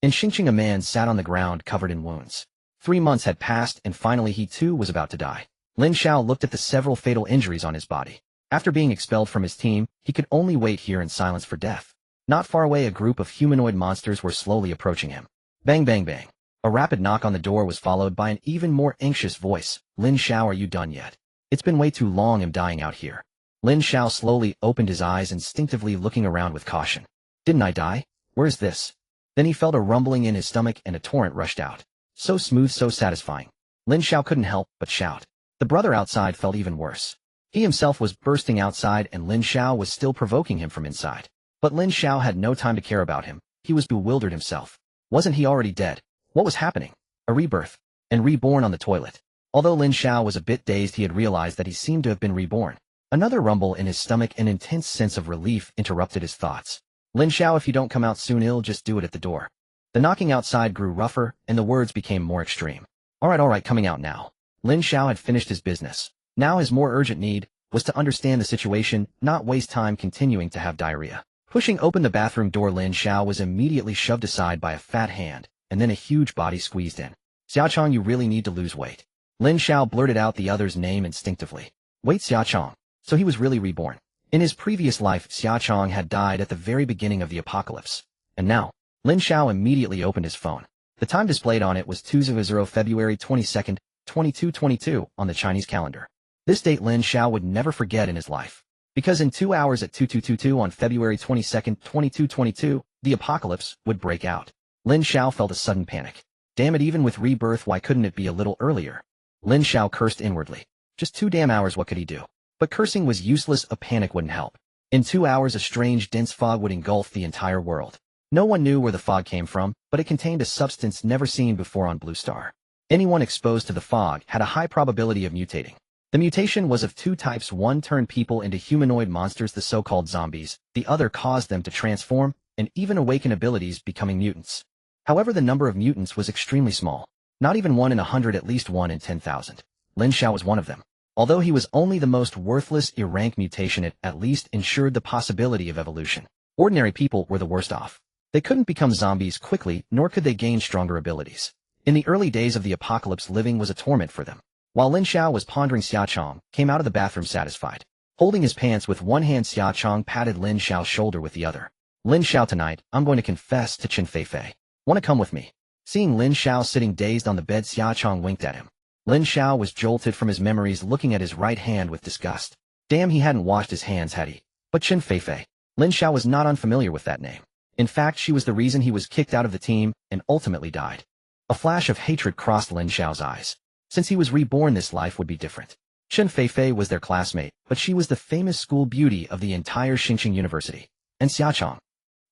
In Xingqing, a man sat on the ground covered in wounds. 3 months had passed, and finally he too was about to die. Lin Xiao looked at the several fatal injuries on his body. After being expelled from his team, he could only wait here in silence for death. Not far away, a group of humanoid monsters were slowly approaching him. Bang, bang, bang. A rapid knock on the door was followed by an even more anxious voice. Lin Xiao, are you done yet? It's been way too long. I'm dying out here. Lin Xiao slowly opened his eyes, instinctively looking around with caution. Didn't I die? Where is this? Then he felt a rumbling in his stomach and a torrent rushed out. So smooth, so satisfying. Lin Xiao couldn't help but shout. The brother outside felt even worse. He himself was bursting outside, and Lin Xiao was still provoking him from inside. But Lin Xiao had no time to care about him. He was bewildered himself. Wasn't he already dead? What was happening? A rebirth. And reborn on the toilet. Although Lin Xiao was a bit dazed, he had realized that he seemed to have been reborn. Another rumble in his stomach, an intense sense of relief, interrupted his thoughts. Lin Xiao, if you don't come out soon, I'll just do it at the door. The knocking outside grew rougher, and the words became more extreme. All right, coming out now. Lin Xiao had finished his business. Now his more urgent need was to understand the situation, not waste time continuing to have diarrhea. Pushing open the bathroom door, Lin Xiao was immediately shoved aside by a fat hand, and then a huge body squeezed in. Xiaochong, you really need to lose weight. Lin Xiao blurted out the other's name instinctively. Wait, Xiaochong. So he was really reborn. In his previous life, Xiaochong had died at the very beginning of the apocalypse. And now, Lin Xiao immediately opened his phone. The time displayed on it was 20 February 22nd, 2222 on the Chinese calendar. This date Lin Xiao would never forget in his life. Because in 2 hours at 2222 on February 22nd, 2222, the apocalypse would break out. Lin Xiao felt a sudden panic. Damn it, even with rebirth, why couldn't it be a little earlier? Lin Xiao cursed inwardly. Just 2 damn hours, what could he do? But cursing was useless, a panic wouldn't help. In 2 hours, a strange dense fog would engulf the entire world. No one knew where the fog came from, but it contained a substance never seen before on Blue Star. Anyone exposed to the fog had a high probability of mutating. The mutation was of 2 types. One turned people into humanoid monsters, the so-called zombies. The other caused them to transform and even awaken abilities, becoming mutants. However, the number of mutants was extremely small. Not even 1 in 100, at least 1 in 10,000. Lin Xiao was one of them. Although he was only the most worthless E-rank mutation, it at least ensured the possibility of evolution. Ordinary people were the worst off. They couldn't become zombies quickly, nor could they gain stronger abilities. In the early days of the apocalypse, living was a torment for them. While Lin Xiao was pondering, Xiaochong came out of the bathroom satisfied. Holding his pants with one hand, Xiaochong patted Lin Xiao's shoulder with the other. Lin Xiao, tonight, I'm going to confess to Qin Feifei. Want to come with me? Seeing Lin Xiao sitting dazed on the bed, Xiaochong winked at him. Lin Xiao was jolted from his memories, looking at his right hand with disgust. Damn, he hadn't washed his hands, had he? But Qin Feifei. Lin Xiao was not unfamiliar with that name. In fact, she was the reason he was kicked out of the team and ultimately died. A flash of hatred crossed Lin Xiao's eyes. Since he was reborn, this life would be different. Qin Feifei was their classmate, but she was the famous school beauty of the entire Xingqing University. And Xiaochong,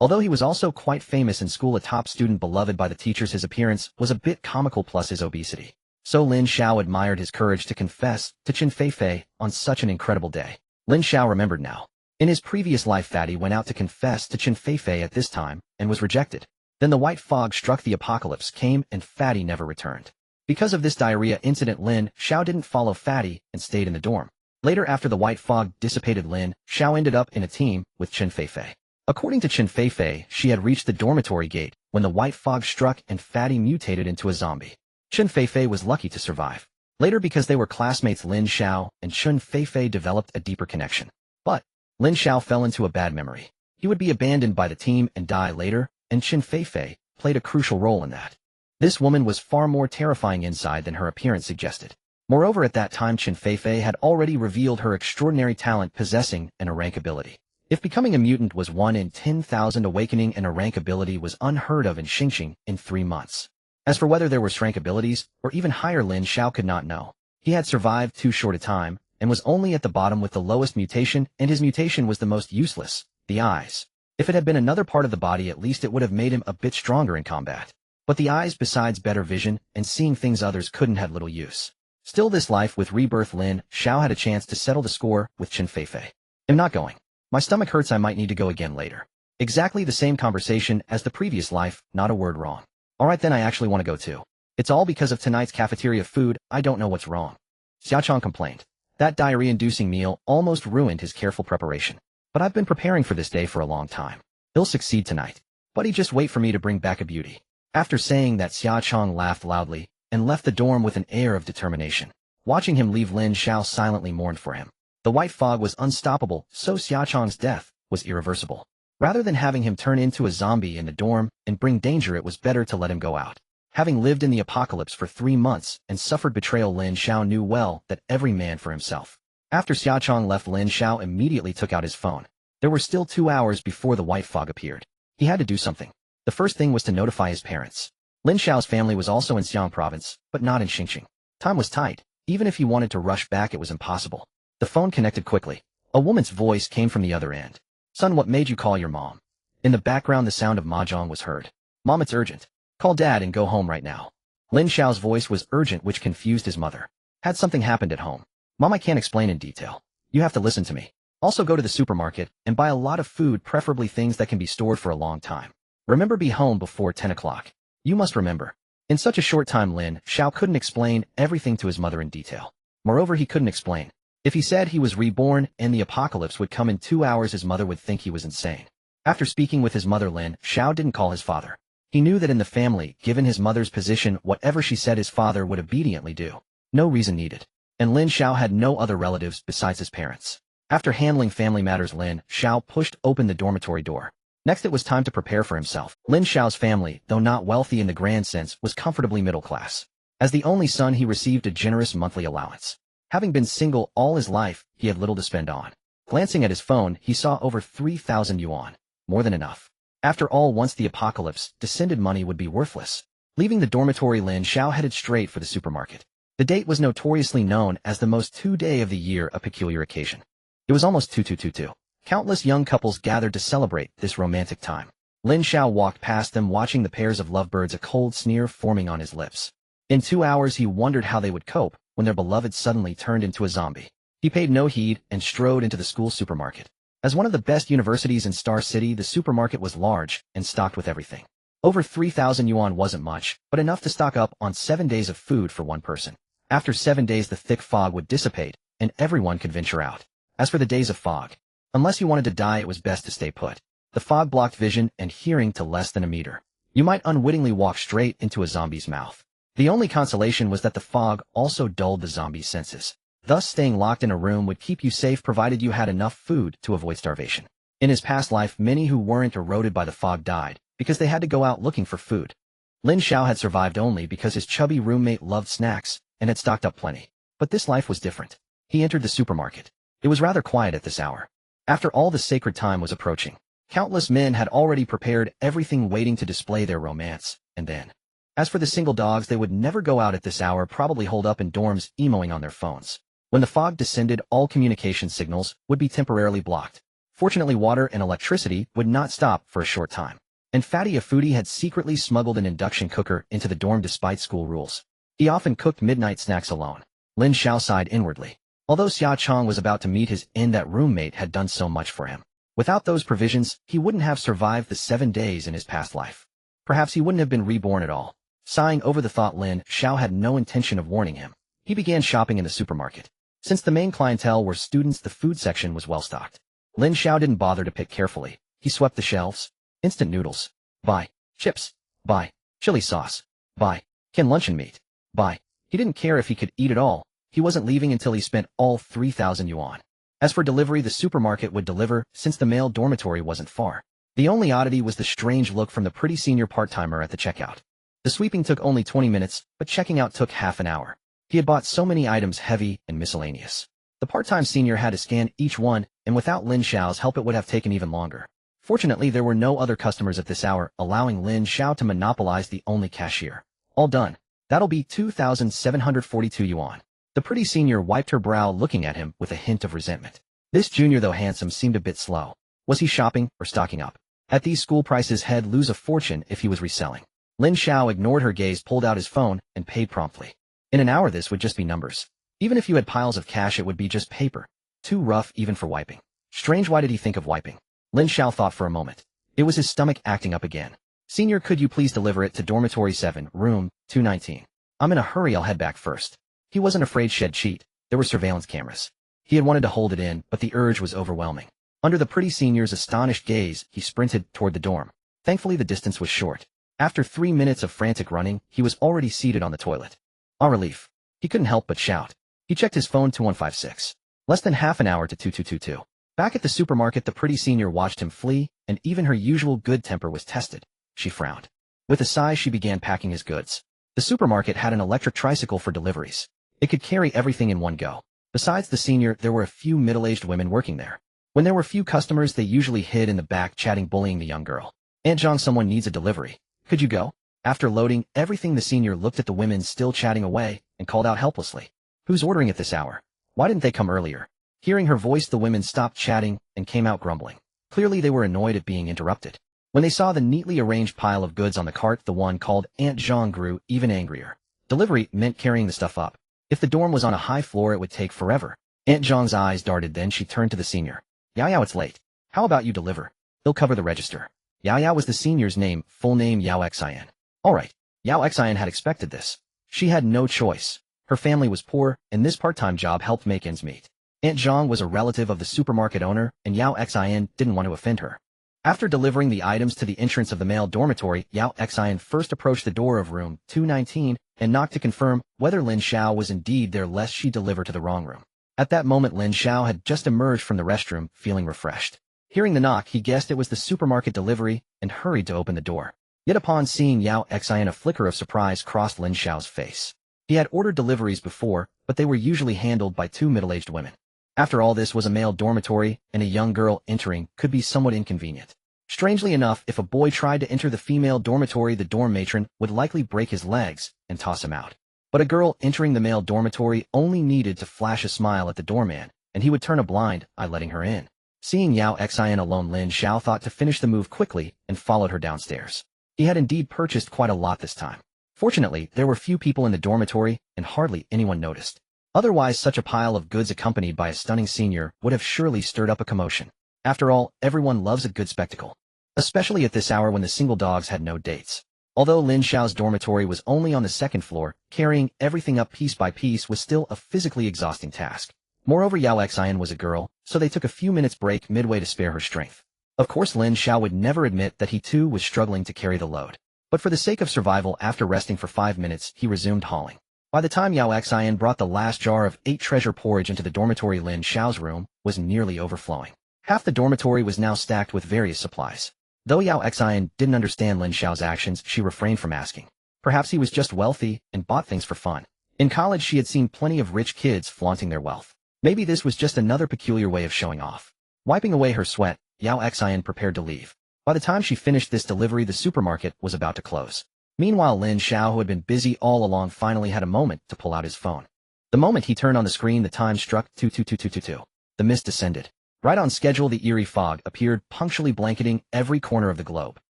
although he was also quite famous in school, a top student beloved by the teachers, his appearance was a bit comical, plus his obesity. So Lin Xiao admired his courage to confess to Qin Feifei on such an incredible day. Lin Xiao remembered now. In his previous life, Fatty went out to confess to Qin Feifei at this time and was rejected. Then the white fog struck, the apocalypse came, and Fatty never returned. Because of this diarrhea incident, Lin Xiao didn't follow Fatty and stayed in the dorm. Later, after the white fog dissipated, Lin Xiao ended up in a team with Qin Feifei. According to Qin Feifei, she had reached the dormitory gate when the white fog struck and Fatty mutated into a zombie. Qin Feifei was lucky to survive. Later, because they were classmates, Lin Xiao and Qin Feifei developed a deeper connection. But Lin Xiao fell into a bad memory. He would be abandoned by the team and die later, and Qin Feifei played a crucial role in that. This woman was far more terrifying inside than her appearance suggested. Moreover, at that time, Qin Feifei had already revealed her extraordinary talent, possessing an E-rank ability. If becoming a mutant was 1 in 10,000, awakening an E-rank ability was unheard of in Xingqing in 3 months. As for whether there were rank abilities, or even higher, Lin Xiao could not know. He had survived too short a time, and was only at the bottom with the lowest mutation, and his mutation was the most useless, the eyes. If it had been another part of the body, at least it would have made him a bit stronger in combat. But the eyes, besides better vision and seeing things others couldn't, had little use. Still, this life with rebirth, Lin Xiao had a chance to settle the score with Qin Feifei. I'm not going. My stomach hurts, I might need to go again later. Exactly the same conversation as the previous life, not a word wrong. Alright then, I actually want to go too. It's all because of tonight's cafeteria food, I don't know what's wrong. Xiaochong complained. That diarrhea-inducing meal almost ruined his careful preparation. But I've been preparing for this day for a long time. He'll succeed tonight. Buddy, just wait for me to bring back a beauty. After saying that, Xia Chong laughed loudly and left the dorm with an air of determination. Watching him leave, Lin Xiao silently mourned for him. The white fog was unstoppable, so Xia Chong's death was irreversible. Rather than having him turn into a zombie in the dorm and bring danger, it was better to let him go out. Having lived in the apocalypse for 3 months and suffered betrayal, Lin Xiao knew well that every man for himself. After Xia Chong left, Lin Xiao immediately took out his phone. There were still 2 hours before the white fog appeared. He had to do something. The first thing was to notify his parents. Lin Xiao's family was also in Xiang province, but not in Xingqing. Time was tight. Even if he wanted to rush back, it was impossible. The phone connected quickly. A woman's voice came from the other end. "Son, what made you call your mom?" In the background, the sound of mahjong was heard. "Mom, it's urgent. Call Dad and go home right now." Lin Xiao's voice was urgent, which confused his mother. Had something happened at home? "Mom, I can't explain in detail. You have to listen to me. Also go to the supermarket and buy a lot of food, preferably things that can be stored for a long time. Remember, be home before 10 o'clock. You must remember." In such a short time, Lin Xiao couldn't explain everything to his mother in detail. Moreover, he couldn't explain. If he said he was reborn and the apocalypse would come in 2 hours, his mother would think he was insane. After speaking with his mother, Lin Xiao didn't call his father. He knew that in the family, given his mother's position, whatever she said his father would obediently do. No reason needed. And Lin Xiao had no other relatives besides his parents. After handling family matters, Lin Xiao pushed open the dormitory door. Next, it was time to prepare for himself. Lin Xiao's family, though not wealthy in the grand sense, was comfortably middle class. As the only son, he received a generous monthly allowance. Having been single all his life, he had little to spend on. Glancing at his phone, he saw over 3,000 yuan. More than enough. After all, once the apocalypse descended, money would be worthless. Leaving the dormitory, Lin Xiao headed straight for the supermarket. The date was notoriously known as the most 2-day of the year, a peculiar occasion. It was almost 2222. Countless young couples gathered to celebrate this romantic time. Lin Xiao walked past them, watching the pairs of lovebirds, a cold sneer forming on his lips. In 2 hours, he wondered how they would cope when their beloved suddenly turned into a zombie. He paid no heed and strode into the school supermarket. As one of the best universities in Star City, the supermarket was large and stocked with everything. Over 3,000 yuan wasn't much, but enough to stock up on 7 days of food for one person. After 7 days, the thick fog would dissipate, and everyone could venture out. As for the days of fog, unless you wanted to die, it was best to stay put. The fog blocked vision and hearing to less than a meter. You might unwittingly walk straight into a zombie's mouth. The only consolation was that the fog also dulled the zombie's senses. Thus, staying locked in a room would keep you safe, provided you had enough food to avoid starvation. In his past life, many who weren't eroded by the fog died because they had to go out looking for food. Lin Xiao had survived only because his chubby roommate loved snacks and had stocked up plenty. But this life was different. He entered the supermarket. It was rather quiet at this hour. After all, the sacred time was approaching. Countless men had already prepared everything, waiting to display their romance, and then. As for the single dogs, they would never go out at this hour, probably holed up in dorms, emoing on their phones. When the fog descended, all communication signals would be temporarily blocked. Fortunately, water and electricity would not stop for a short time. And Fatty, a foodie, had secretly smuggled an induction cooker into the dorm despite school rules. He often cooked midnight snacks alone. Lin Xiao sighed inwardly. Although Xia Chong was about to meet his end, that roommate had done so much for him. Without those provisions, he wouldn't have survived the 7 days in his past life. Perhaps he wouldn't have been reborn at all. Sighing over the thought, Lin Xiao had no intention of warning him. He began shopping in the supermarket. Since the main clientele were students, the food section was well stocked. Lin Xiao didn't bother to pick carefully. He swept the shelves. Instant noodles. Buy. Chips. Buy. Chili sauce. Buy. Canned luncheon meat. Buy. He didn't care if he could eat it all. He wasn't leaving until he spent all 3,000 yuan. As for delivery, the supermarket would deliver, since the male dormitory wasn't far. The only oddity was the strange look from the pretty senior part-timer at the checkout. The sweeping took only 20 minutes, but checking out took half an hour. He had bought so many items, heavy and miscellaneous. The part-time senior had to scan each one, and without Lin Xiao's help it would have taken even longer. Fortunately, there were no other customers at this hour, allowing Lin Xiao to monopolize the only cashier. All done. That'll be 2,742 yuan. The pretty senior wiped her brow, looking at him with a hint of resentment. This junior, though handsome, seemed a bit slow. Was he shopping or stocking up? At these school prices, he'd lose a fortune if he was reselling. Lin Xiao ignored her gaze, pulled out his phone, and paid promptly. In an hour, this would just be numbers. Even if you had piles of cash, it would be just paper. Too rough even for wiping. Strange, why did he think of wiping? Lin Xiao thought for a moment. It was his stomach acting up again. Senior, could you please deliver it to dormitory 7, room 219? I'm in a hurry, I'll head back first. He wasn't afraid she'd cheat. There were surveillance cameras. He had wanted to hold it in, but the urge was overwhelming. Under the pretty senior's astonished gaze, he sprinted toward the dorm. Thankfully, the distance was short. After 3 minutes of frantic running, he was already seated on the toilet. Ah, relief. He couldn't help but shout. He checked his phone 2156. Less than half an hour to 2222. Back at the supermarket, the pretty senior watched him flee, and even her usual good temper was tested. She frowned. With a sigh, she began packing his goods. The supermarket had an electric tricycle for deliveries. It could carry everything in one go. Besides the senior, there were a few middle-aged women working there. When there were few customers, they usually hid in the back chatting, bullying the young girl. "Aunt Zhang, someone needs a delivery. Could you go?" After loading everything, the senior looked at the women still chatting away and called out helplessly. "Who's ordering at this hour? Why didn't they come earlier?" Hearing her voice, the women stopped chatting and came out grumbling. Clearly they were annoyed at being interrupted. When they saw the neatly arranged pile of goods on the cart, the one called Aunt Zhang grew even angrier. Delivery meant carrying the stuff up. If the dorm was on a high floor, it would take forever. Aunt Zhang's eyes darted, then she turned to the senior. "Yao Yao, it's late. How about you deliver? They'll cover the register." Yao Yao was the senior's name, full name Yao Xian. Alright, Yao Xian had expected this. She had no choice. Her family was poor, and this part-time job helped make ends meet. Aunt Zhang was a relative of the supermarket owner, and Yao Xian didn't want to offend her. After delivering the items to the entrance of the male dormitory, Yao Xian first approached the door of room 219 and knocked to confirm whether Lin Xiao was indeed there, lest she deliver to the wrong room. At that moment, Lin Xiao had just emerged from the restroom, feeling refreshed. Hearing the knock, he guessed it was the supermarket delivery and hurried to open the door. Yet upon seeing Yao Xian, a flicker of surprise crossed Lin Xiao's face. He had ordered deliveries before, but they were usually handled by two middle-aged women. After all, this was a male dormitory, and a young girl entering could be somewhat inconvenient. Strangely enough, if a boy tried to enter the female dormitory, the dorm matron would likely break his legs and toss him out. But a girl entering the male dormitory only needed to flash a smile at the doorman, and he would turn a blind eye, letting her in. Seeing Yao Xian alone, Lin Xiao thought to finish the move quickly and followed her downstairs. He had indeed purchased quite a lot this time. Fortunately, there were few people in the dormitory, and hardly anyone noticed. Otherwise, such a pile of goods accompanied by a stunning senior would have surely stirred up a commotion. After all, everyone loves a good spectacle. Especially at this hour when the single dogs had no dates. Although Lin Xiao's dormitory was only on the second floor, carrying everything up piece by piece was still a physically exhausting task. Moreover, Yao Xian was a girl, so they took a few minutes break midway to spare her strength. Of course, Lin Xiao would never admit that he too was struggling to carry the load. But for the sake of survival, after resting for 5 minutes, he resumed hauling. By the time Yao Xian brought the last jar of 8 treasure porridge into the dormitory, Lin Xiao's room was nearly overflowing. Half the dormitory was now stacked with various supplies. Though Yao Xian didn't understand Lin Xiao's actions, she refrained from asking. Perhaps he was just wealthy and bought things for fun. In college, she had seen plenty of rich kids flaunting their wealth. Maybe this was just another peculiar way of showing off. Wiping away her sweat, Yao Xian prepared to leave. By the time she finished this delivery, the supermarket was about to close. Meanwhile, Lin Xiao, who had been busy all along, finally had a moment to pull out his phone. The moment he turned on the screen, the time struck 2:22:22. The mist descended. Right on schedule, the eerie fog appeared, punctually blanketing every corner of the globe.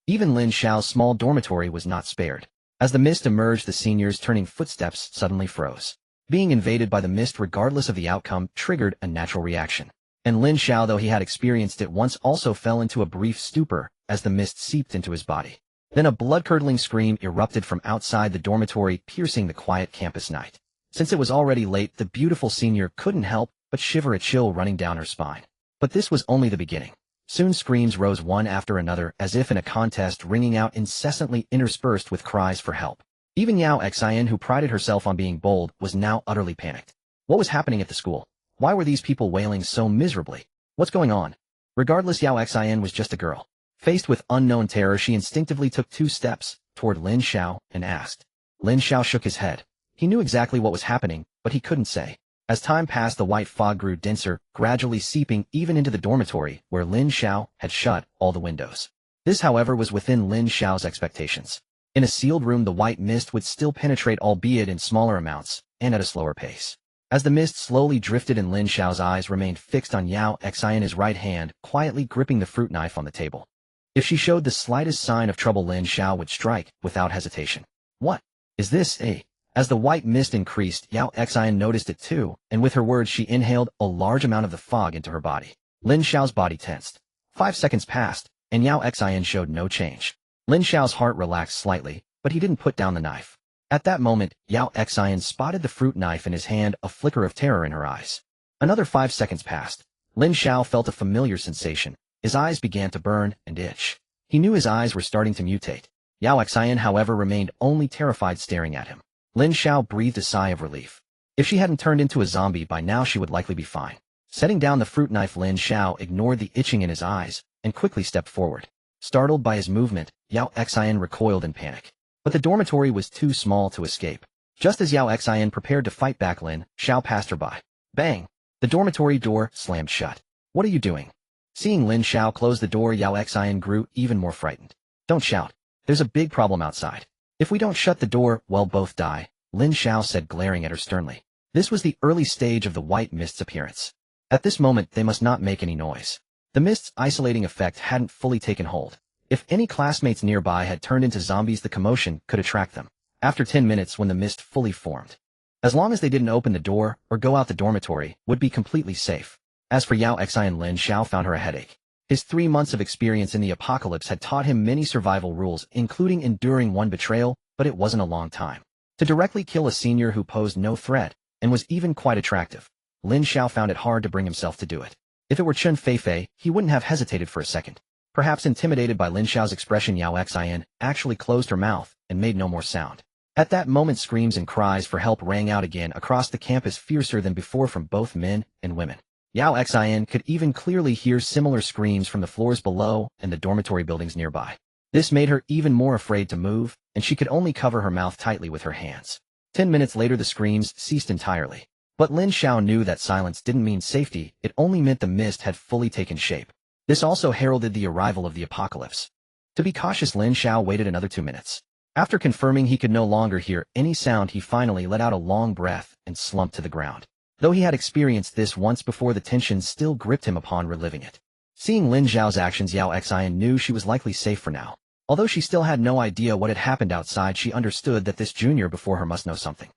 Even Lin Xiao's small dormitory was not spared. As the mist emerged, the senior's turning footsteps suddenly froze. Being invaded by the mist, regardless of the outcome, triggered a natural reaction. And Lin Xiao, though he had experienced it once, also fell into a brief stupor as the mist seeped into his body. Then a blood-curdling scream erupted from outside the dormitory, piercing the quiet campus night. Since it was already late, the beautiful senior couldn't help but shiver, a chill running down her spine. But this was only the beginning. Soon screams rose one after another, as if in a contest, ringing out incessantly, interspersed with cries for help. Even Yao Xian, who prided herself on being bold, was now utterly panicked. What was happening at the school? Why were these people wailing so miserably? What's going on? Regardless, Yao Xian was just a girl. Faced with unknown terror, she instinctively took 2 steps toward Lin Xiao and asked. Lin Xiao shook his head. He knew exactly what was happening, but he couldn't say. As time passed, the white fog grew denser, gradually seeping even into the dormitory, where Lin Xiao had shut all the windows. This, however, was within Lin Xiao's expectations. In a sealed room, the white mist would still penetrate, albeit in smaller amounts, and at a slower pace. As the mist slowly drifted and Lin Xiao's eyes remained fixed on Yao Xian, his right hand quietly gripping the fruit knife on the table. If she showed the slightest sign of trouble, Lin Xiao would strike without hesitation. What is this, eh? As the white mist increased, Yao Xian noticed it too, and with her words she inhaled a large amount of the fog into her body. Lin Xiao's body tensed. 5 seconds passed, and Yao Xian showed no change. Lin Xiao's heart relaxed slightly, but he didn't put down the knife. At that moment, Yao Xian spotted the fruit knife in his hand, a flicker of terror in her eyes. Another 5 seconds passed. Lin Xiao felt a familiar sensation. His eyes began to burn and itch. He knew his eyes were starting to mutate. Yao Xian, however, remained only terrified, staring at him. Lin Xiao breathed a sigh of relief. If she hadn't turned into a zombie by now, she would likely be fine. Setting down the fruit knife, Lin Xiao ignored the itching in his eyes and quickly stepped forward. Startled by his movement, Yao Xian recoiled in panic. But the dormitory was too small to escape. Just as Yao Xian prepared to fight back, Lin Xiao passed her by. Bang! The dormitory door slammed shut. What are you doing? Seeing Lin Xiao close the door, Yao Xian grew even more frightened. Don't shout. There's a big problem outside. If we don't shut the door, we'll both die, Lin Xiao said, glaring at her sternly. This was the early stage of the white mist's appearance. At this moment, they must not make any noise. The mist's isolating effect hadn't fully taken hold. If any classmates nearby had turned into zombies, the commotion could attract them. After 10 minutes, when the mist fully formed, as long as they didn't open the door or go out, the dormitory would be completely safe. As for Yao Xian, Lin Xiao found her a headache. His 3 months of experience in the apocalypse had taught him many survival rules, including enduring one betrayal, but it wasn't a long time to directly kill a senior who posed no threat and was even quite attractive. Lin Xiao found it hard to bring himself to do it. If it were Chen Feifei, he wouldn't have hesitated for a second. Perhaps intimidated by Lin Xiao's expression, Yao Xian actually closed her mouth and made no more sound. At that moment, screams and cries for help rang out again across the campus, fiercer than before, from both men and women. Yao Xian could even clearly hear similar screams from the floors below and the dormitory buildings nearby. This made her even more afraid to move, and she could only cover her mouth tightly with her hands. 10 minutes later, the screams ceased entirely. But Lin Xiao knew that silence didn't mean safety, it only meant the mist had fully taken shape. This also heralded the arrival of the apocalypse. To be cautious, Lin Xiao waited another 2 minutes. After confirming he could no longer hear any sound, he finally let out a long breath and slumped to the ground. Though he had experienced this once before, the tension still gripped him upon reliving it. Seeing Lin Xiao's actions, Yao Xian knew she was likely safe for now. Although she still had no idea what had happened outside, she understood that this junior before her must know something.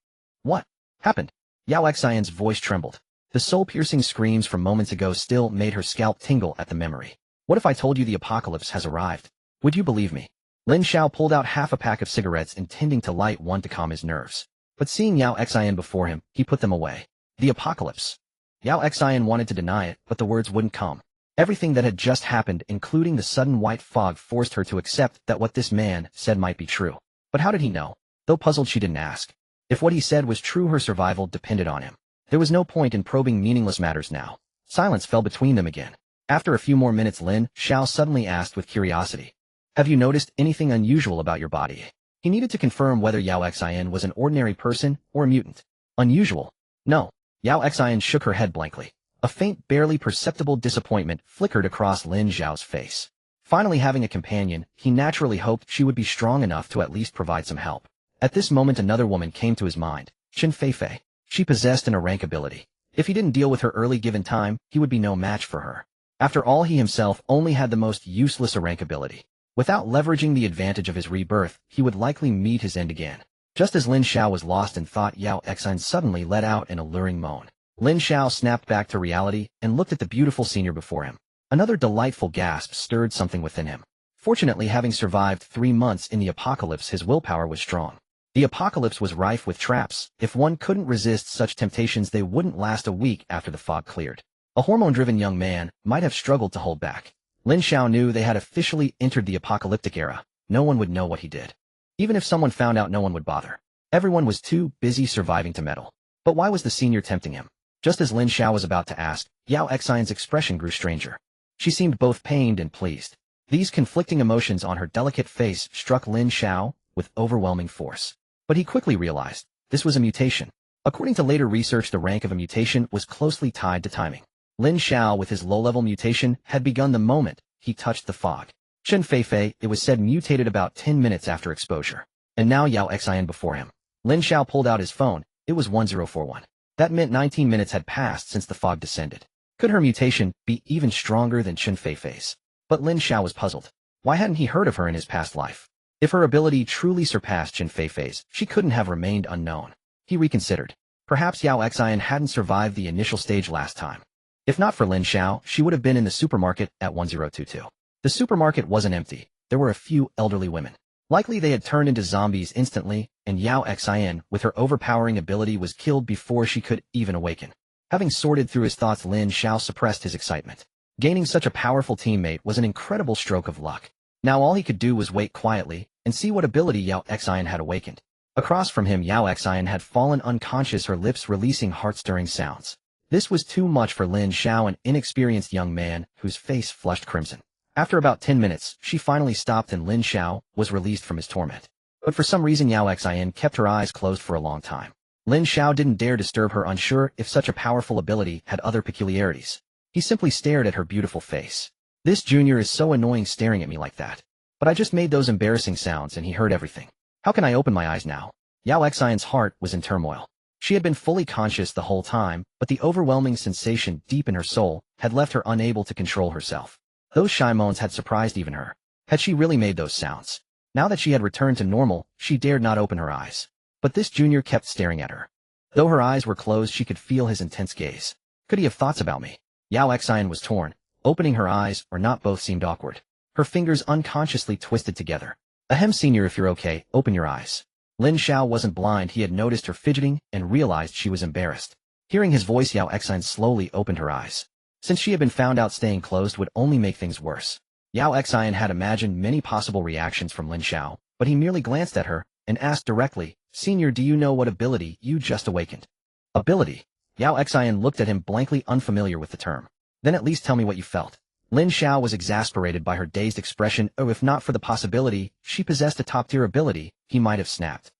What happened? Yao Xian's voice trembled. The soul-piercing screams from moments ago still made her scalp tingle at the memory. What if I told you the apocalypse has arrived? Would you believe me? Lin Xiao pulled out half a pack of cigarettes, intending to light one to calm his nerves. But seeing Yao Xian before him, he put them away. The apocalypse. Yao Xian wanted to deny it, but the words wouldn't come. Everything that had just happened, including the sudden white fog, forced her to accept that what this man said might be true. But how did he know? Though puzzled, she didn't ask. If what he said was true, her survival depended on him. There was no point in probing meaningless matters now. Silence fell between them again. After a few more minutes, Lin Xiao suddenly asked with curiosity, "Have you noticed anything unusual about your body?" He needed to confirm whether Yao Xian was an ordinary person or a mutant. Unusual? No. Yao Xian shook her head blankly. A faint, barely perceptible disappointment flickered across Lin Xiao's face. Finally having a companion, he naturally hoped she would be strong enough to at least provide some help. At this moment, another woman came to his mind, Chen Feifei. She possessed an rank ability. If he didn't deal with her early, given time, he would be no match for her. After all, he himself only had the most useless rank ability. Without leveraging the advantage of his rebirth, he would likely meet his end again. Just as Lin Xiao was lost in thought, Yao Xian suddenly let out an alluring moan. Lin Xiao snapped back to reality and looked at the beautiful senior before him. Another delightful gasp stirred something within him. Fortunately, having survived 3 months in the apocalypse, his willpower was strong. The apocalypse was rife with traps. If one couldn't resist such temptations, they wouldn't last a week after the fog cleared. A hormone-driven young man might have struggled to hold back. Lin Xiao knew they had officially entered the apocalyptic era. No one would know what he did. Even if someone found out, no one would bother. Everyone was too busy surviving to meddle. But why was the senior tempting him? Just as Lin Xiao was about to ask, Yao Xian's expression grew stranger. She seemed both pained and pleased. These conflicting emotions on her delicate face struck Lin Xiao with overwhelming force. But he quickly realized this was a mutation. According to later research, the rank of a mutation was closely tied to timing. Lin Xiao, with his low-level mutation, had begun the moment he touched the fog. Chen Feifei, it was said, mutated about 10 minutes after exposure. And now Yao Xian before him. Lin Xiao pulled out his phone. It was 1041. That meant 19 minutes had passed since the fog descended. Could her mutation be even stronger than Chen Feifei's? But Lin Xiao was puzzled. Why hadn't he heard of her in his past life? If her ability truly surpassed Chen Feifei's, she couldn't have remained unknown. He reconsidered. Perhaps Yao Xian hadn't survived the initial stage last time. If not for Lin Xiao, she would have been in the supermarket at 1022. The supermarket wasn't empty. There were a few elderly women. Likely they had turned into zombies instantly, and Yao Xian, with her overpowering ability, was killed before she could even awaken. Having sorted through his thoughts, Lin Xiao suppressed his excitement. Gaining such a powerful teammate was an incredible stroke of luck. Now all he could do was wait quietly, and see what ability Yao Xian had awakened. Across from him, Yao Xian had fallen unconscious, her lips releasing heart-stirring sounds. This was too much for Lin Xiao, an inexperienced young man whose face flushed crimson. After about 10 minutes, she finally stopped and Lin Xiao was released from his torment. But for some reason Yao Xian kept her eyes closed for a long time. Lin Xiao didn't dare disturb her, unsure if such a powerful ability had other peculiarities. He simply stared at her beautiful face. This junior is so annoying staring at me like that. But I just made those embarrassing sounds and he heard everything. How can I open my eyes now? Yao Xian's heart was in turmoil. She had been fully conscious the whole time, but the overwhelming sensation deep in her soul had left her unable to control herself. Those shy moans had surprised even her. Had she really made those sounds? Now that she had returned to normal, she dared not open her eyes. But this junior kept staring at her. Though her eyes were closed, she could feel his intense gaze. Could he have thoughts about me? Yao Xian was torn. Opening her eyes or not both seemed awkward. Her fingers unconsciously twisted together. Ahem, senior, if you're okay, open your eyes. Lin Xiao wasn't blind. He had noticed her fidgeting and realized she was embarrassed. Hearing his voice, Yao Xian slowly opened her eyes. Since she had been found out, staying closed would only make things worse. Yao Xian had imagined many possible reactions from Lin Xiao, but he merely glanced at her and asked directly, "Senior, do you know what ability you just awakened?" Ability? Yao Xian looked at him blankly, unfamiliar with the term. Then at least tell me what you felt. Lin Xiao was exasperated by her dazed expression. Oh, if not for the possibility she possessed a top-tier ability, he might have snapped.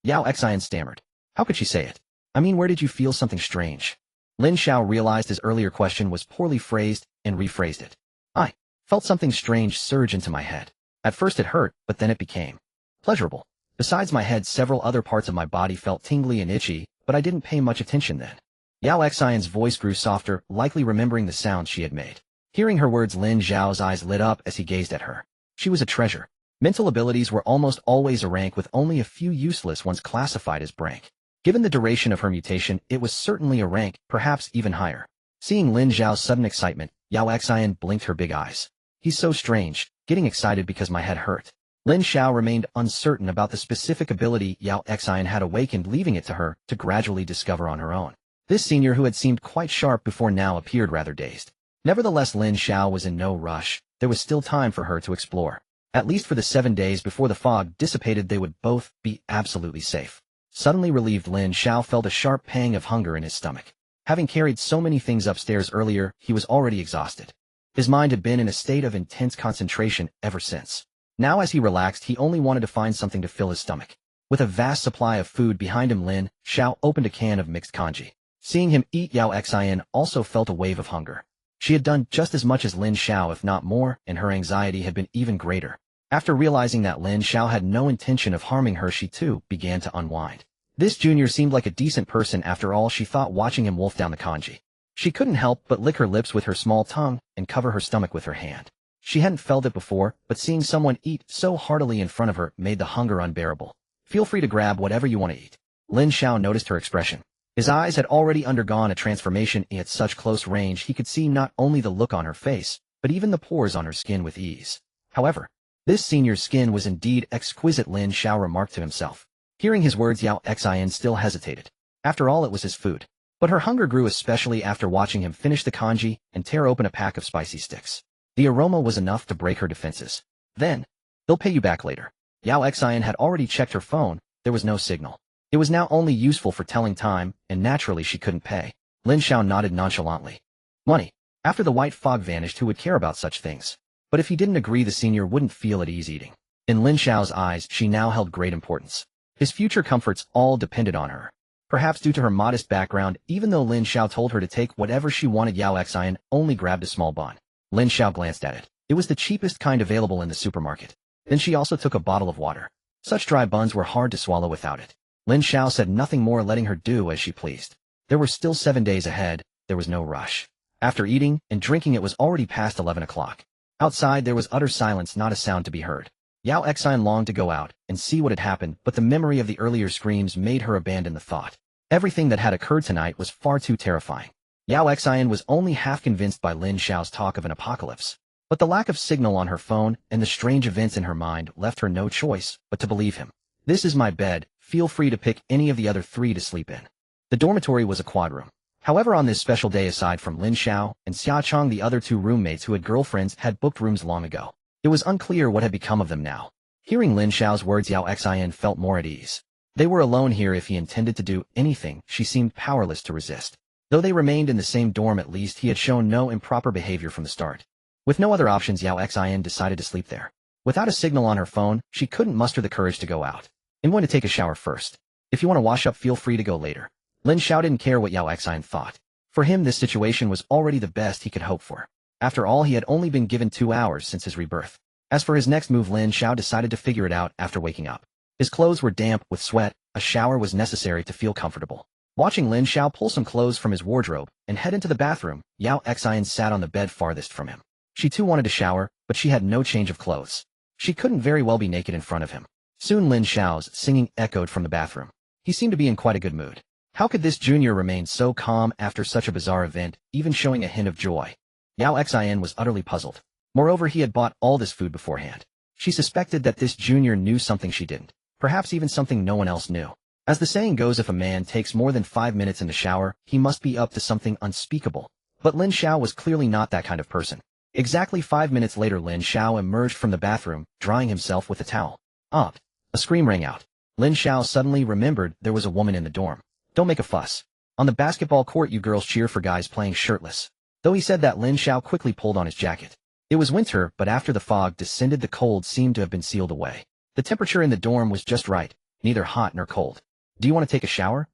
Yao Xian stammered. How could she say it? I mean, where did you feel something strange? Lin Xiao realized his earlier question was poorly phrased and rephrased it. I felt something strange surge into my head. At first it hurt, but then it became pleasurable. Besides my head, several other parts of my body felt tingly and itchy, but I didn't pay much attention then. Yao Xian's voice grew softer, likely remembering the sound she had made. Hearing her words, Lin Xiao's eyes lit up as he gazed at her. She was a treasure. Mental abilities were almost always a rank, with only a few useless ones classified as rank. Given the duration of her mutation, it was certainly a rank, perhaps even higher. Seeing Lin Xiao's sudden excitement, Yao Xian blinked her big eyes. He's so strange, getting excited because my head hurt. Lin Xiao remained uncertain about the specific ability Yao Xian had awakened, leaving it to her to gradually discover on her own. This senior, who had seemed quite sharp before, now appeared rather dazed. Nevertheless, Lin Xiao was in no rush. There was still time for her to explore. At least for the 7 days before the fog dissipated, they would both be absolutely safe. Suddenly relieved, Lin Xiao felt a sharp pang of hunger in his stomach. Having carried so many things upstairs earlier, he was already exhausted. His mind had been in a state of intense concentration ever since. Now as he relaxed, he only wanted to find something to fill his stomach. With a vast supply of food behind him, Lin Xiao opened a can of mixed congee. Seeing him eat, Yao Xian also felt a wave of hunger. She had done just as much as Lin Xiao, if not more, and her anxiety had been even greater. After realizing that Lin Xiao had no intention of harming her, she too began to unwind. This junior seemed like a decent person after all, she thought, watching him wolf down the congee. She couldn't help but lick her lips with her small tongue and cover her stomach with her hand. She hadn't felt it before, but seeing someone eat so heartily in front of her made the hunger unbearable. Feel free to grab whatever you want to eat. Lin Xiao noticed her expression. His eyes had already undergone a transformation. At such close range, he could see not only the look on her face, but even the pores on her skin with ease. However, this senior's skin was indeed exquisite, Lin Xiao remarked to himself. Hearing his words, Yao Xian still hesitated. After all, it was his food. But her hunger grew, especially after watching him finish the congee and tear open a pack of spicy sticks. The aroma was enough to break her defenses. Then, they'll pay you back later. Yao Xian had already checked her phone. There was no signal. It was now only useful for telling time, and naturally she couldn't pay. Lin Xiao nodded nonchalantly. Money. After the white fog vanished, who would care about such things? But if he didn't agree, the senior wouldn't feel at ease eating. In Lin Xiao's eyes, she now held great importance. His future comforts all depended on her. Perhaps due to her modest background, even though Lin Xiao told her to take whatever she wanted, Yao Xian only grabbed a small bun. Lin Xiao glanced at it. It was the cheapest kind available in the supermarket. Then she also took a bottle of water. Such dry buns were hard to swallow without it. Lin Xiao said nothing more, letting her do as she pleased. There were still 7 days ahead. There was no rush. After eating and drinking, it was already past 11 o'clock. Outside there was utter silence, not a sound to be heard. Yao Xian longed to go out and see what had happened, but the memory of the earlier screams made her abandon the thought. Everything that had occurred tonight was far too terrifying. Yao Xian was only half convinced by Lin Xiao's talk of an apocalypse. But the lack of signal on her phone and the strange events in her mind left her no choice but to believe him. This is my bed. Feel free to pick any of the other 3 to sleep in. The dormitory was a quad room. However, on this special day, aside from Lin Xiao and Xia Chong, the other 2 roommates who had girlfriends had booked rooms long ago. It was unclear what had become of them now. Hearing Lin Xiao's words, Yao Xin felt more at ease. They were alone here. If he intended to do anything, she seemed powerless to resist. Though they remained in the same dorm, at least he had shown no improper behavior from the start. With no other options, Yao Xin decided to sleep there. Without a signal on her phone, she couldn't muster the courage to go out. I'm going to take a shower first. If you want to wash up, feel free to go later. Lin Xiao didn't care what Yao Xin thought. For him, this situation was already the best he could hope for. After all, he had only been given 2 hours since his rebirth. As for his next move, Lin Xiao decided to figure it out after waking up. His clothes were damp with sweat. A shower was necessary to feel comfortable. Watching Lin Xiao pull some clothes from his wardrobe and head into the bathroom, Yao Xin sat on the bed farthest from him. She too wanted to shower, but she had no change of clothes. She couldn't very well be naked in front of him. Soon Lin Xiao's singing echoed from the bathroom. He seemed to be in quite a good mood. How could this junior remain so calm after such a bizarre event, even showing a hint of joy? Yao Xin was utterly puzzled. Moreover, he had bought all this food beforehand. She suspected that this junior knew something she didn't, perhaps even something no one else knew. As the saying goes, if a man takes more than 5 minutes in the shower, he must be up to something unspeakable. But Lin Xiao was clearly not that kind of person. Exactly 5 minutes later, Lin Xiao emerged from the bathroom, drying himself with a towel. Opt! A scream rang out. Lin Xiao suddenly remembered there was a woman in the dorm. Don't make a fuss. On the basketball court, you girls cheer for guys playing shirtless. Though he said that, Lin Xiao quickly pulled on his jacket. It was winter, but after the fog descended, the cold seemed to have been sealed away. The temperature in the dorm was just right, neither hot nor cold. Do you want to take a shower?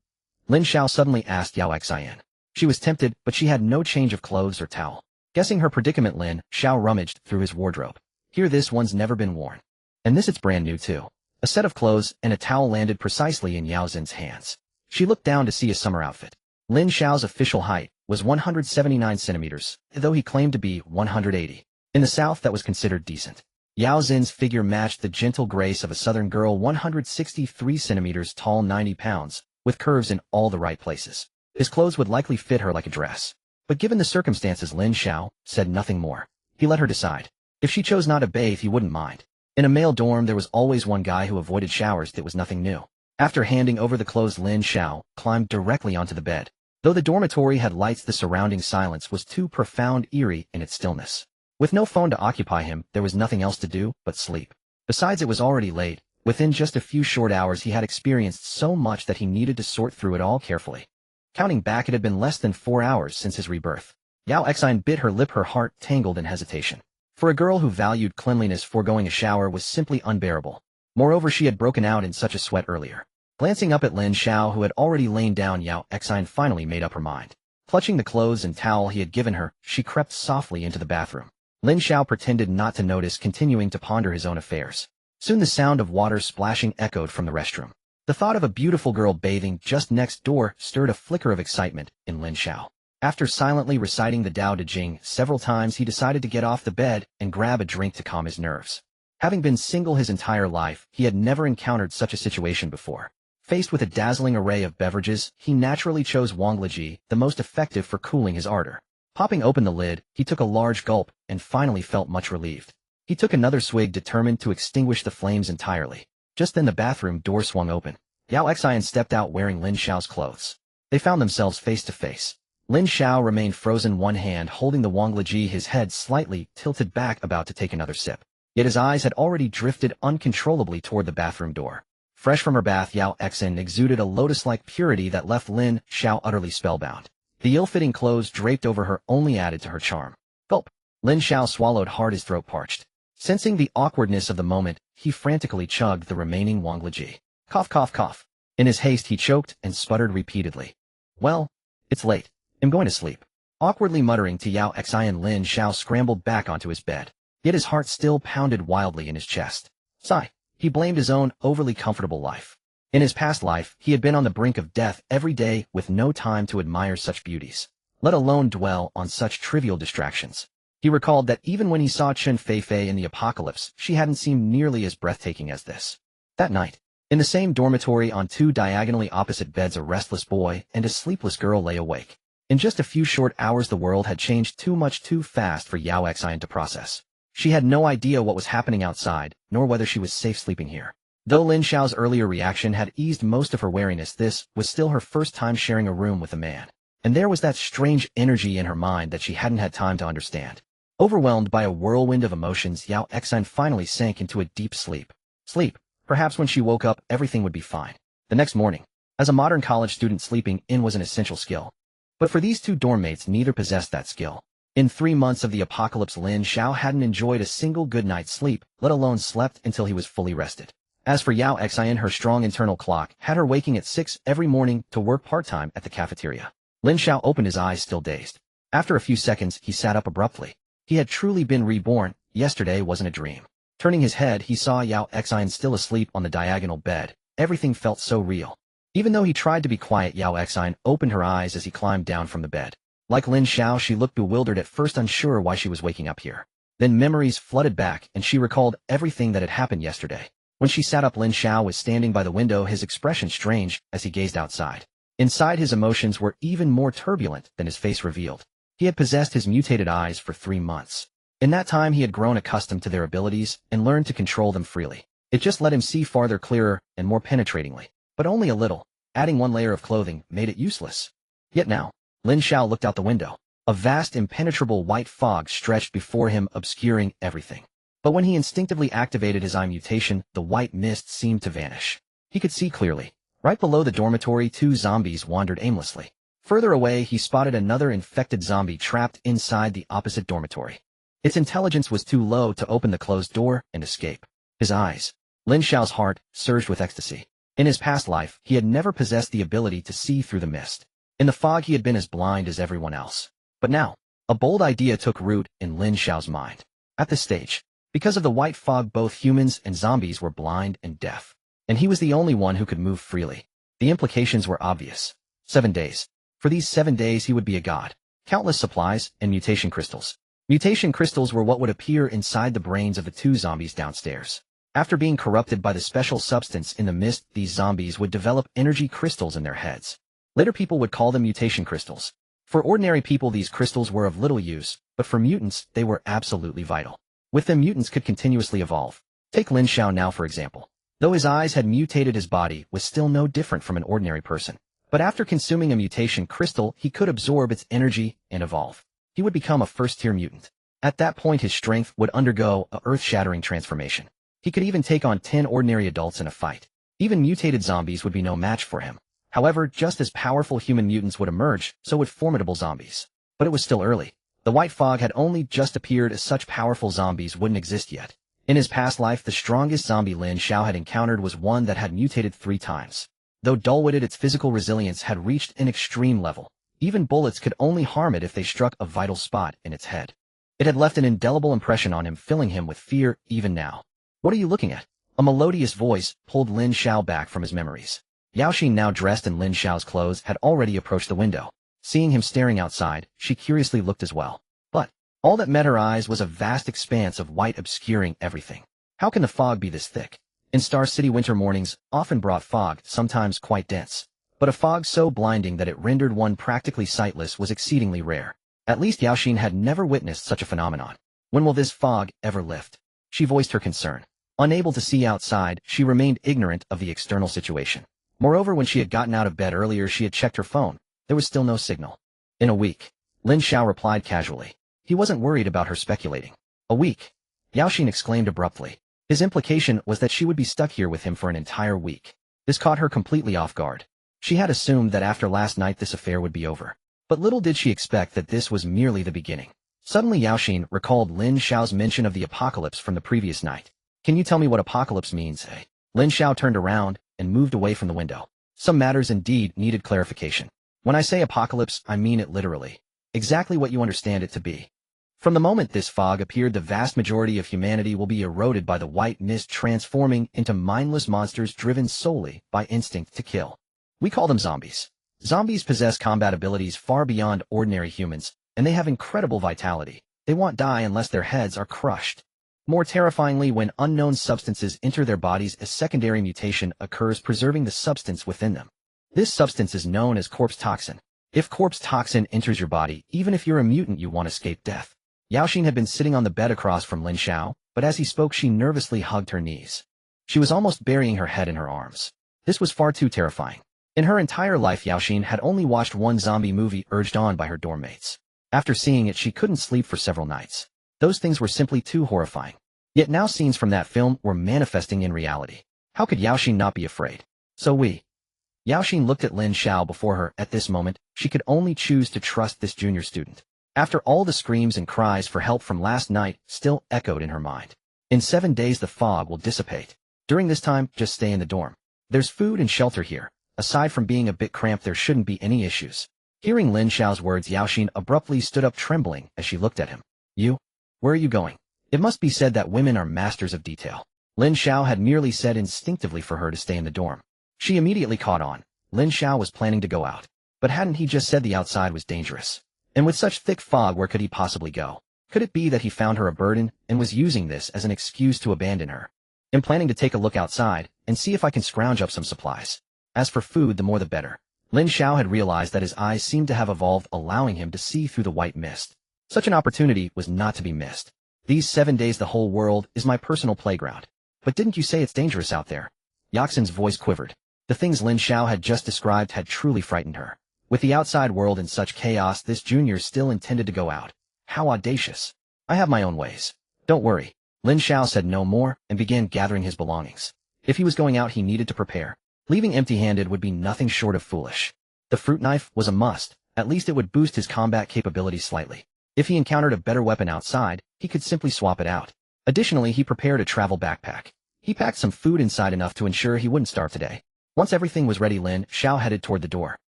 Lin Xiao suddenly asked Yao Xin. She was tempted, but she had no change of clothes or towel. Guessing her predicament, Lin Xiao rummaged through his wardrobe. Here, this one's never been worn. And this, it's brand new too. A set of clothes and a towel landed precisely in Yao Xin's hands. She looked down to see a summer outfit. Lin Xiao's official height was 179 centimeters, though he claimed to be 180. In the South, that was considered decent. Yao Xin's figure matched the gentle grace of a southern girl, 163 centimeters tall, 90 pounds, with curves in all the right places. His clothes would likely fit her like a dress. But given the circumstances, Lin Xiao said nothing more. He let her decide. If she chose not to bathe, he wouldn't mind. In a male dorm, there was always one guy who avoided showers. That was nothing new. After handing over the clothes, Lin Xiao climbed directly onto the bed. Though the dormitory had lights, the surrounding silence was too profound, eerie in its stillness. With no phone to occupy him, there was nothing else to do but sleep. Besides, it was already late. Within just a few short hours, he had experienced so much that he needed to sort through it all carefully. Counting back, it had been less than 4 hours since his rebirth. Yao Xin bit her lip, her heart tangled in hesitation. For a girl who valued cleanliness, foregoing a shower was simply unbearable. Moreover, she had broken out in such a sweat earlier. Glancing up at Lin Xiao, who had already lain down, Yao Xin finally made up her mind. Clutching the clothes and towel he had given her, she crept softly into the bathroom. Lin Xiao pretended not to notice, continuing to ponder his own affairs. Soon the sound of water splashing echoed from the restroom. The thought of a beautiful girl bathing just next door stirred a flicker of excitement in Lin Xiao. After silently reciting the Tao Te Ching several times, he decided to get off the bed and grab a drink to calm his nerves. Having been single his entire life, he had never encountered such a situation before. Faced with a dazzling array of beverages, he naturally chose Wangleji, the most effective for cooling his ardor. Popping open the lid, he took a large gulp and finally felt much relieved. He took another swig, determined to extinguish the flames entirely. Just then the bathroom door swung open. Yao Xin stepped out wearing Lin Xiao's clothes. They found themselves face to face. Lin Xiao remained frozen, one hand holding the Wangleji, his head slightly tilted back, about to take another sip. Yet his eyes had already drifted uncontrollably toward the bathroom door. Fresh from her bath, Yao Xin exuded a lotus-like purity that left Lin Xiao utterly spellbound. The ill-fitting clothes draped over her only added to her charm. Gulp! Lin Xiao swallowed hard, his throat parched. Sensing the awkwardness of the moment, he frantically chugged the remaining Wangleji. Cough, cough, cough. In his haste, he choked and sputtered repeatedly. Well, it's late. I'm going to sleep. Awkwardly muttering to Yao Xin, Lin Xiao scrambled back onto his bed. Yet his heart still pounded wildly in his chest. Sigh. He blamed his own overly comfortable life. In his past life, he had been on the brink of death every day, with no time to admire such beauties, let alone dwell on such trivial distractions. He recalled that even when he saw Chen Feifei in the apocalypse, she hadn't seemed nearly as breathtaking as this. That night, in the same dormitory on 2 diagonally opposite beds, a restless boy and a sleepless girl lay awake. In just a few short hours, the world had changed too much too fast for Yao Xin to process. She had no idea what was happening outside, nor whether she was safe sleeping here. Though Lin Xiao's earlier reaction had eased most of her wariness, this was still her first time sharing a room with a man. And there was that strange energy in her mind that she hadn't had time to understand. Overwhelmed by a whirlwind of emotions, Yao Xin finally sank into a deep sleep. Sleep. Perhaps when she woke up, everything would be fine. The next morning, as a modern college student, sleeping in was an essential skill. But for these two dorm mates, neither possessed that skill. In 3 months of the apocalypse, Lin Xiao hadn't enjoyed a single good night's sleep, let alone slept until he was fully rested. As for Yao Xian, her strong internal clock had her waking at 6 every morning to work part-time at the cafeteria. Lin Xiao opened his eyes, still dazed. After a few seconds, he sat up abruptly. He had truly been reborn. Yesterday wasn't a dream. Turning his head, he saw Yao Xian still asleep on the diagonal bed. Everything felt so real. Even though he tried to be quiet, Yao Xian opened her eyes as he climbed down from the bed. Like Lin Xiao, she looked bewildered at first, unsure why she was waking up here. Then memories flooded back, and she recalled everything that had happened yesterday. When she sat up, Lin Xiao was standing by the window, his expression strange as he gazed outside. Inside, his emotions were even more turbulent than his face revealed. He had possessed his mutated eyes for 3 months. In that time, he had grown accustomed to their abilities and learned to control them freely. It just let him see farther, clearer, and more penetratingly. But only a little. Adding 1 layer of clothing made it useless. Yet now, Lin Xiao looked out the window. A vast, impenetrable white fog stretched before him, obscuring everything. But when he instinctively activated his eye mutation, the white mist seemed to vanish. He could see clearly. Right below the dormitory, 2 zombies wandered aimlessly. Further away, he spotted another infected zombie trapped inside the opposite dormitory. Its intelligence was too low to open the closed door and escape. His eyes. Lin Xiao's heart surged with ecstasy. In his past life, he had never possessed the ability to see through the mist. In the fog, he had been as blind as everyone else. But now, a bold idea took root in Lin Xiao's mind. At this stage, because of the white fog, both humans and zombies were blind and deaf. And he was the only one who could move freely. The implications were obvious. 7 days. For these 7 days, he would be a god. Countless supplies and mutation crystals. Mutation crystals were what would appear inside the brains of the 2 zombies downstairs. After being corrupted by the special substance in the mist, these zombies would develop energy crystals in their heads. Later, people would call them mutation crystals. For ordinary people, these crystals were of little use, but for mutants, they were absolutely vital. With them, mutants could continuously evolve. Take Lin Xiao now, for example. Though his eyes had mutated, his body was still no different from an ordinary person. But after consuming a mutation crystal, he could absorb its energy and evolve. He would become a first-tier mutant. At that point, his strength would undergo a earth-shattering transformation. He could even take on 10 ordinary adults in a fight. Even mutated zombies would be no match for him. However, just as powerful human mutants would emerge, so would formidable zombies. But it was still early. The white fog had only just appeared, as such powerful zombies wouldn't exist yet. In his past life, the strongest zombie Lin Xiao had encountered was one that had mutated 3 times. Though dull-witted, its physical resilience had reached an extreme level. Even bullets could only harm it if they struck a vital spot in its head. It had left an indelible impression on him, filling him with fear even now. "What are you looking at?" A melodious voice pulled Lin Xiao back from his memories. Yao Xin, now dressed in Lin Xiao's clothes, had already approached the window. Seeing him staring outside, she curiously looked as well. But all that met her eyes was a vast expanse of white obscuring everything. How can the fog be this thick? In Star City, winter mornings often brought fog, sometimes quite dense. But a fog so blinding that it rendered one practically sightless was exceedingly rare. At least Yao Xin had never witnessed such a phenomenon. When will this fog ever lift? She voiced her concern. Unable to see outside, she remained ignorant of the external situation. Moreover, when she had gotten out of bed earlier, she had checked her phone. There was still no signal. "In a week," Lin Xiao replied casually. He wasn't worried about her speculating. "A week?" Yao Xin exclaimed abruptly. His implication was that she would be stuck here with him for an entire week. This caught her completely off guard. She had assumed that after last night this affair would be over. But little did she expect that this was merely the beginning. Suddenly Yao Xin recalled Lin Xiao's mention of the apocalypse from the previous night. "Can you tell me what apocalypse means, eh?" Lin Xiao turned around and moved away from the window. Some matters indeed needed clarification. When I say apocalypse, I mean it literally. Exactly what you understand it to be. From the moment this fog appeared, the vast majority of humanity will be eroded by the white mist, transforming into mindless monsters driven solely by instinct to kill. We call them zombies. Zombies possess combat abilities far beyond ordinary humans, and they have incredible vitality. They won't die unless their heads are crushed. More terrifyingly, when unknown substances enter their bodies, a secondary mutation occurs, preserving the substance within them. This substance is known as corpse toxin. If corpse toxin enters your body, even if you're a mutant, you won't escape death. Yao Xin had been sitting on the bed across from Lin Xiao, but as he spoke, she nervously hugged her knees. She was almost burying her head in her arms. This was far too terrifying. In her entire life, Yao Xin had only watched one zombie movie urged on by her dorm mates. After seeing it, she couldn't sleep for several nights. Those things were simply too horrifying. Yet now scenes from that film were manifesting in reality. How could Yaoxin not be afraid? Yaoxin looked at Lin Xiao before her. At this moment, she could only choose to trust this junior student. After all the screams and cries for help from last night still echoed in her mind. In 7 days the fog will dissipate. During this time, just stay in the dorm. There's food and shelter here. Aside from being a bit cramped, there shouldn't be any issues. Hearing Lin Xiao's words, Yaoxin abruptly stood up, trembling as she looked at him. You? Where are you going? It must be said that women are masters of detail. Lin Xiao had merely said instinctively for her to stay in the dorm. She immediately caught on. Lin Xiao was planning to go out. But hadn't he just said the outside was dangerous? And with such thick fog, where could he possibly go? Could it be that he found her a burden and was using this as an excuse to abandon her? I'm planning to take a look outside and see if I can scrounge up some supplies. As for food, the more the better. Lin Xiao had realized that his eyes seemed to have evolved, allowing him to see through the white mist. Such an opportunity was not to be missed. These 7 days the whole world is my personal playground. But didn't you say it's dangerous out there? Yaoxin's voice quivered. The things Lin Xiao had just described had truly frightened her. With the outside world in such chaos, this junior still intended to go out. How audacious. I have my own ways. Don't worry. Lin Xiao said no more and began gathering his belongings. If he was going out, he needed to prepare. Leaving empty-handed would be nothing short of foolish. The fruit knife was a must. At least it would boost his combat capabilities slightly. If he encountered a better weapon outside, he could simply swap it out. Additionally, he prepared a travel backpack. He packed some food inside, enough to ensure he wouldn't starve today. Once everything was ready, Lin Xiao headed toward the door.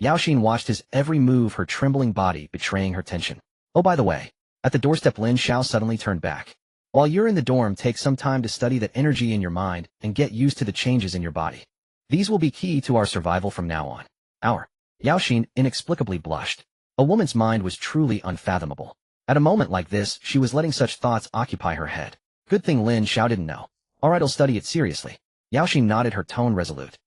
Yaoxin watched his every move, her trembling body betraying her tension. Oh, by the way, at the doorstep, Lin Xiao suddenly turned back. While you're in the dorm, take some time to study that energy in your mind and get used to the changes in your body. These will be key to our survival from now on. Yaoxin inexplicably blushed. A woman's mind was truly unfathomable. At a moment like this, she was letting such thoughts occupy her head. Good thing Lin Xiao didn't know. Alright, I'll study it seriously. Yaoxin nodded, her tone resolute.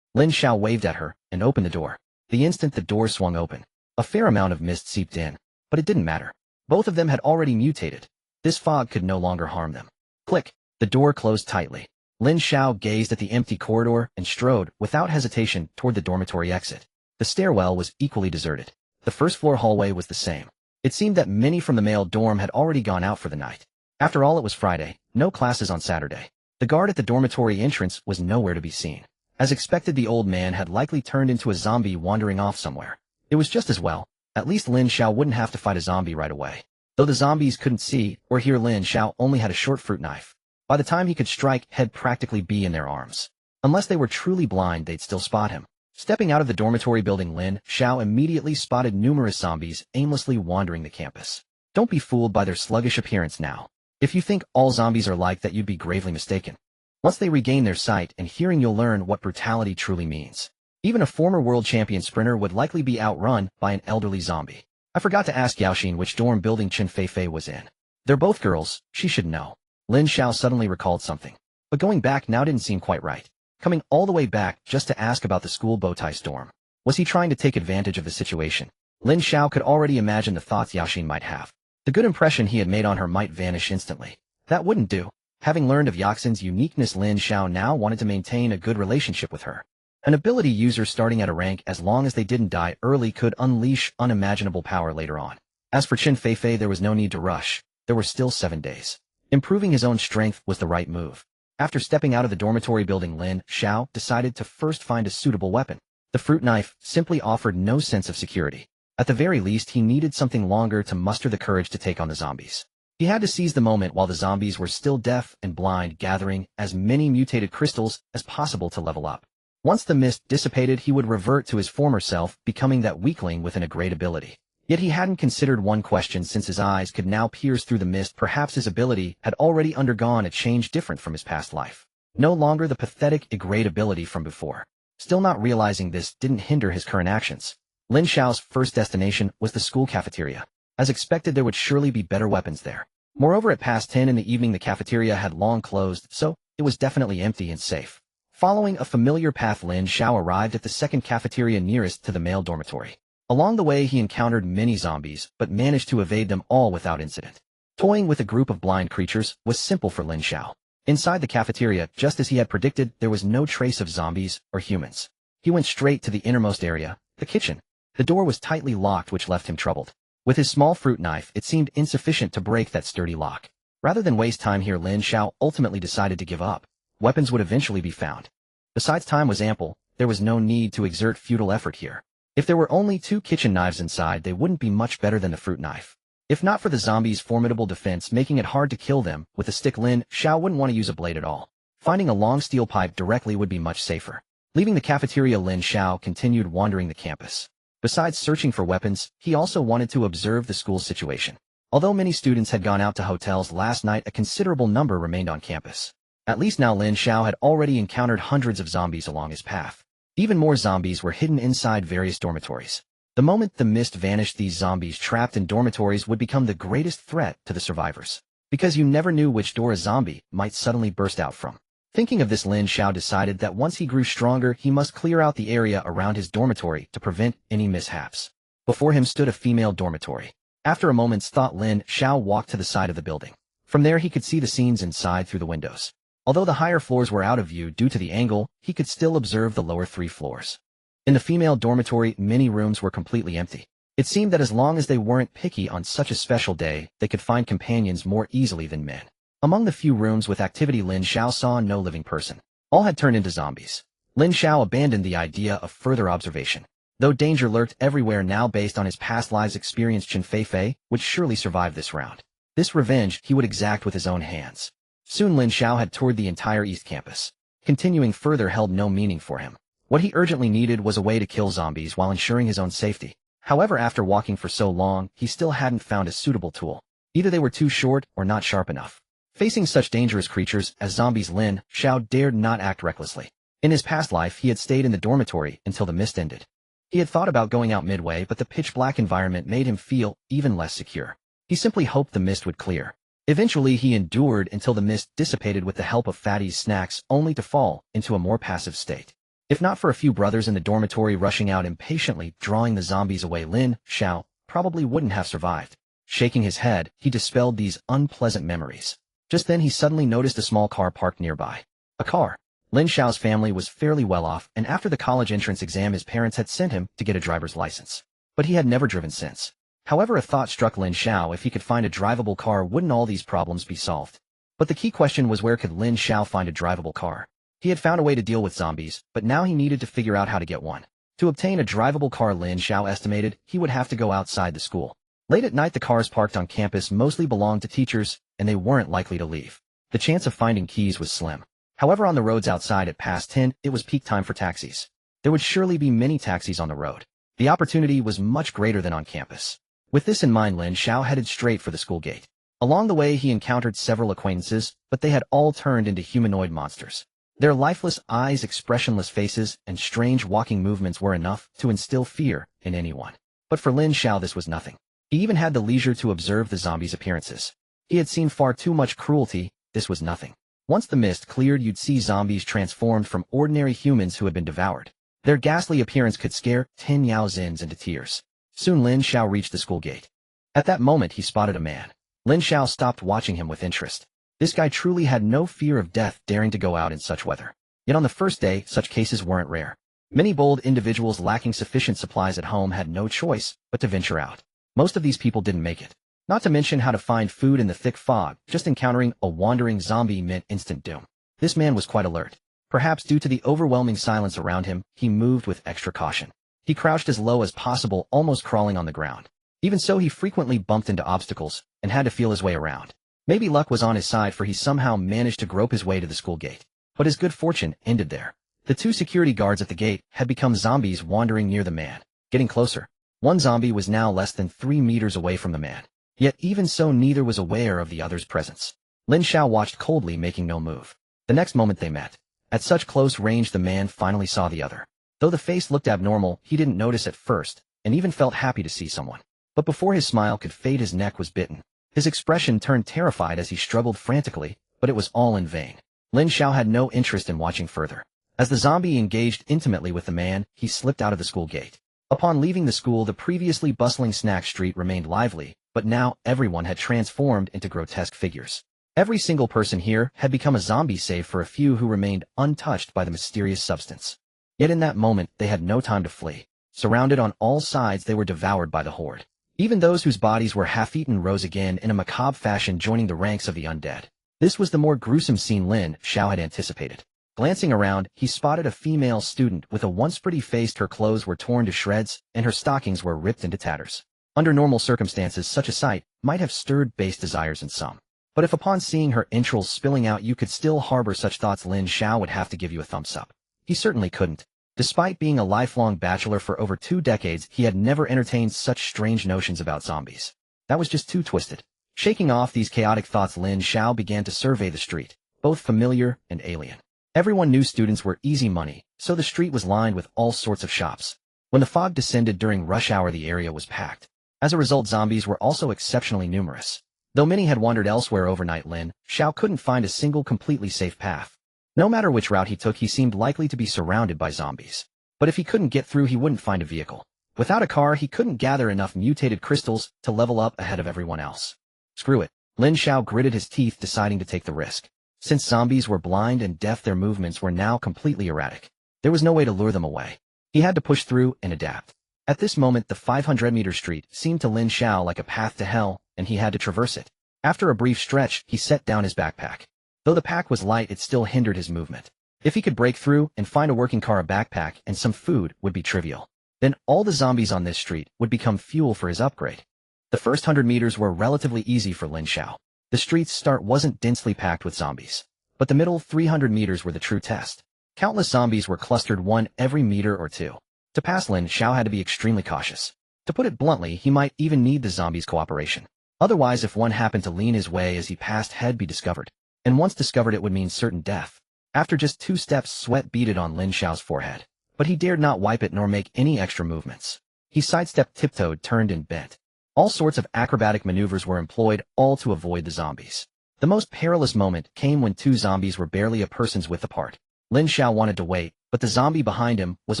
Lin Xiao waved at her and opened the door. The instant the door swung open, a fair amount of mist seeped in, but it didn't matter. Both of them had already mutated. This fog could no longer harm them. Click. The door closed tightly. Lin Xiao gazed at the empty corridor and strode, without hesitation, toward the dormitory exit. The stairwell was equally deserted. The first-floor hallway was the same. It seemed that many from the male dorm had already gone out for the night. After all, it was Friday, no classes on Saturday. The guard at the dormitory entrance was nowhere to be seen. As expected, the old man had likely turned into a zombie, wandering off somewhere. It was just as well. At least Lin Xiao wouldn't have to fight a zombie right away. Though the zombies couldn't see or hear, Lin Xiao only had a short fruit knife. By the time he could strike, he'd practically be in their arms. Unless they were truly blind, they'd still spot him. Stepping out of the dormitory building, Lin Xiao immediately spotted numerous zombies aimlessly wandering the campus. Don't be fooled by their sluggish appearance now. If you think all zombies are like that, you'd be gravely mistaken. Once they regain their sight and hearing, you'll learn what brutality truly means. Even a former world champion sprinter would likely be outrun by an elderly zombie. I forgot to ask Yaoxin which dorm building Chen Feifei was in. They're both girls, she should know. Lin Xiao suddenly recalled something. But going back now didn't seem quite right. Coming all the way back just to ask about the school bowtie dorm. Was he trying to take advantage of the situation? Lin Xiao could already imagine the thoughts Yaoxin might have. The good impression he had made on her might vanish instantly. That wouldn't do. Having learned of Yaoxin's uniqueness, Lin Xiao now wanted to maintain a good relationship with her. An ability user starting at a rank, as long as they didn't die early, could unleash unimaginable power later on. As for Chen Feifei, there was no need to rush. There were still 7 days. Improving his own strength was the right move. After stepping out of the dormitory building, Lin Xiao decided to first find a suitable weapon. The fruit knife simply offered no sense of security. At the very least, he needed something longer to muster the courage to take on the zombies. He had to seize the moment while the zombies were still deaf and blind, gathering as many mutated crystals as possible to level up. Once the mist dissipated, he would revert to his former self, becoming that weakling with a great ability. Yet he hadn't considered one question. Since his eyes could now pierce through the mist, perhaps his ability had already undergone a change different from his past life. No longer the pathetic, great ability from before. Still not realizing this didn't hinder his current actions. Lin Xiao's first destination was the school cafeteria. As expected, there would surely be better weapons there. Moreover, at past 10 in the evening, the cafeteria had long closed, so it was definitely empty and safe. Following a familiar path, Lin Xiao arrived at the second cafeteria nearest to the male dormitory. Along the way, he encountered many zombies, but managed to evade them all without incident. Toying with a group of blind creatures was simple for Lin Xiao. Inside the cafeteria, just as he had predicted, there was no trace of zombies or humans. He went straight to the innermost area, the kitchen. The door was tightly locked, which left him troubled. With his small fruit knife, it seemed insufficient to break that sturdy lock. Rather than waste time here, Lin Xiao ultimately decided to give up. Weapons would eventually be found. Besides, time was ample, there was no need to exert futile effort here. If there were only 2 kitchen knives inside, they wouldn't be much better than the fruit knife. If not for the zombies' formidable defense making it hard to kill them, with a stick Lin Xiao wouldn't want to use a blade at all. Finding a long steel pipe directly would be much safer. Leaving the cafeteria, Lin Xiao continued wandering the campus. Besides searching for weapons, he also wanted to observe the school's situation. Although many students had gone out to hotels last night, a considerable number remained on campus. At least now Lin Xiao had already encountered hundreds of zombies along his path. Even more zombies were hidden inside various dormitories. The moment the mist vanished, these zombies trapped in dormitories would become the greatest threat to the survivors. Because you never knew which door a zombie might suddenly burst out from. Thinking of this, Lin Xiao decided that once he grew stronger, he must clear out the area around his dormitory to prevent any mishaps. Before him stood a female dormitory. After a moment's thought, Lin Xiao walked to the side of the building. From there he could see the scenes inside through the windows. Although the higher floors were out of view due to the angle, he could still observe the lower 3 floors. In the female dormitory, many rooms were completely empty. It seemed that as long as they weren't picky on such a special day, they could find companions more easily than men. Among the few rooms with activity, Lin Xiao saw no living person. All had turned into zombies. Lin Xiao abandoned the idea of further observation. Though danger lurked everywhere now, based on his past lives experience, Chen Feifei would surely survive this round. This revenge he would exact with his own hands. Soon Lin Xiao had toured the entire East Campus. Continuing further held no meaning for him. What he urgently needed was a way to kill zombies while ensuring his own safety. However, after walking for so long, he still hadn't found a suitable tool. Either they were too short or not sharp enough. Facing such dangerous creatures as zombies, Lin Xiao dared not act recklessly. In his past life, he had stayed in the dormitory until the mist ended. He had thought about going out midway, but the pitch-black environment made him feel even less secure. He simply hoped the mist would clear. Eventually, he endured until the mist dissipated with the help of Fatty's snacks, only to fall into a more passive state. If not for a few brothers in the dormitory rushing out impatiently, drawing the zombies away, Lin Xiao probably wouldn't have survived. Shaking his head, he dispelled these unpleasant memories. Just then he suddenly noticed a small car parked nearby. A car. Lin Xiao's family was fairly well off, and after the college entrance exam his parents had sent him to get a driver's license. But he had never driven since. However, a thought struck Lin Xiao: if he could find a drivable car, wouldn't all these problems be solved? But the key question was, where could Lin Xiao find a drivable car? He had found a way to deal with zombies, but now he needed to figure out how to get one. To obtain a drivable car, Lin Xiao estimated he would have to go outside the school. Late at night, the cars parked on campus mostly belonged to teachers, and they weren't likely to leave. The chance of finding keys was slim. However, on the roads outside at past 10, it was peak time for taxis. There would surely be many taxis on the road. The opportunity was much greater than on campus. With this in mind, Lin Xiao headed straight for the school gate. Along the way, he encountered several acquaintances, but they had all turned into humanoid monsters. Their lifeless eyes, expressionless faces, and strange walking movements were enough to instill fear in anyone. But for Lin Xiao, this was nothing. He even had the leisure to observe the zombies' appearances. He had seen far too much cruelty. This was nothing. Once the mist cleared, you'd see zombies transformed from ordinary humans who had been devoured. Their ghastly appearance could scare 10 Yao Zins into tears. Soon Lin Xiao reached the school gate. At that moment he spotted a man. Lin Xiao stopped watching him with interest. This guy truly had no fear of death, daring to go out in such weather. Yet on the first day, such cases weren't rare. Many bold individuals lacking sufficient supplies at home had no choice but to venture out. Most of these people didn't make it. Not to mention how to find food in the thick fog. Just encountering a wandering zombie meant instant doom. This man was quite alert. Perhaps due to the overwhelming silence around him, he moved with extra caution. He crouched as low as possible, almost crawling on the ground. Even so, he frequently bumped into obstacles and had to feel his way around. Maybe luck was on his side, for he somehow managed to grope his way to the school gate. But his good fortune ended there. The 2 security guards at the gate had become zombies wandering near the man. Getting closer. One zombie was now less than 3 meters away from the man. Yet even so, neither was aware of the other's presence. Lin Xiao watched coldly, making no move. The next moment they met. At such close range, the man finally saw the other. Though the face looked abnormal, he didn't notice at first, and even felt happy to see someone. But before his smile could fade, his neck was bitten. His expression turned terrified as he struggled frantically, but it was all in vain. Lin Xiao had no interest in watching further. As the zombie engaged intimately with the man, he slipped out of the school gate. Upon leaving the school, the previously bustling snack street remained lively, but now everyone had transformed into grotesque figures. Every single person here had become a zombie, save for a few who remained untouched by the mysterious substance. Yet in that moment, they had no time to flee. Surrounded on all sides, they were devoured by the horde. Even those whose bodies were half-eaten rose again in a macabre fashion, joining the ranks of the undead. This was the more gruesome scene Lin Xiao had anticipated. Glancing around, he spotted a female student with a once pretty face. Her clothes were torn to shreds, and her stockings were ripped into tatters. Under normal circumstances, such a sight might have stirred base desires in some. But if upon seeing her entrails spilling out you could still harbor such thoughts, Lin Xiao would have to give you a thumbs up. He certainly couldn't. Despite being a lifelong bachelor for over 2 decades, he had never entertained such strange notions about zombies. That was just too twisted. Shaking off these chaotic thoughts, Lin Xiao began to survey the street, both familiar and alien. Everyone knew students were easy money, so the street was lined with all sorts of shops. When the fog descended during rush hour, the area was packed. As a result, zombies were also exceptionally numerous. Though many had wandered elsewhere overnight, Lin Xiao couldn't find a single completely safe path. No matter which route he took, he seemed likely to be surrounded by zombies. But if he couldn't get through, he wouldn't find a vehicle. Without a car, he couldn't gather enough mutated crystals to level up ahead of everyone else. Screw it. Lin Xiao gritted his teeth, deciding to take the risk. Since zombies were blind and deaf, their movements were now completely erratic. There was no way to lure them away. He had to push through and adapt. At this moment, the 500-meter street seemed to Lin Xiao like a path to hell, and he had to traverse it. After a brief stretch, he set down his backpack. Though the pack was light, it still hindered his movement. If he could break through and find a working car, a backpack, and some food would be trivial. Then all the zombies on this street would become fuel for his upgrade. The first 100 meters were relatively easy for Lin Xiao. The street's start wasn't densely packed with zombies. But the middle 300 meters were the true test. Countless zombies were clustered one every meter or two. To pass, Lin Xiao had to be extremely cautious. To put it bluntly, he might even need the zombies' cooperation. Otherwise, if one happened to lean his way as he passed, he'd be discovered. And once discovered, it would mean certain death. After just 2 steps, sweat beaded on Lin Xiao's forehead. But he dared not wipe it nor make any extra movements. He sidestepped, tiptoed, turned, and bent. All sorts of acrobatic maneuvers were employed, all to avoid the zombies. The most perilous moment came when 2 zombies were barely a person's width apart. Lin Xiao wanted to wait, but the zombie behind him was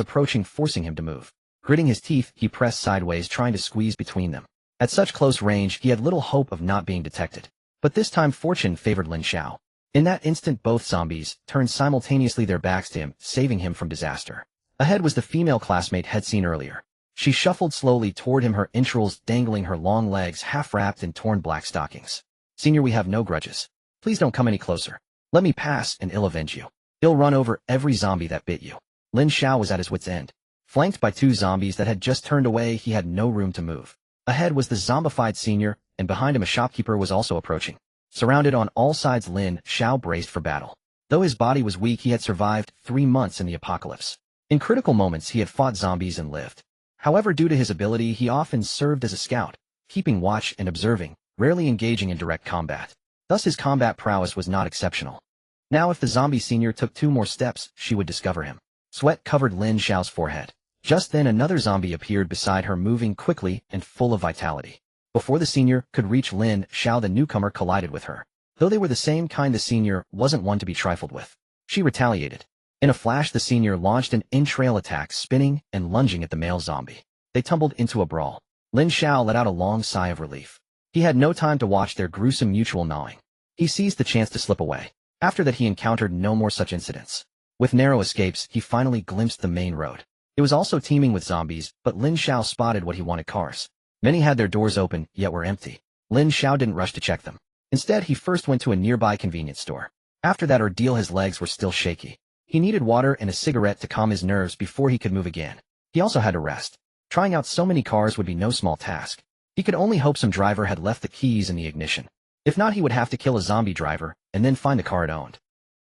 approaching, forcing him to move. Gritting his teeth, he pressed sideways, trying to squeeze between them. At such close range, he had little hope of not being detected. But this time fortune favored Lin Xiao. In that instant, both zombies turned simultaneously, their backs to him, saving him from disaster. Ahead was the female classmate had seen earlier. She shuffled slowly toward him, her entrails dangling, her long legs half wrapped in torn black stockings. "Senior, we have no grudges. Please don't come any closer. Let me pass and I'll avenge you. I'll run over every zombie that bit you." Lin Xiao was at his wit's end. Flanked by 2 zombies that had just turned away, he had no room to move. Ahead was the zombified senior, and behind him a shopkeeper was also approaching. Surrounded on all sides, Lin Xiao braced for battle. Though his body was weak, he had survived 3 months in the apocalypse. In critical moments, he had fought zombies and lived. However, due to his ability, he often served as a scout, keeping watch and observing, rarely engaging in direct combat. Thus his combat prowess was not exceptional. Now if the zombie senior took 2 more steps, she would discover him. Sweat covered Lin Xiao's forehead. Just then another zombie appeared beside her, moving quickly and full of vitality. Before the senior could reach Lin Xiao, the newcomer collided with her. Though they were the same kind, the senior wasn't one to be trifled with. She retaliated. In a flash, the senior launched an in-trail attack, spinning and lunging at the male zombie. They tumbled into a brawl. Lin Xiao let out a long sigh of relief. He had no time to watch their gruesome mutual gnawing. He seized the chance to slip away. After that, he encountered no more such incidents. With narrow escapes, he finally glimpsed the main road. It was also teeming with zombies, but Lin Xiao spotted what he wanted: cars. Many had their doors open, yet were empty. Lin Xiao didn't rush to check them. Instead, he first went to a nearby convenience store. After that ordeal, his legs were still shaky. He needed water and a cigarette to calm his nerves before he could move again. He also had to rest. Trying out so many cars would be no small task. He could only hope some driver had left the keys in the ignition. If not, he would have to kill a zombie driver and then find the car it owned.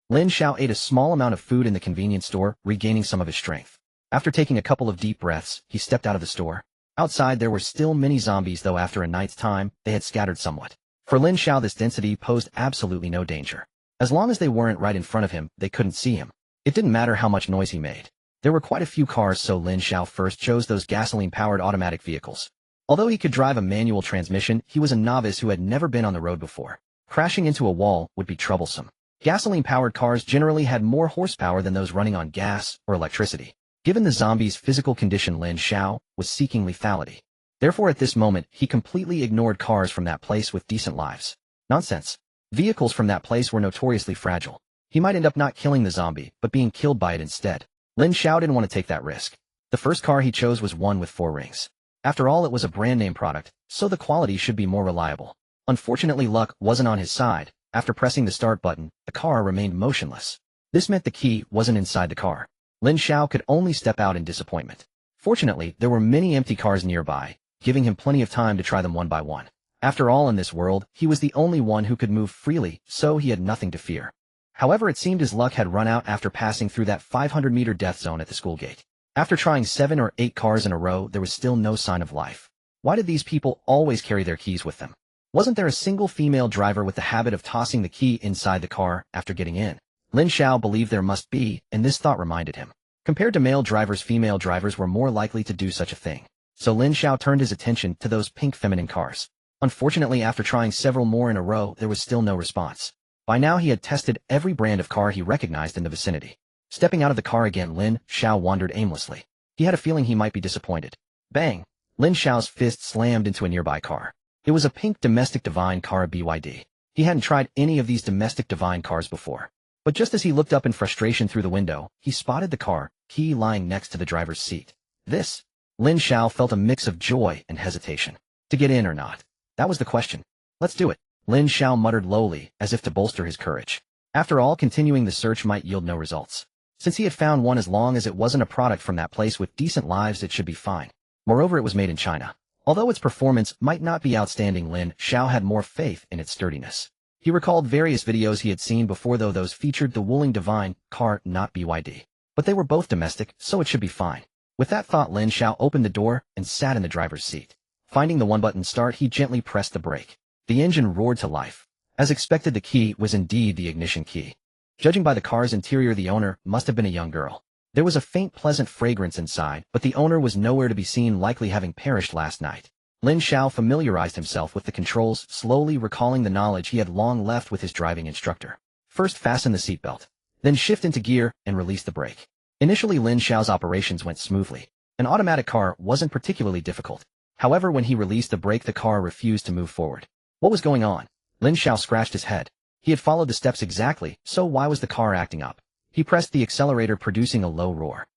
Lin Xiao ate a small amount of food in the convenience store, regaining some of his strength. After taking a couple of deep breaths, he stepped out of the store. Outside, there were still many zombies, though after a night's time, they had scattered somewhat. For Lin Xiao, this density posed absolutely no danger. As long as they weren't right in front of him, they couldn't see him. It didn't matter how much noise he made. There were quite a few cars, so Lin Xiao first chose those gasoline-powered automatic vehicles. Although he could drive a manual transmission, he was a novice who had never been on the road before. Crashing into a wall would be troublesome. Gasoline-powered cars generally had more horsepower than those running on gas or electricity. Given the zombie's physical condition, Lin Xiao was seeking lethality. Therefore, at this moment, he completely ignored cars from that place with decent lives. Nonsense. Vehicles from that place were notoriously fragile. He might end up not killing the zombie, but being killed by it instead. Lin Xiao didn't want to take that risk. The first car he chose was one with 4 rings. After all, it was a brand-name product, so the quality should be more reliable. Unfortunately, luck wasn't on his side. After pressing the start button, the car remained motionless. This meant the key wasn't inside the car. Lin Xiao could only step out in disappointment. Fortunately, there were many empty cars nearby, giving him plenty of time to try them one by one. After all, in this world, he was the only one who could move freely, so he had nothing to fear. However, it seemed his luck had run out after passing through that 500-meter death zone at the school gate. After trying 7 or 8 cars in a row, there was still no sign of life. Why did these people always carry their keys with them? Wasn't there a single female driver with the habit of tossing the key inside the car after getting in? Lin Xiao believed there must be, and this thought reminded him. Compared to male drivers, female drivers were more likely to do such a thing. So Lin Xiao turned his attention to those pink feminine cars. Unfortunately, after trying several more in a row, there was still no response. By now he had tested every brand of car he recognized in the vicinity. Stepping out of the car again, Lin Xiao wandered aimlessly. He had a feeling he might be disappointed. Bang! Lin Xiao's fist slammed into a nearby car. It was a pink domestic divine car BYD. He hadn't tried any of these domestic divine cars before. But just as he looked up in frustration through the window, he spotted the car, key lying next to the driver's seat. This? Lin Xiao felt a mix of joy and hesitation. To get in or not? That was the question. Let's do it, Lin Xiao muttered lowly, as if to bolster his courage. After all, continuing the search might yield no results. Since he had found one, as long as it wasn't a product from that place with decent lives, it should be fine. Moreover, it was made in China. Although its performance might not be outstanding, Lin Xiao had more faith in its sturdiness. He recalled various videos he had seen before, though those featured the Wuling Divine car, not BYD. But they were both domestic, so it should be fine. With that thought, Lin Xiao opened the door and sat in the driver's seat. Finding the one-button start, he gently pressed the brake. The engine roared to life. As expected, the key was indeed the ignition key. Judging by the car's interior, the owner must have been a young girl. There was a faint, pleasant fragrance inside, but the owner was nowhere to be seen, likely having perished last night. Lin Xiao familiarized himself with the controls, slowly recalling the knowledge he had long left with his driving instructor. First, fasten the seatbelt. Then shift into gear and release the brake. Initially, Lin Xiao's operations went smoothly. An automatic car wasn't particularly difficult. However, when he released the brake, the car refused to move forward. What was going on? Lin Xiao scratched his head. He had followed the steps exactly, so why was the car acting up? He pressed the accelerator, producing a low roar.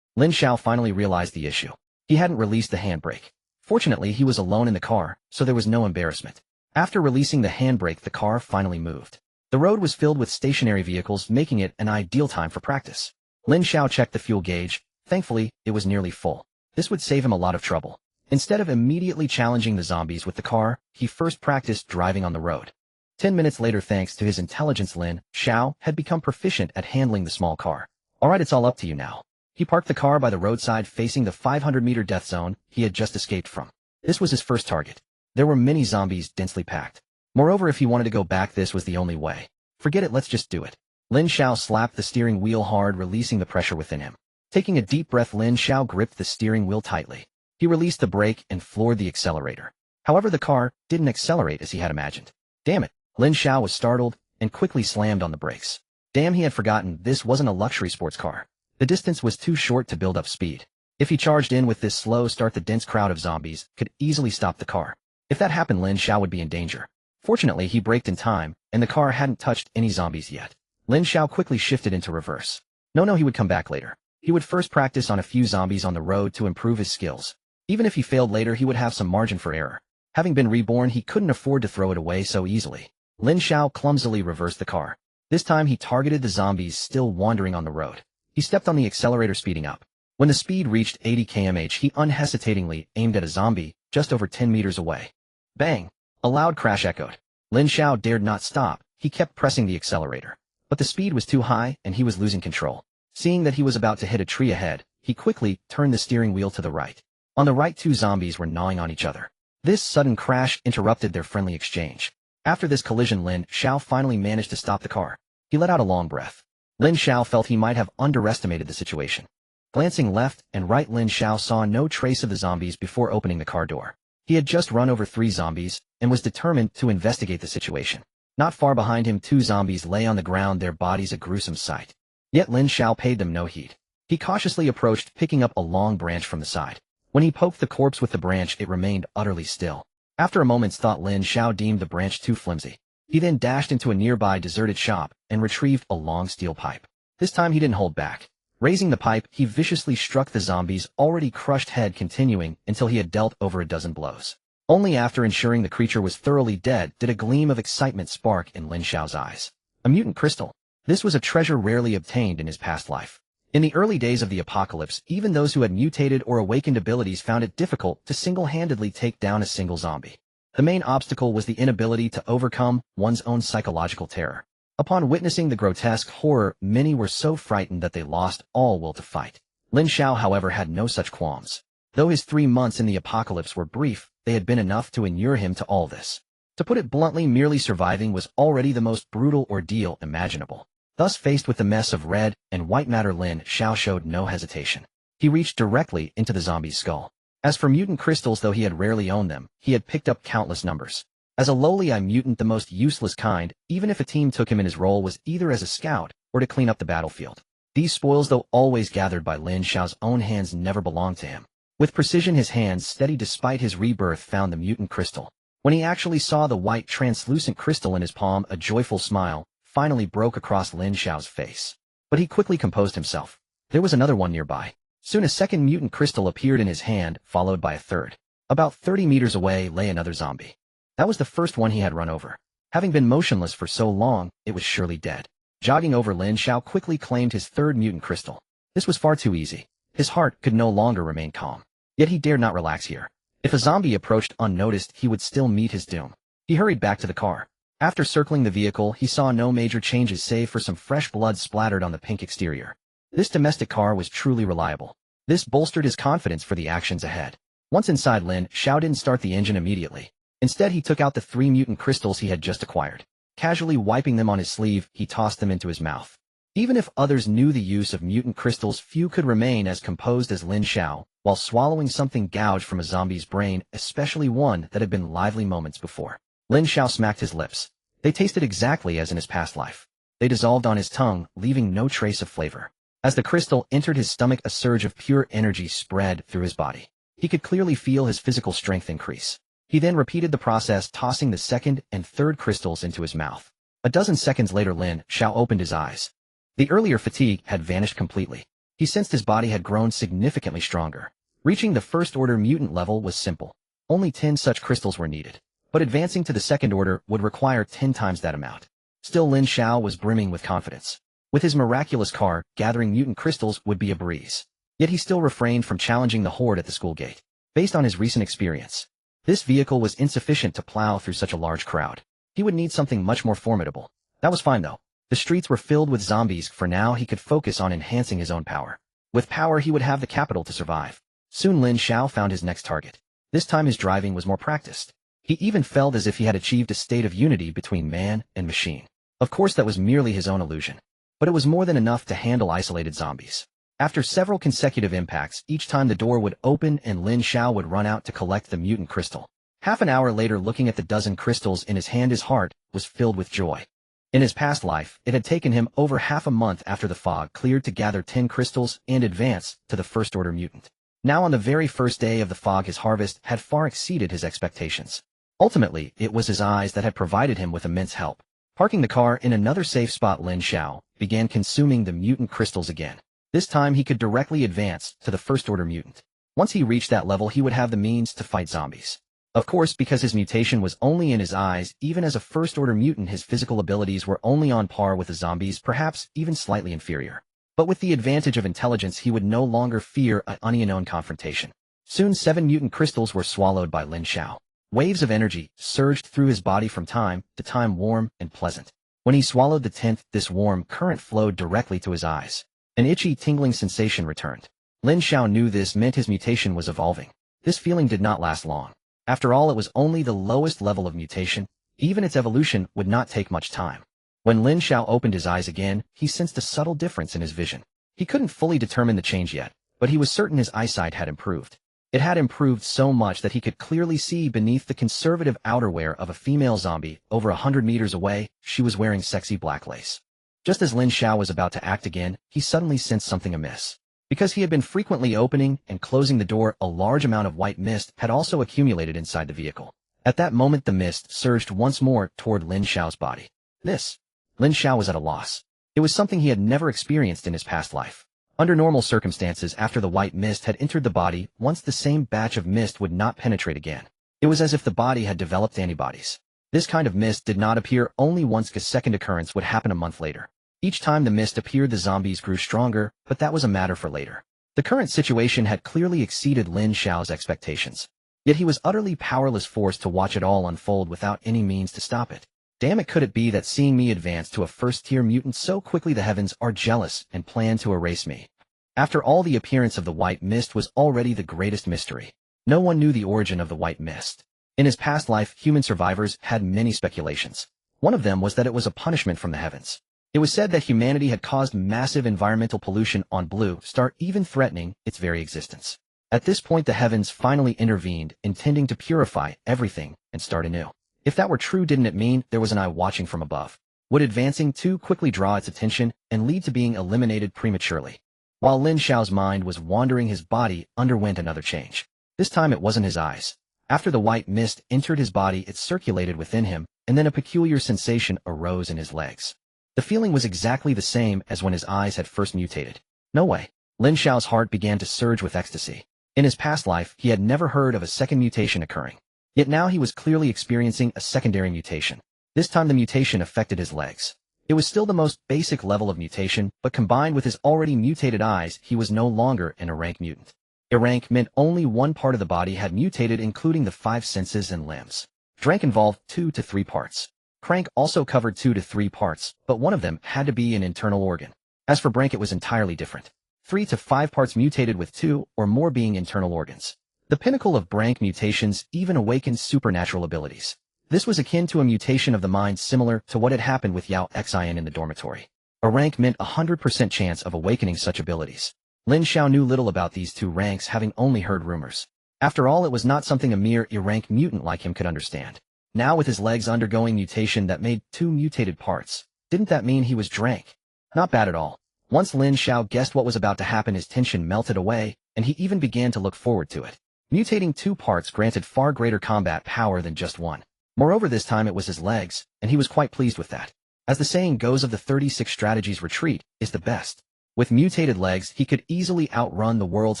Lin Xiao finally realized the issue. He hadn't released the handbrake. Fortunately, he was alone in the car, so there was no embarrassment. After releasing the handbrake, the car finally moved. The road was filled with stationary vehicles, making it an ideal time for practice. Lin Xiao checked the fuel gauge. Thankfully, it was nearly full. This would save him a lot of trouble. Instead of immediately challenging the zombies with the car, he first practiced driving on the road. 10 minutes later, thanks to his intelligence, Lin Xiao had become proficient at handling the small car. Alright, it's all up to you now. He parked the car by the roadside, facing the 500-meter death zone he had just escaped from. This was his first target. There were many zombies densely packed. Moreover, if he wanted to go back, this was the only way. Forget it, let's just do it. Lin Xiao slapped the steering wheel hard, releasing the pressure within him. Taking a deep breath, Lin Xiao gripped the steering wheel tightly. He released the brake and floored the accelerator. However, the car didn't accelerate as he had imagined. Damn it! Lin Xiao was startled and quickly slammed on the brakes. Damn, he had forgotten this wasn't a luxury sports car. The distance was too short to build up speed. If he charged in with this slow start, the dense crowd of zombies could easily stop the car. If that happened, Lin Xiao would be in danger. Fortunately, he braked in time, and the car hadn't touched any zombies yet. Lin Xiao quickly shifted into reverse. No, he would come back later. He would first practice on a few zombies on the road to improve his skills. Even if he failed later, he would have some margin for error. Having been reborn, he couldn't afford to throw it away so easily. Lin Xiao clumsily reversed the car. This time he targeted the zombies still wandering on the road. He stepped on the accelerator, speeding up. When the speed reached 80 km/h, he unhesitatingly aimed at a zombie just over 10 meters away. Bang! A loud crash echoed. Lin Xiao dared not stop. He kept pressing the accelerator. But the speed was too high, and he was losing control. Seeing that he was about to hit a tree ahead, he quickly turned the steering wheel to the right. On the right, 2 zombies were gnawing on each other. This sudden crash interrupted their friendly exchange. After this collision, Lin Xiao finally managed to stop the car. He let out a long breath. Lin Xiao felt he might have underestimated the situation. Glancing left and right, Lin Xiao saw no trace of the zombies before opening the car door. He had just run over 3 zombies and was determined to investigate the situation. Not far behind him, 2 zombies lay on the ground, their bodies a gruesome sight. Yet Lin Xiao paid them no heed. He cautiously approached, picking up a long branch from the side. When he poked the corpse with the branch, it remained utterly still. After a moment's thought, Lin Xiao deemed the branch too flimsy. He then dashed into a nearby deserted shop and retrieved a long steel pipe. This time he didn't hold back. Raising the pipe, he viciously struck the zombie's already crushed head, continuing until he had dealt over a dozen blows. Only after ensuring the creature was thoroughly dead did a gleam of excitement spark in Lin Xiao's eyes. A mutant crystal. This was a treasure rarely obtained in his past life. In the early days of the apocalypse, even those who had mutated or awakened abilities found it difficult to single-handedly take down a single zombie. The main obstacle was the inability to overcome one's own psychological terror. Upon witnessing the grotesque horror, many were so frightened that they lost all will to fight. Lin Xiao, however, had no such qualms. Though his 3 months in the apocalypse were brief, they had been enough to inure him to all this. To put it bluntly, merely surviving was already the most brutal ordeal imaginable. Thus, faced with the mess of red and white matter, Lin Xiao showed no hesitation. He reached directly into the zombie's skull. As for mutant crystals, though he had rarely owned them, he had picked up countless numbers. As a lowly mutant, the most useless kind, even if a team took him in his role was either as a scout or to clean up the battlefield. These spoils, though always gathered by Lin Xiao's own hands, never belonged to him. With precision, his hands, steady despite his rebirth, found the mutant crystal. When he actually saw the white, translucent crystal in his palm, a joyful smile finally broke across Lin Xiao's face. But he quickly composed himself. There was another one nearby. Soon a second mutant crystal appeared in his hand, followed by a third. About 30 meters away lay another zombie. That was the first one he had run over. Having been motionless for so long, it was surely dead. Jogging over, Lin Xiao quickly claimed his third mutant crystal. This was far too easy. His heart could no longer remain calm. Yet he dared not relax here. If a zombie approached unnoticed, he would still meet his doom. He hurried back to the car. After circling the vehicle, he saw no major changes save for some fresh blood splattered on the pink exterior. This domestic car was truly reliable. This bolstered his confidence for the actions ahead. Once inside, Lin Xiao didn't start the engine immediately. Instead, he took out the 3 mutant crystals he had just acquired. Casually wiping them on his sleeve, he tossed them into his mouth. Even if others knew the use of mutant crystals, few could remain as composed as Lin Xiao, while swallowing something gouged from a zombie's brain, especially one that had been lively moments before. Lin Xiao smacked his lips. They tasted exactly as in his past life. They dissolved on his tongue, leaving no trace of flavor. As the crystal entered his stomach, a surge of pure energy spread through his body. He could clearly feel his physical strength increase. He then repeated the process, tossing the second and third crystals into his mouth. A dozen seconds later, Lin Xiao opened his eyes. The earlier fatigue had vanished completely. He sensed his body had grown significantly stronger. Reaching the first-order mutant level was simple. Only 10 such crystals were needed. But advancing to the second order would require 10 times that amount. Still, Lin Xiao was brimming with confidence. With his miraculous car, gathering mutant crystals would be a breeze. Yet he still refrained from challenging the horde at the school gate. Based on his recent experience, this vehicle was insufficient to plow through such a large crowd. He would need something much more formidable. That was fine, though. The streets were filled with zombies. For now, he could focus on enhancing his own power. With power, he would have the capital to survive. Soon Lin Xiao found his next target. This time his driving was more practiced. He even felt as if he had achieved a state of unity between man and machine. Of course, that was merely his own illusion. But it was more than enough to handle isolated zombies. After several consecutive impacts, each time the door would open and Lin Xiao would run out to collect the mutant crystal. Half an hour later, looking at the dozen crystals in his hand, his heart was filled with joy. In his past life, it had taken him over half a month after the fog cleared to gather 10 crystals and advance to the first-order mutant. Now, on the very first day of the fog, his harvest had far exceeded his expectations. Ultimately, it was his eyes that had provided him with immense help. Parking the car in another safe spot, Lin Xiao began consuming the mutant crystals again. This time, he could directly advance to the first-order mutant. Once he reached that level, he would have the means to fight zombies. Of course, because his mutation was only in his eyes, even as a first-order mutant, his physical abilities were only on par with the zombies, perhaps even slightly inferior. But with the advantage of intelligence, he would no longer fear an unknown confrontation. Soon 7 mutant crystals were swallowed by Lin Xiao. Waves of energy surged through his body from time to time, warm and pleasant. When he swallowed the 10th, this warm current flowed directly to his eyes. An itchy, tingling sensation returned. Lin Xiao knew this meant his mutation was evolving. This feeling did not last long. After all, it was only the lowest level of mutation. Even its evolution would not take much time. When Lin Xiao opened his eyes again, he sensed a subtle difference in his vision. He couldn't fully determine the change yet, but he was certain his eyesight had improved. It had improved so much that he could clearly see beneath the conservative outerwear of a female zombie over 100 meters away. She was wearing sexy black lace. Just as Lin Xiao was about to act again, he suddenly sensed something amiss. Because he had been frequently opening and closing the door, a large amount of white mist had also accumulated inside the vehicle. At that moment, the mist surged once more toward Lin Xiao's body. Lin Xiao was at a loss. It was something he had never experienced in his past life. Under normal circumstances, after the white mist had entered the body, once the same batch of mist would not penetrate again. It was as if the body had developed antibodies. This kind of mist did not appear only once. A second occurrence would happen a month later. Each time the mist appeared, the zombies grew stronger, but that was a matter for later. The current situation had clearly exceeded Lin Xiao's expectations. Yet he was utterly powerless, forced to watch it all unfold without any means to stop it. Damn it, could it be that seeing me advance to a first-tier mutant so quickly the heavens are jealous and plan to erase me? After all, the appearance of the white mist was already the greatest mystery. No one knew the origin of the white mist. In his past life, human survivors had many speculations. One of them was that it was a punishment from the heavens. It was said that humanity had caused massive environmental pollution on Blue Star, even threatening its very existence. At this point, the heavens finally intervened, intending to purify everything and start anew. If that were true, didn't it mean there was an eye watching from above? Would advancing too quickly draw its attention and lead to being eliminated prematurely? While Lin Xiao's mind was wandering, his body underwent another change. This time it wasn't his eyes. After the white mist entered his body, it circulated within him, and then a peculiar sensation arose in his legs. The feeling was exactly the same as when his eyes had first mutated. No way. Lin Xiao's heart began to surge with ecstasy. In his past life, he had never heard of a second mutation occurring. Yet now he was clearly experiencing a secondary mutation. This time the mutation affected his legs. It was still the most basic level of mutation, but combined with his already mutated eyes, he was no longer an A-rank mutant. A-rank meant only one part of the body had mutated, including the 5 senses and limbs. Drank involved 2 to 3 parts. Crank also covered 2 to 3 parts, but one of them had to be an internal organ. As for Brank, it was entirely different. 3 to 5 parts mutated, with 2 or more being internal organs. The pinnacle of Brank mutations even awakened supernatural abilities. This was akin to a mutation of the mind, similar to what had happened with Yao Xian in the dormitory. A rank meant 100% chance of awakening such abilities. Lin Xiao knew little about these 2 ranks, having only heard rumors. After all, it was not something a mere A-rank mutant like him could understand. Now, with his legs undergoing mutation that made 2 mutated parts, didn't that mean he was Drank? Not bad at all. Once Lin Xiao guessed what was about to happen, his tension melted away, and he even began to look forward to it. Mutating 2 parts granted far greater combat power than just 1. Moreover, this time it was his legs, and he was quite pleased with that. As the saying goes, of the 36 strategies, retreat is the best. With mutated legs, he could easily outrun the world's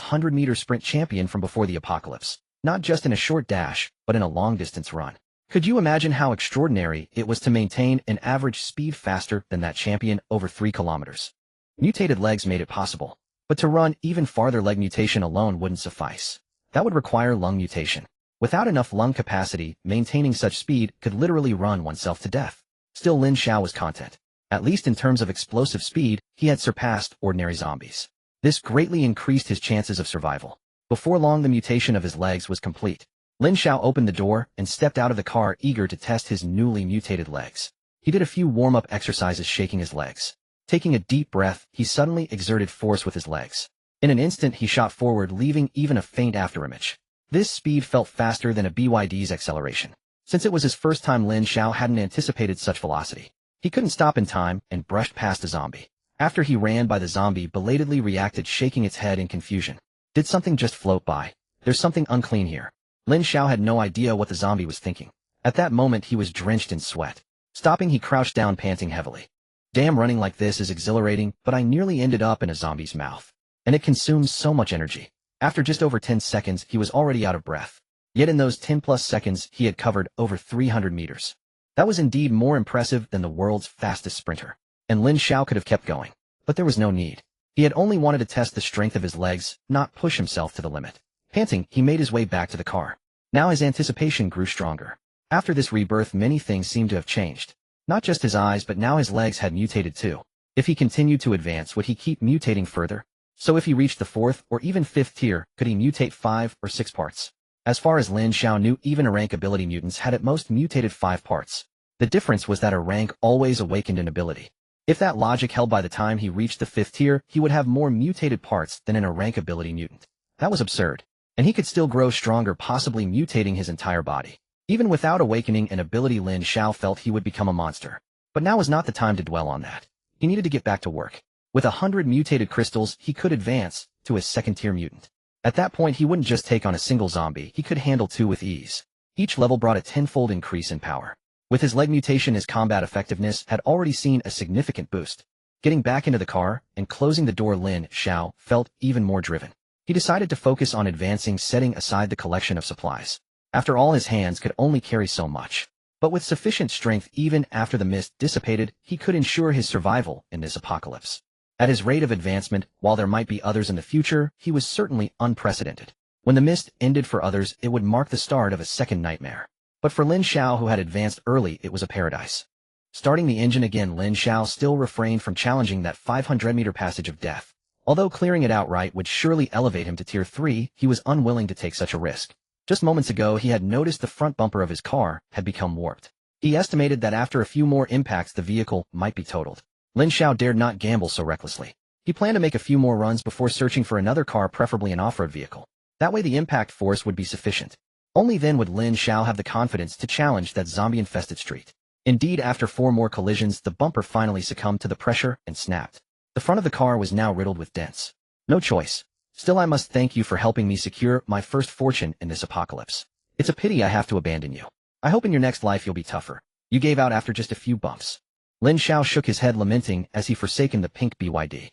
100-meter sprint champion from before the apocalypse, not just in a short dash, but in a long-distance run. Could you imagine how extraordinary it was to maintain an average speed faster than that champion, over 3 kilometers? Mutated legs made it possible, but to run even farther, leg mutation alone wouldn't suffice. That would require lung mutation. Without enough lung capacity, maintaining such speed could literally run oneself to death. Still, Lin Xiao was content. At least in terms of explosive speed, he had surpassed ordinary zombies. This greatly increased his chances of survival. Before long, the mutation of his legs was complete. Lin Xiao opened the door and stepped out of the car, eager to test his newly mutated legs. He did a few warm-up exercises, shaking his legs. Taking a deep breath, he suddenly exerted force with his legs. In an instant, he shot forward, leaving even a faint afterimage. This speed felt faster than a BYD's acceleration. Since it was his first time, Lin Xiao hadn't anticipated such velocity. He couldn't stop in time and brushed past a zombie. After he ran by, the zombie belatedly reacted, shaking its head in confusion. Did something just float by? There's something unclean here. Lin Xiao had no idea what the zombie was thinking. At that moment, he was drenched in sweat. Stopping, he crouched down, panting heavily. Damn, running like this is exhilarating, but I nearly ended up in a zombie's mouth. And it consumes so much energy. After just over 10 seconds, he was already out of breath. Yet in those 10+ seconds, he had covered over 300 meters. That was indeed more impressive than the world's fastest sprinter. And Lin Xiao could have kept going. But there was no need. He had only wanted to test the strength of his legs, not push himself to the limit. Panting, he made his way back to the car. Now his anticipation grew stronger. After this rebirth, many things seemed to have changed. Not just his eyes, but now his legs had mutated too. If he continued to advance, would he keep mutating further? So if he reached the 4th or even 5th tier, could he mutate 5 or 6 parts? As far as Lin Xiao knew, even A-rank ability mutants had at most mutated 5 parts. The difference was that A-rank always awakened an ability. If that logic held, by the time he reached the 5th tier, he would have more mutated parts than an A-rank ability mutant. That was absurd. And he could still grow stronger, possibly mutating his entire body. Even without awakening an ability, Lin Xiao felt he would become a monster. But now was not the time to dwell on that. He needed to get back to work. With 100 mutated crystals, he could advance to his 2nd-tier mutant. At that point, he wouldn't just take on a single zombie, he could handle 2 with ease. Each level brought a 10-fold increase in power. With his leg mutation, his combat effectiveness had already seen a significant boost. Getting back into the car and closing the door, Lin Xiao felt even more driven. He decided to focus on advancing, setting aside the collection of supplies. After all, his hands could only carry so much. But with sufficient strength, even after the mist dissipated, he could ensure his survival in this apocalypse. At his rate of advancement, while there might be others in the future, he was certainly unprecedented. When the mist ended for others, it would mark the start of a second nightmare. But for Lin Xiao, who had advanced early, it was a paradise. Starting the engine again, Lin Xiao still refrained from challenging that 500-meter passage of death. Although clearing it outright would surely elevate him to Tier 3, he was unwilling to take such a risk. Just moments ago, he had noticed the front bumper of his car had become warped. He estimated that after a few more impacts, the vehicle might be totaled. Lin Xiao dared not gamble so recklessly. He planned to make a few more runs before searching for another car, preferably an off-road vehicle. That way the impact force would be sufficient. Only then would Lin Xiao have the confidence to challenge that zombie-infested street. Indeed, after 4 more collisions, the bumper finally succumbed to the pressure and snapped. The front of the car was now riddled with dents. No choice. Still, I must thank you for helping me secure my first fortune in this apocalypse. It's a pity I have to abandon you. I hope in your next life you'll be tougher. You gave out after just a few bumps. Lin Xiao shook his head, lamenting as he forsaken the pink BYD.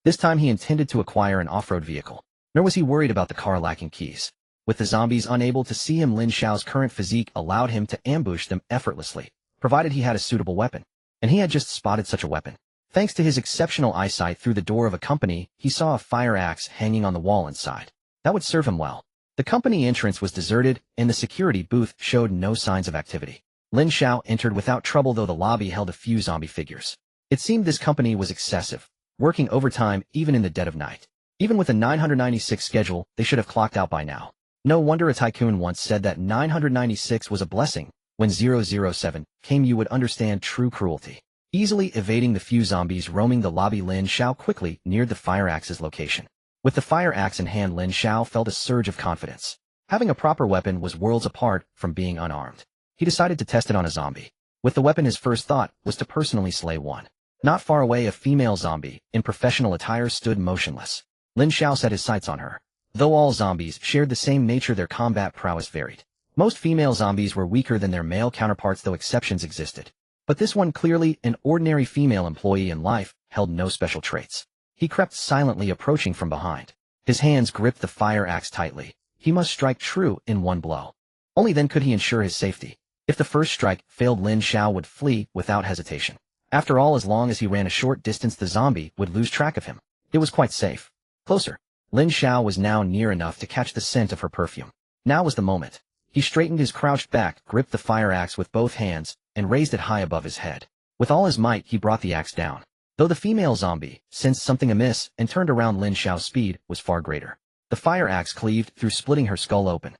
This time he intended to acquire an off-road vehicle. Nor was he worried about the car lacking keys. With the zombies unable to see him, Lin Xiao's current physique allowed him to ambush them effortlessly, provided he had a suitable weapon. And he had just spotted such a weapon. Thanks to his exceptional eyesight, through the door of a company, he saw a fire axe hanging on the wall inside. That would serve him well. The company entrance was deserted, and the security booth showed no signs of activity. Lin Xiao entered without trouble, though the lobby held a few zombie figures. It seemed this company was excessive, working overtime even in the dead of night. Even with a 996 schedule, they should have clocked out by now. No wonder a tycoon once said that 996 was a blessing. When 007 came, you would understand true cruelty. Easily evading the few zombies roaming the lobby, Lin Xiao quickly neared the fire axe's location. With the fire axe in hand, Lin Xiao felt a surge of confidence. Having a proper weapon was worlds apart from being unarmed. He decided to test it on a zombie. With the weapon, his first thought was to personally slay one. Not far away, a female zombie, in professional attire, stood motionless. Lin Xiao set his sights on her. Though all zombies shared the same nature, their combat prowess varied. Most female zombies were weaker than their male counterparts, though exceptions existed. But this one, clearly an ordinary female employee in life, held no special traits. He crept silently, approaching from behind. His hands gripped the fire axe tightly. He must strike true in one blow. Only then could he ensure his safety. If the first strike failed, Lin Xiao would flee without hesitation. After all, as long as he ran a short distance, the zombie would lose track of him. It was quite safe. Closer. Lin Xiao was now near enough to catch the scent of her perfume. Now was the moment. He straightened his crouched back, gripped the fire axe with both hands, and raised it high above his head. With all his might, he brought the axe down. Though the female zombie sensed something amiss and turned around, Lin Xiao's speed was far greater. The fire axe cleaved through, splitting her skull open.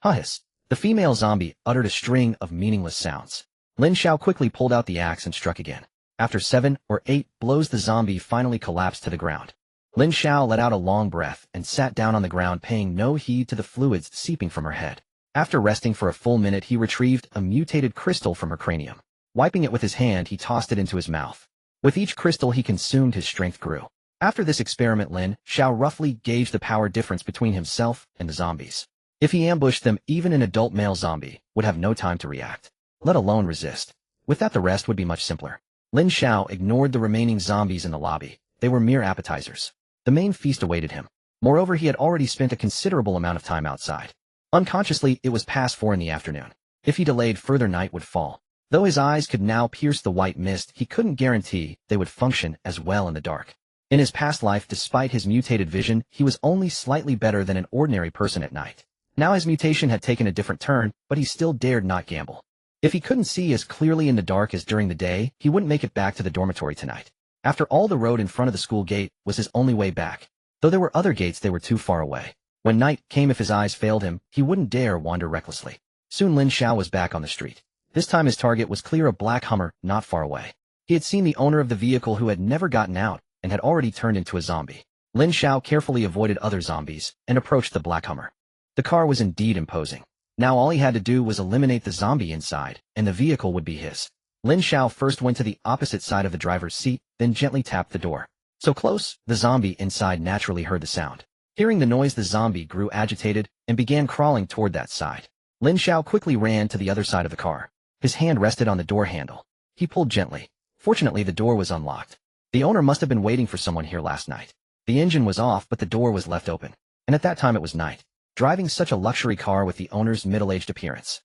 Hiss. The female zombie uttered a string of meaningless sounds. Lin Xiao quickly pulled out the axe and struck again. After 7 or 8 blows, the zombie finally collapsed to the ground. Lin Xiao let out a long breath and sat down on the ground, paying no heed to the fluids seeping from her head. After resting for a full minute, he retrieved a mutated crystal from her cranium. Wiping it with his hand, he tossed it into his mouth. With each crystal he consumed, his strength grew. After this experiment, Lin Xiao roughly gauged the power difference between himself and the zombies. If he ambushed them, even an adult male zombie would have no time to react, let alone resist. With that, the rest would be much simpler. Lin Xiao ignored the remaining zombies in the lobby. They were mere appetizers. The main feast awaited him. Moreover, he had already spent a considerable amount of time outside. Unconsciously, it was past 4 in the afternoon. If he delayed further, night would fall. Though his eyes could now pierce the white mist, he couldn't guarantee they would function as well in the dark. In his past life, despite his mutated vision, he was only slightly better than an ordinary person at night. Now his mutation had taken a different turn, but he still dared not gamble. If he couldn't see as clearly in the dark as during the day, he wouldn't make it back to the dormitory tonight. After all, the road in front of the school gate was his only way back. Though there were other gates, they were too far away. When night came, if his eyes failed him, he wouldn't dare wander recklessly. Soon Lin Xiao was back on the street. This time his target was clear, a black Hummer not far away. He had seen the owner of the vehicle, who had never gotten out and had already turned into a zombie. Lin Xiao carefully avoided other zombies and approached the black Hummer. The car was indeed imposing. Now all he had to do was eliminate the zombie inside, and the vehicle would be his. Lin Xiao first went to the opposite side of the driver's seat, then gently tapped the door. So close, the zombie inside naturally heard the sound. Hearing the noise, the zombie grew agitated and began crawling toward that side. Lin Xiao quickly ran to the other side of the car. His hand rested on the door handle. He pulled gently. Fortunately, the door was unlocked. The owner must have been waiting for someone here last night. The engine was off, but the door was left open. And at that time it was night. Driving such a luxury car with the owner's middle-aged appearance.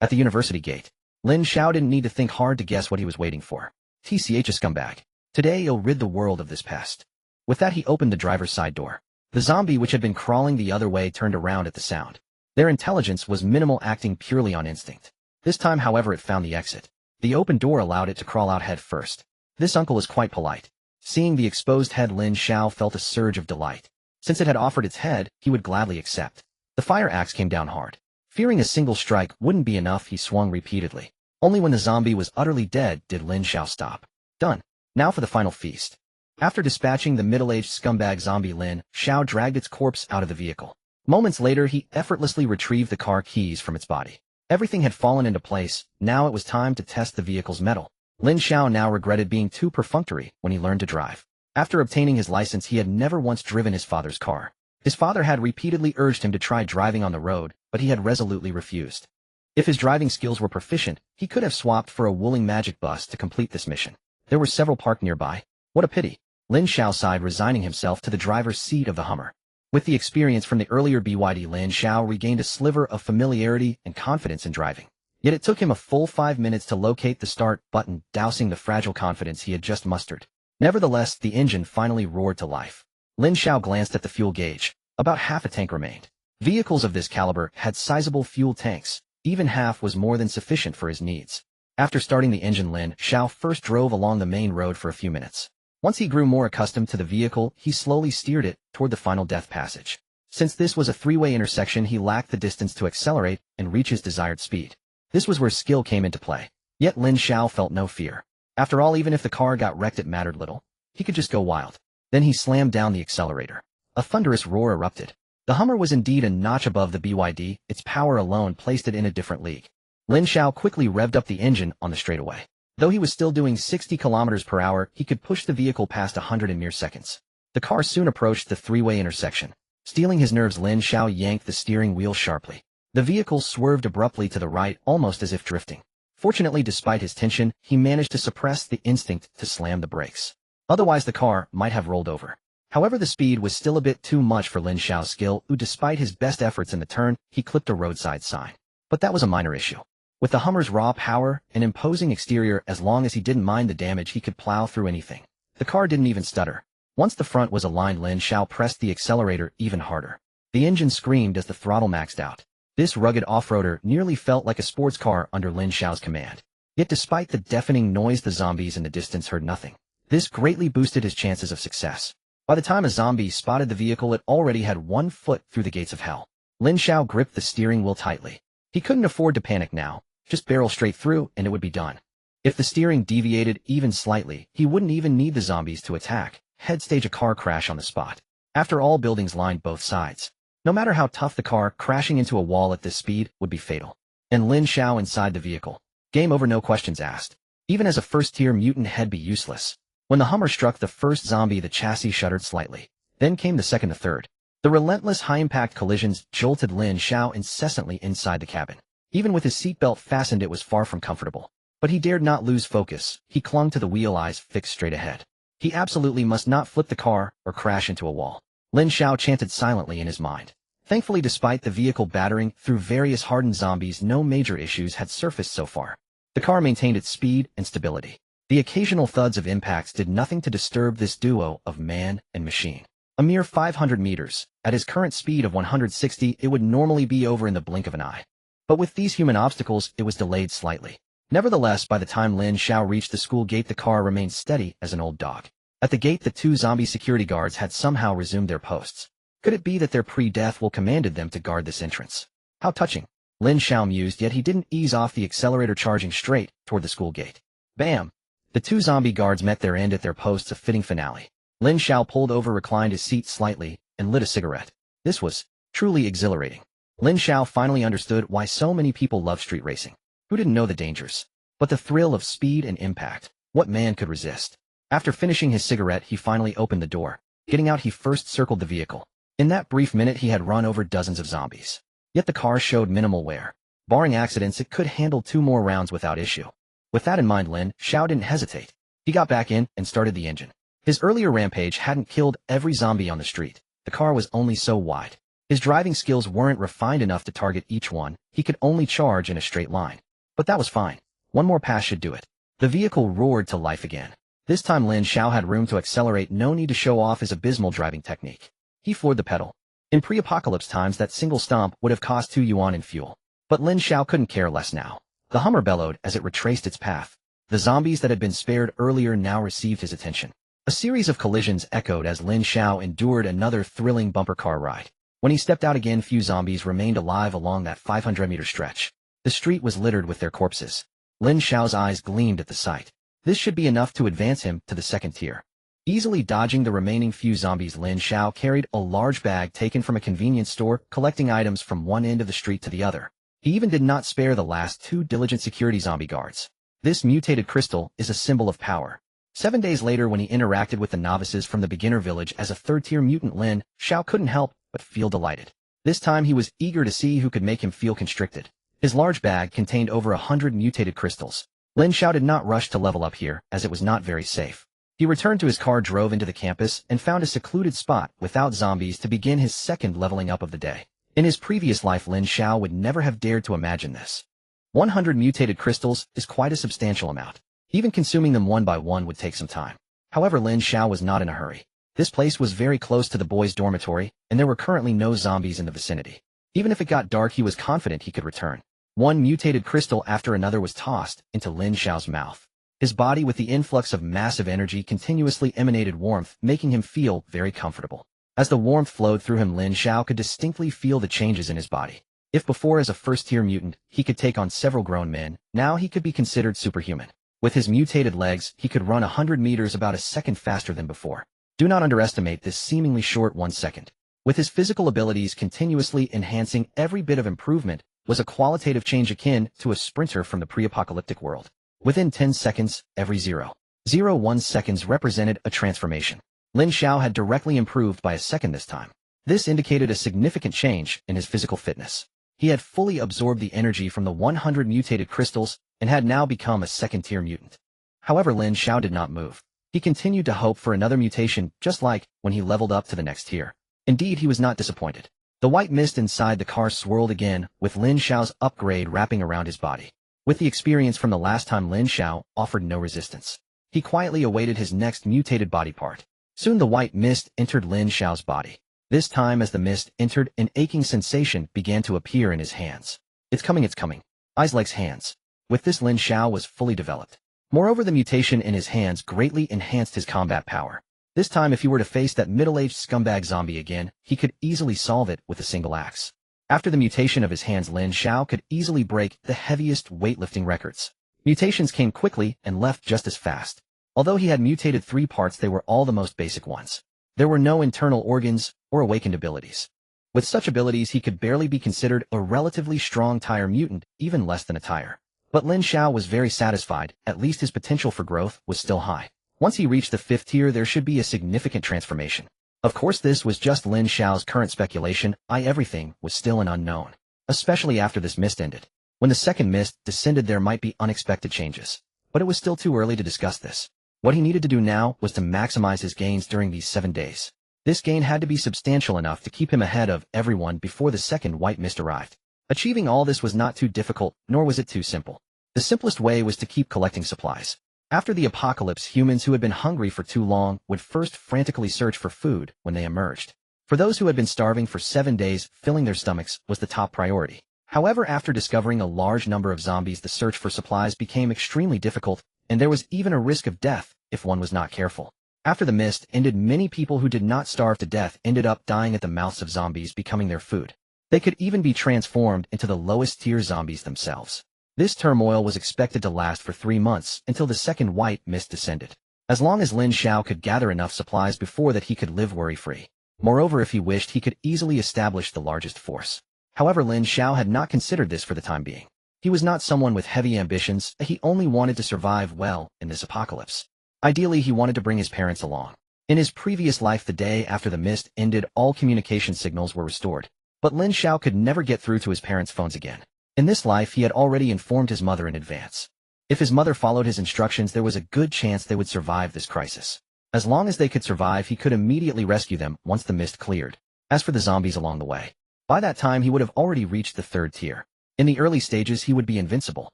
At the university gate, Lin Xiao didn't need to think hard to guess what he was waiting for. TCH a scumbag. Today you'll rid the world of this pest. With that he opened the driver's side door. The zombie which had been crawling the other way turned around at the sound. Their intelligence was minimal, acting purely on instinct. This time, however, it found the exit. The open door allowed it to crawl out head first. This uncle is quite polite. Seeing the exposed head, Lin Xiao felt a surge of delight. Since it had offered its head, he would gladly accept. The fire axe came down hard. Fearing a single strike wouldn't be enough, he swung repeatedly. Only when the zombie was utterly dead did Lin Xiao stop. Done. Now for the final feast. After dispatching the middle-aged scumbag zombie, Lin Xiao dragged its corpse out of the vehicle. Moments later, he effortlessly retrieved the car keys from its body. Everything had fallen into place. Now it was time to test the vehicle's mettle. Lin Xiao now regretted being too perfunctory when he learned to drive. After obtaining his license, he had never once driven his father's car. His father had repeatedly urged him to try driving on the road, but he had resolutely refused. If his driving skills were proficient, he could have swapped for a wooling magic bus to complete this mission. There were several parked nearby. What a pity. Lin Xiao sighed, resigning himself to the driver's seat of the Hummer. With the experience from the earlier BYD, Lin Xiao regained a sliver of familiarity and confidence in driving. Yet it took him a full 5 minutes to locate the start button, dousing the fragile confidence he had just mustered. Nevertheless, the engine finally roared to life. Lin Xiao glanced at the fuel gauge. About half a tank remained. Vehicles of this caliber had sizable fuel tanks. Even half was more than sufficient for his needs. After starting the engine, Lin Xiao first drove along the main road for a few minutes. Once he grew more accustomed to the vehicle, he slowly steered it toward the final death passage. Since this was a three-way intersection, he lacked the distance to accelerate and reach his desired speed. This was where skill came into play. Yet Lin Xiao felt no fear. After all, even if the car got wrecked, it mattered little. He could just go wild. Then he slammed down the accelerator. A thunderous roar erupted. The Hummer was indeed a notch above the BYD. Its power alone placed it in a different league. Lin Xiao quickly revved up the engine on the straightaway. Though he was still doing 60 kilometers per hour, he could push the vehicle past 100 in mere seconds. The car soon approached the three-way intersection. Stealing his nerves, Lin Xiao yanked the steering wheel sharply. The vehicle swerved abruptly to the right, almost as if drifting. Fortunately, despite his tension, he managed to suppress the instinct to slam the brakes. Otherwise, the car might have rolled over. However, the speed was still a bit too much for Lin Xiao's skill, who, despite his best efforts in the turn, he clipped a roadside sign. But that was a minor issue. With the Hummer's raw power and imposing exterior, as long as he didn't mind the damage, he could plow through anything. The car didn't even stutter. Once the front was aligned, Lin Xiao pressed the accelerator even harder. The engine screamed as the throttle maxed out. This rugged off-roader nearly felt like a sports car under Lin Xiao's command. Yet despite the deafening noise, the zombies in the distance heard nothing. This greatly boosted his chances of success. By the time a zombie spotted the vehicle, it already had 1 foot through the gates of hell. Lin Xiao gripped the steering wheel tightly. He couldn't afford to panic now. Just barrel straight through and it would be done. If the steering deviated even slightly, he wouldn't even need the zombies to attack. He'd stage a car crash on the spot. After all, buildings lined both sides. No matter how tough the car, crashing into a wall at this speed would be fatal. And Lin Xiao inside the vehicle. Game over, no questions asked. Even as a first-tier mutant, he'd be useless. When the Hummer struck the first zombie, the chassis shuddered slightly. Then came the second and third. The relentless high-impact collisions jolted Lin Xiao incessantly inside the cabin. Even with his seatbelt fastened, it was far from comfortable. But he dared not lose focus. He clung to the wheel, eyes fixed straight ahead. He absolutely must not flip the car or crash into a wall. Lin Xiao chanted silently in his mind. Thankfully, despite the vehicle battering through various hardened zombies, no major issues had surfaced so far. The car maintained its speed and stability. The occasional thuds of impacts did nothing to disturb this duo of man and machine. A mere 500 meters. At his current speed of 160, it would normally be over in the blink of an eye. But with these human obstacles, it was delayed slightly. Nevertheless, by the time Lin Xiao reached the school gate, the car remained steady as an old dog. At the gate, the 2 zombie security guards had somehow resumed their posts. Could it be that their pre-death will commanded them to guard this entrance? How touching. Lin Xiao mused, yet he didn't ease off the accelerator, charging straight toward the school gate. Bam! The 2 zombie guards met their end at their posts, a fitting finale. Lin Xiao pulled over, reclined his seat slightly, and lit a cigarette. This was truly exhilarating. Lin Xiao finally understood why so many people love street racing. Who didn't know the dangers? But the thrill of speed and impact, what man could resist? After finishing his cigarette, he finally opened the door. Getting out, he first circled the vehicle. In that brief minute, he had run over dozens of zombies. Yet the car showed minimal wear. Barring accidents, it could handle 2 more rounds without issue. With that in mind, Lin Xiao didn't hesitate. He got back in and started the engine. His earlier rampage hadn't killed every zombie on the street. The car was only so wide. His driving skills weren't refined enough to target each one. He could only charge in a straight line. But that was fine. One more pass should do it. The vehicle roared to life again. This time Lin Xiao had room to accelerate, no need to show off his abysmal driving technique. He floored the pedal. In pre-apocalypse times, that single stomp would have cost 2 yuan in fuel. But Lin Xiao couldn't care less now. The Hummer bellowed as it retraced its path. The zombies that had been spared earlier now received his attention. A series of collisions echoed as Lin Xiao endured another thrilling bumper car ride. When he stepped out again, few zombies remained alive along that 500-meter stretch. The street was littered with their corpses. Lin Xiao's eyes gleamed at the sight. This should be enough to advance him to the second tier. Easily dodging the remaining few zombies, Lin Xiao carried a large bag taken from a convenience store, collecting items from one end of the street to the other. He even did not spare the last 2 diligent security zombie guards. This mutated crystal is a symbol of power. 7 days later, when he interacted with the novices from the beginner village as a third-tier mutant, Lin Xiao couldn't help but feel delighted. This time he was eager to see who could make him feel constricted. His large bag contained over 100 mutated crystals. Lin Xiao did not rush to level up here, as it was not very safe. He returned to his car, drove into the campus, and found a secluded spot without zombies to begin his second leveling up of the day. In his previous life, Lin Xiao would never have dared to imagine this. 100 mutated crystals is quite a substantial amount. Even consuming them one by one would take some time. However, Lin Xiao was not in a hurry. This place was very close to the boys' dormitory, and there were currently no zombies in the vicinity. Even if it got dark, he was confident he could return. One mutated crystal after another was tossed into Lin Xiao's mouth. His body, with the influx of massive energy, continuously emanated warmth, making him feel very comfortable. As the warmth flowed through him, Lin Xiao could distinctly feel the changes in his body. If before, as a first-tier mutant, he could take on several grown men, now he could be considered superhuman. With his mutated legs, he could run 100 meters about a second faster than before. Do not underestimate this seemingly short 1 second. With his physical abilities continuously enhancing, every bit of improvement was a qualitative change akin to a sprinter from the pre-apocalyptic world. Within 10 seconds, every 0.01 seconds represented a transformation. Lin Xiao had directly improved by a second this time. This indicated a significant change in his physical fitness. He had fully absorbed the energy from the 100 mutated crystals and had now become a second-tier mutant. However, Lin Xiao did not move. He continued to hope for another mutation, just like when he leveled up to the next tier. Indeed, he was not disappointed. The white mist inside the car swirled again, with Lin Xiao's upgrade wrapping around his body. With the experience from the last time, Lin Xiao offered no resistance. He quietly awaited his next mutated body part. Soon the white mist entered Lin Xiao's body. This time, as the mist entered, an aching sensation began to appear in his hands. It's coming, it's coming. Eyes, legs, hands. With this, Lin Xiao was fully developed. Moreover, the mutation in his hands greatly enhanced his combat power. This time, if he were to face that middle-aged scumbag zombie again, he could easily solve it with a single axe. After the mutation of his hands, Lin Xiao could easily break the heaviest weightlifting records. Mutations came quickly and left just as fast. Although he had mutated 3 parts, they were all the most basic ones. There were no internal organs or awakened abilities. With such abilities, he could barely be considered a relatively strong tier mutant, even less than a tier. But Lin Xiao was very satisfied, at least his potential for growth was still high. Once he reached the 5th tier, there should be a significant transformation. Of course, this was just Lin Xiao's current speculation. Everything was still an unknown. Especially after this mist ended. When the second mist descended, there might be unexpected changes. But it was still too early to discuss this. What he needed to do now was to maximize his gains during these 7 days. This gain had to be substantial enough to keep him ahead of everyone before the second white mist arrived. Achieving all this was not too difficult, nor was it too simple. The simplest way was to keep collecting supplies. After the apocalypse, humans who had been hungry for too long would first frantically search for food when they emerged. For those who had been starving for 7 days, filling their stomachs was the top priority. However, after discovering a large number of zombies, the search for supplies became extremely difficult, and there was even a risk of death if one was not careful. After the mist ended, many people who did not starve to death ended up dying at the mouths of zombies, becoming their food. They could even be transformed into the lowest tier zombies themselves. This turmoil was expected to last for 3 months until the second white mist descended. As long as Lin Xiao could gather enough supplies before that, he could live worry-free. Moreover, if he wished, he could easily establish the largest force. However, Lin Xiao had not considered this for the time being. He was not someone with heavy ambitions. He only wanted to survive well in this apocalypse. Ideally, he wanted to bring his parents along. In his previous life, the day after the mist ended, all communication signals were restored. But Lin Xiao could never get through to his parents' phones again. In this life, he had already informed his mother in advance. If his mother followed his instructions, there was a good chance they would survive this crisis. As long as they could survive, he could immediately rescue them once the mist cleared. As for the zombies along the way, by that time he would have already reached the 3rd tier. In the early stages he would be invincible.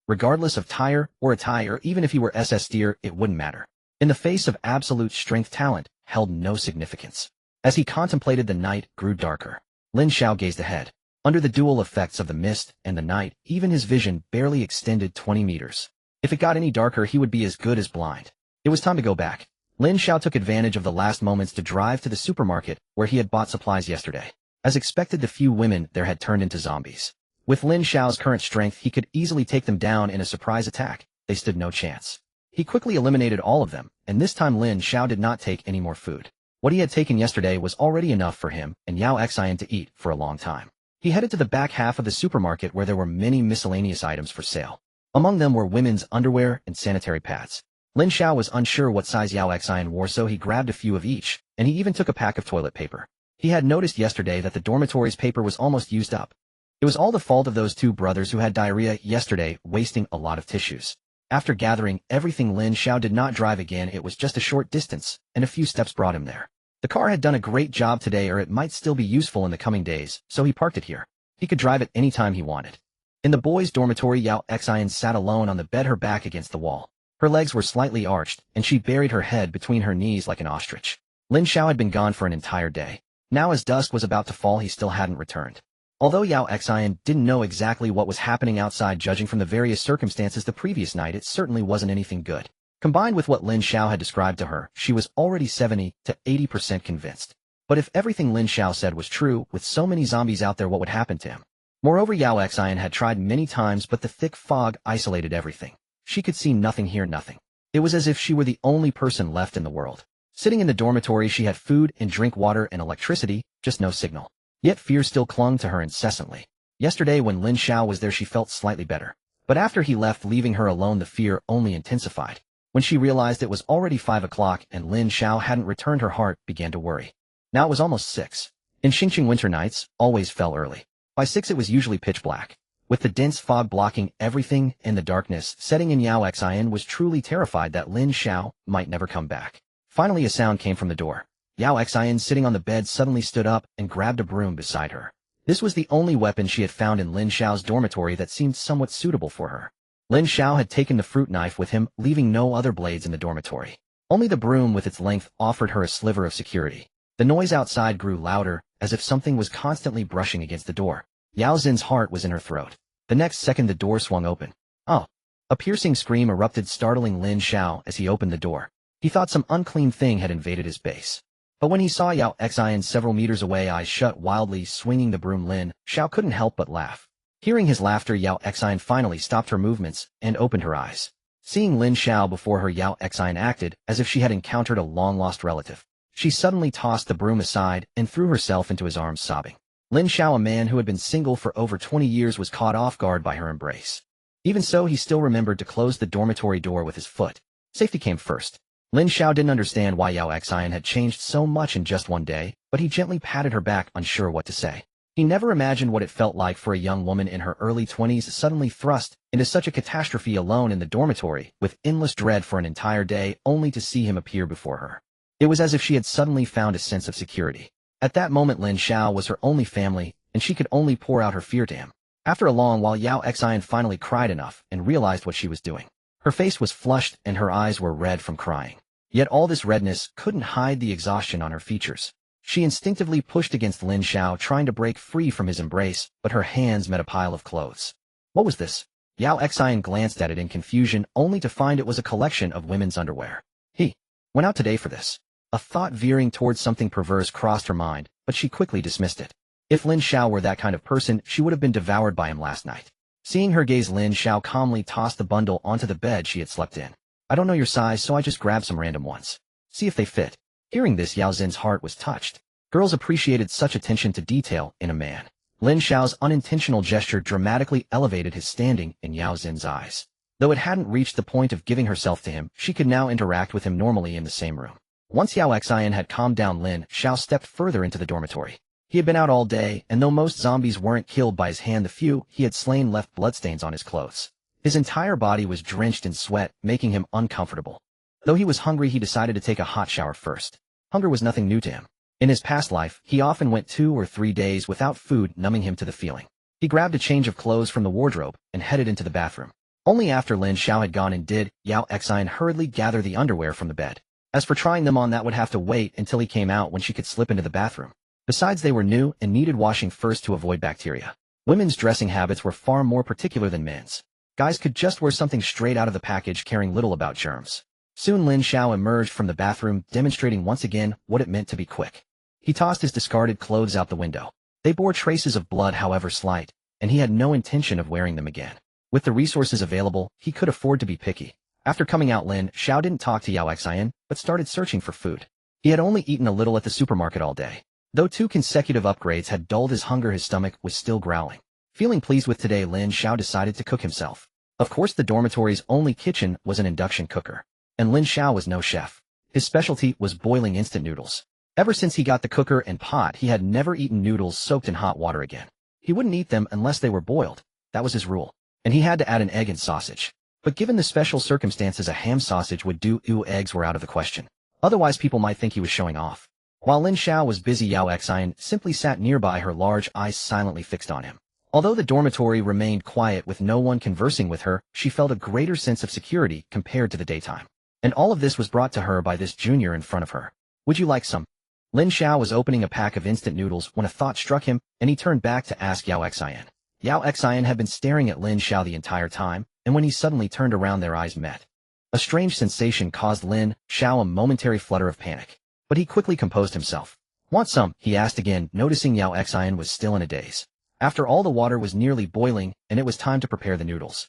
Regardless of tier or attire, or even if he were SS tier, it wouldn't matter. In the face of absolute strength, talent held no significance. As he contemplated, the night grew darker. Lin Xiao gazed ahead. Under the dual effects of the mist and the night, even his vision barely extended 20 meters. If it got any darker, he would be as good as blind. It was time to go back. Lin Xiao took advantage of the last moments to drive to the supermarket where he had bought supplies yesterday. As expected, the few women there had turned into zombies. With Lin Xiao's current strength, he could easily take them down in a surprise attack. They stood no chance. He quickly eliminated all of them, and this time Lin Xiao did not take any more food. What he had taken yesterday was already enough for him and Yao Xian to eat for a long time. He headed to the back half of the supermarket where there were many miscellaneous items for sale. Among them were women's underwear and sanitary pads. Lin Xiao was unsure what size Yao Xian wore, so he grabbed a few of each, and he even took a pack of toilet paper. He had noticed yesterday that the dormitory's paper was almost used up. It was all the fault of those 2 brothers who had diarrhea yesterday, wasting a lot of tissues. After gathering everything, Lin Xiao did not drive again. It was just a short distance, and a few steps brought him there. The car had done a great job today, or it might still be useful in the coming days, so he parked it here. He could drive it any time he wanted. In the boys' dormitory, Yao Xian sat alone on the bed, her back against the wall. Her legs were slightly arched, and she buried her head between her knees like an ostrich. Lin Xiao had been gone for an entire day. Now as dusk was about to fall, he still hadn't returned. Although Yao Xian didn't know exactly what was happening outside, judging from the various circumstances the previous night, it certainly wasn't anything good. Combined with what Lin Xiao had described to her, she was already 70 to 80% convinced. But if everything Lin Xiao said was true, with so many zombies out there, what would happen to him? Moreover, Yao Xian had tried many times, but the thick fog isolated everything. She could see nothing, hear nothing. It was as if she were the only person left in the world. Sitting in the dormitory, she had food and drink, water and electricity, just no signal. Yet fear still clung to her incessantly. Yesterday when Lin Xiao was there, she felt slightly better. But after he left, leaving her alone, the fear only intensified. When she realized it was already 5 o'clock and Lin Xiao hadn't returned, her heart began to worry. Now it was almost 6. In Xingqing, winter nights always fell early. By 6 it was usually pitch black. With the dense fog blocking everything and the darkness setting in, Yao Xian was truly terrified that Lin Xiao might never come back. Finally a sound came from the door. Yao Xian, sitting on the bed, suddenly stood up and grabbed a broom beside her. This was the only weapon she had found in Lin Xiao's dormitory that seemed somewhat suitable for her. Lin Xiao had taken the fruit knife with him, leaving no other blades in the dormitory. Only the broom with its length offered her a sliver of security. The noise outside grew louder, as if something was constantly brushing against the door. Yao Xin's heart was in her throat. The next second the door swung open. Oh! A piercing scream erupted, startling Lin Xiao as he opened the door. He thought some unclean thing had invaded his base. But when he saw Yao Xian several meters away, eyes shut, wildly swinging the broom, Lin Xiao couldn't help but laugh. Hearing his laughter, Yao Xian finally stopped her movements and opened her eyes. Seeing Lin Xiao before her, Yao Xian acted as if she had encountered a long-lost relative. She suddenly tossed the broom aside and threw herself into his arms, sobbing. Lin Xiao, a man who had been single for over 20 years, was caught off guard by her embrace. Even so, he still remembered to close the dormitory door with his foot. Safety came first. Lin Xiao didn't understand why Yao Xian had changed so much in just one day, but he gently patted her back, unsure what to say. He never imagined what it felt like for a young woman in her early 20s suddenly thrust into such a catastrophe, alone in the dormitory, with endless dread for an entire day, only to see him appear before her. It was as if she had suddenly found a sense of security. At that moment, Lin Xiao was her only family, and she could only pour out her fear to him. After a long while, Yao Xian finally cried enough and realized what she was doing. Her face was flushed and her eyes were red from crying. Yet all this redness couldn't hide the exhaustion on her features. She instinctively pushed against Lin Xiao, trying to break free from his embrace, but her hands met a pile of clothes. What was this? Yao Xian glanced at it in confusion, only to find it was a collection of women's underwear. He went out today for this. A thought veering towards something perverse crossed her mind, but she quickly dismissed it. If Lin Xiao were that kind of person, she would have been devoured by him last night. Seeing her gaze, Lin Xiao calmly tossed the bundle onto the bed she had slept in. I don't know your size, so I just grabbed some random ones. See if they fit. Hearing this, Yao Xin's heart was touched. Girls appreciated such attention to detail in a man. Lin Xiao's unintentional gesture dramatically elevated his standing in Yao Xin's eyes. Though it hadn't reached the point of giving herself to him, she could now interact with him normally in the same room. Once Yao Xian had calmed down, Lin Xiao stepped further into the dormitory. He had been out all day, and though most zombies weren't killed by his hand, the few he had slain left bloodstains on his clothes. His entire body was drenched in sweat, making him uncomfortable. Though he was hungry, he decided to take a hot shower first. Hunger was nothing new to him. In his past life, he often went 2 or 3 days without food, numbing him to the feeling. He grabbed a change of clothes from the wardrobe and headed into the bathroom. Only after Lin Xiao had gone in did Yao Xian hurriedly gather the underwear from the bed. As for trying them on, that would have to wait until he came out when she could slip into the bathroom. Besides, they were new and needed washing first to avoid bacteria. Women's dressing habits were far more particular than men's. Guys could just wear something straight out of the package, caring little about germs. Soon Lin Xiao emerged from the bathroom, demonstrating once again what it meant to be quick. He tossed his discarded clothes out the window. They bore traces of blood, however slight, and he had no intention of wearing them again. With the resources available, he could afford to be picky. After coming out, Lin Xiao didn't talk to Yao Xian, but started searching for food. He had only eaten a little at the supermarket all day. Though 2 consecutive upgrades had dulled his hunger, his stomach was still growling. Feeling pleased with today, Lin Xiao decided to cook himself. Of course, the dormitory's only kitchen was an induction cooker, and Lin Xiao was no chef. His specialty was boiling instant noodles. Ever since he got the cooker and pot, he had never eaten noodles soaked in hot water again. He wouldn't eat them unless they were boiled. That was his rule. And he had to add an egg and sausage. But given the special circumstances, a ham sausage would do. Eggs were out of the question. Otherwise, people might think he was showing off. While Lin Xiao was busy, Yao Xian simply sat nearby, her large eyes silently fixed on him. Although the dormitory remained quiet with no one conversing with her, she felt a greater sense of security compared to the daytime. And all of this was brought to her by this junior in front of her. Would you like some? Lin Xiao was opening a pack of instant noodles when a thought struck him, and he turned back to ask Yao Xian. Yao Xian had been staring at Lin Xiao the entire time, and when he suddenly turned around, their eyes met. A strange sensation caused Lin Xiao a momentary flutter of panic. But he quickly composed himself. Want some? He asked again, noticing Yao Xian was still in a daze. After all, the water was nearly boiling, and it was time to prepare the noodles.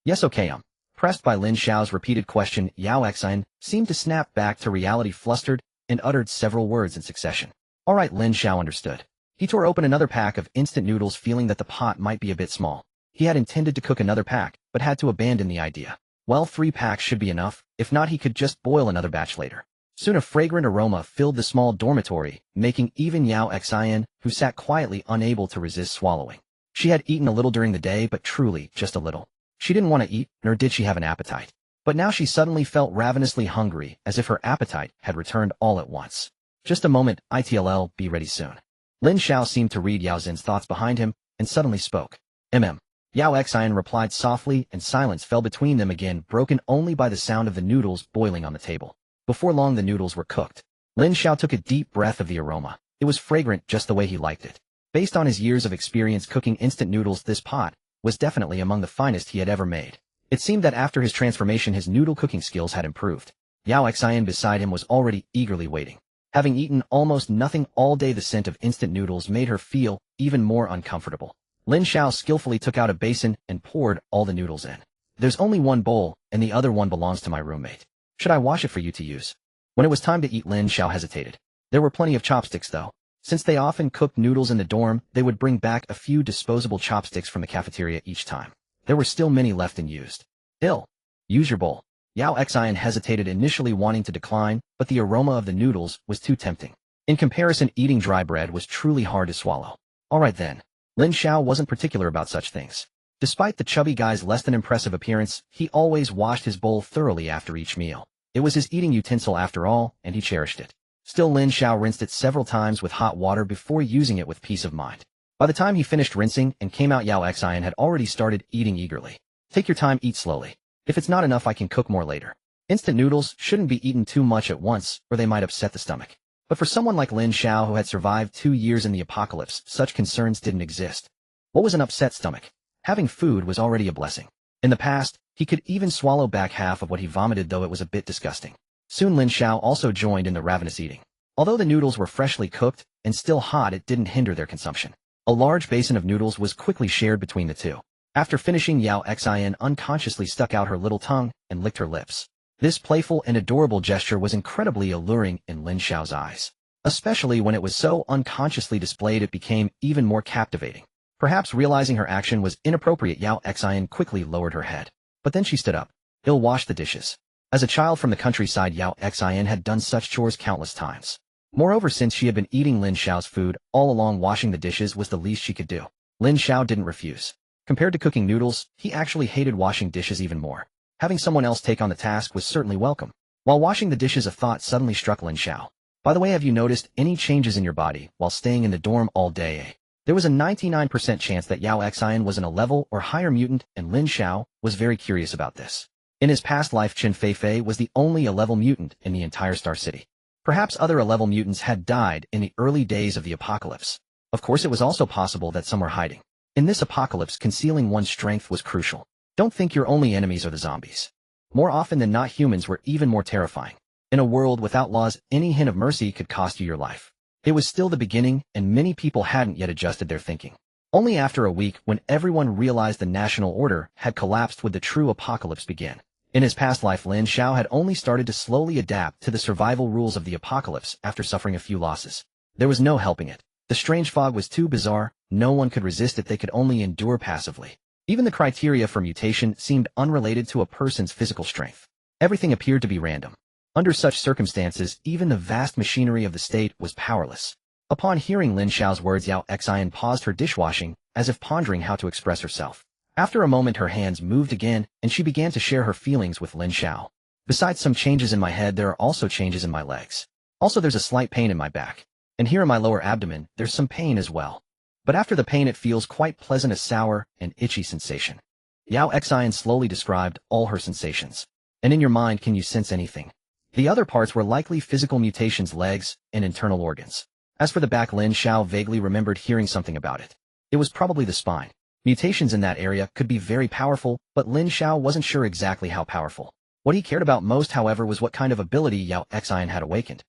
Yes, okay. Pressed by Lin Xiao's repeated question, Yao Xian seemed to snap back to reality, flustered, and uttered several words in succession. All right, Lin Xiao understood. He tore open another pack of instant noodles, feeling that the pot might be a bit small. He had intended to cook another pack, but had to abandon the idea. Well, 3 packs should be enough. If not, he could just boil another batch later. Soon a fragrant aroma filled the small dormitory, making even Yao Xian, who sat quietly, unable to resist swallowing. She had eaten a little during the day, but truly just a little. She didn't want to eat, nor did she have an appetite. But now she suddenly felt ravenously hungry, as if her appetite had returned all at once. Just a moment, ITLL, be ready soon. Lin Xiao seemed to read Yao Xin's thoughts behind him, and suddenly spoke. Yao Xian replied softly, and silence fell between them again, broken only by the sound of the noodles boiling on the table. Before long, the noodles were cooked. Lin Xiao took a deep breath of the aroma. It was fragrant, just the way he liked it. Based on his years of experience cooking instant noodles, this pot was definitely among the finest he had ever made. It seemed that after his transformation, his noodle cooking skills had improved. Yao Xian beside him was already eagerly waiting. Having eaten almost nothing all day, the scent of instant noodles made her feel even more uncomfortable. Lin Xiao skillfully took out a basin and poured all the noodles in. There's only one bowl, and the other one belongs to my roommate. Should I wash it for you to use? When it was time to eat, Lin Xiao hesitated. There were plenty of chopsticks, though. Since they often cooked noodles in the dorm, they would bring back a few disposable chopsticks from the cafeteria each time. There were still many left unused. Use your bowl. Yao Xian hesitated, initially wanting to decline, but the aroma of the noodles was too tempting. In comparison, eating dry bread was truly hard to swallow. All right then. Lin Xiao wasn't particular about such things. Despite the chubby guy's less than impressive appearance, he always washed his bowl thoroughly after each meal. It was his eating utensil after all, and he cherished it. Still, Lin Xiao rinsed it several times with hot water before using it with peace of mind. By the time he finished rinsing and came out, Yao Xian had already started eating eagerly. Take your time, eat slowly. If it's not enough, I can cook more later. Instant noodles shouldn't be eaten too much at once, or they might upset the stomach. But for someone like Lin Xiao, who had survived 2 years in the apocalypse, such concerns didn't exist. What was an upset stomach? Having food was already a blessing. In the past, he could even swallow back half of what he vomited, though it was a bit disgusting. Soon Lin Xiao also joined in the ravenous eating. Although the noodles were freshly cooked and still hot, it didn't hinder their consumption. A large basin of noodles was quickly shared between the two. After finishing, Yao Xian unconsciously stuck out her little tongue and licked her lips. This playful and adorable gesture was incredibly alluring in Lin Xiao's eyes. Especially when it was so unconsciously displayed, it became even more captivating. Perhaps realizing her action was inappropriate, Yao Xian quickly lowered her head. But then she stood up. He'll wash the dishes. As a child from the countryside, Yao Xian had done such chores countless times. Moreover, since she had been eating Lin Xiao's food all along, washing the dishes was the least she could do. Lin Xiao didn't refuse. Compared to cooking noodles, he actually hated washing dishes even more. Having someone else take on the task was certainly welcome. While washing the dishes, a thought suddenly struck Lin Xiao. By the way, have you noticed any changes in your body while staying in the dorm all day? There was a 99% chance that Yao Xian was a level or higher mutant, and Lin Xiao was very curious about this. In his past life, Qin Feifei was the only A-level mutant in the entire Star City. Perhaps other A-level mutants had died in the early days of the apocalypse. Of course, it was also possible that some were hiding. In this apocalypse, concealing one's strength was crucial. Don't think your only enemies are the zombies. More often than not, humans were even more terrifying. In a world without laws, any hint of mercy could cost you your life. It was still the beginning, and many people hadn't yet adjusted their thinking. Only after a week, when everyone realized the national order had collapsed, would the true apocalypse begin. In his past life, Lin Xiao had only started to slowly adapt to the survival rules of the apocalypse after suffering a few losses. There was no helping it. The strange fog was too bizarre, no one could resist it, they could only endure passively. Even the criteria for mutation seemed unrelated to a person's physical strength. Everything appeared to be random. Under such circumstances, even the vast machinery of the state was powerless. Upon hearing Lin Xiao's words, Yao Xian paused her dishwashing, as if pondering how to express herself. After a moment, her hands moved again, and she began to share her feelings with Lin Xiao. Besides some changes in my head, there are also changes in my legs. Also, there's a slight pain in my back. And here in my lower abdomen, there's some pain as well. But after the pain, it feels quite pleasant, a sour and itchy sensation. Yao Xian slowly described all her sensations. And in your mind, can you sense anything? The other parts were likely physical mutations, legs, and internal organs. As for the back, Lin Xiao vaguely remembered hearing something about it. It was probably the spine. Mutations in that area could be very powerful, but Lin Xiao wasn't sure exactly how powerful. What he cared about most, however, was what kind of ability Yao Xian had awakened.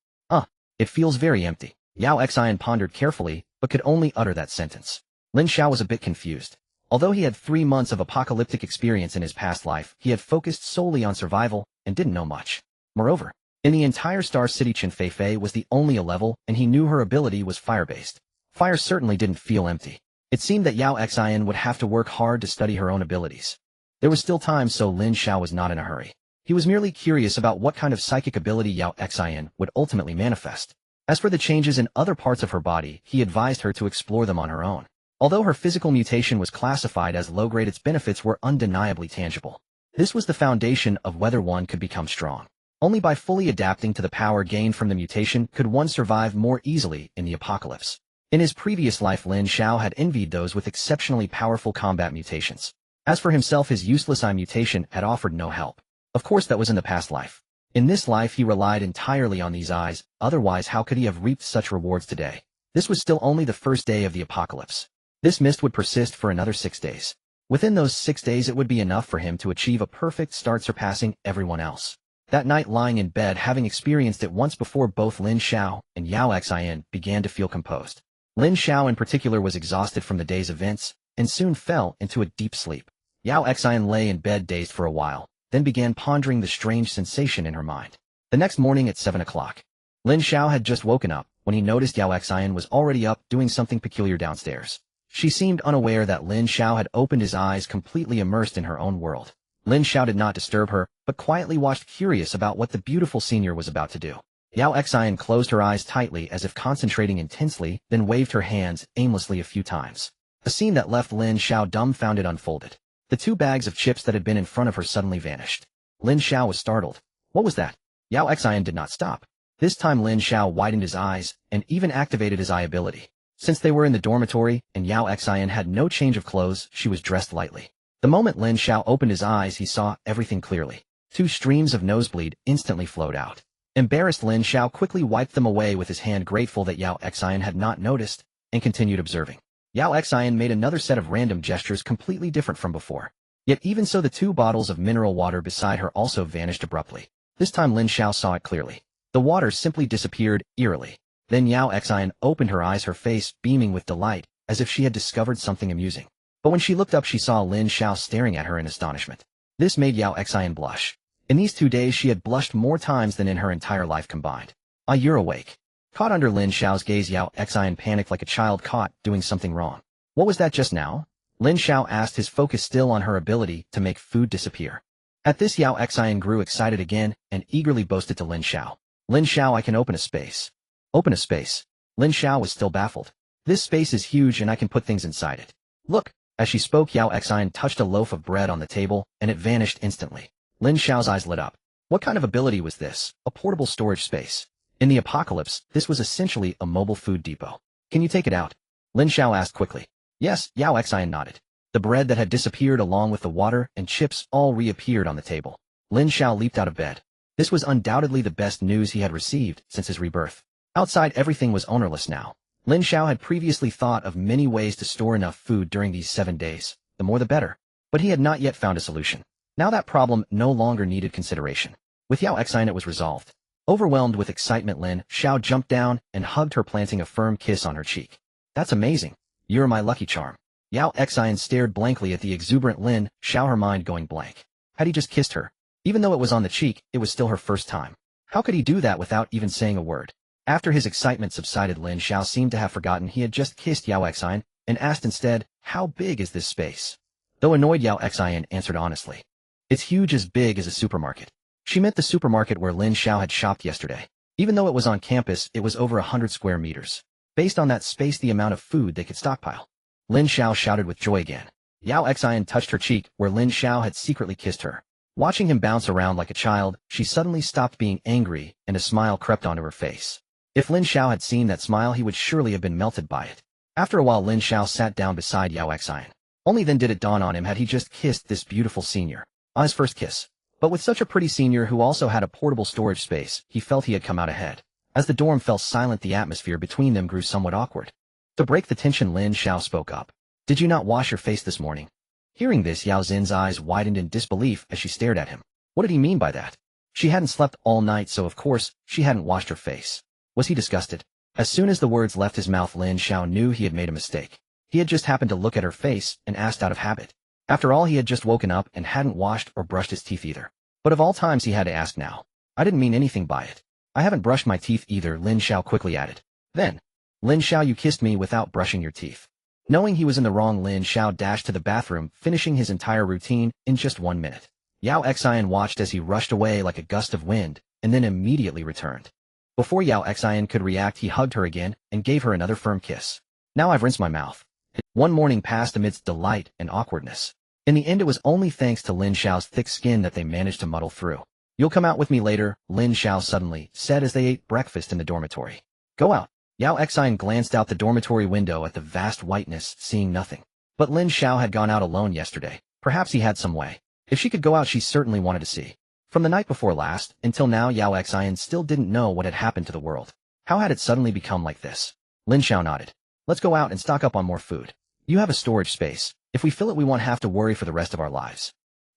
It feels very empty. Yao Xian pondered carefully, but could only utter that sentence. Lin Xiao was a bit confused. Although he had 3 months of apocalyptic experience in his past life, he had focused solely on survival and didn't know much. Moreover, in the entire Star City, Qin Feifei was the only A-level, and he knew her ability was fire-based. Fire certainly didn't feel empty. It seemed that Yao Xian would have to work hard to study her own abilities. There was still time, so Lin Xiao was not in a hurry. He was merely curious about what kind of psychic ability Yao Xian would ultimately manifest. As for the changes in other parts of her body, he advised her to explore them on her own. Although her physical mutation was classified as low-grade, its benefits were undeniably tangible. This was the foundation of whether one could become strong. Only by fully adapting to the power gained from the mutation could one survive more easily in the apocalypse. In his previous life, Lin Xiao had envied those with exceptionally powerful combat mutations. As for himself, his useless eye mutation had offered no help. Of course, that was in the past life. In this life, he relied entirely on these eyes, otherwise how could he have reaped such rewards today? This was still only the first day of the apocalypse. This mist would persist for another 6 days. Within those 6 days, it would be enough for him to achieve a perfect start, surpassing everyone else. That night, lying in bed, having experienced it once before, both Lin Xiao and Yao Xian began to feel composed. Lin Xiao in particular was exhausted from the day's events, and soon fell into a deep sleep. Yao Xian lay in bed dazed for a while, then began pondering the strange sensation in her mind. The next morning at 7 o'clock, Lin Xiao had just woken up when he noticed Yao Xian was already up doing something peculiar downstairs. She seemed unaware that Lin Xiao had opened his eyes, completely immersed in her own world. Lin Xiao did not disturb her, but quietly watched, curious about what the beautiful senior was about to do. Yao Xian closed her eyes tightly as if concentrating intensely, then waved her hands aimlessly a few times. A scene that left Lin Xiao dumbfounded unfolded. The 2 bags of chips that had been in front of her suddenly vanished. Lin Xiao was startled. What was that? Yao Xian did not stop. This time Lin Xiao widened his eyes, and even activated his eye ability. Since they were in the dormitory, and Yao Xian had no change of clothes, she was dressed lightly. The moment Lin Xiao opened his eyes, he saw everything clearly. 2 streams of nosebleed instantly flowed out. Embarrassed, Lin Xiao quickly wiped them away with his hand, grateful that Yao Xian had not noticed, and continued observing. Yao Xian made another set of random gestures completely different from before. Yet even so, the 2 bottles of mineral water beside her also vanished abruptly. This time Lin Xiao saw it clearly. The water simply disappeared, eerily. Then Yao Xian opened her eyes, her face beaming with delight, as if she had discovered something amusing. But when she looked up, she saw Lin Xiao staring at her in astonishment. This made Yao Xian blush. In these 2 days, she had blushed more times than in her entire life combined. You're awake. Caught under Lin Xiao's gaze, Yao Xian panicked like a child caught doing something wrong. What was that just now? Lin Xiao asked, his focus still on her ability to make food disappear. At this, Yao Xian grew excited again and eagerly boasted to Lin Xiao. Lin Xiao, I can open a space. Open a space? Lin Xiao was still baffled. This space is huge and I can put things inside it. Look. As she spoke, Yao Xian touched a loaf of bread on the table, and it vanished instantly. Lin Xiao's eyes lit up. What kind of ability was this? A portable storage space. In the apocalypse, this was essentially a mobile food depot. Can you take it out? Lin Xiao asked quickly. Yes, Yao Xian nodded. The bread that had disappeared along with the water and chips all reappeared on the table. Lin Xiao leaped out of bed. This was undoubtedly the best news he had received since his rebirth. Outside, everything was ownerless now. Lin Xiao had previously thought of many ways to store enough food during these 7 days. The more the better. But he had not yet found a solution. Now that problem no longer needed consideration. With Yao Xian it was resolved. Overwhelmed with excitement, Lin Xiao jumped down and hugged her, planting a firm kiss on her cheek. That's amazing. You're my lucky charm. Yao Xian stared blankly at the exuberant Lin Xiao, her mind going blank. Had he just kissed her? Even though it was on the cheek, it was still her first time. How could he do that without even saying a word? After his excitement subsided, Lin Xiao seemed to have forgotten he had just kissed Yao Xian and asked instead, how big is this space? Though annoyed, Yao Xian answered honestly. It's huge, as big as a supermarket. She meant the supermarket where Lin Xiao had shopped yesterday. Even though it was on campus, it was over 100 square meters. Based on that space, the amount of food they could stockpile. Lin Xiao shouted with joy again. Yao Xian touched her cheek where Lin Xiao had secretly kissed her. Watching him bounce around like a child, she suddenly stopped being angry and a smile crept onto her face. If Lin Xiao had seen that smile, he would surely have been melted by it. After a while, Lin Xiao sat down beside Yao Xian. Only then did it dawn on him, had he just kissed this beautiful senior. On his first kiss. But with such a pretty senior who also had a portable storage space, he felt he had come out ahead. As the dorm fell silent, the atmosphere between them grew somewhat awkward. To break the tension, Lin Xiao spoke up. Did you not wash your face this morning? Hearing this, Yao Xin's eyes widened in disbelief as she stared at him. What did he mean by that? She hadn't slept all night, so of course, she hadn't washed her face. Was he disgusted? As soon as the words left his mouth, Lin Xiao knew he had made a mistake. He had just happened to look at her face and asked out of habit. After all, he had just woken up and hadn't washed or brushed his teeth either. But of all times, he had to ask now. I didn't mean anything by it. I haven't brushed my teeth either, Lin Xiao quickly added. Then, Lin Xiao, you kissed me without brushing your teeth. Knowing he was in the wrong, Lin Xiao dashed to the bathroom, finishing his entire routine in just 1 minute. Yao Xian watched as he rushed away like a gust of wind, and then immediately returned. Before Yao Xian could react, he hugged her again and gave her another firm kiss. Now I've rinsed my mouth. One morning passed amidst delight and awkwardness. In the end, it was only thanks to Lin Xiao's thick skin that they managed to muddle through. You'll come out with me later, Lin Xiao suddenly said as they ate breakfast in the dormitory. Go out. Yao Xian glanced out the dormitory window at the vast whiteness, seeing nothing. But Lin Xiao had gone out alone yesterday. Perhaps he had some way. If she could go out, she certainly wanted to see. From the night before last, until now, Yao Xian still didn't know what had happened to the world. How had it suddenly become like this? Lin Xiao nodded. Let's go out and stock up on more food. You have a storage space. If we fill it, we won't have to worry for the rest of our lives.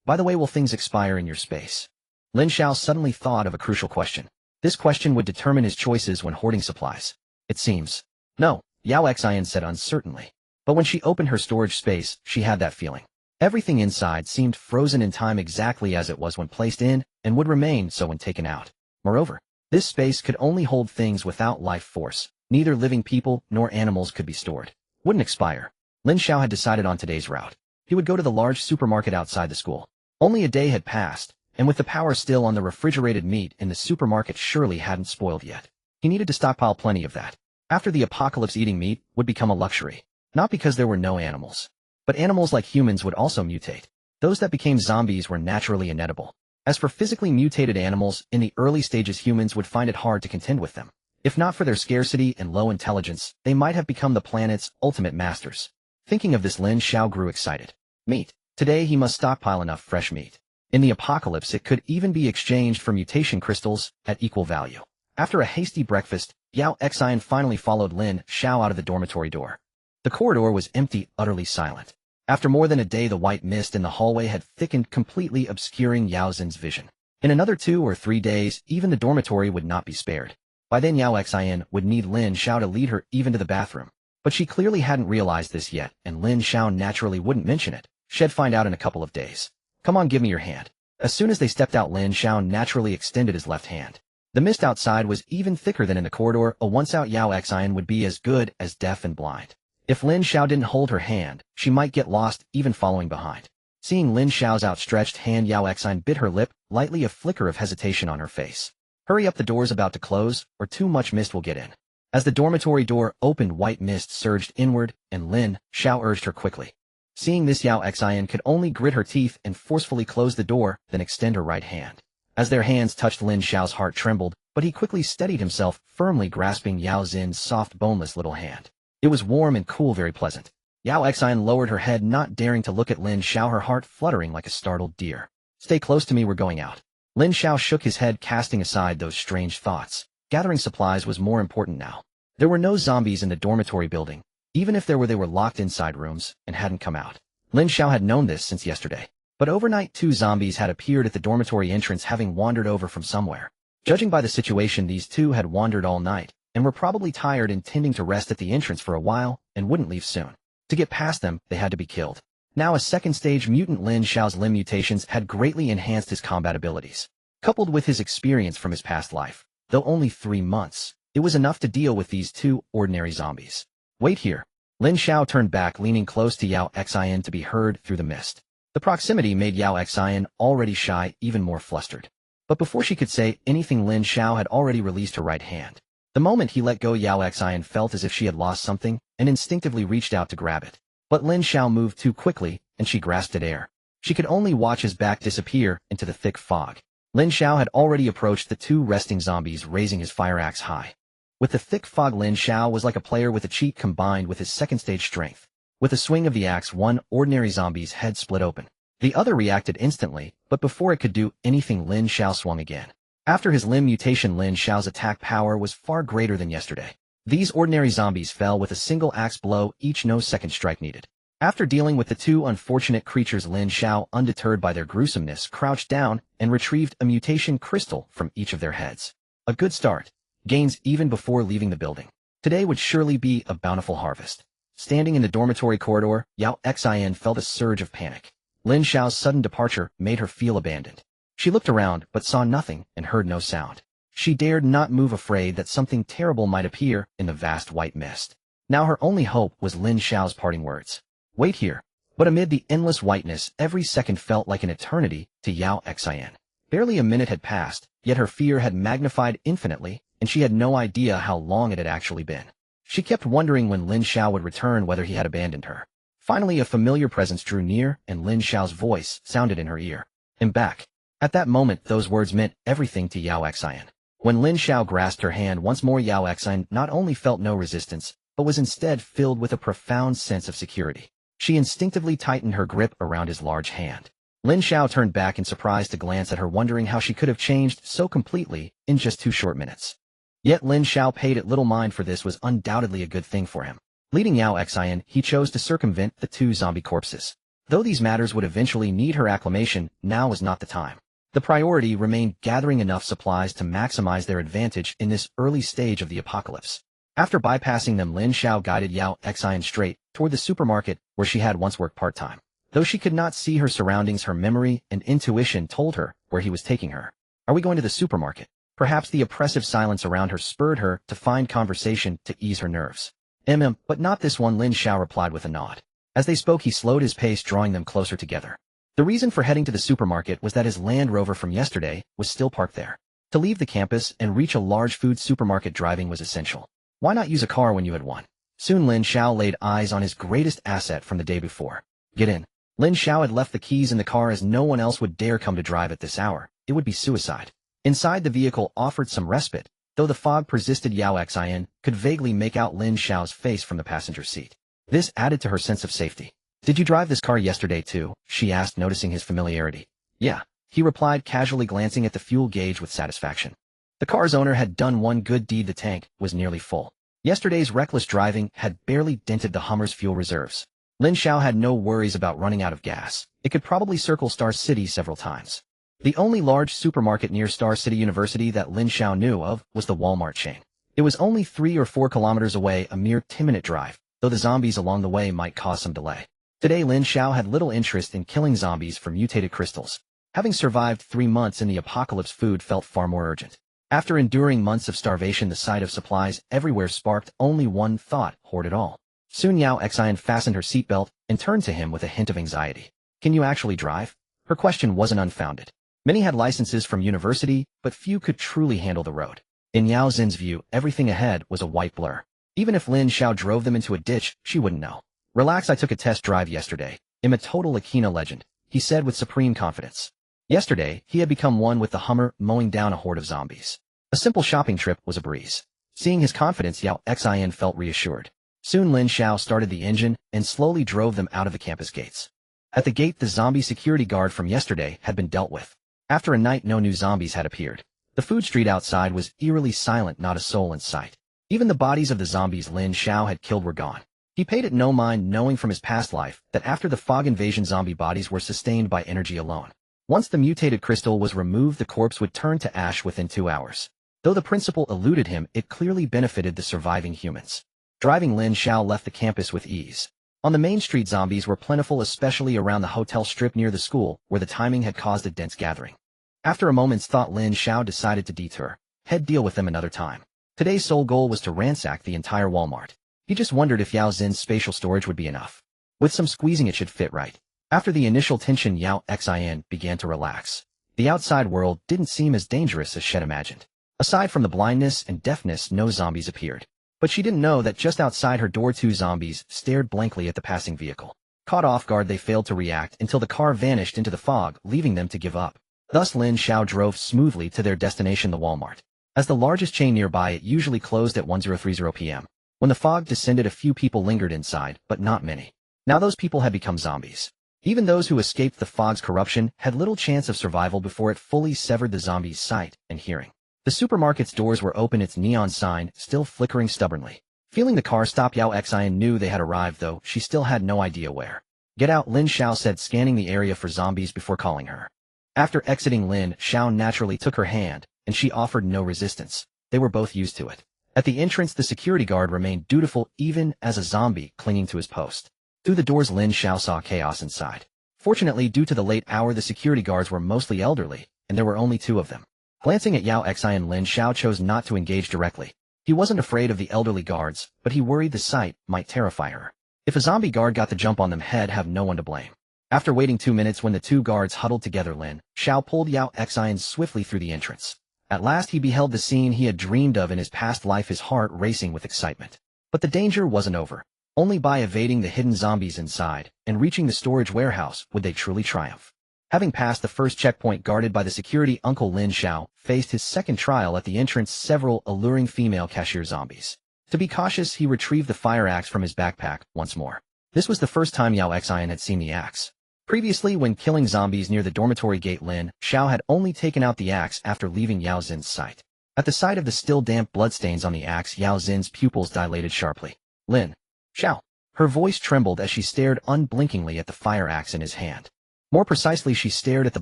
By the way, will things expire in your space? Lin Xiao suddenly thought of a crucial question. This question would determine his choices when hoarding supplies. It seems. No, Yao Xian said uncertainly. But when she opened her storage space, she had that feeling. Everything inside seemed frozen in time, exactly as it was when placed in, and would remain so when taken out. Moreover, this space could only hold things without life force. Neither living people nor animals could be stored. Wouldn't expire. Lin Xiao had decided on today's route. He would go to the large supermarket outside the school. Only a day had passed, and with the power still on, the refrigerated meat in the supermarket surely hadn't spoiled yet. He needed to stockpile plenty of that. After the apocalypse, eating meat would become a luxury. Not because there were no animals. But animals like humans would also mutate. Those that became zombies were naturally inedible. As for physically mutated animals, in the early stages humans would find it hard to contend with them. If not for their scarcity and low intelligence, they might have become the planet's ultimate masters. Thinking of this, Lin Xiao grew excited. Meat. Today he must stockpile enough fresh meat. In the apocalypse, it could even be exchanged for mutation crystals at equal value. After a hasty breakfast, Yao Xian finally followed Lin Xiao out of the dormitory door. The corridor was empty, utterly silent. After more than a day, the white mist in the hallway had thickened, completely obscuring Yao Xin's vision. In another 2 or 3 days, even the dormitory would not be spared. By then, Yao Xian would need Lin Xiao to lead her even to the bathroom. But she clearly hadn't realized this yet, and Lin Xiao naturally wouldn't mention it. She'd find out in a couple of days. Come on, give me your hand. As soon as they stepped out, Lin Xiao naturally extended his left hand. The mist outside was even thicker than in the corridor. A once-out Yao Xian would be as good as deaf and blind. If Lin Xiao didn't hold her hand, she might get lost, even following behind. Seeing Lin Xiao's outstretched hand, Yao Xian bit her lip, lightly, a flicker of hesitation on her face. Hurry up, the door's about to close, or too much mist will get in. As the dormitory door opened, white mist surged inward, and Lin Xiao urged her quickly. Seeing this, Yao Xian could only grit her teeth and forcefully close the door, then extend her right hand. As their hands touched, Lin Xiao's heart trembled, but he quickly steadied himself, firmly grasping Yao Xin's soft, boneless little hand. It was warm and cool, very pleasant. Yao Xian lowered her head, not daring to look at Lin Xiao, her heart fluttering like a startled deer. Stay close to me, we're going out. Lin Xiao shook his head, casting aside those strange thoughts. Gathering supplies was more important now. There were no zombies in the dormitory building. Even if there were, they were locked inside rooms and hadn't come out. Lin Xiao had known this since yesterday. But overnight, 2 zombies had appeared at the dormitory entrance, having wandered over from somewhere. Judging by the situation, these 2 had wandered all night, and were probably tired, intending to rest at the entrance for a while, and wouldn't leave soon. To get past them, they had to be killed. Now a second-stage mutant, Lin Xiao's limb mutations had greatly enhanced his combat abilities. Coupled with his experience from his past life, though only 3 months, it was enough to deal with these 2 ordinary zombies. Wait here. Lin Xiao turned back, leaning close to Yao Xian to be heard through the mist. The proximity made Yao Xian, already shy, even more flustered. But before she could say anything, Lin Xiao had already released her right hand. The moment he let go, Yao Xian felt as if she had lost something, and instinctively reached out to grab it. But Lin Xiao moved too quickly, and she grasped at air. She could only watch his back disappear into the thick fog. Lin Xiao had already approached the 2 resting zombies, raising his fire axe high. With the thick fog, Lin Xiao was like a player with a cheat combined with his second-stage strength. With a swing of the axe, one ordinary zombie's head split open. The other reacted instantly, but before it could do anything, Lin Xiao swung again. After his limb mutation, Lin Xiao's attack power was far greater than yesterday. These ordinary zombies fell with a single axe blow, each, no second strike needed. After dealing with the 2 unfortunate creatures, Lin Xiao, undeterred by their gruesomeness, crouched down and retrieved a mutation crystal from each of their heads. A good start. Gains even before leaving the building. Today would surely be a bountiful harvest. Standing in the dormitory corridor, Yao Xian felt a surge of panic. Lin Xiao's sudden departure made her feel abandoned. She looked around but saw nothing and heard no sound. She dared not move, afraid that something terrible might appear in the vast white mist. Now her only hope was Lin Xiao's parting words. Wait here. But amid the endless whiteness, every second felt like an eternity to Yao Xian. Barely a minute had passed, yet her fear had magnified infinitely, and she had no idea how long it had actually been. She kept wondering when Lin Xiao would return, whether he had abandoned her. Finally, a familiar presence drew near, and Lin Xiao's voice sounded in her ear. I'm back. At that moment, those words meant everything to Yao Xian. When Lin Xiao grasped her hand once more, Yao Xian not only felt no resistance, but was instead filled with a profound sense of security. She instinctively tightened her grip around his large hand. Lin Xiao turned back in surprise to glance at her, wondering how she could have changed so completely in just 2 short minutes. Yet Lin Xiao paid it little mind, for this was undoubtedly a good thing for him. Leading Yao Xian, he chose to circumvent the 2 zombie corpses. Though these matters would eventually need her acclamation, now was not the time. The priority remained gathering enough supplies to maximize their advantage in this early stage of the apocalypse. After bypassing them, Lin Xiao guided Yao Xian straight toward the supermarket where she had once worked part-time. Though she could not see her surroundings, her memory and intuition told her where he was taking her. Are we going to the supermarket? Perhaps the oppressive silence around her spurred her to find conversation to ease her nerves. But not this one, Lin Xiao replied with a nod. As they spoke, he slowed his pace, drawing them closer together. The reason for heading to the supermarket was that his Land Rover from yesterday was still parked there. To leave the campus and reach a large food supermarket, driving was essential. Why not use a car when you had one? Soon Lin Xiao laid eyes on his greatest asset from the day before. Get in. Lin Xiao had left the keys in the car, as no one else would dare come to drive at this hour. It would be suicide. Inside, the vehicle offered some respite, though the fog persisted. Yao Xian could vaguely make out Lin Xiao's face from the passenger seat. This added to her sense of safety. Did you drive this car yesterday too? She asked, noticing his familiarity. Yeah, he replied, casually glancing at the fuel gauge with satisfaction. The car's owner had done one good deed. The tank was nearly full. Yesterday's reckless driving had barely dented the Hummer's fuel reserves. Lin Xiao had no worries about running out of gas. It could probably circle Star City several times. The only large supermarket near Star City University that Lin Xiao knew of was the Walmart chain. It was only 3 or 4 kilometers away, a mere 10-minute drive, though the zombies along the way might cause some delay. Today, Lin Xiao had little interest in killing zombies for mutated crystals. Having survived 3 months in the apocalypse, food felt far more urgent. After enduring months of starvation, the sight of supplies everywhere sparked only one thought: hoard it all. Soon Yao Xian fastened her seatbelt and turned to him with a hint of anxiety. Can you actually drive? Her question wasn't unfounded. Many had licenses from university, but few could truly handle the road. In Yao Xin's view, everything ahead was a white blur. Even if Lin Xiao drove them into a ditch, she wouldn't know. Relax, I took a test drive yesterday. I'm a total Akina legend, he said with supreme confidence. Yesterday, he had become one with the Hummer mowing down a horde of zombies. A simple shopping trip was a breeze. Seeing his confidence, Yao Xin felt reassured. Soon Lin Xiao started the engine and slowly drove them out of the campus gates. At the gate, the zombie security guard from yesterday had been dealt with. After a night, no new zombies had appeared. The food street outside was eerily silent, not a soul in sight. Even the bodies of the zombies Lin Xiao had killed were gone. He paid it no mind, knowing from his past life that after the fog invasion, zombie bodies were sustained by energy alone. Once the mutated crystal was removed, the corpse would turn to ash within 2 hours. Though the principle eluded him, it clearly benefited the surviving humans. Driving, Lin Xiao left the campus with ease. On the main street, zombies were plentiful, especially around the hotel strip near the school, where the timing had caused a dense gathering. After a moment's thought, Lin Xiao decided to detour. He'd deal with them another time. Today's sole goal was to ransack the entire Walmart. He just wondered if Yao Xin's spatial storage would be enough. With some squeezing, it should fit right. After the initial tension, Yao Xin began to relax. The outside world didn't seem as dangerous as she'd imagined. Aside from the blindness and deafness, no zombies appeared. But she didn't know that just outside her door, 2 zombies stared blankly at the passing vehicle. Caught off guard, they failed to react until the car vanished into the fog, leaving them to give up. Thus Lin Xiao drove smoothly to their destination, the Walmart. As the largest chain nearby, it usually closed at 10:30 p.m. When the fog descended, a few people lingered inside, but not many. Now those people had become zombies. Even those who escaped the fog's corruption had little chance of survival before it fully severed the zombies' sight and hearing. The supermarket's doors were open, its neon sign still flickering stubbornly. Feeling the car stop, Yao Xin knew they had arrived, though she still had no idea where. "Get out," Lin Xiao said, scanning the area for zombies before calling her. After exiting, Lin Xiao naturally took her hand, and she offered no resistance. They were both used to it. At the entrance, the security guard remained dutiful even as a zombie clinging to his post. Through the doors, Lin Xiao saw chaos inside. Fortunately, due to the late hour, the security guards were mostly elderly, and there were only 2 of them. Glancing at Yao Xin, Lin Xiao chose not to engage directly. He wasn't afraid of the elderly guards, but he worried the sight might terrify her. If a zombie guard got the jump on them, he'd have no one to blame. After waiting 2 minutes, when the 2 guards huddled together, Lin Xiao pulled Yao Xin swiftly through the entrance. At last he beheld the scene he had dreamed of in his past life, his heart racing with excitement. But the danger wasn't over. Only by evading the hidden zombies inside and reaching the storage warehouse would they truly triumph. Having passed the first checkpoint guarded by the security uncle, Lin Xiao faced his second trial at the entrance, several alluring female cashier zombies. To be cautious, he retrieved the fire axe from his backpack once more. This was the first time Yao Xin had seen the axe. Previously, when killing zombies near the dormitory gate, Lin Xiao had only taken out the axe after leaving Yao Xin's sight. At the sight of the still damp bloodstains on the axe, Yao Xin's pupils dilated sharply. "Lin Xiao." Her voice trembled as she stared unblinkingly at the fire axe in his hand. More precisely, she stared at the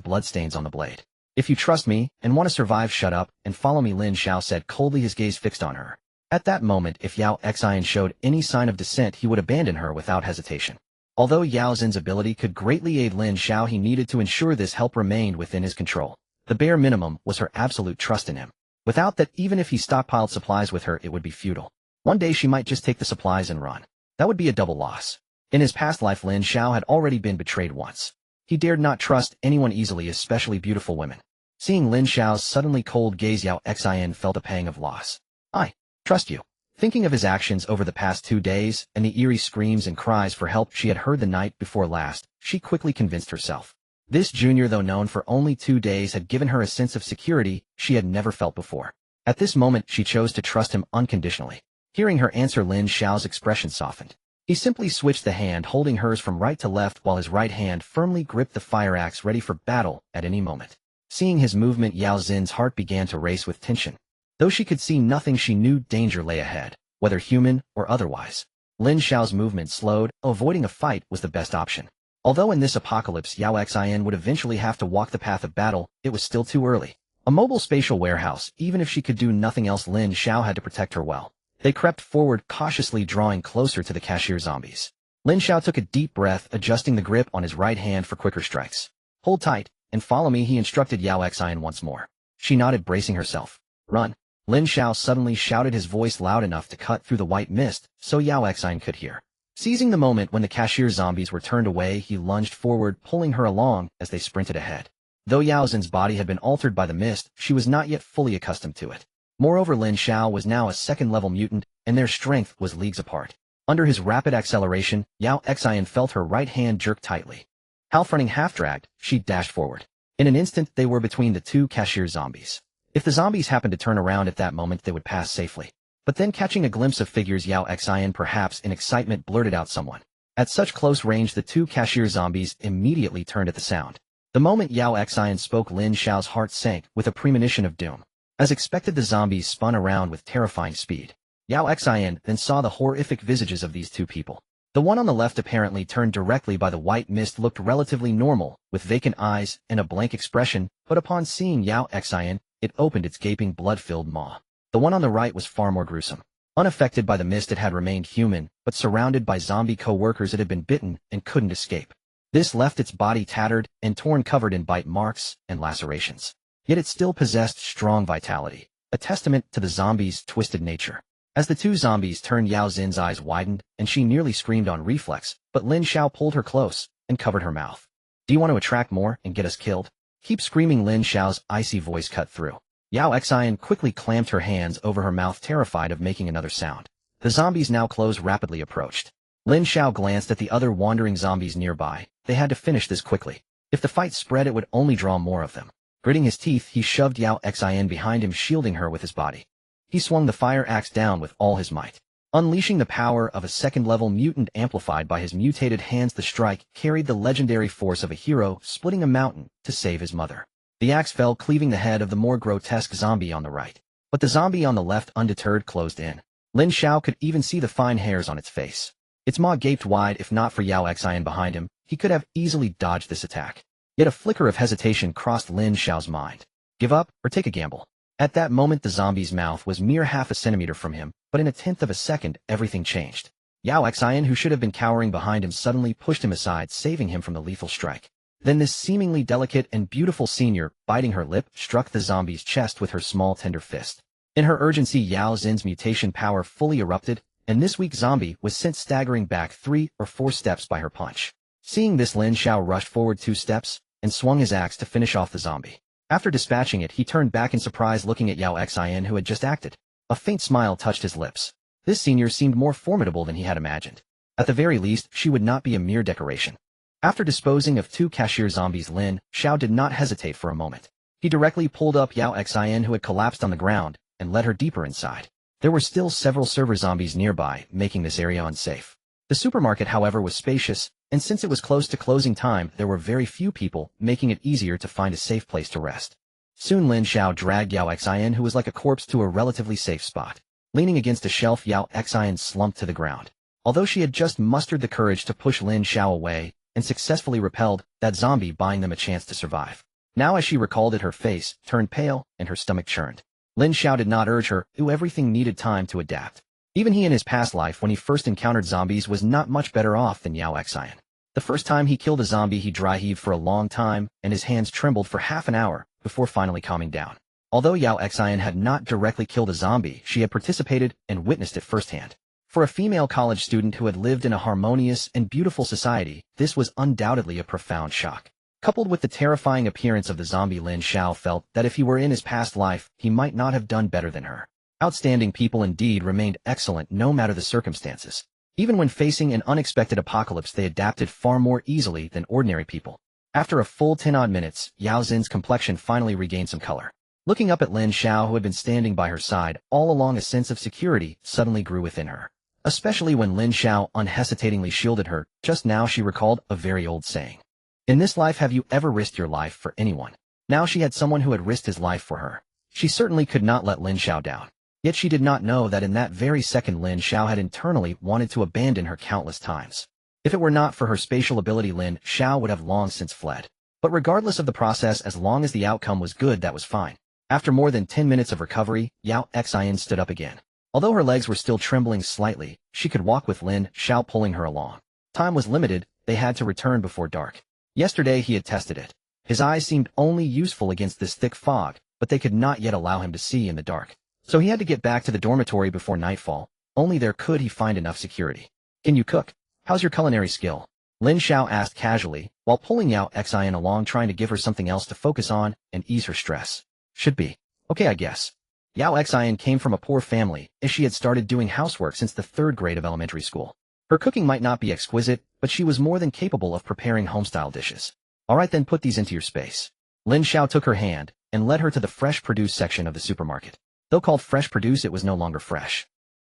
bloodstains on the blade. "If you trust me and want to survive, shut up and follow me," Lin Xiao said coldly, his gaze fixed on her. At that moment, if Yao Xin showed any sign of dissent, he would abandon her without hesitation. Although Yao Xin's ability could greatly aid Lin Xiao, he needed to ensure this help remained within his control. The bare minimum was her absolute trust in him. Without that, even if he stockpiled supplies with her, it would be futile. One day she might just take the supplies and run. That would be a double loss. In his past life, Lin Xiao had already been betrayed once. He dared not trust anyone easily, especially beautiful women. Seeing Lin Xiao's suddenly cold gaze, Yao Xin felt a pang of loss. "I trust you." Thinking of his actions over the past 2 days and the eerie screams and cries for help she had heard the night before last, she quickly convinced herself. This junior, though known for only 2 days, had given her a sense of security she had never felt before. At this moment, she chose to trust him unconditionally. Hearing her answer, Lin Xiao's expression softened. He simply switched the hand holding hers from right to left while his right hand firmly gripped the fire axe, ready for battle at any moment. Seeing his movement, Yao Xin's heart began to race with tension. Though she could see nothing, she knew danger lay ahead, whether human or otherwise. Lin Xiao's movement slowed. Avoiding a fight was the best option. Although in this apocalypse Yao Xin would eventually have to walk the path of battle, it was still too early. A mobile spatial warehouse, even if she could do nothing else, Lin Xiao had to protect her well. They crept forward, cautiously drawing closer to the cashier zombies. Lin Xiao took a deep breath, adjusting the grip on his right hand for quicker strikes. "Hold tight and follow me," he instructed Yao Xin once more. She nodded, bracing herself. "Run." Lin Xiao suddenly shouted, his voice loud enough to cut through the white mist so Yao Xin could hear. Seizing the moment when the cashier zombies were turned away, he lunged forward, pulling her along as they sprinted ahead. Though Yao Xin's body had been altered by the mist, she was not yet fully accustomed to it. Moreover, Lin Xiao was now a second-level mutant, and their strength was leagues apart. Under his rapid acceleration, Yao Xin felt her right hand jerk tightly. Half running, half dragged, she dashed forward. In an instant, they were between the two cashier zombies. If the zombies happened to turn around at that moment, they would pass safely. But then catching a glimpse of figures, Yao Xian perhaps in excitement blurted out someone. At such close range, the two cashier zombies immediately turned at the sound. The moment Yao Xian spoke, Lin Xiao's heart sank with a premonition of doom. As expected, the zombies spun around with terrifying speed. Yao Xian then saw the horrific visages of these two people. The one on the left, apparently turned directly by the white mist, looked relatively normal, with vacant eyes and a blank expression, but upon seeing Yao Xian, it opened its gaping blood-filled maw. The one on the right was far more gruesome. Unaffected by the mist, it had remained human, but surrounded by zombie co-workers, it had been bitten and couldn't escape. This left its body tattered and torn, covered in bite marks and lacerations. Yet it still possessed strong vitality, a testament to the zombie's twisted nature. As the two zombies turned, Yao Xin's eyes widened, and she nearly screamed on reflex, but Lin Xiao pulled her close and covered her mouth. "Do you want to attract more and get us killed?" "Keep screaming," Lin Xiao's icy voice cut through. Yao Xian quickly clamped her hands over her mouth, terrified of making another sound. The zombies, now close, rapidly approached. Lin Xiao glanced at the other wandering zombies nearby. They had to finish this quickly. If the fight spread, it would only draw more of them. Gritting his teeth, he shoved Yao Xian behind him, shielding her with his body. He swung the fire axe down with all his might. Unleashing the power of a second-level mutant amplified by his mutated hands, the strike carried the legendary force of a hero splitting a mountain to save his mother. The axe fell, cleaving the head of the more grotesque zombie on the right. But the zombie on the left, undeterred, closed in. Lin Xiao could even see the fine hairs on its face. Its maw gaped wide. If not for Yao Xian behind him, he could have easily dodged this attack. Yet a flicker of hesitation crossed Lin Xiao's mind. Give up or take a gamble? At that moment, the zombie's mouth was mere half a centimeter from him, but in a tenth of a second, everything changed. Yao Xian, who should have been cowering behind him, suddenly pushed him aside, saving him from the lethal strike. Then this seemingly delicate and beautiful senior, biting her lip, struck the zombie's chest with her small, tender fist. In her urgency, Yao Xin's mutation power fully erupted, and this weak zombie was sent staggering back 3 or 4 steps by her punch. Seeing this, Lin Xiao rushed forward 2 steps and swung his axe to finish off the zombie. After dispatching it, he turned back in surprise, looking at Yao Xian, who had just acted. A faint smile touched his lips. This senior seemed more formidable than he had imagined. At the very least, she would not be a mere decoration. After disposing of 2 cashier zombies, Lin Xiao did not hesitate for a moment. He directly pulled up Yao Xian, who had collapsed on the ground, and led her deeper inside. There were still several server zombies nearby, making this area unsafe. The supermarket, however, was spacious, and since it was close to closing time, there were very few people, making it easier to find a safe place to rest. Soon Lin Xiao dragged Yao Xian, who was like a corpse, to a relatively safe spot. Leaning against a shelf, Yao Xian slumped to the ground. Although she had just mustered the courage to push Lin Xiao away, and successfully repelled that zombie, buying them a chance to survive. Now as she recalled it, her face turned pale and her stomach churned. Lin Xiao did not urge her, everything needed time to adapt. Even he in his past life, when he first encountered zombies, was not much better off than Yao Xian. The first time he killed a zombie, he dry heaved for a long time, and his hands trembled for half an hour before finally calming down. Although Yao Xian had not directly killed a zombie, she had participated and witnessed it firsthand. For a female college student who had lived in a harmonious and beautiful society, this was undoubtedly a profound shock. Coupled with the terrifying appearance of the zombie, Lin Xiao felt that if he were in his past life, he might not have done better than her. Outstanding people indeed remained excellent no matter the circumstances. Even when facing an unexpected apocalypse, they adapted far more easily than ordinary people. After a full 10-odd minutes, Yao Xin's complexion finally regained some color. Looking up at Lin Xiao, who had been standing by her side all along, a sense of security suddenly grew within her. Especially when Lin Xiao unhesitatingly shielded her. Just now she recalled a very old saying. In this life, have you ever risked your life for anyone? Now she had someone who had risked his life for her. She certainly could not let Lin Xiao down. Yet she did not know that in that very second Lin Xiao had internally wanted to abandon her countless times. If it were not for her spatial ability, Lin Xiao would have long since fled. But regardless of the process, as long as the outcome was good, that was fine. After more than 10 minutes of recovery, Yao Xian stood up again. Although her legs were still trembling slightly, she could walk with Lin Xiao pulling her along. Time was limited, they had to return before dark. Yesterday he had tested it. His eyes seemed only useful against this thick fog, but they could not yet allow him to see in the dark. So he had to get back to the dormitory before nightfall. Only there could he find enough security. Can you cook? How's your culinary skill? Lin Xiao asked casually, while pulling Yao Xian along, trying to give her something else to focus on and ease her stress. Should be. Okay, I guess. Yao Xian came from a poor family, as she had started doing housework since the 3rd grade of elementary school. Her cooking might not be exquisite, but she was more than capable of preparing home-style dishes. Alright then, put these into your space. Lin Xiao took her hand and led her to the fresh produce section of the supermarket. Though called fresh produce, it was no longer fresh.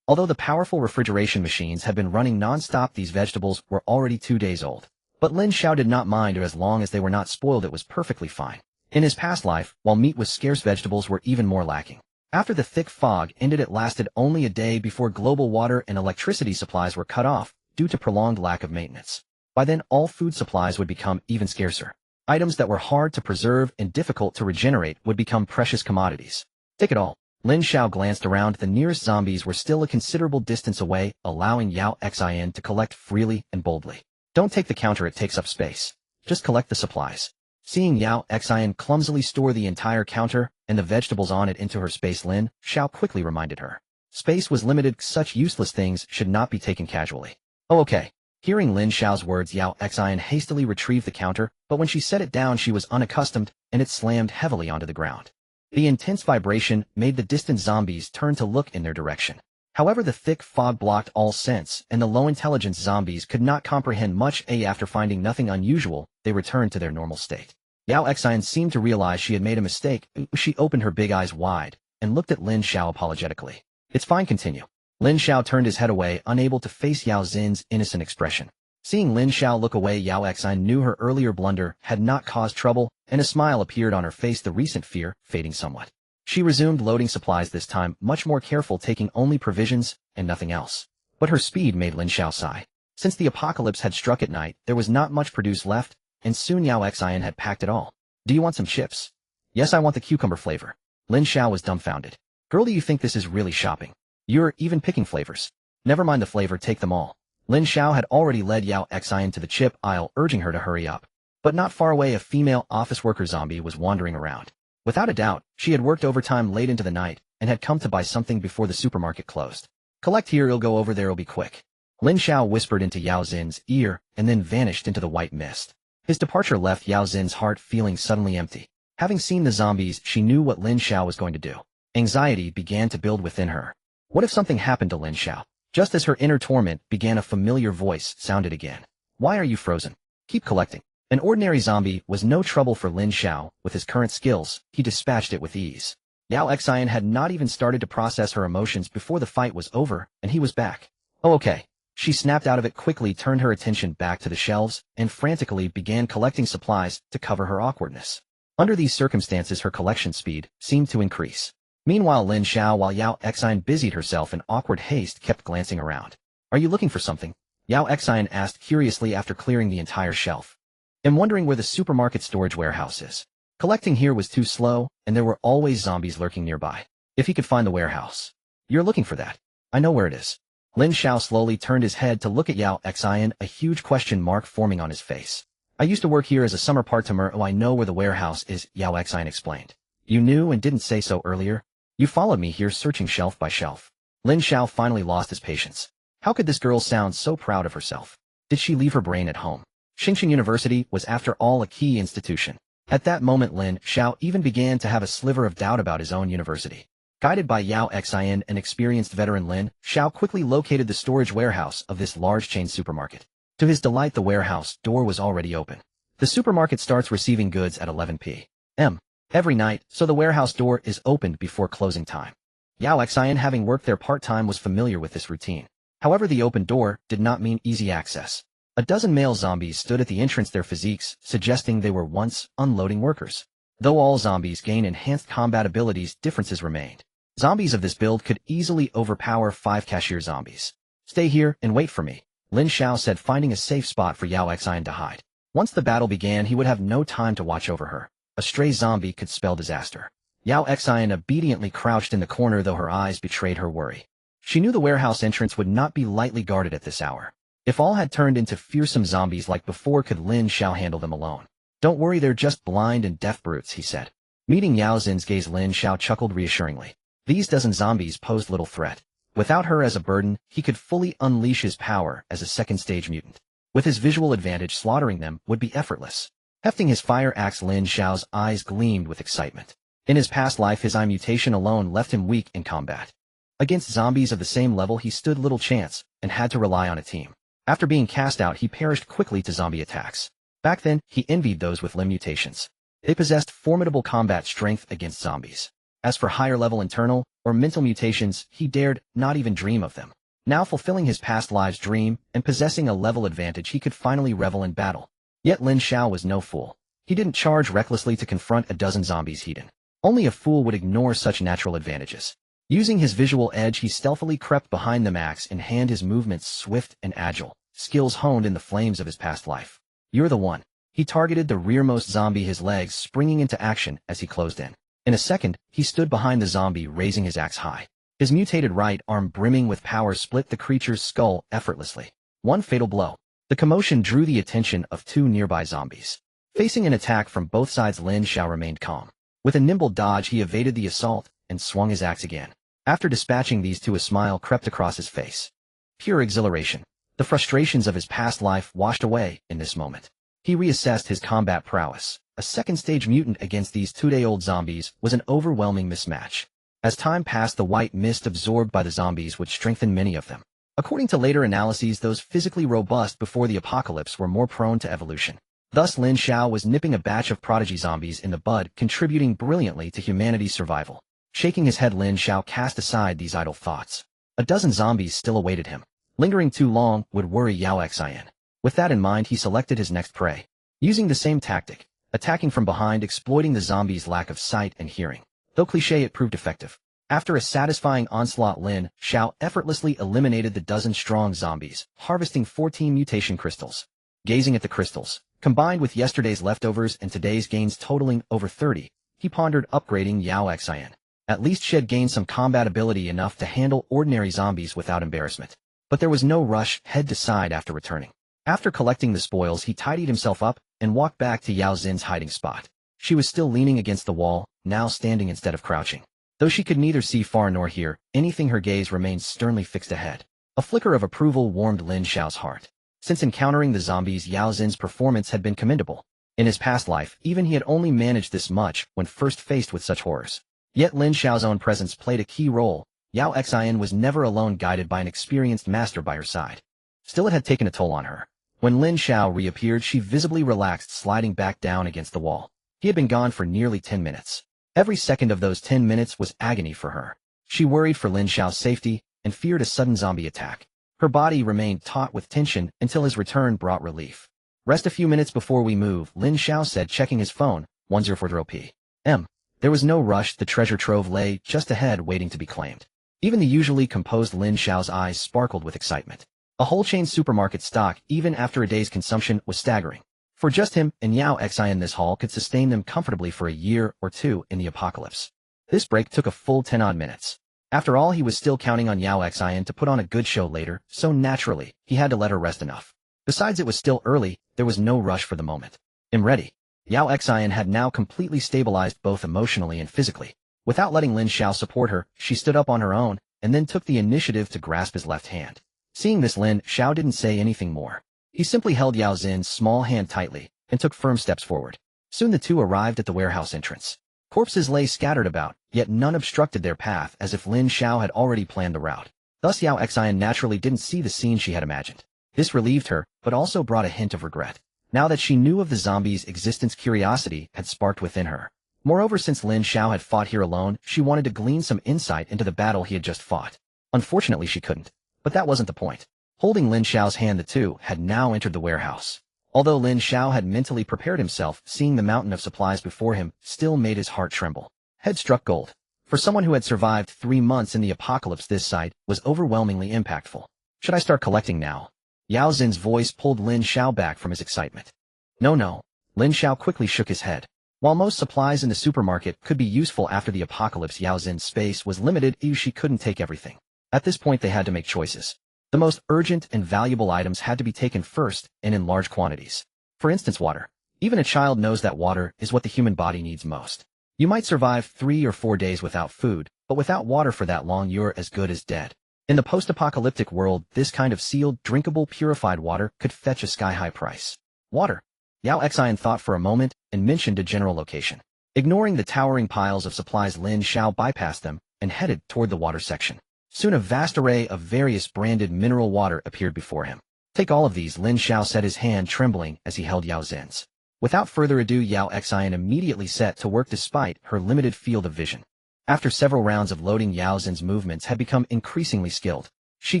Although the powerful refrigeration machines had been running non-stop, these vegetables were already 2 days old. But Lin Xiao did not mind, or as long as they were not spoiled, it was perfectly fine. In his past life, while meat was scarce, vegetables were even more lacking. After the thick fog ended, it lasted only a day before global water and electricity supplies were cut off due to prolonged lack of maintenance. By then, all food supplies would become even scarcer. Items that were hard to preserve and difficult to regenerate would become precious commodities. Take it all. Lin Xiao glanced around. The nearest zombies were still a considerable distance away, allowing Yao Xin to collect freely and boldly. Don't take the counter, it takes up space. Just collect the supplies. Seeing Yao Xin clumsily store the entire counter and the vegetables on it into her space, Lin Xiao quickly reminded her. Space was limited, such useless things should not be taken casually. Oh, okay. Hearing Lin Xiao's words, Yao Xin hastily retrieved the counter, but when she set it down, she was unaccustomed, and it slammed heavily onto the ground. The intense vibration made the distant zombies turn to look in their direction. However, the thick fog blocked all sense, and the low-intelligence zombies could not comprehend much. After finding nothing unusual, they returned to their normal state. Yao Xin seemed to realize she had made a mistake. She opened her big eyes wide and looked at Lin Xiao apologetically. It's fine, continue. Lin Xiao turned his head away, unable to face Yao Xin's innocent expression. Seeing Lin Xiao look away, Yao Xin knew her earlier blunder had not caused trouble, and a smile appeared on her face, the recent fear fading somewhat. She resumed loading supplies, this time much more careful, taking only provisions and nothing else. But her speed made Lin Xiao sigh. Since the apocalypse had struck at night, there was not much produce left, and soon Yao Xin had packed it all. Do you want some chips? Yes, I want the cucumber flavor. Lin Xiao was dumbfounded. Girl, do you think this is really shopping? You're even picking flavors. Never mind the flavor, take them all. Lin Xiao had already led Yao Xin to the chip aisle, urging her to hurry up. But not far away, a female office worker zombie was wandering around. Without a doubt, she had worked overtime late into the night and had come to buy something before the supermarket closed. Collect here, it'll go over there, it'll be quick. Lin Xiao whispered into Yao Xin's ear and then vanished into the white mist. His departure left Yao Xin's heart feeling suddenly empty. Having seen the zombies, she knew what Lin Xiao was going to do. Anxiety began to build within her. What if something happened to Lin Xiao? Just as her inner torment began, a familiar voice sounded again. Why are you frozen? Keep collecting. An ordinary zombie was no trouble for Lin Xiao. With his current skills, he dispatched it with ease. Yao Xin had not even started to process her emotions before the fight was over, and he was back. Oh, okay. She snapped out of it quickly, turned her attention back to the shelves, and frantically began collecting supplies to cover her awkwardness. Under these circumstances, her collection speed seemed to increase. Meanwhile, Lin Xiao, while Yao Xin busied herself in awkward haste, kept glancing around. Are you looking for something? Yao Xin asked curiously after clearing the entire shelf. I'm wondering where the supermarket storage warehouse is. Collecting here was too slow, and there were always zombies lurking nearby. If he could find the warehouse. You're looking for that. I know where it is. Lin Xiao slowly turned his head to look at Yao Xin, a huge question mark forming on his face. I used to work here as a summer part-timer. Oh, I know where the warehouse is, Yao Xin explained. You knew and didn't say so earlier? You followed me here, searching shelf by shelf. Lin Xiao finally lost his patience. How could this girl sound so proud of herself? Did she leave her brain at home? Xingqing University was after all a key institution. At that moment, Lin Xiao even began to have a sliver of doubt about his own university. Guided by Yao Xin, an experienced veteran, Lin Xiao quickly located the storage warehouse of this large chain supermarket. To his delight, the warehouse door was already open. The supermarket starts receiving goods at 11 p.m. every night, so the warehouse door is opened before closing time. Yao Xin, having worked there part-time, was familiar with this routine. However, the open door did not mean easy access. A dozen male zombies stood at the entrance, their physiques suggesting they were once unloading workers. Though all zombies gain enhanced combat abilities, differences remained. Zombies of this build could easily overpower 5 cashier zombies. Stay here and wait for me, Lin Xiao said, finding a safe spot for Yao Xin to hide. Once the battle began, he would have no time to watch over her. A stray zombie could spell disaster. Yao Xin obediently crouched in the corner, though her eyes betrayed her worry. She knew the warehouse entrance would not be lightly guarded at this hour. If all had turned into fearsome zombies like before, could Lin Xiao handle them alone? Don't worry, they're just blind and deaf brutes, he said. Meeting Yao Xin's gaze, Lin Xiao chuckled reassuringly. These dozen zombies posed little threat. Without her as a burden, he could fully unleash his power as a second-stage mutant. With his visual advantage, slaughtering them would be effortless. Hefting his fire axe, Lin Xiao's eyes gleamed with excitement. In his past life, his eye mutation alone left him weak in combat. Against zombies of the same level, he stood little chance and had to rely on a team. After being cast out, he perished quickly to zombie attacks. Back then, he envied those with limb mutations. They possessed formidable combat strength against zombies. As for higher-level internal or mental mutations, he dared not even dream of them. Now fulfilling his past lives' dream and possessing a level advantage, he could finally revel in battle. Yet Lin Xiao was no fool. He didn't charge recklessly to confront a dozen zombies hidden. Only a fool would ignore such natural advantages. Using his visual edge, he stealthily crept behind them, axe in hand, his movements swift and agile, skills honed in the flames of his past life. "You're the one." He targeted the rearmost zombie, his legs springing into action as he closed in. In a second, he stood behind the zombie, raising his axe high. His mutated right arm, brimming with power, split the creature's skull effortlessly. One fatal blow. The commotion drew the attention of two nearby zombies. Facing an attack from both sides, Lin Xiao remained calm. With a nimble dodge, he evaded the assault and swung his axe again. After dispatching these two, a smile crept across his face. Pure exhilaration. The frustrations of his past life washed away in this moment. He reassessed his combat prowess. A second-stage mutant against these two-day-old zombies was an overwhelming mismatch. As time passed, the white mist absorbed by the zombies would strengthen many of them. According to later analyses, those physically robust before the apocalypse were more prone to evolution. Thus, Lin Xiao was nipping a batch of prodigy zombies in the bud, contributing brilliantly to humanity's survival. Shaking his head, Lin Xiao cast aside these idle thoughts. A dozen zombies still awaited him. Lingering too long would worry Yao Xian. With that in mind, he selected his next prey. Using the same tactic, attacking from behind, exploiting the zombies' lack of sight and hearing. Though cliché, it proved effective. After a satisfying onslaught, Lin Xiao effortlessly eliminated the dozen-strong zombies, harvesting 14 mutation crystals. Gazing at the crystals, combined with yesterday's leftovers and today's gains totaling over 30, he pondered upgrading Yao Xian. At least she'd gained some combat ability enough to handle ordinary zombies without embarrassment. But there was no rush, head to side after returning. After collecting the spoils, he tidied himself up and walked back to Yao Xin's hiding spot. She was still leaning against the wall, now standing instead of crouching. Though she could neither see far nor hear anything, her gaze remained sternly fixed ahead. A flicker of approval warmed Lin Xiao's heart. Since encountering the zombies, Yao Xin's performance had been commendable. In his past life, even he had only managed this much when first faced with such horrors. Yet Lin Xiao's own presence played a key role. Yao Xian was never alone, guided by an experienced master by her side. Still, it had taken a toll on her. When Lin Xiao reappeared, she visibly relaxed, sliding back down against the wall. He had been gone for nearly 10 minutes. Every second of those 10 minutes was agony for her. She worried for Lin Xiao's safety and feared a sudden zombie attack. Her body remained taut with tension until his return brought relief. "Rest a few minutes before we move," Lin Xiao said, checking his phone. 104 p.m. There was no rush. The treasure trove lay just ahead, waiting to be claimed. Even the usually composed Lin Xiao's eyes sparkled with excitement. A whole chain supermarket stock, even after a day's consumption, was staggering. For just him and Yao Xian, this haul could sustain them comfortably for a year or two in the apocalypse. This break took a full 10-odd minutes. After all, he was still counting on Yao Xian to put on a good show later, so naturally, he had to let her rest enough. Besides, it was still early, there was no rush for the moment. "I'm ready." Yao Xian had now completely stabilized both emotionally and physically. Without letting Lin Xiao support her, she stood up on her own, and then took the initiative to grasp his left hand. Seeing this, Lin Xiao didn't say anything more. He simply held Yao Xin's small hand tightly, and took firm steps forward. Soon the two arrived at the warehouse entrance. Corpses lay scattered about, yet none obstructed their path, as if Lin Xiao had already planned the route. Thus Yao Xian naturally didn't see the scene she had imagined. This relieved her, but also brought a hint of regret. Now that she knew of the zombies' existence, curiosity had sparked within her. Moreover, since Lin Xiao had fought here alone, she wanted to glean some insight into the battle he had just fought. Unfortunately, she couldn't. But that wasn't the point. Holding Lin Xiao's hand, the two had now entered the warehouse. Although Lin Xiao had mentally prepared himself, seeing the mountain of supplies before him still made his heart tremble. Head struck gold. For someone who had survived 3 months in the apocalypse, this sight was overwhelmingly impactful. "Should I start collecting now?" Yao Xin's voice pulled Lin Xiao back from his excitement. No. Lin Xiao quickly shook his head. While most supplies in the supermarket could be useful after the apocalypse, Yao Xin's space was limited. She couldn't take everything. At this point, they had to make choices. The most urgent and valuable items had to be taken first, and in large quantities. For instance, water. Even a child knows that water is what the human body needs most. You might survive 3 or 4 days without food, but without water for that long, you're as good as dead. In the post-apocalyptic world, this kind of sealed, drinkable, purified water could fetch a sky-high price. Water. Yao Xian thought for a moment and mentioned a general location. Ignoring the towering piles of supplies, Lin Xiao bypassed them and headed toward the water section. Soon a vast array of various branded mineral water appeared before him. "Take all of these," Lin Xiao said, his hand trembling as he held Yao Xin's. Without further ado, Yao Xian immediately set to work despite her limited field of vision. After several rounds of loading, Yao Xin's movements had become increasingly skilled. She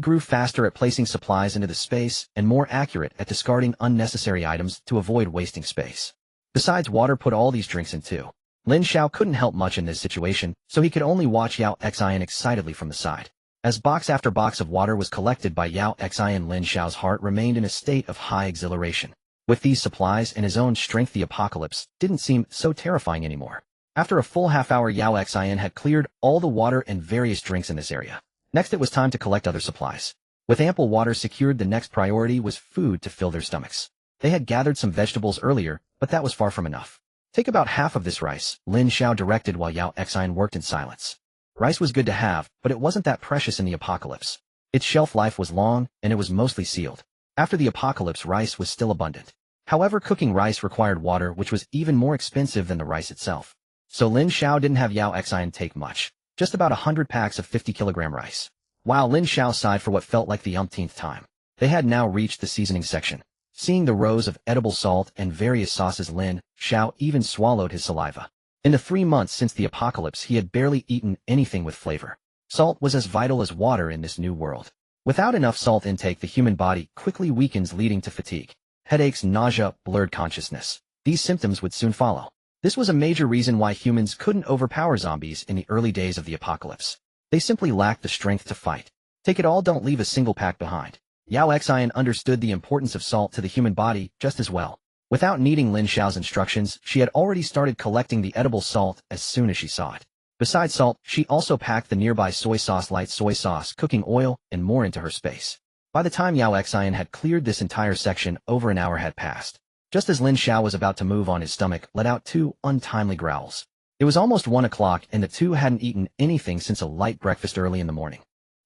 grew faster at placing supplies into the space and more accurate at discarding unnecessary items to avoid wasting space. Besides, water put all these drinks in too. Lin Xiao couldn't help much in this situation, so he could only watch Yao Xian excitedly from the side. As box after box of water was collected by Yao Xian, Lin Xiao's heart remained in a state of high exhilaration. With these supplies and his own strength, the apocalypse didn't seem so terrifying anymore. After a full half-hour, Yao Xian had cleared all the water and various drinks in this area. Next, it was time to collect other supplies. With ample water secured, the next priority was food to fill their stomachs. They had gathered some vegetables earlier, but that was far from enough. Take about half of this rice, Lin Xiao directed while Yao Xian worked in silence. Rice was good to have, but it wasn't that precious in the apocalypse. Its shelf life was long, and it was mostly sealed. After the apocalypse, rice was still abundant. However, cooking rice required water, which was even more expensive than the rice itself. So Lin Xiao didn't have Yao Xian take much, just about 100 packs of 50-kilogram rice. While Lin Xiao sighed for what felt like the umpteenth time. They had now reached the seasoning section. Seeing the rows of edible salt and various sauces, Lin Xiao even swallowed his saliva. In the 3 months since the apocalypse, he had barely eaten anything with flavor. Salt was as vital as water in this new world. Without enough salt intake, the human body quickly weakens, leading to fatigue, headaches, nausea, blurred consciousness. These symptoms would soon follow. This was a major reason why humans couldn't overpower zombies in the early days of the apocalypse. They simply lacked the strength to fight. Take it all, don't leave a single pack behind. Yao Xian understood the importance of salt to the human body just as well. Without needing Lin Xiao's instructions, she had already started collecting the edible salt as soon as she saw it. Besides salt, she also packed the nearby soy sauce, light soy sauce, cooking oil, and more into her space. By the time Yao Xian had cleared this entire section, over an hour had passed. Just as Lin Xiao was about to move on, his stomach let out 2 untimely growls. It was almost 1 o'clock, and the two hadn't eaten anything since a light breakfast early in the morning.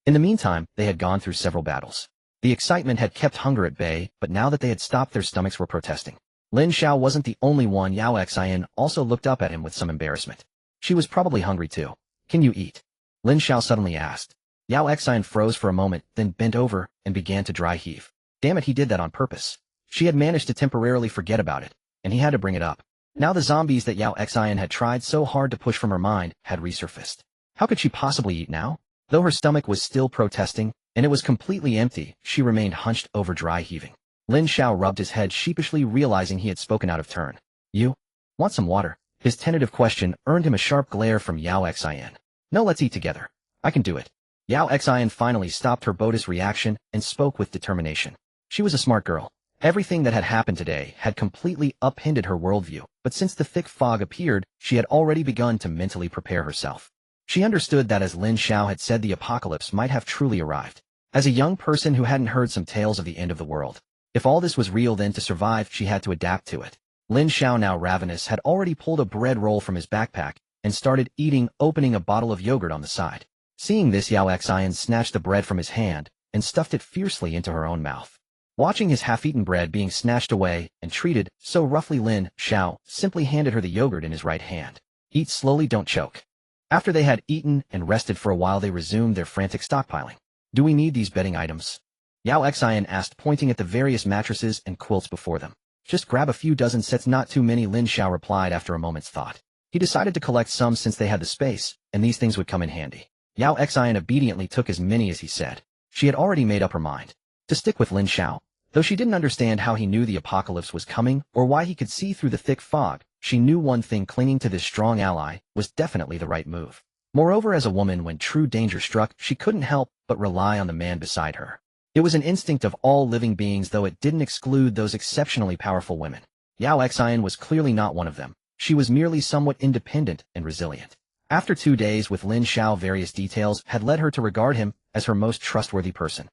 In the meantime, they had gone through several battles. The excitement had kept hunger at bay, but now that they had stopped, their stomachs were protesting. Lin Xiao wasn't the only one. Yao Xian also looked up at him with some embarrassment. She was probably hungry too. Can you eat? Lin Xiao suddenly asked. Yao Xian froze for a moment, then bent over and began to dry heave. Damn it, he did that on purpose. She had managed to temporarily forget about it, and he had to bring it up. Now the zombies that Yao Xian had tried so hard to push from her mind had resurfaced. How could she possibly eat now? Though her stomach was still protesting, and it was completely empty, she remained hunched over, dry heaving. Lin Xiao rubbed his head sheepishly, realizing he had spoken out of turn. You want some water? His tentative question earned him a sharp glare from Yao Xian. No, let's eat together. I can do it. Yao Xian finally stopped her bogus reaction and spoke with determination. She was a smart girl. Everything that had happened today had completely upended her worldview, but since the thick fog appeared, she had already begun to mentally prepare herself. She understood that, as Lin Xiao had said, the apocalypse might have truly arrived. As a young person who hadn't heard some tales of the end of the world, if all this was real, then to survive she had to adapt to it. Lin Xiao, now ravenous, had already pulled a bread roll from his backpack and started eating, opening a bottle of yogurt on the side. Seeing this, Yao Xian snatched the bread from his hand and stuffed it fiercely into her own mouth. Watching his half-eaten bread being snatched away and treated so roughly, Lin Xiao simply handed her the yogurt in his right hand. Eat slowly, don't choke. After they had eaten and rested for a while, they resumed their frantic stockpiling. Do we need these bedding items? Yao Xian asked, pointing at the various mattresses and quilts before them. Just grab a few dozen sets, not too many, Lin Xiao replied after a moment's thought. He decided to collect some since they had the space, and these things would come in handy. Yao Xian obediently took as many as he said. She had already made up her mind to stick with Lin Xiao. Though she didn't understand how he knew the apocalypse was coming or why he could see through the thick fog, she knew one thing: clinging to this strong ally was definitely the right move. Moreover, as a woman, when true danger struck, she couldn't help but rely on the man beside her. It was an instinct of all living beings, though it didn't exclude those exceptionally powerful women. Yao Xian was clearly not one of them. She was merely somewhat independent and resilient. After 2 days with Lin Xiao, various details had led her to regard him as her most trustworthy person.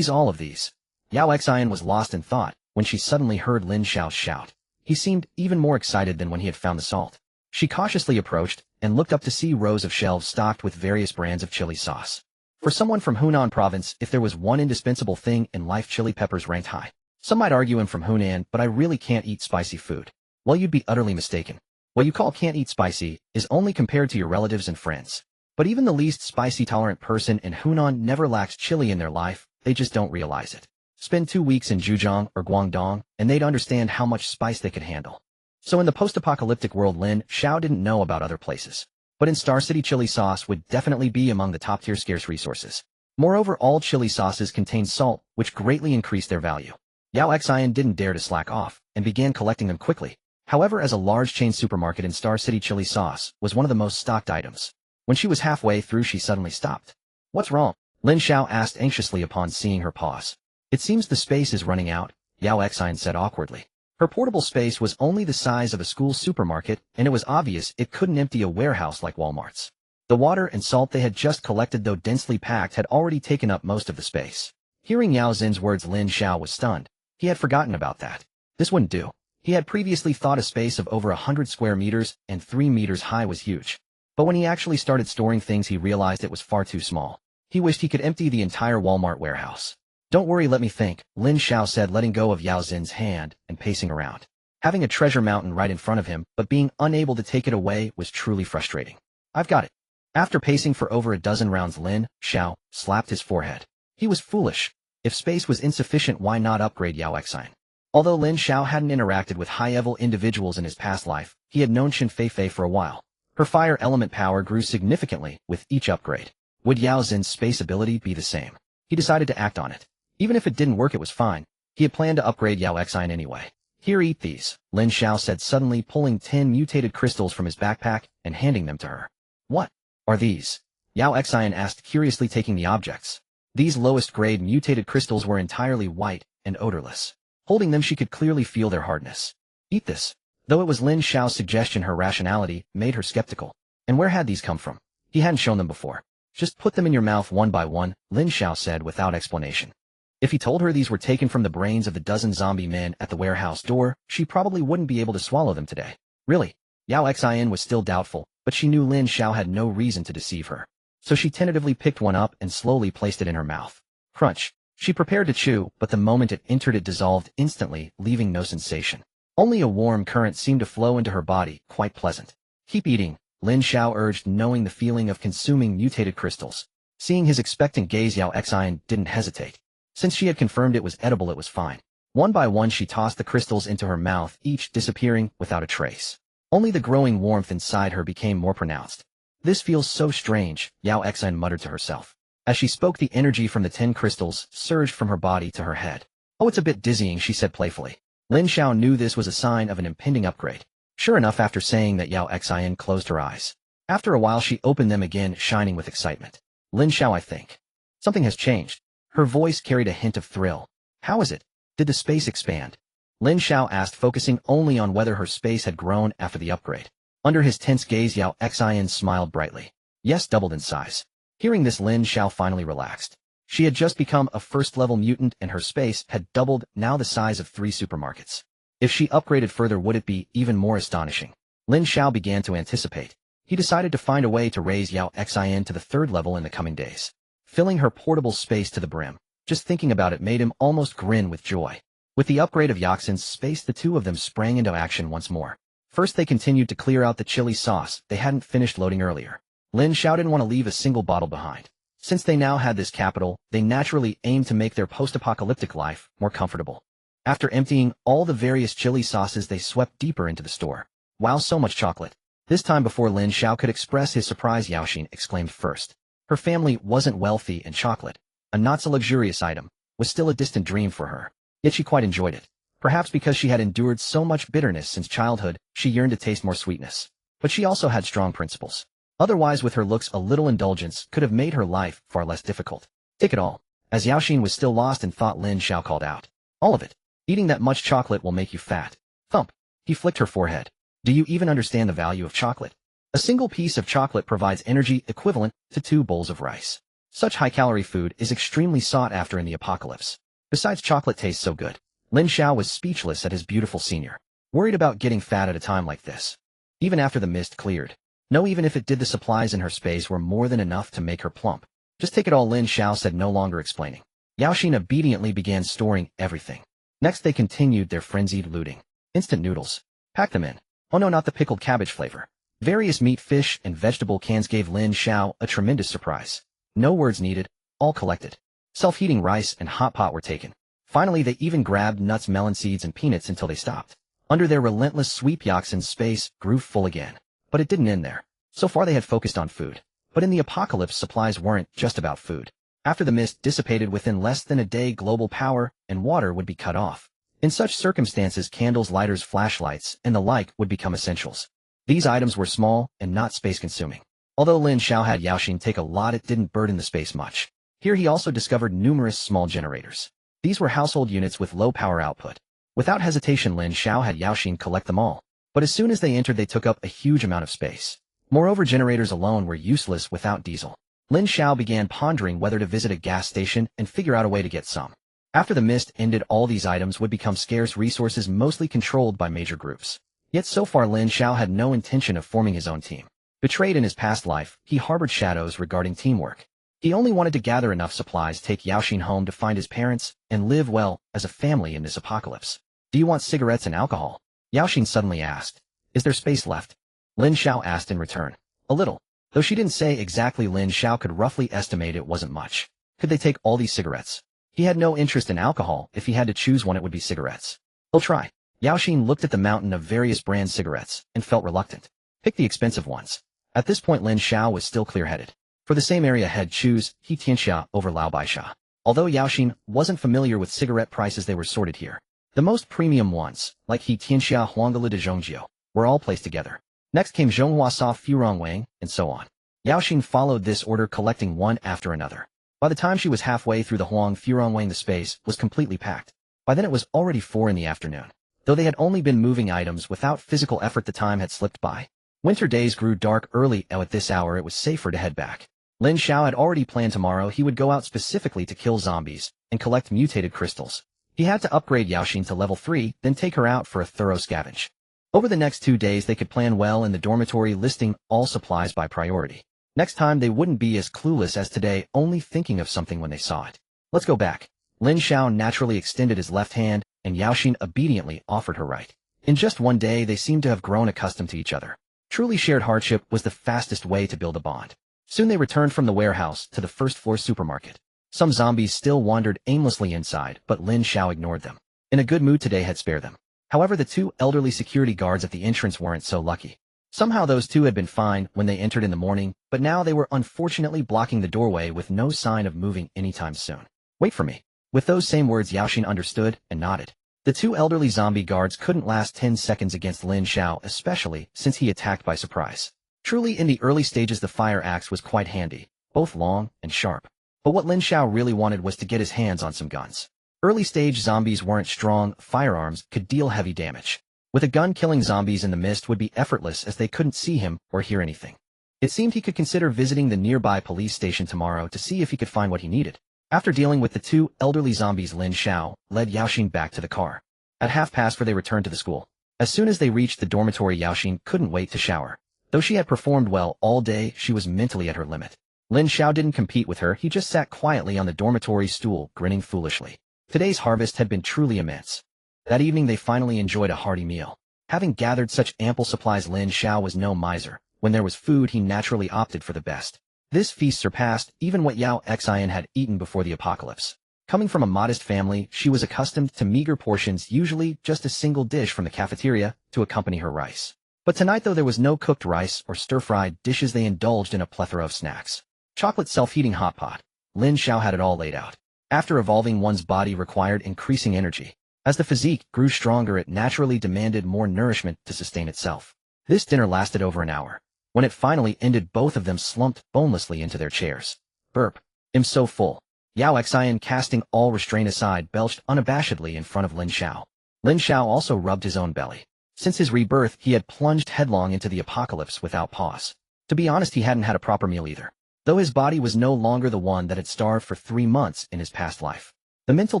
All of these. Yao Xian was lost in thought when she suddenly heard Lin Xiao shout. He seemed even more excited than when he had found the salt. She cautiously approached and looked up to see rows of shelves stocked with various brands of chili sauce. For someone from Hunan province, if there was one indispensable thing in life, chili peppers ranked high. Some might argue I'm from Hunan, but I really can't eat spicy food. Well, you'd be utterly mistaken. What you call can't eat spicy is only compared to your relatives and friends. But even the least spicy tolerant person in Hunan never lacks chili in their life, they just don't realize it. Spend 2 weeks in Zhejiang or Guangdong, and they'd understand how much spice they could handle. So in the post-apocalyptic world, Lin Xiao didn't know about other places. But in Star City, chili sauce would definitely be among the top-tier scarce resources. Moreover, all chili sauces contain salt, which greatly increased their value. Yao Xian didn't dare to slack off, and began collecting them quickly. However, as a large chain supermarket in Star City, chili sauce was one of the most stocked items. When she was halfway through, she suddenly stopped. "What's wrong?" Lin Xiao asked anxiously upon seeing her pause. "It seems the space is running out," Yao Xian said awkwardly. Her portable space was only the size of a school supermarket, and it was obvious it couldn't empty a warehouse like Walmart's. The water and salt they had just collected, though densely packed, had already taken up most of the space. Hearing Yao Xin's words, Lin Xiao was stunned. He had forgotten about that. This wouldn't do. He had previously thought a space of over 100 square meters and 3 meters high was huge. But when he actually started storing things, he realized it was far too small. He wished he could empty the entire Walmart warehouse. "Don't worry, let me think," Lin Xiao said, letting go of Yao Xin's hand and pacing around. Having a treasure mountain right in front of him, but being unable to take it away, was truly frustrating. "I've got it." After pacing for over a dozen rounds, Lin Xiao slapped his forehead. He was foolish. If space was insufficient, why not upgrade Yao Xian? Although Lin Xiao hadn't interacted with high-level individuals in his past life, he had known Xin Feifei for a while. Her fire element power grew significantly with each upgrade. Would Yao Xin's space ability be the same? He decided to act on it. Even if it didn't work, it was fine. He had planned to upgrade Yao Xian anyway. "Here, eat these," Lin Xiao said, suddenly pulling 10 mutated crystals from his backpack and handing them to her. "What are these?" Yao Xian asked curiously, taking the objects. These lowest-grade mutated crystals were entirely white and odorless. Holding them, she could clearly feel their hardness. "Eat this." Though it was Lin Xiao's suggestion, her rationality made her skeptical. And where had these come from? He hadn't shown them before. "Just put them in your mouth one by one," Lin Xiao said without explanation. If he told her these were taken from the brains of the dozen zombie men at the warehouse door, she probably wouldn't be able to swallow them today. Really? Yao Xian was still doubtful, but she knew Lin Xiao had no reason to deceive her. So she tentatively picked one up and slowly placed it in her mouth. Crunch. She prepared to chew, but the moment it entered, it dissolved instantly, leaving no sensation. Only a warm current seemed to flow into her body, quite pleasant. "Keep eating," Lin Xiao urged, knowing the feeling of consuming mutated crystals. Seeing his expectant gaze, Yao Xian didn't hesitate. Since she had confirmed it was edible, it was fine. One by one, she tossed the crystals into her mouth, each disappearing without a trace. Only the growing warmth inside her became more pronounced. "This feels so strange," Yao Xian muttered to herself. As she spoke, the energy from the 10 crystals surged from her body to her head. "Oh, it's a bit dizzying," she said playfully. Lin Xiao knew this was a sign of an impending upgrade. Sure enough, after saying that, Yao Xian closed her eyes. After a while, she opened them again, shining with excitement. "Lin Xiao, I think something has changed." Her voice carried a hint of thrill. "How is it? Did the space expand?" Lin Xiao asked, focusing only on whether her space had grown after the upgrade. Under his tense gaze, Yao Xian smiled brightly. "Yes, doubled in size." Hearing this, Lin Xiao finally relaxed. She had just become a first-level mutant, and her space had doubled, now the size of 3 supermarkets. If she upgraded further, would it be even more astonishing? Lin Xiao began to anticipate. He decided to find a way to raise Yao Xian to the 3rd level in the coming days, filling her portable space to the brim. Just thinking about it made him almost grin with joy. With the upgrade of Yao Xin's space, the two of them sprang into action once more. First, they continued to clear out the chili sauce they hadn't finished loading earlier. Lin Xiao didn't want to leave a single bottle behind. Since they now had this capital, they naturally aimed to make their post-apocalyptic life more comfortable. After emptying all the various chili sauces, they swept deeper into the store. "Wow, so much chocolate." This time, before Lin Xiao could express his surprise, Yao Xin exclaimed first. Her family wasn't wealthy, and chocolate, a not-so-luxurious item, was still a distant dream for her. Yet she quite enjoyed it. Perhaps because she had endured so much bitterness since childhood, she yearned to taste more sweetness. But she also had strong principles. Otherwise, with her looks, a little indulgence could have made her life far less difficult. "Take it all." As Yao Xin was still lost in thought, Lin Xiao called out. "All of it. Eating that much chocolate will make you fat." Thump. He flicked her forehead. "Do you even understand the value of chocolate? A single piece of chocolate provides energy equivalent to 2 bowls of rice. Such high-calorie food is extremely sought after in the apocalypse. Besides, chocolate tastes so good." Lin Xiao was speechless at his beautiful senior, worried about getting fat at a time like this. Even after the mist cleared. No, even if it did, the supplies in her space were more than enough to make her plump. "Just take it all," Lin Xiao said, no longer explaining. Yao Xin obediently began storing everything. Next, they continued their frenzied looting. Instant noodles. Pack them in. Oh no, not the pickled cabbage flavor. Various meat, fish, and vegetable cans gave Lin Xiao a tremendous surprise. No words needed, all collected. Self-heating rice and hot pot were taken. Finally, they even grabbed nuts, melon seeds, and peanuts until they stopped. Under their relentless sweep, Yaxin's space grew full again. But it didn't end there. So far they had focused on food. But in the apocalypse, supplies weren't just about food. After the mist dissipated within less than a day, global power and water would be cut off. In such circumstances, candles, lighters, flashlights, and the like would become essentials. These items were small and not space-consuming. Although Lin Xiao had Yaoxin take a lot, it didn't burden the space much. Here he also discovered numerous small generators. These were household units with low power output. Without hesitation, Lin Xiao had Yaoxin collect them all. But as soon as they entered, they took up a huge amount of space. Moreover, generators alone were useless without diesel. Lin Xiao began pondering whether to visit a gas station and figure out a way to get some. After the mist ended, all these items would become scarce resources mostly controlled by major groups. Yet so far Lin Xiao had no intention of forming his own team. Betrayed in his past life, he harbored shadows regarding teamwork. He only wanted to gather enough supplies, take Yaoxin home to find his parents, and live well as a family in this apocalypse. Do you want cigarettes and alcohol? Yaoxin suddenly asked. Is there space left? Lin Xiao asked in return. A little. Though she didn't say exactly, Lin Xiao could roughly estimate it wasn't much. Could they take all these cigarettes? He had no interest in alcohol. If he had to choose one, it would be cigarettes. He'll try. Yaoxin looked at the mountain of various brand cigarettes and felt reluctant. Pick the expensive ones. At this point, Lin Xiao was still clear-headed. For the same area head, choose He Tianxia over Lao Baixia. Although Yaoxin wasn't familiar with cigarette prices, they were sorted here. The most premium ones, like He Tianxia Huangala de Zhongjiu, were all placed together. Next came Zhonghua Sa Furongwang, and so on. Yaoxin followed this order, collecting one after another. By the time she was halfway through the Huang Furongwang, the space was completely packed. By then it was already 4 in the afternoon. Though they had only been moving items without physical effort, the time had slipped by. Winter days grew dark early, and at this hour it was safer to head back. Lin Xiao had already planned tomorrow he would go out specifically to kill zombies and collect mutated crystals. He had to upgrade Yaoxin to level 3, then take her out for a thorough scavenge. Over the next 2 days they could plan well in the dormitory, listing all supplies by priority. Next time they wouldn't be as clueless as today, only thinking of something when they saw it. Let's go back. Lin Xiao naturally extended his left hand, and Yaoxin obediently offered her right. In just 1 day they seemed to have grown accustomed to each other. Truly shared hardship was the fastest way to build a bond. Soon they returned from the warehouse to the first-floor supermarket. Some zombies still wandered aimlessly inside, but Lin Xiao ignored them. In a good mood today, had spared them. However, the 2 elderly security guards at the entrance weren't so lucky. Somehow those 2 had been fine when they entered in the morning, but now they were unfortunately blocking the doorway with no sign of moving anytime soon. Wait for me. With those same words, Yaoxin understood and nodded. The 2 elderly zombie guards couldn't last 10 seconds against Lin Xiao, especially since he attacked by surprise. Truly, in the early stages the fire axe was quite handy, both long and sharp. But what Lin Xiao really wanted was to get his hands on some guns. Early-stage zombies weren't strong, firearms could deal heavy damage. With a gun, killing zombies in the mist would be effortless as they couldn't see him or hear anything. It seemed he could consider visiting the nearby police station tomorrow to see if he could find what he needed. After dealing with the 2 elderly zombies, Lin Xiao led Yaoxin back to the car. At 4:30 they returned to the school. As soon as they reached the dormitory, Yaoxin couldn't wait to shower. Though she had performed well all day, she was mentally at her limit. Lin Xiao didn't compete with her, he just sat quietly on the dormitory stool, grinning foolishly. Today's harvest had been truly immense. That evening they finally enjoyed a hearty meal. Having gathered such ample supplies, Lin Xiao was no miser. When there was food, he naturally opted for the best. This feast surpassed even what Yao Xian had eaten before the apocalypse. Coming from a modest family, she was accustomed to meager portions, usually just a single dish from the cafeteria to accompany her rice. But tonight, though there was no cooked rice or stir-fried dishes, they indulged in a plethora of snacks. Chocolate self-heating hot pot. Lin Xiao had it all laid out. After evolving, one's body required increasing energy. As the physique grew stronger, it naturally demanded more nourishment to sustain itself. This dinner lasted over an hour. When it finally ended, both of them slumped bonelessly into their chairs. Burp. I'm so full. Yao Xian, casting all restraint aside, belched unabashedly in front of Lin Xiao. Lin Xiao also rubbed his own belly. Since his rebirth, he had plunged headlong into the apocalypse without pause. To be honest, he hadn't had a proper meal either. Though his body was no longer the one that had starved for 3 months in his past life. The mental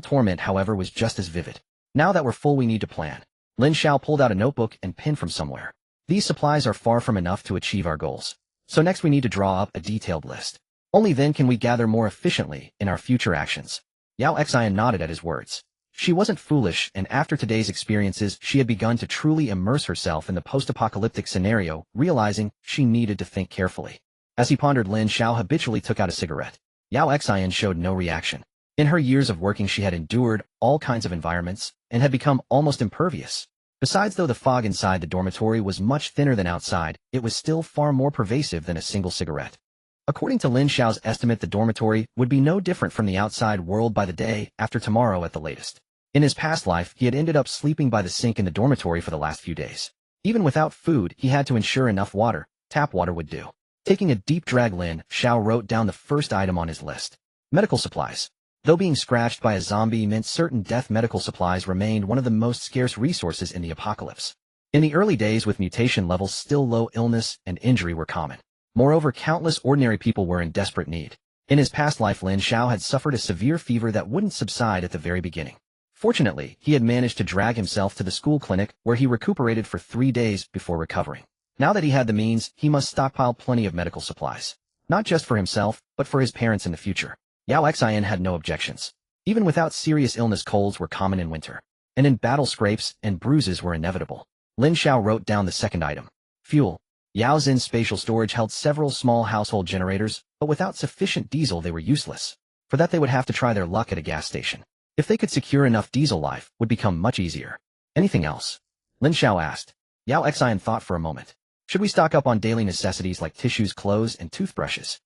torment, however, was just as vivid. Now that we're full, we need to plan. Lin Xiao pulled out a notebook and pen from somewhere. These supplies are far from enough to achieve our goals. So next we need to draw up a detailed list. Only then can we gather more efficiently in our future actions. Yao Xian nodded at his words. She wasn't foolish, and after today's experiences, she had begun to truly immerse herself in the post-apocalyptic scenario, realizing she needed to think carefully. As he pondered, Lin Xiao habitually took out a cigarette. Yao Xian showed no reaction. In her years of working, she had endured all kinds of environments and had become almost impervious. Besides, though the fog inside the dormitory was much thinner than outside, it was still far more pervasive than a single cigarette. According to Lin Xiao's estimate, the dormitory would be no different from the outside world by the day after tomorrow at the latest. In his past life, he had ended up sleeping by the sink in the dormitory for the last few days. Even without food, he had to ensure enough water. Tap water would do. Taking a deep drag, Lin Xiao wrote down the first item on his list. Medical supplies. Though being scratched by a zombie meant certain death, medical supplies remained one of the most scarce resources in the apocalypse. In the early days, with mutation levels still low, illness and injury were common. Moreover, countless ordinary people were in desperate need. In his past life, Lin Xiao had suffered a severe fever that wouldn't subside at the very beginning. Fortunately, he had managed to drag himself to the school clinic, where he recuperated for 3 days before recovering. Now that he had the means, he must stockpile plenty of medical supplies. Not just for himself, but for his parents in the future. Yao Xian had no objections. Even without serious illness, colds were common in winter. And in battle, scrapes and bruises were inevitable. Lin Xiao wrote down the second item. Fuel. Yao Xin's spatial storage held several small household generators, but without sufficient diesel they were useless. For that they would have to try their luck at a gas station. If they could secure enough diesel, life would become much easier. Anything else? Lin Xiao asked. Yao Xian thought for a moment. Should we stock up on daily necessities like tissues, clothes, and toothbrushes?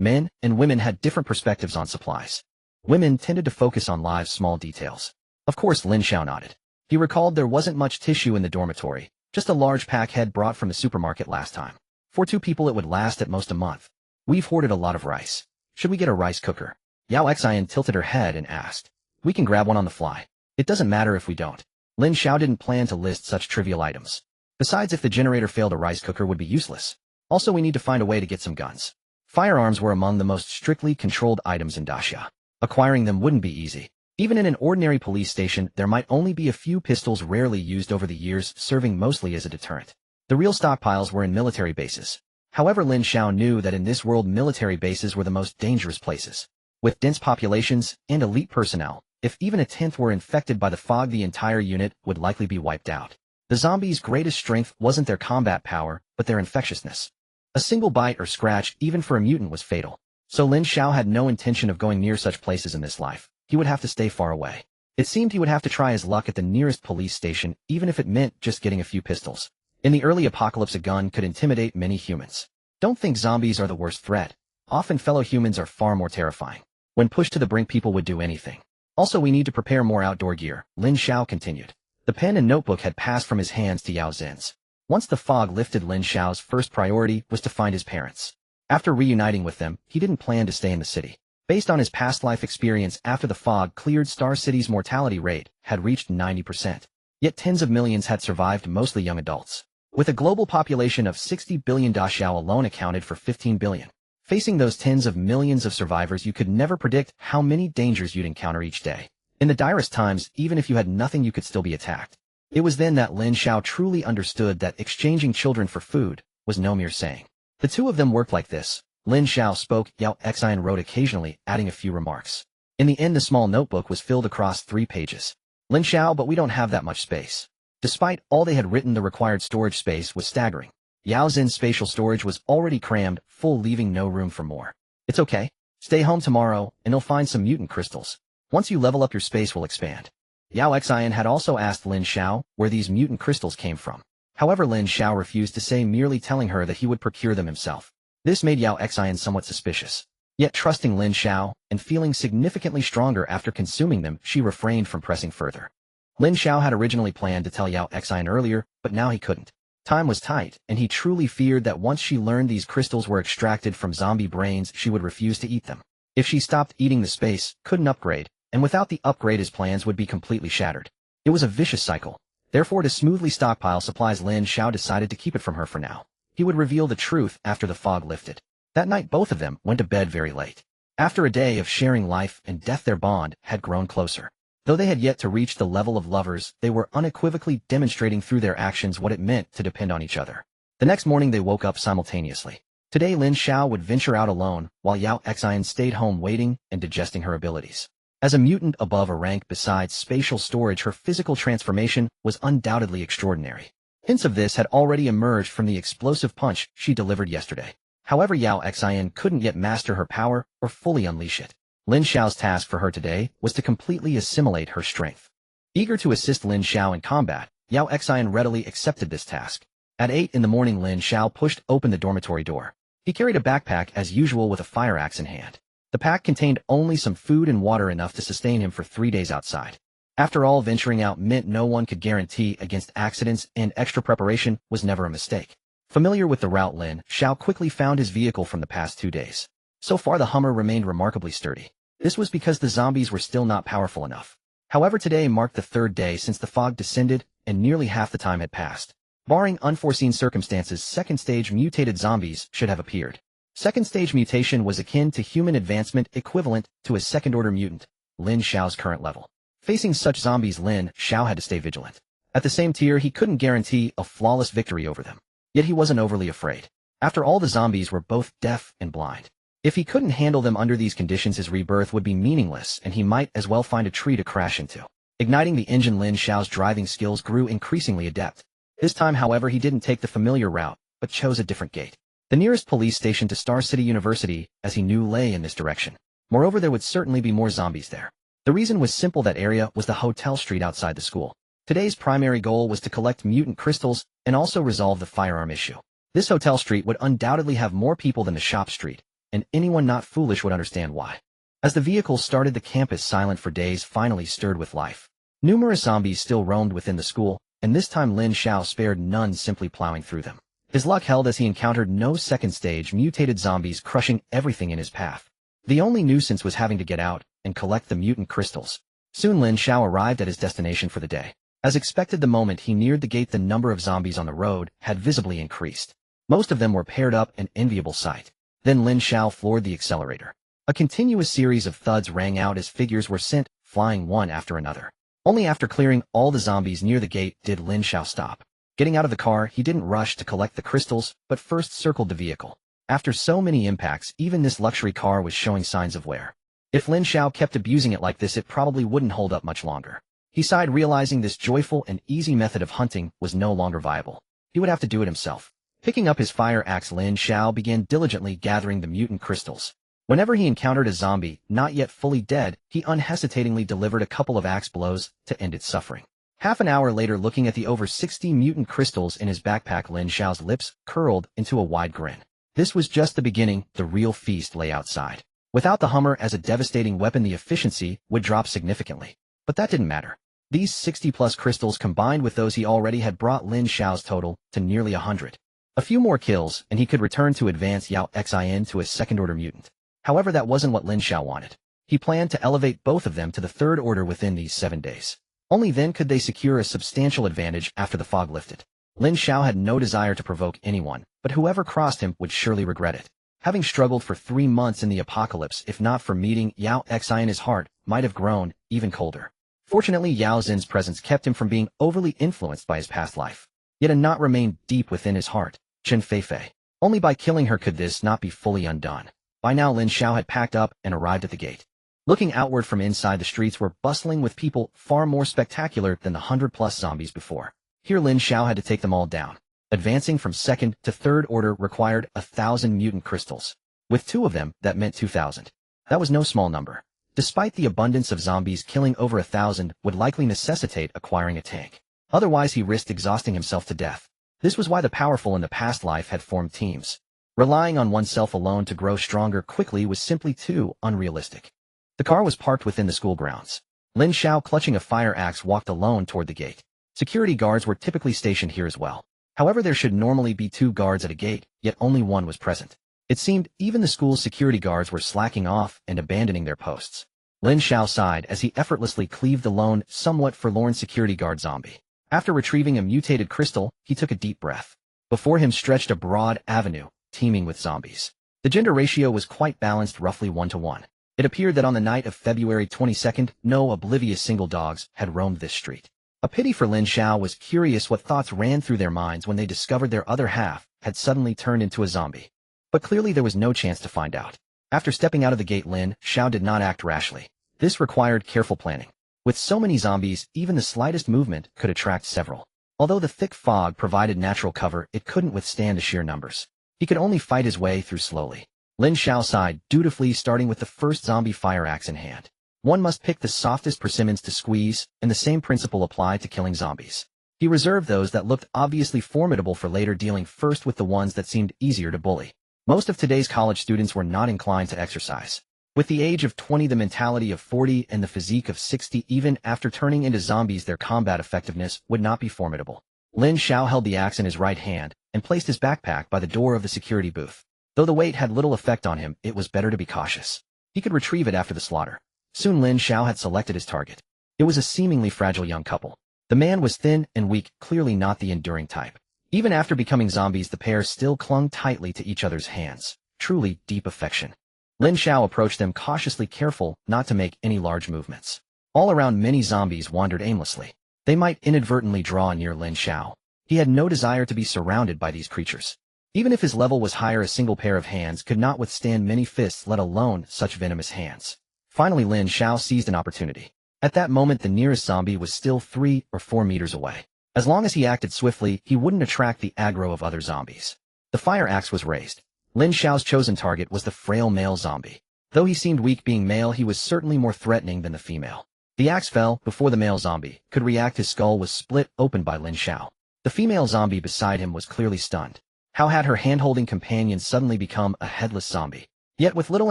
Men and women had different perspectives on supplies. Women tended to focus on life's small details. Of course, Lin Xiao nodded. He recalled there wasn't much tissue in the dormitory, just a large pack head brought from the supermarket last time. For 2 people it would last at most a month. We've hoarded a lot of rice. Should we get a rice cooker? Yao Xian tilted her head and asked. We can grab one on the fly. It doesn't matter if we don't. Lin Xiao didn't plan to list such trivial items. Besides, if the generator failed, a rice cooker would be useless. Also, we need to find a way to get some guns. Firearms were among the most strictly controlled items in Daxia. Acquiring them wouldn't be easy. Even in an ordinary police station, there might only be a few pistols, rarely used over the years, serving mostly as a deterrent. The real stockpiles were in military bases. However, Lin Xiao knew that in this world, military bases were the most dangerous places. With dense populations and elite personnel, if even a tenth were infected by the fog, the entire unit would likely be wiped out. The zombies' greatest strength wasn't their combat power, but their infectiousness. A single bite or scratch, even for a mutant, was fatal. So Lin Xiao had no intention of going near such places in this life. He would have to stay far away. It seemed he would have to try his luck at the nearest police station, even if it meant just getting a few pistols. In the early apocalypse, a gun could intimidate many humans. Don't think zombies are the worst threat. Often fellow humans are far more terrifying. When pushed to the brink, people would do anything. Also, we need to prepare more outdoor gear, Lin Xiao continued. The pen and notebook had passed from his hands to Yao Xin's. Once the fog lifted, Lin Xiao's first priority was to find his parents. After reuniting with them, he didn't plan to stay in the city. Based on his past life experience, after the fog cleared, Star City's mortality rate had reached 90%. Yet tens of millions had survived, mostly young adults. With a global population of 60 billion, Daxiao alone accounted for 15 billion. Facing those tens of millions of survivors, you could never predict how many dangers you'd encounter each day. In the direst times, even if you had nothing, you could still be attacked. It was then that Lin Xiao truly understood that exchanging children for food was no mere saying. The two of them worked like this. Lin Xiao spoke, Yao Xian wrote occasionally, adding a few remarks. In the end, the small notebook was filled across 3 pages. Lin Xiao, but we don't have that much space. Despite all they had written, the required storage space was staggering. Yao Xin's spatial storage was already crammed, full, leaving no room for more. It's okay. Stay home tomorrow, and you'll find some mutant crystals. Once you level up, your space will expand. Yao Xian had also asked Lin Xiao where these mutant crystals came from. However, Lin Xiao refused to say, merely telling her that he would procure them himself. This made Yao Xian somewhat suspicious. Yet trusting Lin Xiao, and feeling significantly stronger after consuming them, she refrained from pressing further. Lin Xiao had originally planned to tell Yao Xian earlier, but now he couldn't. Time was tight, and he truly feared that once she learned these crystals were extracted from zombie brains, she would refuse to eat them. If she stopped eating, the space couldn't upgrade, and without the upgrade his plans would be completely shattered. It was a vicious cycle. Therefore, to smoothly stockpile supplies, Lin Xiao decided to keep it from her for now. He would reveal the truth after the fog lifted. That night, both of them went to bed very late. After a day of sharing life and death, their bond had grown closer. Though they had yet to reach the level of lovers, they were unequivocally demonstrating through their actions what it meant to depend on each other. The next morning, they woke up simultaneously. Today, Lin Xiao would venture out alone, while Yao Xian stayed home waiting and digesting her abilities. As a mutant above a rank besides spatial storage, her physical transformation was undoubtedly extraordinary. Hints of this had already emerged from the explosive punch she delivered yesterday. However, Yao Xian couldn't yet master her power or fully unleash it. Lin Xiao's task for her today was to completely assimilate her strength. Eager to assist Lin Xiao in combat, Yao Xian readily accepted this task. At 8 in the morning, Lin Xiao pushed open the dormitory door. He carried a backpack as usual with a fire axe in hand. The pack contained only some food and water enough to sustain him for 3 days outside. After all, venturing out meant no one could guarantee against accidents, and extra preparation was never a mistake. Familiar with the route, Lin Xiao quickly found his vehicle from the past 2 days. So far, the Hummer remained remarkably sturdy. This was because the zombies were still not powerful enough. However, today marked the 3rd day since the fog descended, and nearly half the time had passed. Barring unforeseen circumstances, second-stage mutated zombies should have appeared. Second-stage mutation was akin to human advancement, equivalent to a second-order mutant, Lin Xiao's current level. Facing such zombies, Lin Xiao had to stay vigilant. At the same tier, he couldn't guarantee a flawless victory over them. Yet he wasn't overly afraid. After all, the zombies were both deaf and blind. If he couldn't handle them under these conditions, his rebirth would be meaningless, and he might as well find a tree to crash into. Igniting the engine, Lin Xiao's driving skills grew increasingly adept. This time, however, he didn't take the familiar route, but chose a different gate. The nearest police station to Star City University, as he knew, lay in this direction. Moreover, there would certainly be more zombies there. The reason was simple: that area was the hotel street outside the school. Today's primary goal was to collect mutant crystals and also resolve the firearm issue. This hotel street would undoubtedly have more people than the shop street, and anyone not foolish would understand why. As the vehicles started, the campus, silent for days, finally stirred with life. Numerous zombies still roamed within the school, and this time Lin Xiao spared none, simply plowing through them. His luck held as he encountered no second-stage mutated zombies, crushing everything in his path. The only nuisance was having to get out and collect the mutant crystals. Soon Lin Xiao arrived at his destination for the day. As expected, the moment he neared the gate, the number of zombies on the road had visibly increased. Most of them were paired up, an enviable sight. Then Lin Xiao floored the accelerator. A continuous series of thuds rang out as figures were sent flying one after another. Only after clearing all the zombies near the gate did Lin Xiao stop. Getting out of the car, he didn't rush to collect the crystals, but first circled the vehicle. After so many impacts, even this luxury car was showing signs of wear. If Lin Xiao kept abusing it like this, it probably wouldn't hold up much longer. He sighed, realizing this joyful and easy method of hunting was no longer viable. He would have to do it himself. Picking up his fire axe, Lin Xiao began diligently gathering the mutant crystals. Whenever he encountered a zombie, not yet fully dead, he unhesitatingly delivered a couple of axe blows to end its suffering. Half an hour later, looking at the over 60 mutant crystals in his backpack, Lin Xiao's lips curled into a wide grin. This was just the beginning. The real feast lay outside. Without the Hummer as a devastating weapon, the efficiency would drop significantly. But that didn't matter. These 60-plus crystals, combined with those he already had, brought Lin Xiao's total to nearly 100. A few more kills, and he could return to advance Yao Xian to a second-order mutant. However, that wasn't what Lin Xiao wanted. He planned to elevate both of them to the 3rd order within these 7 days. Only then could they secure a substantial advantage after the fog lifted. Lin Xiao had no desire to provoke anyone, but whoever crossed him would surely regret it. Having struggled for 3 months in the apocalypse, if not for meeting Yao Xian, his heart might have grown even colder. Fortunately, Yao Xin's presence kept him from being overly influenced by his past life. Yet a knot remained deep within his heart: Chen Feifei. Only by killing her could this not be fully undone. By now, Lin Xiao had packed up and arrived at the gate. Looking outward from inside, the streets were bustling with people, far more spectacular than the 100-plus zombies before. Here, Lin Xiao had to take them all down. Advancing from 2nd to 3rd order required 1,000 mutant crystals. With 2 of them, that meant 2,000. That was no small number. Despite the abundance of zombies, killing over 1,000 would likely necessitate acquiring a tank. Otherwise, he risked exhausting himself to death. This was why the powerful in the past life had formed teams. Relying on oneself alone to grow stronger quickly was simply too unrealistic. The car was parked within the school grounds. Lin Xiao, clutching a fire axe, walked alone toward the gate. Security guards were typically stationed here as well. However, there should normally be 2 guards at a gate, yet only 1 was present. It seemed even the school's security guards were slacking off and abandoning their posts. Lin Xiao sighed as he effortlessly cleaved the lone, somewhat forlorn security guard zombie. After retrieving a mutated crystal, he took a deep breath. Before him stretched a broad avenue, teeming with zombies. The gender ratio was quite balanced, roughly 1-to-1. It appeared that on the night of February 22nd, no oblivious single dogs had roamed this street. A pity for Lin Xiao was curious what thoughts ran through their minds when they discovered their other half had suddenly turned into a zombie. But clearly there was no chance to find out. After stepping out of the gate, Lin Xiao did not act rashly. This required careful planning. With so many zombies, even the slightest movement could attract several. Although the thick fog provided natural cover, it couldn't withstand the sheer numbers. He could only fight his way through slowly. Lin Xiao sighed, dutifully starting with the first zombie fire axe in hand. One must pick the softest persimmons to squeeze, and the same principle applied to killing zombies. He reserved those that looked obviously formidable for later, dealing first with the ones that seemed easier to bully. Most of today's college students were not inclined to exercise. With the age of 20, the mentality of 40, and the physique of 60, even after turning into zombies, their combat effectiveness would not be formidable. Lin Xiao held the axe in his right hand and placed his backpack by the door of the security booth. Though the weight had little effect on him, it was better to be cautious. He could retrieve it after the slaughter. Soon Lin Xiao had selected his target. It was a seemingly fragile young couple. The man was thin and weak, clearly not the enduring type. Even after becoming zombies, the pair still clung tightly to each other's hands. Truly deep affection. Lin Xiao approached them cautiously, careful not to make any large movements. All around, many zombies wandered aimlessly. They might inadvertently draw near Lin Xiao. He had no desire to be surrounded by these creatures. Even if his level was higher, a single pair of hands could not withstand many fists, let alone such venomous hands. Finally, Lin Xiao seized an opportunity. At that moment, the nearest zombie was still 3 or 4 meters away. As long as he acted swiftly, he wouldn't attract the aggro of other zombies. The fire axe was raised. Lin Xiao's chosen target was the frail male zombie. Though he seemed weak being male, he was certainly more threatening than the female. The axe fell before the male zombie could react. His skull was split open by Lin Xiao. The female zombie beside him was clearly stunned. How had her hand-holding companion suddenly become a headless zombie? Yet with little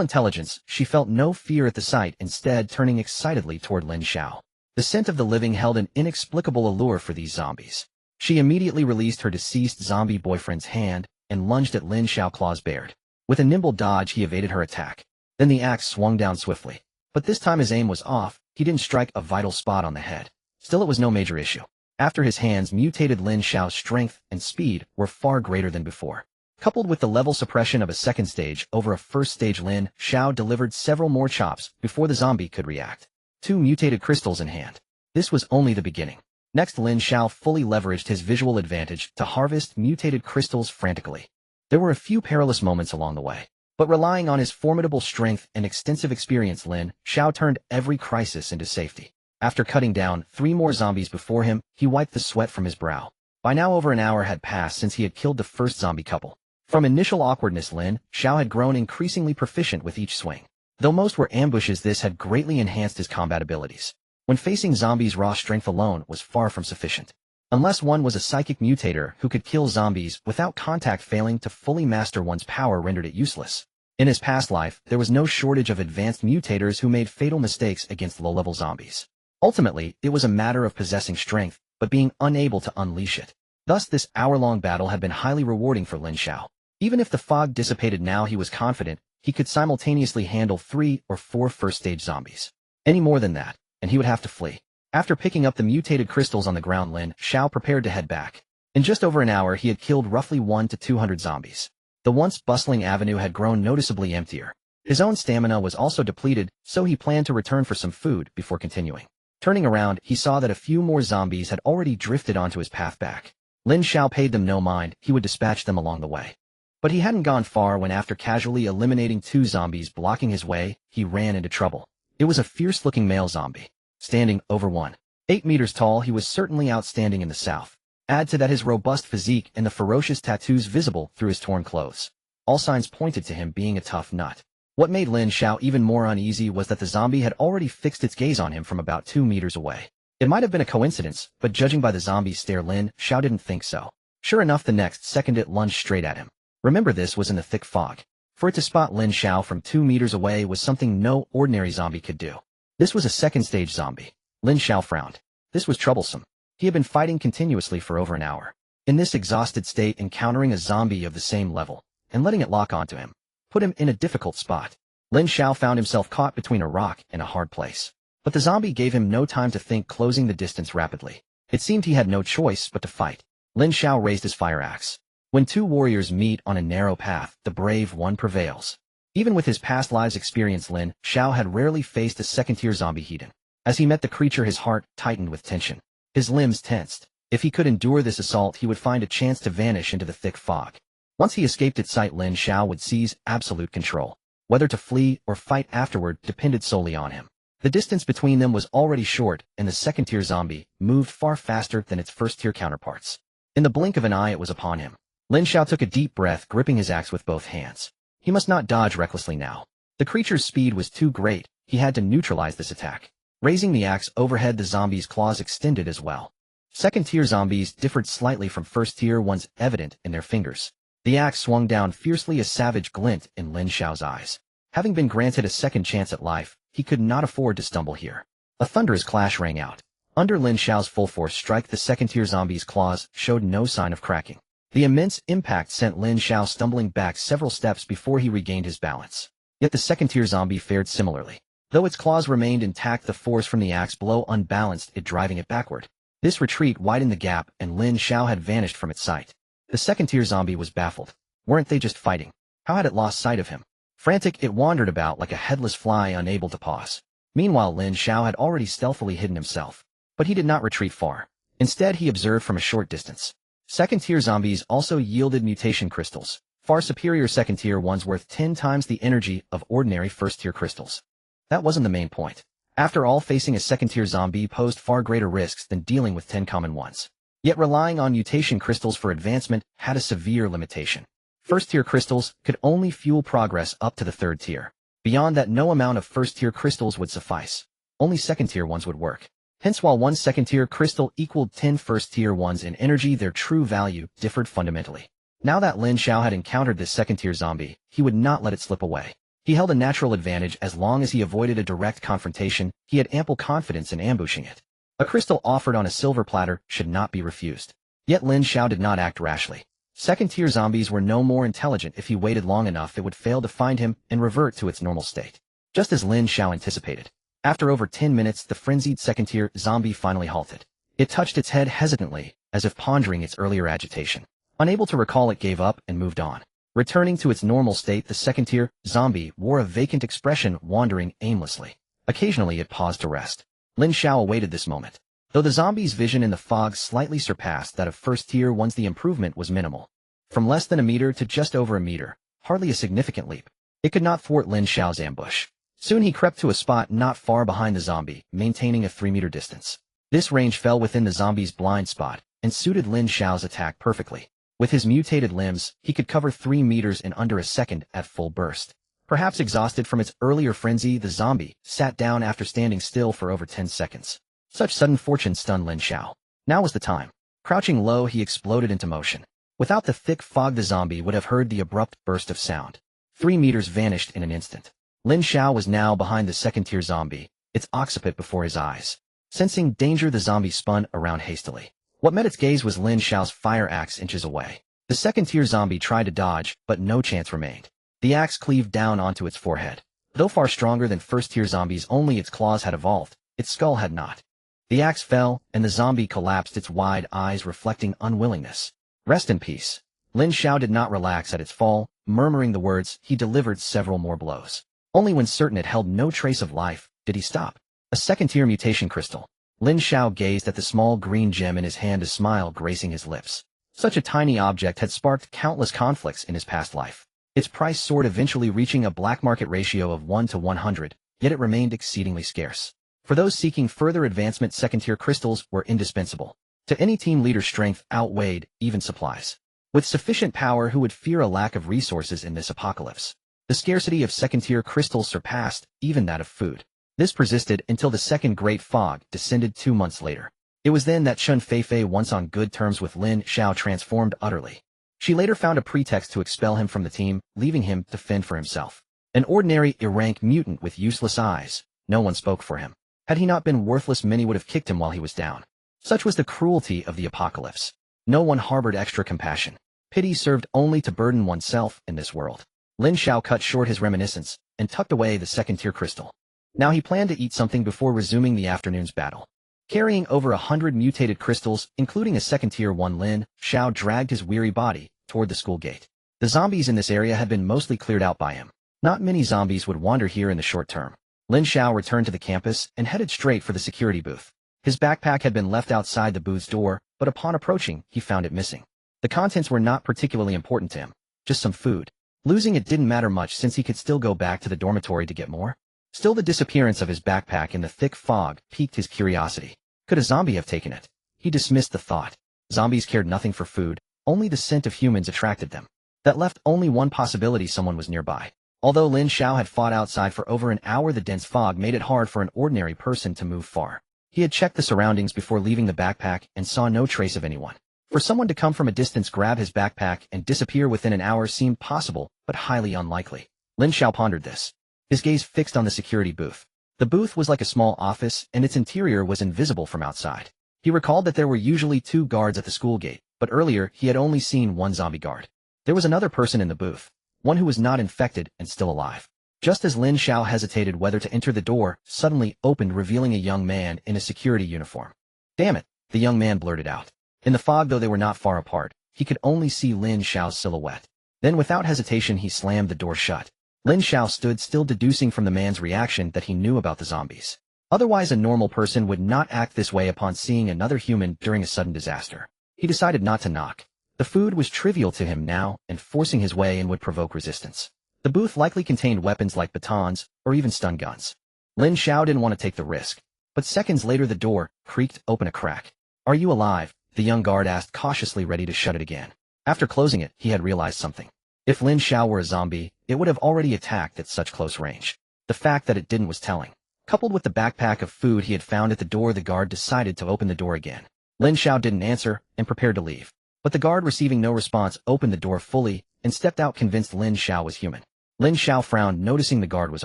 intelligence, she felt no fear at the sight, instead turning excitedly toward Lin Xiao. The scent of the living held an inexplicable allure for these zombies. She immediately released her deceased zombie boyfriend's hand and lunged at Lin Xiao, claws bared. With a nimble dodge, he evaded her attack. Then the axe swung down swiftly. But this time his aim was off. He didn't strike a vital spot on the head. Still, it was no major issue. After his hands mutated, Lin Xiao's strength and speed were far greater than before. Coupled with the level suppression of a second stage over a first stage, Lin Xiao delivered several more chops before the zombie could react. 2 mutated crystals in hand. This was only the beginning. Next, Lin Xiao fully leveraged his visual advantage to harvest mutated crystals frantically. There were a few perilous moments along the way, but relying on his formidable strength and extensive experience, Lin Xiao turned every crisis into safety. After cutting down 3 more zombies before him, he wiped the sweat from his brow. By now, over an hour had passed since he had killed the first zombie couple. From initial awkwardness, Lin Xiao had grown increasingly proficient with each swing. Though most were ambushes, this had greatly enhanced his combat abilities. When facing zombies, raw strength alone was far from sufficient. Unless one was a psychic mutator who could kill zombies without contact, failing to fully master one's power rendered it useless. In his past life, there was no shortage of advanced mutators who made fatal mistakes against low-level zombies. Ultimately, it was a matter of possessing strength, but being unable to unleash it. Thus, this hour-long battle had been highly rewarding for Lin Xiao. Even if the fog dissipated now, he was confident he could simultaneously handle 3 or 4 first-stage zombies. Any more than that, and he would have to flee. After picking up the mutated crystals on the ground, Lin Xiao prepared to head back. In just over an hour, he had killed roughly 100 to 200 zombies. The once bustling avenue had grown noticeably emptier. His own stamina was also depleted, so he planned to return for some food before continuing. Turning around, he saw that a few more zombies had already drifted onto his path back. Lin Xiao paid them no mind. He would dispatch them along the way. But he hadn't gone far when, after casually eliminating 2 zombies blocking his way, he ran into trouble. It was a fierce-looking male zombie. Standing over 1.8 meters tall, he was certainly outstanding in the south. Add to that his robust physique and the ferocious tattoos visible through his torn clothes. All signs pointed to him being a tough nut. What made Lin Xiao even more uneasy was that the zombie had already fixed its gaze on him from about 2 meters away. It might have been a coincidence, but judging by the zombie's stare, Lin Xiao didn't think so. Sure enough, the next second it lunged straight at him. Remember, this was in the thick fog. For it to spot Lin Xiao from 2 meters away was something no ordinary zombie could do. This was a second-stage zombie. Lin Xiao frowned. This was troublesome. He had been fighting continuously for over an hour. In this exhausted state, encountering a zombie of the same level and letting it lock onto him put him in a difficult spot. Lin Xiao found himself caught between a rock and a hard place. But the zombie gave him no time to think, closing the distance rapidly. It seemed he had no choice but to fight. Lin Xiao raised his fire axe. When 2 warriors meet on a narrow path, the brave one prevails. Even with his past lives experience, Lin Xiao had rarely faced a second-tier zombie heathen. As he met the creature, his heart tightened with tension. His limbs tensed. If he could endure this assault, he would find a chance to vanish into the thick fog. Once he escaped its sight, Lin Xiao would seize absolute control. Whether to flee or fight afterward depended solely on him. The distance between them was already short, and the second-tier zombie moved far faster than its first-tier counterparts. In the blink of an eye, it was upon him. Lin Xiao took a deep breath, gripping his axe with both hands. He must not dodge recklessly now. The creature's speed was too great. He had to neutralize this attack. Raising the axe overhead, the zombie's claws extended as well. Second-tier zombies differed slightly from first-tier ones, evident in their fingers. The axe swung down fiercely, a savage glint in Lin Xiao's eyes. Having been granted a second chance at life, he could not afford to stumble here. A thunderous clash rang out. Under Lin Xiao's full force strike, the second-tier zombie's claws showed no sign of cracking. The immense impact sent Lin Xiao stumbling back several steps before he regained his balance. Yet the second-tier zombie fared similarly. Though its claws remained intact, the force from the axe blow unbalanced it, driving it backward. This retreat widened the gap, and Lin Xiao had vanished from its sight. The second-tier zombie was baffled. Weren't they just fighting? How had it lost sight of him? Frantic, it wandered about like a headless fly, unable to pause. Meanwhile, Lin Xiao had already stealthily hidden himself. But he did not retreat far. Instead, he observed from a short distance. Second-tier zombies also yielded mutation crystals, far superior second-tier ones worth 10 times the energy of ordinary first-tier crystals. That wasn't the main point. After all, facing a second-tier zombie posed far greater risks than dealing with 10 common ones. Yet relying on mutation crystals for advancement had a severe limitation. First-tier crystals could only fuel progress up to the third tier. Beyond that, no amount of first-tier crystals would suffice. Only second-tier ones would work. Hence, while one second-tier crystal equaled 10 first-tier ones in energy, their true value differed fundamentally. Now that Lin Xiao had encountered this second-tier zombie, he would not let it slip away. He held a natural advantage as long as he avoided a direct confrontation. He had ample confidence in ambushing it. A crystal offered on a silver platter should not be refused. Yet Lin Xiao did not act rashly. Second-tier zombies were no more intelligent. If he waited long enough, it would fail to find him and revert to its normal state. Just as Lin Xiao anticipated. After over 10 minutes, the frenzied second-tier zombie finally halted. It touched its head hesitantly, as if pondering its earlier agitation. Unable to recall, it gave up and moved on. Returning to its normal state, the second-tier zombie wore a vacant expression, wandering aimlessly. Occasionally, it paused to rest. Lin Xiao awaited this moment. Though the zombie's vision in the fog slightly surpassed that of first-tier ones, the improvement was minimal. From less than a meter to just over a meter, hardly a significant leap. It could not thwart Lin Xiao's ambush. Soon he crept to a spot not far behind the zombie, maintaining a 3-meter distance. This range fell within the zombie's blind spot and suited Lin Xiao's attack perfectly. With his mutated limbs, he could cover 3 meters in under a second at full burst. Perhaps exhausted from its earlier frenzy, the zombie sat down after standing still for over 10 seconds. Such sudden fortune stunned Lin Xiao. Now was the time. Crouching low, he exploded into motion. Without the thick fog, the zombie would have heard the abrupt burst of sound. 3 meters vanished in an instant. Lin Xiao was now behind the second-tier zombie, its occiput before his eyes. Sensing danger, the zombie spun around hastily. What met its gaze was Lin Xiao's fire axe inches away. The second-tier zombie tried to dodge, but no chance remained. The axe cleaved down onto its forehead. Though far stronger than first-tier zombies, only its claws had evolved. Its skull had not. The axe fell, and the zombie collapsed, its wide eyes reflecting unwillingness. Rest in peace. Lin Xiao did not relax at its fall. Murmuring the words, he delivered several more blows. Only when certain it held no trace of life did he stop. A second-tier mutation crystal. Lin Xiao gazed at the small green gem in his hand, a smile gracing his lips. Such a tiny object had sparked countless conflicts in his past life. Its price soared, eventually reaching a black market ratio of 1 to 100, yet it remained exceedingly scarce. For those seeking further advancement, second-tier crystals were indispensable. To any team leader, strength outweighed even supplies. With sufficient power, who would fear a lack of resources in this apocalypse? The scarcity of second-tier crystals surpassed even that of food. This persisted until the second great fog descended 2 months later. It was then that Chun Feifei, once on good terms with Lin Xiao, transformed utterly. She later found a pretext to expel him from the team, leaving him to fend for himself. An ordinary, rank mutant with useless eyes. No one spoke for him. Had he not been worthless, many would have kicked him while he was down. Such was the cruelty of the apocalypse. No one harbored extra compassion. Pity served only to burden oneself in this world. Lin Xiao cut short his reminiscence and tucked away the second-tier crystal. Now he planned to eat something before resuming the afternoon's battle. Carrying over 100 mutated crystals, including a second-tier one, Lin Xiao dragged his weary body toward the school gate. The zombies in this area had been mostly cleared out by him. Not many zombies would wander here in the short term. Lin Xiao returned to the campus and headed straight for the security booth. His backpack had been left outside the booth's door, but upon approaching, he found it missing. The contents were not particularly important to him, just some food. Losing it didn't matter much since he could still go back to the dormitory to get more. Still, the disappearance of his backpack in the thick fog piqued his curiosity. Could a zombie have taken it? He dismissed the thought. Zombies cared nothing for food, only the scent of humans attracted them. That left only one possibility: someone was nearby. Although Lin Xiao had fought outside for over an hour, the dense fog made it hard for an ordinary person to move far. He had checked the surroundings before leaving the backpack and saw no trace of anyone. For someone to come from a distance, grab his backpack, and disappear within an hour seemed possible, but highly unlikely. Lin Xiao pondered this, his gaze fixed on the security booth. The booth was like a small office, and its interior was invisible from outside. He recalled that there were usually 2 guards at the school gate, but earlier he had only seen 1 zombie guard. There was another person in the booth, one who was not infected and still alive. Just as Lin Xiao hesitated whether to enter, the door suddenly opened, revealing a young man in a security uniform. "Damn it," the young man blurted out. In the fog, though they were not far apart, he could only see Lin Xiao's silhouette. Then without hesitation he slammed the door shut. Lin Xiao stood still, deducing from the man's reaction that he knew about the zombies. Otherwise a normal person would not act this way upon seeing another human during a sudden disaster. He decided not to knock. The food was trivial to him now, and forcing his way in would provoke resistance. The booth likely contained weapons like batons or even stun guns. Lin Xiao didn't want to take the risk. But seconds later the door creaked open a crack. "Are you alive?" the young guard asked cautiously, ready to shut it again. After closing it, he had realized something. If Lin Xiao were a zombie, it would have already attacked at such close range. The fact that it didn't was telling. Coupled with the backpack of food he had found at the door, the guard decided to open the door again. Lin Xiao didn't answer and prepared to leave. But the guard, receiving no response, opened the door fully and stepped out, convinced Lin Xiao was human. Lin Xiao frowned, noticing the guard was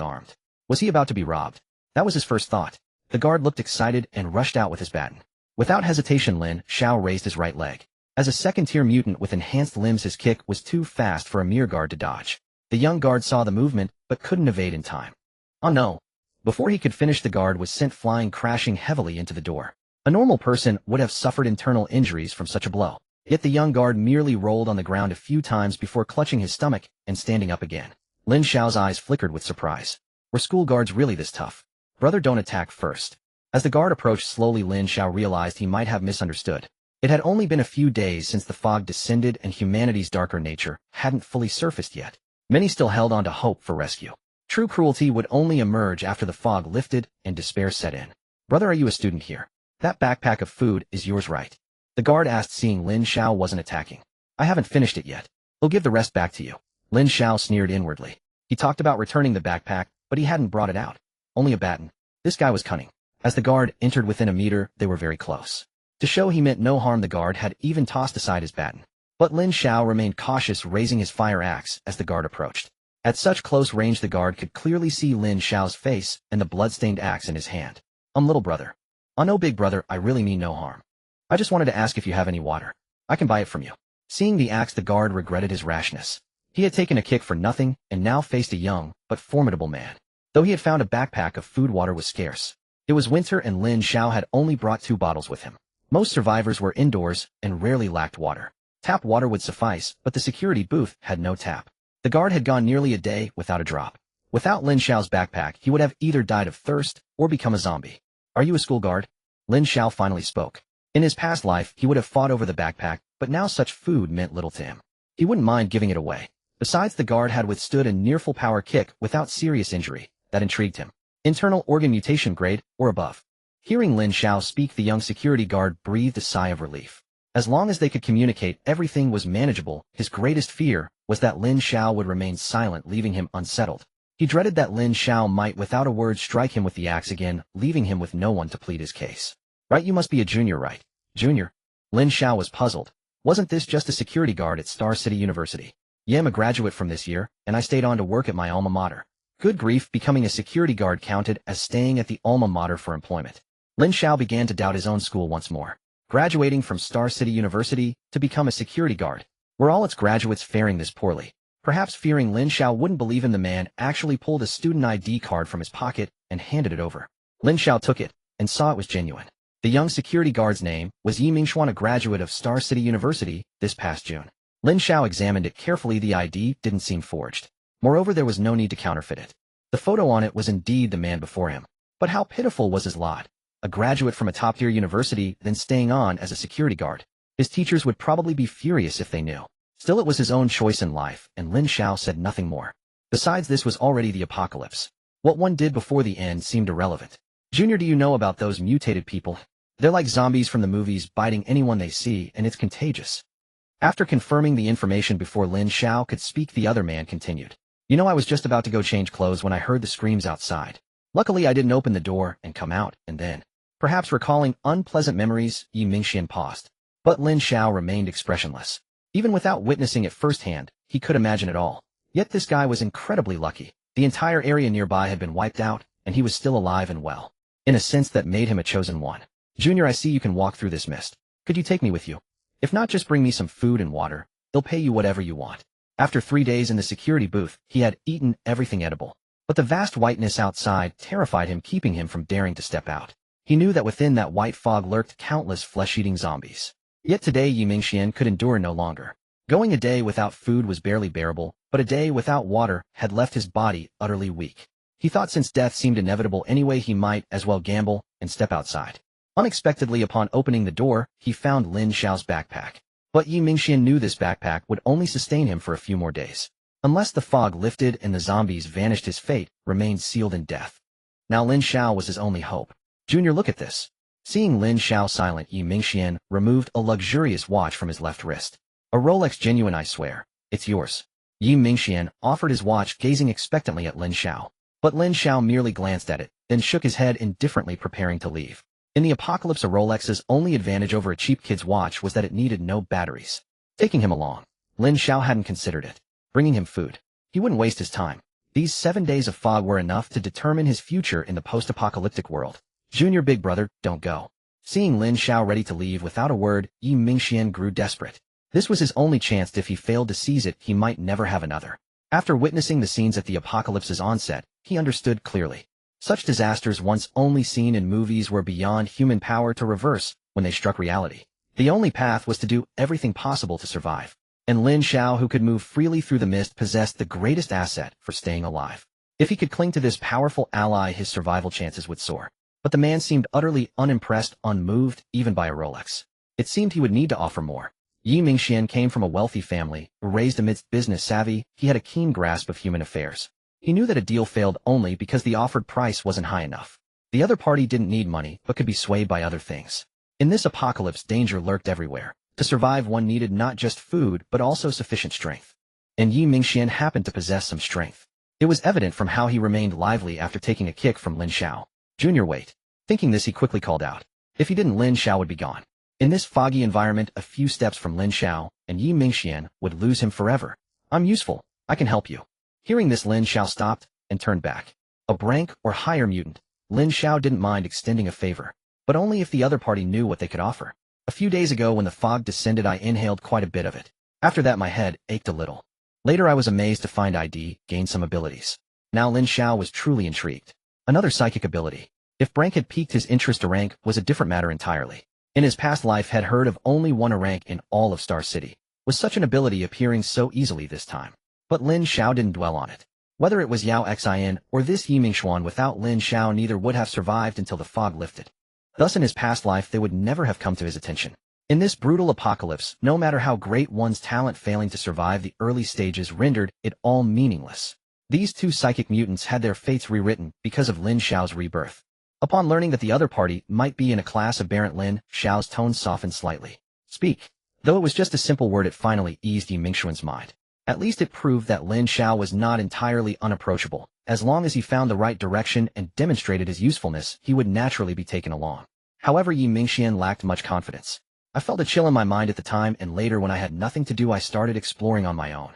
armed. Was he about to be robbed? That was his first thought. The guard looked excited and rushed out with his baton. Without hesitation, Lin Xiao raised his right leg. As a second-tier mutant with enhanced limbs, his kick was too fast for a mere guard to dodge. The young guard saw the movement, but couldn't evade in time. Oh no! Before he could finish, the guard was sent flying, crashing heavily into the door. A normal person would have suffered internal injuries from such a blow. Yet the young guard merely rolled on the ground a few times before clutching his stomach and standing up again. Lin Xiao's eyes flickered with surprise. Were school guards really this tough? "Brother, don't attack first." As the guard approached slowly, Lin Xiao realized he might have misunderstood. It had only been a few days since the fog descended and humanity's darker nature hadn't fully surfaced yet. Many still held on to hope for rescue. True cruelty would only emerge after the fog lifted and despair set in. "Brother, are you a student here? That backpack of food is yours, right?" the guard asked, seeing Lin Xiao wasn't attacking. "I haven't finished it yet. He'll give the rest back to you." Lin Xiao sneered inwardly. He talked about returning the backpack, but he hadn't brought it out. Only a baton. This guy was cunning. As the guard entered within a meter, they were very close. To show he meant no harm, the guard had even tossed aside his baton. But Lin Xiao remained cautious, raising his fire axe as the guard approached. At such close range, the guard could clearly see Lin Xiao's face and the blood-stained axe in his hand. Little brother." "Oh no, big brother, I really mean no harm. I just wanted to ask if you have any water. I can buy it from you." Seeing the axe, the guard regretted his rashness. He had taken a kick for nothing and now faced a young but formidable man. Though he had found a backpack of food, water was scarce. It was winter and Lin Xiao had only brought 2 bottles with him. Most survivors were indoors and rarely lacked water. Tap water would suffice, but the security booth had no tap. The guard had gone nearly a day without a drop. Without Lin Xiao's backpack, he would have either died of thirst or become a zombie. "Are you a school guard?" Lin Xiao finally spoke. In his past life, he would have fought over the backpack, but now such food meant little to him. He wouldn't mind giving it away. Besides, the guard had withstood a near-full power kick without serious injury. That intrigued him. Internal organ mutation grade or above. Hearing Lin Xiao speak, the young security guard breathed a sigh of relief. As long as they could communicate, everything was manageable. His greatest fear was that Lin Xiao would remain silent, leaving him unsettled. He dreaded that Lin Xiao might without a word strike him with the axe again, leaving him with no one to plead his case. "Right, you must be a junior, right?" "Junior?" Lin Xiao was puzzled. Wasn't this just a security guard at Star City University? "Yeah, I'm a graduate from this year, and I stayed on to work at my alma mater." Good grief, becoming a security guard counted as staying at the alma mater for employment. Lin Xiao began to doubt his own school once more. Graduating from Star City University to become a security guard. Were all its graduates faring this poorly? Perhaps fearing Lin Xiao wouldn't believe him, the man actually pulled a student ID card from his pocket and handed it over. Lin Xiao took it and saw it was genuine. The young security guard's name was Yi Mingxuan, a graduate of Star City University this past June. Lin Xiao examined it carefully. The ID didn't seem forged. Moreover, there was no need to counterfeit it. The photo on it was indeed the man before him. But how pitiful was his lot. A graduate from a top-tier university, then staying on as a security guard. His teachers would probably be furious if they knew. Still, it was his own choice in life, and Lin Xiao said nothing more. Besides, this was already the apocalypse. What one did before the end seemed irrelevant. "Junior, do you know about those mutated people? They're like zombies from the movies, biting anyone they see, and it's contagious." After confirming the information before Lin Xiao could speak, the other man continued. "You know, I was just about to go change clothes when I heard the screams outside. Luckily, I didn't open the door and come out, and then..." Perhaps recalling unpleasant memories, Yi Mingxian paused. But Lin Xiao remained expressionless. Even without witnessing it firsthand, he could imagine it all. Yet this guy was incredibly lucky. The entire area nearby had been wiped out, and he was still alive and well. In a sense that made him a chosen one. Junior, I see you can walk through this mist. Could you take me with you? If not, just bring me some food and water. They'll pay you whatever you want. After 3 days in the security booth, he had eaten everything edible. But the vast whiteness outside terrified him, keeping him from daring to step out. He knew that within that white fog lurked countless flesh-eating zombies. Yet today Yi Mingxian could endure no longer. Going a day without food was barely bearable, but a day without water had left his body utterly weak. He thought since death seemed inevitable anyway, he might as well gamble and step outside. Unexpectedly, upon opening the door, he found Lin Xiao's backpack. But Yi Mingxian knew this backpack would only sustain him for a few more days. Unless the fog lifted and the zombies vanished, his fate remained sealed in death. Now Lin Xiao was his only hope. Junior, look at this. Seeing Lin Xiao silent, Yi Mingxian removed a luxurious watch from his left wrist. A Rolex, genuine, I swear. It's yours. Yi Mingxian offered his watch, gazing expectantly at Lin Xiao. But Lin Xiao merely glanced at it, then shook his head indifferently, preparing to leave. In the apocalypse, a Rolex's only advantage over a cheap kid's watch was that it needed no batteries. Taking him along, Lin Xiao hadn't considered it. Bringing him food. He wouldn't waste his time. These 7 days of fog were enough to determine his future in the post-apocalyptic world. Junior, big brother, don't go. Seeing Lin Xiao ready to leave without a word, Yi Mingxian grew desperate. This was his only chance. If he failed to seize it, he might never have another. After witnessing the scenes at the apocalypse's onset, he understood clearly. Such disasters, once only seen in movies, were beyond human power to reverse when they struck reality. The only path was to do everything possible to survive. And Lin Xiao, who could move freely through the mist, possessed the greatest asset for staying alive. If he could cling to this powerful ally, his survival chances would soar. But the man seemed utterly unimpressed, unmoved, even by a Rolex. It seemed he would need to offer more. Yi Mingxian came from a wealthy family, raised amidst business savvy. He had a keen grasp of human affairs. He knew that a deal failed only because the offered price wasn't high enough. The other party didn't need money, but could be swayed by other things. In this apocalypse, danger lurked everywhere. To survive, one needed not just food, but also sufficient strength. And Yi Mingxian happened to possess some strength. It was evident from how he remained lively after taking a kick from Lin Xiao. Junior, wait. Thinking this, he quickly called out. If he didn't, Lin Xiao would be gone. In this foggy environment, a few steps from Lin Xiao, and Yi Mingxian would lose him forever. I'm useful. I can help you. Hearing this, Lin Xiao stopped and turned back. A rank or higher mutant, Lin Xiao didn't mind extending a favor, but only if the other party knew what they could offer. A few days ago, when the fog descended, I inhaled quite a bit of it. After that, my head ached a little. Later, I was amazed to find I'd gained some abilities. Now Lin Xiao was truly intrigued. Another psychic ability. If Brank had piqued his interest, a rank was a different matter entirely. In his past life, had heard of only one rank in all of Star City. Was such an ability appearing so easily this time? But Lin Xiao didn't dwell on it. Whether it was Yao Xin or this Yi Mingxuan, without Lin Xiao, neither would have survived until the fog lifted. Thus, in his past life, they would never have come to his attention. In this brutal apocalypse, no matter how great one's talent, failing to survive the early stages rendered it all meaningless. These two psychic mutants had their fates rewritten because of Lin Xiao's rebirth. Upon learning that the other party might be in a class aberrant, Lin Xiao's tone softened slightly. Speak. Though it was just a simple word, it finally eased Yi Mingxuan's mind. At least it proved that Lin Xiao was not entirely unapproachable. As long as he found the right direction and demonstrated his usefulness, he would naturally be taken along. However, Yi Mingxian lacked much confidence. I felt a chill in my mind at the time, and later, when I had nothing to do, I started exploring on my own.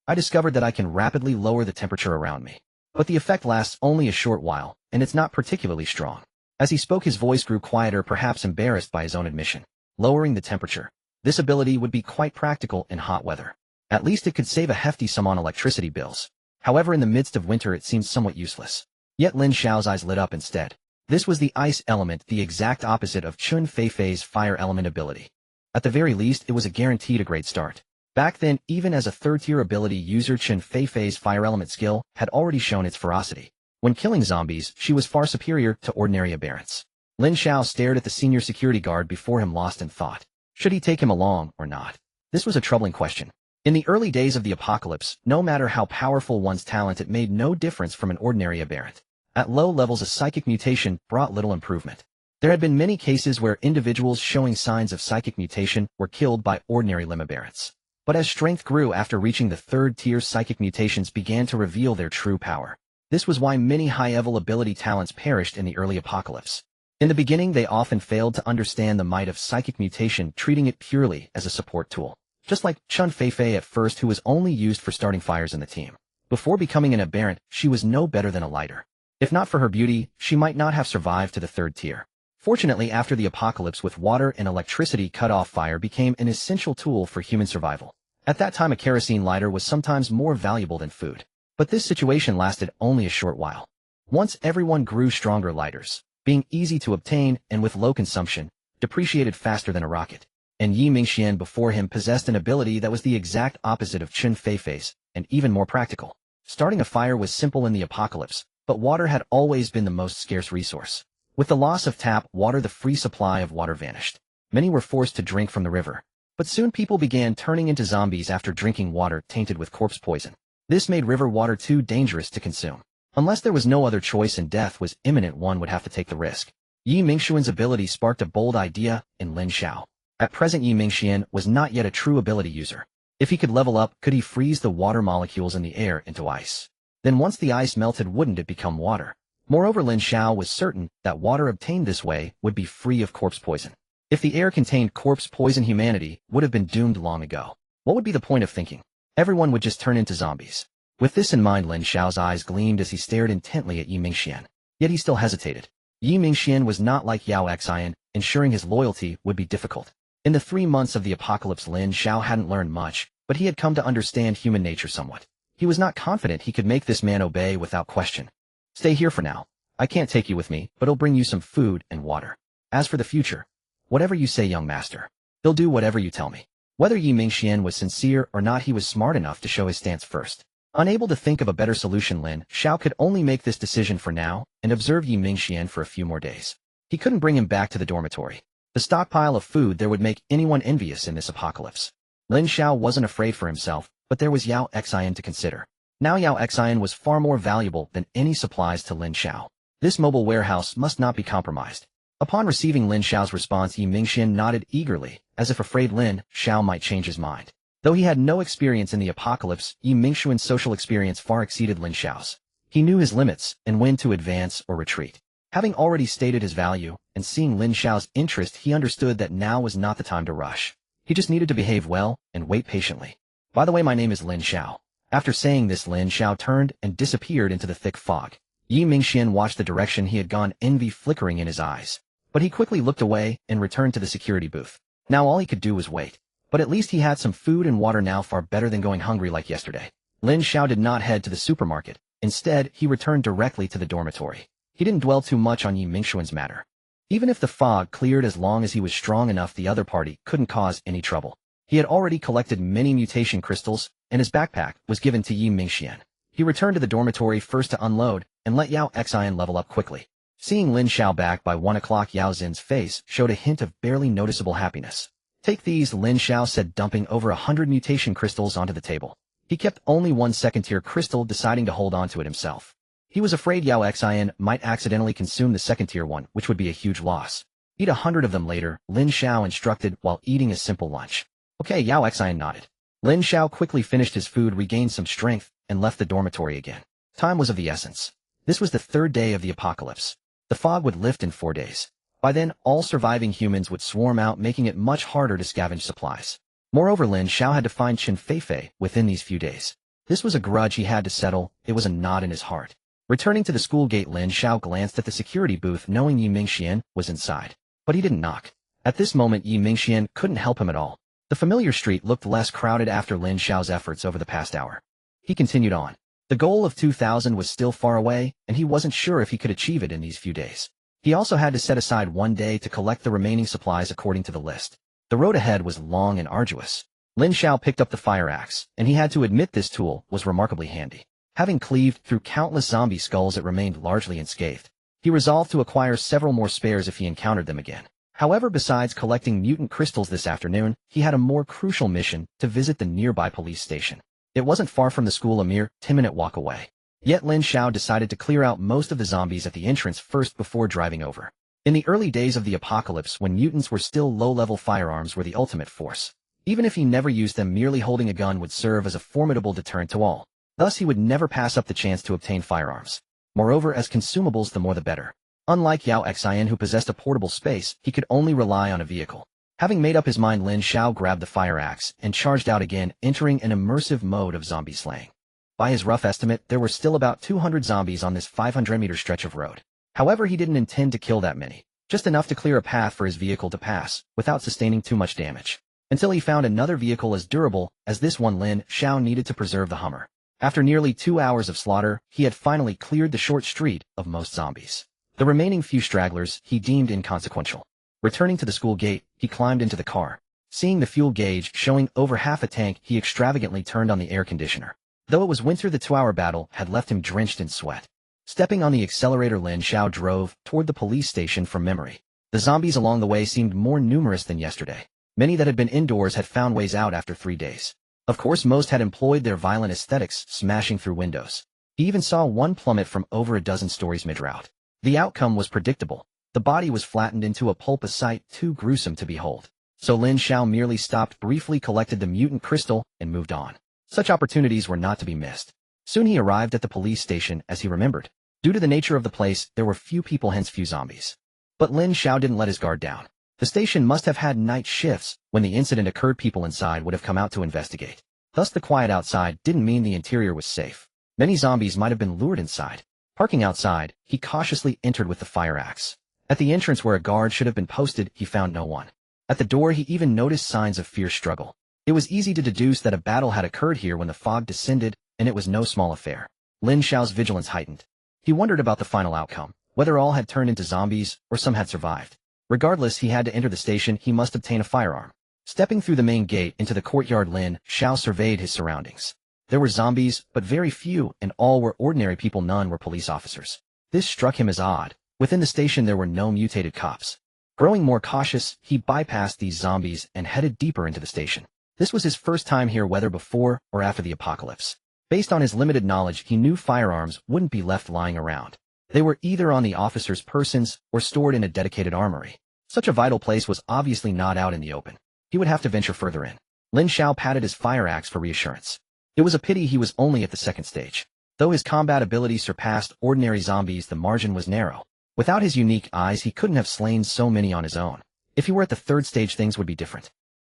I discovered that I can rapidly lower the temperature around me. But the effect lasts only a short while, and it's not particularly strong. As he spoke, his voice grew quieter, perhaps embarrassed by his own admission. Lowering the temperature. This ability would be quite practical in hot weather. At least it could save a hefty sum on electricity bills. However, in the midst of winter, it seemed somewhat useless. Yet Lin Xiao's eyes lit up instead. This was the ice element, the exact opposite of Chun Feifei's fire element ability. At the very least, it was a guaranteed a great start. Back then, even as a third-tier ability user, Chun Feifei's fire element skill had already shown its ferocity. When killing zombies, she was far superior to ordinary aberrants. Lin Xiao stared at the senior security guard before him, lost in thought. Should he take him along or not? This was a troubling question. In the early days of the apocalypse, no matter how powerful one's talent, it made no difference from an ordinary aberrant. At low levels, a psychic mutation brought little improvement. There had been many cases where individuals showing signs of psychic mutation were killed by ordinary limb aberrants. But as strength grew after reaching the third tier, psychic mutations began to reveal their true power. This was why many high-level ability talents perished in the early apocalypse. In the beginning, they often failed to understand the might of psychic mutation, treating it purely as a support tool. Just like Chun Feifei at first, who was only used for starting fires in the team. Before becoming an aberrant, she was no better than a lighter. If not for her beauty, she might not have survived to the 3rd tier. Fortunately, after the apocalypse with water and electricity cut off, fire became an essential tool for human survival. At that time, a kerosene lighter was sometimes more valuable than food. But this situation lasted only a short while. Once everyone grew, stronger lighters, being easy to obtain and with low consumption, depreciated faster than a rocket. And Yi Mingxian before him possessed an ability that was the exact opposite of Chun Feifei's, and even more practical. Starting a fire was simple in the apocalypse, but water had always been the most scarce resource. With the loss of tap water, the free supply of water vanished. Many were forced to drink from the river. But soon people began turning into zombies after drinking water tainted with corpse poison. This made river water too dangerous to consume. Unless there was no other choice and death was imminent, one would have to take the risk. Yi Mingxian's ability sparked a bold idea in Lin Xiao. At present, Yi Mingxian was not yet a true ability user. If he could level up, could he freeze the water molecules in the air into ice? Then once the ice melted, wouldn't it become water? Moreover, Lin Xiao was certain that water obtained this way would be free of corpse poison. If the air contained corpse poison, humanity would have been doomed long ago. What would be the point of thinking? Everyone would just turn into zombies. With this in mind, Lin Xiao's eyes gleamed as he stared intently at Yi Mingxian. Yet he still hesitated. Yi Mingxian was not like Yao Xian, ensuring his loyalty would be difficult. In the 3 months of the apocalypse, Lin Xiao hadn't learned much, but he had come to understand human nature somewhat. He was not confident he could make this man obey without question. Stay here for now. I can't take you with me, but I'll bring you some food and water. As for the future, whatever you say, young master. They'll do whatever you tell me. Whether Yi Mingxian was sincere or not, he was smart enough to show his stance first. Unable to think of a better solution, Lin Xiao could only make this decision for now and observe Yi Mingxian for a few more days. He couldn't bring him back to the dormitory. The stockpile of food there would make anyone envious in this apocalypse. Lin Xiao wasn't afraid for himself, but there was Yao Xian to consider. Now Yao Xian was far more valuable than any supplies to Lin Xiao. This mobile warehouse must not be compromised. Upon receiving Lin Xiao's response, Yi Mingxian nodded eagerly, as if afraid Lin Xiao might change his mind. Though he had no experience in the apocalypse, Yi Mingxian's social experience far exceeded Lin Xiao's. He knew his limits and when to advance or retreat. Having already stated his value, and seeing Lin Xiao's interest, he understood that now was not the time to rush. He just needed to behave well and wait patiently. By the way, my name is Lin Xiao. After saying this, Lin Xiao turned and disappeared into the thick fog. Yi Mingxian watched the direction he had gone, envy flickering in his eyes. But he quickly looked away and returned to the security booth. Now all he could do was wait. But at least he had some food and water now, far better than going hungry like yesterday. Lin Xiao did not head to the supermarket. Instead, he returned directly to the dormitory. He didn't dwell too much on Yi Mingxian's matter. Even if the fog cleared, as long as he was strong enough, the other party couldn't cause any trouble. He had already collected many mutation crystals, and his backpack was given to Yi Mingxian. He returned to the dormitory first to unload, and let Yao Xian level up quickly. Seeing Lin Xiao back by 1 o'clock, Yao Xin's face showed a hint of barely noticeable happiness. Take these, Lin Xiao said, dumping over 100 mutation crystals onto the table. He kept only one second-tier crystal, deciding to hold on to it himself. He was afraid Yao Xian might accidentally consume the second-tier one, which would be a huge loss. Eat 100 of them later, Lin Xiao instructed while eating a simple lunch. Okay, Yao Xian nodded. Lin Xiao quickly finished his food, regained some strength, and left the dormitory again. Time was of the essence. This was the 3rd day of the apocalypse. The fog would lift in 4 days. By then, all surviving humans would swarm out, making it much harder to scavenge supplies. Moreover, Lin Xiao had to find Chun Feifei within these few days. This was a grudge he had to settle. It was a knot in his heart. Returning to the school gate, Lin Xiao glanced at the security booth, knowing Yi Mingxian was inside. But he didn't knock. At this moment, Yi Mingxian couldn't help him at all. The familiar street looked less crowded after Lin Xiao's efforts over the past hour. He continued on. The goal of 2,000 was still far away, and he wasn't sure if he could achieve it in these few days. He also had to set aside 1 day to collect the remaining supplies according to the list. The road ahead was long and arduous. Lin Xiao picked up the fire axe, and he had to admit this tool was remarkably handy. Having cleaved through countless zombie skulls, it remained largely unscathed. He resolved to acquire several more spares if he encountered them again. However, besides collecting mutant crystals this afternoon, he had a more crucial mission: to visit the nearby police station. It wasn't far from the school, a mere 10-minute walk away. Yet Lin Xiao decided to clear out most of the zombies at the entrance first before driving over. In the early days of the apocalypse, when mutants were still low-level, firearms were the ultimate force. Even if he never used them, merely holding a gun would serve as a formidable deterrent to all. Thus, he would never pass up the chance to obtain firearms. Moreover, as consumables, the more the better. Unlike Yao Xian, who possessed a portable space, he could only rely on a vehicle. Having made up his mind, Lin Xiao grabbed the fire axe and charged out again, entering an immersive mode of zombie slaying. By his rough estimate, there were still about 200 zombies on this 500-meter stretch of road. However, he didn't intend to kill that many, just enough to clear a path for his vehicle to pass, without sustaining too much damage. Until he found another vehicle as durable as this one Lin Xiao needed to preserve the Hummer. After nearly 2 hours of slaughter, he had finally cleared the short street of most zombies. The remaining few stragglers he deemed inconsequential. Returning to the school gate, he climbed into the car. Seeing the fuel gauge showing over half a tank, he extravagantly turned on the air conditioner. Though it was winter, the 2-hour battle had left him drenched in sweat. Stepping on the accelerator, Lin Xiao drove toward the police station from memory. The zombies along the way seemed more numerous than yesterday. Many that had been indoors had found ways out after 3 days. Of course, most had employed their violent aesthetics, smashing through windows. He even saw one plummet from over a dozen stories mid-route. The outcome was predictable. The body was flattened into a pulp, a sight too gruesome to behold. So Lin Xiao merely stopped, briefly collected the mutant crystal, and moved on. Such opportunities were not to be missed. Soon he arrived at the police station, as he remembered. Due to the nature of the place, there were few people, hence few zombies. But Lin Xiao didn't let his guard down. The station must have had night shifts. When the incident occurred, people inside would have come out to investigate. Thus the quiet outside didn't mean the interior was safe. Many zombies might have been lured inside. Parking outside, he cautiously entered with the fire axe. At the entrance where a guard should have been posted, he found no one. At the door, he even noticed signs of fierce struggle. It was easy to deduce that a battle had occurred here when the fog descended, and it was no small affair. Lin Xiao's vigilance heightened. He wondered about the final outcome, whether all had turned into zombies or some had survived. Regardless, he had to enter the station. He must obtain a firearm. Stepping through the main gate into the courtyard, Lin Xiao surveyed his surroundings. There were zombies, but very few, and all were ordinary people. None were police officers. This struck him as odd. Within the station there were no mutated cops. Growing more cautious, he bypassed these zombies and headed deeper into the station. This was his first time here, whether before or after the apocalypse. Based on his limited knowledge, he knew firearms wouldn't be left lying around. They were either on the officers' persons or stored in a dedicated armory. Such a vital place was obviously not out in the open. He would have to venture further in. Lin Xiao patted his fire axe for reassurance. It was a pity he was only at the second stage. Though his combat abilities surpassed ordinary zombies, the margin was narrow. Without his unique eyes, he couldn't have slain so many on his own. If he were at the third stage, things would be different.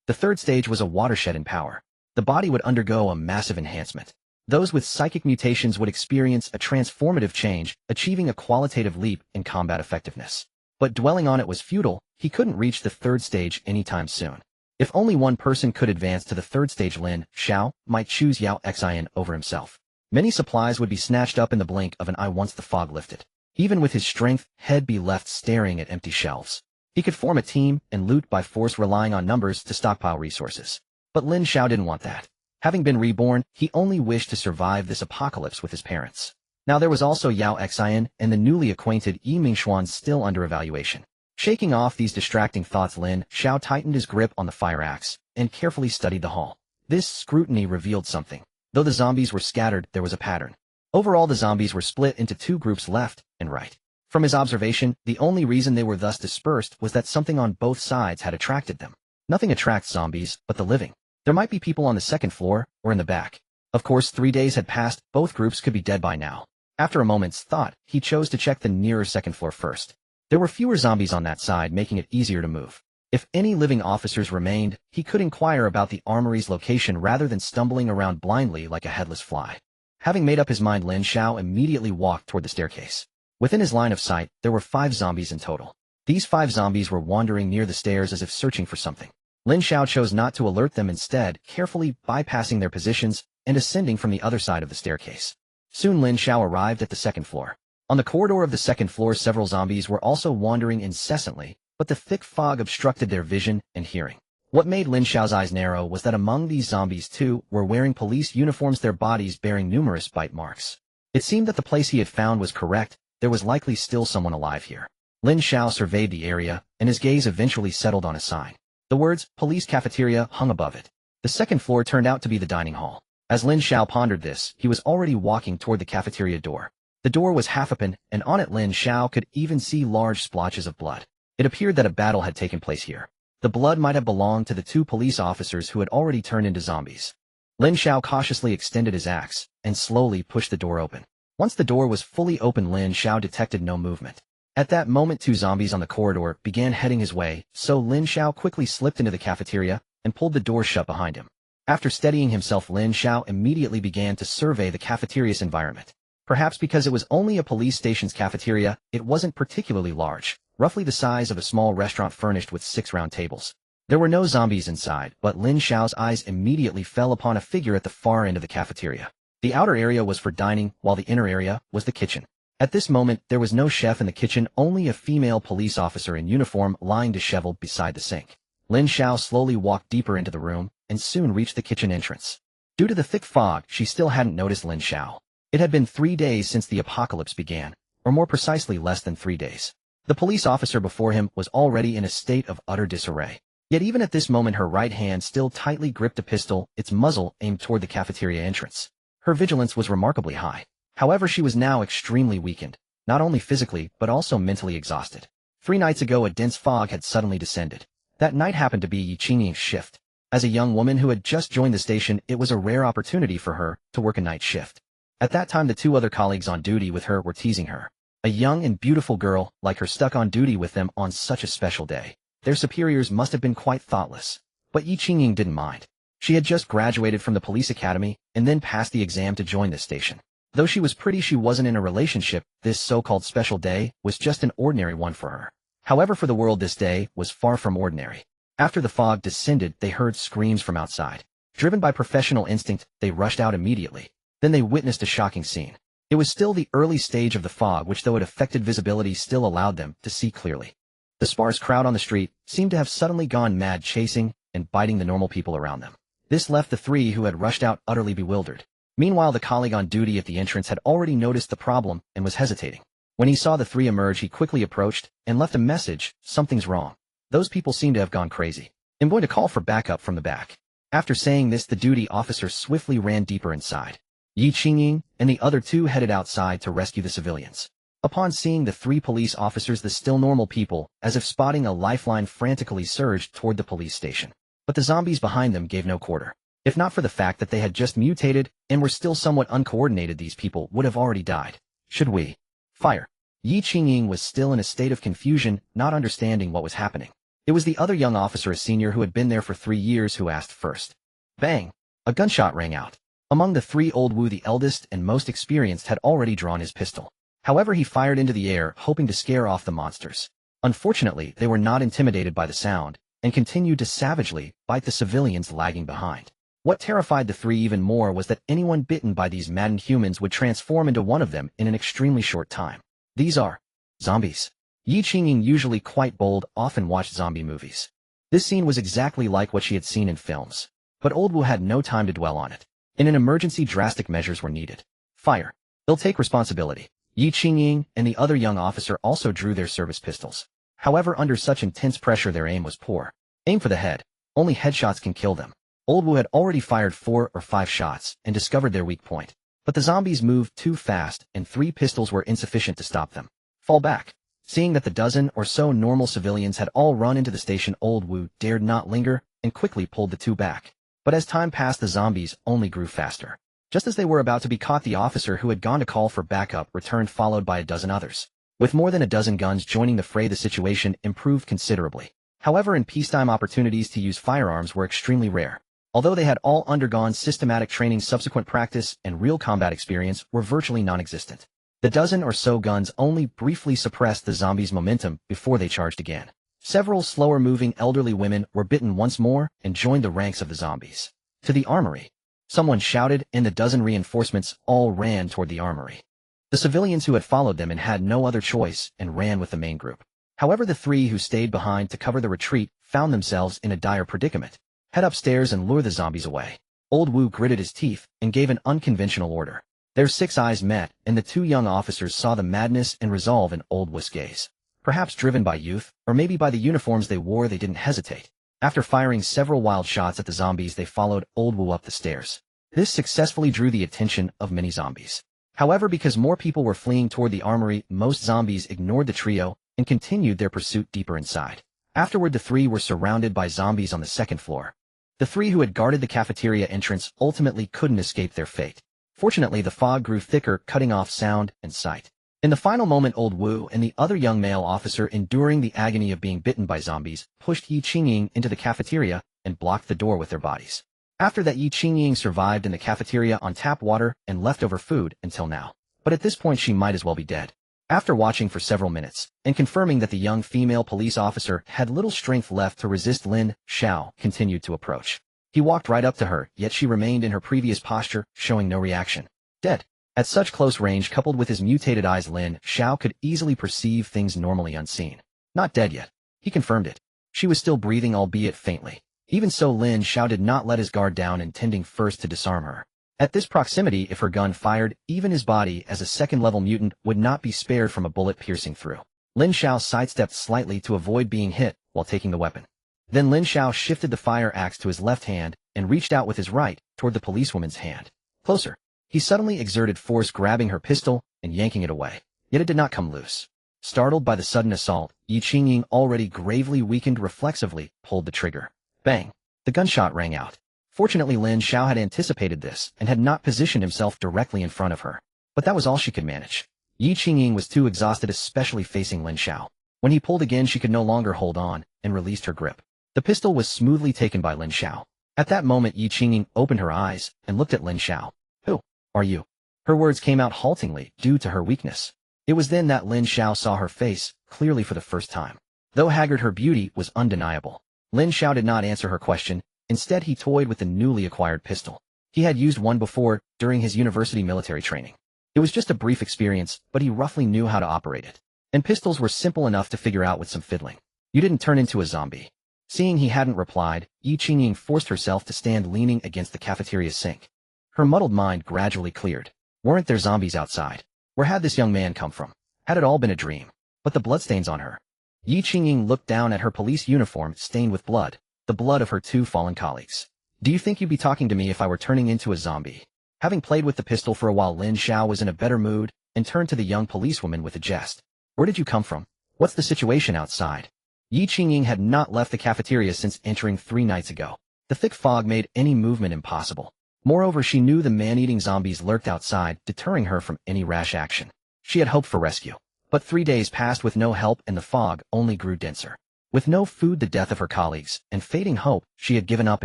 The third stage was a watershed in power. The body would undergo a massive enhancement. Those with psychic mutations would experience a transformative change, achieving a qualitative leap in combat effectiveness. But dwelling on it was futile. He couldn't reach the third stage anytime soon. If only one person could advance to the third stage, Lin Xiao might choose Yao Xian over himself. Many supplies would be snatched up in the blink of an eye once the fog lifted. Even with his strength, he'd be left staring at empty shelves. He could form a team and loot by force, relying on numbers to stockpile resources. But Lin Xiao didn't want that. Having been reborn, he only wished to survive this apocalypse with his parents. Now there was also Yao Xian and the newly acquainted Yi Mingxuan still under evaluation. Shaking off these distracting thoughts, Lin Xiao tightened his grip on the fire axe and carefully studied the hall. This scrutiny revealed something. Though the zombies were scattered, there was a pattern. Overall, the zombies were split into two groups, left and right. From his observation, the only reason they were thus dispersed was that something on both sides had attracted them. Nothing attracts zombies but the living. There might be people on the second floor or in the back. Of course, 3 days had passed. Both groups could be dead by now. After a moment's thought, he chose to check the nearer second floor first. There were fewer zombies on that side, making it easier to move. If any living officers remained, he could inquire about the armory's location rather than stumbling around blindly like a headless fly. Having made up his mind, Lin Xiao immediately walked toward the staircase. Within his line of sight, there were 5 zombies in total. These 5 zombies were wandering near the stairs as if searching for something. Lin Xiao chose not to alert them, instead carefully bypassing their positions and ascending from the other side of the staircase. Soon Lin Xiao arrived at the second floor. On the corridor of the second floor, several zombies were also wandering incessantly, but the thick fog obstructed their vision and hearing. What made Lin Xiao's eyes narrow was that among these zombies, 2 were wearing police uniforms, their bodies bearing numerous bite marks. It seemed that the place he had found was correct. There was likely still someone alive here. Lin Xiao surveyed the area, and his gaze eventually settled on a sign. The words, "Police Cafeteria," hung above it. The second floor turned out to be the dining hall. As Lin Xiao pondered this, he was already walking toward the cafeteria door. The door was half open, and on it Lin Xiao could even see large splotches of blood. It appeared that a battle had taken place here. The blood might have belonged to the 2 police officers who had already turned into zombies. Lin Xiao cautiously extended his axe and slowly pushed the door open. Once the door was fully open, Lin Xiao detected no movement. At that moment, two zombies on the corridor began heading his way, so Lin Xiao quickly slipped into the cafeteria and pulled the door shut behind him. After steadying himself, Lin Xiao immediately began to survey the cafeteria's environment. Perhaps because it was only a police station's cafeteria, it wasn't particularly large, roughly the size of a small restaurant furnished with 6 round tables. There were no zombies inside, but Lin Xiao's eyes immediately fell upon a figure at the far end of the cafeteria. The outer area was for dining, while the inner area was the kitchen. At this moment, there was no chef in the kitchen, only a female police officer in uniform lying disheveled beside the sink. Lin Xiao slowly walked deeper into the room and soon reached the kitchen entrance. Due to the thick fog, she still hadn't noticed Lin Xiao. It had been 3 days since the apocalypse began, or more precisely less than 3 days. The police officer before him was already in a state of utter disarray. Yet even at this moment, her right hand still tightly gripped a pistol, its muzzle aimed toward the cafeteria entrance. Her vigilance was remarkably high. However, she was now extremely weakened, not only physically but also mentally exhausted. 3 nights ago, a dense fog had suddenly descended. That night happened to be Yi Qingying's shift. As a young woman who had just joined the station, it was a rare opportunity for her to work a night shift. At that time, the 2 other colleagues on duty with her were teasing her. A young and beautiful girl like her stuck on duty with them on such a special day. Their superiors must have been quite thoughtless. But Yi Qingying didn't mind. She had just graduated from the police academy and then passed the exam to join the station. Though she was pretty, she wasn't in a relationship. This so-called special day was just an ordinary one for her. However, for the world, this day was far from ordinary. After the fog descended, they heard screams from outside. Driven by professional instinct, they rushed out immediately. Then they witnessed a shocking scene. It was still the early stage of the fog, which, though it affected visibility, still allowed them to see clearly. The sparse crowd on the street seemed to have suddenly gone mad, chasing and biting the normal people around them. This left the 3 who had rushed out utterly bewildered. Meanwhile, the colleague on duty at the entrance had already noticed the problem and was hesitating. When he saw the 3 emerge, he quickly approached and left a message: "Something's wrong. Those people seem to have gone crazy. I'm going to call for backup from the back." After saying this, the duty officer swiftly ran deeper inside. Yi Qingying and the other 2 headed outside to rescue the civilians. Upon seeing the 3 police officers, the still normal people, as if spotting a lifeline, frantically surged toward the police station. But the zombies behind them gave no quarter. If not for the fact that they had just mutated and were still somewhat uncoordinated, these people would have already died. "Should we fire?" Yi Qingying was still in a state of confusion, not understanding what was happening. It was the other young officer, a senior who had been there for 3 years, who asked first. Bang! A gunshot rang out. Among the 3, Old Wu, the eldest and most experienced, had already drawn his pistol. However, he fired into the air, hoping to scare off the monsters. Unfortunately, they were not intimidated by the sound and continued to savagely bite the civilians lagging behind. What terrified the 3 even more was that anyone bitten by these maddened humans would transform into one of them in an extremely short time. These are zombies. Yi Qingying, usually quite bold, often watched zombie movies. This scene was exactly like what she had seen in films. But Old Wu had no time to dwell on it. In an emergency, drastic measures were needed. Fire. They'll take responsibility. Yi Qingying and the other young officer also drew their service pistols. However, under such intense pressure, their aim was poor. Aim for the head. Only headshots can kill them. Old Wu had already fired 4 or 5 shots and discovered their weak point. But the zombies moved too fast, and 3 pistols were insufficient to stop them. Fall back. Seeing that the dozen or so normal civilians had all run into the station, Old Wu dared not linger and quickly pulled the 2 back. But as time passed, the zombies only grew faster. Just as they were about to be caught, the officer who had gone to call for backup returned, followed by a dozen others. With more than a dozen guns joining the fray, the situation improved considerably. However, in peacetime, opportunities to use firearms were extremely rare. Although they had all undergone systematic training, subsequent practice and real combat experience were virtually non-existent. The dozen or so guns only briefly suppressed the zombies' momentum before they charged again. Several slower-moving elderly women were bitten once more and joined the ranks of the zombies. "To the armory!" someone shouted, and the dozen reinforcements all ran toward the armory. The civilians who had followed them and had no other choice and ran with the main group. However, the 3 who stayed behind to cover the retreat found themselves in a dire predicament. "Head upstairs and lure the zombies away." Old Wu gritted his teeth and gave an unconventional order. Their 6 eyes met, and the 2 young officers saw the madness and resolve in Old Wu's gaze. Perhaps driven by youth, or maybe by the uniforms they wore, they didn't hesitate. After firing several wild shots at the zombies, they followed Old Wu up the stairs. This successfully drew the attention of many zombies. However, because more people were fleeing toward the armory, most zombies ignored the trio and continued their pursuit deeper inside. Afterward, the 3 were surrounded by zombies on the 2nd floor. The 3 who had guarded the cafeteria entrance ultimately couldn't escape their fate. Fortunately, the fog grew thicker, cutting off sound and sight. In the final moment, old Wu and the other young male officer, enduring the agony of being bitten by zombies, pushed Yi Qingying into the cafeteria and blocked the door with their bodies. After that, Yi Qingying survived in the cafeteria on tap water and leftover food until now. But at this point she might as well be dead. After watching for several minutes, and confirming that the young female police officer had little strength left to resist, Lin Xiao continued to approach. He walked right up to her, yet she remained in her previous posture, showing no reaction. Dead. At such close range, coupled with his mutated eyes, Lin Xiao could easily perceive things normally unseen. Not dead yet. He confirmed it. She was still breathing, albeit faintly. Even so, Lin Xiao did not let his guard down, intending first to disarm her. At this proximity, if her gun fired, even his body as a second-level mutant would not be spared from a bullet piercing through. Lin Xiao sidestepped slightly to avoid being hit while taking the weapon. Then Lin Xiao shifted the fire axe to his left hand and reached out with his right toward the policewoman's hand. Closer. He suddenly exerted force, grabbing her pistol and yanking it away. Yet it did not come loose. Startled by the sudden assault, Yi Qingying, already gravely weakened, reflexively pulled the trigger. Bang! The gunshot rang out. Fortunately, Lin Xiao had anticipated this and had not positioned himself directly in front of her. But that was all she could manage. Yi Qingying was too exhausted, especially facing Lin Xiao. When he pulled again, she could no longer hold on and released her grip. The pistol was smoothly taken by Lin Xiao. At that moment, Yi Qingying opened her eyes and looked at Lin Xiao. Who are you? Her words came out haltingly due to her weakness. It was then that Lin Xiao saw her face clearly for the first time. Though haggard, her beauty was undeniable. Lin Xiao did not answer her question. Instead, he toyed with the newly acquired pistol. He had used one before during his university military training. It was just a brief experience, but he roughly knew how to operate it. And pistols were simple enough to figure out with some fiddling. You didn't turn into a zombie. Seeing he hadn't replied, Yi Qingying forced herself to stand leaning against the cafeteria's sink. Her muddled mind gradually cleared. Weren't there zombies outside? Where had this young man come from? Had it all been a dream? But the bloodstains on her. Yi Qingying looked down at her police uniform stained with blood, the blood of her two fallen colleagues. Do you think you'd be talking to me if I were turning into a zombie? Having played with the pistol for a while, Lin Xiao was in a better mood and turned to the young policewoman with a jest. Where did you come from? What's the situation outside? Yi Qingying had not left the cafeteria since entering 3 nights ago. The thick fog made any movement impossible. Moreover, she knew the man-eating zombies lurked outside, deterring her from any rash action. She had hoped for rescue. But 3 days passed with no help, and the fog only grew denser. With no food, the death of her colleagues, and fading hope, she had given up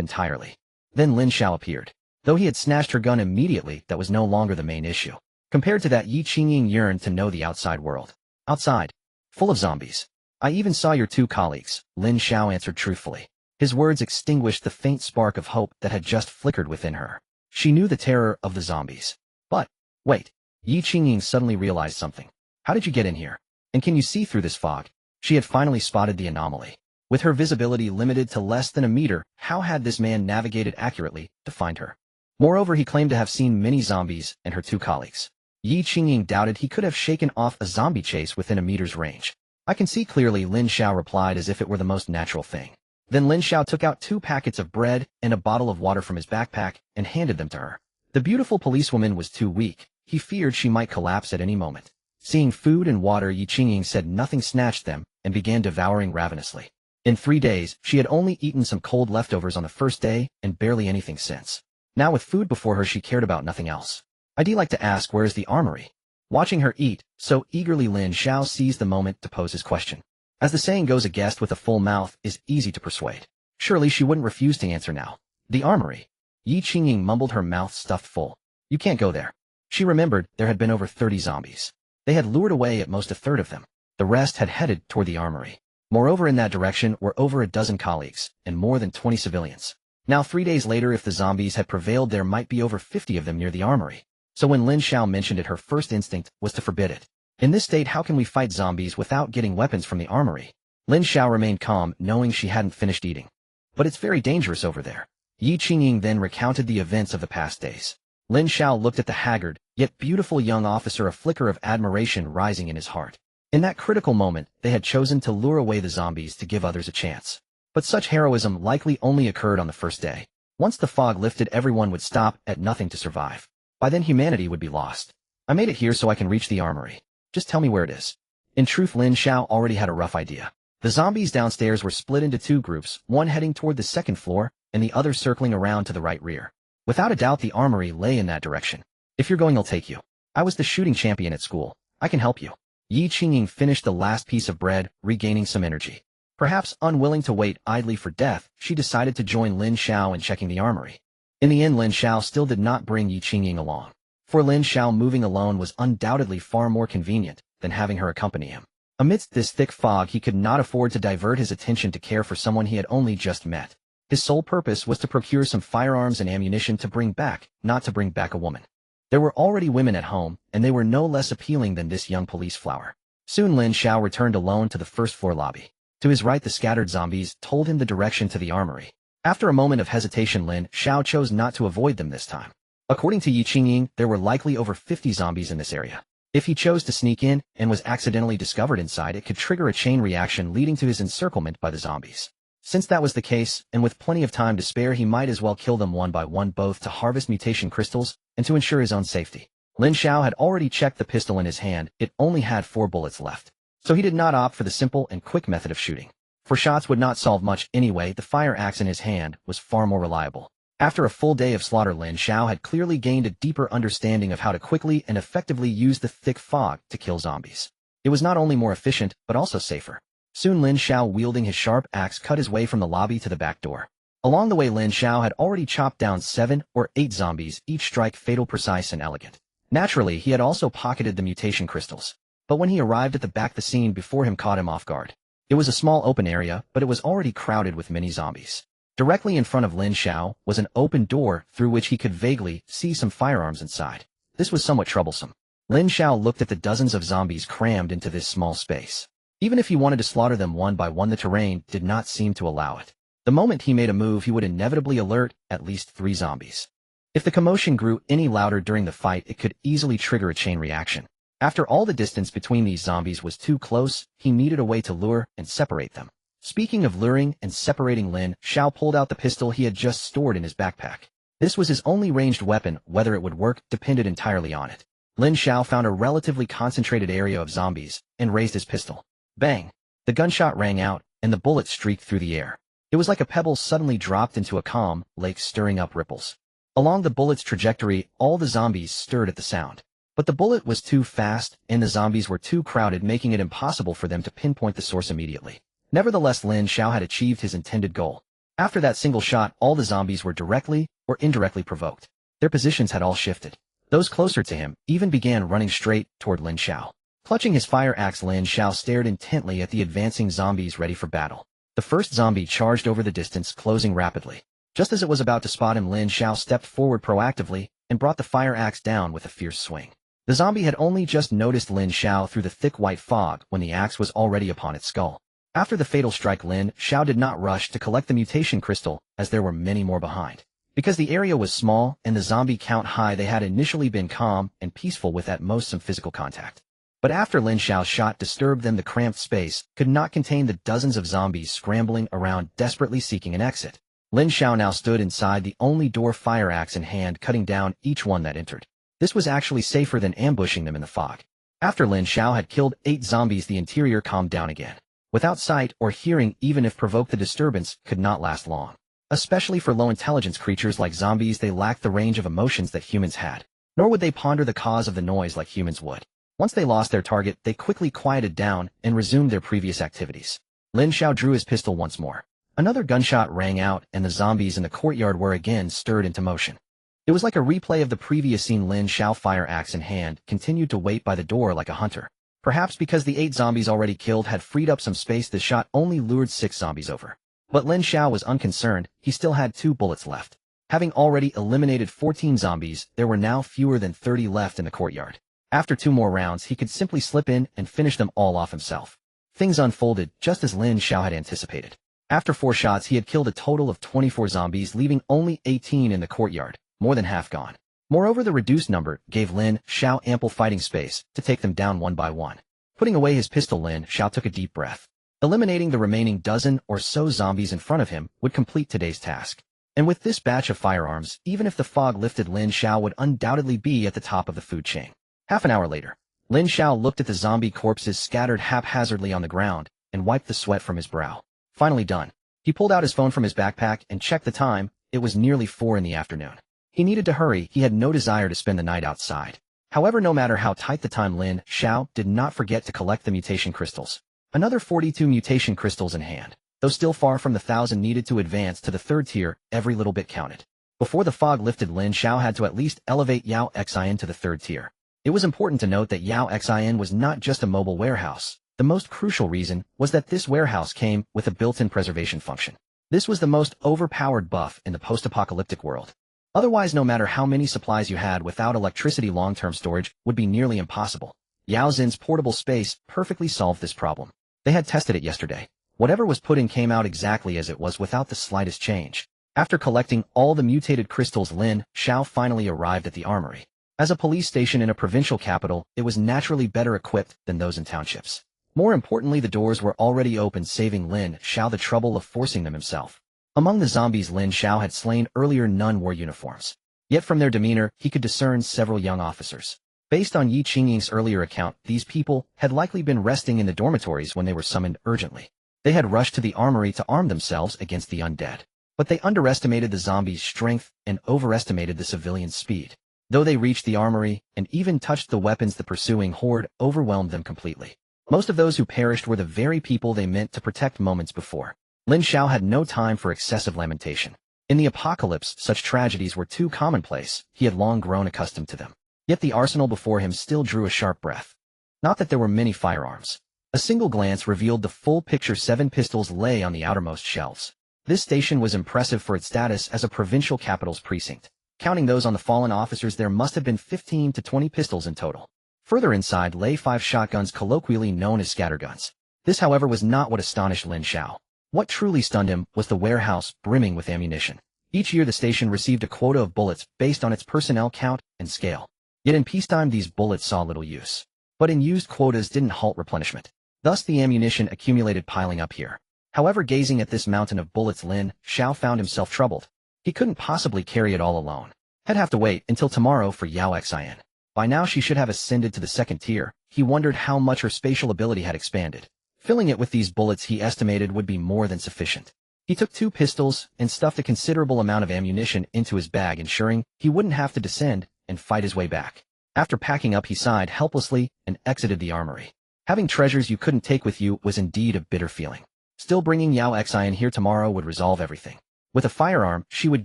entirely. Then Lin Xiao appeared. Though he had snatched her gun immediately, that was no longer the main issue. Compared to that, Yi Qingying yearned to know the outside world. Outside. Full of zombies. I even saw your 2 colleagues, Lin Xiao answered truthfully. His words extinguished the faint spark of hope that had just flickered within her. She knew the terror of the zombies. But, wait. Yi Qingying suddenly realized something. How did you get in here? And can you see through this fog? She had finally spotted the anomaly. With her visibility limited to less than a meter, how had this man navigated accurately to find her? Moreover, he claimed to have seen many zombies and her 2 colleagues. Yi Qingying doubted he could have shaken off a zombie chase within a meter's range. I can see clearly, Lin Xiao replied as if it were the most natural thing. Then Lin Xiao took out 2 packets of bread and a bottle of water from his backpack and handed them to her. The beautiful policewoman was too weak. He feared she might collapse at any moment. Seeing food and water, Yi Qingying said nothing, snatched them, and began devouring ravenously. In 3 days, she had only eaten some cold leftovers on the first day and barely anything since. Now with food before her, she cared about nothing else. I'd like to ask, where is the armory? Watching her eat so eagerly, Lin Xiao seized the moment to pose his question. As the saying goes, a guest with a full mouth is easy to persuade. Surely she wouldn't refuse to answer now. The armory. Yi Qingying mumbled, her mouth stuffed full. You can't go there. She remembered there had been over 30 zombies. They had lured away at most a third of them. The rest had headed toward the armory. Moreover, in that direction were over a dozen colleagues and more than 20 civilians. Now 3 days later, if the zombies had prevailed, there might be over 50 of them near the armory. So when Lin Xiao mentioned it, her first instinct was to forbid it. In this state, how can we fight zombies without getting weapons from the armory? Lin Xiao remained calm, knowing she hadn't finished eating. But it's very dangerous over there. Yi Qingying then recounted the events of the past days. Lin Xiao looked at the haggard, yet beautiful young officer, a flicker of admiration rising in his heart. In that critical moment, they had chosen to lure away the zombies to give others a chance. But such heroism likely only occurred on the first day. Once the fog lifted, everyone would stop at nothing to survive. By then, humanity would be lost. I made it here so I can reach the armory. Just tell me where it is. In truth, Lin Xiao already had a rough idea. The zombies downstairs were split into 2 groups, one heading toward the 2nd floor, and the other circling around to the right rear. Without a doubt, the armory lay in that direction. If you're going, I'll take you. I was the shooting champion at school. I can help you. Yi Qingying finished the last piece of bread, regaining some energy. Perhaps unwilling to wait idly for death, she decided to join Lin Xiao in checking the armory. In the end, Lin Xiao still did not bring Yi Qingying along. For Lin Xiao, moving alone was undoubtedly far more convenient than having her accompany him. Amidst this thick fog, he could not afford to divert his attention to care for someone he had only just met. His sole purpose was to procure some firearms and ammunition to bring back, not to bring back a woman. There were already women at home, and they were no less appealing than this young police flower. Soon Lin Xiao returned alone to the first-floor lobby. To his right, the scattered zombies told him the direction to the armory. After a moment of hesitation, Lin Xiao chose not to avoid them this time. According to Yi Qingying, there were likely over 50 zombies in this area. If he chose to sneak in and was accidentally discovered inside, it could trigger a chain reaction leading to his encirclement by the zombies. Since that was the case, and with plenty of time to spare, he might as well kill them one by one, both to harvest mutation crystals and to ensure his own safety. Lin Xiao had already checked the pistol in his hand. It only had 4 bullets left. So he did not opt for the simple and quick method of shooting. For shots would not solve much anyway. The fire axe in his hand was far more reliable. After a full day of slaughter, Lin Xiao had clearly gained a deeper understanding of how to quickly and effectively use the thick fog to kill zombies. It was not only more efficient, but also safer. Soon Lin Xiao, wielding his sharp axe, cut his way from the lobby to the back door. Along the way, Lin Xiao had already chopped down 7 or 8 zombies, each strike fatal, precise, and elegant. Naturally, he had also pocketed the mutation crystals. But when he arrived at the back, the scene before him caught him off guard. It was a small open area, but it was already crowded with many zombies. Directly in front of Lin Xiao was an open door through which he could vaguely see some firearms inside. This was somewhat troublesome. Lin Xiao looked at the dozens of zombies crammed into this small space. Even if he wanted to slaughter them one by one, the terrain did not seem to allow it. The moment he made a move, he would inevitably alert at least 3 zombies. If the commotion grew any louder during the fight, it could easily trigger a chain reaction. After all, the distance between these zombies was too close. He needed a way to lure and separate them. Speaking of luring and separating, Lin Xiao pulled out the pistol he had just stored in his backpack. This was his only ranged weapon. Whether it would work depended entirely on it. Lin Xiao found a relatively concentrated area of zombies and raised his pistol. Bang! The gunshot rang out, and the bullet streaked through the air. It was like a pebble suddenly dropped into a calm lake, stirring up ripples. Along the bullet's trajectory, all the zombies stirred at the sound. But the bullet was too fast, and the zombies were too crowded, making it impossible for them to pinpoint the source immediately. Nevertheless, Lin Xiao had achieved his intended goal. After that single shot, all the zombies were directly or indirectly provoked. Their positions had all shifted. Those closer to him even began running straight toward Lin Xiao. Clutching his fire axe, Lin Xiao stared intently at the advancing zombies ready for battle. The first zombie charged over the distance, closing rapidly. Just as it was about to spot him, Lin Xiao stepped forward proactively and brought the fire axe down with a fierce swing. The zombie had only just noticed Lin Xiao through the thick white fog when the axe was already upon its skull. After the fatal strike, Lin Xiao did not rush to collect the mutation crystal, as there were many more behind. Because the area was small and the zombie count high, they had initially been calm and peaceful, with at most some physical contact. But after Lin Xiao's shot disturbed them, the cramped space could not contain the dozens of zombies scrambling around, desperately seeking an exit. Lin Xiao now stood inside the only door, fire axe in hand, cutting down each one that entered. This was actually safer than ambushing them in the fog. After Lin Xiao had killed 8 zombies, the interior calmed down again. Without sight or hearing, even if provoked, the disturbance could not last long. Especially for low-intelligence creatures like zombies, they lacked the range of emotions that humans had. Nor would they ponder the cause of the noise like humans would. Once they lost their target, they quickly quieted down and resumed their previous activities. Lin Xiao drew his pistol once more. Another gunshot rang out, and the zombies in the courtyard were again stirred into motion. It was like a replay of the previous scene. Lin Xiao, fire axe in hand, continued to wait by the door like a hunter. Perhaps because the 8 zombies already killed had freed up some space, the shot only lured 6 zombies over. But Lin Xiao was unconcerned. He still had 2 bullets left. Having already eliminated 14 zombies, there were now fewer than 30 left in the courtyard. After 2 more rounds, he could simply slip in and finish them all off himself. Things unfolded just as Lin Xiao had anticipated. After 4 shots, he had killed a total of 24 zombies, leaving only 18 in the courtyard, more than half gone. Moreover, the reduced number gave Lin Xiao ample fighting space to take them down one by one. Putting away his pistol, Lin Xiao took a deep breath. Eliminating the remaining dozen or so zombies in front of him would complete today's task. And with this batch of firearms, even if the fog lifted, Lin Xiao would undoubtedly be at the top of the food chain. Half an hour later, Lin Xiao looked at the zombie corpses scattered haphazardly on the ground and wiped the sweat from his brow. Finally done. He pulled out his phone from his backpack and checked the time. It was nearly 4 in the afternoon. He needed to hurry. He had no desire to spend the night outside. However, no matter how tight the time, Lin Xiao did not forget to collect the mutation crystals. Another 42 mutation crystals in hand. Though still far from the 1,000 needed to advance to the third tier, every little bit counted. Before the fog lifted, Lin Xiao had to at least elevate Yao Xian to the third tier. It was important to note that Yao Xian was not just a mobile warehouse. The most crucial reason was that this warehouse came with a built-in preservation function. This was the most overpowered buff in the post-apocalyptic world. Otherwise, no matter how many supplies you had, without electricity, long-term storage would be nearly impossible. Yao Xin's portable space perfectly solved this problem. They had tested it yesterday. Whatever was put in came out exactly as it was without the slightest change. After collecting all the mutated crystals, Lin Xiao finally arrived at the armory. As a police station in a provincial capital, it was naturally better equipped than those in townships. More importantly, the doors were already open, saving Lin Xiao the trouble of forcing them himself. Among the zombies Lin Xiao had slain earlier, none wore uniforms. Yet from their demeanor, he could discern several young officers. Based on Yi Qingying's earlier account, these people had likely been resting in the dormitories when they were summoned urgently. They had rushed to the armory to arm themselves against the undead. But they underestimated the zombies' strength and overestimated the civilians' speed. Though they reached the armory and even touched the weapons, the pursuing horde overwhelmed them completely. Most of those who perished were the very people they meant to protect moments before. Lin Xiao had no time for excessive lamentation. In the apocalypse, such tragedies were too commonplace. He had long grown accustomed to them. Yet the arsenal before him still drew a sharp breath. Not that there were many firearms. A single glance revealed the full picture. 7 pistols lay on the outermost shelves. This station was impressive for its status as a provincial capital's precinct. Counting those on the fallen officers, there must have been 15 to 20 pistols in total. Further inside lay 5 shotguns, colloquially known as scatterguns. This, however, was not what astonished Lin Xiao. What truly stunned him was the warehouse brimming with ammunition. Each year the station received a quota of bullets based on its personnel count and scale. Yet in peacetime these bullets saw little use. But in used quotas didn't halt replenishment. Thus the ammunition accumulated, piling up here. However, gazing at this mountain of bullets, Lin Xiao found himself troubled. He couldn't possibly carry it all alone. He'd have to wait until tomorrow for Yao Xian. By now she should have ascended to the second tier. He wondered how much her spatial ability had expanded. Filling it with these bullets he estimated would be more than sufficient. He took 2 pistols and stuffed a considerable amount of ammunition into his bag, ensuring he wouldn't have to descend and fight his way back. After packing up, he sighed helplessly and exited the armory. Having treasures you couldn't take with you was indeed a bitter feeling. Still, bringing Yao Xian here tomorrow would resolve everything. With a firearm, she would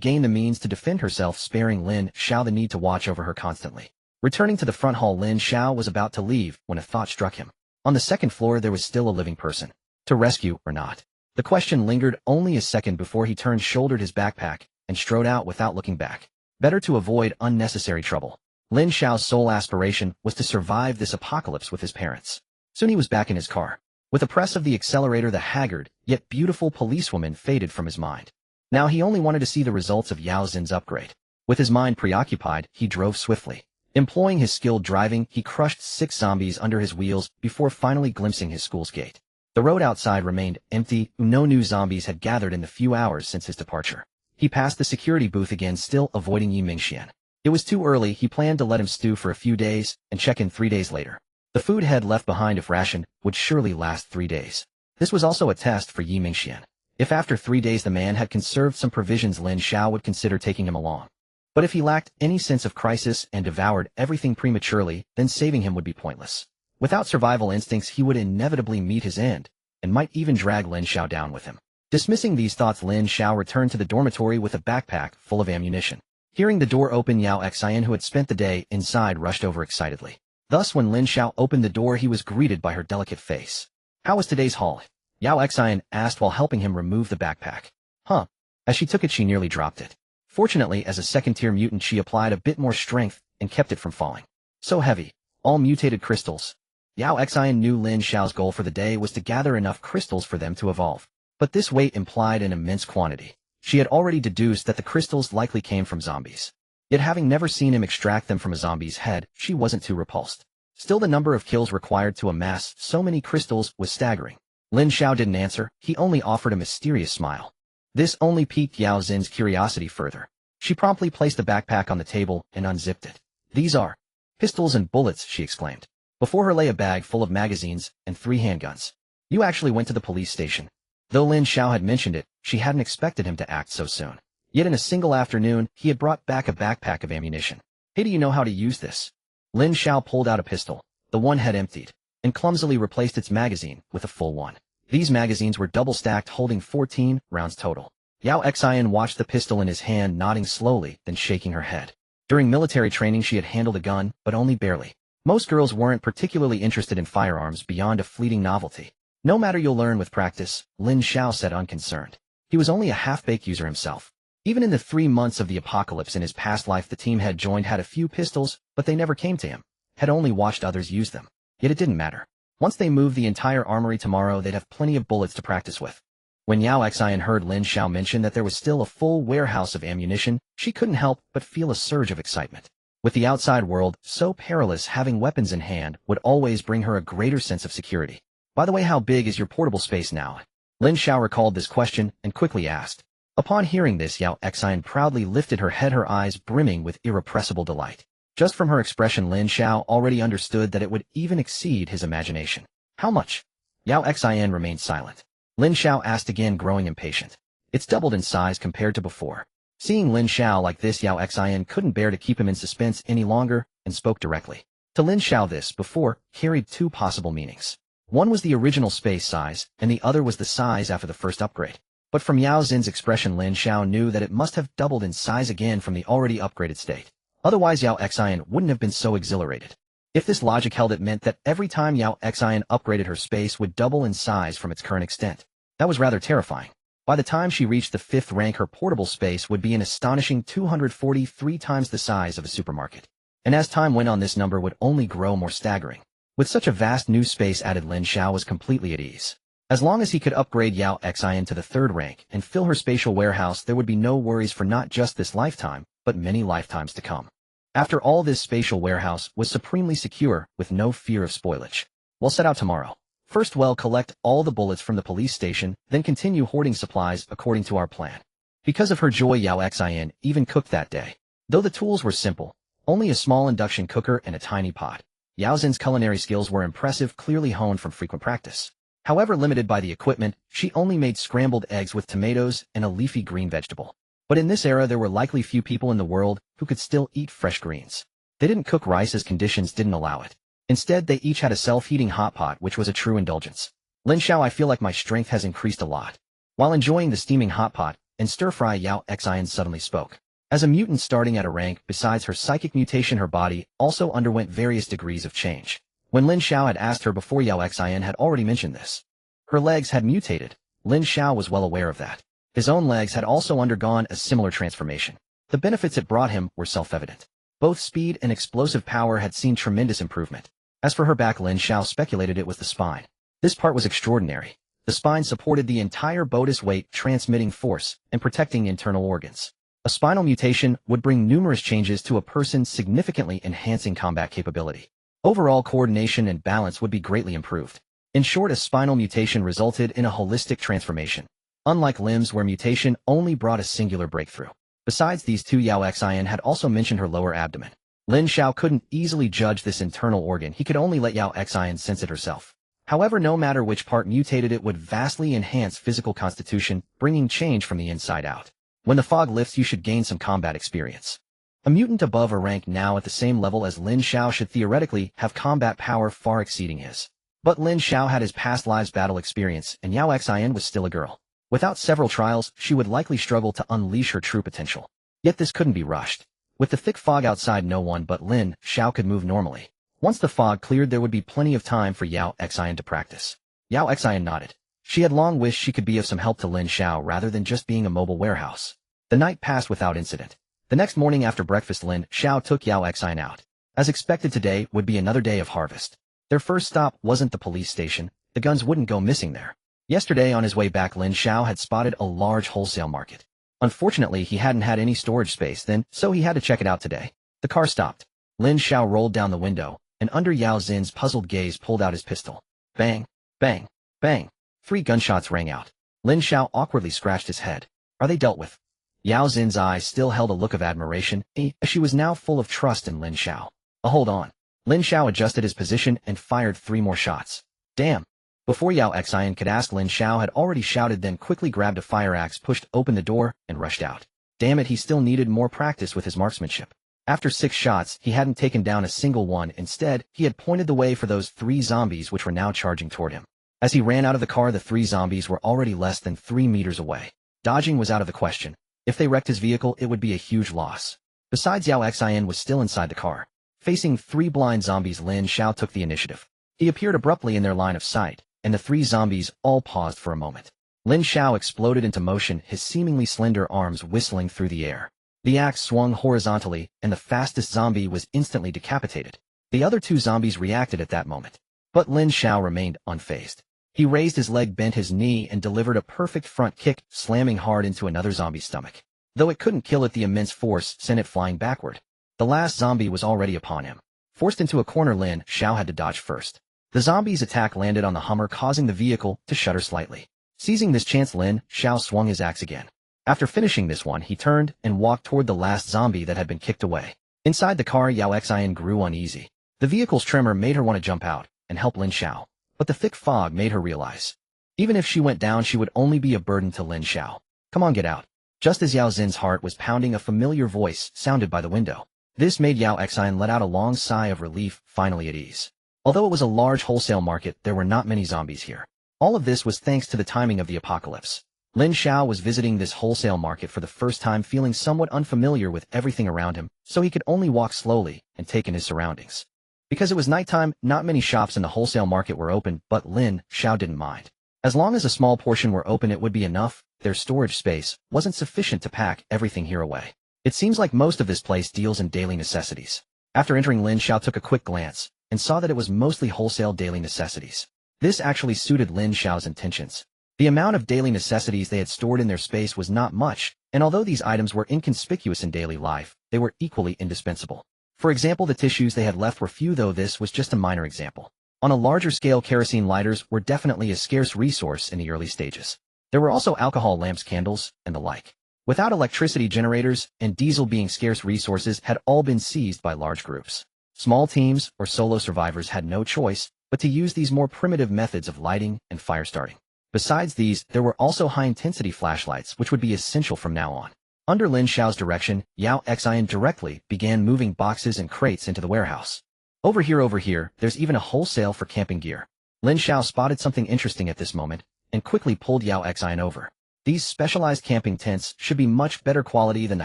gain the means to defend herself, sparing Lin Xiao the need to watch over her constantly. Returning to the front hall, Lin Xiao was about to leave when a thought struck him. On the second floor there was still a living person. To rescue or not? The question lingered only a second before he turned, shouldered his backpack, and strode out without looking back. Better to avoid unnecessary trouble. Lin Xiao's sole aspiration was to survive this apocalypse with his parents. Soon he was back in his car. With a press of the accelerator, the haggard, yet beautiful policewoman faded from his mind. Now he only wanted to see the results of Yao Xin's upgrade. With his mind preoccupied, he drove swiftly. Employing his skilled driving, he crushed 6 zombies under his wheels before finally glimpsing his school's gate. The road outside remained empty. No new zombies had gathered in the few hours since his departure. He passed the security booth again, still avoiding Yi Mingxian. It was too early. He planned to let him stew for a few days and check in 3 days later. The food had left behind, if rationed, would surely last 3 days. This was also a test for Yi Mingxian. If after 3 days the man had conserved some provisions, Lin Xiao would consider taking him along. But if he lacked any sense of crisis and devoured everything prematurely, then saving him would be pointless. Without survival instincts, he would inevitably meet his end, and might even drag Lin Xiao down with him. Dismissing these thoughts, Lin Xiao returned to the dormitory with a backpack full of ammunition. Hearing the door open, Yao Xian, who had spent the day inside, rushed over excitedly. Thus, when Lin Xiao opened the door, he was greeted by her delicate face. "How was today's haul?" Yao Xian asked while helping him remove the backpack. "Huh." As she took it, she nearly dropped it. Fortunately, as a second-tier mutant, she applied a bit more strength and kept it from falling. "So heavy. All mutated crystals." Yao Xian knew Lin Xiao's goal for the day was to gather enough crystals for them to evolve. But this weight implied an immense quantity. She had already deduced that the crystals likely came from zombies. Yet having never seen him extract them from a zombie's head, she wasn't too repulsed. Still, the number of kills required to amass so many crystals was staggering. Lin Xiao didn't answer. He only offered a mysterious smile. This only piqued Yao Xin's curiosity further. She promptly placed the backpack on the table and unzipped it. "These are pistols and bullets," she exclaimed. Before her lay a bag full of magazines and 3 handguns. "You actually went to the police station." Though Lin Xiao had mentioned it, she hadn't expected him to act so soon. Yet in a single afternoon, he had brought back a backpack of ammunition. "Hey, do you know how to use this?" Lin Xiao pulled out a pistol. The one had emptied, and clumsily replaced its magazine with a full one. These magazines were double-stacked, holding 14 rounds total. Yao Xian watched the pistol in his hand, nodding slowly, then shaking her head. During military training she had handled a gun, but only barely. Most girls weren't particularly interested in firearms beyond a fleeting novelty. No matter, you'll learn with practice, Lin Xiao said, unconcerned. He was only a half-baked user himself. Even in the 3 months of the apocalypse in his past life the team had joined had a few pistols, but they never came to him. Had only watched others use them. Yet it didn't matter. Once they moved the entire armory tomorrow, they'd have plenty of bullets to practice with. When Yao Xian heard Lin Xiao mention that there was still a full warehouse of ammunition, she couldn't help but feel a surge of excitement. With the outside world so perilous, having weapons in hand would always bring her a greater sense of security. By the way, how big is your portable space now? Lin Xiao recalled this question and quickly asked. Upon hearing this, Yao Xian proudly lifted her head, her eyes brimming with irrepressible delight. Just from her expression, Lin Xiao already understood that it would even exceed his imagination. How much? Yao Xian remained silent. Lin Xiao asked again, growing impatient. It's doubled in size compared to before. Seeing Lin Xiao like this, Yao Xian couldn't bear to keep him in suspense any longer and spoke directly. To Lin Xiao, this before carried 2 possible meanings. One was the original space size, and the other was the size after the first upgrade. But from Yao Xin's expression, Lin Xiao knew that it must have doubled in size again from the already upgraded state. Otherwise Yao Xian wouldn't have been so exhilarated. If this logic held, it meant that every time Yao Xian upgraded, her space would double in size from its current extent. That was rather terrifying. By the time she reached the 5th rank, her portable space would be an astonishing 243 times the size of a supermarket. And as time went on, this number would only grow more staggering. With such a vast new space added, Lin Xiao was completely at ease. As long as he could upgrade Yao Xian to the 3rd rank and fill her spatial warehouse, there would be no worries for not just this lifetime, but many lifetimes to come. After all, this spatial warehouse was supremely secure, with no fear of spoilage. We'll set out tomorrow. First, we'll collect all the bullets from the police station, then continue hoarding supplies according to our plan. Because of her joy, Yao Xian even cooked that day. Though the tools were simple, only a small induction cooker and a tiny pot. Yao Xin's culinary skills were impressive, clearly honed from frequent practice. However limited by the equipment, she only made scrambled eggs with tomatoes and a leafy green vegetable. But in this era there were likely few people in the world who could still eat fresh greens. They didn't cook rice as conditions didn't allow it. Instead, they each had a self-heating hot pot, which was a true indulgence. Lin Xiao, I feel like my strength has increased a lot. While enjoying the steaming hot pot and stir-fry, Yao Xian suddenly spoke. As a mutant starting at a rank, besides her psychic mutation, her body also underwent various degrees of change. When Lin Xiao had asked her before, Yao Xian had already mentioned this. Her legs had mutated. Lin Xiao was well aware of that. His own legs had also undergone a similar transformation. The benefits it brought him were self-evident. Both speed and explosive power had seen tremendous improvement. As for her back, Lin Xiao speculated it was the spine. This part was extraordinary. The spine supported the entire body's weight, transmitting force and protecting internal organs. A spinal mutation would bring numerous changes to a person, significantly enhancing combat capability. Overall coordination and balance would be greatly improved. In short, a spinal mutation resulted in a holistic transformation. Unlike limbs, where mutation only brought a singular breakthrough. Besides these two, Yao Xian had also mentioned her lower abdomen. Lin Xiao couldn't easily judge this internal organ. He could only let Yao Xian sense it herself. However, no matter which part mutated, it would vastly enhance physical constitution, bringing change from the inside out. When the fog lifts, you should gain some combat experience. A mutant above a rank now at the same level as Lin Xiao should theoretically have combat power far exceeding his. But Lin Xiao had his past lives' battle experience, and Yao Xian was still a girl. Without several trials, she would likely struggle to unleash her true potential. Yet this couldn't be rushed. With the thick fog outside, no one but Lin Xiao could move normally. Once the fog cleared, there would be plenty of time for Yao Xian to practice. Yao Xian nodded. She had long wished she could be of some help to Lin Xiao rather than just being a mobile warehouse. The night passed without incident. The next morning after breakfast, Lin Xiao took Yao Xian out. As expected, today would be another day of harvest. Their first stop wasn't the police station. The guns wouldn't go missing there. Yesterday, on his way back, Lin Xiao had spotted a large wholesale market. Unfortunately, he hadn't had any storage space then, so he had to check it out today. The car stopped. Lin Xiao rolled down the window, and under Yao Xin's puzzled gaze pulled out his pistol. Bang, bang, bang. 3 gunshots rang out. Lin Xiao awkwardly scratched his head. Are they dealt with? Yao Xin's eyes still held a look of admiration, as she was now full of trust in Lin Xiao. Hold on. Lin Xiao adjusted his position and fired 3 more shots. Damn. Before Yao Xian could ask, Lin Xiao had already shouted, then quickly grabbed a fire axe, pushed open the door, and rushed out. Damn it, he still needed more practice with his marksmanship. After 6 shots, he hadn't taken down a single one. Instead, he had pointed the way for those 3 zombies which were now charging toward him. As he ran out of the car, the 3 zombies were already less than 3 meters away. Dodging was out of the question. If they wrecked his vehicle, it would be a huge loss. Besides, Yao Xian was still inside the car. Facing 3 blind zombies, Lin Xiao took the initiative. He appeared abruptly in their line of sight, and the 3 zombies all paused for a moment. Lin Xiao exploded into motion, his seemingly slender arms whistling through the air. The axe swung horizontally, and the fastest zombie was instantly decapitated. The other 2 zombies reacted at that moment. But Lin Xiao remained unfazed. He raised his leg, bent his knee, and delivered a perfect front kick, slamming hard into another zombie's stomach. Though it couldn't kill it, the immense force sent it flying backward. The last zombie was already upon him. Forced into a corner, Lin Xiao had to dodge first. The zombie's attack landed on the Hummer, causing the vehicle to shudder slightly. Seizing this chance, Lin Xiao swung his axe again. After finishing this one, he turned and walked toward the last zombie that had been kicked away. Inside the car, Yao Xian grew uneasy. The vehicle's tremor made her want to jump out and help Lin Xiao. But the thick fog made her realize, even if she went down, she would only be a burden to Lin Xiao. Come on, get out. Just as Yao Xin's heart was pounding, a familiar voice sounded by the window. This made Yao Xian let out a long sigh of relief, finally at ease. Although it was a large wholesale market, there were not many zombies here. All of this was thanks to the timing of the apocalypse. Lin Xiao was visiting this wholesale market for the first time, feeling somewhat unfamiliar with everything around him, so he could only walk slowly and take in his surroundings. Because it was nighttime, not many shops in the wholesale market were open, but Lin Xiao didn't mind. As long as a small portion were open, it would be enough. Their storage space wasn't sufficient to pack everything here away. It seems like most of this place deals in daily necessities. After entering, Lin Xiao took a quick glance and saw that it was mostly wholesale daily necessities. This actually suited Lin Xiao's intentions. The amount of daily necessities they had stored in their space was not much, and although these items were inconspicuous in daily life, they were equally indispensable. For example, the tissues they had left were few, though this was just a minor example. On a larger scale, kerosene lighters were definitely a scarce resource in the early stages. There were also alcohol lamps, candles, and the like. Without electricity, generators and diesel being scarce resources had all been seized by large groups. Small teams or solo survivors had no choice but to use these more primitive methods of lighting and fire starting. Besides these, there were also high-intensity flashlights, which would be essential from now on. Under Lin Xiao's direction, Yao Xian directly began moving boxes and crates into the warehouse. Over here, there's even a wholesale for camping gear. Lin Xiao spotted something interesting at this moment and quickly pulled Yao Xian over. These specialized camping tents should be much better quality than the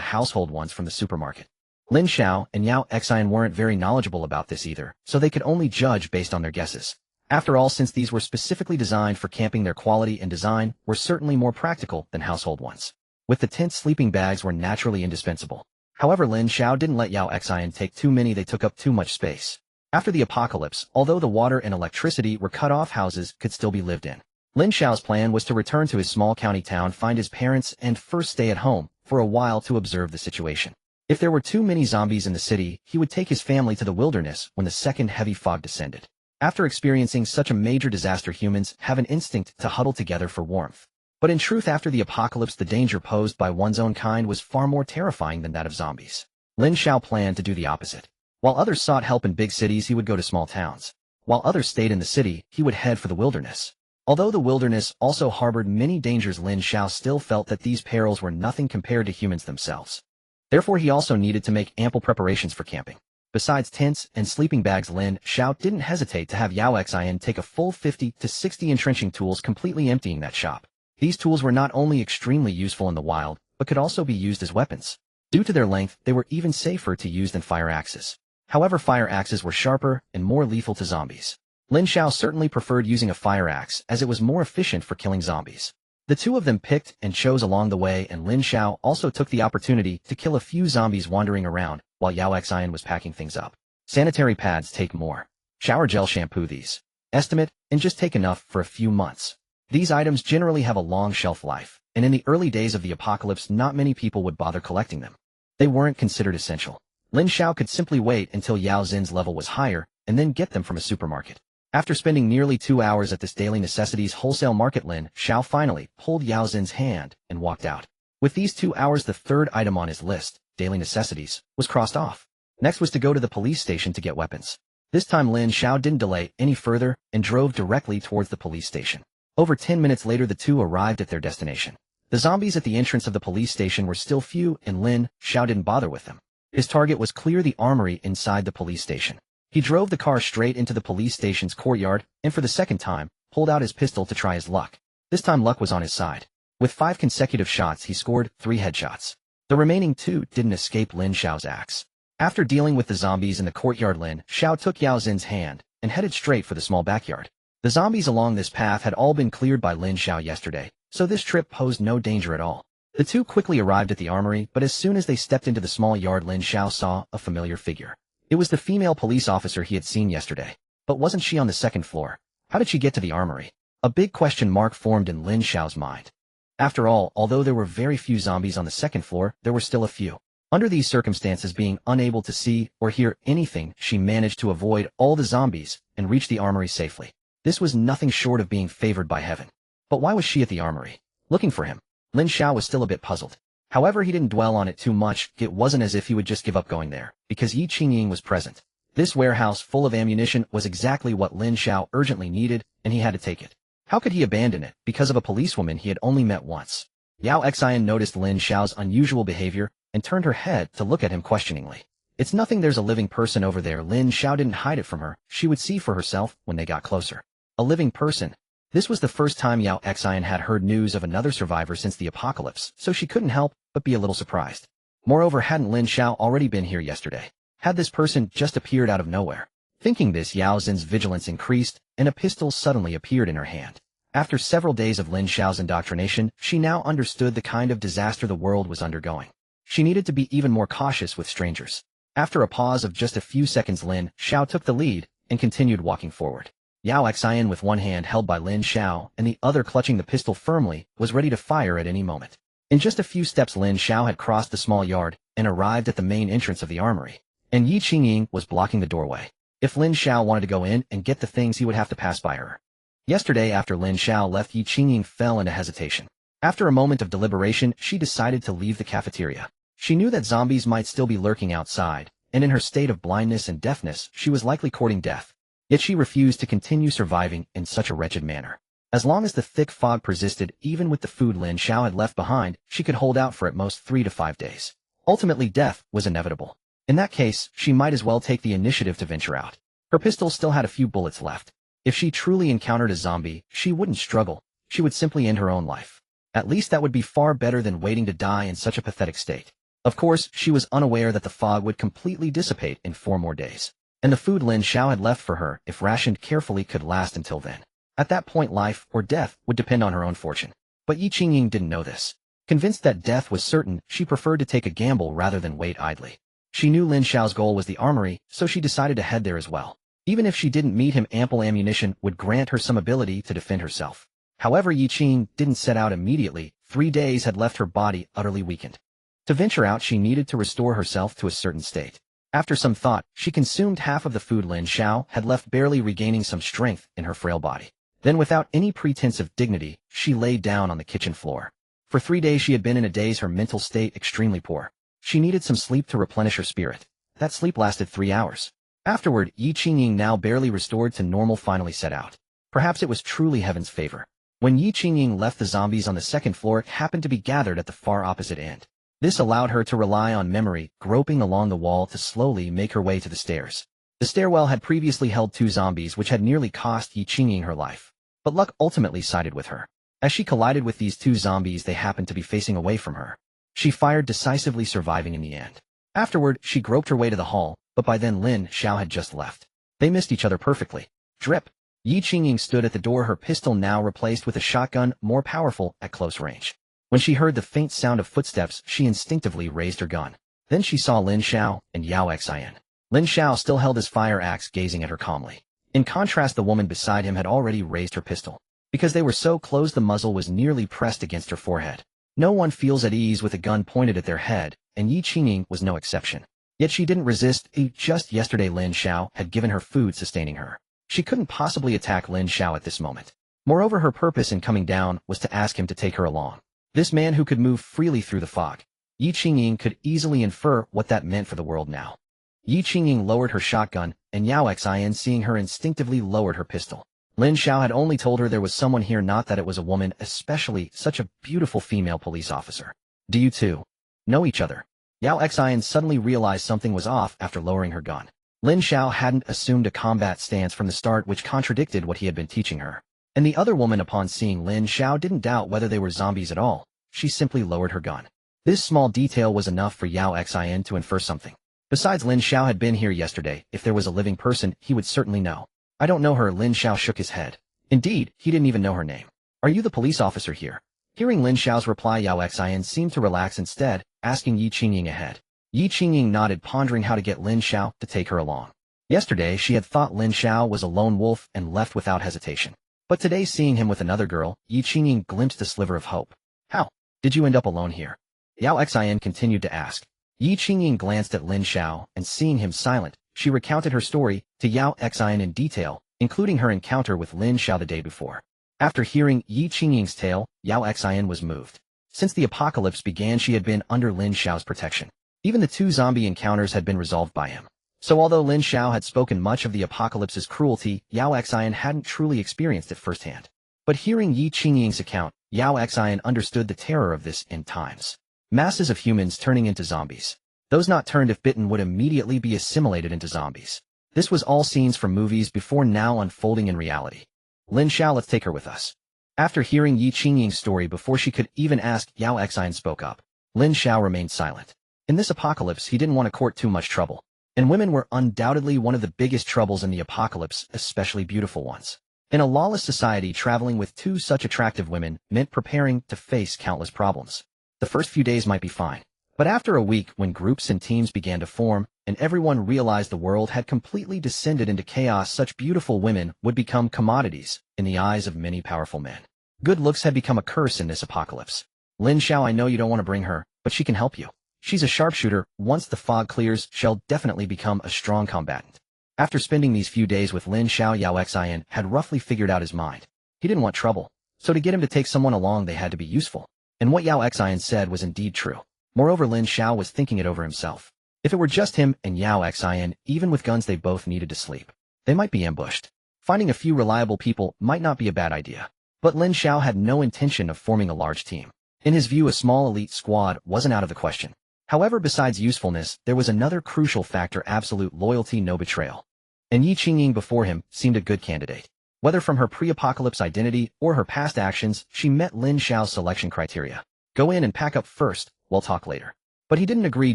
household ones from the supermarket. Lin Xiao and Yao Xian weren't very knowledgeable about this either, so they could only judge based on their guesses. After all, since these were specifically designed for camping, their quality and design were certainly more practical than household ones. With the tent, sleeping bags were naturally indispensable. However, Lin Xiao didn't let Yao Xian take too many, they took up too much space. After the apocalypse, although the water and electricity were cut off, houses could still be lived in. Lin Xiao's plan was to return to his small county town, find his parents, and first stay at home for a while to observe the situation. If there were too many zombies in the city, he would take his family to the wilderness when the second heavy fog descended. After experiencing such a major disaster, humans have an instinct to huddle together for warmth. But in truth, after the apocalypse, the danger posed by one's own kind was far more terrifying than that of zombies. Lin Xiao planned to do the opposite. While others sought help in big cities, he would go to small towns. While others stayed in the city, he would head for the wilderness. Although the wilderness also harbored many dangers, Lin Xiao still felt that these perils were nothing compared to humans themselves. Therefore, he also needed to make ample preparations for camping. Besides tents and sleeping bags, Lin Xiao didn't hesitate to have Yao Xian take a full 50 to 60 entrenching tools, completely emptying that shop. These tools were not only extremely useful in the wild, but could also be used as weapons. Due to their length, they were even safer to use than fire axes. However, fire axes were sharper and more lethal to zombies. Lin Xiao certainly preferred using a fire axe, as it was more efficient for killing zombies. The two of them picked and chose along the way, and Lin Xiao also took the opportunity to kill a few zombies wandering around while Yao Xian was packing things up. Sanitary pads, take more. Shower gel, shampoo these. Estimate, and just take enough for a few months. These items generally have a long shelf life, and in the early days of the apocalypse, not many people would bother collecting them. They weren't considered essential. Lin Xiao could simply wait until Yao Xin's level was higher and then get them from a supermarket. After spending nearly 2 hours at this daily necessities wholesale market, Lin Xiao finally pulled Yao Xin's hand and walked out. With these 2 hours, the third item on his list, daily necessities, was crossed off. Next was to go to the police station to get weapons. This time Lin Xiao didn't delay any further and drove directly towards the police station. Over 10 minutes later, the two arrived at their destination. The zombies at the entrance of the police station were still few, and Lin Xiao didn't bother with them. His target was clear the armory inside the police station. He drove the car straight into the police station's courtyard and for the second time, pulled out his pistol to try his luck. This time luck was on his side. With 5 consecutive shots he scored 3 headshots. The remaining 2 didn't escape Lin Xiao's axe. After dealing with the zombies in the courtyard, Lin Xiao took Yao Xin's hand and headed straight for the small backyard. The zombies along this path had all been cleared by Lin Xiao yesterday, so this trip posed no danger at all. The 2 quickly arrived at the armory, but as soon as they stepped into the small yard, Lin Xiao saw a familiar figure. It was the female police officer he had seen yesterday. But wasn't she on the second floor? How did she get to the armory? A big question mark formed in Lin Xiao's mind. After all, although there were very few zombies on the second floor, there were still a few. Under these circumstances, being unable to see or hear anything, she managed to avoid all the zombies and reach the armory safely. This was nothing short of being favored by heaven. But why was she at the armory? Looking for him? Lin Xiao was still a bit puzzled. However, he didn't dwell on it too much. It wasn't as if he would just give up going there, because Yi Qingying was present. This warehouse full of ammunition was exactly what Lin Xiao urgently needed, and he had to take it. How could he abandon it because of a policewoman he had only met once? Yao Xian noticed Lin Xiao's unusual behavior and turned her head to look at him questioningly. It's nothing, there's a living person over there. Lin Xiao didn't hide it from her. She would see for herself when they got closer. A living person. This was the first time Yao Xian had heard news of another survivor since the apocalypse, so she couldn't help but be a little surprised. Moreover, hadn't Lin Xiao already been here yesterday? Had this person just appeared out of nowhere? Thinking this, Yao Xin's vigilance increased, and a pistol suddenly appeared in her hand. After several days of Lin Xiao's indoctrination, she now understood the kind of disaster the world was undergoing. She needed to be even more cautious with strangers. After a pause of just a few seconds, Lin Xiao took the lead and continued walking forward. Yao Xian, with one hand held by Lin Xiao and the other clutching the pistol firmly, was ready to fire at any moment. In just a few steps, Lin Xiao had crossed the small yard and arrived at the main entrance of the armory. And Yi Qingying was blocking the doorway. If Lin Xiao wanted to go in and get the things, he would have to pass by her. Yesterday, after Lin Xiao left, Yi Qingying fell into hesitation. After a moment of deliberation, she decided to leave the cafeteria. She knew that zombies might still be lurking outside, and in her state of blindness and deafness, she was likely courting death. Yet she refused to continue surviving in such a wretched manner. As long as the thick fog persisted, even with the food Lin Xiao had left behind, she could hold out for at most 3 to 5 days. Ultimately, death was inevitable. In that case, she might as well take the initiative to venture out. Her pistol still had a few bullets left. If she truly encountered a zombie, she wouldn't struggle. She would simply end her own life. At least that would be far better than waiting to die in such a pathetic state. Of course, she was unaware that the fog would completely dissipate in 4 more days. And the food Lin Xiao had left for her, if rationed carefully, could last until then. At that point, life or death would depend on her own fortune. But Yi Qingying didn't know this. Convinced that death was certain, she preferred to take a gamble rather than wait idly. She knew Lin Xiao's goal was the armory, so she decided to head there as well. Even if she didn't meet him, ample ammunition would grant her some ability to defend herself. However, Yi Qingying didn't set out immediately. 3 days had left her body utterly weakened. To venture out, she needed to restore herself to a certain state. After some thought, she consumed half of the food Lin Xiao had left, barely regaining some strength in her frail body. Then, without any pretense of dignity, she lay down on the kitchen floor. For 3 days she had been in a daze, her mental state extremely poor. She needed some sleep to replenish her spirit. That sleep lasted 3 hours. Afterward, Yi Qingying, now barely restored to normal, finally set out. Perhaps it was truly heaven's favor. When Yi Qingying left, the zombies on the second floor happened to be gathered at the far opposite end. This allowed her to rely on memory, groping along the wall to slowly make her way to the stairs. The stairwell had previously held 2 zombies, which had nearly cost Yi Qingying her life. But luck ultimately sided with her. As she collided with these 2 zombies, they happened to be facing away from her. She fired decisively, surviving in the end. Afterward, she groped her way to the hall, but by then Lin Xiao had just left. They missed each other perfectly. Drip. Yi Qingying stood at the door, her pistol now replaced with a shotgun, more powerful at close range. When she heard the faint sound of footsteps, she instinctively raised her gun. Then she saw Lin Xiao and Yao Xian. Lin Xiao still held his fire axe, gazing at her calmly. In contrast, the woman beside him had already raised her pistol. Because they were so close, the muzzle was nearly pressed against her forehead. No one feels at ease with a gun pointed at their head, and Yi Qingying was no exception. Yet she didn't resist. Just yesterday Lin Xiao had given her food, sustaining her. She couldn't possibly attack Lin Xiao at this moment. Moreover, her purpose in coming down was to ask him to take her along. This man who could move freely through the fog. Yi Qingying could easily infer what that meant for the world now. Yi Qingying lowered her shotgun, and Yao Xian, seeing her, instinctively lowered her pistol. Lin Xiao had only told her there was someone here, not that it was a woman, especially such a beautiful female police officer. Do you two know each other? Yao Xian suddenly realized something was off after lowering her gun. Lin Xiao hadn't assumed a combat stance from the start, which contradicted what he had been teaching her. And the other woman, upon seeing Lin Xiao, didn't doubt whether they were zombies at all. She simply lowered her gun. This small detail was enough for Yao Xian to infer something. Besides, Lin Xiao had been here yesterday. If there was a living person, he would certainly know. I don't know her. Lin Xiao shook his head. Indeed, he didn't even know her name. Are you the police officer here? Hearing Lin Xiao's reply, Yao Xian seemed to relax instead, asking Yi Qingying ahead. Yi Qingying nodded, pondering how to get Lin Xiao to take her along. Yesterday, she had thought Lin Xiao was a lone wolf and left without hesitation. But today, seeing him with another girl, Yi Qingying glimpsed a sliver of hope. How did you end up alone here? Yao Xian continued to ask. Yi Qingying glanced at Lin Xiao, and seeing him silent, she recounted her story to Yao Xian in detail, including her encounter with Lin Xiao the day before. After hearing Yi Qingying's tale, Yao Xian was moved. Since the apocalypse began, she had been under Lin Xiao's protection. Even the two zombie encounters had been resolved by him. So although Lin Xiao had spoken much of the apocalypse's cruelty, Yao Xian hadn't truly experienced it firsthand. But hearing Yi Qingying's account, Yao Xian understood the terror of this end times. Masses of humans turning into zombies. Those not turned if bitten would immediately be assimilated into zombies. This was all scenes from movies before, now unfolding in reality. Lin Xiao, let's take her with us. After hearing Yi Qingying's story before she could even ask, Yao Xian spoke up. Lin Xiao remained silent. In this apocalypse, he didn't want to court too much trouble. And women were undoubtedly one of the biggest troubles in the apocalypse, especially beautiful ones. In a lawless society, traveling with two such attractive women meant preparing to face countless problems. The first few days might be fine. But after a week, when groups and teams began to form, and everyone realized the world had completely descended into chaos, such beautiful women would become commodities in the eyes of many powerful men. Good looks had become a curse in this apocalypse. Lin Xiao, I know you don't want to bring her, but she can help you. She's a sharpshooter. Once the fog clears, she'll definitely become a strong combatant. After spending these few days with Lin Xiao, Yao Xian had roughly figured out his mind. He didn't want trouble, so to get him to take someone along, they had to be useful. And what Yao Xian said was indeed true. Moreover, Lin Xiao was thinking it over himself. If it were just him and Yao Xian, even with guns, they both needed to sleep. They might be ambushed. Finding a few reliable people might not be a bad idea. But Lin Xiao had no intention of forming a large team. In his view, a small elite squad wasn't out of the question. However, besides usefulness, there was another crucial factor: absolute loyalty, no betrayal. And Yi Qingying before him seemed a good candidate. Whether from her pre-apocalypse identity or her past actions, she met Lin Xiao's selection criteria. Go in and pack up first, we'll talk later. But he didn't agree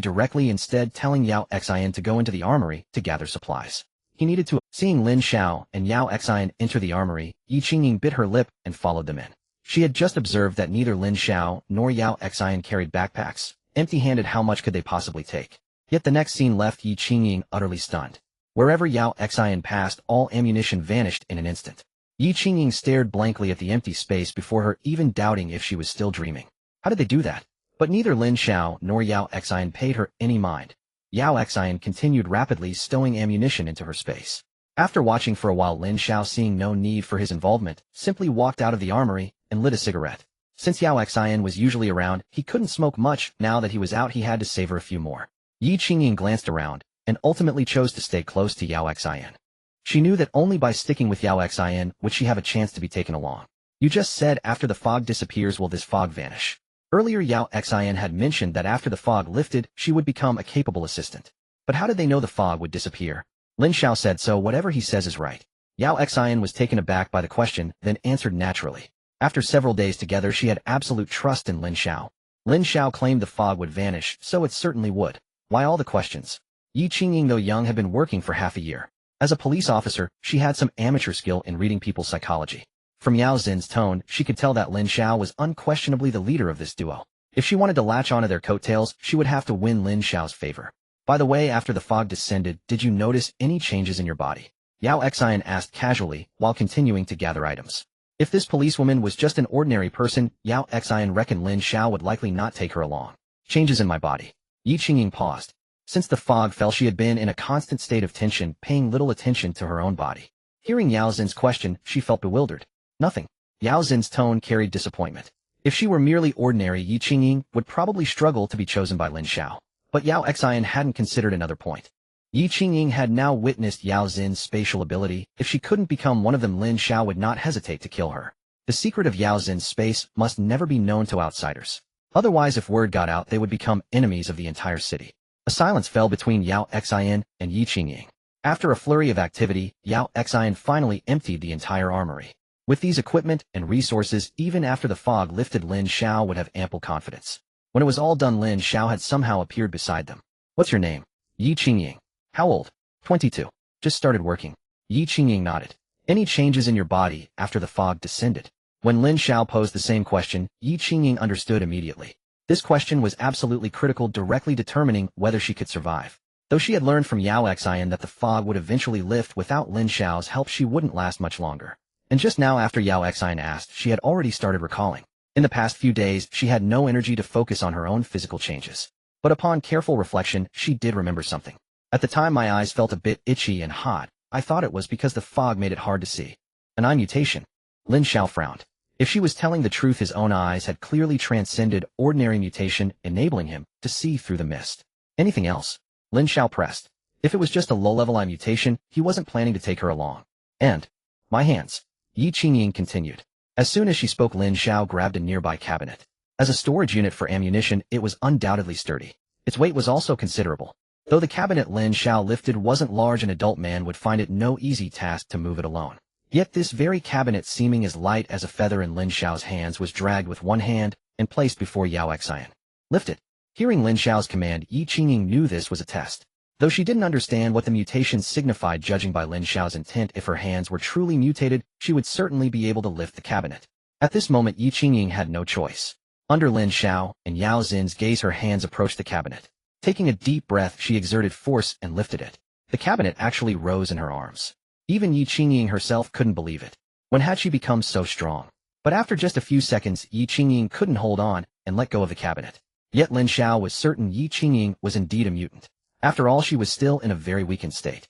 directly, instead telling Yao Xian to go into the armory to gather supplies. He needed to. Seeing Lin Xiao and Yao Xian enter the armory, Yi Qingying bit her lip and followed them in. She had just observed that neither Lin Xiao nor Yao Xian carried backpacks. Empty-handed, how much could they possibly take? Yet the next scene left Yi Qingying utterly stunned. Wherever Yao Xian passed, all ammunition vanished in an instant. Yi Qingying stared blankly at the empty space before her, even doubting if she was still dreaming. How did they do that? But neither Lin Xiao nor Yao Xian paid her any mind. Yao Xian continued rapidly stowing ammunition into her space. After watching for a while, Lin Xiao, seeing no need for his involvement, simply walked out of the armory and lit a cigarette. Since Yao Xian was usually around, he couldn't smoke much. Now that he was out, he had to savor a few more. Yi Qingying glanced around and ultimately chose to stay close to Yao Xian. She knew that only by sticking with Yao Xian would she have a chance to be taken along. You just said after the fog disappears, will this fog vanish? Earlier, Yao Xian had mentioned that after the fog lifted, she would become a capable assistant. But how did they know the fog would disappear? Lin Xiao said so. Whatever he says is right. Yao Xian was taken aback by the question, then answered naturally. After several days together, she had absolute trust in Lin Xiao. Lin Xiao claimed the fog would vanish, so it certainly would. Why all the questions? Yi Qingying, though young, had been working for half a year. As a police officer, she had some amateur skill in reading people's psychology. From Yao Xin's tone, she could tell that Lin Xiao was unquestionably the leader of this duo. If she wanted to latch onto their coattails, she would have to win Lin Xiao's favor. By the way, after the fog descended, did you notice any changes in your body? Yao Xian asked casually, while continuing to gather items. If this policewoman was just an ordinary person, Yao Xian reckoned Lin Xiao would likely not take her along. Changes in my body. Yi Qingying paused. Since the fog fell, she had been in a constant state of tension, paying little attention to her own body. Hearing Yao Xin's question, she felt bewildered. Nothing. Yao Xin's tone carried disappointment. If she were merely ordinary, Yi Qingying would probably struggle to be chosen by Lin Xiao. But Yao Xian hadn't considered another point. Yi Qingying had now witnessed Yao Xin's spatial ability. If she couldn't become one of them, Lin Xiao would not hesitate to kill her. The secret of Yao Xin's space must never be known to outsiders. Otherwise, if word got out, they would become enemies of the entire city. A silence fell between Yao Xian and Yi Qingying. After a flurry of activity, Yao Xian finally emptied the entire armory. With these equipment and resources, even after the fog lifted, Lin Xiao would have ample confidence. When it was all done, Lin Xiao had somehow appeared beside them. What's your name? Yi Qingying. How old? 22. Just started working. Yi Qingying nodded. Any changes in your body after the fog descended? When Lin Xiao posed the same question, Yi Qingying understood immediately. This question was absolutely critical, directly determining whether she could survive. Though she had learned from Yao Xian that the fog would eventually lift without Lin Xiao's help, she wouldn't last much longer. And just now, after Yao Xian asked, she had already started recalling. In the past few days, she had no energy to focus on her own physical changes. But upon careful reflection, she did remember something. At the time, my eyes felt a bit itchy and hot. I thought it was because the fog made it hard to see. An eye mutation. Lin Xiao frowned. If she was telling the truth, his own eyes had clearly transcended ordinary mutation, enabling him to see through the mist. Anything else? Lin Xiao pressed. If it was just a low-level eye mutation, he wasn't planning to take her along. And my hands. Yi Qingying continued. As soon as she spoke, Lin Xiao grabbed a nearby cabinet. As a storage unit for ammunition, it was undoubtedly sturdy. Its weight was also considerable. Though the cabinet Lin Xiao lifted wasn't large, an adult man would find it no easy task to move it alone. Yet this very cabinet, seeming as light as a feather in Lin Xiao's hands, was dragged with one hand and placed before Yao Xian. Lift it. Hearing Lin Xiao's command, Yi Qingying knew this was a test. Though she didn't understand what the mutation signified, judging by Lin Xiao's intent, if her hands were truly mutated, she would certainly be able to lift the cabinet. At this moment, Yi Qingying had no choice. Under Lin Xiao and Yao Xin's gaze, her hands approached the cabinet. Taking a deep breath, she exerted force and lifted it. The cabinet actually rose in her arms. Even Yi Qingying herself couldn't believe it. When had she become so strong? But after just a few seconds, Yi Qingying couldn't hold on and let go of the cabinet. Yet Lin Xiao was certain Yi Qingying was indeed a mutant. After all, she was still in a very weakened state.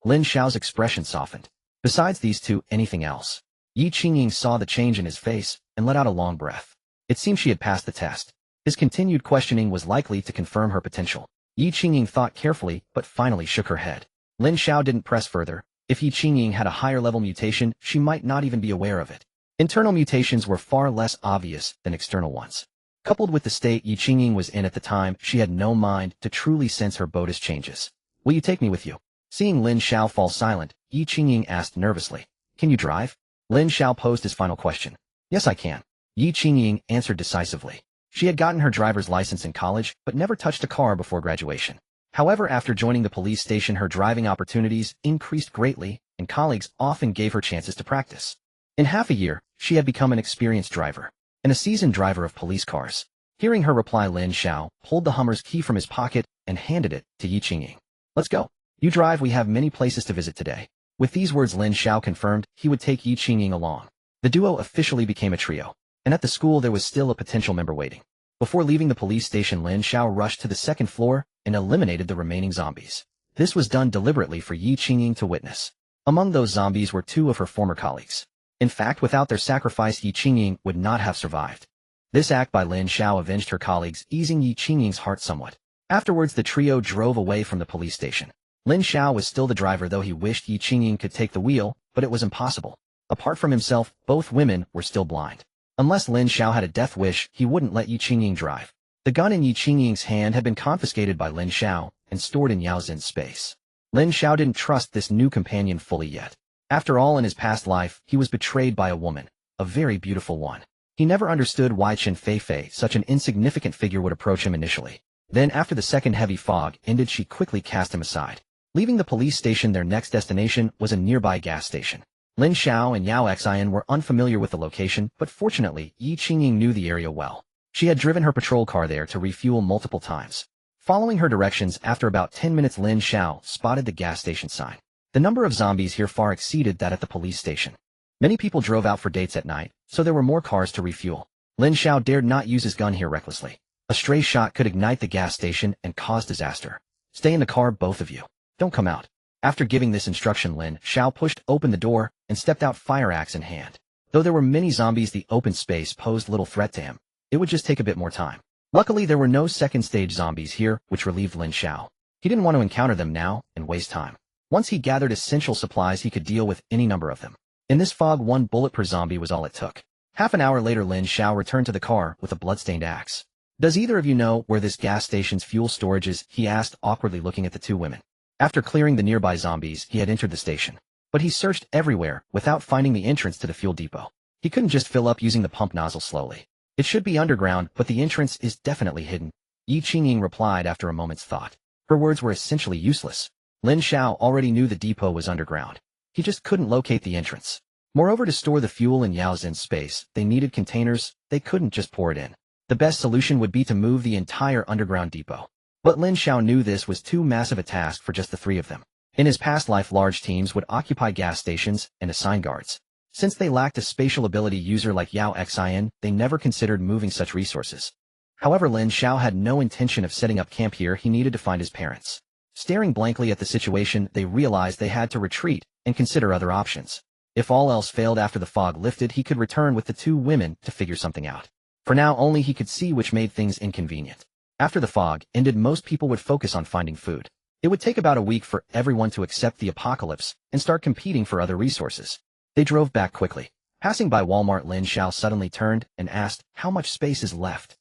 Lin Xiao's expression softened. Besides these two, anything else? Yi Qingying saw the change in his face and let out a long breath. It seemed she had passed the test. His continued questioning was likely to confirm her potential. Yi Qingying thought carefully, but finally shook her head. Lin Xiao didn't press further. If Yi Qingying had a higher-level mutation, she might not even be aware of it. Internal mutations were far less obvious than external ones. Coupled with the state Yi Qingying was in at the time, she had no mind to truly sense her bodhi's changes. Will you take me with you? Seeing Lin Xiao fall silent, Yi Qingying asked nervously. Can you drive? Lin Xiao posed his final question. Yes, I can. Yi Qingying answered decisively. She had gotten her driver's license in college, but never touched a car before graduation. However, after joining the police station, her driving opportunities increased greatly, and colleagues often gave her chances to practice. In half a year, she had become an experienced driver, and a seasoned driver of police cars. Hearing her reply, Lin Xiao pulled the Hummer's key from his pocket and handed it to Yi Qingying. Let's go. You drive, we have many places to visit today. With these words, Lin Xiao confirmed he would take Yi Qingying along. The duo officially became a trio, and at the school there was still a potential member waiting. Before leaving the police station, Lin Xiao rushed to the second floor and eliminated the remaining zombies. This was done deliberately for Yi Qingying to witness. Among those zombies were two of her former colleagues. In fact, without their sacrifice, Yi Qingying would not have survived. This act by Lin Xiao avenged her colleagues, easing Yi Qingying's heart somewhat. Afterwards, the trio drove away from the police station. Lin Xiao was still the driver, though he wished Yi Qingying could take the wheel, but it was impossible. Apart from himself, both women were still blind. Unless Lin Xiao had a death wish, he wouldn't let Yi Qingying drive. The gun in Yi Qingying's hand had been confiscated by Lin Xiao and stored in Yao Xin's space. Lin Xiao didn't trust this new companion fully yet. After all, in his past life, he was betrayed by a woman, a very beautiful one. He never understood why Chen Feifei, such an insignificant figure, would approach him initially. Then, after the second heavy fog ended, she quickly cast him aside. Leaving the police station, their next destination was a nearby gas station. Lin Xiao and Yao Xian were unfamiliar with the location, but fortunately, Yi Qingying knew the area well. She had driven her patrol car there to refuel multiple times. Following her directions, after about 10 minutes, Lin Xiao spotted the gas station sign. The number of zombies here far exceeded that at the police station. Many people drove out for dates at night, so there were more cars to refuel. Lin Xiao dared not use his gun here recklessly. A stray shot could ignite the gas station and cause disaster. Stay in the car, both of you. Don't come out. After giving this instruction, Lin Xiao pushed open the door and stepped out, fire axe in hand. Though there were many zombies, the open space posed little threat to him. It would just take a bit more time. Luckily, there were no second-stage zombies here, which relieved Lin Xiao. He didn't want to encounter them now and waste time. Once he gathered essential supplies, he could deal with any number of them. In this fog, 1 bullet per zombie was all it took. Half an hour later, Lin Xiao returned to the car with a bloodstained axe. Does either of you know where this gas station's fuel storage is? He asked, awkwardly looking at the two women. After clearing the nearby zombies, he had entered the station. But he searched everywhere without finding the entrance to the fuel depot. He couldn't just fill up using the pump nozzle slowly. It should be underground, but the entrance is definitely hidden. Yi Qingying replied after a moment's thought. Her words were essentially useless. Lin Xiao already knew the depot was underground. He just couldn't locate the entrance. Moreover, to store the fuel in Yao Xin's space, they needed containers. They couldn't just pour it in. The best solution would be to move the entire underground depot. But Lin Xiao knew this was too massive a task for just the three of them. In his past life, large teams would occupy gas stations and assign guards. Since they lacked a spatial ability user like Yao Xian, they never considered moving such resources. However, Lin Xiao had no intention of setting up camp here. He needed to find his parents. Staring blankly at the situation, they realized they had to retreat and consider other options. If all else failed after the fog lifted, he could return with the two women to figure something out. For now, only he could see, which made things inconvenient. After the fog ended, most people would focus on finding food. It would take about a week for everyone to accept the apocalypse and start competing for other resources. They drove back quickly. Passing by Walmart, Lin Xiao suddenly turned and asked, "How much space is left?"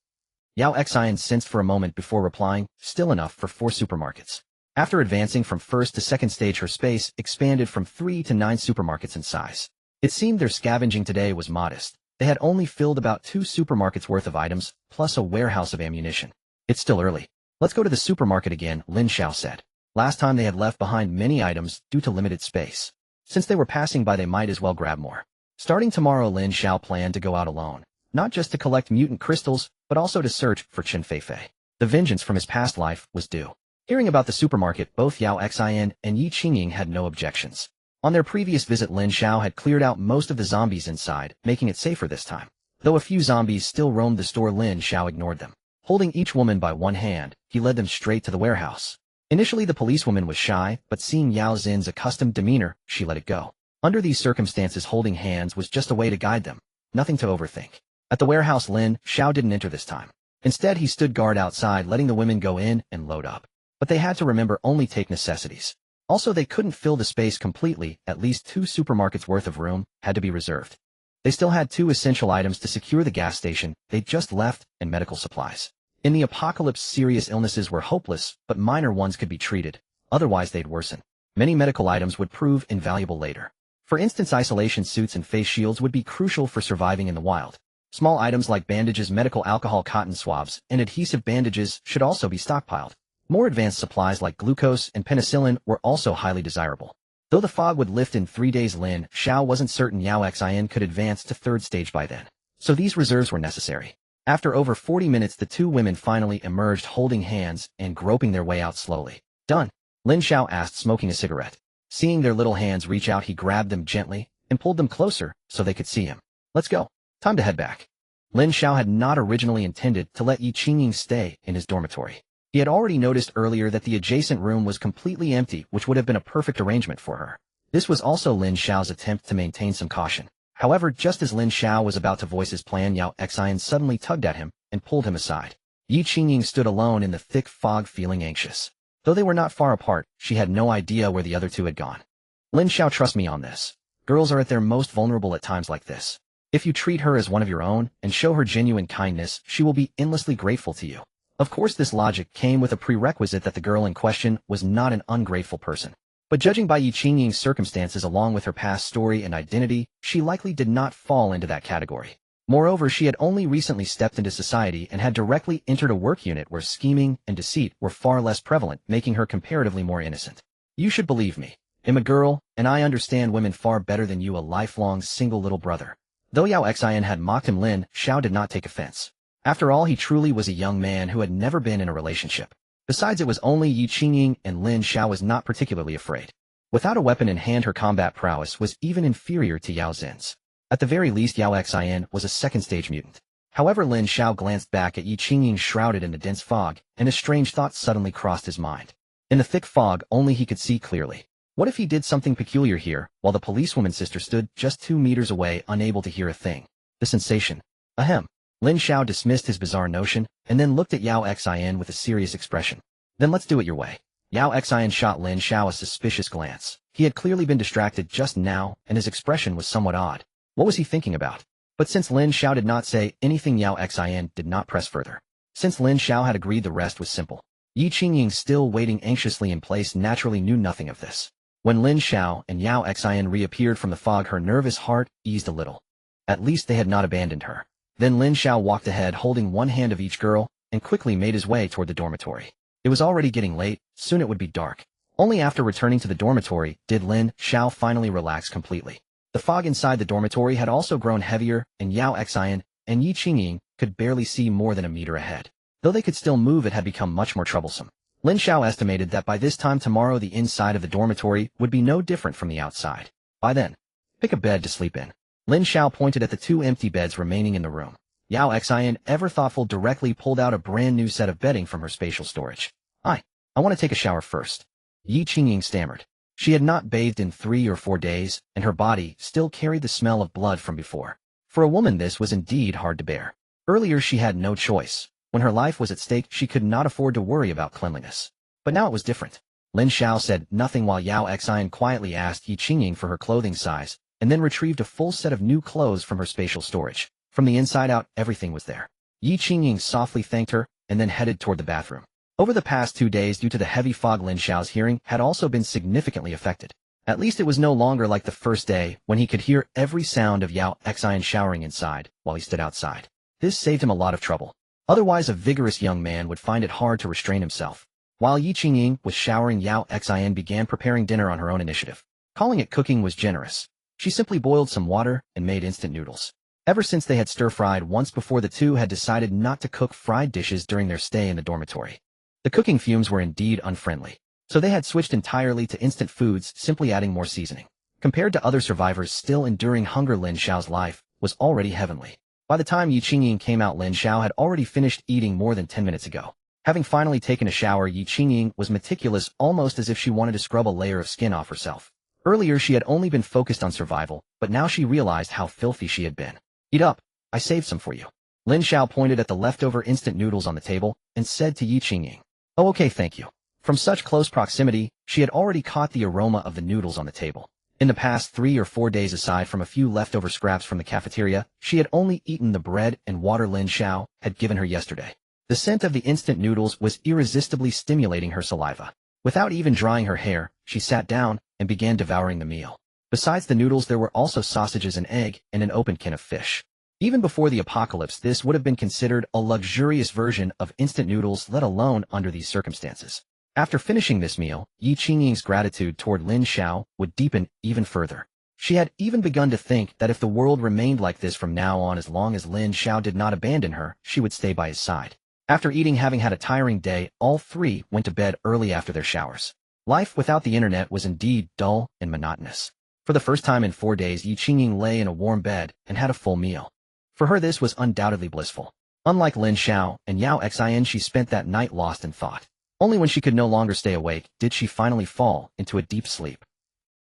Yao Xian sensed for a moment before replying, "Still enough for 4 supermarkets." After advancing from first to second stage, her space expanded from 3 to 9 supermarkets in size. It seemed their scavenging today was modest. They had only filled about 2 supermarkets worth of items, plus a warehouse of ammunition. "It's still early. Let's go to the supermarket again," Lin Xiao said. Last time they had left behind many items due to limited space. Since they were passing by, they might as well grab more. Starting tomorrow, Lin Xiao planned to go out alone, not just to collect mutant crystals, but also to search for Chen Feifei. The vengeance from his past life was due. Hearing about the supermarket, both Yao Xian and Yi Qingying had no objections. On their previous visit, Lin Xiao had cleared out most of the zombies inside, making it safer this time. Though a few zombies still roamed the store, Lin Xiao ignored them. Holding each woman by one hand, he led them straight to the warehouse. Initially, the policewoman was shy, but seeing Yao Xin's accustomed demeanor, she let it go. Under these circumstances, holding hands was just a way to guide them, nothing to overthink. At the warehouse, Lin Xiao didn't enter this time. Instead, he stood guard outside, letting the women go in and load up. But they had to remember, only take necessities. Also, they couldn't fill the space completely. At least 2 supermarkets worth of room had to be reserved. They still had 2 essential items to secure the gas station they'd just left, and medical supplies. In the apocalypse, serious illnesses were hopeless, but minor ones could be treated. Otherwise, they'd worsen. Many medical items would prove invaluable later. For instance, isolation suits and face shields would be crucial for surviving in the wild. Small items like bandages, medical alcohol, cotton swabs, and adhesive bandages should also be stockpiled. More advanced supplies like glucose and penicillin were also highly desirable. Though the fog would lift in 3 days, Lin Xiao wasn't certain Yao Xian could advance to 3rd stage by then. So these reserves were necessary. After over 40 minutes, the 2 women finally emerged, holding hands and groping their way out slowly. "Done?" Lin Xiao asked, smoking a cigarette. Seeing their little hands reach out, he grabbed them gently and pulled them closer so they could see him. "Let's go. Time to head back." Lin Xiao had not originally intended to let Yi Qingying stay in his dormitory. He had already noticed earlier that the adjacent room was completely empty, which would have been a perfect arrangement for her. This was also Lin Xiao's attempt to maintain some caution. However, just as Lin Xiao was about to voice his plan, Yao Xian suddenly tugged at him and pulled him aside. Yi Qingying stood alone in the thick fog, feeling anxious. Though they were not far apart, she had no idea where the other 2 had gone. "Lin Xiao, trust me on this. Girls are at their most vulnerable at times like this. If you treat her as one of your own and show her genuine kindness, she will be endlessly grateful to you." Of course, this logic came with a prerequisite that the girl in question was not an ungrateful person. But judging by Yi Qingying's circumstances along with her past story and identity, she likely did not fall into that category. Moreover, she had only recently stepped into society and had directly entered a work unit where scheming and deceit were far less prevalent, making her comparatively more innocent. "You should believe me. I'm a girl, and I understand women far better than you, a lifelong single little brother." Though Yao Xian had mocked him, Lin Xiao did not take offense. After all, he truly was a young man who had never been in a relationship. Besides, it was only Yi Qingying, and Lin Xiao was not particularly afraid. Without a weapon in hand, her combat prowess was even inferior to Yao Xin's. At the very least, Yao Xian was a 2nd-stage mutant. However, Lin Xiao glanced back at Yi Qingying shrouded in the dense fog, and a strange thought suddenly crossed his mind. In the thick fog, only he could see clearly. What if he did something peculiar here, while the policewoman's sister stood just 2 meters away, unable to hear a thing? The sensation. Ahem. Lin Xiao dismissed his bizarre notion, and then looked at Yao Xian with a serious expression. "Then let's do it your way." Yao Xian shot Lin Xiao a suspicious glance. He had clearly been distracted just now, and his expression was somewhat odd. What was he thinking about? But since Lin Xiao did not say anything, Yao Xian did not press further. Since Lin Xiao had agreed, the rest was simple. Yi Qingying, still waiting anxiously in place, naturally knew nothing of this. When Lin Xiao and Yao Xian reappeared from the fog, her nervous heart eased a little. At least they had not abandoned her. Then Lin Xiao walked ahead, holding one hand of each girl, and quickly made his way toward the dormitory. It was already getting late, soon it would be dark. Only after returning to the dormitory did Lin Xiao finally relax completely. The fog inside the dormitory had also grown heavier, and Yao Xian and Yi Qingying could barely see more than a meter ahead. Though they could still move, it had become much more troublesome. Lin Xiao estimated that by this time tomorrow the inside of the dormitory would be no different from the outside. By then, pick a bed to sleep in. Lin Xiao pointed at the 2 empty beds remaining in the room. Yao Xian, ever thoughtful, directly pulled out a brand new set of bedding from her spatial storage. I want to take a shower first. Yi Qingying stammered. She had not bathed in 3 or 4 days, and her body still carried the smell of blood from before. For a woman, this was indeed hard to bear. Earlier she had no choice. When her life was at stake, she could not afford to worry about cleanliness. But now it was different. Lin Xiao said nothing while Yao Xian quietly asked Yi Qingying for her clothing size, and then retrieved a full set of new clothes from her spatial storage. From the inside out, everything was there. Yi Qingying softly thanked her, and then headed toward the bathroom. Over the past 2 days, due to the heavy fog, Lin Xiao's hearing had also been significantly affected. At least it was no longer like the first day, when he could hear every sound of Yao Xian showering inside, while he stood outside. This saved him a lot of trouble. Otherwise, a vigorous young man would find it hard to restrain himself. While Yi Qingying was showering, Yao Xian began preparing dinner on her own initiative. Calling it cooking was generous. She simply boiled some water and made instant noodles. Ever since they had stir-fried once before, the two had decided not to cook fried dishes during their stay in the dormitory. The cooking fumes were indeed unfriendly, so they had switched entirely to instant foods, simply adding more seasoning. Compared to other survivors still enduring hunger, Lin Xiao's life was already heavenly. By the time Yi Qingying came out, Lin Xiao had already finished eating more than 10 minutes ago. Having finally taken a shower, Yi Qingying was meticulous, almost as if she wanted to scrub a layer of skin off herself. Earlier she had only been focused on survival, but now she realized how filthy she had been. Eat up, I saved some for you. Lin Xiao pointed at the leftover instant noodles on the table and said to Yi Qingying, "Oh, okay, thank you." From such close proximity, she had already caught the aroma of the noodles on the table. In the past 3 or 4 days, aside from a few leftover scraps from the cafeteria, she had only eaten the bread and water Lin Xiao had given her yesterday. The scent of the instant noodles was irresistibly stimulating her saliva. Without even drying her hair, she sat down and began devouring the meal. Besides the noodles, there were also sausages, an egg, and an open can of fish. Even before the apocalypse, this would have been considered a luxurious version of instant noodles, let alone under these circumstances. After finishing this meal, Yi Qingying's gratitude toward Lin Xiao would deepen even further. She had even begun to think that if the world remained like this from now on, as long as Lin Xiao did not abandon her, she would stay by his side. After eating, having had a tiring day, all three went to bed early after their showers. Life without the internet was indeed dull and monotonous. For the first time in 4 days, Yi Qingying lay in a warm bed and had a full meal. For her, this was undoubtedly blissful. Unlike Lin Xiao and Yao Xian, she spent that night lost in thought. Only when she could no longer stay awake did she finally fall into a deep sleep.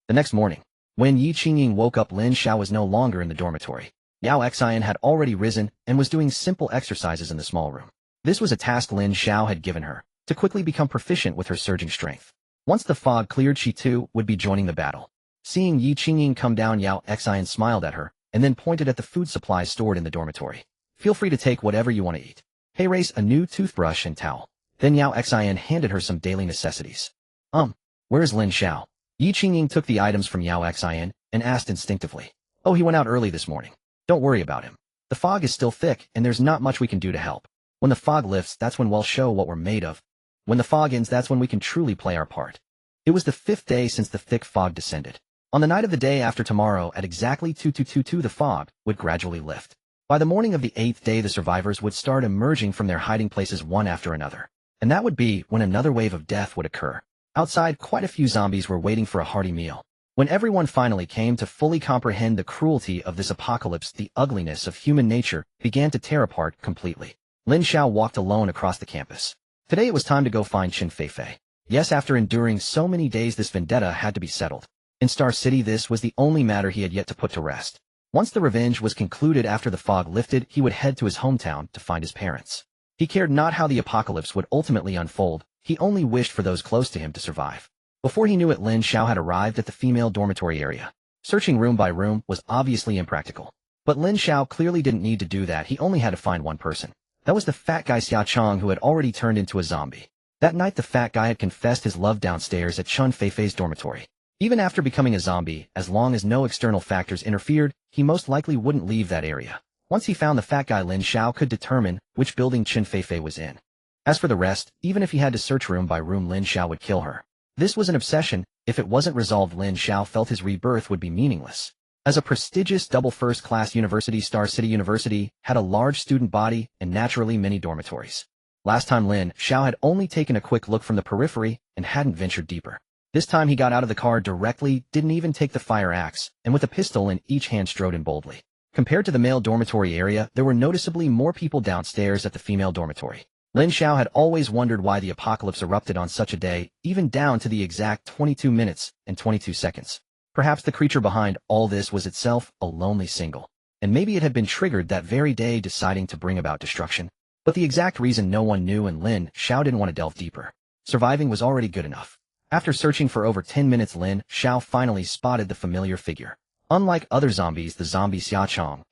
The next morning, when Yi Qingying woke up, Lin Xiao was no longer in the dormitory. Yao Xian had already risen and was doing simple exercises in the small room. This was a task Lin Xiao had given her, to quickly become proficient with her surging strength. Once the fog cleared, she too would be joining the battle. Seeing Yi Qingying come down, Yao Xian smiled at her, and then pointed at the food supplies stored in the dormitory. "Feel free to take whatever you want to eat. Hey, race a new toothbrush and towel." Then Yao Xian handed her some daily necessities. Where's Lin Xiao?" Yi Qingying took the items from Yao Xian and asked instinctively. "Oh, he went out early this morning. Don't worry about him. The fog is still thick, and there's not much we can do to help. When the fog lifts, that's when we'll show what we're made of. When the fog ends, that's when we can truly play our part." It was the 5th day since the thick fog descended. On the night of the day after tomorrow, at exactly 2222, the fog would gradually lift. By the morning of the 8th day, the survivors would start emerging from their hiding places one after another. And that would be when another wave of death would occur. Outside, quite a few zombies were waiting for a hearty meal. When everyone finally came to fully comprehend the cruelty of this apocalypse, the ugliness of human nature began to tear apart completely. Lin Xiao walked alone across the campus. Today it was time to go find Qin Feifei. Yes, after enduring so many days, this vendetta had to be settled. In Star City, this was the only matter he had yet to put to rest. Once the revenge was concluded after the fog lifted, he would head to his hometown to find his parents. He cared not how the apocalypse would ultimately unfold, he only wished for those close to him to survive. Before he knew it, Lin Xiao had arrived at the female dormitory area. Searching room by room was obviously impractical. But Lin Xiao clearly didn't need to do that, he only had to find one person. That was the fat guy Xia Chong who had already turned into a zombie. That night the fat guy had confessed his love downstairs at Chun Feifei's dormitory. Even after becoming a zombie, as long as no external factors interfered, he most likely wouldn't leave that area. Once he found the fat guy, Lin Xiao could determine which building Chun Feifei was in. As for the rest, even if he had to search room by room, Lin Xiao would kill her. This was an obsession. If it wasn't resolved, Lin Xiao felt his rebirth would be meaningless. As a prestigious double first-class university, Star City University had a large student body and naturally many dormitories. Last time Lin Xiao had only taken a quick look from the periphery and hadn't ventured deeper. This time he got out of the car directly, didn't even take the fire axe, and with a pistol in each hand strode in boldly. Compared to the male dormitory area, there were noticeably more people downstairs at the female dormitory. Lin Xiao had always wondered why the apocalypse erupted on such a day, even down to the exact 22 minutes and 22 seconds. Perhaps the creature behind all this was itself a lonely single, and maybe it had been triggered that very day, deciding to bring about destruction. But the exact reason no one knew, and Lin Xiao didn't want to delve deeper. Surviving was already good enough. After searching for over 10 minutes, Lin Xiao finally spotted the familiar figure. Unlike other zombies, the zombie Xia Chong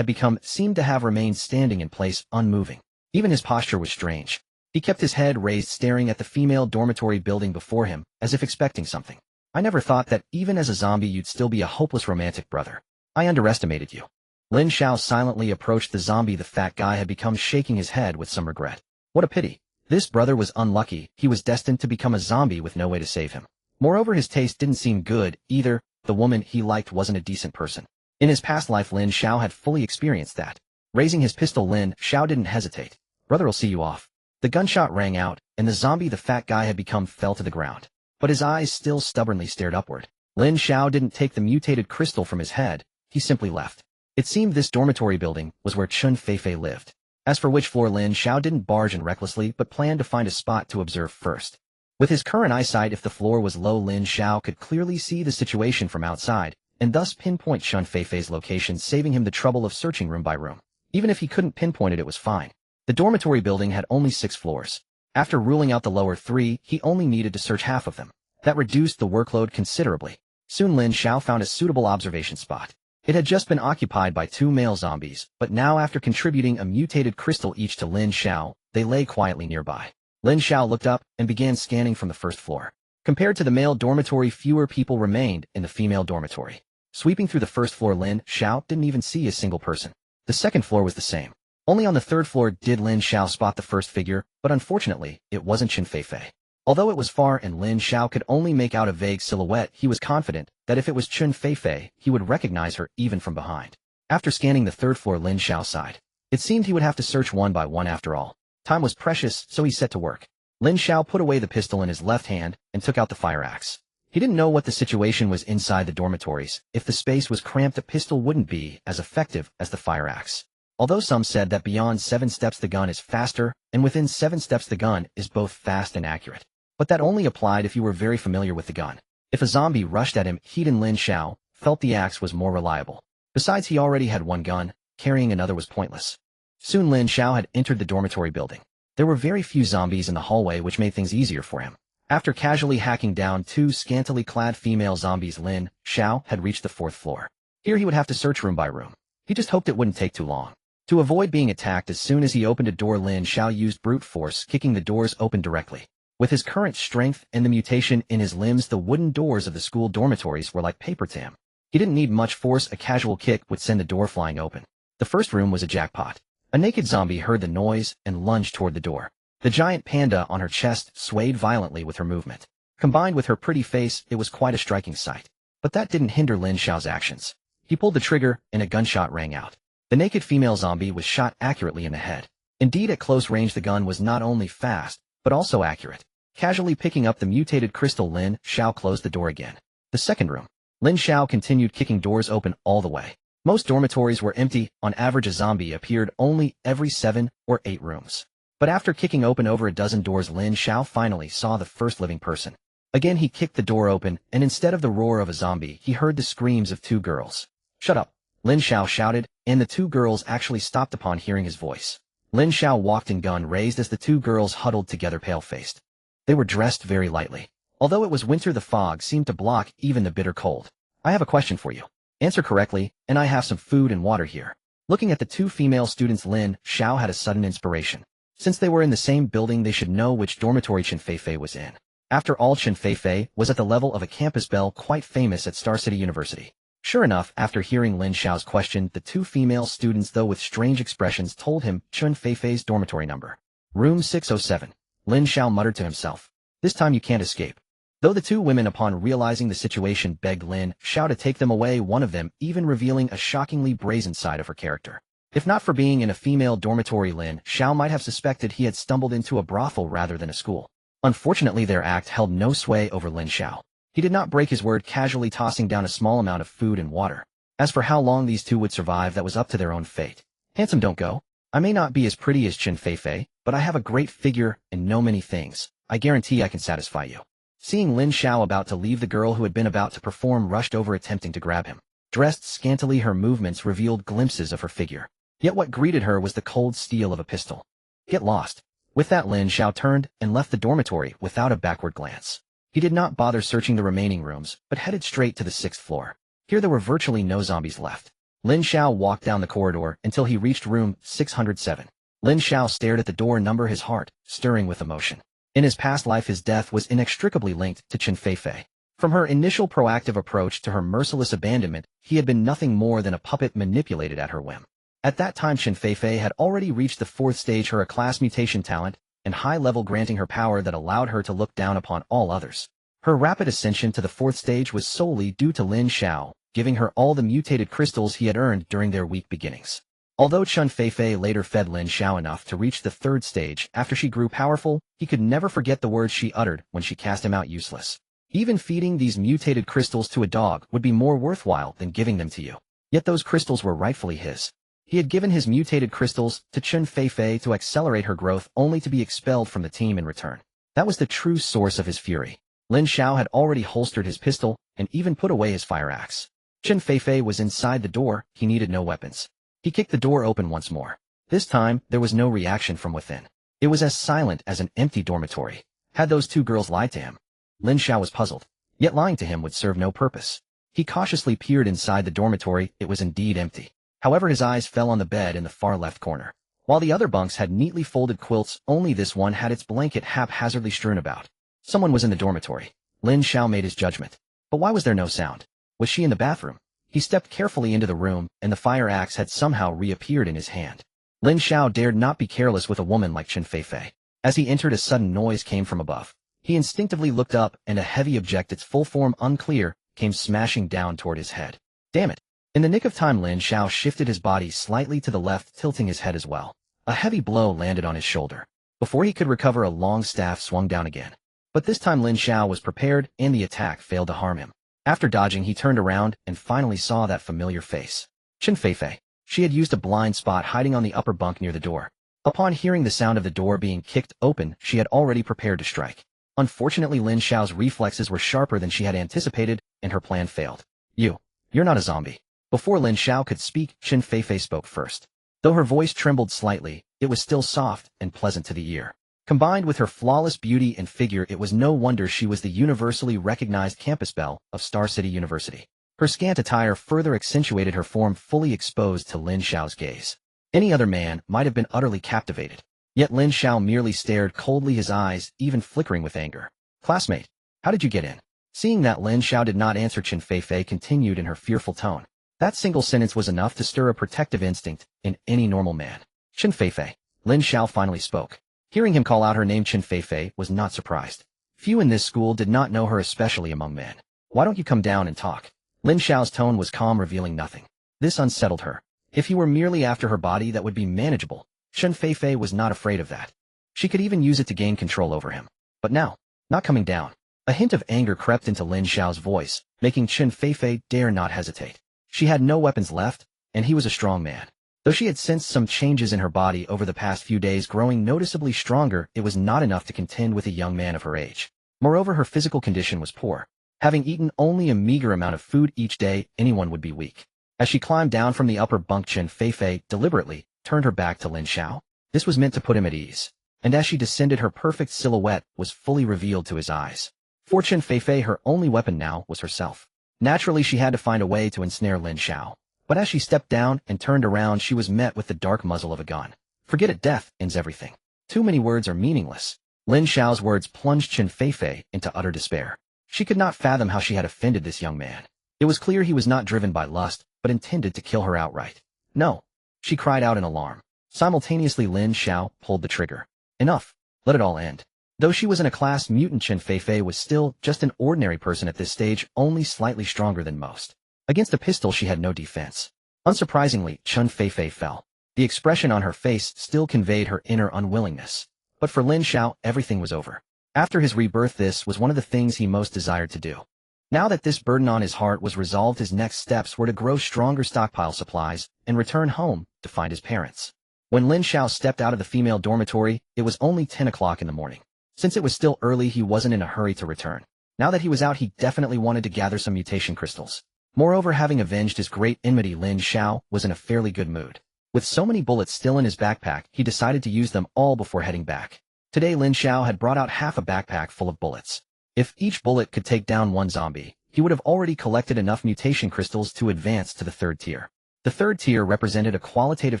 seemed to have remained standing in place, unmoving. Even his posture was strange. He kept his head raised, staring at the female dormitory building before him, as if expecting something. I never thought that even as a zombie you'd still be a hopeless romantic brother. I underestimated you. Lin Xiao silently approached the zombie. The fat guy had become, shaking his head with some regret. What a pity. This brother was unlucky. He was destined to become a zombie with no way to save him. Moreover, his taste didn't seem good either. The woman he liked wasn't a decent person. In his past life, Lin Xiao had fully experienced that. Raising his pistol, Lin Xiao didn't hesitate. Brother'll see you off. The gunshot rang out, and the zombie the fat guy had become fell to the ground. But his eyes still stubbornly stared upward. Lin Xiao didn't take the mutated crystal from his head. He simply left. It seemed this dormitory building was where Chun Feifei lived. As for which floor, Lin Xiao didn't barge in recklessly, but planned to find a spot to observe first. With his current eyesight, if the floor was low, Lin Xiao could clearly see the situation from outside, and thus pinpoint Chun Feifei's location, saving him the trouble of searching room by room. Even if he couldn't pinpoint it, it was fine. The dormitory building had only 6 floors. After ruling out the lower 3, he only needed to search half of them. That reduced the workload considerably. Soon Lin Xiao found a suitable observation spot. It had just been occupied by 2 male zombies, but now, after contributing a mutated crystal each to Lin Xiao, they lay quietly nearby. Lin Xiao looked up and began scanning from the first floor. Compared to the male dormitory, fewer people remained in the female dormitory. Sweeping through the first floor, Lin Xiao didn't even see a single person. The second floor was the same. Only on the third floor did Lin Xiao spot the first figure, but unfortunately, it wasn't Chun Feifei. Although it was far and Lin Xiao could only make out a vague silhouette, he was confident that if it was Chun Feifei, he would recognize her even from behind. After scanning the third floor, Lin Xiao sighed. It seemed he would have to search one by one after all. Time was precious, so he set to work. Lin Xiao put away the pistol in his left hand and took out the fire axe. He didn't know what the situation was inside the dormitories. If the space was cramped, a pistol wouldn't be as effective as the fire axe. Although some said that beyond 7 steps the gun is faster, and within 7 steps the gun is both fast and accurate. But that only applied if you were very familiar with the gun. If a zombie rushed at him, he and Lin Xiao felt the axe was more reliable. Besides, he already had one gun. Carrying another was pointless. Soon Lin Xiao had entered the dormitory building. There were very few zombies in the hallway, which made things easier for him. After casually hacking down 2 scantily clad female zombies, Lin Xiao had reached the 4th floor. Here he would have to search room by room. He just hoped it wouldn't take too long. To avoid being attacked as soon as he opened a door, Lin Xiao used brute force, kicking the doors open directly. With his current strength and the mutation in his limbs, the wooden doors of the school dormitories were like paper to him. He didn't need much force. A casual kick would send the door flying open. The first room was a jackpot. A naked zombie heard the noise and lunged toward the door. The giant panda on her chest swayed violently with her movement. Combined with her pretty face, it was quite a striking sight. But that didn't hinder Lin Xiao's actions. He pulled the trigger, and a gunshot rang out. The naked female zombie was shot accurately in the head. Indeed, at close range the gun was not only fast, but also accurate. Casually picking up the mutated crystal, Lin Xiao closed the door again. The second room. Lin Xiao continued kicking doors open all the way. Most dormitories were empty. On average, a zombie appeared only every 7 or 8 rooms. But after kicking open over a dozen doors, Lin Xiao finally saw the first living person. Again he kicked the door open, and instead of the roar of a zombie, he heard the screams of 2 girls. "Shut up!" Lin Xiao shouted, and the 2 girls actually stopped upon hearing his voice. Lin Xiao walked in, gun raised, as the 2 girls huddled together, pale-faced. They were dressed very lightly. Although it was winter, the fog seemed to block even the bitter cold. "I have a question for you. Answer correctly, and I have some food and water here." Looking at the two female students, Lin Xiao had a sudden inspiration. Since they were in the same building, they should know which dormitory Chen Feifei was in. After all, Chen Feifei was at the level of a campus belle quite famous at Star City University. Sure enough, after hearing Lin Xiao's question, the two female students, though with strange expressions, told him Chen Feifei's dormitory number. Room 607. Lin Xiao muttered to himself. This time you can't escape. Though the two women, upon realizing the situation, begged Lin Xiao to take them away, one of them even revealing a shockingly brazen side of her character. If not for being in a female dormitory, Lin Xiao might have suspected he had stumbled into a brothel rather than a school. Unfortunately, their act held no sway over Lin Xiao. He did not break his word, casually tossing down a small amount of food and water. As for how long these two would survive, that was up to their own fate. Handsome, don't go. I may not be as pretty as Chen Feifei, but I have a great figure and know many things. I guarantee I can satisfy you. Seeing Lin Xiao about to leave, the girl who had been about to perform rushed over, attempting to grab him. Dressed scantily, her movements revealed glimpses of her figure. Yet what greeted her was the cold steel of a pistol. Get lost. With that, Lin Xiao turned and left the dormitory without a backward glance. He did not bother searching the remaining rooms, but headed straight to the 6th floor. Here there were virtually no zombies left. Lin Xiao walked down the corridor until he reached room 607. Lin Xiao stared at the door number, his heart stirring with emotion. In his past life, his death was inextricably linked to Chen Feifei. From her initial proactive approach to her merciless abandonment, he had been nothing more than a puppet manipulated at her whim. At that time, Chen Feifei had already reached the 4th stage, her class mutation talent, and high level, granting her power that allowed her to look down upon all others. Her rapid ascension to the 4th stage was solely due to Lin Xiao, giving her all the mutated crystals he had earned during their weak beginnings. Although Chen Feifei later fed Lin Xiao enough to reach the 3rd stage after she grew powerful, he could never forget the words she uttered when she cast him out useless. Even feeding these mutated crystals to a dog would be more worthwhile than giving them to you. Yet those crystals were rightfully his. He had given his mutated crystals to Chen Feifei to accelerate her growth, only to be expelled from the team in return. That was the true source of his fury. Lin Xiao had already holstered his pistol and even put away his fire axe. Chen Feifei was inside the door. He needed no weapons. He kicked the door open once more. This time, there was no reaction from within. It was as silent as an empty dormitory. Had those two girls lied to him? Lin Xiao was puzzled. Yet lying to him would serve no purpose. He cautiously peered inside the dormitory. It was indeed empty. However, his eyes fell on the bed in the far left corner. While the other bunks had neatly folded quilts, only this one had its blanket haphazardly strewn about. Someone was in the dormitory. Lin Xiao made his judgment. But why was there no sound? Was she in the bathroom? He stepped carefully into the room, and the fire axe had somehow reappeared in his hand. Lin Xiao dared not be careless with a woman like Chen Feifei. As he entered, a sudden noise came from above. He instinctively looked up, and a heavy object, its full form unclear, came smashing down toward his head. Damn it! In the nick of time, Lin Xiao shifted his body slightly to the left, tilting his head as well. A heavy blow landed on his shoulder. Before he could recover, a long staff swung down again. But this time Lin Xiao was prepared, and the attack failed to harm him. After dodging, he turned around and finally saw that familiar face. Chen Feifei. She had used a blind spot, hiding on the upper bunk near the door. Upon hearing the sound of the door being kicked open, she had already prepared to strike. Unfortunately, Lin Xiao's reflexes were sharper than she had anticipated, and her plan failed. You're not a zombie. Before Lin Xiao could speak, Chen Feifei spoke first. Though her voice trembled slightly, it was still soft and pleasant to the ear. Combined with her flawless beauty and figure, it was no wonder she was the universally recognized campus belle of Star City University. Her scant attire further accentuated her form, fully exposed to Lin Xiao's gaze. Any other man might have been utterly captivated. Yet Lin Xiao merely stared coldly, his eyes even flickering with anger. Classmate, how did you get in? Seeing that Lin Xiao did not answer, Chen Feifei continued in her fearful tone. That single sentence was enough to stir a protective instinct in any normal man. Chen Feifei. Lin Xiao finally spoke. Hearing him call out her name, Chen Feifei was not surprised. Few in this school did not know her, especially among men. Why don't you come down and talk? Lin Xiao's tone was calm, revealing nothing. This unsettled her. If he were merely after her body, that would be manageable. Chen Feifei was not afraid of that. She could even use it to gain control over him. But now, not coming down. A hint of anger crept into Lin Xiao's voice, making Chen Feifei dare not hesitate. She had no weapons left, and he was a strong man. Though she had sensed some changes in her body over the past few days, growing noticeably stronger, it was not enough to contend with a young man of her age. Moreover, her physical condition was poor. Having eaten only a meager amount of food each day, anyone would be weak. As she climbed down from the upper bunk, Chen Feifei deliberately turned her back to Lin Xiao. This was meant to put him at ease. And as she descended, her perfect silhouette was fully revealed to his eyes. For Chen Feifei, her only weapon now was herself. Naturally, she had to find a way to ensnare Lin Xiao. But as she stepped down and turned around, she was met with the dark muzzle of a gun. Forget it, death ends everything. Too many words are meaningless. Lin Xiao's words plunged Chen Feifei into utter despair. She could not fathom how she had offended this young man. It was clear he was not driven by lust, but intended to kill her outright. No! She cried out in alarm. Simultaneously, Lin Xiao pulled the trigger. Enough! Let it all end. Though she was in a class mutant, Chen Feifei was still just an ordinary person at this stage, only slightly stronger than most. Against a pistol she had no defense. Unsurprisingly, Chen Feifei fell. The expression on her face still conveyed her inner unwillingness. But for Lin Xiao, everything was over. After his rebirth, this was one of the things he most desired to do. Now that this burden on his heart was resolved, his next steps were to grow stronger stockpile supplies and return home to find his parents. When Lin Xiao stepped out of the female dormitory, it was only 10 o'clock in the morning. Since it was still early, he wasn't in a hurry to return. Now that he was out, he definitely wanted to gather some mutation crystals. Moreover, having avenged his great enmity, Lin Xiao was in a fairly good mood. With so many bullets still in his backpack, he decided to use them all before heading back. Today, Lin Xiao had brought out half a backpack full of bullets. If each bullet could take down one zombie, he would have already collected enough mutation crystals to advance to the third tier. The third tier represented a qualitative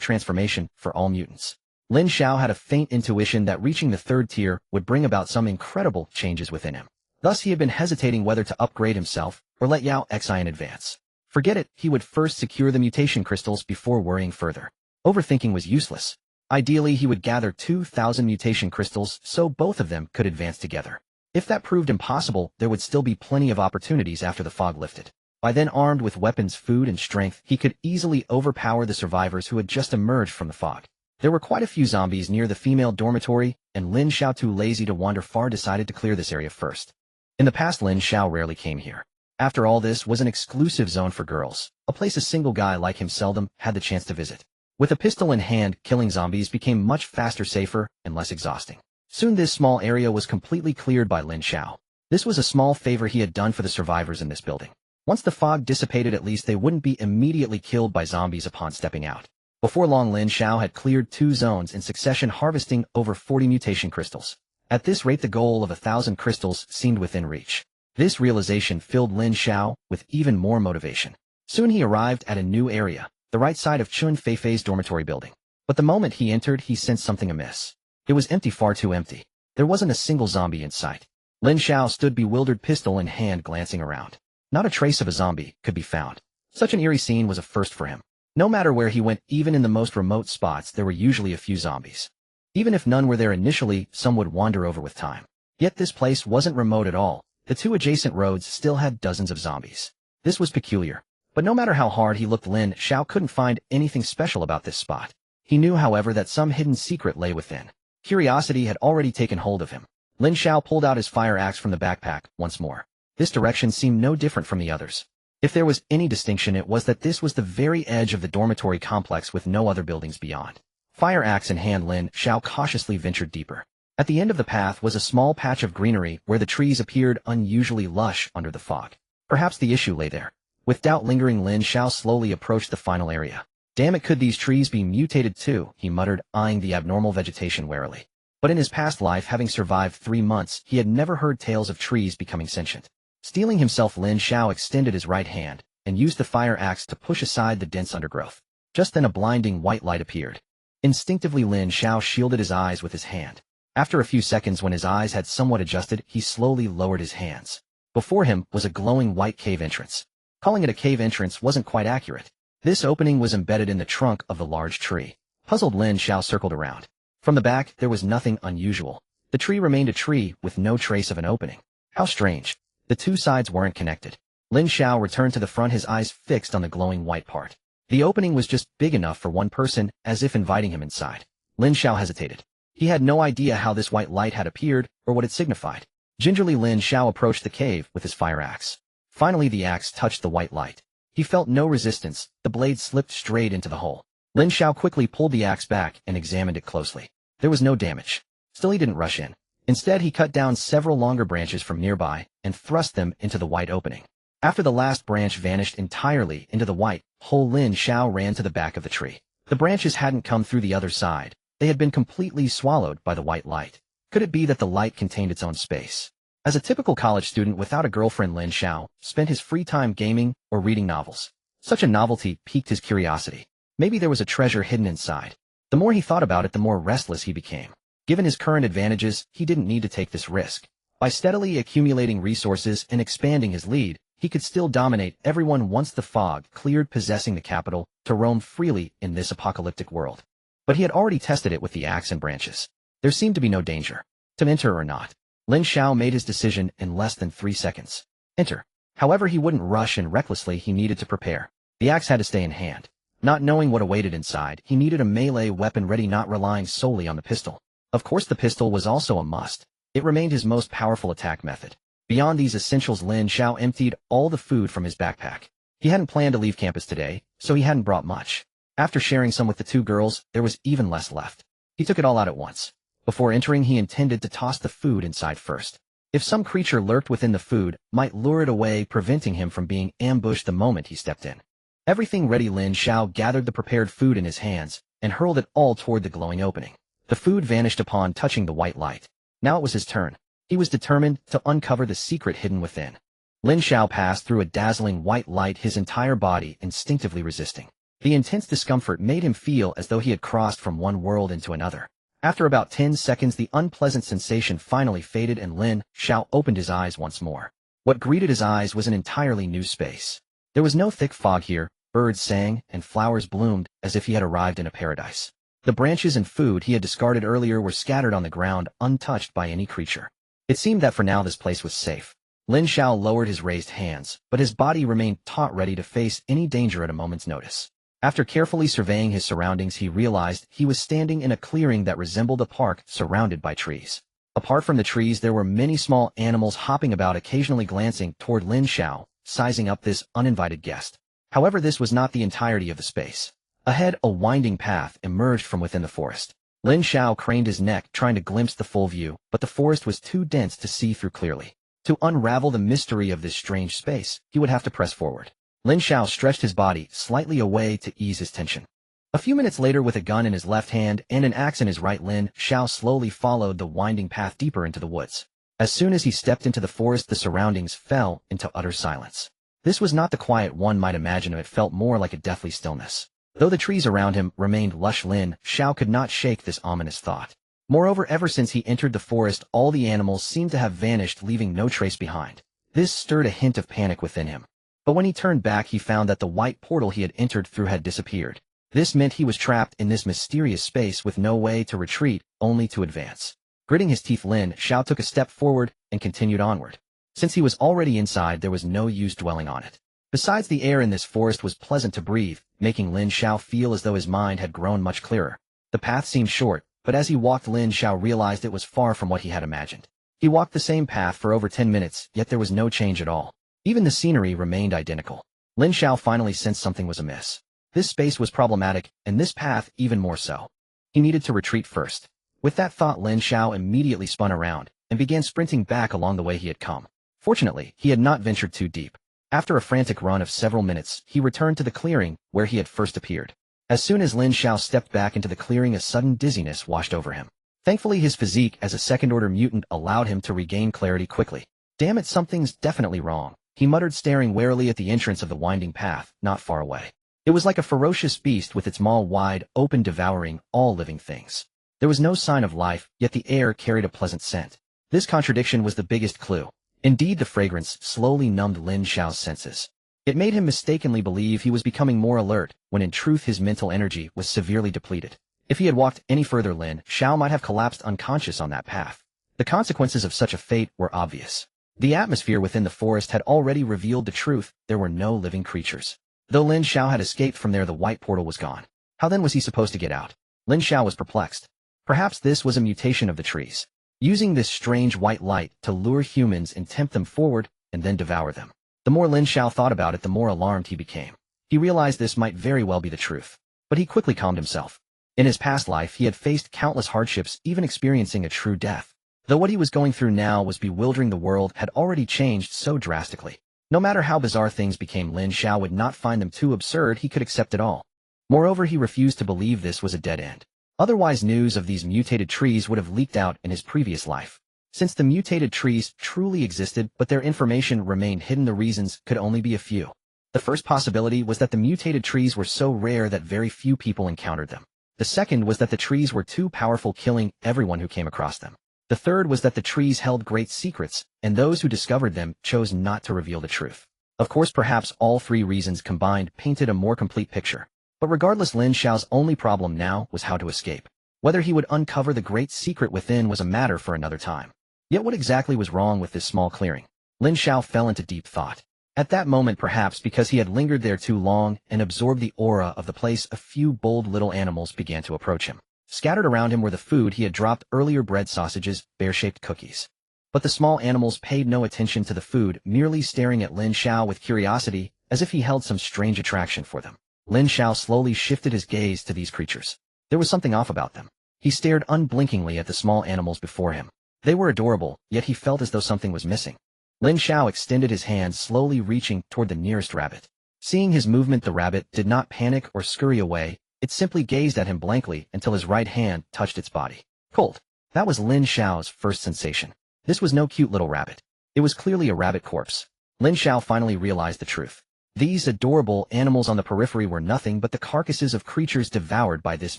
transformation for all mutants. Lin Xiao had a faint intuition that reaching the third tier would bring about some incredible changes within him. Thus, he had been hesitating whether to upgrade himself or let Yao Xi in advance. Forget it, he would first secure the mutation crystals before worrying further. Overthinking was useless. Ideally, he would gather 2,000 mutation crystals so both of them could advance together. If that proved impossible, there would still be plenty of opportunities after the fog lifted. By then, armed with weapons, food, and strength, he could easily overpower the survivors who had just emerged from the fog. There were quite a few zombies near the female dormitory, and Lin Xiao, too lazy to wander far, decided to clear this area first. In the past, Lin Xiao rarely came here. After all, this was an exclusive zone for girls, a place a single guy like him seldom had the chance to visit. With a pistol in hand, killing zombies became much faster, safer, and less exhausting. Soon this small area was completely cleared by Lin Xiao. This was a small favor he had done for the survivors in this building. Once the fog dissipated, at least they wouldn't be immediately killed by zombies upon stepping out. Before long, Lin Xiao had cleared 2 zones in succession, harvesting over 40 mutation crystals. At this rate, the goal of 1,000 crystals seemed within reach. This realization filled Lin Xiao with even more motivation. Soon he arrived at a new area, the right side of Chen Feifei's dormitory building. But the moment he entered, he sensed something amiss. It was empty, far too empty. There wasn't a single zombie in sight. Lin Xiao stood bewildered, pistol in hand, glancing around. Not a trace of a zombie could be found. Such an eerie scene was a first for him. No matter where he went, even in the most remote spots, there were usually a few zombies. Even if none were there initially, some would wander over with time. Yet this place wasn't remote at all. The 2 adjacent roads still had dozens of zombies. This was peculiar. But no matter how hard he looked, Lin Xiao couldn't find anything special about this spot. He knew, however, that some hidden secret lay within. Curiosity had already taken hold of him. Lin Xiao pulled out his fire axe from the backpack once more. This direction seemed no different from the others. If there was any distinction, it was that this was the very edge of the dormitory complex with no other buildings beyond. Fire axe in hand, Lin Xiao cautiously ventured deeper. At the end of the path was a small patch of greenery where the trees appeared unusually lush under the fog. Perhaps the issue lay there. With doubt lingering, Lin Xiao slowly approached the final area. Damn it, could these trees be mutated too? He muttered, eyeing the abnormal vegetation warily. But in his past life, having survived 3 months, he had never heard tales of trees becoming sentient. Steeling himself, Lin Xiao extended his right hand and used the fire axe to push aside the dense undergrowth. Just then a blinding white light appeared. Instinctively, Lin Xiao shielded his eyes with his hand. After a few seconds, when his eyes had somewhat adjusted, he slowly lowered his hands. Before him was a glowing white cave entrance. Calling it a cave entrance wasn't quite accurate. This opening was embedded in the trunk of the large tree. Puzzled, Lin Xiao circled around. From the back, there was nothing unusual. The tree remained a tree with no trace of an opening. How strange. The 2 sides weren't connected. Lin Xiao returned to the front, his eyes fixed on the glowing white part. The opening was just big enough for one person, as if inviting him inside. Lin Xiao hesitated. He had no idea how this white light had appeared or what it signified. Gingerly, Lin Xiao approached the cave with his fire axe. Finally, the axe touched the white light. He felt no resistance. The blade slipped straight into the hole. Lin Xiao quickly pulled the axe back and examined it closely. There was no damage. Still, he didn't rush in. Instead, he cut down several longer branches from nearby and thrust them into the white opening. After the last branch vanished entirely into the white hole, Lin Xiao ran to the back of the tree. The branches hadn't come through the other side. They had been completely swallowed by the white light. Could it be that the light contained its own space? As a typical college student without a girlfriend, Lin Xiao spent his free time gaming or reading novels. Such a novelty piqued his curiosity. Maybe there was a treasure hidden inside. The more he thought about it, the more restless he became. Given his current advantages, he didn't need to take this risk. By steadily accumulating resources and expanding his lead, he could still dominate everyone once the fog cleared, possessing the capital to roam freely in this apocalyptic world. But he had already tested it with the axe and branches. There seemed to be no danger. To enter or not. Lin Xiao made his decision in less than 3 seconds. Enter. However, he wouldn't rush and recklessly. He needed to prepare. The axe had to stay in hand. Not knowing what awaited inside, he needed a melee weapon ready, not relying solely on the pistol. Of course, the pistol was also a must. It remained his most powerful attack method. Beyond these essentials, Lin Xiao emptied all the food from his backpack. He hadn't planned to leave campus today, so he hadn't brought much. After sharing some with the 2 girls, there was even less left. He took it all out at once. Before entering, he intended to toss the food inside first. If some creature lurked within the food, might lure it away, preventing him from being ambushed the moment he stepped in. Everything ready, Lin Xiao gathered the prepared food in his hands and hurled it all toward the glowing opening. The food vanished upon touching the white light. Now it was his turn. He was determined to uncover the secret hidden within. Lin Xiao passed through a dazzling white light, his entire body instinctively resisting. The intense discomfort made him feel as though he had crossed from one world into another. After about 10 seconds, the unpleasant sensation finally faded and Lin Xiao opened his eyes once more. What greeted his eyes was an entirely new space. There was no thick fog here, birds sang, and flowers bloomed as if he had arrived in a paradise. The branches and food he had discarded earlier were scattered on the ground, untouched by any creature. It seemed that for now this place was safe. Lin Xiao lowered his raised hands, but his body remained taut, ready to face any danger at a moment's notice. After carefully surveying his surroundings, he realized he was standing in a clearing that resembled a park surrounded by trees. Apart from the trees, there were many small animals hopping about, occasionally glancing toward Lin Xiao, sizing up this uninvited guest. However, this was not the entirety of the space. Ahead, a winding path emerged from within the forest. Lin Xiao craned his neck, trying to glimpse the full view, but the forest was too dense to see through clearly. To unravel the mystery of this strange space, he would have to press forward. Lin Xiao stretched his body slightly away to ease his tension. A few minutes later, with a gun in his left hand and an axe in his right, Lin Xiao slowly followed the winding path deeper into the woods. As soon as he stepped into the forest, the surroundings fell into utter silence. This was not the quiet one might imagine. It felt more like a deathly stillness. Though the trees around him remained lush, Lin Xiao could not shake this ominous thought. Moreover, ever since he entered the forest, all the animals seemed to have vanished, leaving no trace behind. This stirred a hint of panic within him. But when he turned back, he found that the white portal he had entered through had disappeared. This meant he was trapped in this mysterious space with no way to retreat, only to advance. Gritting his teeth, Lin Xiao took a step forward and continued onward. Since he was already inside, there was no use dwelling on it. Besides, the air in this forest was pleasant to breathe, making Lin Xiao feel as though his mind had grown much clearer. The path seemed short, but as he walked, Lin Xiao realized it was far from what he had imagined. He walked the same path for over 10 minutes, yet there was no change at all. Even the scenery remained identical. Lin Xiao finally sensed something was amiss. This space was problematic, and this path even more so. He needed to retreat first. With that thought, Lin Xiao immediately spun around and began sprinting back along the way he had come. Fortunately, he had not ventured too deep. After a frantic run of several minutes, he returned to the clearing where he had first appeared. As soon as Lin Xiao stepped back into the clearing, a sudden dizziness washed over him. Thankfully, his physique as a second-order mutant allowed him to regain clarity quickly. Damn it, something's definitely wrong, he muttered, staring warily at the entrance of the winding path, not far away. It was like a ferocious beast with its maw wide open, devouring all living things. There was no sign of life, yet the air carried a pleasant scent. This contradiction was the biggest clue. Indeed, the fragrance slowly numbed Lin Xiao's senses. It made him mistakenly believe he was becoming more alert, when in truth his mental energy was severely depleted. If he had walked any further, Lin Xiao might have collapsed unconscious on that path. The consequences of such a fate were obvious. The atmosphere within the forest had already revealed the truth. There were no living creatures. Though Lin Xiao had escaped from there, the white portal was gone. How then was he supposed to get out? Lin Xiao was perplexed. Perhaps this was a mutation of the trees, using this strange white light to lure humans and tempt them forward and then devour them. The more Lin Xiao thought about it, the more alarmed he became. He realized this might very well be the truth. But he quickly calmed himself. In his past life, he had faced countless hardships, even experiencing a true death. Though what he was going through now was bewildering, the world had already changed so drastically. No matter how bizarre things became, Lin Xiao would not find them too absurd. He could accept it all. Moreover, he refused to believe this was a dead end. Otherwise, news of these mutated trees would have leaked out in his previous life. Since the mutated trees truly existed, but their information remained hidden, the reasons could only be a few. The The first possibility was that the mutated trees were so rare that very few people encountered them. The second was that the trees were too powerful, killing everyone who came across them. The third was that the trees held great secrets, and those who discovered them chose not to reveal the truth. Of course, perhaps all three reasons combined painted a more complete picture. But regardless, Lin Xiao's only problem now was how to escape. Whether he would uncover the great secret within was a matter for another time. Yet what exactly was wrong with this small clearing? Lin Xiao fell into deep thought. At that moment, perhaps because he had lingered there too long and absorbed the aura of the place, a few bold little animals began to approach him. Scattered around him were the food he had dropped earlier: bread, sausages, bear-shaped cookies. But the small animals paid no attention to the food, merely staring at Lin Xiao with curiosity, as if he held some strange attraction for them. Lin Xiao slowly shifted his gaze to these creatures. There was something off about them. He stared unblinkingly at the small animals before him. They were adorable, yet he felt as though something was missing. Lin Xiao extended his hand, slowly reaching toward the nearest rabbit. Seeing his movement, the rabbit did not panic or scurry away. It simply gazed at him blankly until his right hand touched its body. Cold. That was Lin Xiao's first sensation. This was no cute little rabbit. It was clearly a rabbit corpse. Lin Xiao finally realized the truth. These adorable animals on the periphery were nothing but the carcasses of creatures devoured by this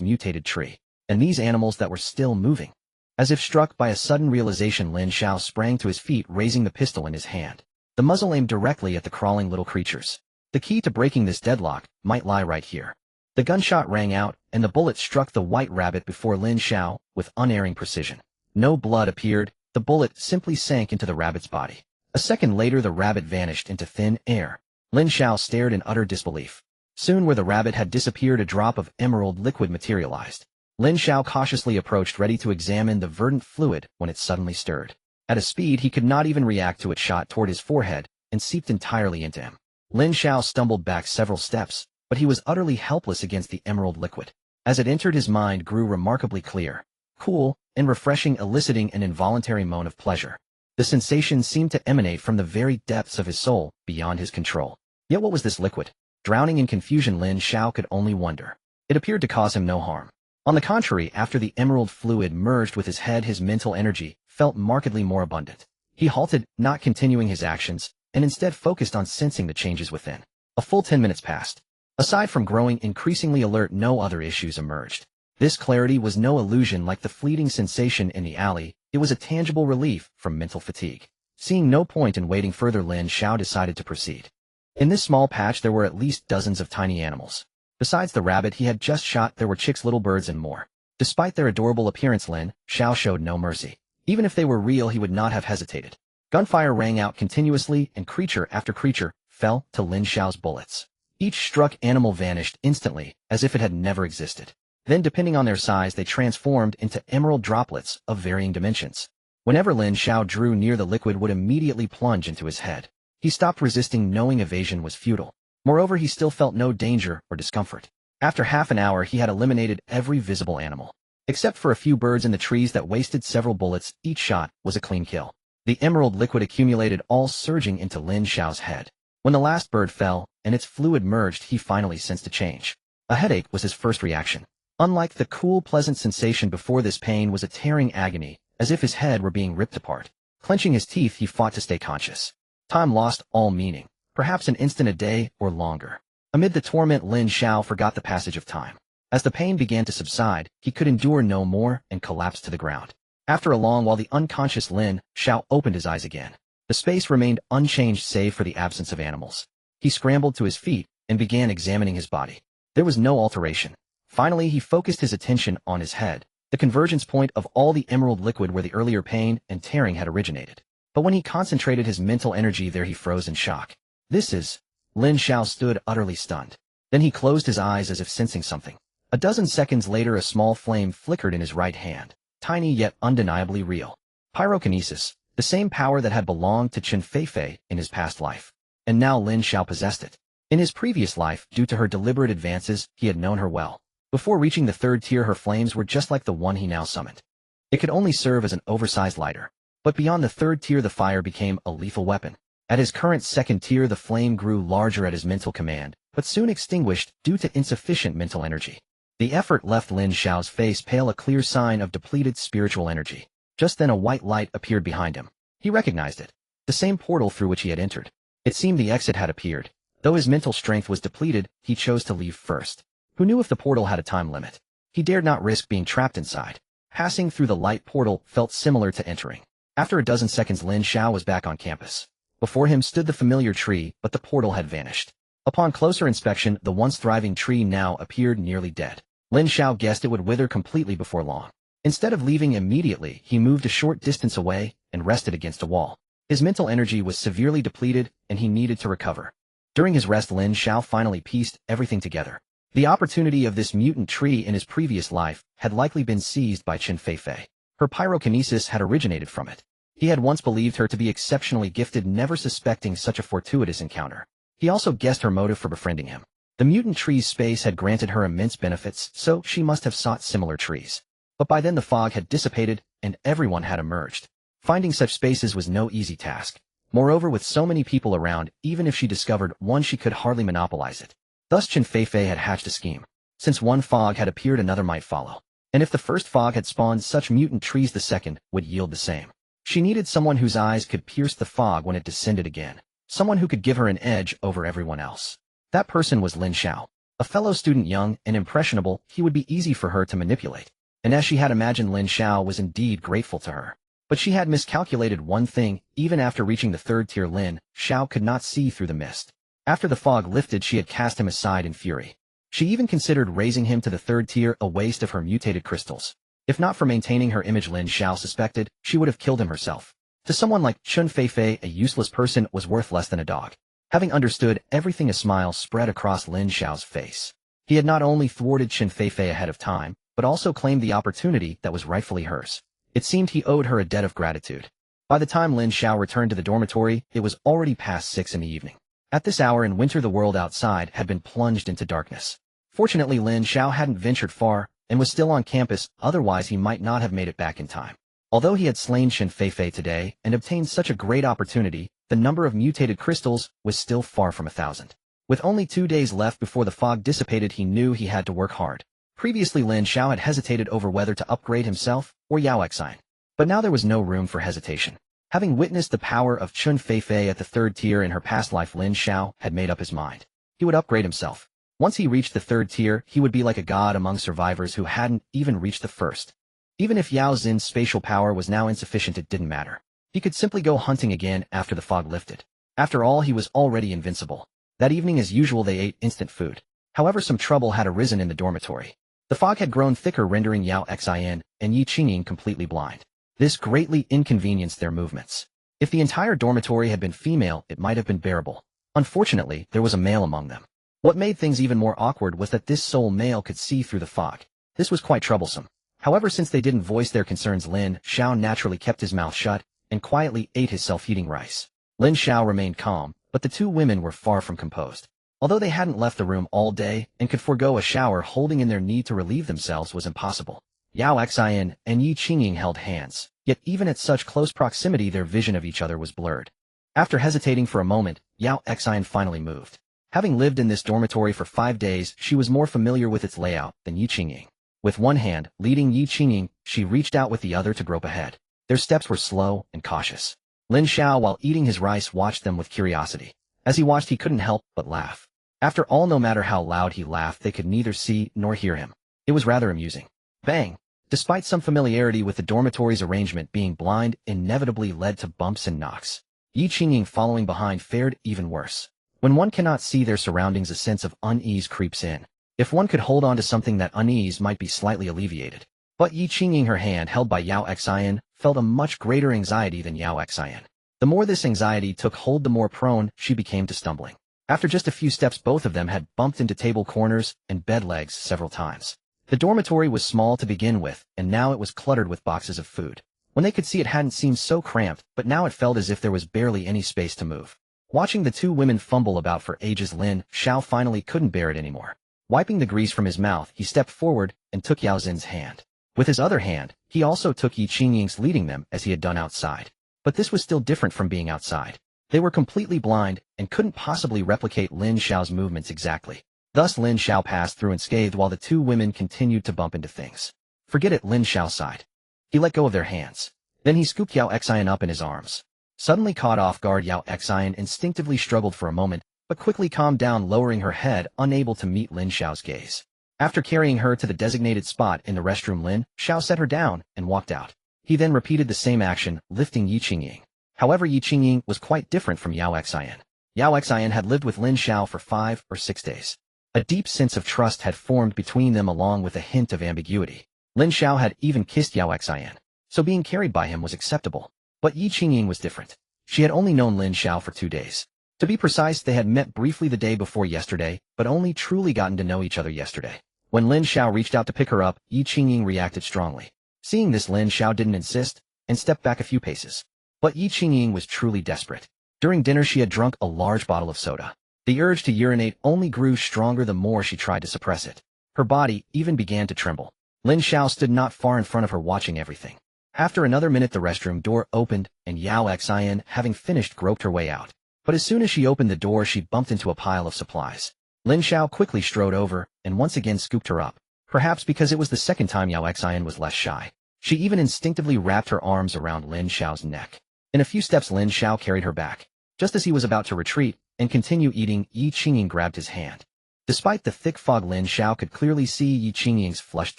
mutated tree. And these animals that were still moving. As if struck by a sudden realization, Lin Xiao sprang to his feet, raising the pistol in his hand. The muzzle aimed directly at the crawling little creatures. The key to breaking this deadlock might lie right here. The gunshot rang out, and the bullet struck the white rabbit before Lin Xiao with unerring precision. No blood appeared. The bullet simply sank into the rabbit's body. A second later, the rabbit vanished into thin air. Lin Xiao stared in utter disbelief. Soon, where the rabbit had disappeared, a drop of emerald liquid materialized. Lin Xiao cautiously approached, ready to examine the verdant fluid, when it suddenly stirred. At a speed he could not even react to, it shot toward his forehead and seeped entirely into him. Lin Xiao stumbled back several steps, but he was utterly helpless against the emerald liquid. As it entered, his mind grew remarkably clear, cool, and refreshing, eliciting an involuntary moan of pleasure. The sensation seemed to emanate from the very depths of his soul, beyond his control. Yet what was this liquid? Drowning in confusion, Lin Xiao could only wonder. It appeared to cause him no harm. On the contrary, after the emerald fluid merged with his head, his mental energy felt markedly more abundant. He halted, not continuing his actions, and instead focused on sensing the changes within. A full 10 minutes passed. Aside from growing increasingly alert, no other issues emerged. This clarity was no illusion like the fleeting sensation in the alley. It was a tangible relief from mental fatigue. Seeing no point in waiting further, Lin Xiao decided to proceed. In this small patch there were at least dozens of tiny animals. Besides the rabbit he had just shot, there were chicks, little birds, and more. Despite their adorable appearance, Lin Xiao showed no mercy. Even if they were real, he would not have hesitated. Gunfire rang out continuously, and creature after creature fell to Lin Xiao's bullets. Each struck animal vanished instantly, as if it had never existed. Then, depending on their size, they transformed into emerald droplets of varying dimensions. Whenever Lin Xiao drew near, the liquid would immediately plunge into his head. He stopped resisting, knowing evasion was futile. Moreover, he still felt no danger or discomfort. After half an hour, he had eliminated every visible animal. Except for a few birds in the trees that wasted several bullets, each shot was a clean kill. The emerald liquid accumulated, all surging into Lin Xiao's head. When the last bird fell, and its fluid merged, he finally sensed a change. A headache was his first reaction. Unlike the cool, pleasant sensation before, this pain was a tearing agony, as if his head were being ripped apart. Clenching his teeth, he fought to stay conscious. Time lost all meaning. Perhaps an instant, a day, or longer. Amid the torment, Lin Xiao forgot the passage of time. As the pain began to subside, he could endure no more and collapsed to the ground. After a long while, the unconscious Lin Xiao opened his eyes again. The space remained unchanged save for the absence of animals. He scrambled to his feet and began examining his body. There was no alteration. Finally, he focused his attention on his head, the convergence point of all the emerald liquid where the earlier pain and tearing had originated. But when he concentrated his mental energy there, he froze in shock. This is... Lin Xiao stood utterly stunned. Then he closed his eyes as if sensing something. A dozen seconds later, a small flame flickered in his right hand, tiny yet undeniably real. Pyrokinesis, the same power that had belonged to Chen Feifei in his past life. And now Lin Xiao possessed it. In his previous life, due to her deliberate advances, he had known her well. Before reaching the third tier, her flames were just like the one he now summoned. It could only serve as an oversized lighter. But beyond the third tier, the fire became a lethal weapon. At his current second tier, the flame grew larger at his mental command, but soon extinguished due to insufficient mental energy. The effort left Lin Xiao's face pale, a clear sign of depleted spiritual energy. Just then a white light appeared behind him. He recognized it. The same portal through which he had entered. It seemed the exit had appeared. Though his mental strength was depleted, he chose to leave first. Who knew if the portal had a time limit? He dared not risk being trapped inside. Passing through the light portal felt similar to entering. After a dozen seconds, Lin Xiao was back on campus. Before him stood the familiar tree, but the portal had vanished. Upon closer inspection, the once thriving tree now appeared nearly dead. Lin Xiao guessed it would wither completely before long. Instead of leaving immediately, he moved a short distance away and rested against a wall. His mental energy was severely depleted, and he needed to recover. During his rest, Lin Xiao finally pieced everything together. The opportunity of this mutant tree in his previous life had likely been seized by Chen Feifei. Her pyrokinesis had originated from it. He had once believed her to be exceptionally gifted, never suspecting such a fortuitous encounter. He also guessed her motive for befriending him. The mutant tree's space had granted her immense benefits, so she must have sought similar trees. But by then the fog had dissipated, and everyone had emerged. Finding such spaces was no easy task. Moreover, with so many people around, even if she discovered one, she could hardly monopolize it. Thus Chen Feifei had hatched a scheme. Since one fog had appeared, another might follow. And if the first fog had spawned such mutant trees, the second would yield the same. She needed someone whose eyes could pierce the fog when it descended again. Someone who could give her an edge over everyone else. That person was Lin Xiao. A fellow student, young and impressionable, he would be easy for her to manipulate. And as she had imagined, Lin Xiao was indeed grateful to her. But she had miscalculated one thing. Even after reaching the third tier, Lin Xiao could not see through the mist. After the fog lifted, she had cast him aside in fury. She even considered raising him to the third tier, a waste of her mutated crystals. If not for maintaining her image, Lin Xiao suspected, she would have killed him herself. To someone like Chen Feifei, a useless person was worth less than a dog. Having understood everything, a smile spread across Lin Xiao's face. He had not only thwarted Chen Feifei ahead of time, but also claimed the opportunity that was rightfully hers. It seemed he owed her a debt of gratitude. By the time Lin Xiao returned to the dormitory, it was already past 6 in the evening. At this hour in winter, the world outside had been plunged into darkness. Fortunately, Lin Xiao hadn't ventured far and was still on campus, otherwise he might not have made it back in time. Although he had slain Chen Feifei today and obtained such a great opportunity, the number of mutated crystals was still far from 1,000. With only 2 days left before the fog dissipated, he knew he had to work hard. Previously, Lin Xiao had hesitated over whether to upgrade himself or Yao Xian. But now there was no room for hesitation. Having witnessed the power of Chen Feifei at the third tier in her past life, Lin Xiao had made up his mind. He would upgrade himself. Once he reached the third tier, he would be like a god among survivors who hadn't even reached the first. Even if Yao Xin's spatial power was now insufficient, it didn't matter. He could simply go hunting again after the fog lifted. After all, he was already invincible. That evening, as usual, they ate instant food. However, some trouble had arisen in the dormitory. The fog had grown thicker, rendering Yao Xian and Yi Qingying completely blind. This greatly inconvenienced their movements. If the entire dormitory had been female, it might have been bearable. Unfortunately, there was a male among them. What made things even more awkward was that this sole male could see through the fog. This was quite troublesome. However, since they didn't voice their concerns, Lin Xiao naturally kept his mouth shut and quietly ate his self-heating rice. Lin Xiao remained calm, but the two women were far from composed. Although they hadn't left the room all day and could forego a shower, holding in their need to relieve themselves was impossible. Yao Xian and Yi Qingying held hands, yet even at such close proximity their vision of each other was blurred. After hesitating for a moment, Yao Xian finally moved. Having lived in this dormitory for 5 days, she was more familiar with its layout than Yi Qingying. With one hand, leading Yi Qingying, she reached out with the other to grope ahead. Their steps were slow and cautious. Lin Xiao, while eating his rice, watched them with curiosity. As he watched, he couldn't help but laugh. After all, no matter how loud he laughed, they could neither see nor hear him. It was rather amusing. Bang! Despite some familiarity with the dormitory's arrangement, being blind inevitably led to bumps and knocks. Yi Qingying, following behind, fared even worse. When one cannot see their surroundings, a sense of unease creeps in. If one could hold on to something, that unease might be slightly alleviated. But Yi Qingying, her hand held by Yao Xian, felt a much greater anxiety than Yao Xian. The more this anxiety took hold, the more prone she became to stumbling. After just a few steps, both of them had bumped into table corners and bed legs several times. The dormitory was small to begin with, and now it was cluttered with boxes of food. When they could see, it hadn't seemed so cramped, but now it felt as if there was barely any space to move. Watching the two women fumble about for ages, Lin Xiao finally couldn't bear it anymore. Wiping the grease from his mouth, he stepped forward and took Yao Xin's hand. With his other hand, he also took Yi Qingying's, leading them as he had done outside. But this was still different from being outside. They were completely blind and couldn't possibly replicate Lin Xiao's movements exactly. Thus Lin Xiao passed through unscathed while the two women continued to bump into things. Forget it, Lin Xiao sighed. He let go of their hands. Then he scooped Yao Xian up in his arms. Suddenly caught off guard, Yao Xian instinctively struggled for a moment, but quickly calmed down, lowering her head, unable to meet Lin Xiao's gaze. After carrying her to the designated spot in the restroom, Lin Xiao set her down and walked out. He then repeated the same action, lifting Yi Qingying. However, Yi Qingying was quite different from Yao Xian. Yao Xian had lived with Lin Xiao for 5 or 6 days. A deep sense of trust had formed between them, along with a hint of ambiguity. Lin Xiao had even kissed Yao Xian, so being carried by him was acceptable. But Yi Qingying was different. She had only known Lin Xiao for 2 days. To be precise, they had met briefly the day before yesterday, but only truly gotten to know each other yesterday. When Lin Xiao reached out to pick her up, Yi Qingying reacted strongly. Seeing this, Lin Xiao didn't insist, and stepped back a few paces. But Yi Qingying was truly desperate. During dinner, she had drunk a large bottle of soda. The urge to urinate only grew stronger the more she tried to suppress it. Her body even began to tremble. Lin Xiao stood not far in front of her, watching everything. After another minute, the restroom door opened, and Yao Xian, having finished, groped her way out. But as soon as she opened the door, she bumped into a pile of supplies. Lin Xiao quickly strode over, and once again scooped her up. Perhaps because it was the second time Yao Xian was less shy. She even instinctively wrapped her arms around Lin Xiao's neck. In a few steps, Lin Xiao carried her back. Just as he was about to retreat and continue eating, Yi Qingying grabbed his hand. Despite the thick fog, Lin Xiao could clearly see Yi Qingying's flushed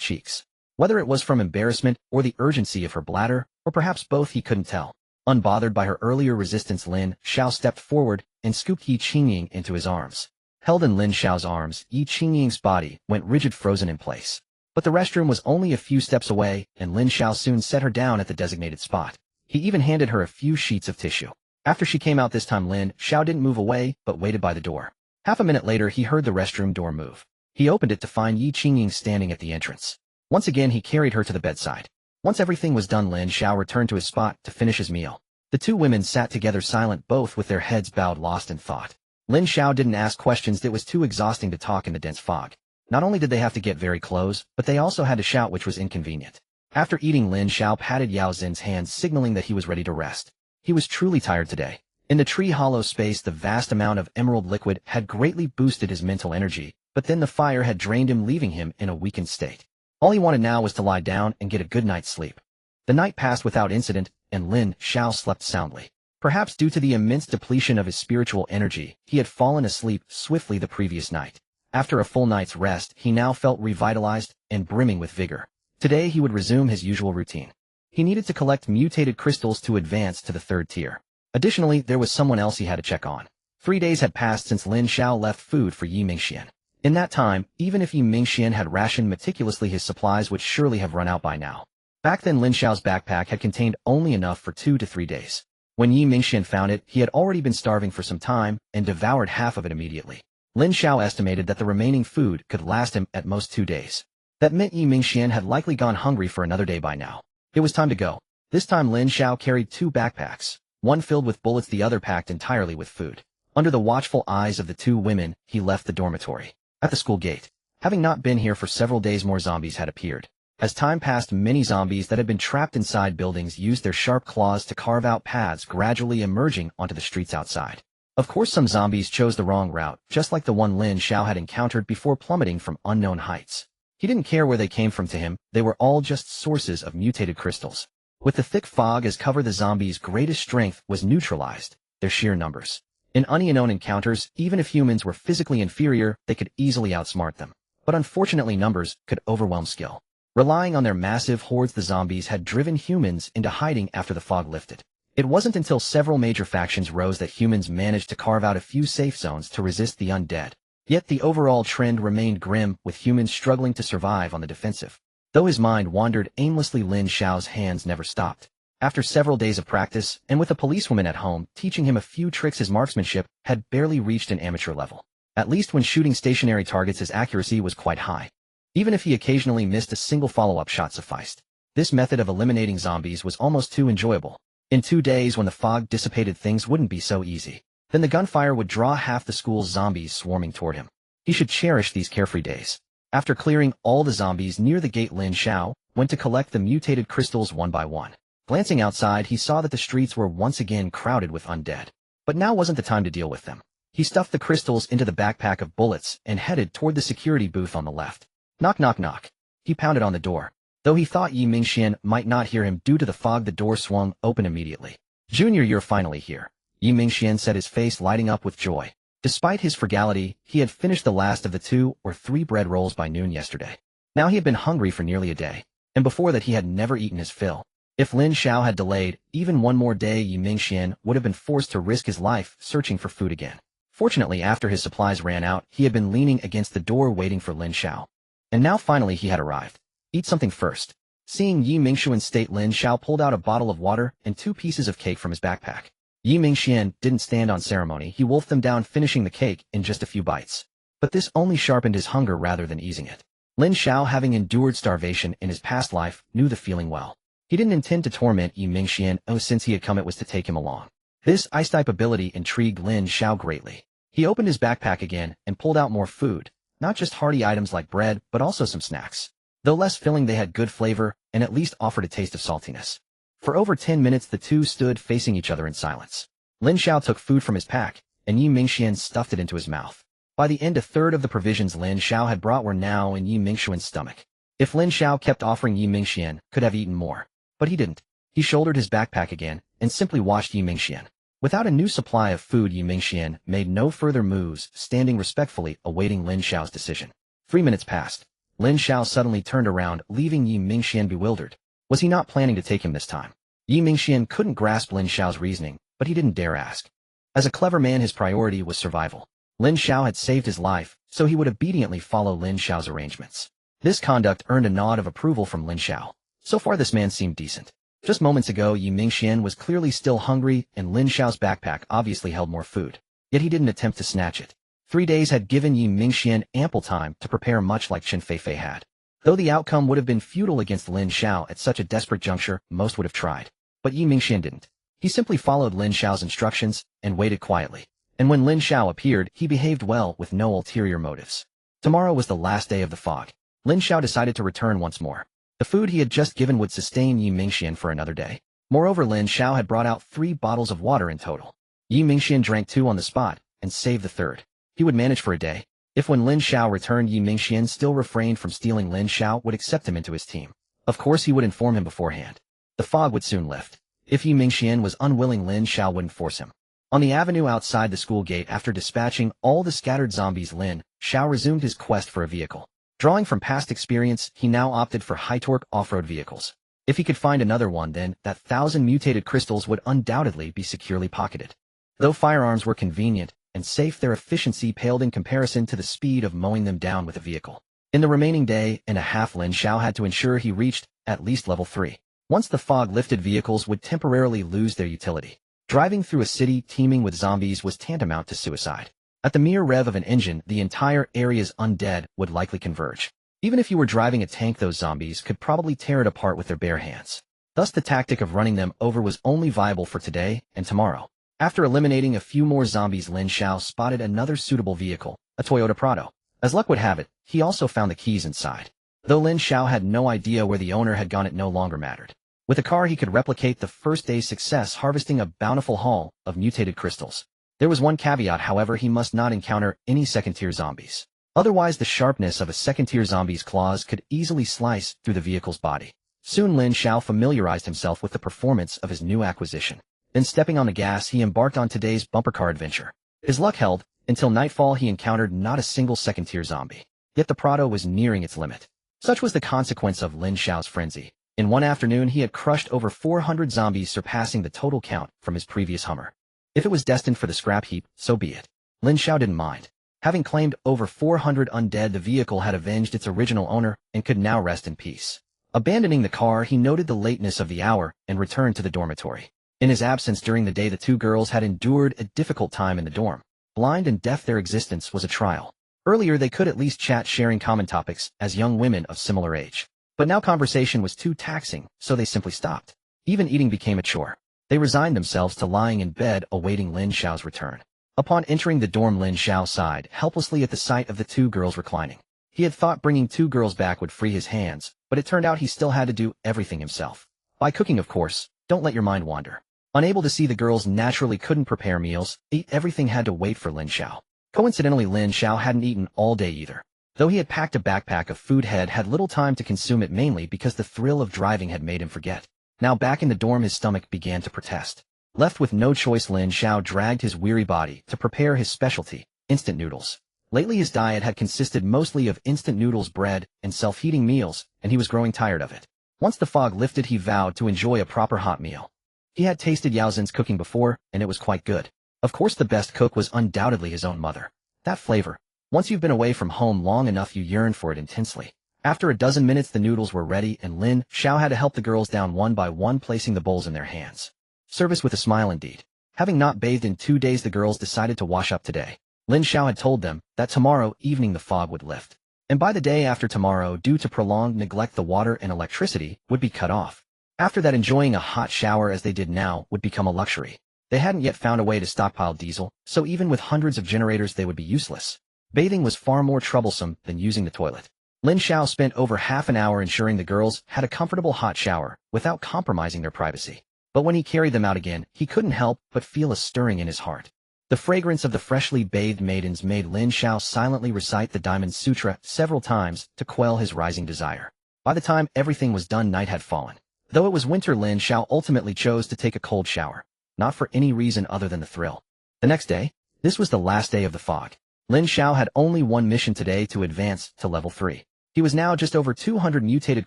cheeks. Whether it was from embarrassment or the urgency of her bladder, or perhaps both, he couldn't tell. Unbothered by her earlier resistance, Lin Xiao stepped forward and scooped Yi Qingying into his arms. Held in Lin Xiao's arms, Yi Qingying's body went rigid, frozen in place. But the restroom was only a few steps away, and Lin Xiao soon set her down at the designated spot. He even handed her a few sheets of tissue. After she came out this time, Lin Xiao didn't move away, but waited by the door. Half a minute later, he heard the restroom door move. He opened it to find Yi Qingying standing at the entrance. Once again, he carried her to the bedside. Once everything was done, Lin Xiao returned to his spot to finish his meal. The two women sat together, silent, both with their heads bowed, lost in thought. Lin Xiao didn't ask questions. It was too exhausting to talk in the dense fog. Not only did they have to get very close, but they also had to shout, which was inconvenient. After eating, Lin Xiao patted Yao Xin's hand, signaling that he was ready to rest. He was truly tired today. In the tree hollow space, the vast amount of emerald liquid had greatly boosted his mental energy, but then the fire had drained him, leaving him in a weakened state. All he wanted now was to lie down and get a good night's sleep. The night passed without incident, and Lin Xiao slept soundly. Perhaps due to the immense depletion of his spiritual energy, he had fallen asleep swiftly the previous night. After a full night's rest, he now felt revitalized and brimming with vigor. Today he would resume his usual routine. He needed to collect mutated crystals to advance to the 3rd tier. Additionally, there was someone else he had to check on. 3 days had passed since Lin Xiao left food for Yi Mingxian. In that time, even if Yi Mingxian had rationed meticulously, his supplies would surely have run out by now. Back then, Lin Xiao's backpack had contained only enough for 2 to 3 days. When Yi Mingxian found it, he had already been starving for some time and devoured half of it immediately. Lin Xiao estimated that the remaining food could last him at most 2 days. That meant Yi Mingxian had likely gone hungry for another day by now. It was time to go. This time Lin Xiao carried 2 backpacks, one filled with bullets, the other packed entirely with food. Under the watchful eyes of the 2 women, he left the dormitory. At the school gate, having not been here for several days, more zombies had appeared. As time passed, many zombies that had been trapped inside buildings used their sharp claws to carve out paths, gradually emerging onto the streets outside. Of course, some zombies chose the wrong route, just like the one Lin Xiao had encountered before plummeting from unknown heights. He didn't care where they came from. To him, they were all just sources of mutated crystals. With the thick fog as cover, the zombies' greatest strength was neutralized, their sheer numbers. In unknown encounters, even if humans were physically inferior, they could easily outsmart them. But unfortunately, numbers could overwhelm skill. Relying on their massive hordes, the zombies had driven humans into hiding after the fog lifted. It wasn't until several major factions rose that humans managed to carve out a few safe zones to resist the undead. Yet the overall trend remained grim, with humans struggling to survive on the defensive. Though his mind wandered aimlessly, Lin Xiao's hands never stopped. After several days of practice, and with a policewoman at home teaching him a few tricks, his marksmanship had barely reached an amateur level. At least when shooting stationary targets, his accuracy was quite high. Even if he occasionally missed, a single follow-up shot sufficed. This method of eliminating zombies was almost too enjoyable. In 2 days, when the fog dissipated, things wouldn't be so easy. Then the gunfire would draw half the school's zombies swarming toward him. He should cherish these carefree days. After clearing all the zombies near the gate, Lin Xiao went to collect the mutated crystals one by one. Glancing outside, he saw that the streets were once again crowded with undead. But now wasn't the time to deal with them. He stuffed the crystals into the backpack of bullets and headed toward the security booth on the left. Knock, knock, knock. He pounded on the door. Though he thought Yi Mingxian might not hear him due to the fog, the door swung open immediately. "Junior, you're finally here." Yi Mingxian said, his face lighting up with joy. Despite his frugality, he had finished the last of the 2 or 3 bread rolls by noon yesterday. Now he had been hungry for nearly a day, and before that he had never eaten his fill. If Lin Xiao had delayed even one more day, Yi Mingxian would have been forced to risk his life searching for food again. Fortunately, after his supplies ran out, he had been leaning against the door waiting for Lin Xiao. And now finally he had arrived. Eat something first. Seeing Yi Mingxian's state, Lin Xiao pulled out a bottle of water and 2 pieces of cake from his backpack. Yi Mingxian didn't stand on ceremony. He wolfed them down, finishing the cake in just a few bites. But this only sharpened his hunger rather than easing it. Lin Xiao, having endured starvation in his past life, knew the feeling well. He didn't intend to torment Yi Mingxian, since he had come it was to take him along. This ice-type ability intrigued Lin Xiao greatly. He opened his backpack again and pulled out more food, not just hearty items like bread, but also some snacks. Though less filling, they had good flavor and at least offered a taste of saltiness. For over 10 minutes the two stood facing each other in silence. Lin Xiao took food from his pack, and Yi Mingxian stuffed it into his mouth. By the end, a third of the provisions Lin Xiao had brought were now in Yi Mingxian's stomach. If Lin Xiao kept offering, Yi Mingxian could have eaten more. But he didn't. He shouldered his backpack again and simply watched Yi Mingxian. Without a new supply of food, Yi Mingxian made no further moves, standing respectfully awaiting Lin Xiao's decision. 3 minutes passed. Lin Xiao suddenly turned around, leaving Yi Mingxian bewildered. Was he not planning to take him this time? Yi Mingxian couldn't grasp Lin Xiao's reasoning, but he didn't dare ask. As a clever man, his priority was survival. Lin Xiao had saved his life, so he would obediently follow Lin Xiao's arrangements. This conduct earned a nod of approval from Lin Xiao. So far this man seemed decent. Just moments ago, Yi Mingxian was clearly still hungry, and Lin Xiao's backpack obviously held more food. Yet he didn't attempt to snatch it. 3 days had given Yi Mingxian ample time to prepare, much like Chen Feifei had. Though the outcome would have been futile against Lin Xiao at such a desperate juncture, most would have tried. But Yi Mingxian didn't. He simply followed Lin Xiao's instructions and waited quietly. And when Lin Xiao appeared, he behaved well with no ulterior motives. Tomorrow was the last day of the fog. Lin Xiao decided to return once more. The food he had just given would sustain Yi Mingxian for another day. Moreover, Lin Xiao had brought out 3 bottles of water in total. Yi Mingxian drank 2 on the spot and saved the third. He would manage for a day. If when Lin Xiao returned, Yi Mingxian still refrained from stealing, Lin Xiao would accept him into his team. Of course, he would inform him beforehand. The fog would soon lift. If Yi Mingxian was unwilling, Lin Xiao wouldn't force him. On the avenue outside the school gate, after dispatching all the scattered zombies, Lin Xiao resumed his quest for a vehicle. Drawing from past experience, he now opted for high-torque off-road vehicles. If he could find another one, then that 1,000 mutated crystals would undoubtedly be securely pocketed. Though firearms were convenient and safe, their efficiency paled in comparison to the speed of mowing them down with a vehicle. In the remaining day and a half, Lin Xiao had to ensure he reached at least level 3. Once the fog lifted, vehicles would temporarily lose their utility. Driving through a city teeming with zombies was tantamount to suicide. At the mere rev of an engine, the entire area's undead would likely converge. Even if you were driving a tank, those zombies could probably tear it apart with their bare hands. Thus the tactic of running them over was only viable for today and tomorrow. After eliminating a few more zombies, Lin Xiao spotted another suitable vehicle, a Toyota Prado. As luck would have it, he also found the keys inside. Though Lin Xiao had no idea where the owner had gone, it no longer mattered. With a car, he could replicate the first day's success, harvesting a bountiful haul of mutated crystals. There was one caveat, however: he must not encounter any second-tier zombies. Otherwise, the sharpness of a second-tier zombie's claws could easily slice through the vehicle's body. Soon Lin Xiao familiarized himself with the performance of his new acquisition. Then, stepping on the gas, he embarked on today's bumper car adventure. His luck held. Until nightfall, he encountered not a single second-tier zombie. Yet the Prado was nearing its limit. Such was the consequence of Lin Xiao's frenzy. In one afternoon, he had crushed over 400 zombies, surpassing the total count from his previous Hummer. If it was destined for the scrap heap, so be it. Lin Xiao didn't mind. Having claimed over 400 undead, the vehicle had avenged its original owner and could now rest in peace. Abandoning the car, he noted the lateness of the hour and returned to the dormitory. In his absence during the day, the 2 girls had endured a difficult time in the dorm. Blind and deaf, their existence was a trial. Earlier they could at least chat, sharing common topics as young women of similar age. But now conversation was too taxing, so they simply stopped. Even eating became a chore. They resigned themselves to lying in bed awaiting Lin Xiao's return. Upon entering the dorm, Lin Xiao sighed helplessly at the sight of the 2 girls reclining. He had thought bringing 2 girls back would free his hands, but it turned out he still had to do everything himself. By cooking, of course. Don't let your mind wander. Unable to see, the girls naturally couldn't prepare meals. Everything had to wait for Lin Xiao. Coincidentally, Lin Xiao hadn't eaten all day either. Though he had packed a backpack of food, had little time to consume it, mainly because the thrill of driving had made him forget. Now back in the dorm, his stomach began to protest. Left with no choice, Lin Xiao dragged his weary body to prepare his specialty, instant noodles. Lately his diet had consisted mostly of instant noodles, bread, and self-heating meals, and he was growing tired of it. Once the fog lifted, he vowed to enjoy a proper hot meal. He had tasted Yao Xin's cooking before, and it was quite good. Of course the best cook was undoubtedly his own mother. That flavor. Once you've been away from home long enough, you yearn for it intensely. After a dozen minutes the noodles were ready, and Lin Xiao had to help the girls down one by one, placing the bowls in their hands. Service with a smile indeed. Having not bathed in 2 days, the girls decided to wash up today. Lin Xiao had told them that tomorrow evening the fog would lift, and by the day after tomorrow, due to prolonged neglect, the water and electricity would be cut off. After that, enjoying a hot shower as they did now would become a luxury. They hadn't yet found a way to stockpile diesel, so even with hundreds of generators they would be useless. Bathing was far more troublesome than using the toilet. Lin Xiao spent over half an hour ensuring the girls had a comfortable hot shower without compromising their privacy. But when he carried them out again, he couldn't help but feel a stirring in his heart. The fragrance of the freshly bathed maidens made Lin Xiao silently recite the Diamond Sutra several times to quell his rising desire. By the time everything was done, night had fallen. Though it was winter, Lin Xiao ultimately chose to take a cold shower, not for any reason other than the thrill. The next day, this was the last day of the fog. Lin Xiao had only one mission today: to advance to level 3. He was now just over 200 mutated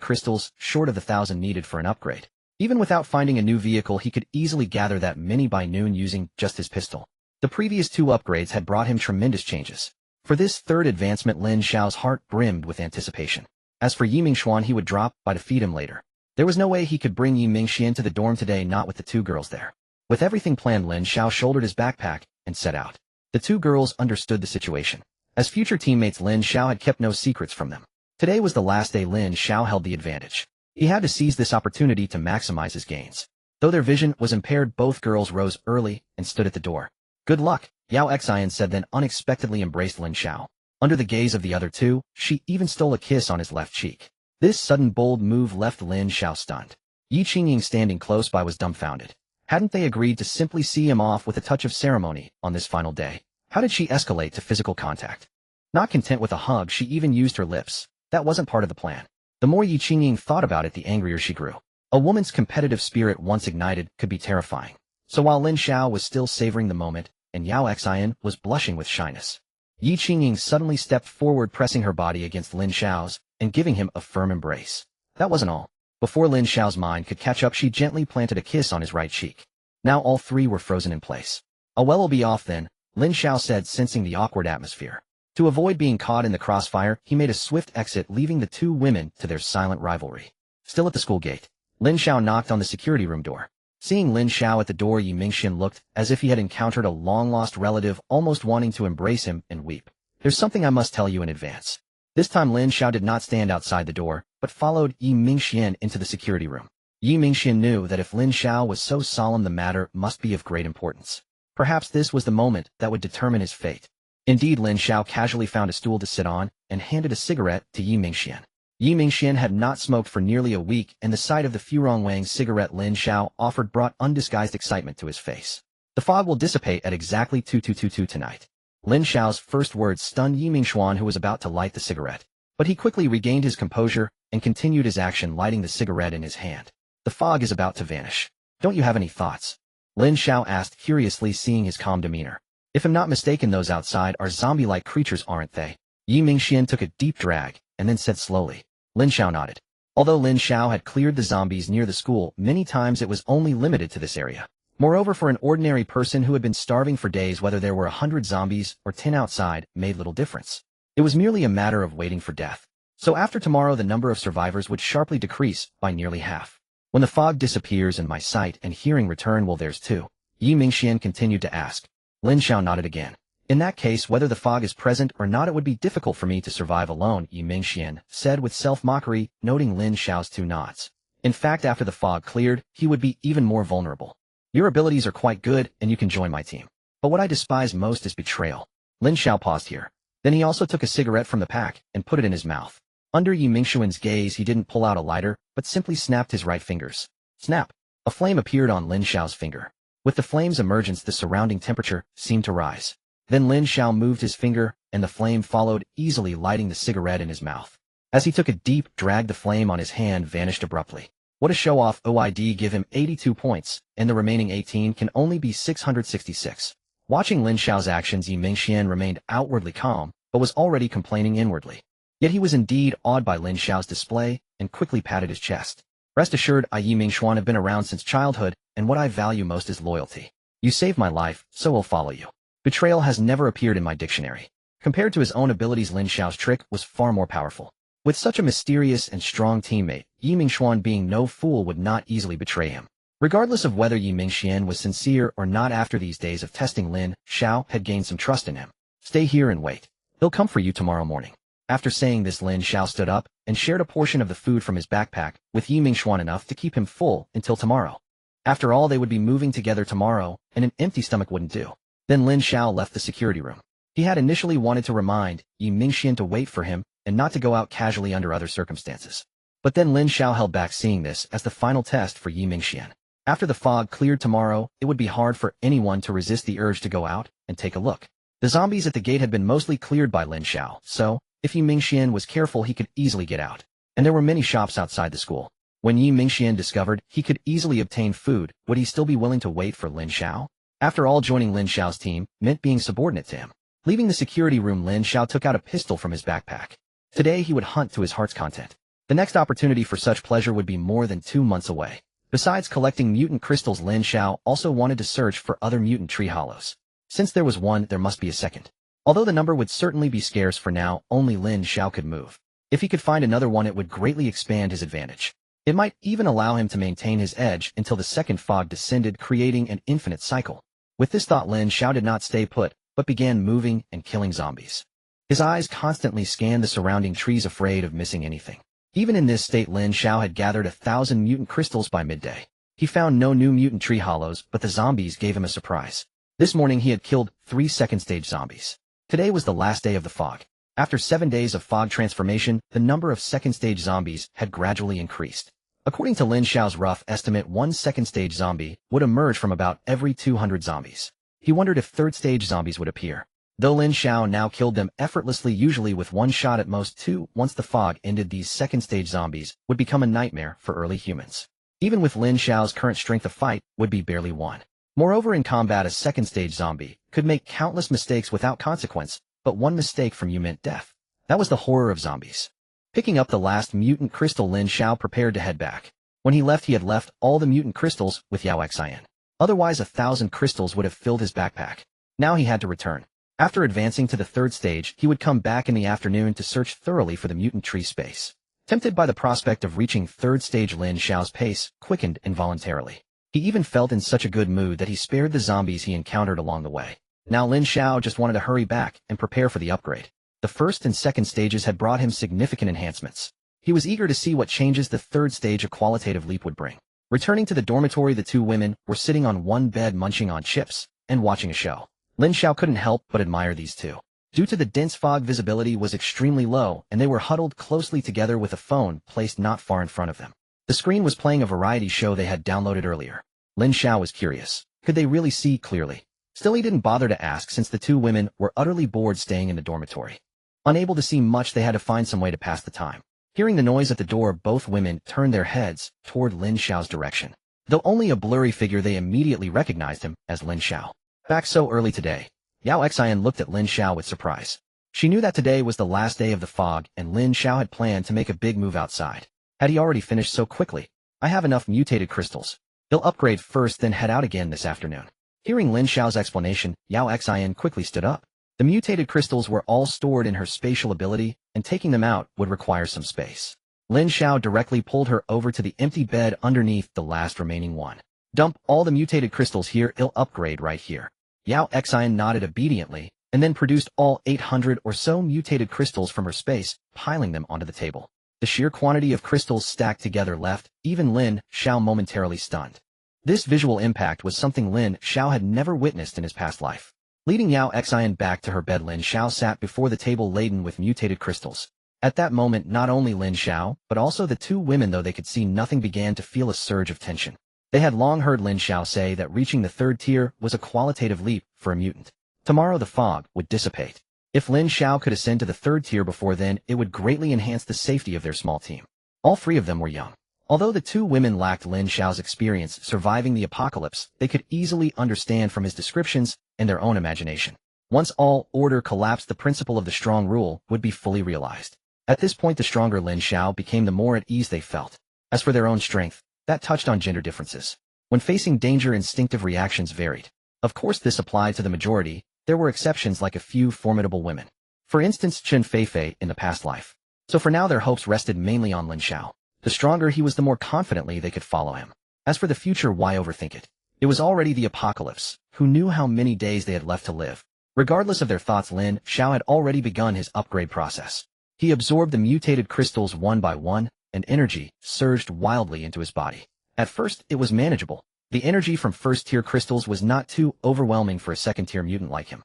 crystals short of the 1,000 needed for an upgrade. Even without finding a new vehicle, he could easily gather that many by noon using just his pistol. The previous 2 upgrades had brought him tremendous changes. For this third advancement, Lin Xiao's heart brimmed with anticipation. As for Yi Mingxuan, he would drop by to feed him later. There was no way he could bring Yi Mingxian to the dorm today, not with the 2 girls there. With everything planned, Lin Xiao shouldered his backpack and set out. The 2 girls understood the situation. As future teammates, Lin Xiao had kept no secrets from them. Today was the last day. Lin Xiao held the advantage. He had to seize this opportunity to maximize his gains. Though their vision was impaired, both girls rose early and stood at the door. "Good luck," Yao Xian said, then unexpectedly embraced Lin Xiao. Under the gaze of the other 2, she even stole a kiss on his left cheek. This sudden bold move left Lin Xiao stunned. Yi Qingying, standing close by, was dumbfounded. Hadn't they agreed to simply see him off with a touch of ceremony on this final day? How did she escalate to physical contact? Not content with a hug, she even used her lips. That wasn't part of the plan. The more Yi Qingying thought about it, the angrier she grew. A woman's competitive spirit, once ignited, could be terrifying. So while Lin Xiao was still savoring the moment, and Yao Xian was blushing with shyness, Yi Qingying suddenly stepped forward, pressing her body against Lin Xiao's and giving him a firm embrace. That wasn't all. Before Lin Xiao's mind could catch up, she gently planted a kiss on his right cheek. Now all 3 were frozen in place. "Oh well, we'll be off then," Lin Xiao said, sensing the awkward atmosphere. To avoid being caught in the crossfire, he made a swift exit, leaving the 2 women to their silent rivalry. Still at the school gate, Lin Xiao knocked on the security room door. Seeing Lin Xiao at the door, Yi Mingxian looked as if he had encountered a long-lost relative, almost wanting to embrace him and weep. "There's something I must tell you in advance." This time Lin Xiao did not stand outside the door, but followed Yi Mingxian into the security room. Yi Mingxian knew that if Lin Xiao was so solemn, the matter must be of great importance. Perhaps this was the moment that would determine his fate. Indeed, Lin Xiao casually found a stool to sit on and handed a cigarette to Yi Mingxian. Yi Mingxian had not smoked for nearly a week, and the sight of the Furong Wang cigarette Lin Xiao offered brought undisguised excitement to his face. "The fog will dissipate at exactly 2222 tonight." Lin Xiao's first words stunned Yi Mingxuan, who was about to light the cigarette. But he quickly regained his composure and continued his action, lighting the cigarette in his hand. "The fog is about to vanish. Don't you have any thoughts?" Lin Xiao asked curiously, seeing his calm demeanor. "If I'm not mistaken, those outside are zombie-like creatures, aren't they?" Yi Mingxian took a deep drag and then said slowly. Lin Xiao nodded. Although Lin Xiao had cleared the zombies near the school many times, it was only limited to this area. Moreover, for an ordinary person who had been starving for days, whether there were 100 zombies or 10 outside made little difference. It was merely a matter of waiting for death. So after tomorrow, the number of survivors would sharply decrease by nearly half. When the fog disappears and my sight and hearing return, will theirs too? Yi Mingxian continued to ask. Lin Xiao nodded again. "In that case, whether the fog is present or not, it would be difficult for me to survive alone," Yi Mingxian said with self-mockery, noting Lin Xiao's 2 nods. In fact, after the fog cleared, he would be even more vulnerable. "Your abilities are quite good, and you can join my team. But what I despise most is betrayal." Lin Xiao paused here. Then he also took a cigarette from the pack and put it in his mouth. Under Yi Mingxuan's gaze, he didn't pull out a lighter, but simply snapped his right fingers. Snap! A flame appeared on Lin Xiao's finger. With the flame's emergence, the surrounding temperature seemed to rise. Then Lin Xiao moved his finger, and the flame followed, easily lighting the cigarette in his mouth. As he took a deep drag, the flame on his hand vanished abruptly. What a show-off! OID, give him 82 points, and the remaining 18 can only be 666. Watching Lin Xiao's actions, Yi Mingxian remained outwardly calm, but was already complaining inwardly. Yet he was indeed awed by Lin Xiao's display and quickly patted his chest. Rest assured, I Yi Mingxuan have been around since childhood, and what I value most is loyalty. You saved my life, so I'll follow you. Betrayal has never appeared in my dictionary. Compared to his own abilities, Lin Xiao's trick was far more powerful. With such a mysterious and strong teammate, Yi Mingxuan being no fool would not easily betray him. Regardless of whether Yi Mingxian was sincere or not, after these days of testing, Lin Xiao had gained some trust in him. Stay here and wait. He'll come for you tomorrow morning. After saying this, Lin Xiao stood up and shared a portion of the food from his backpack with Yi Mingxuan, enough to keep him full until tomorrow. After all, they would be moving together tomorrow, and an empty stomach wouldn't do. Then Lin Xiao left the security room. He had initially wanted to remind Yi Mingxian to wait for him and not to go out casually under other circumstances. But then Lin Xiao held back, seeing this as the final test for Yi Mingxian. After the fog cleared tomorrow, it would be hard for anyone to resist the urge to go out and take a look. The zombies at the gate had been mostly cleared by Lin Xiao, so if Yi Mingxian was careful, he could easily get out. And there were many shops outside the school. When Yi Mingxian discovered he could easily obtain food, would he still be willing to wait for Lin Xiao? After all, joining Lin Xiao's team meant being subordinate to him. Leaving the security room, Lin Xiao took out a pistol from his backpack. Today he would hunt to his heart's content. The next opportunity for such pleasure would be more than 2 months away. Besides collecting mutant crystals, Lin Xiao also wanted to search for other mutant tree hollows. Since there was one, there must be a second. Although the number would certainly be scarce for now, only Lin Xiao could move. If he could find another one, it would greatly expand his advantage. It might even allow him to maintain his edge until the second fog descended, creating an infinite cycle. With this thought, Lin Xiao did not stay put, but began moving and killing zombies. His eyes constantly scanned the surrounding trees, afraid of missing anything. Even in this state, Lin Xiao had gathered 1,000 mutant crystals by midday. He found no new mutant tree hollows, but the zombies gave him a surprise. This morning he had killed 3 second-stage zombies. Today was the last day of the fog. After 7 days of fog transformation, the number of second-stage zombies had gradually increased. According to Lin Xiao's rough estimate, 1 second-stage zombie would emerge from about every 200 zombies. He wondered if third-stage zombies would appear. Though Lin Xiao now killed them effortlessly, usually with 1 shot at most 2, once the fog ended, these second-stage zombies would become a nightmare for early humans. Even with Lin Xiao's current strength, a fight would be barely won. Moreover, in combat, a second-stage zombie could make countless mistakes without consequence, but 1 mistake from you meant death. That was the horror of zombies. Picking up the last mutant crystal, Lin Xiao prepared to head back. When he left, he had left all the mutant crystals with Yao Xian. Otherwise, 1,000 crystals would have filled his backpack. Now he had to return. After advancing to the 3rd stage, he would come back in the afternoon to search thoroughly for the mutant tree space. Tempted by the prospect of reaching 3rd stage, Lin Xiao's pace quickened involuntarily. He even felt in such a good mood that he spared the zombies he encountered along the way. Now Lin Xiao just wanted to hurry back and prepare for the upgrade. The 1st and 2nd stages had brought him significant enhancements. He was eager to see what changes the 3rd stage, a qualitative leap, would bring. Returning to the dormitory, the 2 women were sitting on one bed munching on chips and watching a show. Lin Xiao couldn't help but admire these 2. Due to the dense fog, visibility was extremely low, and they were huddled closely together with a phone placed not far in front of them. The screen was playing a variety show they had downloaded earlier. Lin Xiao was curious. Could they really see clearly? Still, he didn't bother to ask, since the 2 women were utterly bored staying in the dormitory. Unable to see much, they had to find some way to pass the time. Hearing the noise at the door, both women turned their heads toward Lin Xiao's direction. Though only a blurry figure, they immediately recognized him as Lin Xiao. Back so early today. Yao Xian looked at Lin Xiao with surprise. She knew that today was the last day of the fog, and Lin Xiao had planned to make a big move outside. Had he already finished so quickly? I have enough mutated crystals. He'll upgrade first, then head out again this afternoon. Hearing Lin Xiao's explanation, Yao Xian quickly stood up. The mutated crystals were all stored in her spatial ability, and taking them out would require some space. Lin Xiao directly pulled her over to the empty bed underneath the last remaining one. Dump all the mutated crystals here, I'll upgrade right here. Yao Xian nodded obediently, and then produced all 800 or so mutated crystals from her space, piling them onto the table. The sheer quantity of crystals stacked together left even Lin Xiao momentarily stunned. This visual impact was something Lin Xiao had never witnessed in his past life. Leading Yao Xian back to her bed, Lin Xiao sat before the table laden with mutated crystals. At that moment, not only Lin Xiao, but also the 2 women, though they could see nothing, began to feel a surge of tension. They had long heard Lin Xiao say that reaching the 3rd tier was a qualitative leap for a mutant. Tomorrow the fog would dissipate. If Lin Xiao could ascend to the 3rd tier before then, it would greatly enhance the safety of their small team. All 3 of them were young. Although the 2 women lacked Lin Xiao's experience surviving the apocalypse, they could easily understand from his descriptions and their own imagination. Once all order collapsed, the principle of the strong rule would be fully realized. At this point, the stronger Lin Xiao became, the more at ease they felt. As for their own strength, that touched on gender differences. When facing danger, instinctive reactions varied. Of course, this applied to the majority. There were exceptions, like a few formidable women. For instance, Chen Feifei in the past life. So for now, their hopes rested mainly on Lin Xiao. The stronger he was, the more confidently they could follow him. As for the future, why overthink it? It was already the apocalypse. Who knew how many days they had left to live? Regardless of their thoughts, Lin Xiao had already begun his upgrade process. He absorbed the mutated crystals one by one, and energy surged wildly into his body. At first, it was manageable. The energy from first-tier crystals was not too overwhelming for a second-tier mutant like him.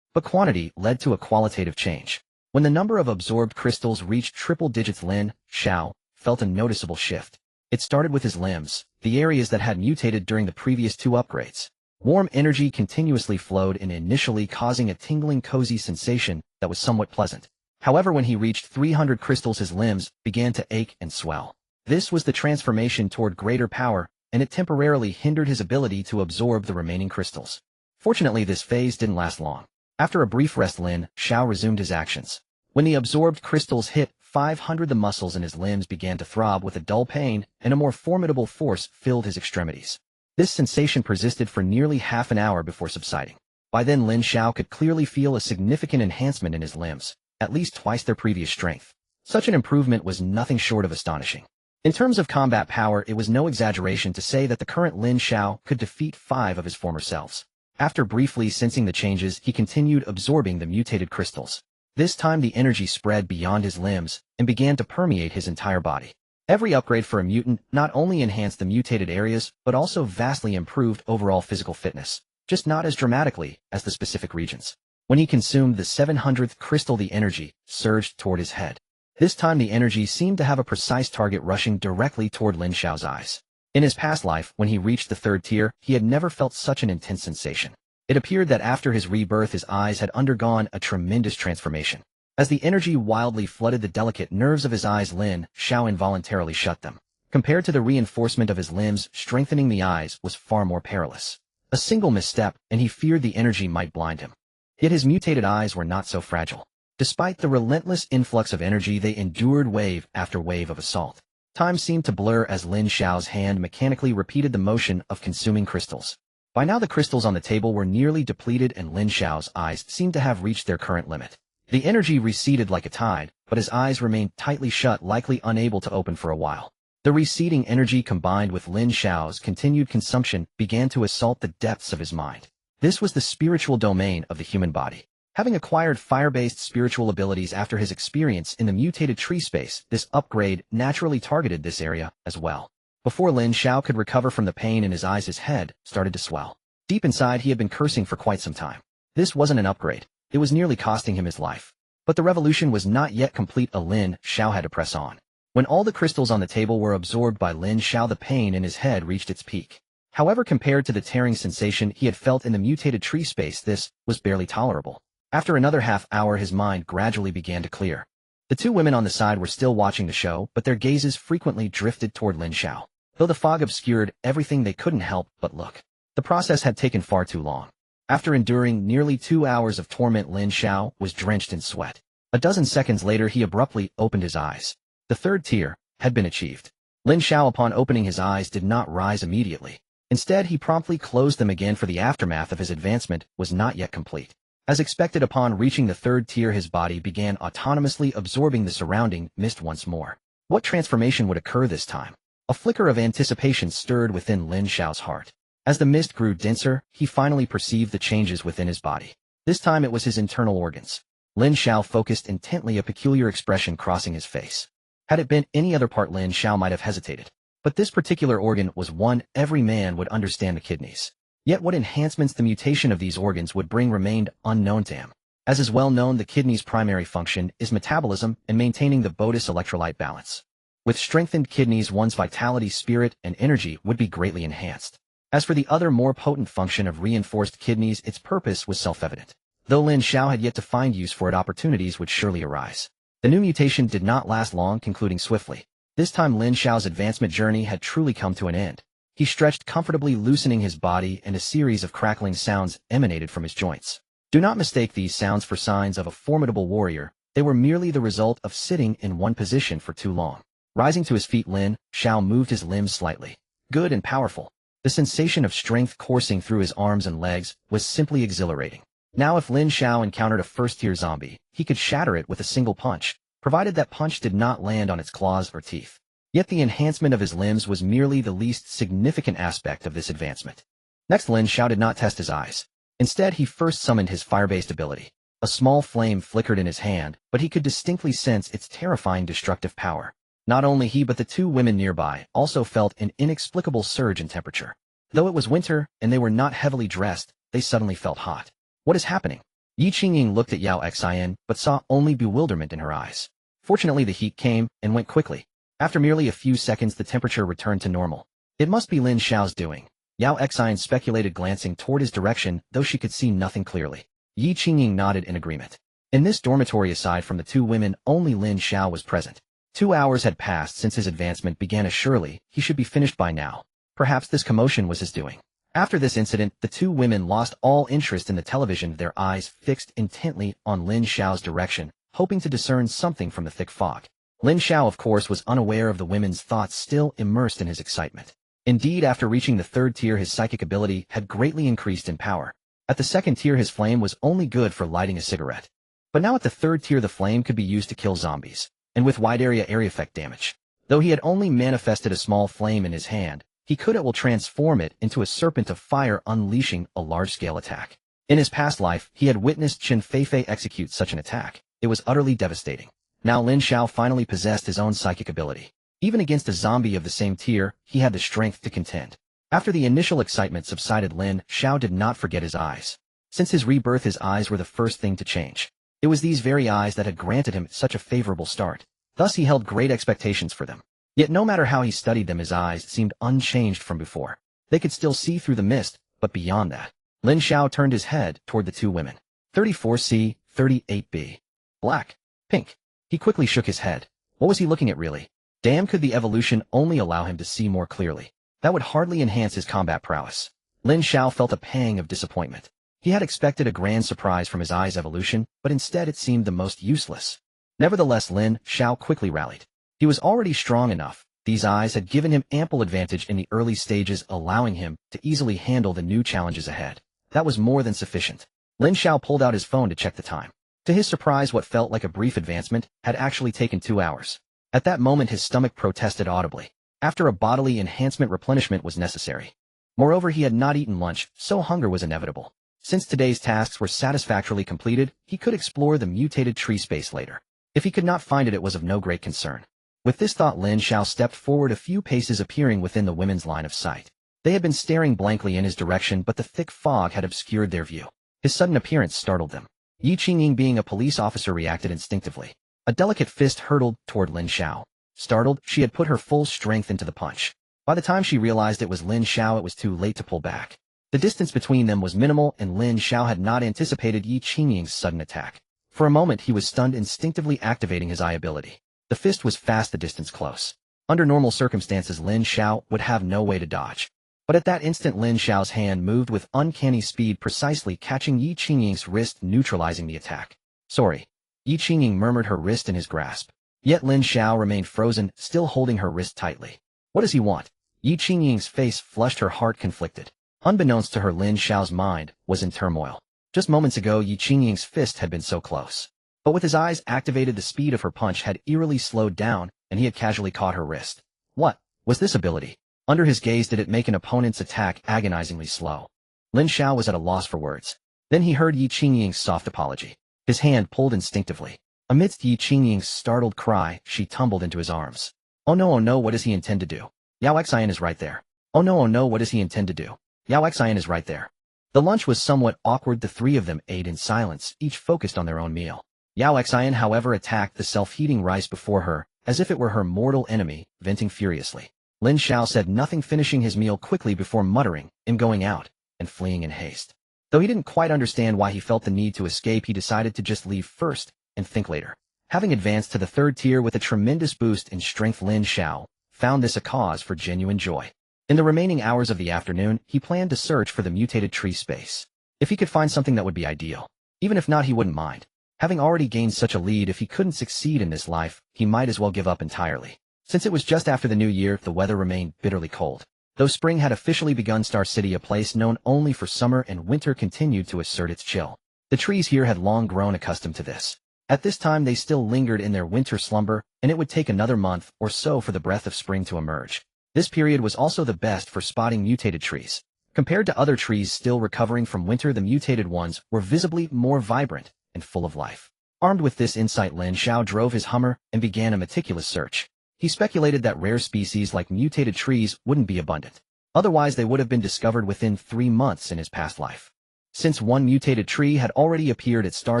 But quantity led to a qualitative change. When the number of absorbed crystals reached triple digits, Lin Xiao felt a noticeable shift. It started with his limbs, the areas that had mutated during the previous two upgrades. Warm energy continuously flowed in, initially causing a tingling, cozy sensation that was somewhat pleasant. However, when he reached 300 crystals, his limbs began to ache and swell. This was the transformation toward greater power, and it temporarily hindered his ability to absorb the remaining crystals. Fortunately, this phase didn't last long. After a brief rest, Lin Xiao resumed his actions. When the absorbed crystals hit 500, the muscles in his limbs began to throb with a dull pain, and a more formidable force filled his extremities. This sensation persisted for nearly half an hour before subsiding. By then, Lin Xiao could clearly feel a significant enhancement in his limbs, at least twice their previous strength. Such an improvement was nothing short of astonishing. In terms of combat power, it was no exaggeration to say that the current Lin Xiao could defeat 5 of his former selves. After briefly sensing the changes, he continued absorbing the mutated crystals. This time, the energy spread beyond his limbs and began to permeate his entire body. Every upgrade for a mutant not only enhanced the mutated areas, but also vastly improved overall physical fitness, just not as dramatically as the specific regions. When he consumed the 700th crystal, the energy surged toward his head. This time, the energy seemed to have a precise target, rushing directly toward Lin Xiao's eyes. In his past life, when he reached the 3rd tier, he had never felt such an intense sensation. It appeared that after his rebirth, his eyes had undergone a tremendous transformation. As the energy wildly flooded the delicate nerves of his eyes, Lin Xiao involuntarily shut them. Compared to the reinforcement of his limbs, strengthening the eyes was far more perilous. A single misstep, and he feared the energy might blind him. Yet his mutated eyes were not so fragile. Despite the relentless influx of energy, they endured wave after wave of assault. Time seemed to blur as Lin Xiao's hand mechanically repeated the motion of consuming crystals. By now, the crystals on the table were nearly depleted, and Lin Xiao's eyes seemed to have reached their current limit. The energy receded like a tide, but his eyes remained tightly shut, likely unable to open for a while. The receding energy, combined with Lin Xiao's continued consumption, began to assault the depths of his mind. This was the spiritual domain of the human body. Having acquired fire-based spiritual abilities after his experience in the mutated tree space, this upgrade naturally targeted this area as well. Before Lin Xiao could recover from the pain in his eyes, his head started to swell. Deep inside, he had been cursing for quite some time. This wasn't an upgrade. It was nearly costing him his life. But the revolution was not yet complete. Lin Xiao had to press on. When all the crystals on the table were absorbed by Lin Xiao, the pain in his head reached its peak. However, compared to the tearing sensation he had felt in the mutated tree space, this was barely tolerable. After another half hour, his mind gradually began to clear. The two women on the side were still watching the show, but their gazes frequently drifted toward Lin Xiao. Though the fog obscured everything, they couldn't help but look. The process had taken far too long. After enduring nearly 2 hours of torment, Lin Xiao was drenched in sweat. A dozen seconds later, he abruptly opened his eyes. The 3rd tier had been achieved. Lin Xiao, upon opening his eyes, did not rise immediately. Instead, he promptly closed them again, for the aftermath of his advancement was not yet complete. As expected, upon reaching the 3rd tier, his body began autonomously absorbing the surrounding mist once more. What transformation would occur this time? A flicker of anticipation stirred within Lin Xiao's heart. As the mist grew denser, he finally perceived the changes within his body. This time it was his internal organs. Lin Xiao focused intently, a peculiar expression crossing his face. Had it been any other part, Lin Xiao might have hesitated. But this particular organ was one every man would understand: the kidneys. Yet what enhancements the mutation of these organs would bring remained unknown to him. As is well known, the kidney's primary function is metabolism and maintaining the body's electrolyte balance. With strengthened kidneys, one's vitality, spirit, and energy would be greatly enhanced. As for the other, more potent function of reinforced kidneys, its purpose was self-evident. Though Lin Xiao had yet to find use for it, opportunities would surely arise. The new mutation did not last long, concluding swiftly. This time, Lin Xiao's advancement journey had truly come to an end. He stretched comfortably, loosening his body, and a series of crackling sounds emanated from his joints. Do not mistake these sounds for signs of a formidable warrior. They were merely the result of sitting in one position for too long. Rising to his feet, Lin Xiao moved his limbs slightly. Good and powerful. The sensation of strength coursing through his arms and legs was simply exhilarating. Now if Lin Xiao encountered a first-tier zombie, he could shatter it with a single punch, provided that punch did not land on its claws or teeth. Yet the enhancement of his limbs was merely the least significant aspect of this advancement. Next, Lin Xiao did not test his eyes. Instead, he first summoned his fire-based ability. A small flame flickered in his hand, but he could distinctly sense its terrifying destructive power. Not only he but the two women nearby also felt an inexplicable surge in temperature. Though it was winter and they were not heavily dressed, they suddenly felt hot. What is happening? Yi Qingying looked at Yao Xian, but saw only bewilderment in her eyes. Fortunately, the heat came and went quickly. After merely a few seconds, the temperature returned to normal. It must be Lin Xiao's doing. Yao Xian speculated, glancing toward his direction, though she could see nothing clearly. Yi Qingying nodded in agreement. In this dormitory, aside from the two women, only Lin Xiao was present. 2 hours had passed since his advancement began. Surely, he should be finished by now. Perhaps this commotion was his doing. After this incident, the two women lost all interest in the television, their eyes fixed intently on Lin Xiao's direction, hoping to discern something from the thick fog. Lin Xiao, of course, was unaware of the women's thoughts, still immersed in his excitement. Indeed, after reaching the third tier, his psychic ability had greatly increased in power. At the second tier, his flame was only good for lighting a cigarette. But now at the third tier, the flame could be used to kill zombies, and with wide area effect damage. Though he had only manifested a small flame in his hand, he could at will transform it into a serpent of fire, unleashing a large-scale attack. In his past life, he had witnessed Qin Feifei execute such an attack. It was utterly devastating. Now Lin Xiao finally possessed his own psychic ability. Even against a zombie of the same tier, he had the strength to contend. After the initial excitement subsided, Lin Xiao did not forget his eyes. Since his rebirth, his eyes were the first thing to change. It was these very eyes that had granted him such a favorable start. Thus he held great expectations for them. Yet no matter how he studied them, his eyes seemed unchanged from before. They could still see through the mist, but beyond that. Lin Xiao turned his head toward the two women. 34C, 38B. Black. Pink. He quickly shook his head. What was he looking at really? Damn, could the evolution only allow him to see more clearly? That would hardly enhance his combat prowess. Lin Xiao felt a pang of disappointment. He had expected a grand surprise from his eye's evolution, but instead it seemed the most useless. Nevertheless, Lin Xiao quickly rallied. He was already strong enough. These eyes had given him ample advantage in the early stages, allowing him to easily handle the new challenges ahead. That was more than sufficient. Lin Xiao pulled out his phone to check the time. To his surprise, what felt like a brief advancement had actually taken 2 hours. At that moment, his stomach protested audibly. After a bodily enhancement, replenishment was necessary. Moreover, he had not eaten lunch, so hunger was inevitable. Since today's tasks were satisfactorily completed, he could explore the mutated tree space later. If he could not find it, it was of no great concern. With this thought, Lin Xiao stepped forward a few paces, appearing within the women's line of sight. They had been staring blankly in his direction, but the thick fog had obscured their view. His sudden appearance startled them. Yi Qingying, being a police officer, reacted instinctively. A delicate fist hurtled toward Lin Xiao. Startled, she had put her full strength into the punch. By the time she realized it was Lin Xiao, it was too late to pull back. The distance between them was minimal, and Lin Xiao had not anticipated Yi Qingying's sudden attack. For a moment, he was stunned, instinctively activating his eye ability. The fist was fast, the distance close. Under normal circumstances, Lin Xiao would have no way to dodge. But at that instant, Lin Xiao's hand moved with uncanny speed, precisely catching Yi Qingying's wrist, neutralizing the attack. Sorry. Yi Qingying murmured, her wrist in his grasp. Yet Lin Xiao remained frozen, still holding her wrist tightly. What does he want? Yi Qingying's face flushed, her heart conflicted. Unbeknownst to her, Lin Xiao's mind was in turmoil. Just moments ago, Yi Qingying's fist had been so close. But with his eyes activated, the speed of her punch had eerily slowed down, and he had casually caught her wrist. What was this ability? Under his gaze, did it make an opponent's attack agonizingly slow? Lin Xiao was at a loss for words. Then he heard Yi Qingying's soft apology. His hand pulled instinctively. Amidst Yi Qingying's startled cry, she tumbled into his arms. Oh no, what does he intend to do? Yao Xian is right there. Oh no, what does he intend to do? Yao Xian is right there. The lunch was somewhat awkward. The three of them ate in silence, each focused on their own meal. Yao Xian, however, attacked the self-heating rice before her, as if it were her mortal enemy, venting furiously. Lin Xiao said nothing, finishing his meal quickly before muttering, "I'm going out," and fleeing in haste. Though he didn't quite understand why he felt the need to escape, he decided to just leave first and think later. Having advanced to the third tier with a tremendous boost in strength, Lin Xiao found this a cause for genuine joy. In the remaining hours of the afternoon, he planned to search for the mutated tree space. If he could find something that would be ideal. Even if not, he wouldn't mind. Having already gained such a lead, if he couldn't succeed in this life, he might as well give up entirely. Since it was just after the new year, the weather remained bitterly cold. Though spring had officially begun, Star City, a place known only for summer and winter, continued to assert its chill. The trees here had long grown accustomed to this. At this time they still lingered in their winter slumber, and it would take another month or so for the breath of spring to emerge. This period was also the best for spotting mutated trees. Compared to other trees still recovering from winter, the mutated ones were visibly more vibrant and full of life. Armed with this insight, Lin Xiao drove his Hummer and began a meticulous search. He speculated that rare species like mutated trees wouldn't be abundant. Otherwise, they would have been discovered within 3 months in his past life. Since one mutated tree had already appeared at Star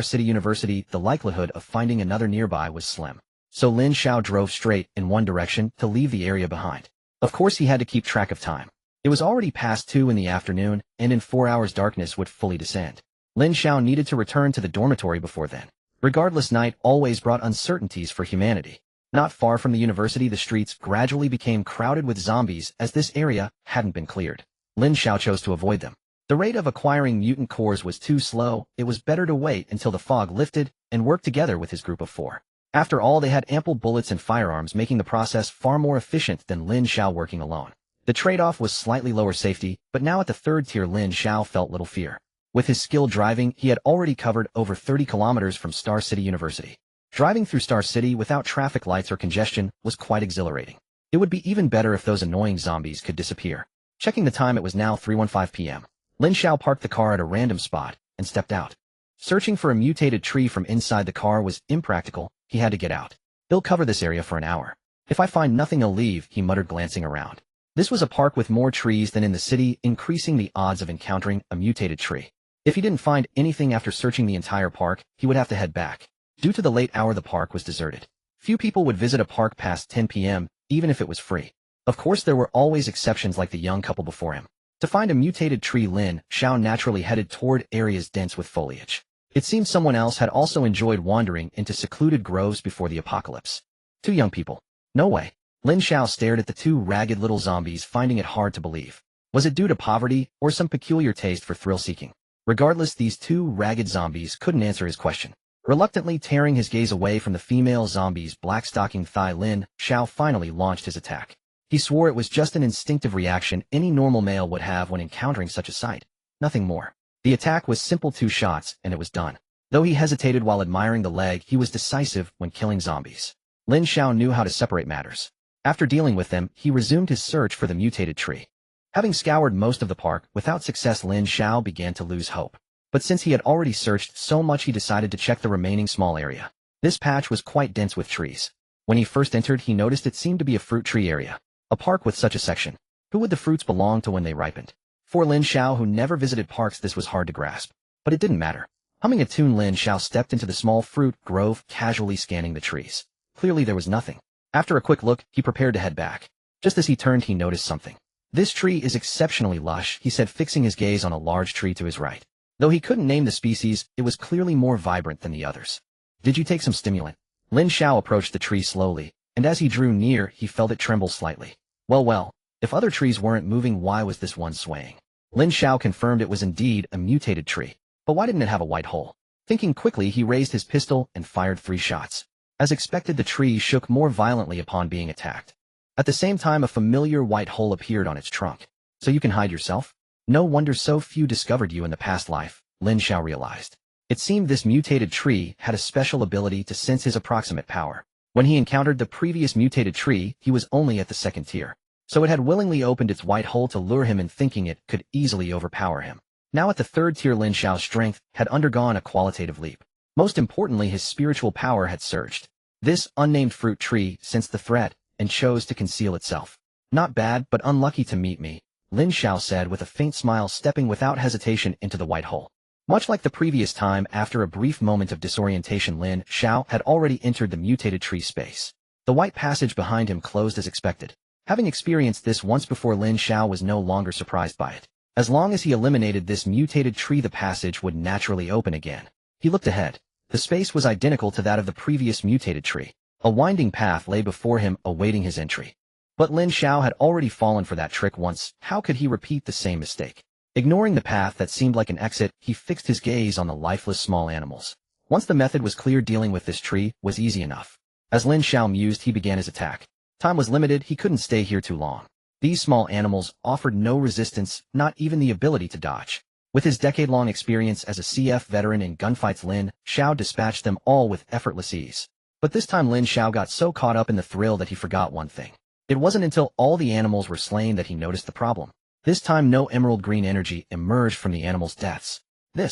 City University, the likelihood of finding another nearby was slim. So Lin Xiao drove straight in one direction to leave the area behind. Of course, he had to keep track of time. It was already past 2 in the afternoon, and in 4 hours darkness would fully descend. Lin Xiao needed to return to the dormitory before then. Regardless, night always brought uncertainties for humanity. Not far from the university, the streets gradually became crowded with zombies as this area hadn't been cleared. Lin Xiao chose to avoid them. The rate of acquiring mutant cores was too slow. It was better to wait until the fog lifted and work together with his group of 4. After all, they had ample bullets and firearms, making the process far more efficient than Lin Xiao working alone. The trade-off was slightly lower safety, but now at the 3rd tier, Lin Xiao felt little fear. With his skill driving, he had already covered over 30 kilometers from Star City University. Driving through Star City without traffic lights or congestion was quite exhilarating. It would be even better if those annoying zombies could disappear. Checking the time, it was now 3:15 p.m. Lin Xiao parked the car at a random spot and stepped out. Searching for a mutated tree from inside the car was impractical. He had to get out. He'll cover this area for an hour. If I find nothing, I'll leave, he muttered, glancing around. This was a park with more trees than in the city, increasing the odds of encountering a mutated tree. If he didn't find anything after searching the entire park, he would have to head back. Due to the late hour, the park was deserted. Few people would visit a park past 10 p.m., even if it was free. Of course, there were always exceptions like the young couple before him. To find a mutated tree, Lin Xiao naturally headed toward areas dense with foliage. It seemed someone else had also enjoyed wandering into secluded groves before the apocalypse. 2 young people. No way. Lin Xiao stared at the 2 ragged little zombies, finding it hard to believe. Was it due to poverty or some peculiar taste for thrill-seeking? Regardless, these 2 ragged zombies couldn't answer his question. Reluctantly tearing his gaze away from the female zombie's black-stockinged thigh, Lin Xiao finally launched his attack. He swore it was just an instinctive reaction any normal male would have when encountering such a sight. Nothing more. The attack was simple: 2 shots, and it was done. Though he hesitated while admiring the leg, he was decisive when killing zombies. Lin Xiao knew how to separate matters. After dealing with them, he resumed his search for the mutated tree. Having scoured most of the park without success, Lin Xiao began to lose hope. But since he had already searched so much, he decided to check the remaining small area. This patch was quite dense with trees. When he first entered, he noticed it seemed to be a fruit tree area. A park with such a section. Who would the fruits belong to when they ripened? For Lin Xiao, who never visited parks, this was hard to grasp. But it didn't matter. Humming a tune, Lin Xiao stepped into the small fruit grove, casually scanning the trees. Clearly there was nothing. After a quick look, he prepared to head back. Just as he turned, he noticed something. This tree is exceptionally lush, he said, fixing his gaze on a large tree to his right. Though he couldn't name the species, it was clearly more vibrant than the others. Did you take some stimulant? Lin Xiao approached the tree slowly, and as he drew near, he felt it tremble slightly. Well, if other trees weren't moving, why was this one swaying? Lin Xiao confirmed it was indeed a mutated tree. But why didn't it have a white hole? Thinking quickly, he raised his pistol and fired 3 shots. As expected, the tree shook more violently upon being attacked. At the same time, a familiar white hole appeared on its trunk. So you can hide yourself? No wonder so few discovered you in the past life, Lin Xiao realized. It seemed this mutated tree had a special ability to sense his approximate power. When he encountered the previous mutated tree, he was only at the 2nd tier. So it had willingly opened its white hole to lure him in, thinking it could easily overpower him. Now at the 3rd tier, Lin Xiao's strength had undergone a qualitative leap. Most importantly, his spiritual power had surged. This unnamed fruit tree sensed the threat and chose to conceal itself. Not bad, but unlucky to meet me, Lin Xiao said with a faint smile, stepping without hesitation into the white hole. Much like the previous time, after a brief moment of disorientation, Lin Xiao had already entered the mutated tree space. The white passage behind him closed as expected. Having experienced this once before, Lin Xiao was no longer surprised by it. As long as he eliminated this mutated tree, the passage would naturally open again. He looked ahead. The space was identical to that of the previous mutated tree. A winding path lay before him, awaiting his entry. But Lin Xiao had already fallen for that trick once. How could he repeat the same mistake? Ignoring the path that seemed like an exit, he fixed his gaze on the lifeless small animals. Once the method was clear, dealing with this tree was easy enough. As Lin Xiao mused, he began his attack. Time was limited, he couldn't stay here too long. These small animals offered no resistance, not even the ability to dodge. With his decade-long experience as a CF veteran in gunfights, Lin Xiao dispatched them all with effortless ease. But this time Lin Xiao got so caught up in the thrill that he forgot one thing. It wasn't until all the animals were slain that he noticed the problem. This time no emerald green energy emerged from the animals' deaths. The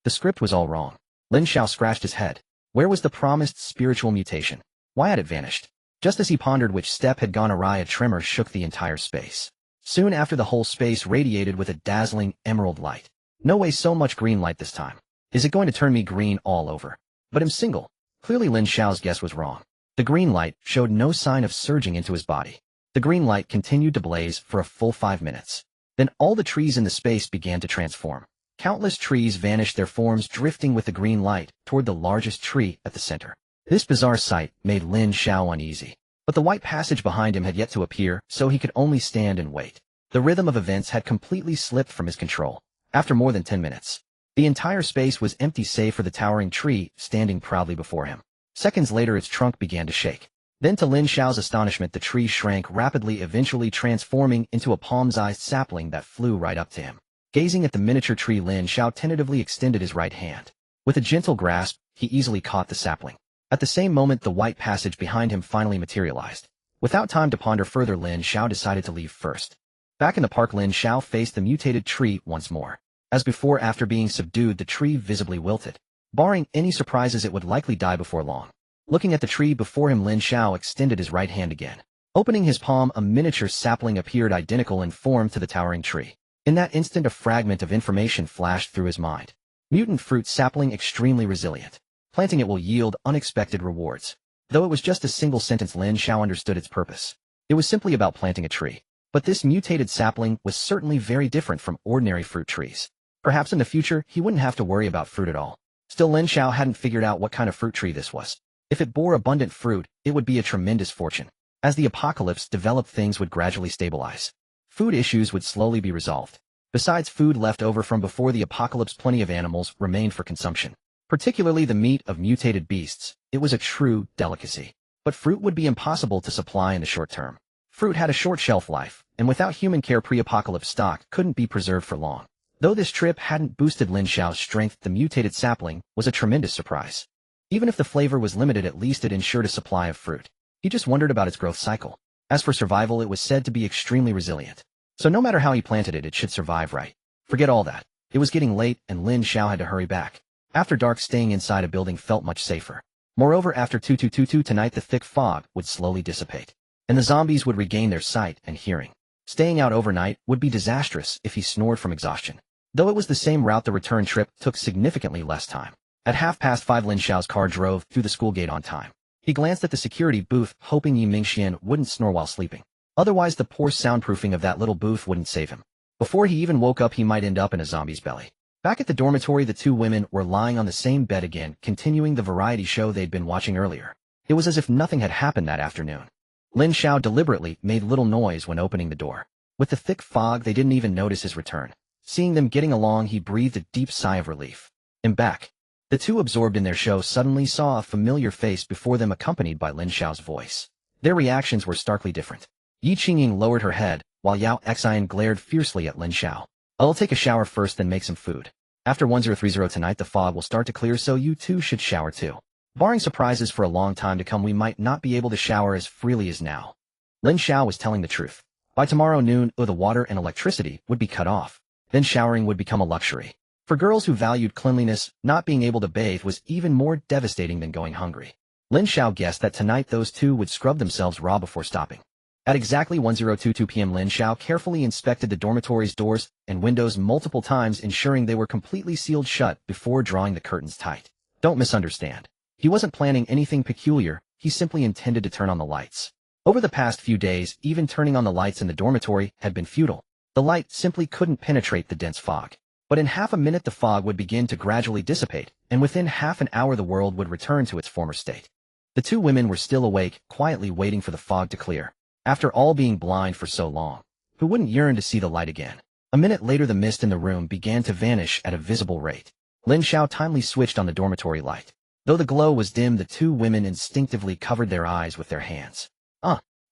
script was all wrong. Lin Xiao scratched his head. Where was the promised spiritual mutation? Why had it vanished? Just as he pondered which step had gone awry, a tremor shook the entire space. Soon after, the whole space radiated with a dazzling emerald light. No way, so much green light this time. Is it going to turn me green all over? But I'm single. Clearly Lin Xiao's guess was wrong. The green light showed no sign of surging into his body. The green light continued to blaze for a full 5 minutes. Then all the trees in the space began to transform. Countless trees vanished, their forms drifting with the green light toward the largest tree at the center. This bizarre sight made Lin Xiao uneasy. But the white passage behind him had yet to appear, so he could only stand and wait. The rhythm of events had completely slipped from his control. After more than 10 minutes, the entire space was empty save for the towering tree standing proudly before him. Seconds later, its trunk began to shake. Then, to Lin Xiao's astonishment, the tree shrank rapidly, eventually transforming into a palm-sized sapling that flew right up to him. Gazing at the miniature tree, Lin Xiao tentatively extended his right hand. With a gentle grasp, he easily caught the sapling. At the same moment, the white passage behind him finally materialized. Without time to ponder further, Lin Xiao decided to leave first. Back in the park, Lin Xiao faced the mutated tree once more. As before, after being subdued, the tree visibly wilted. Barring any surprises, it would likely die before long. Looking at the tree before him, Lin Xiao extended his right hand again. Opening his palm, a miniature sapling appeared, identical in form to the towering tree. In that instant, a fragment of information flashed through his mind. Mutant fruit sapling, extremely resilient. Planting it will yield unexpected rewards. Though it was just a single sentence, Lin Xiao understood its purpose. It was simply about planting a tree. But this mutated sapling was certainly very different from ordinary fruit trees. Perhaps in the future, he wouldn't have to worry about fruit at all. Still, Lin Xiao hadn't figured out what kind of fruit tree this was. If it bore abundant fruit, it would be a tremendous fortune. As the apocalypse developed, things would gradually stabilize. Food issues would slowly be resolved. Besides food left over from before the apocalypse, plenty of animals remained for consumption. Particularly the meat of mutated beasts. It was a true delicacy. But fruit would be impossible to supply in the short term. Fruit had a short shelf life, and without human care, pre-apocalypse stock couldn't be preserved for long. Though this trip hadn't boosted Lin Xiao's strength, the mutated sapling was a tremendous surprise. Even if the flavor was limited, at least it ensured a supply of fruit. He just wondered about its growth cycle. As for survival, it was said to be extremely resilient. So no matter how he planted it, it should survive, right? Forget all that. It was getting late, and Lin Xiao had to hurry back. After dark, staying inside a building felt much safer. Moreover, after 2222 tonight, the thick fog would slowly dissipate, and the zombies would regain their sight and hearing. Staying out overnight would be disastrous if he snored from exhaustion. Though it was the same route, the return trip took significantly less time. At 5:30, Lin Xiao's car drove through the school gate on time. He glanced at the security booth, hoping Yi Mingxian wouldn't snore while sleeping. Otherwise, the poor soundproofing of that little booth wouldn't save him. Before he even woke up, he might end up in a zombie's belly. Back at the dormitory, the two women were lying on the same bed again, continuing the variety show they'd been watching earlier. It was as if nothing had happened that afternoon. Lin Xiao deliberately made little noise when opening the door. With the thick fog, they didn't even notice his return. Seeing them getting along, he breathed a deep sigh of relief. And back. The two, absorbed in their show, suddenly saw a familiar face before them, accompanied by Lin Xiao's voice. Their reactions were starkly different. Yi Qingying lowered her head, while Yao Xian glared fiercely at Lin Xiao. I'll take a shower first, then make some food. After 1030 tonight, the fog will start to clear, so you two should shower too. Barring surprises for a long time to come, we might not be able to shower as freely as now. Lin Xiao was telling the truth. By tomorrow noon, the water and electricity would be cut off. Then showering would become a luxury. For girls who valued cleanliness, not being able to bathe was even more devastating than going hungry. Lin Xiao guessed that tonight those two would scrub themselves raw before stopping. At exactly 1022 p.m., Lin Xiao carefully inspected the dormitory's doors and windows multiple times, ensuring they were completely sealed shut before drawing the curtains tight. Don't misunderstand. He wasn't planning anything peculiar, he simply intended to turn on the lights. Over the past few days, even turning on the lights in the dormitory had been futile. The light simply couldn't penetrate the dense fog. But in half a minute, the fog would begin to gradually dissipate, and within half an hour the world would return to its former state. The two women were still awake, quietly waiting for the fog to clear. After all being blind for so long, who wouldn't yearn to see the light again? A minute later the mist in the room began to vanish at a visible rate. Lin Xiao timely switched on the dormitory light. Though the glow was dim, the two women instinctively covered their eyes with their hands.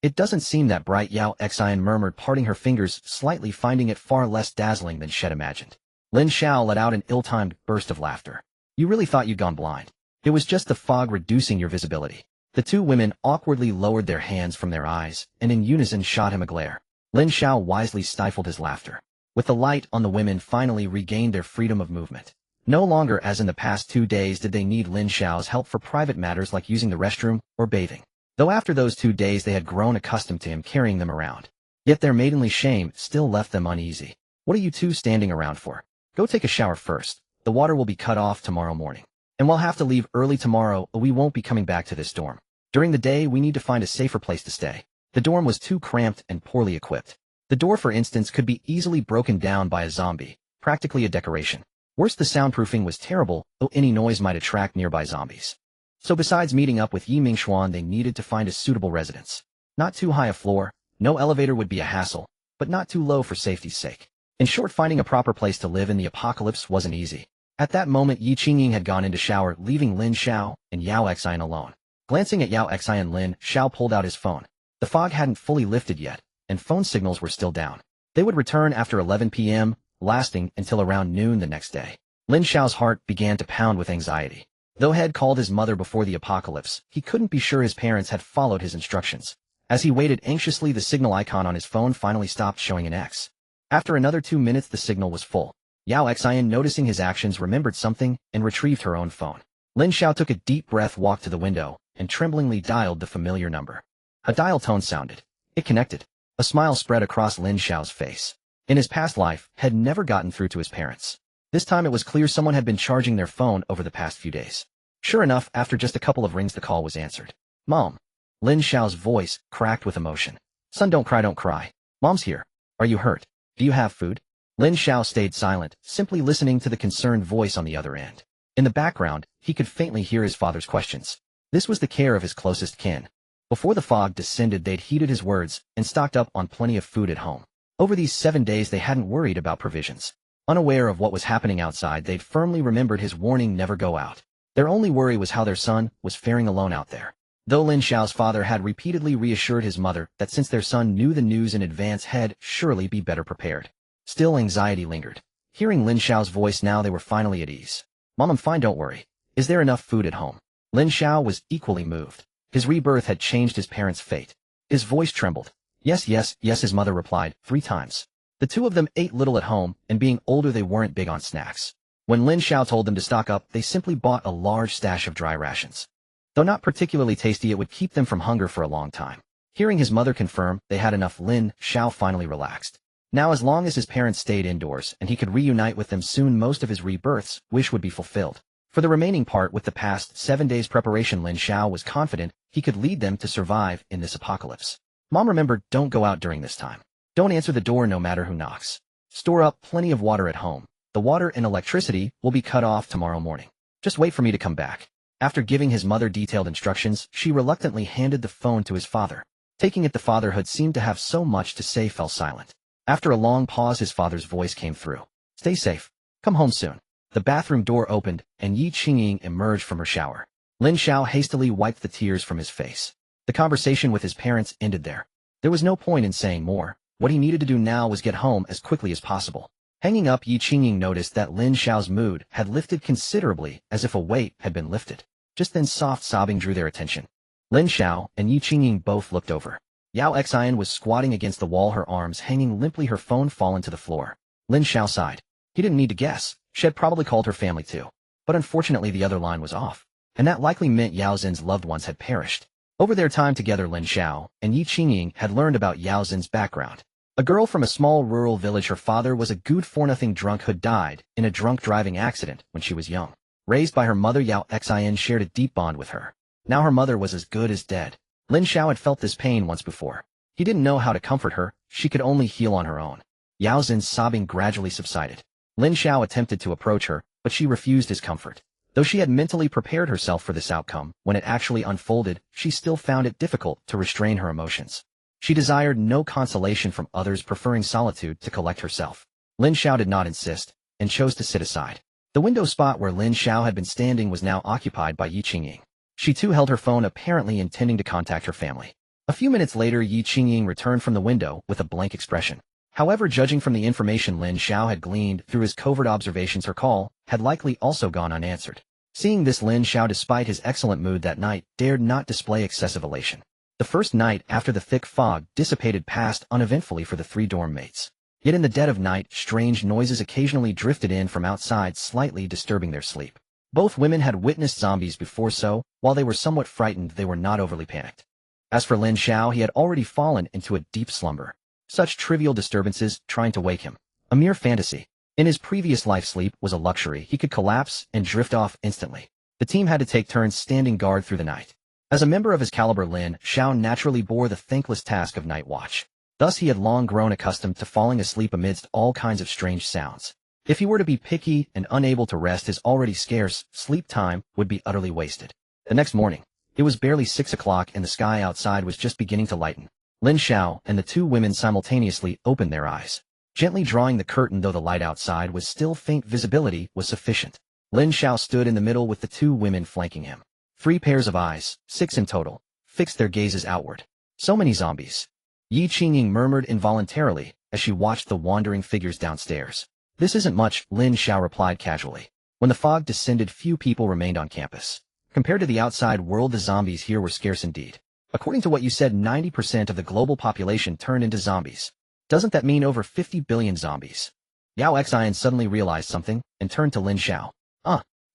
It doesn't seem that bright, Yao Xian murmured, parting her fingers slightly, finding it far less dazzling than she'd imagined. Lin Xiao let out an ill-timed burst of laughter. You really thought you'd gone blind. It was just the fog reducing your visibility. The two women awkwardly lowered their hands from their eyes, and in unison shot him a glare. Lin Xiao wisely stifled his laughter. With the light on, the women finally regained their freedom of movement. No longer, as in the past 2 days, did they need Lin Xiao's help for private matters like using the restroom or bathing. Though after those 2 days they had grown accustomed to him carrying them around. Yet their maidenly shame still left them uneasy. What are you two standing around for? Go take a shower first. The water will be cut off tomorrow morning. And we'll have to leave early tomorrow, or we won't be coming back to this dorm. During the day we need to find a safer place to stay. The dorm was too cramped and poorly equipped. The door, for instance, could be easily broken down by a zombie, practically a decoration. Worse, the soundproofing was terrible, though any noise might attract nearby zombies. So besides meeting up with Yi Mingxuan, they needed to find a suitable residence. Not too high a floor, no elevator would be a hassle, but not too low for safety's sake. In short, finding a proper place to live in the apocalypse wasn't easy. At that moment, Yi Qingying had gone into shower, leaving Lin Xiao and Yao Xian alone. Glancing at Yao Xian, Lin Xiao pulled out his phone. The fog hadn't fully lifted yet, and phone signals were still down. They would return after 11 p.m., lasting until around noon the next day. Lin Xiao's heart began to pound with anxiety. Though he had called his mother before the apocalypse, he couldn't be sure his parents had followed his instructions. As he waited anxiously, the signal icon on his phone finally stopped showing an X. After another 2 minutes, the signal was full. Yao Xian, noticing his actions, remembered something and retrieved her own phone. Lin Xiao took a deep breath, walked to the window, and tremblingly dialed the familiar number. A dial tone sounded. It connected. A smile spread across Lin Xiao's face. In his past life, had never gotten through to his parents. This time it was clear someone had been charging their phone over the past few days. Sure enough, after just a couple of rings the call was answered. Mom. Lin Xiao's voice cracked with emotion. Son, don't cry, don't cry. Mom's here. Are you hurt? Do you have food? Lin Xiao stayed silent, simply listening to the concerned voice on the other end. In the background, he could faintly hear his father's questions. This was the care of his closest kin. Before the fog descended, they'd heeded his words and stocked up on plenty of food at home. Over these 7 days they hadn't worried about provisions. Unaware of what was happening outside, they'd firmly remembered his warning, never go out. Their only worry was how their son was faring alone out there. Though Lin Xiao's father had repeatedly reassured his mother that since their son knew the news in advance, he'd surely be better prepared. Still, anxiety lingered. Hearing Lin Xiao's voice now, they were finally at ease. Mom, I'm fine, don't worry. Is there enough food at home? Lin Xiao was equally moved. His rebirth had changed his parents' fate. His voice trembled. Yes, yes, yes, his mother replied 3 times. The two of them ate little at home, and being older they weren't big on snacks. When Lin Xiao told them to stock up, they simply bought a large stash of dry rations. Though not particularly tasty, it would keep them from hunger for a long time. Hearing his mother confirm they had enough, Lin Xiao finally relaxed. Now, as long as his parents stayed indoors and he could reunite with them soon, most of his rebirth's wish would be fulfilled. For the remaining part, with the past 7 days' preparation, Lin Xiao was confident he could lead them to survive in this apocalypse. Mom, remember, don't go out during this time. Don't answer the door no matter who knocks. Store up plenty of water at home. The water and electricity will be cut off tomorrow morning. Just wait for me to come back. After giving his mother detailed instructions, she reluctantly handed the phone to his father. Taking it, the father, who seemed to have so much to say, fell silent. After a long pause, his father's voice came through. Stay safe. Come home soon. The bathroom door opened, and Yi Qingying emerged from her shower. Lin Xiao hastily wiped the tears from his face. The conversation with his parents ended there. There was no point in saying more. What he needed to do now was get home as quickly as possible. Hanging up, Yi Qingying noticed that Lin Xiao's mood had lifted considerably, as if a weight had been lifted. Just then, soft sobbing drew their attention. Lin Xiao and Yi Qingying both looked over. Yao Xian was squatting against the wall, her arms hanging limply, her phone fallen to the floor. Lin Xiao sighed. He didn't need to guess. She had probably called her family too. But unfortunately the other line was off. And that likely meant Yao Zhen's loved ones had perished. Over their time together, Lin Xiao and Yi Qingying had learned about Yao Zhen's background. A girl from a small rural village, her father was a good-for-nothing drunk who died in a drunk driving accident when she was young. Raised by her mother, Yao Xian shared a deep bond with her. Now her mother was as good as dead. Lin Xiao had felt this pain once before. He didn't know how to comfort her. She could only heal on her own. Yao Zhen's sobbing gradually subsided. Lin Xiao attempted to approach her, but she refused his comfort. Though she had mentally prepared herself for this outcome, when it actually unfolded, she still found it difficult to restrain her emotions. She desired no consolation from others, preferring solitude to collect herself. Lin Xiao did not insist, and chose to sit aside. The window spot where Lin Xiao had been standing was now occupied by Yi Qingying. She too held her phone, apparently intending to contact her family. A few minutes later, Yi Qingying returned from the window with a blank expression. However, judging from the information Lin Xiao had gleaned through his covert observations, her call had likely also gone unanswered. Seeing this, Lin Xiao, despite his excellent mood that night, dared not display excessive elation. The first night after the thick fog dissipated passed uneventfully for the three dorm mates. Yet in the dead of night, strange noises occasionally drifted in from outside, slightly disturbing their sleep. Both women had witnessed zombies before, so, while they were somewhat frightened, they were not overly panicked. As for Lin Xiao, he had already fallen into a deep slumber. Such trivial disturbances trying to wake him. A mere fantasy. In his previous life, sleep was a luxury. He could collapse and drift off instantly. The team had to take turns standing guard through the night. As a member of his caliber, Lin Xiao naturally bore the thankless task of night watch. Thus he had long grown accustomed to falling asleep amidst all kinds of strange sounds. If he were to be picky and unable to rest, his already scarce sleep time would be utterly wasted. The next morning, it was barely 6 o'clock and the sky outside was just beginning to lighten. Lin Xiao and the two women simultaneously opened their eyes. Gently drawing the curtain, though the light outside was still faint, visibility was sufficient. Lin Xiao stood in the middle with the two women flanking him. 3 pairs of eyes, 6 in total, fixed their gazes outward. So many zombies. Yi Qingying murmured involuntarily as she watched the wandering figures downstairs. This isn't much, Lin Xiao replied casually. When the fog descended, few people remained on campus. Compared to the outside world, the zombies here were scarce indeed. According to what you said, 90% of the global population turned into zombies. Doesn't that mean over 50 billion zombies? Yao Xian suddenly realized something and turned to Lin Xiao.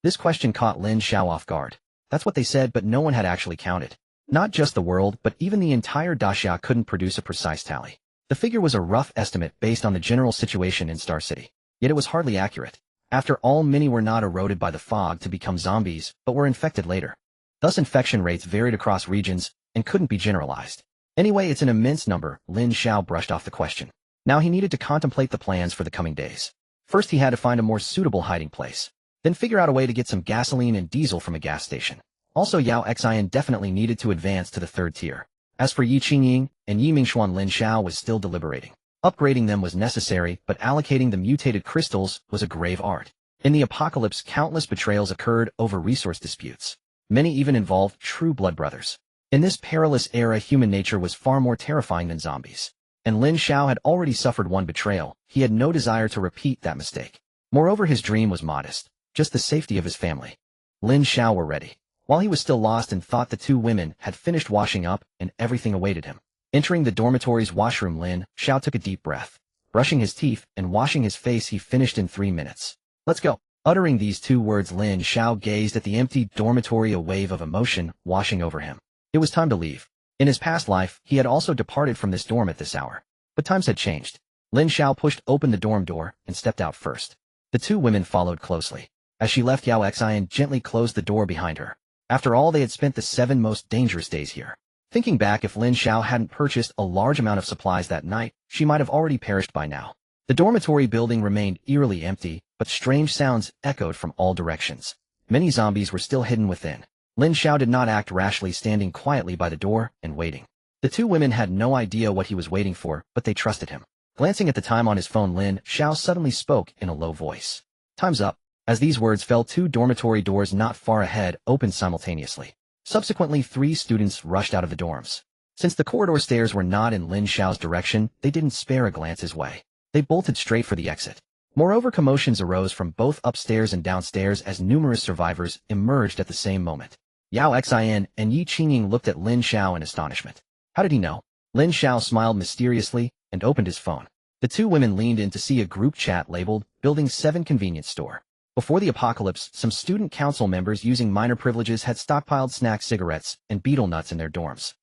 This question caught Lin Xiao off guard. That's what they said, but no one had actually counted. Not just the world, but even the entire Daxia couldn't produce a precise tally. The figure was a rough estimate based on the general situation in Star City. Yet it was hardly accurate. After all, many were not eroded by the fog to become zombies, but were infected later. Thus infection rates varied across regions and couldn't be generalized. Anyway, it's an immense number. Lin Xiao brushed off the question. Now he needed to contemplate the plans for the coming days. First, he had to find a more suitable hiding place. Then figure out a way to get some gasoline and diesel from a gas station. Also, Yao Xian definitely needed to advance to the 3rd tier. As for Yi Qingying and Yi Mingxuan, Lin Xiao was still deliberating. Upgrading them was necessary, but allocating the mutated crystals was a grave art. In the apocalypse, countless betrayals occurred over resource disputes. Many even involved true blood brothers. In this perilous era, human nature was far more terrifying than zombies. And Lin Xiao had already suffered one betrayal. He had no desire to repeat that mistake. Moreover, his dream was modest. Just the safety of his family. Lin Xiao were ready. While he was still lost in thought, the two women had finished washing up and everything awaited him. Entering the dormitory's washroom, Lin Xiao took a deep breath. Brushing his teeth and washing his face, he finished in 3 minutes. Let's go. Uttering these 2 words, Lin Xiao gazed at the empty dormitory, a wave of emotion washing over him. It was time to leave. In his past life, he had also departed from this dorm at this hour. But times had changed. Lin Xiao pushed open the dorm door and stepped out first. The two women followed closely. As she left, Yao Xian gently closed the door behind her. After all, they had spent the 7 most dangerous days here. Thinking back, if Lin Xiao hadn't purchased a large amount of supplies that night, she might have already perished by now. The dormitory building remained eerily empty, but strange sounds echoed from all directions. Many zombies were still hidden within. Lin Xiao did not act rashly, standing quietly by the door and waiting. The two women had no idea what he was waiting for, but they trusted him. Glancing at the time on his phone, Lin Xiao suddenly spoke in a low voice. Time's up. As these words fell, 2 dormitory doors not far ahead opened simultaneously. Subsequently, 3 students rushed out of the dorms. Since the corridor stairs were not in Lin Xiao's direction, they didn't spare a glance his way. They bolted straight for the exit. Moreover, commotions arose from both upstairs and downstairs as numerous survivors emerged at the same moment. Yao Xian and Yi Qingying looked at Lin Xiao in astonishment. How did he know? Lin Xiao smiled mysteriously and opened his phone. The two women leaned in to see a group chat labeled Building 7 Convenience Store. Before the apocalypse, some student council members using minor privileges had stockpiled snack cigarettes and beetle nuts in their dorms.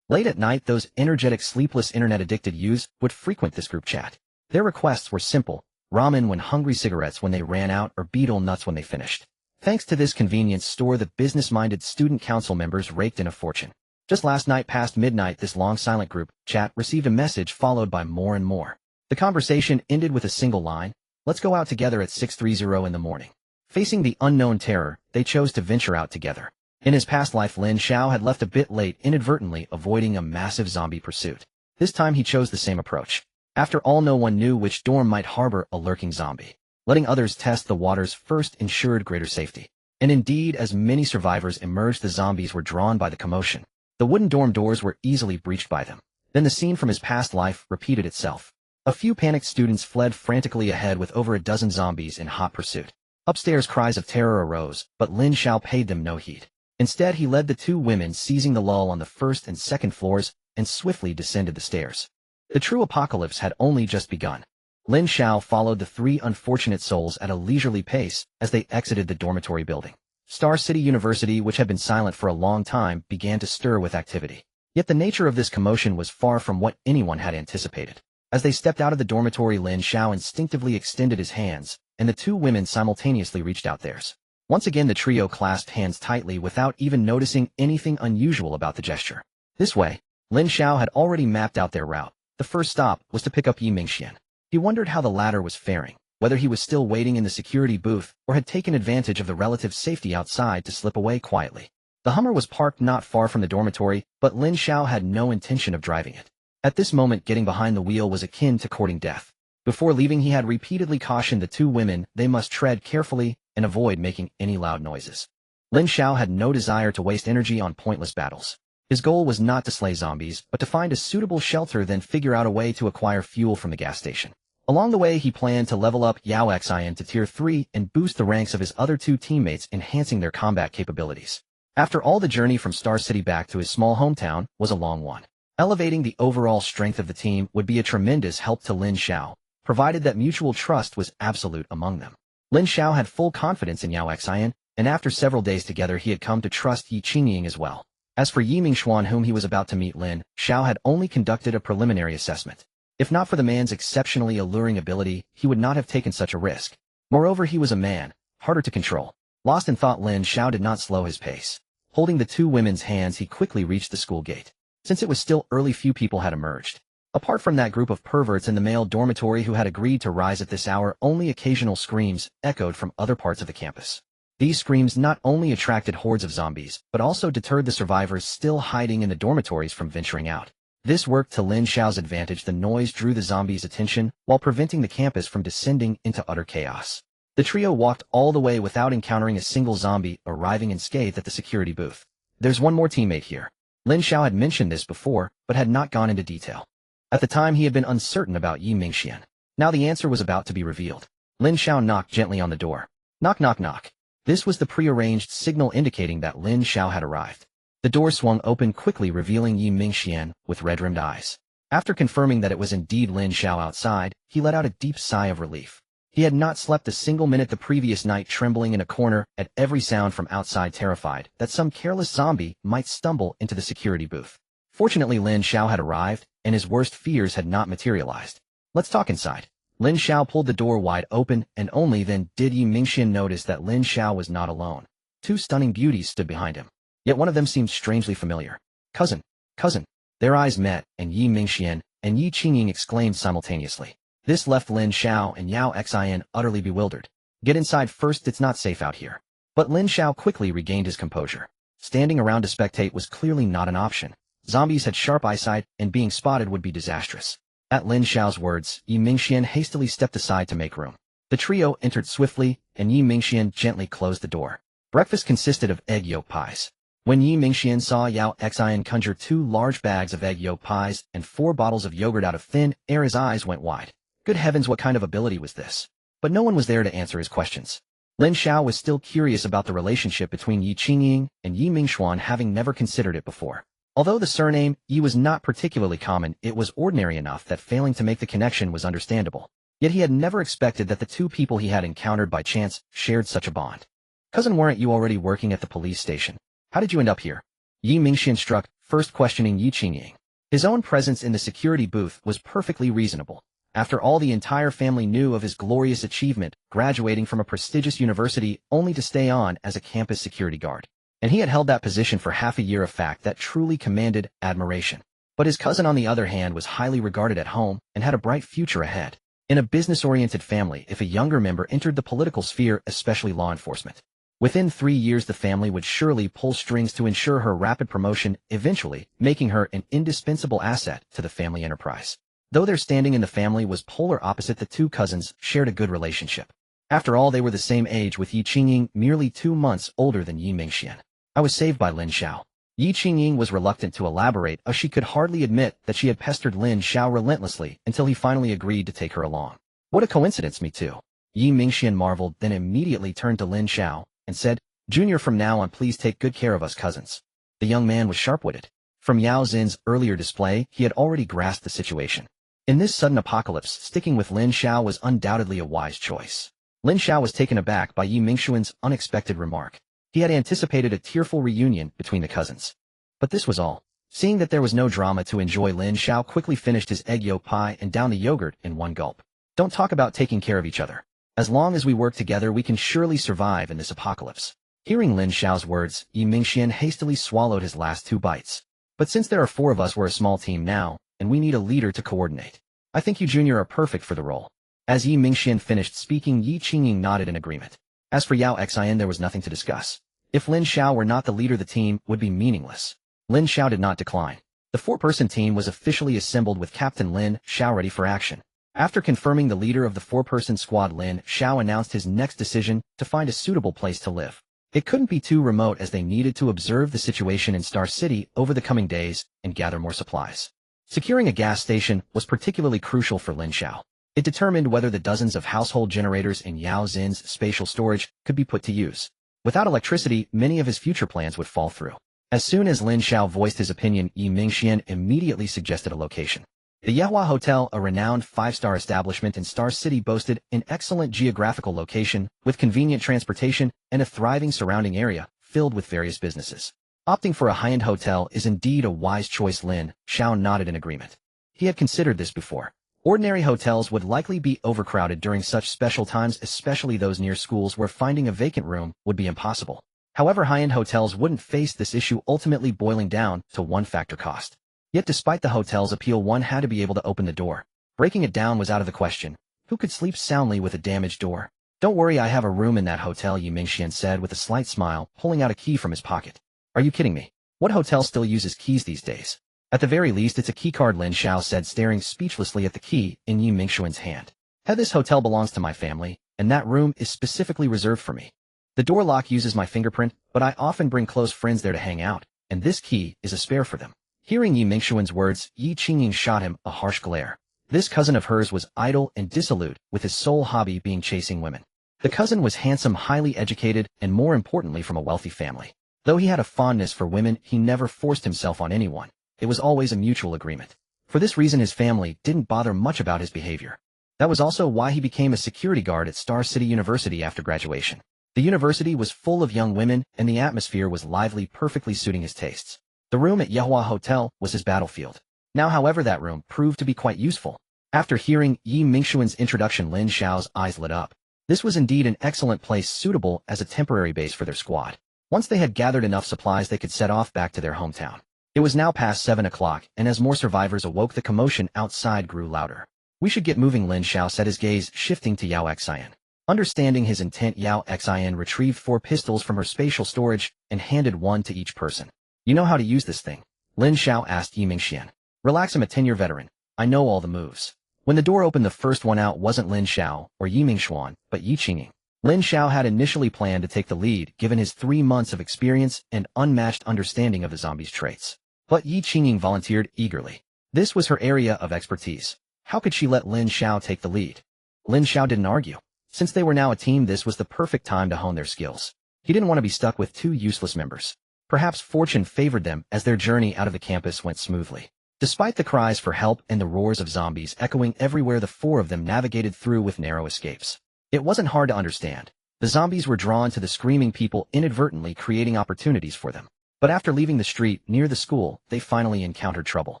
Late at night, those energetic, sleepless, internet-addicted youths would frequent this group chat. Their requests were simple: ramen when hungry, cigarettes when they ran out, or beetle nuts when they finished. Thanks to this convenience store, the business-minded student council members raked in a fortune. Just last night, past midnight, this long silent group chat received a message followed by more and more. The conversation ended with a single line: "Let's go out together at 6:30 in the morning." Facing the unknown terror, they chose to venture out together. In his past life, Lin Xiao had left a bit late, inadvertently avoiding a massive zombie pursuit. This time he chose the same approach. After all, no one knew which dorm might harbor a lurking zombie. Letting others test the waters first ensured greater safety. And indeed, as many survivors emerged, the zombies were drawn by the commotion. The wooden dorm doors were easily breached by them. Then the scene from his past life repeated itself. A few panicked students fled frantically ahead with over a dozen zombies in hot pursuit. Upstairs, cries of terror arose, but Lin Xiao paid them no heed. Instead, he led the two women, seizing the lull on the first and second floors, and swiftly descended the stairs. The true apocalypse had only just begun. Lin Xiao followed the three unfortunate souls at a leisurely pace as they exited the dormitory building. Star City University, which had been silent for a long time, began to stir with activity. Yet the nature of this commotion was far from what anyone had anticipated. As they stepped out of the dormitory, Lin Xiao instinctively extended his hands, and the two women simultaneously reached out theirs. Once again, the trio clasped hands tightly without even noticing anything unusual about the gesture. This way, Lin Xiao had already mapped out their route. The first stop was to pick up Yi Mingxian. He wondered how the latter was faring, whether he was still waiting in the security booth or had taken advantage of the relative safety outside to slip away quietly. The Hummer was parked not far from the dormitory, but Lin Xiao had no intention of driving it. At this moment, getting behind the wheel was akin to courting death. Before leaving, he had repeatedly cautioned the two women they must tread carefully and avoid making any loud noises. Lin Xiao had no desire to waste energy on pointless battles. His goal was not to slay zombies, but to find a suitable shelter, then figure out a way to acquire fuel from the gas station. Along the way, he planned to level up Yao Xian to Tier 3 and boost the ranks of his other two teammates, enhancing their combat capabilities. After all, the journey from Star City back to his small hometown was a long one. Elevating the overall strength of the team would be a tremendous help to Lin Xiao, provided that mutual trust was absolute among them. Lin Xiao had full confidence in Yao Xian, and after several days together he had come to trust Yi Qingying as well. As for Yi Mingxuan, whom he was about to meet, Lin Xiao had only conducted a preliminary assessment. If not for the man's exceptionally alluring ability, he would not have taken such a risk. Moreover, he was a man, harder to control. Lost in thought, Lin Xiao did not slow his pace. Holding the two women's hands, he quickly reached the school gate. Since it was still early, few people had emerged. Apart from that group of perverts in the male dormitory who had agreed to rise at this hour, only occasional screams echoed from other parts of the campus. These screams not only attracted hordes of zombies, but also deterred the survivors still hiding in the dormitories from venturing out. This worked to Lin Xiao's advantage. The noise drew the zombies' attention, while preventing the campus from descending into utter chaos. The trio walked all the way without encountering a single zombie, arriving unscathed at the security booth. There's one more teammate here. Lin Xiao had mentioned this before, but had not gone into detail. At the time, he had been uncertain about Yi Mingxian. Now the answer was about to be revealed. Lin Xiao knocked gently on the door. Knock, knock, knock. This was the prearranged signal indicating that Lin Xiao had arrived. The door swung open quickly, revealing Yi Mingxian with red-rimmed eyes. After confirming that it was indeed Lin Xiao outside, he let out a deep sigh of relief. He had not slept a single minute the previous night, trembling in a corner at every sound from outside, terrified that some careless zombie might stumble into the security booth. Fortunately, Lin Xiao had arrived, and his worst fears had not materialized. Let's talk inside. Lin Xiao pulled the door wide open, and only then did Yi Mingxian notice that Lin Xiao was not alone. Two stunning beauties stood behind him. Yet one of them seemed strangely familiar. Cousin, cousin. Their eyes met, and Yi Mingxian and Yi Qingying exclaimed simultaneously. This left Lin Xiao and Yao Xian utterly bewildered. Get inside first, it's not safe out here. But Lin Xiao quickly regained his composure. Standing around to spectate was clearly not an option. Zombies had sharp eyesight, and being spotted would be disastrous. At Lin Xiao's words, Yi Mingxian hastily stepped aside to make room. The trio entered swiftly, and Yi Mingxian gently closed the door. Breakfast consisted of egg yolk pies. When Yi Mingxian saw Yao Xian conjure 2 large bags of egg yolk pies and 4 bottles of yogurt out of thin air, his eyes went wide. Good heavens, what kind of ability was this? But no one was there to answer his questions. Lin Xiao was still curious about the relationship between Yi Qingying and Yi Mingxuan, having never considered it before. Although the surname Yi was not particularly common, it was ordinary enough that failing to make the connection was understandable. Yet he had never expected that the two people he had encountered by chance shared such a bond. Cousin, weren't you already working at the police station? How did you end up here? Yi Mingxian struck, first questioning Yi Qingying. His own presence in the security booth was perfectly reasonable. After all, the entire family knew of his glorious achievement, graduating from a prestigious university only to stay on as a campus security guard. And he had held that position for half a year, a fact that truly commanded admiration. But his cousin, on the other hand, was highly regarded at home and had a bright future ahead. In a business-oriented family, if a younger member entered the political sphere, especially law enforcement, Within 3 years the family would surely pull strings to ensure her rapid promotion, eventually making her an indispensable asset to the family enterprise. Though their standing in the family was polar opposite, the two cousins shared a good relationship. After all, they were the same age, with Yi Qingying merely 2 months older than Yi Mingxian. I was saved by Lin Xiao. Yi Qingying was reluctant to elaborate, as she could hardly admit that she had pestered Lin Xiao relentlessly until he finally agreed to take her along. What a coincidence, me too. Yi Mingxian marveled, then immediately turned to Lin Xiao and said, "Junior, from now on please take good care of us cousins." The young man was sharp-witted. From Yao Xin's earlier display, he had already grasped the situation. In this sudden apocalypse, sticking with Lin Xiao was undoubtedly a wise choice. Lin Xiao was taken aback by Yi Mingxuan's unexpected remark. He had anticipated a tearful reunion between the cousins. But this was all. Seeing that there was no drama to enjoy, Lin Xiao quickly finished his egg yolk pie and downed the yogurt in one gulp. Don't talk about taking care of each other. As long as we work together, we can surely survive in this apocalypse. Hearing Lin Xiao's words, Yi Mingxian hastily swallowed his last 2 bites. But since there are 4 of us, we're a small team now, and we need a leader to coordinate. I think you junior are perfect for the role. As Yi Mingxian finished speaking, Yi Qingying nodded in agreement. As for Yao Xian, there was nothing to discuss. If Lin Xiao were not the leader, the team would be meaningless. Lin Xiao did not decline. The 4-person team was officially assembled with Captain Lin Xiao ready for action. After confirming the leader of the 4-person squad, Lin Xiao announced his next decision: to find a suitable place to live. It couldn't be too remote, as they needed to observe the situation in Star City over the coming days and gather more supplies. Securing a gas station was particularly crucial for Lin Xiao. It determined whether the dozens of household generators in Yao Xin's spatial storage could be put to use. Without electricity, many of his future plans would fall through. As soon as Lin Xiao voiced his opinion, Yi Mingxian immediately suggested a location. The Yehua Hotel, a renowned 5-star establishment in Star City, boasted an excellent geographical location, with convenient transportation and a thriving surrounding area filled with various businesses. Opting for a high-end hotel is indeed a wise choice. Lin Xiao nodded in agreement. He had considered this before. Ordinary hotels would likely be overcrowded during such special times, especially those near schools where finding a vacant room would be impossible. However, high-end hotels wouldn't face this issue, ultimately boiling down to one factor: cost. Yet despite the hotel's appeal, one had to be able to open the door. Breaking it down was out of the question. Who could sleep soundly with a damaged door? "Don't worry, I have a room in that hotel," Yi Mingxian said with a slight smile, pulling out a key from his pocket. "Are you kidding me? What hotel still uses keys these days?" "At the very least, it's a key card," Lin Xiao said, staring speechlessly at the key in Yi Mingxuan's hand. "This hotel belongs to my family, and that room is specifically reserved for me. The door lock uses my fingerprint, but I often bring close friends there to hang out, and this key is a spare for them." Hearing Yi Mingxuan's words, Yi Qingying shot him a harsh glare. This cousin of hers was idle and dissolute, with his sole hobby being chasing women. The cousin was handsome, highly educated, and more importantly from a wealthy family. Though he had a fondness for women, he never forced himself on anyone. It was always a mutual agreement. For this reason, his family didn't bother much about his behavior. That was also why he became a security guard at Star City University after graduation. The university was full of young women, and the atmosphere was lively, perfectly suiting his tastes. The room at Yehua Hotel was his battlefield. Now, however, that room proved to be quite useful. After hearing Yi Mingxuan's introduction, Lin Xiao's eyes lit up. This was indeed an excellent place, suitable as a temporary base for their squad. Once they had gathered enough supplies, they could set off back to their hometown. It was now past 7 o'clock, and as more survivors awoke, the commotion outside grew louder. "We should get moving," Lin Xiao said, his gaze shifting to Yao Xian. Understanding his intent, Yao Xian retrieved 4 pistols from her spatial storage and handed one to each person. "You know how to use this thing?" Lin Xiao asked Yi Mingxian. "Relax, I'm a 10-year veteran. I know all the moves." When the door opened, the first one out wasn't Lin Xiao or Yi Mingxuan, but Yi Qingying. Lin Xiao had initially planned to take the lead, given his 3 months of experience and unmatched understanding of the zombies' traits. But Yi Qingying volunteered eagerly. This was her area of expertise. How could she let Lin Xiao take the lead? Lin Xiao didn't argue. Since they were now a team, this was the perfect time to hone their skills. He didn't want to be stuck with 2 useless members. Perhaps fortune favored them as their journey out of the campus went smoothly. Despite the cries for help and the roars of zombies echoing everywhere, the 4 of them navigated through with narrow escapes. It wasn't hard to understand. The zombies were drawn to the screaming people, inadvertently creating opportunities for them. But after leaving the street near the school, they finally encountered trouble.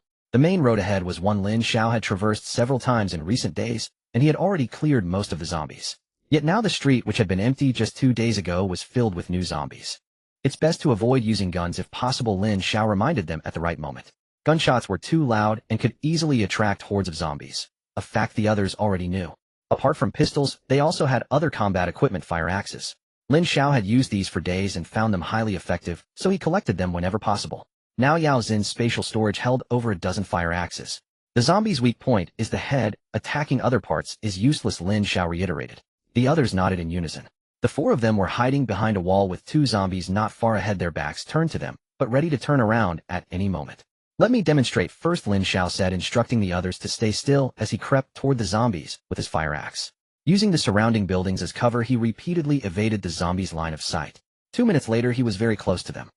The main road ahead was one Lin Xiao had traversed several times in recent days, and he had already cleared most of the zombies. Yet now the street, which had been empty just 2 days ago, was filled with new zombies. "It's best to avoid using guns if possible," Lin Xiao reminded them at the right moment. Gunshots were too loud and could easily attract hordes of zombies, a fact the others already knew. Apart from pistols, they also had other combat equipment: fire axes, Lin Xiao had used these for days and found them highly effective, so he collected them whenever possible. Now Yao Xin's spatial storage held over a dozen fire axes. The zombie's weak point is the head, attacking other parts is useless, Lin Xiao reiterated. The others nodded in unison. The four of them were hiding behind a wall with two zombies not far ahead, their backs turned to them, but ready to turn around at any moment. Let me demonstrate first, Lin Xiao said, instructing the others to stay still as he crept toward the zombies with his fire axe. Using the surrounding buildings as cover, he repeatedly evaded the zombies' line of sight. 2 minutes later, he was very close to them.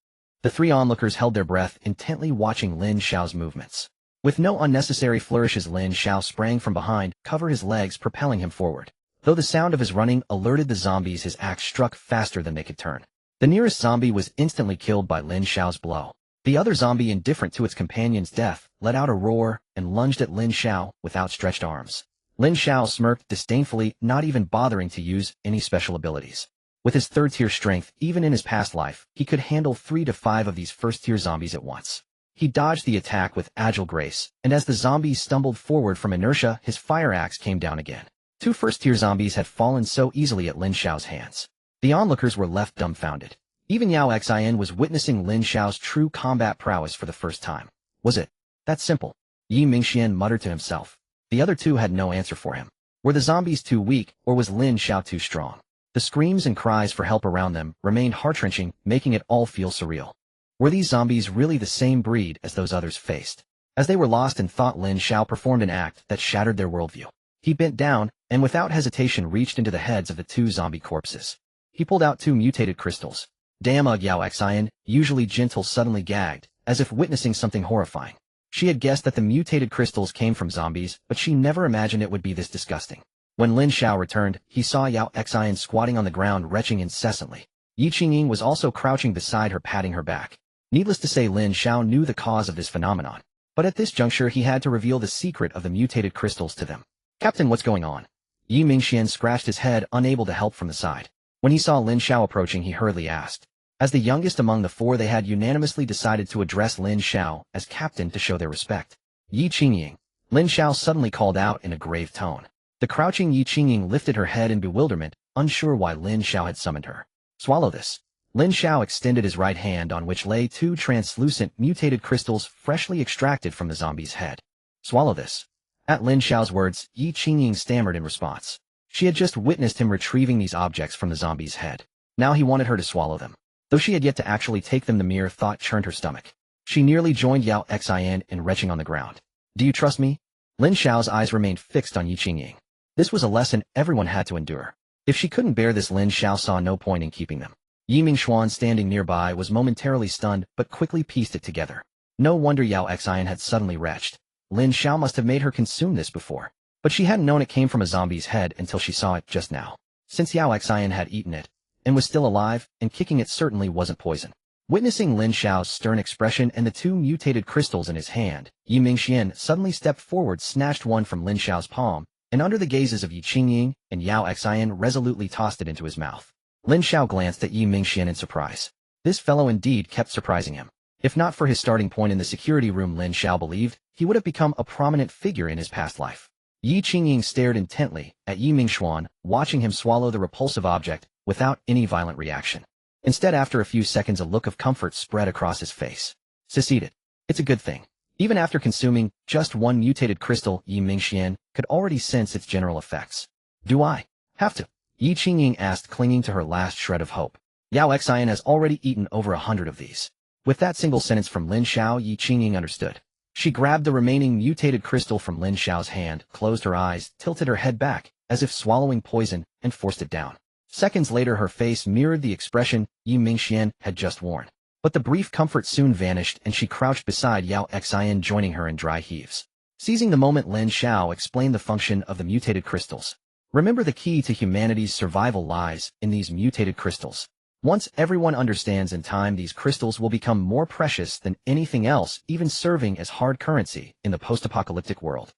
The three onlookers held their breath, intently watching Lin Xiao's movements. With no unnecessary flourishes, Lin Xiao sprang from behind, cover his legs, propelling him forward. Though the sound of his running alerted the zombies, his axe struck faster than they could turn. The nearest zombie was instantly killed by Lin Xiao's blow. The other zombie, indifferent to its companion's death, let out a roar and lunged at Lin Xiao with outstretched arms. Lin Xiao smirked disdainfully, not even bothering to use any special abilities. With his third-tier strength, even in his past life, he could handle 3 to 5 of these first-tier zombies at once. He dodged the attack with agile grace, and as the zombies stumbled forward from inertia, his fire axe came down again. 2 first-tier zombies had fallen so easily at Lin Xiao's hands. The onlookers were left dumbfounded. Even Yao Xin was witnessing Lin Xiao's true combat prowess for the first time. Was it that simple? Yi Mingxian muttered to himself. The other two had no answer for him. Were the zombies too weak, or was Lin Xiao too strong? The screams and cries for help around them remained heart-wrenching, making it all feel surreal. Were these zombies really the same breed as those others faced? As they were lost in thought, Lin Xiao performed an act that shattered their worldview. He bent down, and without hesitation reached into the heads of the 2 zombie corpses. He pulled out 2 mutated crystals. Damn, Yao Xin, usually gentle, suddenly gagged, as if witnessing something horrifying. She had guessed that the mutated crystals came from zombies, but she never imagined it would be this disgusting. When Lin Xiao returned, he saw Yao Xin squatting on the ground, retching incessantly. Yi Qingying was also crouching beside her, patting her back. Needless to say, Lin Xiao knew the cause of this phenomenon. But at this juncture, he had to reveal the secret of the mutated crystals to them. Captain, what's going on? Yi Mingxian scratched his head, unable to help from the side. When he saw Lin Xiao approaching, he hurriedly asked. As the youngest among the 4, they had unanimously decided to address Lin Xiao as captain to show their respect. Yi Qingying. Lin Xiao suddenly called out in a grave tone. The crouching Yi Qingying lifted her head in bewilderment, unsure why Lin Xiao had summoned her. Swallow this. Lin Xiao extended his right hand, on which lay 2 translucent mutated crystals freshly extracted from the zombie's head. Swallow this. At Lin Xiao's words, Yi Qingying stammered in response. She had just witnessed him retrieving these objects from the zombie's head. Now he wanted her to swallow them. Though she had yet to actually take them, the mere thought churned her stomach. She nearly joined Yao Xin in retching on the ground. Do you trust me? Lin Xiao's eyes remained fixed on Yi Qingying. This was a lesson everyone had to endure. If she couldn't bear this, Lin Xiao saw no point in keeping them. Yi Mingxuan, standing nearby, was momentarily stunned, but quickly pieced it together. No wonder Yao Xin had suddenly retched. Lin Xiao must have made her consume this before. But she hadn't known it came from a zombie's head until she saw it just now. Since Yao Xin had eaten it, and was still alive, and kicking it certainly wasn't poison. Witnessing Lin Xiao's stern expression and the 2 mutated crystals in his hand, Yi Mingxian suddenly stepped forward, snatched one from Lin Xiao's palm, and under the gazes of Yi Qingying and Yao Xin resolutely tossed it into his mouth. Lin Xiao glanced at Yi Mingxian in surprise. This fellow indeed kept surprising him. If not for his starting point in the security room, Lin Xiao believed he would have become a prominent figure in his past life. Yi Qingying stared intently at Yi Mingxuan, watching him swallow the repulsive object without any violent reaction. Instead, after a few seconds, a look of comfort spread across his face. Succeeded. It's a good thing. Even after consuming just 1 mutated crystal, Yi Mingxian could already sense its general effects. Do I have to? Yi Qingying asked, clinging to her last shred of hope. Yao Xin has already eaten over 100 of these. With that single sentence from Lin Xiao, Yi Qingying understood. She grabbed the remaining mutated crystal from Lin Xiao's hand, closed her eyes, tilted her head back, as if swallowing poison, and forced it down. Seconds later, her face mirrored the expression Yi Mingxian had just worn. But the brief comfort soon vanished, and she crouched beside Yao Xin, joining her in dry heaves. Seizing the moment, Lin Xiao explained the function of the mutated crystals. Remember, the key to humanity's survival lies in these mutated crystals. Once everyone understands in time, these crystals will become more precious than anything else, even serving as hard currency in the post-apocalyptic world.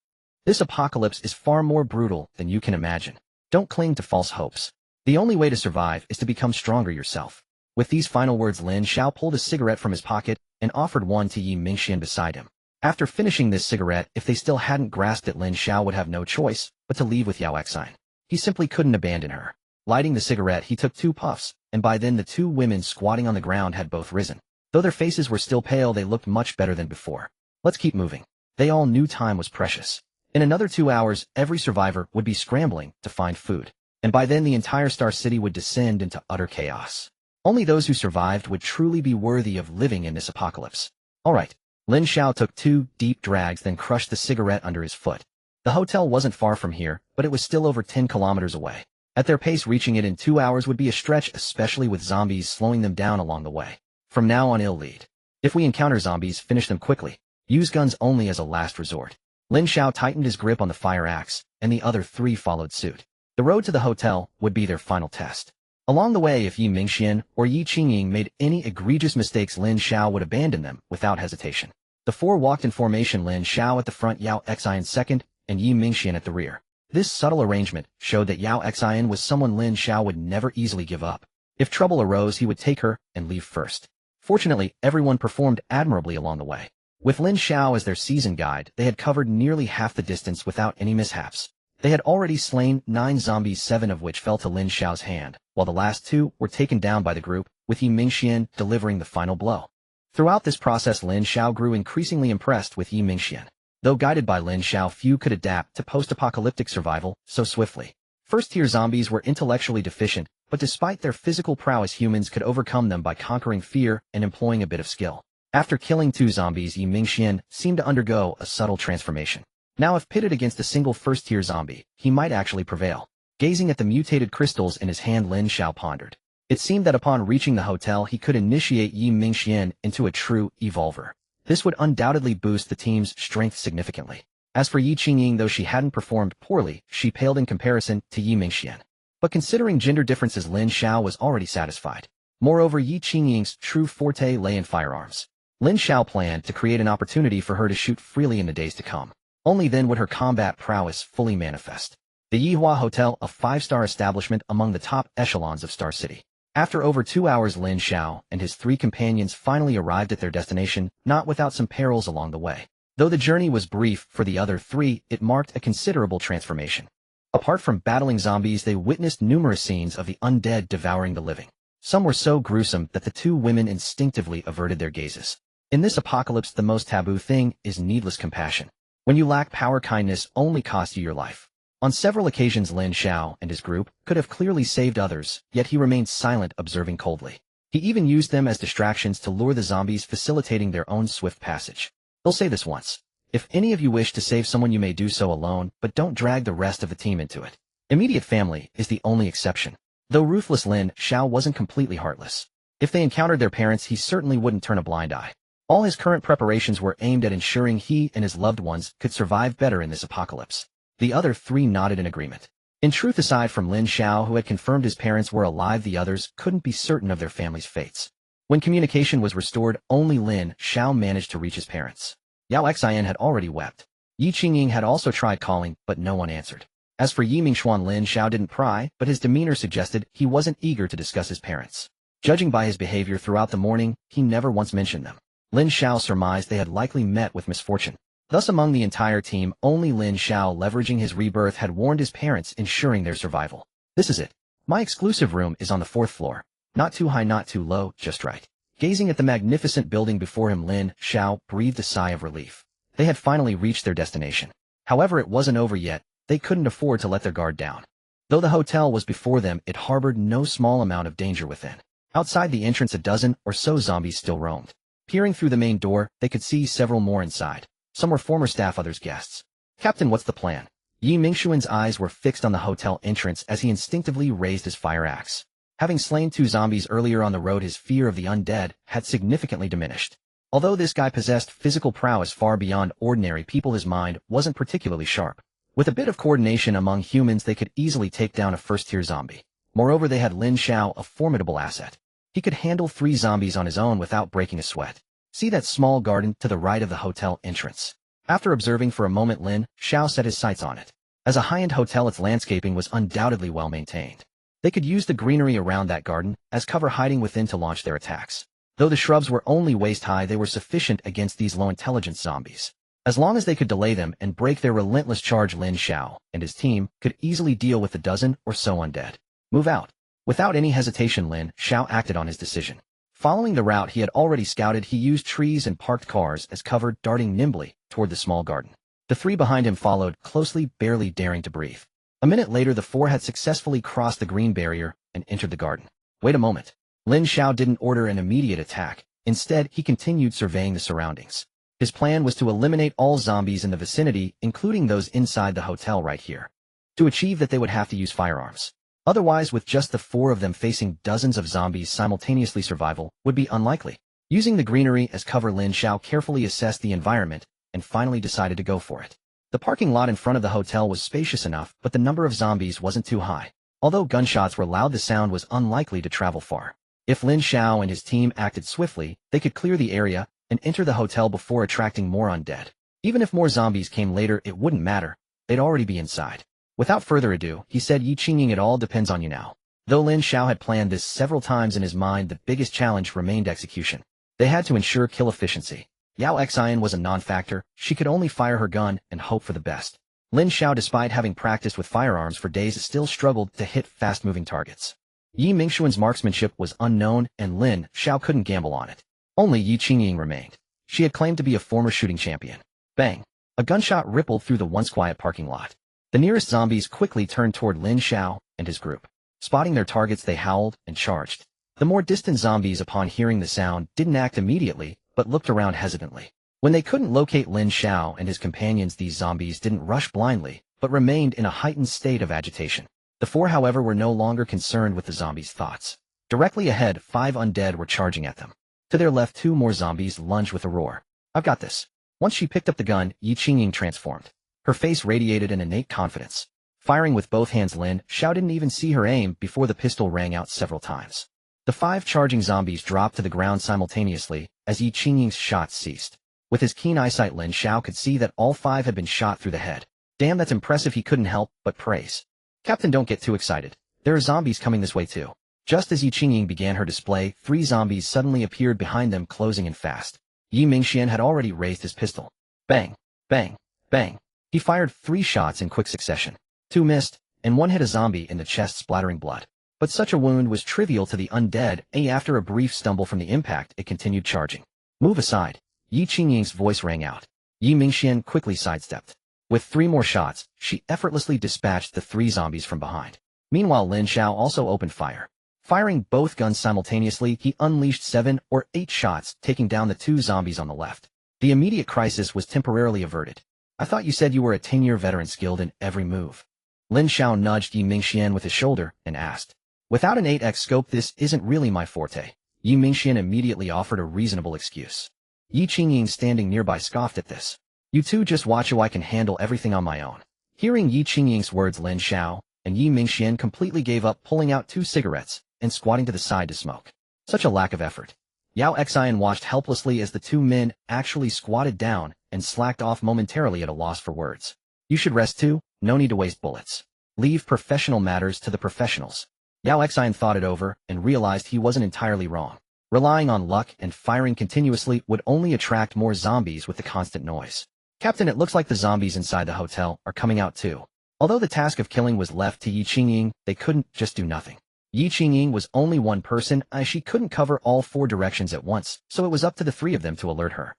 This apocalypse is far more brutal than you can imagine. Don't cling to false hopes. The only way to survive is to become stronger yourself. With these final words, Lin Xiao pulled a cigarette from his pocket and offered one to Yi Mingxian beside him. After finishing this cigarette, if they still hadn't grasped it, Lin Xiao would have no choice but to leave with Yao Xin. He simply couldn't abandon her. Lighting the cigarette, he took 2 puffs, and by then the two women squatting on the ground had both risen. Though their faces were still pale, they looked much better than before. Let's keep moving. They all knew time was precious. In another 2 hours, every survivor would be scrambling to find food, and by then the entire Star City would descend into utter chaos. Only those who survived would truly be worthy of living in this apocalypse. All right. Lin Xiao took 2 deep drags, then crushed the cigarette under his foot. The hotel wasn't far from here, but it was still over 10 kilometers away. At their pace, reaching it in 2 hours would be a stretch, especially with zombies slowing them down along the way. From now on, ill lead. If we encounter zombies, finish them quickly. Use guns only as a last resort. Lin Xiao tightened his grip on the fire axe, and the other 3 followed suit. The road to the hotel would be their final test. Along the way, if Yi Mingxian or Yi Qingying made any egregious mistakes, Lin Xiao would abandon them without hesitation. The 4 walked in formation, Lin Xiao at the front, Yao Xian second, and Yi Mingxian at the rear. This subtle arrangement showed that Yao Xian was someone Lin Xiao would never easily give up. If trouble arose, he would take her and leave first. Fortunately, everyone performed admirably along the way. With Lin Xiao as their season guide, they had covered nearly half the distance without any mishaps. They had already slain 9 zombies, 7 of which fell to Lin Xiao's hand, while the last 2 were taken down by the group, with Yi Mingxian delivering the final blow. Throughout this process, Lin Xiao grew increasingly impressed with Yi Mingxian. Though guided by Lin Xiao, few could adapt to post-apocalyptic survival so swiftly. First-tier zombies were intellectually deficient, but despite their physical prowess, humans could overcome them by conquering fear and employing a bit of skill. After killing 2 zombies, Yi Mingxian seemed to undergo a subtle transformation. Now if pitted against a single first-tier zombie, he might actually prevail. Gazing at the mutated crystals in his hand, Lin Xiao pondered. It seemed that upon reaching the hotel, he could initiate Yi Mingxian into a true evolver. This would undoubtedly boost the team's strength significantly. As for Yi Qingying, though she hadn't performed poorly, she paled in comparison to Yi Mingxian. But considering gender differences, Lin Xiao was already satisfied. Moreover, Yi Qingying's true forte lay in firearms. Lin Xiao planned to create an opportunity for her to shoot freely in the days to come. Only then would her combat prowess fully manifest. The Yihua Hotel, a 5-star establishment among the top echelons of Star City. After over 2 hours, Lin Xiao and his 3 companions finally arrived at their destination, not without some perils along the way. Though the journey was brief for the other 3, it marked a considerable transformation. Apart from battling zombies, they witnessed numerous scenes of the undead devouring the living. Some were so gruesome that the 2 women instinctively averted their gazes. In this apocalypse, the most taboo thing is needless compassion. When you lack power, kindness only costs you your life. On several occasions, Lin Xiao and his group could have clearly saved others, yet he remained silent, observing coldly. He even used them as distractions to lure the zombies, facilitating their own swift passage. They'll say this once. If any of you wish to save someone, you may do so alone, but don't drag the rest of the team into it. Immediate family is the only exception. Though ruthless, Lin Xiao wasn't completely heartless. If they encountered their parents, he certainly wouldn't turn a blind eye. All his current preparations were aimed at ensuring he and his loved ones could survive better in this apocalypse. The other 3 nodded in agreement. In truth, aside from Lin Xiao, who had confirmed his parents were alive, the others couldn't be certain of their family's fates. When communication was restored, only Lin Xiao managed to reach his parents. Yao Xian had already wept. Yi Qingying had also tried calling, but no one answered. As for Yi Mingxian, Lin Xiao didn't pry, but his demeanor suggested he wasn't eager to discuss his parents. Judging by his behavior throughout the morning, he never once mentioned them. Lin Xiao surmised they had likely met with misfortune. Thus, among the entire team, only Lin Xiao, leveraging his rebirth, had warned his parents, ensuring their survival. This is it. My exclusive room is on the 4th floor. Not too high, not too low, just right. Gazing at the magnificent building before him, Lin Xiao breathed a sigh of relief. They had finally reached their destination. However, it wasn't over yet. They couldn't afford to let their guard down. Though the hotel was before them, it harbored no small amount of danger within. Outside the entrance, a dozen or so zombies still roamed. Peering through the main door, they could see several more inside. Some were former staff, others guests. Captain, what's the plan? Yi Mingxian's eyes were fixed on the hotel entrance as he instinctively raised his fire axe. Having slain 2 zombies earlier on the road, his fear of the undead had significantly diminished. Although this guy possessed physical prowess far beyond ordinary people, his mind wasn't particularly sharp. With a bit of coordination among humans, they could easily take down a first-tier zombie. Moreover, they had Lin Xiao, a formidable asset. He could handle 3 zombies on his own without breaking a sweat. See that small garden to the right of the hotel entrance. After observing for a moment, Lin Xiao set his sights on it. As a high-end hotel, its landscaping was undoubtedly well maintained. They could use the greenery around that garden as cover, hiding within to launch their attacks. Though the shrubs were only waist-high, they were sufficient against these low-intelligence zombies. As long as they could delay them and break their relentless charge, Lin Xiao and his team could easily deal with the dozen or so undead. Move out. Without any hesitation, Lin Xiao acted on his decision. Following the route he had already scouted, he used trees and parked cars as cover, darting nimbly toward the small garden. The three behind him followed closely, barely daring to breathe. A minute later, the four had successfully crossed the green barrier and entered the garden. Wait a moment. Lin Xiao didn't order an immediate attack. Instead, he continued surveying the surroundings. His plan was to eliminate all zombies in the vicinity, including those inside the hotel right here. To achieve that, they would have to use firearms. Otherwise, with just the four of them facing dozens of zombies simultaneously, survival would be unlikely. Using the greenery as cover, Lin Xiao carefully assessed the environment and finally decided to go for it. The parking lot in front of the hotel was spacious enough, but the number of zombies wasn't too high. Although gunshots were loud, the sound was unlikely to travel far. If Lin Xiao and his team acted swiftly, they could clear the area and enter the hotel before attracting more undead. Even if more zombies came later, it wouldn't matter. They'd already be inside. Without further ado, he said, Yi Qingying, it all depends on you now. Though Lin Xiao had planned this several times in his mind, the biggest challenge remained execution. They had to ensure kill efficiency. Yao Xian was a non-factor. She could only fire her gun and hope for the best. Lin Xiao, despite having practiced with firearms for days, still struggled to hit fast-moving targets. Yi Mingxuan's marksmanship was unknown, and Lin Xiao couldn't gamble on it. Only Yi Qingying remained. She had claimed to be a former shooting champion. Bang! A gunshot rippled through the once quiet parking lot. The nearest zombies quickly turned toward Lin Xiao and his group. Spotting their targets, they howled and charged. The more distant zombies, upon hearing the sound, didn't act immediately, but looked around hesitantly. When they couldn't locate Lin Xiao and his companions, these zombies didn't rush blindly, but remained in a heightened state of agitation. The four, however, were no longer concerned with the zombies' thoughts. Directly ahead, 5 undead were charging at them. To their left, 2 more zombies lunged with a roar. I've got this. Once she picked up the gun, Yi Qingying transformed. Her face radiated an innate confidence. Firing with both hands, Lin Xiao didn't even see her aim before the pistol rang out several times. The 5 charging zombies dropped to the ground simultaneously as Yi Qingying's shots ceased. With his keen eyesight, Lin Xiao could see that all 5 had been shot through the head. Damn, that's impressive, he couldn't help but praise. Captain, don't get too excited. There are zombies coming this way too. Just as Yi Qingying began her display, 3 zombies suddenly appeared behind them, closing in fast. Yi Mingxian had already raised his pistol. Bang! Bang! Bang! He fired 3 shots in quick succession. 2 missed, and 1 hit a zombie in the chest, splattering blood. But such a wound was trivial to the undead, and after a brief stumble from the impact, it continued charging. Move aside. Yi Qingying's voice rang out. Yi Mingxian quickly sidestepped. With 3 more shots, she effortlessly dispatched the 3 zombies from behind. Meanwhile, Lin Xiao also opened fire. Firing both guns simultaneously, he unleashed 7 or 8 shots, taking down the 2 zombies on the left. The immediate crisis was temporarily averted. I thought you said you were a 10-year veteran skilled in every move. Lin Xiao nudged Yi Mingxian with his shoulder and asked. Without an 8x scope, this isn't really my forte. Yi Mingxian immediately offered a reasonable excuse. Yi Qingying, standing nearby, scoffed at this. You two just watch how I can handle everything on my own. Hearing Yi Qingying's words, Lin Xiao and Yi Mingxian completely gave up, pulling out 2 cigarettes and squatting to the side to smoke. Such a lack of effort. Yao Xian watched helplessly as the 2 men actually squatted down and slacked off, momentarily at a loss for words. You should rest too, no need to waste bullets. Leave professional matters to the professionals. Yao Xian thought it over and realized he wasn't entirely wrong. Relying on luck and firing continuously would only attract more zombies with the constant noise. Captain, it looks like the zombies inside the hotel are coming out too. Although the task of killing was left to Yi Qingying, they couldn't just do nothing. Yi Qingying was only one person, as she couldn't cover all 4 directions at once, so it was up to the 3 of them to alert her.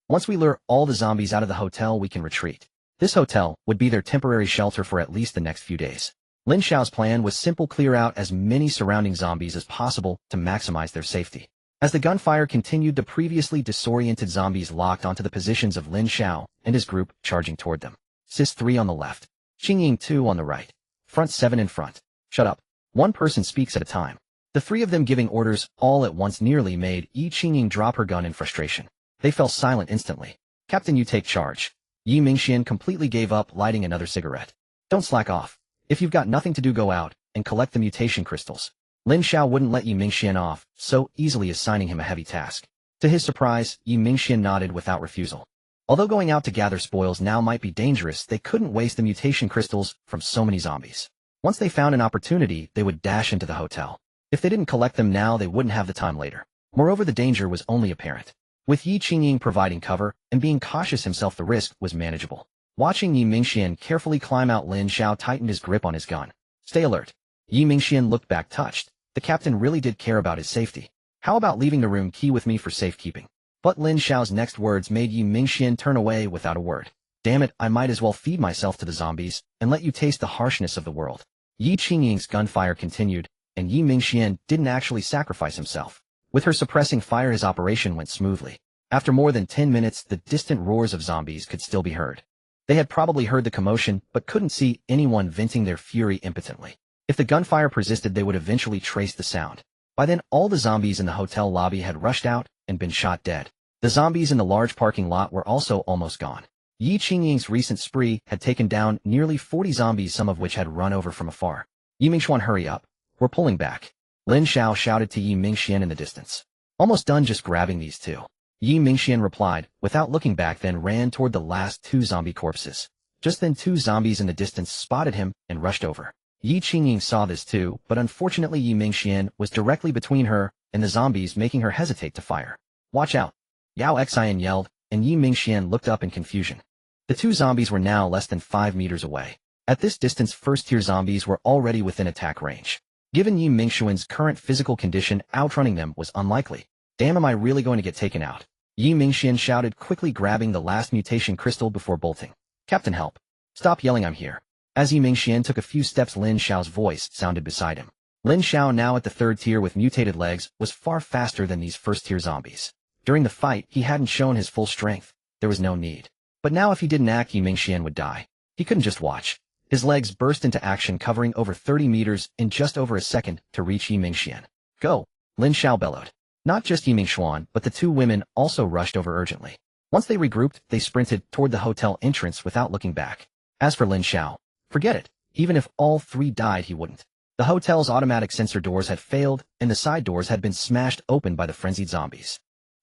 Once we lure all the zombies out of the hotel, we can retreat. This hotel would be their temporary shelter for at least the next few days. Lin Xiao's plan was simple: clear out as many surrounding zombies as possible to maximize their safety. As the gunfire continued, the previously disoriented zombies locked onto the positions of Lin Xiao and his group, charging toward them. Sis 3 on the left. Qingying 2 on the right. Front 7 in front. Shut up. One person speaks at a time. The 3 of them giving orders all at once nearly made Yi Qingying drop her gun in frustration. They fell silent instantly. Captain, you take charge. Yi Mingxian completely gave up, lighting another cigarette. Don't slack off. If you've got nothing to do, go out and collect the mutation crystals. Lin Xiao wouldn't let Yi Mingxian off so easily, assigning him a heavy task. To his surprise, Yi Mingxian nodded without refusal. Although going out to gather spoils now might be dangerous, they couldn't waste the mutation crystals from so many zombies. Once they found an opportunity, they would dash into the hotel. If they didn't collect them now, they wouldn't have the time later. Moreover, the danger was only apparent. With Yi Qingying providing cover and being cautious himself, the risk was manageable. Watching Yi Mingxian carefully climb out, Lin Xiao tightened his grip on his gun. Stay alert. Yi Mingxian looked back, touched. The captain really did care about his safety. How about leaving the room key with me for safekeeping? But Lin Xiao's next words made Yi Mingxian turn away without a word. Damn it, I might as well feed myself to the zombies and let you taste the harshness of the world. Yi Qingying's gunfire continued, and Yi Mingxian didn't actually sacrifice himself. With her suppressing fire, his operation went smoothly. After more than 10 minutes, the distant roars of zombies could still be heard. They had probably heard the commotion, but couldn't see anyone venting their fury impotently. If the gunfire persisted, they would eventually trace the sound. By then, all the zombies in the hotel lobby had rushed out and been shot dead. The zombies in the large parking lot were also almost gone. Yi Qingying's recent spree had taken down nearly 40 zombies, some of which had run over from afar. Yi Mingxuan, hurry up. We're pulling back. Lin Xiao shouted to Yi Mingxian in the distance. Almost done just grabbing these two. Yi Mingxian replied, without looking back, then ran toward the last two zombie corpses. Just then 2 zombies in the distance spotted him and rushed over. Yi Qingying saw this too, but unfortunately Yi Mingxian was directly between her and the zombies, making her hesitate to fire. Watch out! Yao Xian yelled, and Yi Mingxian looked up in confusion. The 2 zombies were now less than 5 meters away. At this distance, first-tier zombies were already within attack range. Given Yi Mingxuan's current physical condition, outrunning them was unlikely. Damn, am I really going to get taken out? Yi Mingxian shouted, quickly grabbing the last mutation crystal before bolting. Captain, help. Stop yelling, I'm here. As Yi Mingxian took a few steps, Lin Xiao's voice sounded beside him. Lin Xiao, now at the 3rd tier with mutated legs, was far faster than these first-tier zombies. During the fight, he hadn't shown his full strength. There was no need. But now if he didn't act, Yi Mingxian would die. He couldn't just watch. His legs burst into action, covering over 30 meters in just over a second to reach Yi Mingxian. Go! Lin Xiao bellowed. Not just Yi Mingxuan, but the 2 women also rushed over urgently. Once they regrouped, they sprinted toward the hotel entrance without looking back. As for Lin Xiao, forget it. Even if all 3 died, he wouldn't. The hotel's automatic sensor doors had failed, and the side doors had been smashed open by the frenzied zombies.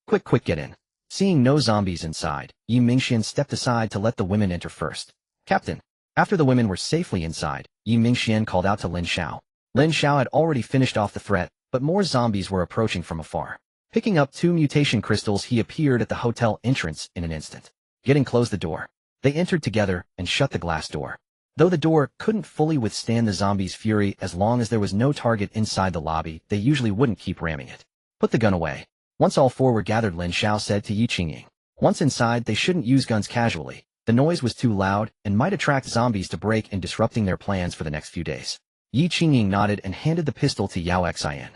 Quick, get in. Seeing no zombies inside, Yi Mingxian stepped aside to let the women enter first. Captain. After the women were safely inside, Yi Mingxian called out to Lin Xiao. Lin Xiao had already finished off the threat, but more zombies were approaching from afar. Picking up 2 mutation crystals, he appeared at the hotel entrance in an instant. Getting close the door. They entered together and shut the glass door. Though the door couldn't fully withstand the zombies' fury, as long as there was no target inside the lobby, they usually wouldn't keep ramming it. Put the gun away. Once all 4 were gathered, Lin Xiao said to Yi Qingying. Once inside, they shouldn't use guns casually. The noise was too loud and might attract zombies to break in, disrupting their plans for the next few days. Yi Qingying nodded and handed the pistol to Yao Xian.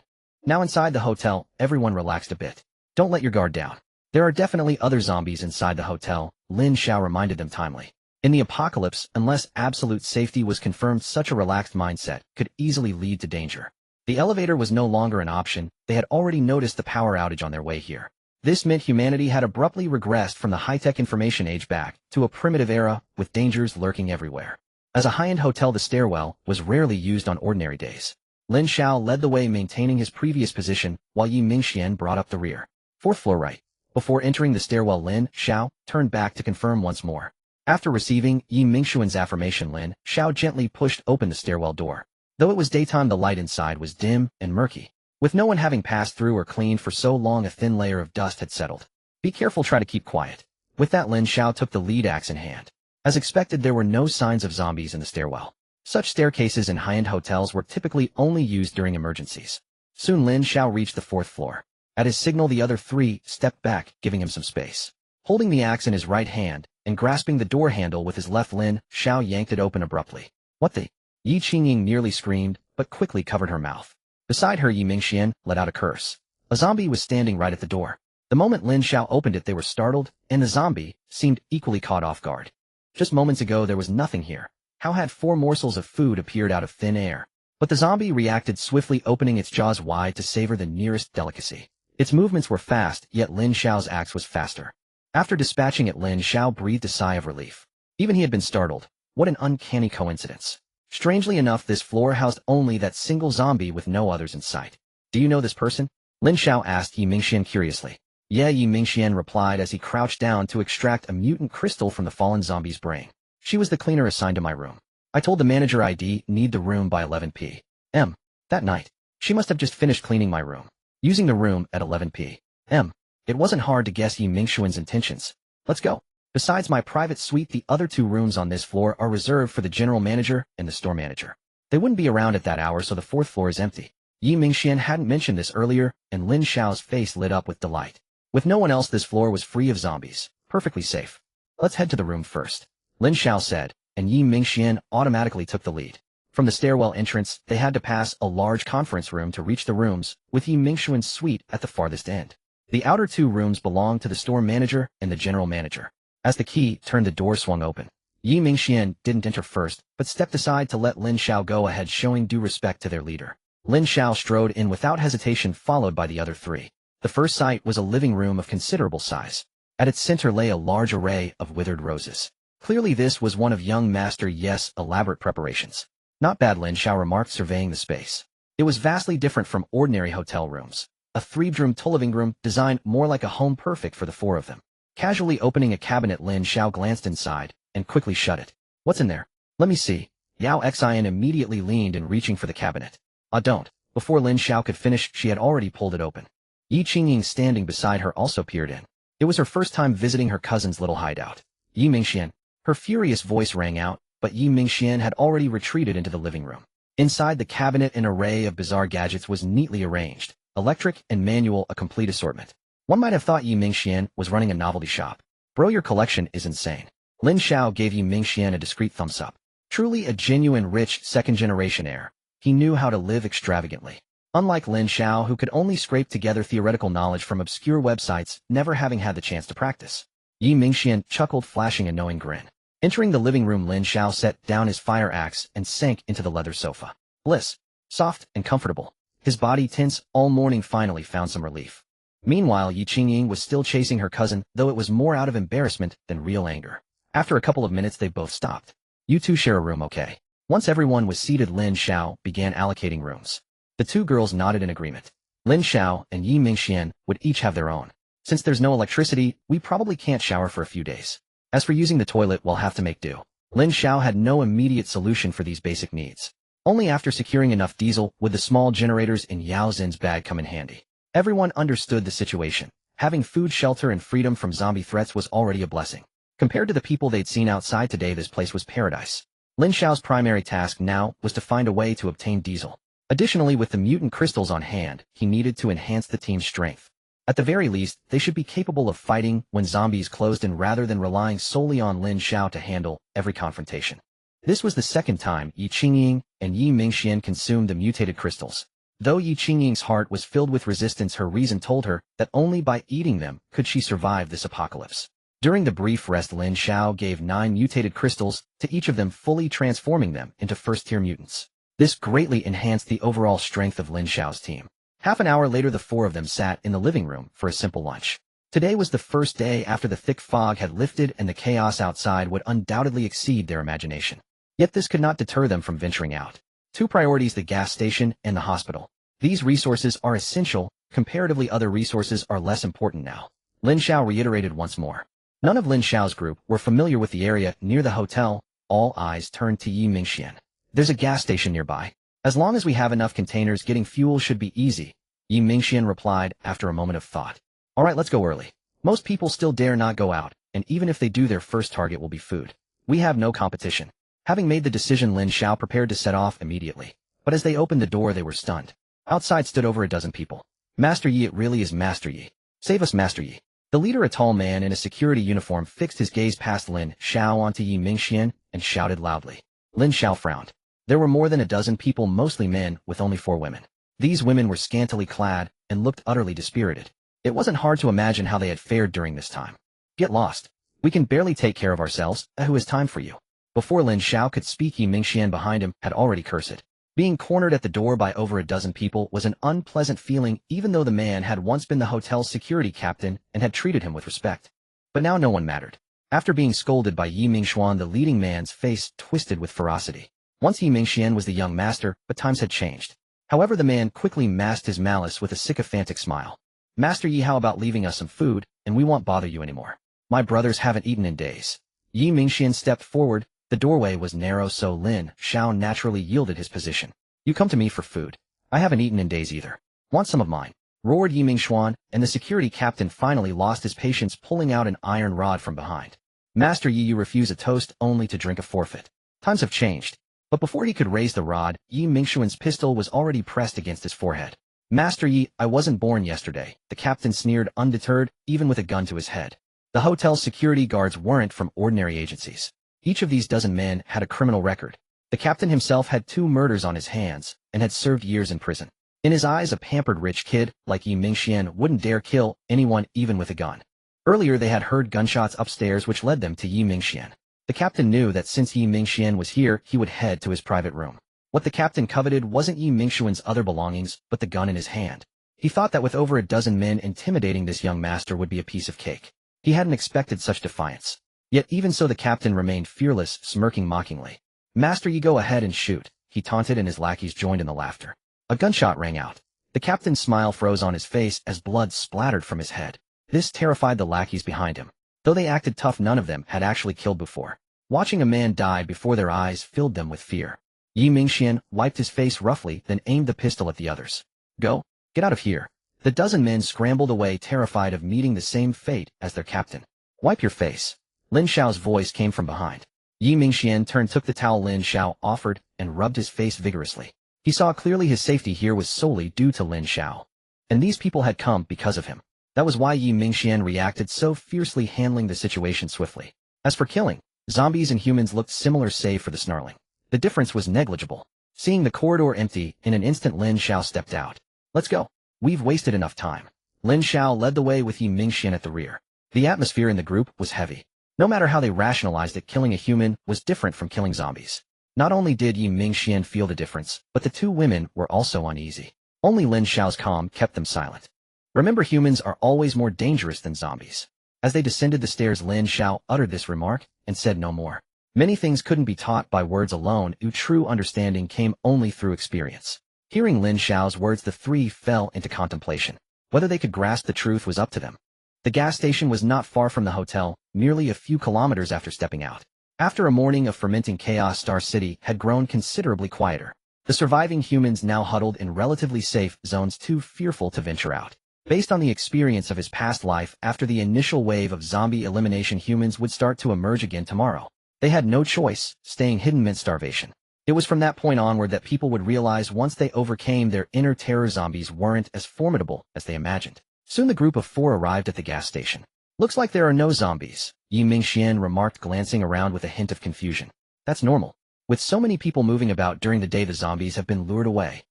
Now inside the hotel, everyone relaxed a bit. Don't let your guard down. There are definitely other zombies inside the hotel, Lin Xiao reminded them timely. In the apocalypse, unless absolute safety was confirmed, such a relaxed mindset could easily lead to danger. The elevator was no longer an option. They had already noticed the power outage on their way here. This meant humanity had abruptly regressed from the high-tech information age back to a primitive era with dangers lurking everywhere. As a high-end hotel, the stairwell was rarely used on ordinary days. Lin Xiao led the way, maintaining his previous position, while Yi Mingxian brought up the rear. 4th floor right. Before entering the stairwell, Lin Xiao turned back to confirm once more. After receiving Yi Mingxuan's affirmation, Lin Xiao gently pushed open the stairwell door. Though it was daytime, the light inside was dim and murky. With no one having passed through or cleaned for so long, a thin layer of dust had settled. Be careful, try to keep quiet. With that, Lin Xiao took the lead axe in hand. As expected, there were no signs of zombies in the stairwell. Such staircases in high-end hotels were typically only used during emergencies. Soon Lin Xiao reached the 4th floor. At his signal, the other 3 stepped back, giving him some space. Holding the axe in his right hand and grasping the door handle with his left, Lin Xiao yanked it open abruptly. What the? Yi Qingying nearly screamed, but quickly covered her mouth. Beside her, Yi Mingxian let out a curse. A zombie was standing right at the door. The moment Lin Xiao opened it, they were startled, and the zombie seemed equally caught off guard. Just moments ago, there was nothing here. How had 4 morsels of food appeared out of thin air? But the zombie reacted swiftly, opening its jaws wide to savor the nearest delicacy. Its movements were fast, yet Lin Xiao's axe was faster. After dispatching it, Lin Xiao breathed a sigh of relief. Even he had been startled. What an uncanny coincidence. Strangely enough, this floor housed only that single zombie with no others in sight. Do you know this person? Lin Xiao asked Yi Mingxian curiously. Yeah, Yi Mingxian replied as he crouched down to extract a mutant crystal from the fallen zombie's brain. She was the cleaner assigned to my room. I told the manager I'd need the room by 11 p.m. that night. She must have just finished cleaning my room. Using the room at 11 p.m. It wasn't hard to guess Yi Mingxuan's intentions. Let's go. Besides my private suite, the other 2 rooms on this floor are reserved for the general manager and the store manager. They wouldn't be around at that hour, so the 4th floor is empty. Yi Mingxian hadn't mentioned this earlier, and Lin Xiao's face lit up with delight. With no one else, this floor was free of zombies. Perfectly safe. Let's head to the room first, Lin Xiao said, and Yi Mingxian automatically took the lead. From the stairwell entrance, they had to pass a large conference room to reach the rooms, with Yi Mingxian's suite at the farthest end. The outer two rooms belonged to the store manager and the general manager. As the key turned, the door swung open. Yi Mingxian didn't enter first, but stepped aside to let Lin Xiao go ahead, showing due respect to their leader. Lin Xiao strode in without hesitation, followed by the other three. The first sight was a living room of considerable size. At its center lay a large array of withered roses. Clearly this was one of young Master Yi's elaborate preparations. Not bad, Lin Xiao remarked, surveying the space. It was vastly different from ordinary hotel rooms. A three-bedroom living room designed more like a home, perfect for the four of them. Casually opening a cabinet, Lin Xiao glanced inside and quickly shut it. What's in there? Let me see. Yao Xian immediately leaned in, reaching for the cabinet. Don't. Before Lin Xiao could finish, she had already pulled it open. Yi Qingying, standing beside her, also peered in. It was her first time visiting her cousin's little hideout. Yi Mingxian. Her furious voice rang out, but Yi Mingxian had already retreated into the living room. Inside the cabinet, an array of bizarre gadgets was neatly arranged, electric and manual, a complete assortment. One might have thought Yi Mingxian was running a novelty shop. Bro, your collection is insane. Lin Xiao gave Yi Mingxian a discreet thumbs up. Truly a genuine rich second-generation heir. He knew how to live extravagantly. Unlike Lin Xiao, who could only scrape together theoretical knowledge from obscure websites, never having had the chance to practice. Yi Mingxian chuckled, flashing a knowing grin. Entering the living room, Lin Xiao set down his fire axe and sank into the leather sofa. Bliss. Soft and comfortable. His body, tense all morning, finally found some relief. Meanwhile, Yi Qingying was still chasing her cousin, though it was more out of embarrassment than real anger. After a couple of minutes, they both stopped. You two share a room, okay? Once everyone was seated, Lin Xiao began allocating rooms. The two girls nodded in agreement. Lin Xiao and Yi Mingxian would each have their own. Since there's no electricity, we probably can't shower for a few days. As for using the toilet, we'll have to make do. Lin Xiao had no immediate solution for these basic needs. Only after securing enough diesel would the small generators in Yao Zhen's bag come in handy. Everyone understood the situation. Having food, shelter, and freedom from zombie threats was already a blessing. Compared to the people they'd seen outside today, this place was paradise. Lin Xiao's primary task now was to find a way to obtain diesel. Additionally, with the mutant crystals on hand, he needed to enhance the team's strength. At the very least, they should be capable of fighting when zombies closed in, rather than relying solely on Lin Xiao to handle every confrontation. This was the second time Yi Qingying and Yi Mingxian consumed the mutated crystals. Though Yi Qingying's heart was filled with resistance, her reason told her that only by eating them could she survive this apocalypse. During the brief rest, Lin Xiao gave 9 mutated crystals to each of them, fully transforming them into first-tier mutants. This greatly enhanced the overall strength of Lin Xiao's team. Half an hour later, the four of them sat in the living room for a simple lunch. Today was the first day after the thick fog had lifted, and the chaos outside would undoubtedly exceed their imagination. Yet this could not deter them from venturing out. Two priorities: the gas station and the hospital. These resources are essential. Comparatively, other resources are less important now. Lin Xiao reiterated once more. None of Lin Xiao's group were familiar with the area near the hotel. All eyes turned to Yi Mingxian. There's a gas station nearby. As long as we have enough containers, getting fuel should be easy, Yi Mingxian replied after a moment of thought. All right, let's go early. Most people still dare not go out, and even if they do, their first target will be food. We have no competition. Having made the decision, Lin Xiao prepared to set off immediately. But as they opened the door, they were stunned. Outside stood over a dozen people. Master Yi, it really is Master Yi. Save us, Master Yi. The leader, a tall man in a security uniform, fixed his gaze past Lin Xiao onto Yi Mingxian and shouted loudly. Lin Xiao frowned. There were more than a dozen people, mostly men, with only 4 women. These women were scantily clad and looked utterly dispirited. It wasn't hard to imagine how they had fared during this time. Get lost. We can barely take care of ourselves. Who has time for you? Before Lin Xiao could speak, Yi Mingxian behind him had already cursed. Being cornered at the door by over a dozen people was an unpleasant feeling, even though the man had once been the hotel's security captain and had treated him with respect. But now no one mattered. After being scolded by Yi Mingxian, the leading man's face twisted with ferocity. Once Yi Mingxian was the young master, but times had changed. However, the man quickly masked his malice with a sycophantic smile. Master Yi, how about leaving us some food, and we won't bother you anymore. My brothers haven't eaten in days. Yi Mingxian stepped forward. The doorway was narrow, so Lin Xiao naturally yielded his position. You come to me for food. I haven't eaten in days either. Want some of mine? Roared Yi Mingxian, and the security captain finally lost his patience, pulling out an iron rod from behind. Master Yi, you refuse a toast only to drink a forfeit. Times have changed. But before he could raise the rod, Yi Mingxuan's pistol was already pressed against his forehead. Master Yi, I wasn't born yesterday, the captain sneered undeterred, even with a gun to his head. The hotel's security guards weren't from ordinary agencies. Each of these dozen men had a criminal record. The captain himself had 2 murders on his hands and had served years in prison. In his eyes, a pampered rich kid like Yi Mingxian wouldn't dare kill anyone even with a gun. Earlier they had heard gunshots upstairs which led them to Yi Mingxian. The captain knew that since Yi Mingxian was here, he would head to his private room. What the captain coveted wasn't Yi Mingxuan's other belongings, but the gun in his hand. He thought that with over a dozen men intimidating this young master would be a piece of cake. He hadn't expected such defiance. Yet even so the captain remained fearless, smirking mockingly. Master Yi, go ahead and shoot, he taunted, and his lackeys joined in the laughter. A gunshot rang out. The captain's smile froze on his face as blood splattered from his head. This terrified the lackeys behind him. Though they acted tough, none of them had actually killed before. Watching a man die before their eyes filled them with fear. Yi Mingxian wiped his face roughly, then aimed the pistol at the others. Go! Get out of here! The dozen men scrambled away, terrified of meeting the same fate as their captain. Wipe your face. Lin Xiao's voice came from behind. Yi Mingxian took the towel Lin Xiao offered and rubbed his face vigorously. He saw clearly his safety here was solely due to Lin Xiao. And these people had come because of him. That was why Yi Mingxian reacted so fiercely, handling the situation swiftly. As for killing, zombies and humans looked similar save for the snarling. The difference was negligible. Seeing the corridor empty, in an instant Lin Xiao stepped out. Let's go. We've wasted enough time. Lin Xiao led the way with Yi Mingxian at the rear. The atmosphere in the group was heavy. No matter how they rationalized it, killing a human was different from killing zombies. Not only did Yi Mingxian feel the difference, but the 2 women were also uneasy. Only Lin Xiao's calm kept them silent. Remember, humans are always more dangerous than zombies. As they descended the stairs, Lin Xiao uttered this remark and said no more. Many things couldn't be taught by words alone. True understanding came only through experience. Hearing Lin Xiao's words, the 3 fell into contemplation. Whether they could grasp the truth was up to them. The gas station was not far from the hotel, merely a few kilometers after stepping out. After a morning of fermenting chaos, Star City had grown considerably quieter. The surviving humans now huddled in relatively safe zones, too fearful to venture out. Based on the experience of his past life, after the initial wave of zombie elimination, humans would start to emerge again tomorrow. They had no choice. Staying hidden meant starvation. It was from that point onward that people would realize once they overcame their inner terror, zombies weren't as formidable as they imagined. Soon the group of 4 arrived at the gas station. Looks like there are no zombies, Yi Mingxian remarked, glancing around with a hint of confusion. That's normal. With so many people moving about during the day, the zombies have been lured away.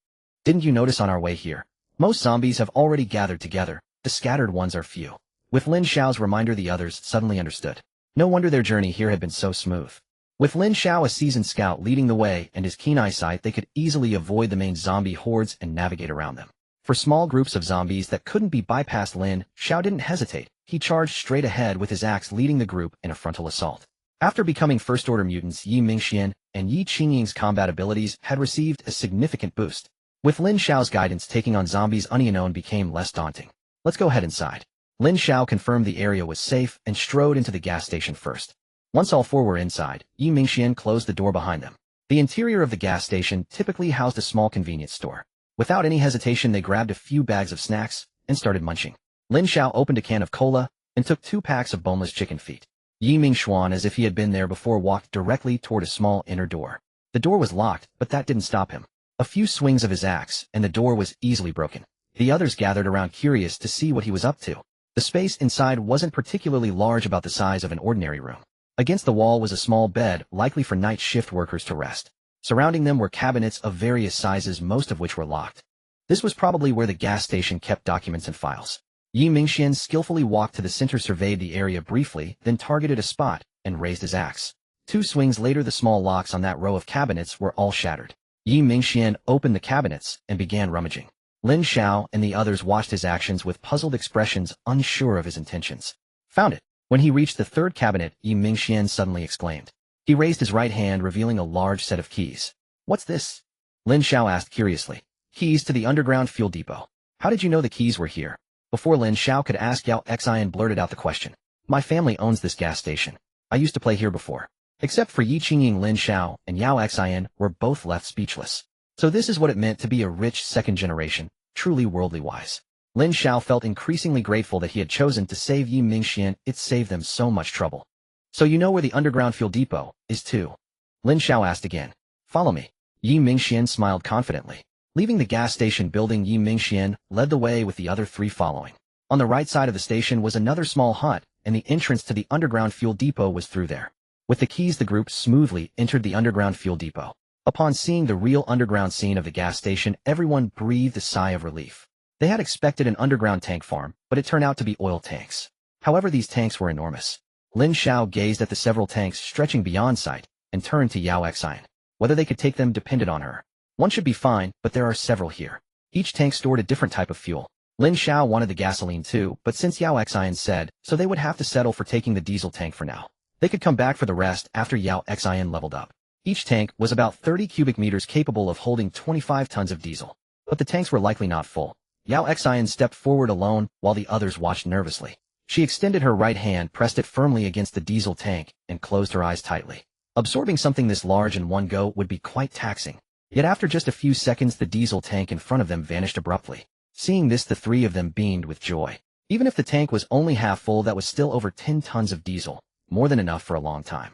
Didn't you notice on our way here? Most zombies have already gathered together. The scattered ones are few. With Lin Xiao's reminder, the others suddenly understood. No wonder their journey here had been so smooth. With Lin Xiao, a seasoned scout, leading the way, and his keen eyesight, they could easily avoid the main zombie hordes and navigate around them. For small groups of zombies that couldn't be bypassed, Lin Xiao didn't hesitate. He charged straight ahead with his axe, leading the group in a frontal assault. After becoming first-order mutants, Yi Mingxian and Yi Qingying's combat abilities had received a significant boost. With Lin Xiao's guidance, taking on zombies unknown became less daunting. Let's go head inside. Lin Xiao confirmed the area was safe and strode into the gas station first. Once all 4 were inside, Yi Mingxian closed the door behind them. The interior of the gas station typically housed a small convenience store. Without any hesitation, they grabbed a few bags of snacks and started munching. Lin Xiao opened a can of cola and took 2 packs of boneless chicken feet. Yi Mingxuan, as if he had been there before, walked directly toward a small inner door. The door was locked, but that didn't stop him. A few swings of his axe, and the door was easily broken. The others gathered around, curious to see what he was up to. The space inside wasn't particularly large, about the size of an ordinary room. Against the wall was a small bed, likely for night shift workers to rest. Surrounding them were cabinets of various sizes, most of which were locked. This was probably where the gas station kept documents and files. Yi Mingxian skillfully walked to the center, surveyed the area briefly, then targeted a spot and raised his axe. 2 swings later, the small locks on that row of cabinets were all shattered. Yi Mingxian opened the cabinets and began rummaging. Lin Xiao and the others watched his actions with puzzled expressions, unsure of his intentions. Found it. When he reached the 3rd cabinet, Yi Mingxian suddenly exclaimed. He raised his right hand, revealing a large set of keys. What's this? Lin Xiao asked curiously. Keys to the underground fuel depot. How did you know the keys were here? Before Lin Xiao could ask, Yao Xian blurted out the question. My family owns this gas station. I used to play here before. Except for Yi Qingying, Lin Xiao and Yao Xian were both left speechless. So this is what it meant to be a rich 2nd generation, truly worldly wise. Lin Xiao felt increasingly grateful that he had chosen to save Yi Mingxian. It saved them so much trouble. So you know where the underground fuel depot is too? Lin Xiao asked again. Follow me. Yi Mingxian smiled confidently. Leaving the gas station building, Yi Mingxian led the way with the other three following. On the right side of the station was another small hut, and the entrance to the underground fuel depot was through there. With the keys, the group smoothly entered the underground fuel depot. Upon seeing the real underground scene of the gas station, everyone breathed a sigh of relief. They had expected an underground tank farm, but it turned out to be oil tanks. However, these tanks were enormous. Lin Xiao gazed at the several tanks stretching beyond sight, and turned to Yao Xian. Whether they could take them depended on her. One should be fine, but there are several here. Each tank stored a different type of fuel. Lin Xiao wanted the gasoline too, but since Yao Xian said so, they would have to settle for taking the diesel tank for now. They could come back for the rest after Yao Xian leveled up. Each tank was about 30 cubic meters, capable of holding 25 tons of diesel. But the tanks were likely not full. Yao Xian stepped forward alone, while the others watched nervously. She extended her right hand, pressed it firmly against the diesel tank, and closed her eyes tightly. Absorbing something this large in one go would be quite taxing. Yet after just a few seconds, the diesel tank in front of them vanished abruptly. Seeing this, the three of them beamed with joy. Even if the tank was only half full, that was still over 10 tons of diesel, more than enough for a long time.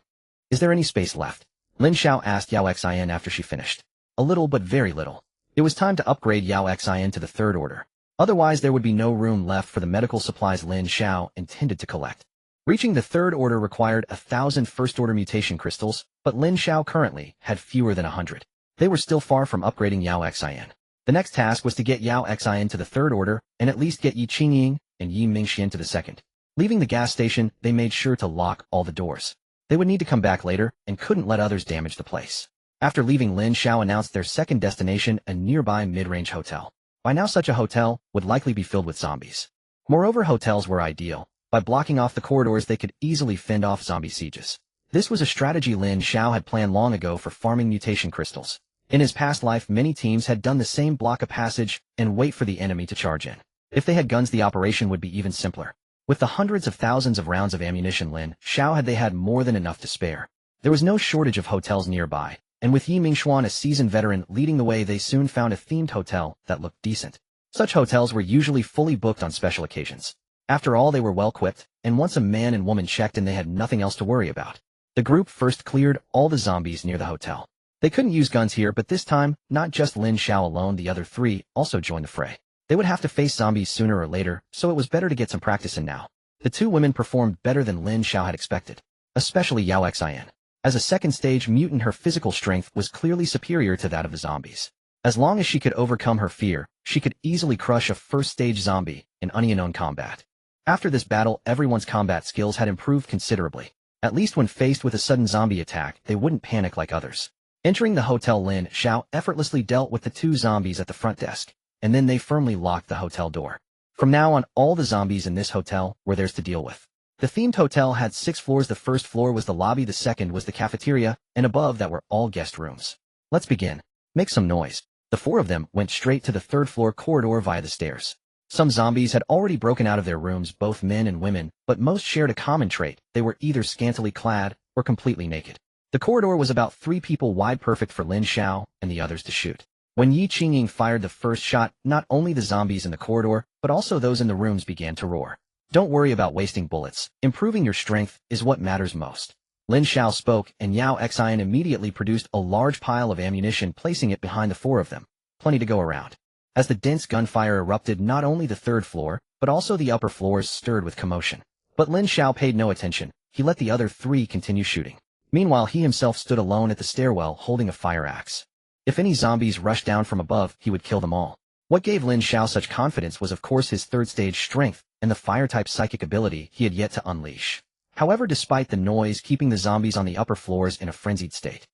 Is there any space left? Lin Xiao asked Yao Xian after she finished. A little, but very little. It was time to upgrade Yao Xian to the third order. Otherwise, there would be no room left for the medical supplies Lin Xiao intended to collect. Reaching the third order required 1,000 first-order mutation crystals, but Lin Xiao currently had fewer than 100. They were still far from upgrading Yao Xian. The next task was to get Yao Xian to the third order, and at least get Yi Qingying and Yi Mingxian to the second. Leaving the gas station, they made sure to lock all the doors. They would need to come back later, and couldn't let others damage the place. After leaving, Lin Xiao announced their second destination, a nearby mid-range hotel. By now, such a hotel would likely be filled with zombies. Moreover, hotels were ideal. By blocking off the corridors, they could easily fend off zombie sieges. This was a strategy Lin Xiao had planned long ago for farming mutation crystals. In his past life, many teams had done the same: block a passage and wait for the enemy to charge in. If they had guns, the operation would be even simpler. With the hundreds of thousands of rounds of ammunition Lin Xiao had more than enough to spare. There was no shortage of hotels nearby, and with Yi Mingxuan, a seasoned veteran, leading the way, they soon found a themed hotel that looked decent. Such hotels were usually fully booked on special occasions. After all, they were well-equipped, and once a man and woman checked in, they had nothing else to worry about. The group first cleared all the zombies near the hotel. They couldn't use guns here, but this time, not just Lin Xiao alone, the other three also joined the fray. They would have to face zombies sooner or later, so it was better to get some practice in now. The two women performed better than Lin Xiao had expected, especially Yao Xian. As a second-stage mutant, her physical strength was clearly superior to that of the zombies. As long as she could overcome her fear, she could easily crush a first-stage zombie in unknown combat. After this battle, everyone's combat skills had improved considerably. At least when faced with a sudden zombie attack, they wouldn't panic like others. Entering the hotel, Lin Xiao effortlessly dealt with the two zombies at the front desk, and then they firmly locked the hotel door. From now on, all the zombies in this hotel were theirs to deal with. The themed hotel had 6 floors. The first floor was the lobby, the second was the cafeteria, and above that were all guest rooms. Let's begin. Make some noise. The 4 of them went straight to the third floor corridor via the stairs. Some zombies had already broken out of their rooms, both men and women, but most shared a common trait: they were either scantily clad or completely naked. The corridor was about 3 people wide, perfect for Lin Xiao and the others to shoot. When Yi Qingying fired the first shot, not only the zombies in the corridor, but also those in the rooms began to roar. Don't worry about wasting bullets. Improving your strength is what matters most. Lin Xiao spoke, and Yao Xian immediately produced a large pile of ammunition, placing it behind the 4 of them. Plenty to go around. As the dense gunfire erupted, not only the third floor, but also the upper floors stirred with commotion. But Lin Xiao paid no attention. He let the other 3 continue shooting. Meanwhile, he himself stood alone at the stairwell holding a fire axe. If any zombies rushed down from above, he would kill them all. What gave Lin Xiao such confidence was of course his third-stage strength and the fire-type psychic ability he had yet to unleash. However, despite the noise keeping the zombies on the upper floors in a frenzied state,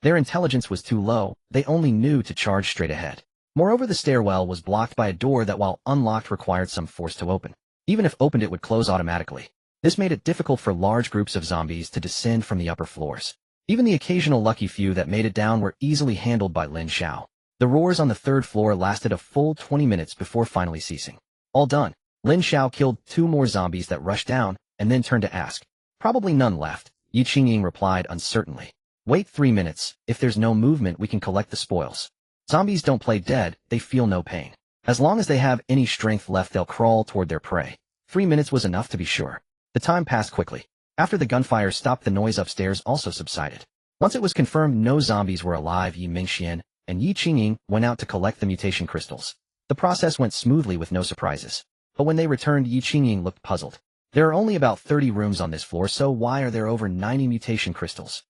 their intelligence was too low. They only knew to charge straight ahead. Moreover, the stairwell was blocked by a door that, while unlocked, required some force to open. Even if opened, it would close automatically. This made it difficult for large groups of zombies to descend from the upper floors. Even the occasional lucky few that made it down were easily handled by Lin Xiao. The roars on the third floor lasted a full 20 minutes before finally ceasing. All done. Lin Xiao killed 2 more zombies that rushed down, and then turned to ask. Probably none left, Yi Qingying replied uncertainly. Wait 3 minutes. If there's no movement, we can collect the spoils. Zombies don't play dead, they feel no pain. As long as they have any strength left, they'll crawl toward their prey. 3 minutes was enough to be sure. The time passed quickly. After the gunfire stopped, the noise upstairs also subsided. Once it was confirmed no zombies were alive, Yi Mingxian and Yi Qingying went out to collect the mutation crystals. The process went smoothly with no surprises. But when they returned, Yi Qingying looked puzzled. There are only about 30 rooms on this floor, so why are there over 90 mutation crystals?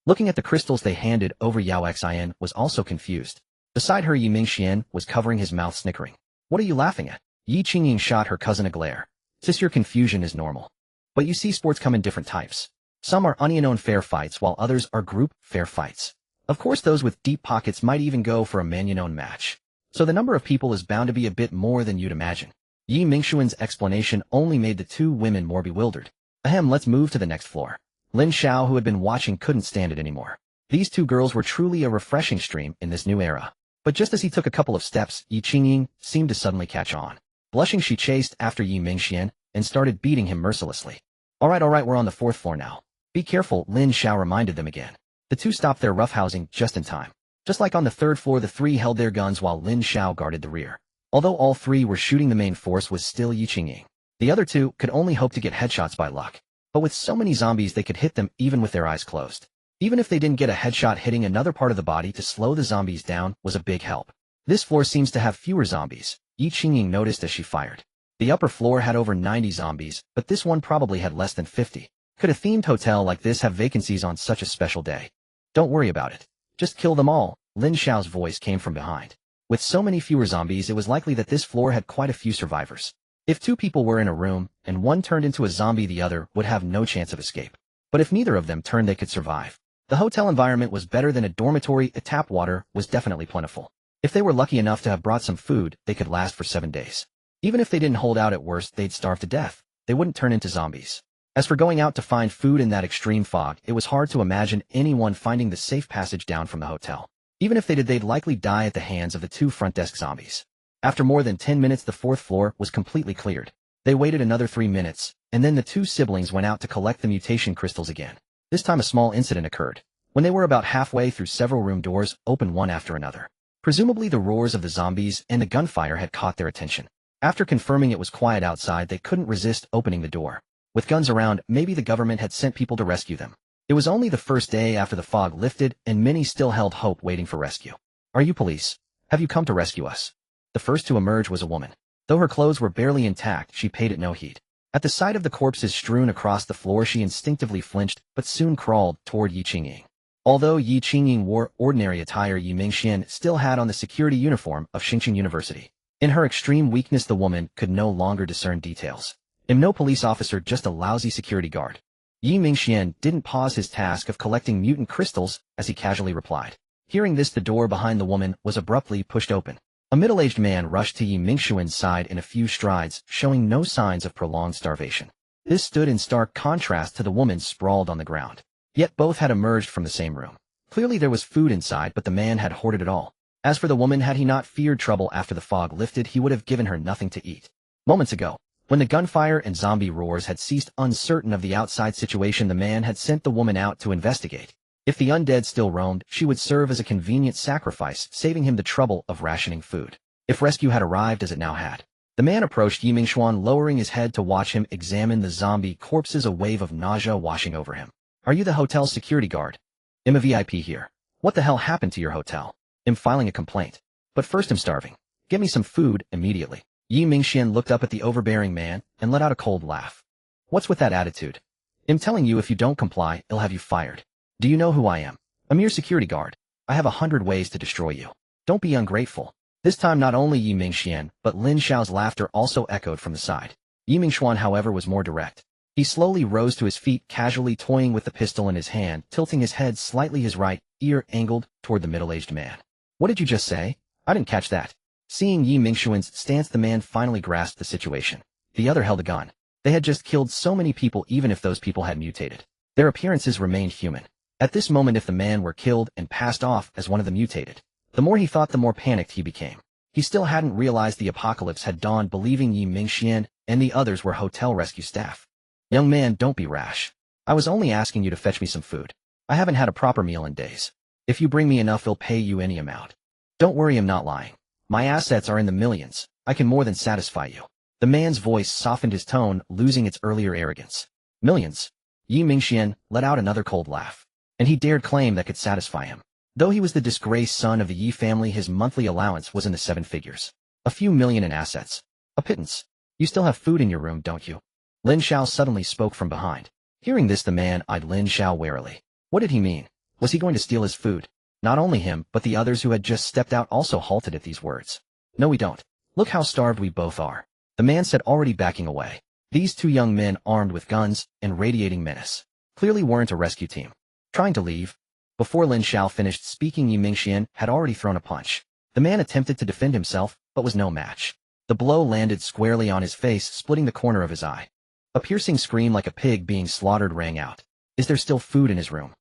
Looking at the crystals they handed over, Yao Xian was also confused. Beside her, Yi Mingxian was covering his mouth, snickering. What are you laughing at? Yi Qingying shot her cousin a glare. Sis, your confusion is normal. But you see, sports come in different types. Some are onion-owned fair fights, while others are group fair fights. Of course, those with deep pockets might even go for a man-owned match. So the number of people is bound to be a bit more than you'd imagine. Yi Mingxuan's explanation only made the two women more bewildered. Ahem, let's move to the next floor. Lin Xiao, who had been watching, couldn't stand it anymore. These two girls were truly a refreshing stream in this new era. But just as he took a couple of steps, Yi Qingying seemed to suddenly catch on. Blushing, she chased after Yi Mingxian and started beating him mercilessly. All right, we're on the 4th floor now. Be careful, Lin Xiao reminded them again. The two stopped their roughhousing just in time. Just like on the 3rd floor, the three held their guns while Lin Xiao guarded the rear. Although all three were shooting, the main force was still Yi Qingying. The other two could only hope to get headshots by luck. But with so many zombies, they could hit them even with their eyes closed. Even if they didn't get a headshot, hitting another part of the body to slow the zombies down was a big help. This floor seems to have fewer zombies, Yi Qingying noticed as she fired. The upper floor had over 90 zombies, but this one probably had less than 50. Could a themed hotel like this have vacancies on such a special day? Don't worry about it. Just kill them all, Lin Xiao's voice came from behind. With so many fewer zombies, it was likely that this floor had quite a few survivors. If two people were in a room, and one turned into a zombie, the other would have no chance of escape. But if neither of them turned, they could survive. The hotel environment was better than a dormitory. Tap water was definitely plentiful. If they were lucky enough to have brought some food, they could last for 7 days. Even if they didn't hold out, at worst, they'd starve to death. They wouldn't turn into zombies. As for going out to find food in that extreme fog, it was hard to imagine anyone finding the safe passage down from the hotel. Even if they did, they'd likely die at the hands of the two front desk zombies. After more than 10 minutes, the 4th floor was completely cleared. They waited another 3 minutes, and then the two siblings went out to collect the mutation crystals again. This time a small incident occurred. When they were about halfway through, several room doors opened one after another. Presumably the roars of the zombies and the gunfire had caught their attention. After confirming it was quiet outside, they couldn't resist opening the door. With guns around, maybe the government had sent people to rescue them. It was only the first day after the fog lifted, and many still held hope, waiting for rescue. Are you police? Have you come to rescue us? The first to emerge was a woman. Though her clothes were barely intact, she paid it no heed. At the sight of the corpses strewn across the floor, she instinctively flinched, but soon crawled toward Yi Qingying. Although Yi Qingying wore ordinary attire, Yi Mingxian still had on the security uniform of Xingqing University. In her extreme weakness, the woman could no longer discern details. I'm no police officer, just a lousy security guard. Yi Mingxian didn't pause his task of collecting mutant crystals as he casually replied. Hearing this, the door behind the woman was abruptly pushed open. A middle-aged man rushed to Yi Mingxian's side in a few strides, showing no signs of prolonged starvation. This stood in stark contrast to the woman sprawled on the ground. Yet both had emerged from the same room. Clearly there was food inside, but the man had hoarded it all. As for the woman, had he not feared trouble after the fog lifted, he would have given her nothing to eat. Moments ago, when the gunfire and zombie roars had ceased, uncertain of the outside situation, the man had sent the woman out to investigate. If the undead still roamed, she would serve as a convenient sacrifice, saving him the trouble of rationing food. If rescue had arrived, as it now had. The man approached Yi Mingxuan, lowering his head to watch him examine the zombie corpses, a wave of nausea washing over him. Are you the hotel's security guard? I'm a VIP here. What the hell happened to your hotel? I'm filing a complaint. But first, I'm starving. Get me some food immediately. Yi Mingxian looked up at the overbearing man and let out a cold laugh. What's with that attitude? I'm telling you, if you don't comply, I'll have you fired. Do you know who I am? A mere security guard. I have 100 ways to destroy you. Don't be ungrateful. This time not only Yi Mingxian, but Lin Xiao's laughter also echoed from the side. Yi Mingxuan, however, was more direct. He slowly rose to his feet, casually toying with the pistol in his hand, tilting his head slightly, his right ear angled toward the middle-aged man. What did you just say? I didn't catch that. Seeing Yi Mingxuan's stance, the man finally grasped the situation. The other held a gun. They had just killed so many people, even if those people had mutated. Their appearances remained human. At this moment, if the man were killed and passed off as one of the mutated, the more he thought, the more panicked he became. He still hadn't realized the apocalypse had dawned, believing Yi Mingxian and the others were hotel rescue staff. Young man, don't be rash. I was only asking you to fetch me some food. I haven't had a proper meal in days. If you bring me enough, I'll pay you any amount. Don't worry, I'm not lying. My assets are in the millions. I can more than satisfy you. The man's voice softened, his tone losing its earlier arrogance. Millions? Yi Mingxian let out another cold laugh. and he dared claim that could satisfy him. Though he was the disgraced son of the Yi family, his monthly allowance was in the 7 figures. A few million in assets. A pittance. You still have food in your room, don't you? Lin Xiao suddenly spoke from behind. Hearing this, the man eyed Lin Xiao warily. What did he mean? Was he going to steal his food? Not only him, but the others who had just stepped out also halted at these words. No, we don't. Look how starved we both are. The man said, already backing away. These two young men, armed with guns and radiating menace, clearly weren't a rescue team. Trying to leave? Before Lin Xiao finished speaking, Yi Mingxian had already thrown a punch. The man attempted to defend himself, but was no match. The blow landed squarely on his face, splitting the corner of his eye. A piercing scream like a pig being slaughtered rang out. Is there still food in his room?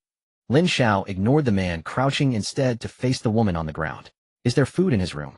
Lin Xiao ignored the man, crouching instead to face the woman on the ground. Is there food in his room?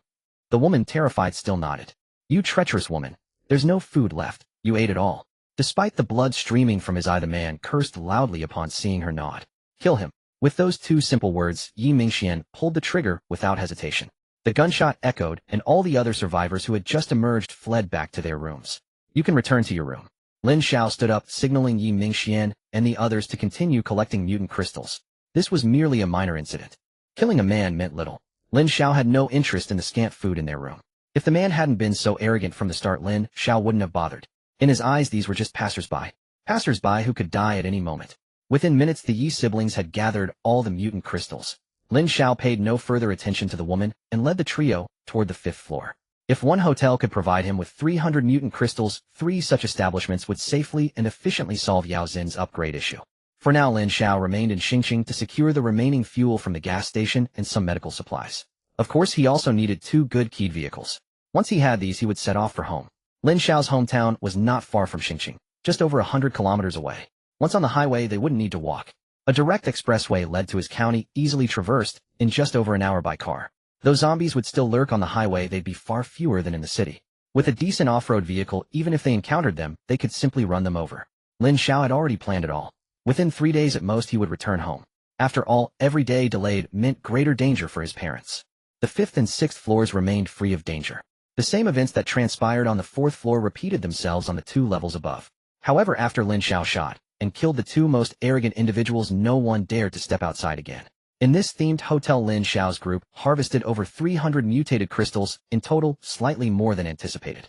The woman, terrified, still nodded. You treacherous woman. There's no food left. You ate it all. Despite the blood streaming from his eye, the man cursed loudly upon seeing her nod. Kill him. With those two simple words, Yi Mingxian pulled the trigger without hesitation. The gunshot echoed, and all the other survivors who had just emerged fled back to their rooms. You can return to your room. Lin Xiao stood up, signaling Yi Mingxian and the others to continue collecting mutant crystals. This was merely a minor incident. Killing a man meant little. Lin Xiao had no interest in the scant food in their room. If the man hadn't been so arrogant from the start, Lin Xiao wouldn't have bothered. In his eyes, these were just passers-by. Passers-by who could die at any moment. Within minutes, the Yi siblings had gathered all the mutant crystals. Lin Xiao paid no further attention to the woman and led the trio toward the 5th floor. If one hotel could provide him with 300 mutant crystals, 3 such establishments would safely and efficiently solve Yao Xin's upgrade issue. For now, Lin Xiao remained in Xingqing to secure the remaining fuel from the gas station and some medical supplies. Of course, he also needed 2 good keyed vehicles. Once he had these, he would set off for home. Lin Xiao's hometown was not far from Xingqing, just over 100 kilometers away. Once on the highway, they wouldn't need to walk. A direct expressway led to his county, easily traversed in just over an hour by car. Though zombies would still lurk on the highway, they'd be far fewer than in the city. With a decent off-road vehicle, even if they encountered them, they could simply run them over. Lin Xiao had already planned it all. Within 3 days at most, he would return home. After all, every day delayed meant greater danger for his parents. The 5th and 6th floors remained free of danger. The same events that transpired on the 4th floor repeated themselves on the 2 levels above. However, after Lin Xiao shot and killed the 2 most arrogant individuals, no one dared to step outside again. In this themed hotel, Lin Xiao's group harvested over 300 mutated crystals, in total slightly more than anticipated.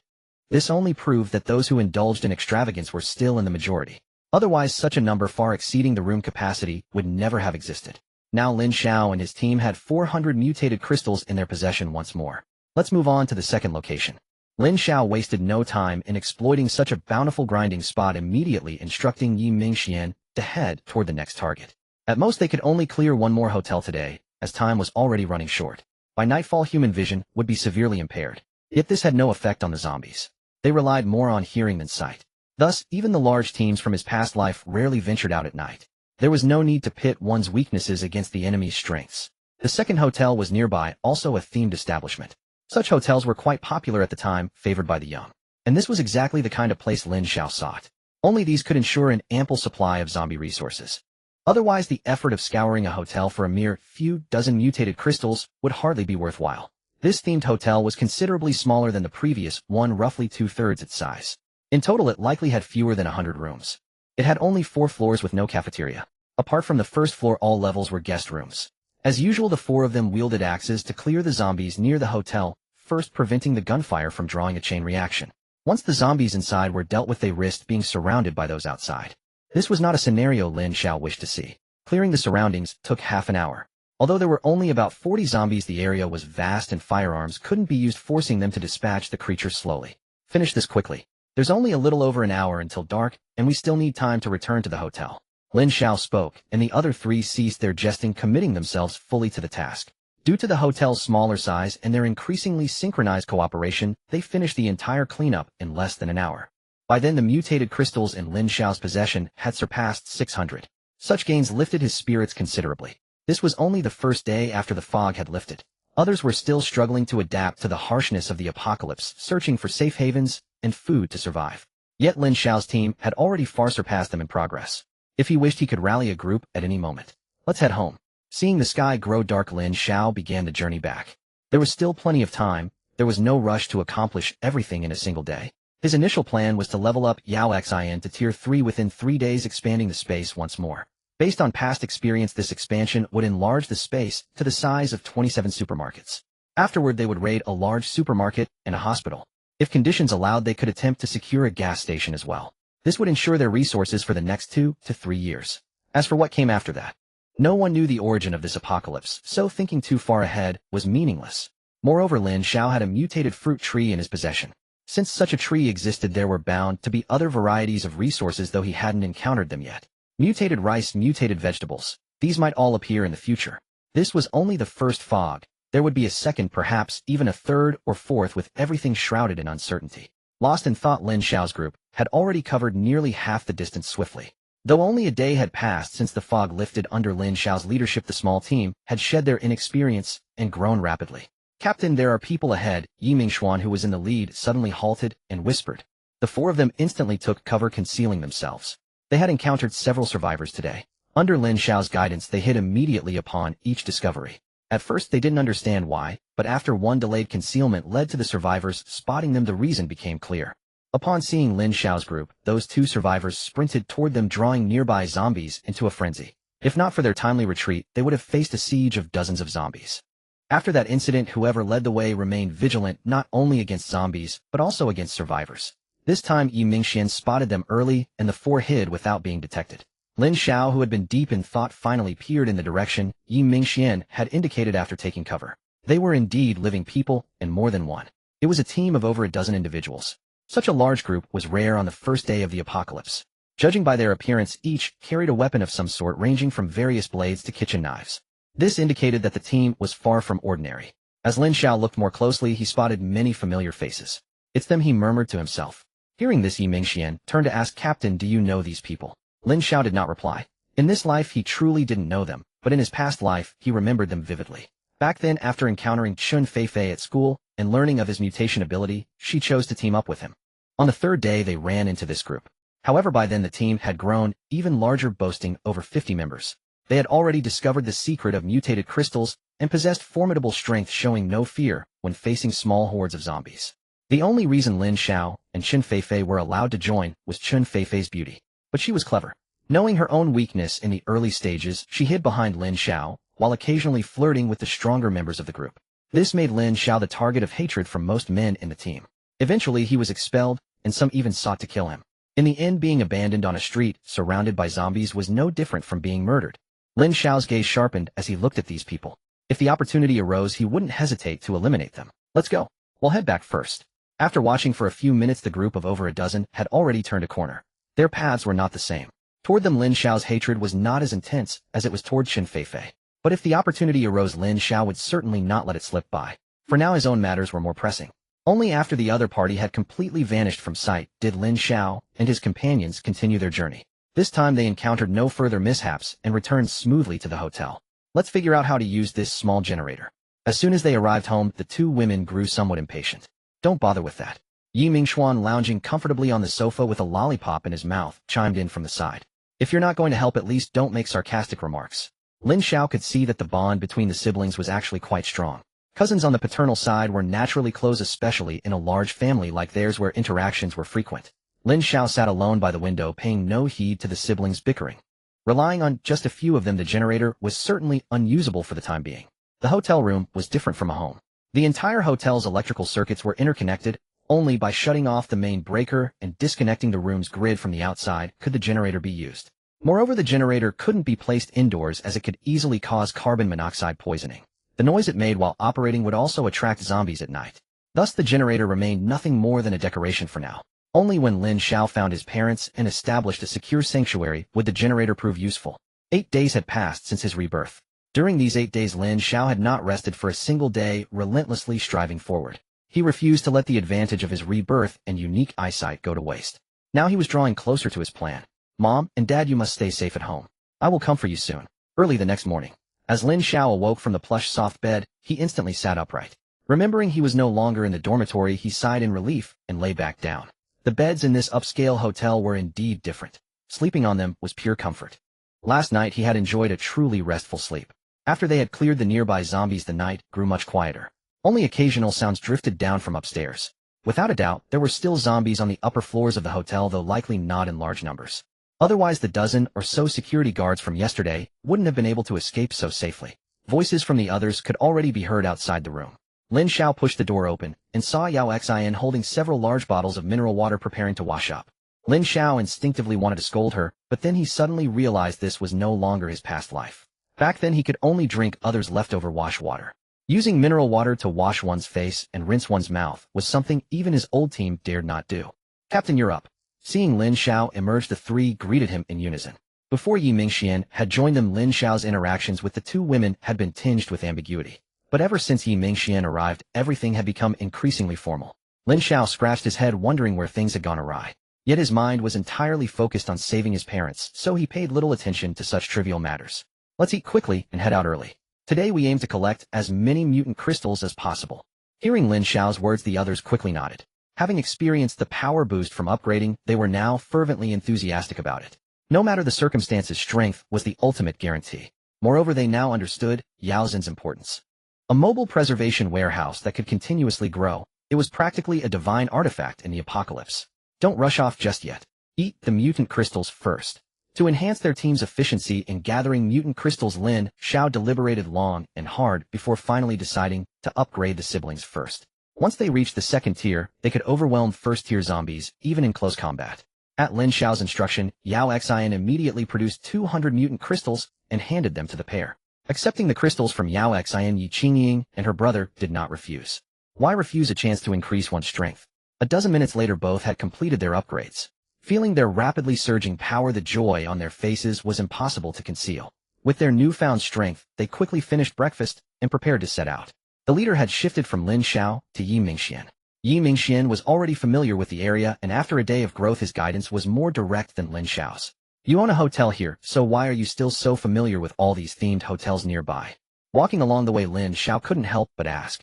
This only proved that those who indulged in extravagance were still in the majority. Otherwise, such a number far exceeding the room capacity would never have existed. Now Lin Xiao and his team had 400 mutated crystals in their possession once more. Let's move on to the second location. Lin Xiao wasted no time in exploiting such a bountiful grinding spot, immediately instructing Yi Mingxian to head toward the next target. At most, they could only clear 1 more hotel today, as time was already running short. By nightfall, human vision would be severely impaired. Yet this had no effect on the zombies. They relied more on hearing than sight. Thus, even the large teams from his past life rarely ventured out at night. There was no need to pit one's weaknesses against the enemy's strengths. The second hotel was nearby, also a themed establishment. Such hotels were quite popular at the time, favored by the young. And this was exactly the kind of place Lin Xiao sought. Only these could ensure an ample supply of zombie resources. Otherwise, the effort of scouring a hotel for a mere few dozen mutated crystals would hardly be worthwhile. This themed hotel was considerably smaller than the previous one, roughly 2/3 its size. In total, it likely had fewer than 100 rooms. It had only 4 floors with no cafeteria. Apart from the first floor, all levels were guest rooms. As usual, the 4 of them wielded axes to clear the zombies near the hotel, first preventing the gunfire from drawing a chain reaction. Once the zombies inside were dealt with, they risked being surrounded by those outside. This was not a scenario Lin Xiao wished to see. Clearing the surroundings took half an hour. Although there were only about 40 zombies, the area was vast and firearms couldn't be used, forcing them to dispatch the creatures slowly. Finish this quickly. There's only a little over an hour until dark, and we still need time to return to the hotel. Lin Xiao spoke, and the other 3 ceased their jesting, committing themselves fully to the task. Due to the hotel's smaller size and their increasingly synchronized cooperation, they finished the entire cleanup in less than an hour. By then, the mutated crystals in Lin Xiao's possession had surpassed 600. Such gains lifted his spirits considerably. This was only the first day after the fog had lifted. Others were still struggling to adapt to the harshness of the apocalypse, searching for safe havens and food to survive. Yet Lin Xiao's team had already far surpassed them in progress. If he wished, he could rally a group at any moment. Let's head home. Seeing the sky grow dark, Lin Xiao began the journey back. There was still plenty of time. There was no rush to accomplish everything in a single day. His initial plan was to level up Yao Xin to tier 3 within 3 days, expanding the space once more. Based on past experience, this expansion would enlarge the space to the size of 27 supermarkets. Afterward, they would raid a large supermarket and a hospital. If conditions allowed, they could attempt to secure a gas station as well. This would ensure their resources for the next 2 to 3 years. As for what came after that, no one knew the origin of this apocalypse, so thinking too far ahead was meaningless. Moreover, Lin Xiao had a mutated fruit tree in his possession. Since such a tree existed, there were bound to be other varieties of resources, though he hadn't encountered them yet. Mutated rice, mutated vegetables. These might all appear in the future. This was only the first fog. There would be a second, perhaps even a third or fourth, with everything shrouded in uncertainty. Lost in thought, Lin Xiao's group had already covered nearly half the distance swiftly. Though only a day had passed since the fog lifted under Lin Xiao's leadership, the small team had shed their inexperience and grown rapidly. "Captain, there are people ahead." Yi Mingxuan, who was in the lead, suddenly halted and whispered. The four of them instantly took cover, concealing themselves. They had encountered several survivors today. Under Lin Xiao's guidance, they hit immediately upon each discovery. At first, they didn't understand why, but after one delayed concealment led to the survivors spotting them, the reason became clear. Upon seeing Lin Xiao's group, those two survivors sprinted toward them, drawing nearby zombies into a frenzy. If not for their timely retreat, they would have faced a siege of dozens of zombies. After that incident, whoever led the way remained vigilant not only against zombies, but also against survivors. This time, Yi Mingxian spotted them early, and the four hid without being detected. Lin Xiao, who had been deep in thought, finally peered in the direction Yi Mingxian had indicated after taking cover. They were indeed living people, and more than one. It was a team of over a dozen individuals. Such a large group was rare on the first day of the apocalypse. Judging by their appearance, each carried a weapon of some sort, ranging from various blades to kitchen knives. This indicated that the team was far from ordinary. As Lin Xiao looked more closely, he spotted many familiar faces. "It's them," he murmured to himself. Hearing this, Yi Mingxian turned to ask, "Captain, do you know these people?" Lin Xiao did not reply. In this life, he truly didn't know them, but in his past life, he remembered them vividly. Back then, after encountering Chun Feifei at school and learning of his mutation ability, she chose to team up with him. On the third day, they ran into this group. However, by then the team had grown even larger, boasting over 50 members. They had already discovered the secret of mutated crystals and possessed formidable strength, showing no fear when facing small hordes of zombies. The only reason Lin Xiao and Chun Feifei were allowed to join was Chun Feifei's beauty. But she was clever. Knowing her own weakness in the early stages, she hid behind Lin Xiao, while occasionally flirting with the stronger members of the group. This made Lin Xiao the target of hatred from most men in the team. Eventually, he was expelled, and some even sought to kill him. In the end, being abandoned on a street, surrounded by zombies, was no different from being murdered. Lin Xiao's gaze sharpened as he looked at these people. If the opportunity arose, he wouldn't hesitate to eliminate them. "Let's go. We'll head back first." After watching for a few minutes, the group of over a dozen had already turned a corner. Their paths were not the same. Toward them, Lin Xiao's hatred was not as intense as it was toward Chun Feifei. But if the opportunity arose, Lin Xiao would certainly not let it slip by. For now, his own matters were more pressing. Only after the other party had completely vanished from sight did Lin Xiao and his companions continue their journey. This time they encountered no further mishaps and returned smoothly to the hotel. "Let's figure out how to use this small generator." As soon as they arrived home, the two women grew somewhat impatient. "Don't bother with that." Yi Mingxuan, lounging comfortably on the sofa with a lollipop in his mouth, chimed in from the side. "If you're not going to help, at least don't make sarcastic remarks." Lin Xiao could see that the bond between the siblings was actually quite strong. Cousins on the paternal side were naturally close, especially in a large family like theirs where interactions were frequent. Lin Xiao sat alone by the window, paying no heed to the siblings' bickering. Relying on just a few of them, the generator was certainly unusable for the time being. The hotel room was different from a home. The entire hotel's electrical circuits were interconnected. Only by shutting off the main breaker and disconnecting the room's grid from the outside could the generator be used. Moreover, the generator couldn't be placed indoors, as it could easily cause carbon monoxide poisoning. The noise it made while operating would also attract zombies at night. Thus, the generator remained nothing more than a decoration for now. Only when Lin Xiao found his parents and established a secure sanctuary would the generator prove useful. 8 days had passed since his rebirth. During these 8 days, Lin Xiao had not rested for a single day, relentlessly striving forward. He refused to let the advantage of his rebirth and unique eyesight go to waste. Now he was drawing closer to his plan. "Mom and Dad, you must stay safe at home. I will come for you soon." Early the next morning, as Lin Xiao awoke from the plush soft bed, he instantly sat upright. Remembering he was no longer in the dormitory, he sighed in relief and lay back down. The beds in this upscale hotel were indeed different. Sleeping on them was pure comfort. Last night he had enjoyed a truly restful sleep. After they had cleared the nearby zombies, the night grew much quieter. Only occasional sounds drifted down from upstairs. Without a doubt, there were still zombies on the upper floors of the hotel, though likely not in large numbers. Otherwise the dozen or so security guards from yesterday wouldn't have been able to escape so safely. Voices from the others could already be heard outside the room. Lin Xiao pushed the door open and saw Yao Xian holding several large bottles of mineral water preparing to wash up. Lin Xiao instinctively wanted to scold her, but then he suddenly realized this was no longer his past life. Back then he could only drink others' leftover wash water. Using mineral water to wash one's face and rinse one's mouth was something even his old team dared not do. Captain, you're up. Seeing Lin Xiao emerge, the three greeted him in unison. Before Yi Mingxian had joined them, Lin Xiao's interactions with the two women had been tinged with ambiguity. But ever since Yi Mingxian arrived, everything had become increasingly formal. Lin Xiao scratched his head wondering where things had gone awry. Yet his mind was entirely focused on saving his parents, so he paid little attention to such trivial matters. Let's eat quickly and head out early. Today we aim to collect as many mutant crystals as possible. Hearing Lin Xiao's words, the others quickly nodded. Having experienced the power boost from upgrading, they were now fervently enthusiastic about it. No matter the circumstances, strength was the ultimate guarantee. Moreover, they now understood Yao Zhen's importance. A mobile preservation warehouse that could continuously grow, it was practically a divine artifact in the apocalypse. Don't rush off just yet. Eat the mutant crystals first. To enhance their team's efficiency in gathering mutant crystals, Lin Xiao deliberated long and hard before finally deciding to upgrade the siblings first. Once they reached the second tier, they could overwhelm first-tier zombies, even in close combat. At Lin Xiao's instruction, Yao Xian immediately produced 200 mutant crystals and handed them to the pair. Accepting the crystals from Yao Xian, Yi Qingying and her brother did not refuse. Why refuse a chance to increase one's strength? A dozen minutes later, both had completed their upgrades. Feeling their rapidly surging power, the joy on their faces was impossible to conceal. With their newfound strength, they quickly finished breakfast and prepared to set out. The leader had shifted from Lin Xiao to Yi Mingxian. Yi Mingxian was already familiar with the area, and after a day of growth his guidance was more direct than Lin Xiao's. You own a hotel here, so why are you still so familiar with all these themed hotels nearby? Walking along the way, Lin Xiao couldn't help but ask.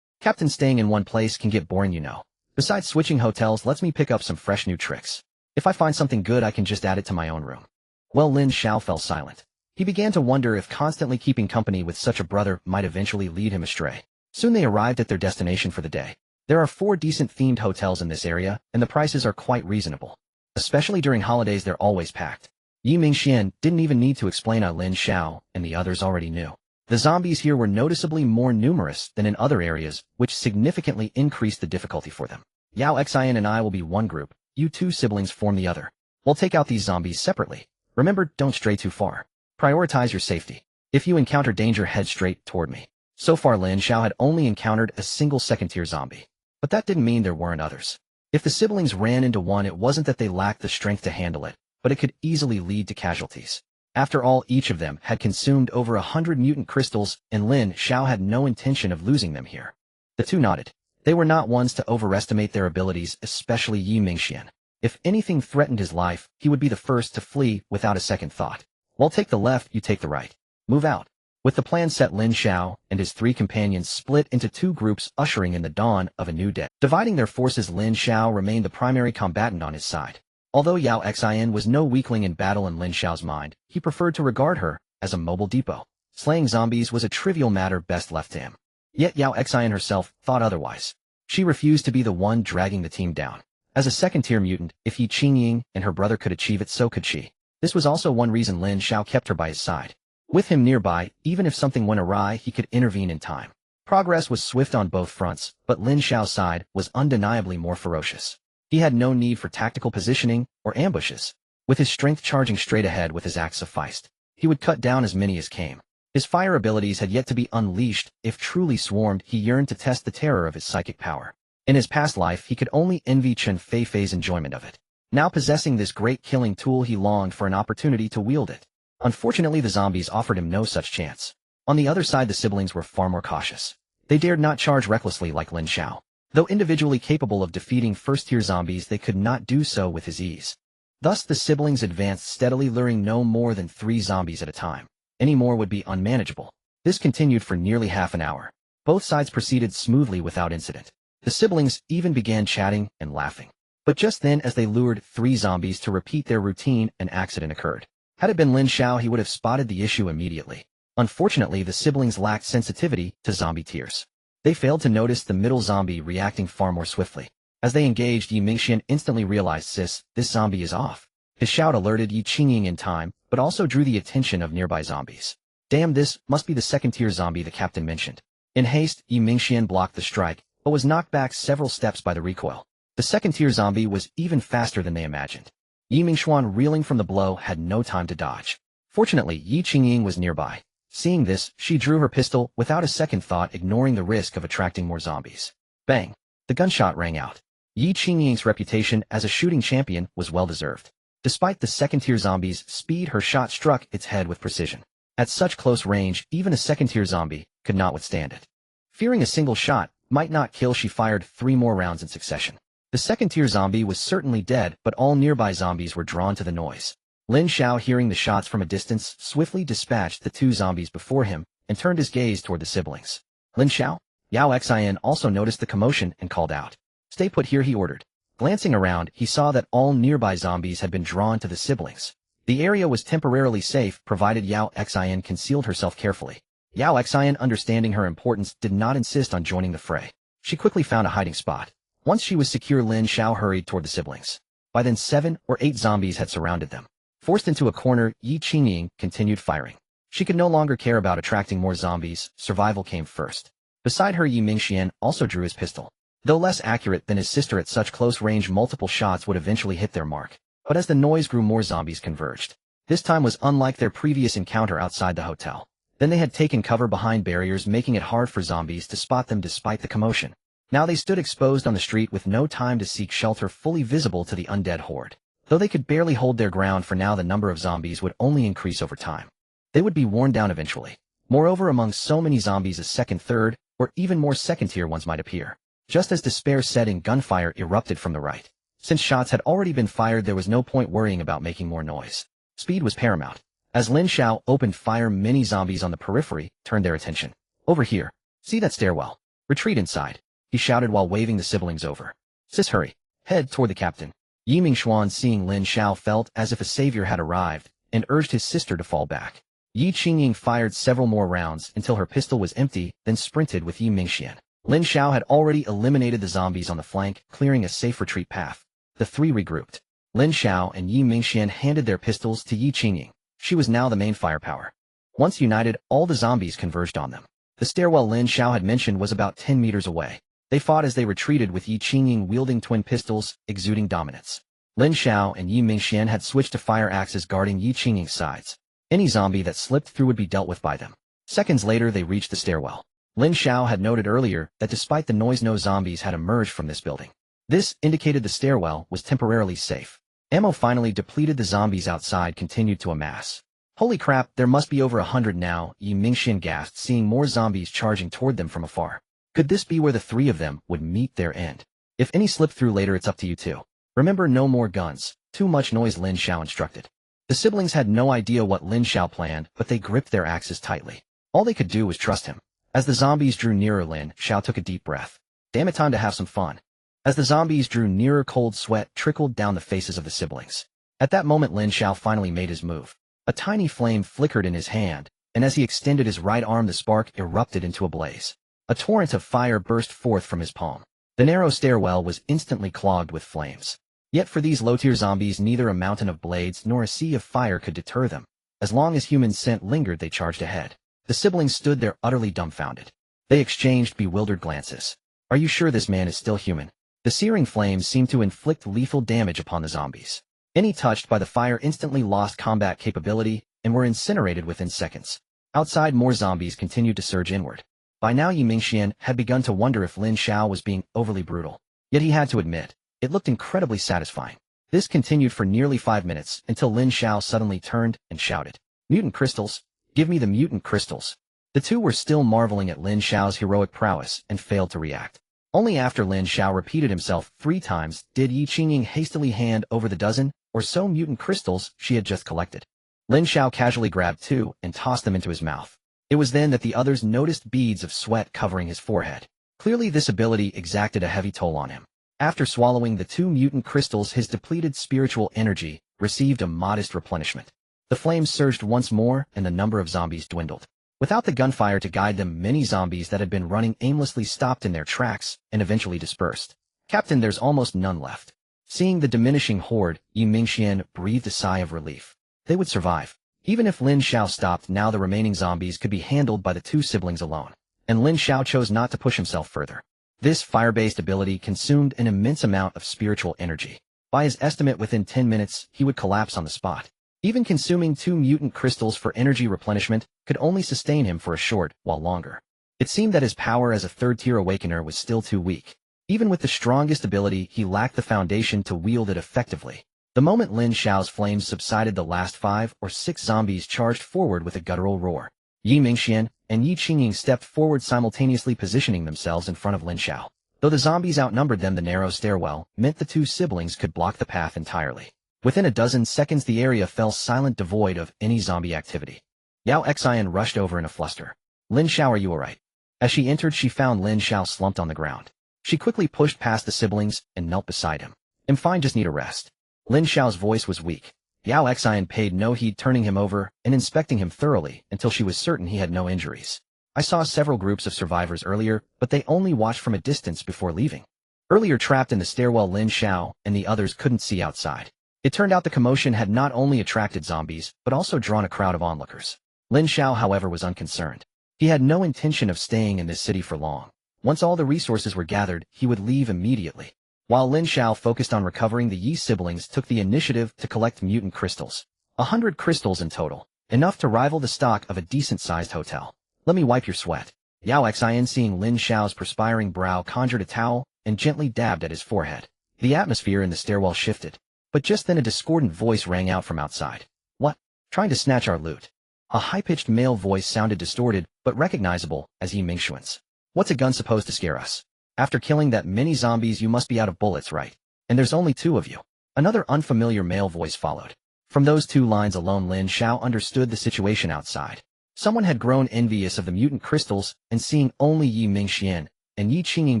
Captain, staying in one place can get boring, you know. Besides, switching hotels lets me pick up some fresh new tricks. If I find something good, I can just add it to my own room. Well, Lin Xiao fell silent. He began to wonder if constantly keeping company with such a brother might eventually lead him astray. Soon they arrived at their destination for the day. There are 4 decent themed hotels in this area, and the prices are quite reasonable. Especially during holidays, they're always packed. Yi Mingxian didn't even need to explain. Lin Xiao and the others already knew. The zombies here were noticeably more numerous than in other areas, which significantly increased the difficulty for them. Yao Xian and I will be one group, you two siblings form the other. We'll take out these zombies separately. Remember, don't stray too far. Prioritize your safety. If you encounter danger, head straight toward me. So far, Lin Xiao had only encountered a single second-tier zombie. But that didn't mean there weren't others. If the siblings ran into one, it wasn't that they lacked the strength to handle it, but it could easily lead to casualties. After all, each of them had consumed over 100 mutant crystals, and Lin Xiao had no intention of losing them here. The two nodded. They were not ones to overestimate their abilities, especially Yi Mingxian. If anything threatened his life, he would be the first to flee without a second thought. Well, take the left, you take the right. Move out. With the plan set, Lin Xiao and his 3 companions split into 2 groups, ushering in the dawn of a new day. Dividing their forces, Lin Xiao remained the primary combatant on his side. Although Yao Xian was no weakling in battle in Lin Xiao's mind, he preferred to regard her as a mobile depot. Slaying zombies was a trivial matter best left to him. Yet Yao Xian herself thought otherwise. She refused to be the one dragging the team down. As a second-tier mutant, if Yi Qingying and her brother could achieve it, so could she. This was also one reason Lin Xiao kept her by his side. With him nearby, even if something went awry, he could intervene in time. Progress was swift on both fronts, but Lin Xiao's side was undeniably more ferocious. He had no need for tactical positioning or ambushes. With his strength, charging straight ahead with his axe sufficed. He would cut down as many as came. His fire abilities had yet to be unleashed. If truly swarmed, he yearned to test the terror of his psychic power. In his past life, he could only envy Chen Feifei's enjoyment of it. Now possessing this great killing tool, he longed for an opportunity to wield it. Unfortunately, the zombies offered him no such chance. On the other side, the siblings were far more cautious. They dared not charge recklessly like Lin Xiao. Though individually capable of defeating first-tier zombies, they could not do so with his ease. Thus the siblings advanced steadily, luring no more than 3 zombies at a time. Any more would be unmanageable. This continued for nearly half an hour. Both sides proceeded smoothly without incident. The siblings even began chatting and laughing. But just then, as they lured 3 zombies to repeat their routine, an accident occurred. Had it been Lin Xiao, he would have spotted the issue immediately. Unfortunately, the siblings lacked sensitivity to zombie tears. They failed to notice the middle zombie reacting far more swiftly. As they engaged, Yi Mingxian instantly realized, this zombie is off. His shout alerted Yi Qingying in time, but also drew the attention of nearby zombies. Damn, this must be the second-tier zombie the captain mentioned. In haste, Yi Mingxian blocked the strike, but was knocked back several steps by the recoil. The second-tier zombie was even faster than they imagined. Yi Mingxuan, reeling from the blow, had no time to dodge. Fortunately, Yi Qingying was nearby. Seeing this, she drew her pistol without a second thought, ignoring the risk of attracting more zombies. Bang! The gunshot rang out. Yi Qingying's reputation as a shooting champion was well-deserved. Despite the second-tier zombie's speed, her shot struck its head with precision. At such close range, even a second-tier zombie could not withstand it. Fearing a single shot might not kill, she fired 3 more rounds in succession. The second-tier zombie was certainly dead, but all nearby zombies were drawn to the noise. Lin Xiao, hearing the shots from a distance, swiftly dispatched the 2 zombies before him and turned his gaze toward the siblings. Lin Xiao? Yao Xian also noticed the commotion and called out. Stay put here, he ordered. Glancing around, he saw that all nearby zombies had been drawn to the siblings. The area was temporarily safe, provided Yao Xian concealed herself carefully. Yao Xian, understanding her importance, did not insist on joining the fray. She quickly found a hiding spot. Once she was secure, Lin Xiao hurried toward the siblings. By then 7 or 8 zombies had surrounded them. Forced into a corner, Yi Qingying continued firing. She could no longer care about attracting more zombies, survival came first. Beside her, Yi Mingxian also drew his pistol. Though less accurate than his sister at such close range, multiple shots would eventually hit their mark. But as the noise grew, more zombies converged. This time was unlike their previous encounter outside the hotel. Then they had taken cover behind barriers, making it hard for zombies to spot them despite the commotion. Now they stood exposed on the street with no time to seek shelter, fully visible to the undead horde. Though they could barely hold their ground for now, the number of zombies would only increase over time. They would be worn down eventually. Moreover, among so many zombies, a second, third, or even more second-tier ones might appear. Just as despair set in, gunfire erupted from the right. Since shots had already been fired, there was no point worrying about making more noise. Speed was paramount. As Lin Xiao opened fire, many zombies on the periphery turned their attention. Over here. See that stairwell? Retreat inside, he shouted while waving the siblings over. Sis, hurry. Head toward the captain. Yi Mingxuan, seeing Lin Xiao, felt as if a savior had arrived and urged his sister to fall back. Yi Qingying fired several more rounds until her pistol was empty, then sprinted with Yi Mingxian. Lin Xiao had already eliminated the zombies on the flank, clearing a safe retreat path. The 3 regrouped. Lin Xiao and Yi Mingxian handed their pistols to Yi Qingying. She was now the main firepower. Once united, all the zombies converged on them. The stairwell Lin Xiao had mentioned was about 10 meters away. They fought as they retreated, with Yi Qingying wielding twin pistols, exuding dominance. Lin Xiao and Yi Mingxian had switched to fire axes, guarding Yi Qingying's sides. Any zombie that slipped through would be dealt with by them. Seconds later, they reached the stairwell. Lin Xiao had noted earlier that despite the noise, no zombies had emerged from this building. This indicated the stairwell was temporarily safe. Ammo finally depleted, the zombies outside continued to amass. Holy crap, there must be over 100 now, Yi Mingxian gasped, seeing more zombies charging toward them from afar. Could this be where the 3 of them would meet their end? If any slip through later, it's up to you too. Remember, no more guns. Too much noise, Lin Xiao instructed. The siblings had no idea what Lin Xiao planned, but they gripped their axes tightly. All they could do was trust him. As the zombies drew nearer, Lin Xiao took a deep breath. Damn it, time to have some fun. As the zombies drew nearer, cold sweat trickled down the faces of the siblings. At that moment, Lin Xiao finally made his move. A tiny flame flickered in his hand, and as he extended his right arm, the spark erupted into a blaze. A torrent of fire burst forth from his palm. The narrow stairwell was instantly clogged with flames. Yet for these low-tier zombies, neither a mountain of blades nor a sea of fire could deter them. As long as human scent lingered, they charged ahead. The siblings stood there utterly dumbfounded. They exchanged bewildered glances. Are you sure this man is still human? The searing flames seemed to inflict lethal damage upon the zombies. Any touched by the fire instantly lost combat capability and were incinerated within seconds. Outside, more zombies continued to surge inward. By now, Yi Mingxian had begun to wonder if Lin Xiao was being overly brutal. Yet he had to admit, it looked incredibly satisfying. This continued for nearly 5 minutes until Lin Xiao suddenly turned and shouted, "Mutant crystals! Give me the mutant crystals!" The 2 were still marveling at Lin Xiao's heroic prowess and failed to react. Only after Lin Xiao repeated himself 3 times did Yi Qingying hastily hand over the dozen or so mutant crystals she had just collected. Lin Xiao casually grabbed 2 and tossed them into his mouth. It was then that the others noticed beads of sweat covering his forehead. Clearly, this ability exacted a heavy toll on him. After swallowing the 2 mutant crystals, his depleted spiritual energy received a modest replenishment. The flames surged once more, and the number of zombies dwindled. Without the gunfire to guide them, many zombies that had been running aimlessly stopped in their tracks and eventually dispersed. "Captain, there's almost none left." Seeing the diminishing horde, Yi Mingxian breathed a sigh of relief. They would survive. Even if Lin Xiao stopped, now the remaining zombies could be handled by the two siblings alone. And Lin Xiao chose not to push himself further. This fire-based ability consumed an immense amount of spiritual energy. By his estimate, within 10 minutes, he would collapse on the spot. Even consuming 2 mutant crystals for energy replenishment could only sustain him for a short while longer. It seemed that his power as a third-tier awakener was still too weak. Even with the strongest ability, he lacked the foundation to wield it effectively. The moment Lin Xiao's flames subsided, the last 5 or 6 zombies charged forward with a guttural roar. Yi Mingxian and Yi Qingying stepped forward, simultaneously positioning themselves in front of Lin Xiao. Though the zombies outnumbered them, the narrow stairwell meant the two siblings could block the path entirely. Within a dozen seconds, the area fell silent, devoid of any zombie activity. Yao Xian rushed over in a fluster. Lin Xiao, are you alright? As she entered, she found Lin Xiao slumped on the ground. She quickly pushed past the siblings and knelt beside him. I'm fine, just need a rest. Lin Xiao's voice was weak. Yao Xian paid no heed, turning him over and inspecting him thoroughly until she was certain he had no injuries. I saw several groups of survivors earlier, but they only watched from a distance before leaving. Earlier, trapped in the stairwell, Lin Xiao and the others couldn't see outside. It turned out the commotion had not only attracted zombies, but also drawn a crowd of onlookers. Lin Xiao, however, was unconcerned. He had no intention of staying in this city for long. Once all the resources were gathered, he would leave immediately. While Lin Xiao focused on recovering, the Yi siblings took the initiative to collect mutant crystals. 100 crystals in total, enough to rival the stock of a decent-sized hotel. Let me wipe your sweat. Yao Xian, seeing Lin Xiao's perspiring brow, conjured a towel and gently dabbed at his forehead. The atmosphere in the stairwell shifted. But just then a discordant voice rang out from outside. What? Trying to snatch our loot? A high-pitched male voice sounded distorted, but recognizable as Yi Mingxian's. What's a gun supposed to scare us? After killing that many zombies, you must be out of bullets, right? And there's only 2 of you. Another unfamiliar male voice followed. From those 2 lines alone, Lin Xiao understood the situation outside. Someone had grown envious of the mutant crystals, and seeing only Yi Mingxian and Yi Qingying,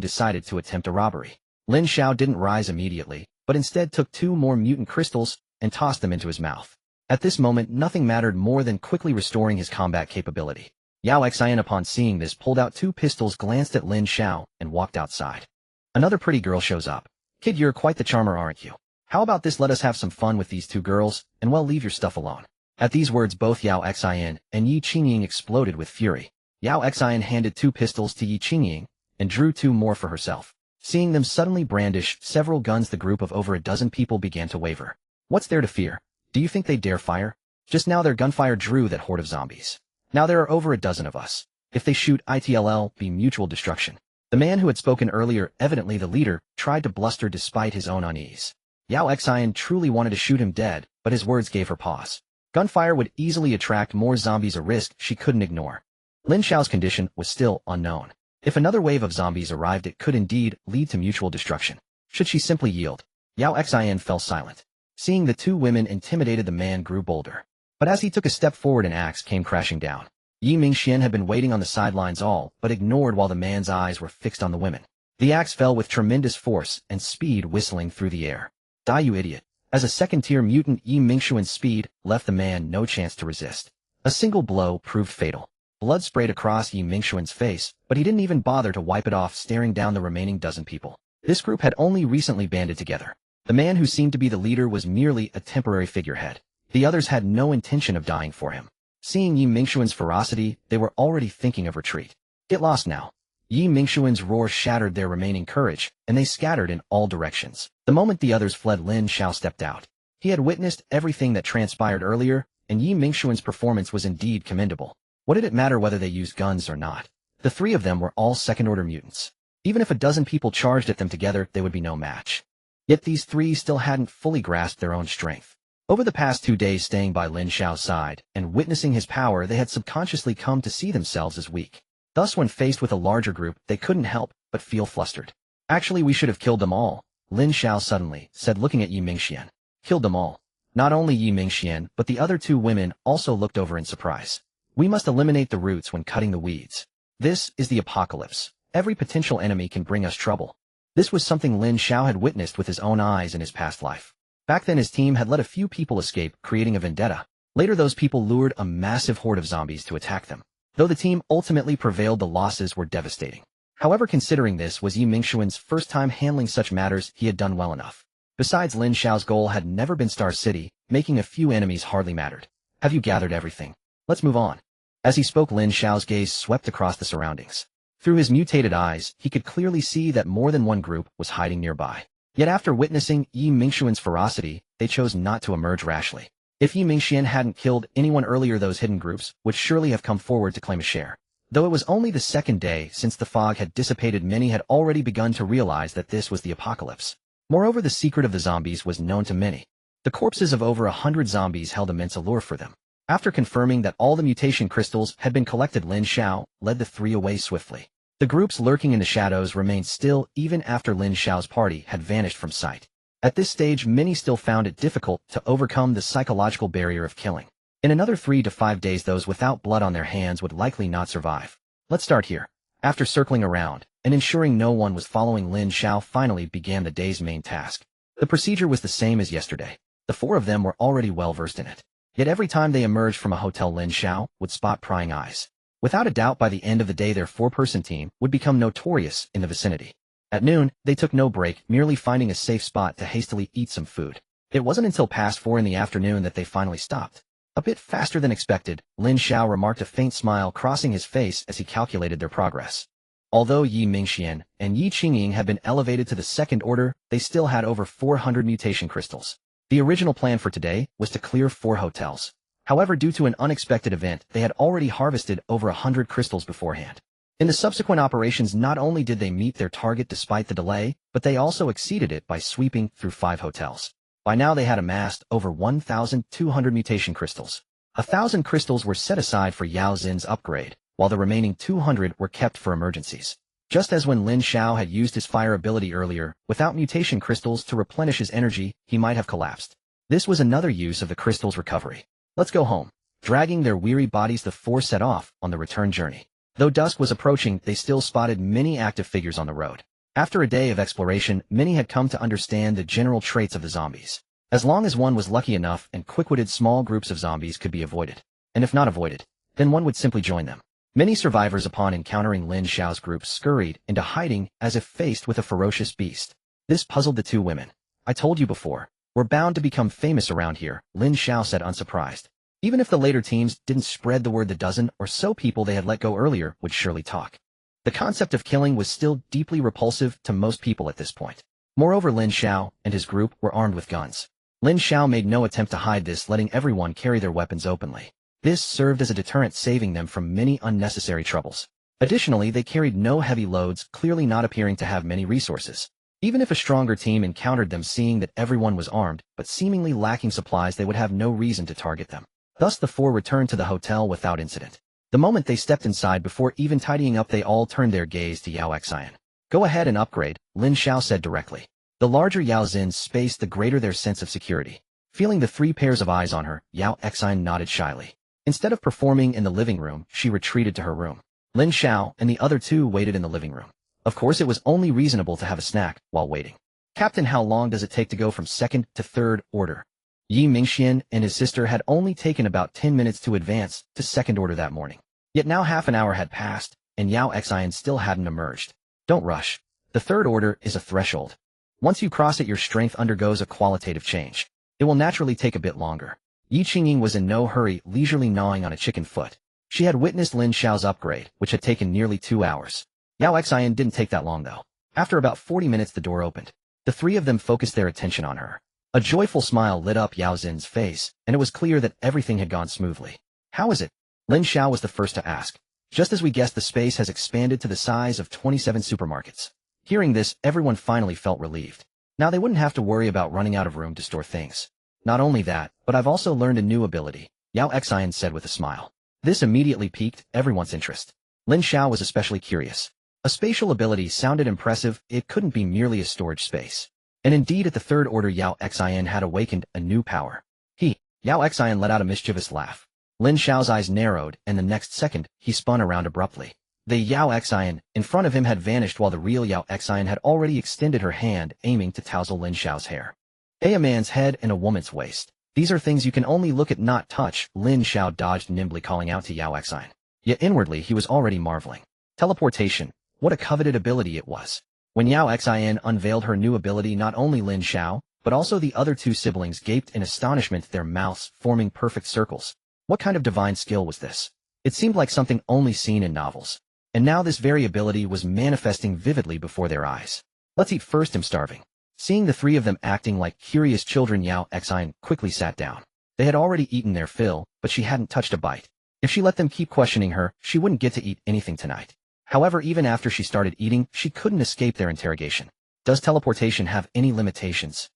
decided to attempt a robbery. Lin Xiao didn't rise immediately, but instead took 2 more mutant crystals and tossed them into his mouth. At this moment, nothing mattered more than quickly restoring his combat capability. Yao Xian, upon seeing this, pulled out 2 pistols, glanced at Lin Xiao, and walked outside. Another pretty girl shows up. Kid, you're quite the charmer, aren't you? How about this? Let us have some fun with these 2 girls, and well, leave your stuff alone. At these words, both Yao Xian and Yi Qingying exploded with fury. Yao Xian handed 2 pistols to Yi Qingying and drew 2 more for herself. Seeing them suddenly brandish several guns, the group of over a dozen people began to waver. What's there to fear? Do you think they dare fire? Just now their gunfire drew that horde of zombies. Now there are over a dozen of us. If they shoot, it'll be mutual destruction. The man who had spoken earlier, evidently the leader, tried to bluster despite his own unease. Yao Xian truly wanted to shoot him dead, but his words gave her pause. Gunfire would easily attract more zombies, a risk she couldn't ignore. Lin Xiao's condition was still unknown. If another wave of zombies arrived, it could indeed lead to mutual destruction. Should she simply yield? Yao Xian fell silent. Seeing the 2 women intimidated, the man grew bolder. But as he took a step forward, an axe came crashing down. Yi Mingxian had been waiting on the sidelines, all but ignored while the man's eyes were fixed on the women. The axe fell with tremendous force and speed, whistling through the air. Die, you idiot. As a second-tier mutant, Yi Mingxian's speed left the man no chance to resist. A single blow proved fatal. Blood sprayed across Yi Mingxian's face, but he didn't even bother to wipe it off, staring down the remaining dozen people. This group had only recently banded together. The man who seemed to be the leader was merely a temporary figurehead. The others had no intention of dying for him. Seeing Yi Mingxian's ferocity, they were already thinking of retreat. Get lost now. Yi Mingxian's roar shattered their remaining courage, and they scattered in all directions. The moment the others fled, Lin Xiao stepped out. He had witnessed everything that transpired earlier, and Yi Mingxian's performance was indeed commendable. What did it matter whether they used guns or not? The 3 of them were all second-order mutants. Even if a dozen people charged at them together, they would be no match. Yet these 3 still hadn't fully grasped their own strength. Over the past 2 days staying by Lin Xiao's side and witnessing his power, they had subconsciously come to see themselves as weak. Thus, when faced with a larger group, they couldn't help but feel flustered. Actually, we should have killed them all, Lin Xiao suddenly said, looking at Yi Mingxian. Killed them all. Not only Yi Mingxian, but the other 2 women also looked over in surprise. We must eliminate the roots when cutting the weeds. This is the apocalypse. Every potential enemy can bring us trouble. This was something Lin Xiao had witnessed with his own eyes in his past life. Back then, his team had let a few people escape, creating a vendetta. Later, those people lured a massive horde of zombies to attack them. Though the team ultimately prevailed, the losses were devastating. However, considering this was Yi Mingxian's first time handling such matters, he had done well enough. Besides, Lin Xiao's goal had never been Star City, making a few enemies hardly mattered. Have you gathered everything? Let's move on. As he spoke, Lin Xiao's gaze swept across the surroundings. Through his mutated eyes, he could clearly see that more than one group was hiding nearby. Yet after witnessing Yi Mingxian's ferocity, they chose not to emerge rashly. If Yi Mingxian hadn't killed anyone earlier, those hidden groups would surely have come forward to claim a share. Though it was only the second day since the fog had dissipated, many had already begun to realize that this was the apocalypse. Moreover, the secret of the zombies was known to many. The corpses of over 100 zombies held immense allure for them. After confirming that all the mutation crystals had been collected, Lin Xiao led the three away swiftly. The groups lurking in the shadows remained still even after Lin Xiao's party had vanished from sight. At this stage, many still found it difficult to overcome the psychological barrier of killing. In another 3 to 5 days, those without blood on their hands would likely not survive. Let's start here. After circling around and ensuring no one was following, Lin Xiao finally began the day's main task. The procedure was the same as yesterday. The four of them were already well versed in it. Yet every time they emerged from a hotel, Lin Xiao would spot prying eyes. Without a doubt, by the end of the day, their 4-person team would become notorious in the vicinity. At noon, they took no break, merely finding a safe spot to hastily eat some food. It wasn't until past 4 in the afternoon that they finally stopped. A bit faster than expected, Lin Xiao remarked, a faint smile crossing his face as he calculated their progress. Although Yi Mingxian and Yi Qingying had been elevated to the second order, they still had over 400 mutation crystals. The original plan for today was to clear 4 hotels. However, due to an unexpected event, they had already harvested over 100 crystals beforehand. In the subsequent operations, not only did they meet their target despite the delay, but they also exceeded it by sweeping through 5 hotels. By now they had amassed over 1,200 mutation crystals. 1,000 crystals were set aside for Yao Xin's upgrade, while the remaining 200 were kept for emergencies. Just as when Lin Xiao had used his fire ability earlier, without mutation crystals to replenish his energy, he might have collapsed. This was another use of the crystal's recovery. Let's go home. Dragging their weary bodies, the 4 set off on the return journey. Though dusk was approaching, they still spotted many active figures on the road. After a day of exploration, many had come to understand the general traits of the zombies. As long as one was lucky enough and quick-witted, small groups of zombies could be avoided. And if not avoided, then one would simply join them. Many survivors, upon encountering Lin Xiao's group, scurried into hiding as if faced with a ferocious beast. This puzzled the 2 women. I told you before, we're bound to become famous around here, Lin Xiao said, unsurprised. Even if the later teams didn't spread the word, the dozen or so people they had let go earlier would surely talk. The concept of killing was still deeply repulsive to most people at this point. Moreover, Lin Xiao and his group were armed with guns. Lin Xiao made no attempt to hide this, letting everyone carry their weapons openly. This served as a deterrent, saving them from many unnecessary troubles. Additionally, they carried no heavy loads, clearly not appearing to have many resources. Even if a stronger team encountered them, seeing that everyone was armed, but seemingly lacking supplies, they would have no reason to target them. Thus the 4 returned to the hotel without incident. The moment they stepped inside, before even tidying up, they all turned their gaze to Yao Xian. Go ahead and upgrade, Lin Xiao said directly. The larger Yao Xin's space, the greater their sense of security. Feeling the 3 pairs of eyes on her, Yao Xian nodded shyly. Instead of performing in the living room, she retreated to her room. Lin Xiao and the other 2 waited in the living room. Of course, it was only reasonable to have a snack while waiting. Captain, how long does it take to go from second to third order? Yi Mingxian and his sister had only taken about 10 minutes to advance to second order that morning. Yet now half an hour had passed, and Yao Xian still hadn't emerged. Don't rush. The third order is a threshold. Once you cross it, your strength undergoes a qualitative change. It will naturally take a bit longer. Yi Qingying was in no hurry, leisurely gnawing on a chicken foot. She had witnessed Lin Xiao's upgrade, which had taken nearly 2 hours. Yao Xian didn't take that long, though. After about 40 minutes, the door opened. The 3 of them focused their attention on her. A joyful smile lit up Yao Xin's face, and it was clear that everything had gone smoothly. How is it? Lin Xiao was the first to ask. Just as we guessed, the space has expanded to the size of 27 supermarkets. Hearing this, everyone finally felt relieved. Now they wouldn't have to worry about running out of room to store things. Not only that, but I've also learned a new ability, Yao Xian said with a smile. This immediately piqued everyone's interest. Lin Xiao was especially curious. A spatial ability sounded impressive. It couldn't be merely a storage space. And indeed, at the third order, Yao Xian had awakened a new power. Yao Xian let out a mischievous laugh. Lin Xiao's eyes narrowed, and the next second, he spun around abruptly. The Yao Xian in front of him had vanished, while the real Yao Xian had already extended her hand, aiming to tousle Lin Xiao's hair. A man's head and a woman's waist. These are things you can only look at, not touch. Lin Xiao dodged nimbly, calling out to Yao Xian. Yet inwardly he was already marveling. Teleportation. What a coveted ability it was. When Yao Xian unveiled her new ability, not only Lin Xiao, but also the other two siblings gaped in astonishment, their mouths forming perfect circles. What kind of divine skill was this? It seemed like something only seen in novels. And now this very ability was manifesting vividly before their eyes. Let's eat first, I'm starving. Seeing the three of them acting like curious children, Yao Xian quickly sat down. They had already eaten their fill, but she hadn't touched a bite. If she let them keep questioning her, she wouldn't get to eat anything tonight. However, even after she started eating, she couldn't escape their interrogation. Does teleportation have any limitations?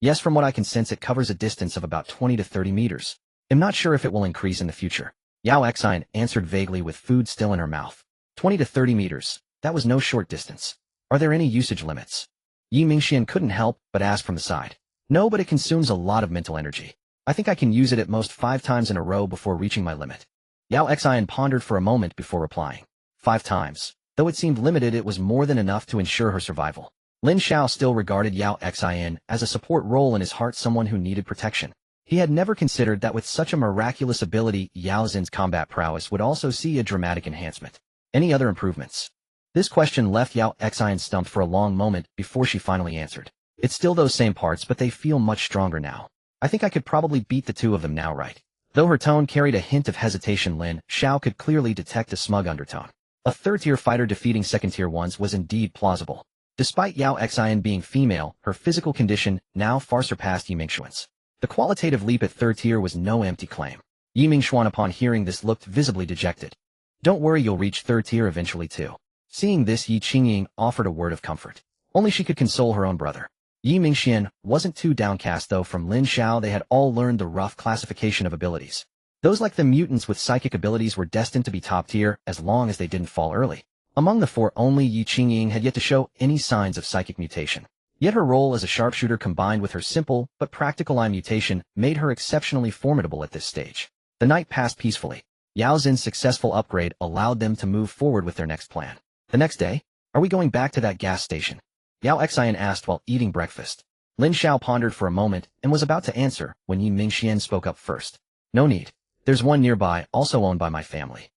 Yes, from what I can sense, it covers a distance of about 20 to 30 meters. I'm not sure if it will increase in the future. Yao Xian answered vaguely with food still in her mouth. 20 to 30 meters. That was no short distance. Are there any usage limits? Yi Mingxian couldn't help but ask from the side. No, but it consumes a lot of mental energy. I think I can use it at most 5 times in a row before reaching my limit. Yao Xian pondered for a moment before replying. 5 times. Though it seemed limited, it was more than enough to ensure her survival. Lin Xiao still regarded Yao Xian as a support role in his heart, someone who needed protection. He had never considered that with such a miraculous ability, Yao Xin's combat prowess would also see a dramatic enhancement. Any other improvements? This question left Yao Xian stumped for a long moment before she finally answered. It's still those same parts, but they feel much stronger now. I think I could probably beat the two of them now, right? Though her tone carried a hint of hesitation, Lin Xiao could clearly detect a smug undertone. A third-tier fighter defeating second-tier ones was indeed plausible. Despite Yao Xian being female, her physical condition now far surpassed Yi Mingxuan's. The qualitative leap at third tier was no empty claim. Yi Mingxuan, upon hearing this, looked visibly dejected. Don't worry, you'll reach third tier eventually too. Seeing this, Yi Qingying offered a word of comfort. Only she could console her own brother. Yi Mingxian wasn't too downcast though. From Lin Xiao they had all learned the rough classification of abilities. Those like the mutants with psychic abilities were destined to be top tier as long as they didn't fall early. Among the four, only Yi Qingying had yet to show any signs of psychic mutation. Yet her role as a sharpshooter combined with her simple but practical eye mutation made her exceptionally formidable at this stage. The night passed peacefully. Yao Xin's successful upgrade allowed them to move forward with their next plan. The next day, are we going back to that gas station? Yao Xian asked while eating breakfast. Lin Xiao pondered for a moment and was about to answer when Yi Mingxian spoke up first. No need. There's one nearby, also owned by my family.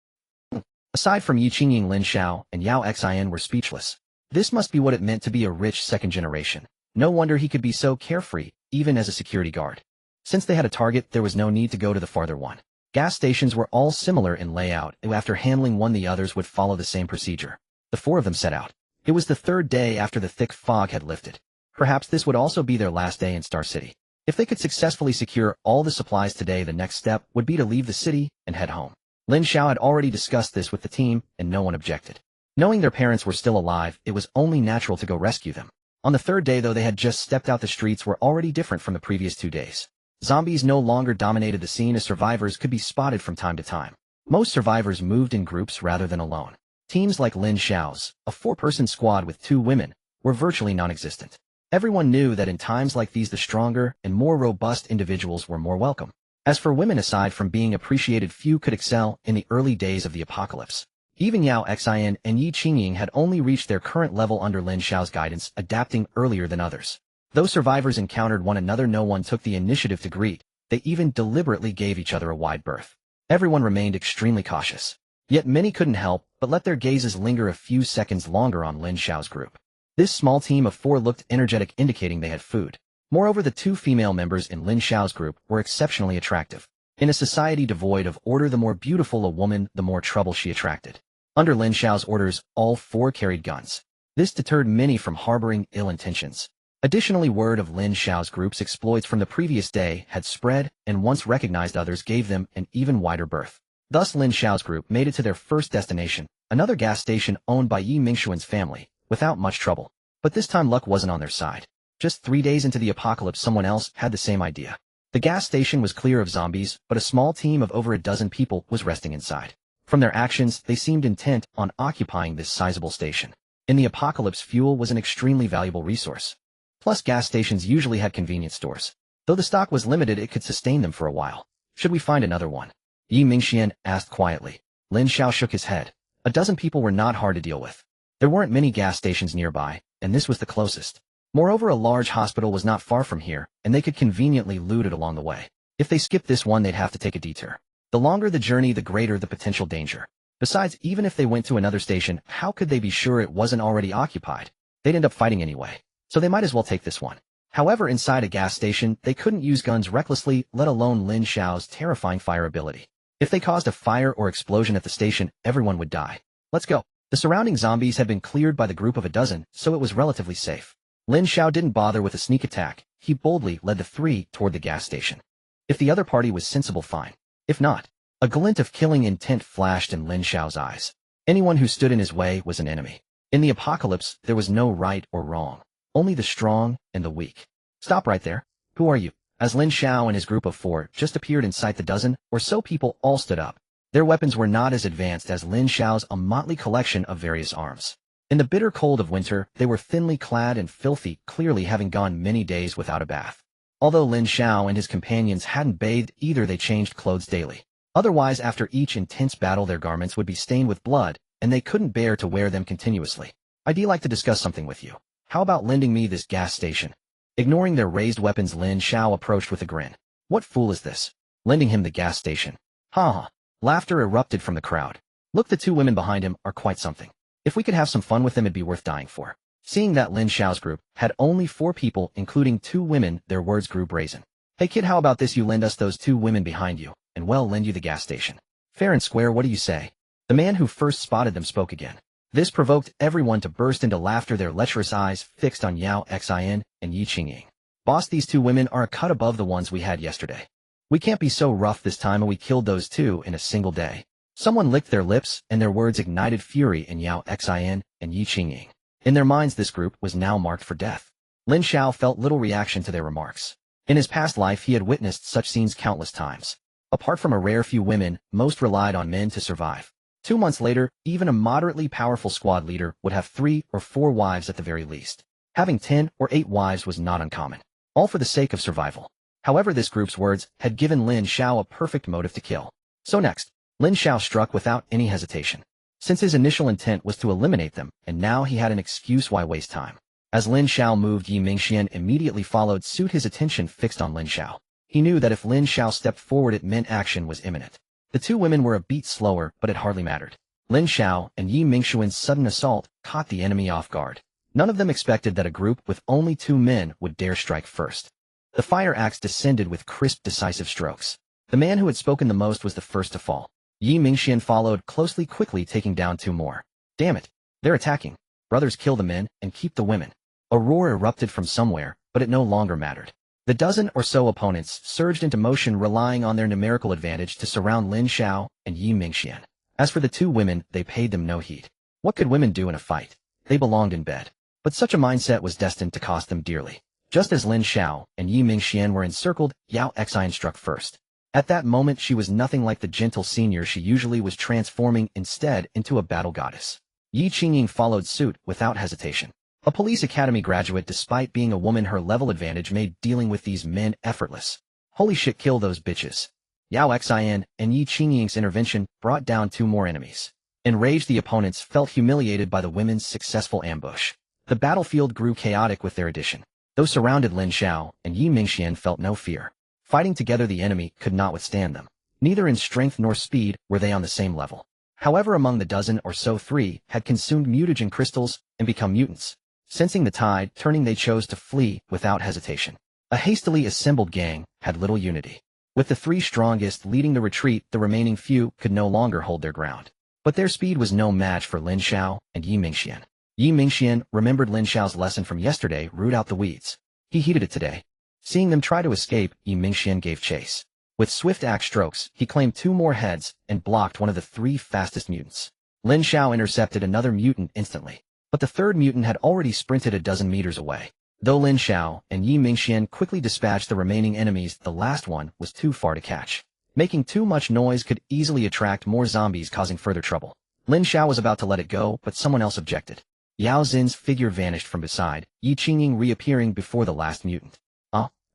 Aside from Yi Qingying, Lin Xiao and Yao Xian were speechless. This must be what it meant to be a rich second generation. No wonder he could be so carefree, even as a security guard. Since they had a target, there was no need to go to the farther one. Gas stations were all similar in layout, and after handling one, the others would follow the same procedure. The four of them set out. It was the third day after the thick fog had lifted. Perhaps this would also be their last day in Star City. If they could successfully secure all the supplies today, the next step would be to leave the city and head home. Lin Xiao had already discussed this with the team, and no one objected. Knowing their parents were still alive, it was only natural to go rescue them. On the third day, though they had just stepped out, the streets were already different from the previous 2 days. Zombies no longer dominated the scene, as survivors could be spotted from time to time. Most survivors moved in groups rather than alone. Teams like Lin Xiao's, a 4-person squad with 2 women, were virtually non-existent. Everyone knew that in times like these the stronger and more robust individuals were more welcome. As for women, aside from being appreciated, few could excel in the early days of the apocalypse. Even Yao Xian and Yi Qingying had only reached their current level under Lin Xiao's guidance, adapting earlier than others. Though survivors encountered one another, no one took the initiative to greet. They even deliberately gave each other a wide berth. Everyone remained extremely cautious. Yet many couldn't help but let their gazes linger a few seconds longer on Lin Xiao's group. This small team of 4 looked energetic, indicating they had food. Moreover, the 2 female members in Lin Xiao's group were exceptionally attractive. In a society devoid of order, the more beautiful a woman, the more trouble she attracted. Under Lin Xiao's orders, all 4 carried guns. This deterred many from harboring ill intentions. Additionally, word of Lin Xiao's group's exploits from the previous day had spread, and once recognized others gave them an even wider berth. Thus Lin Xiao's group made it to their first destination, another gas station owned by Yi Mingxuan's family, without much trouble. But this time luck wasn't on their side. Just 3 days into the apocalypse, someone else had the same idea. The gas station was clear of zombies, but a small team of over a dozen people was resting inside. From their actions, they seemed intent on occupying this sizable station. In the apocalypse, fuel was an extremely valuable resource. Plus, gas stations usually had convenience stores. Though the stock was limited, it could sustain them for a while. Should we find another one? Yi Mingxian asked quietly. Lin Xiao shook his head. A dozen people were not hard to deal with. There weren't many gas stations nearby, and this was the closest. Moreover, a large hospital was not far from here, and they could conveniently loot it along the way. If they skipped this one, they'd have to take a detour. The longer the journey, the greater the potential danger. Besides, even if they went to another station, how could they be sure it wasn't already occupied? They'd end up fighting anyway. So they might as well take this one. However, inside a gas station, they couldn't use guns recklessly, let alone Lin Xiao's terrifying fire ability. If they caused a fire or explosion at the station, everyone would die. Let's go. The surrounding zombies had been cleared by the group of a dozen, so it was relatively safe. Lin Xiao didn't bother with a sneak attack. He boldly led the three toward the gas station. If the other party was sensible, fine. If not, a glint of killing intent flashed in Lin Xiao's eyes. Anyone who stood in his way was an enemy. In the apocalypse, there was no right or wrong. Only the strong and the weak. Stop right there. Who are you? As Lin Xiao and his group of four just appeared inside, the dozen or so people all stood up. Their weapons were not as advanced as Lin Xiao's, a motley collection of various arms. In the bitter cold of winter, they were thinly clad and filthy, clearly having gone many days without a bath. Although Lin Xiao and his companions hadn't bathed either, they changed clothes daily. Otherwise, after each intense battle, their garments would be stained with blood, and they couldn't bear to wear them continuously. I'd like to discuss something with you. How about lending me this gas station? Ignoring their raised weapons, Lin Xiao approached with a grin. What fool is this? Lending him the gas station. Ha ha. Laughter erupted from the crowd. Look, the two women behind him are quite something. If we could have some fun with them, it'd be worth dying for. Seeing that Lin Xiao's group had only 4 people, including 2 women, their words grew brazen. Hey kid, how about this? You lend us those 2 women behind you, and we'll lend you the gas station. Fair and square, what do you say? The man who first spotted them spoke again. This provoked everyone to burst into laughter, their lecherous eyes fixed on Yao Xin and Yi Qingying. Boss, these 2 women are a cut above the ones we had yesterday. We can't be so rough this time, and we killed those 2 in a single day. Someone licked their lips, and their words ignited fury in Yao Xin and Yi Qingying. In their minds, this group was now marked for death. Lin Xiao felt little reaction to their remarks. In his past life, he had witnessed such scenes countless times. Apart from a rare few women, most relied on men to survive. 2 months later, even a moderately powerful squad leader would have 3 or 4 wives at the very least. Having 10 or 8 wives was not uncommon, all for the sake of survival. However, this group's words had given Lin Xiao a perfect motive to kill. So next, Lin Xiao struck without any hesitation. Since his initial intent was to eliminate them, and now he had an excuse why waste time. As Lin Xiao moved, Yi Mingxian immediately followed suit, his attention fixed on Lin Xiao. He knew that if Lin Xiao stepped forward, it meant action was imminent. The 2 women were a beat slower, but it hardly mattered. Lin Xiao and Yi Mingxian's sudden assault caught the enemy off guard. None of them expected that a group with only 2 men would dare strike first. The fire axe descended with crisp, decisive strokes. The man who had spoken the most was the first to fall. Yi Mingxian followed closely, quickly taking down 2 more. Damn it! They're attacking. Brothers, kill the men and keep the women. A roar erupted from somewhere, but it no longer mattered. The dozen or so opponents surged into motion, relying on their numerical advantage to surround Lin Xiao and Yi Mingxian. As for the 2 women, they paid them no heed. What could women do in a fight? They belonged in bed. But such a mindset was destined to cost them dearly. Just as Lin Xiao and Yi Mingxian were encircled, Yao Xin struck first. At that moment, she was nothing like the gentle senior she usually was, transforming instead into a battle goddess. Yi Qingying followed suit without hesitation. A police academy graduate, despite being a woman, her level advantage made dealing with these men effortless. Holy shit, kill those bitches. Yao Xin and Yi Qingying's intervention brought down 2 more enemies. Enraged, the opponents felt humiliated by the women's successful ambush. The battlefield grew chaotic with their addition. Those surrounded Lin Xiao and Yi Mingxian felt no fear. Fighting together, the enemy could not withstand them. Neither in strength nor speed were they on the same level. However, among the dozen or so, 3 had consumed mutagen crystals and become mutants. Sensing the tide turning, they chose to flee without hesitation. A hastily assembled gang had little unity. With the 3 strongest leading the retreat, the remaining few could no longer hold their ground. But their speed was no match for Lin Xiao and Yi Mingxian. Yi Mingxian remembered Lin Xiao's lesson from yesterday: root out the weeds. He heeded it today. Seeing them try to escape, Yi Mingxian gave chase. With swift axe strokes, he claimed 2 more heads and blocked one of the 3 fastest mutants. Lin Xiao intercepted another mutant instantly, but the 3rd mutant had already sprinted a dozen meters away. Though Lin Xiao and Yi Mingxian quickly dispatched the remaining enemies, the last one was too far to catch. Making too much noise could easily attract more zombies, causing further trouble. Lin Xiao was about to let it go, but someone else objected. Yao Xin's figure vanished from beside, Yi Qingying reappearing before the last mutant.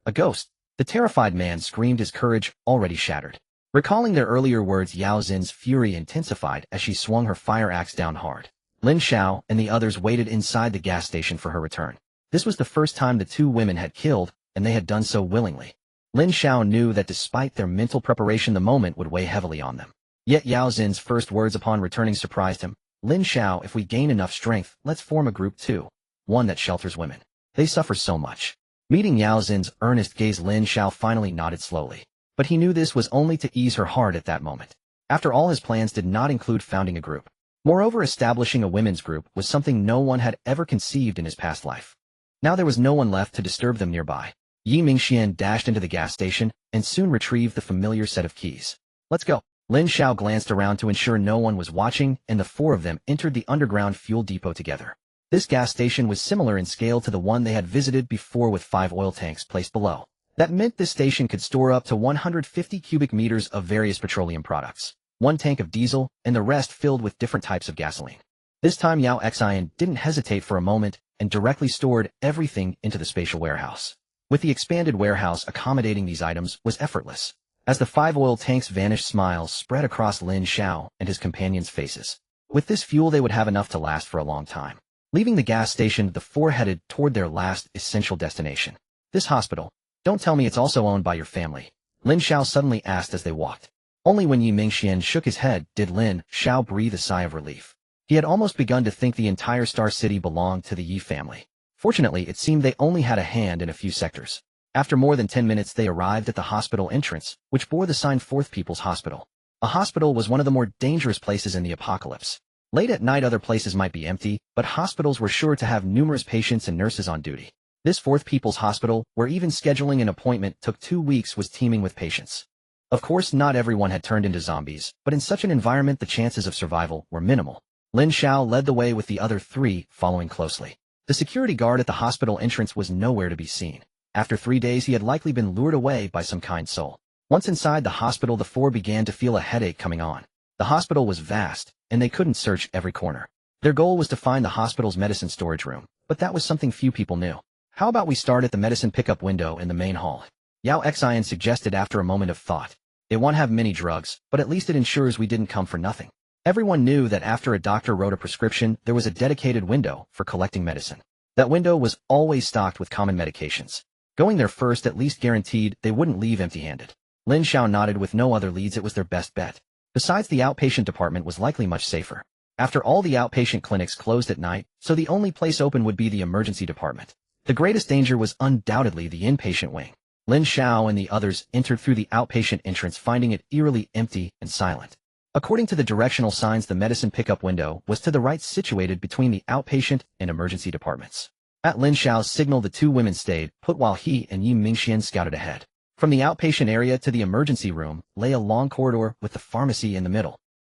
A ghost. The terrified man screamed, his courage already shattered. Recalling their earlier words, Yao Xin's fury intensified as she swung her fire axe down hard. Lin Xiao and the others waited inside the gas station for her return. This was the first time the 2 women had killed, and they had done so willingly. Lin Xiao knew that despite their mental preparation, the moment would weigh heavily on them. Yet Yao Xin's first words upon returning surprised him. Lin Xiao, if we gain enough strength, let's form a group too. One that shelters women. They suffer so much. Meeting Yao Xin's earnest gaze, Lin Xiao finally nodded slowly. But he knew this was only to ease her heart at that moment. After all, his plans did not include founding a group. Moreover, establishing a women's group was something no one had ever conceived in his past life. Now there was no one left to disturb them nearby. Yi Mingxian dashed into the gas station and soon retrieved the familiar set of keys. Let's go. Lin Xiao glanced around to ensure no one was watching, and the four of them entered the underground fuel depot together. This gas station was similar in scale to the one they had visited before, with 5 oil tanks placed below. That meant this station could store up to 150 cubic meters of various petroleum products, 1 tank of diesel, and the rest filled with different types of gasoline. This time Yao Xian didn't hesitate for a moment and directly stored everything into the spatial warehouse. With the expanded warehouse accommodating these items was effortless. As the 5 oil tanks vanished, smiles spread across Lin Xiao and his companions' faces. With this fuel they would have enough to last for a long time. Leaving the gas station, the four headed toward their last essential destination. This hospital. Don't tell me it's also owned by your family, Lin Xiao suddenly asked as they walked. Only when Yi Mingxian shook his head did Lin Xiao breathe a sigh of relief. He had almost begun to think the entire Star City belonged to the Yi family. Fortunately, it seemed they only had a hand in a few sectors. After more than 10 minutes they arrived at the hospital entrance, which bore the sign Fourth People's Hospital. A hospital was one of the more dangerous places in the apocalypse. Late at night other places might be empty, but hospitals were sure to have numerous patients and nurses on duty. This Fourth People's Hospital, where even scheduling an appointment took 2 weeks, was teeming with patients. Of course, not everyone had turned into zombies, but in such an environment the chances of survival were minimal. Lin Xiao led the way with the other 3 following closely. The security guard at the hospital entrance was nowhere to be seen. After 3 days he had likely been lured away by some kind soul. Once inside the hospital the 4 began to feel a headache coming on. The hospital was vast, and they couldn't search every corner. Their goal was to find the hospital's medicine storage room, but that was something few people knew. How about we start at the medicine pickup window in the main hall? Yao Xian suggested after a moment of thought. It won't have many drugs, but at least it ensures we didn't come for nothing. Everyone knew that after a doctor wrote a prescription, there was a dedicated window for collecting medicine. That window was always stocked with common medications. Going there first at least guaranteed they wouldn't leave empty-handed. Lin Xiao nodded. With no other leads, it was their best bet. Besides, the outpatient department was likely much safer. After all, the outpatient clinics closed at night, so the only place open would be the emergency department. The greatest danger was undoubtedly the inpatient wing. Lin Xiao and the others entered through the outpatient entrance, finding it eerily empty and silent. According to the directional signs, the medicine pickup window was to the right, situated between the outpatient and emergency departments. At Lin Xiao's signal, the 2 women stayed put while he and Yi Mingxian scouted ahead. From the outpatient area to the emergency room lay a long corridor with the pharmacy in the middle.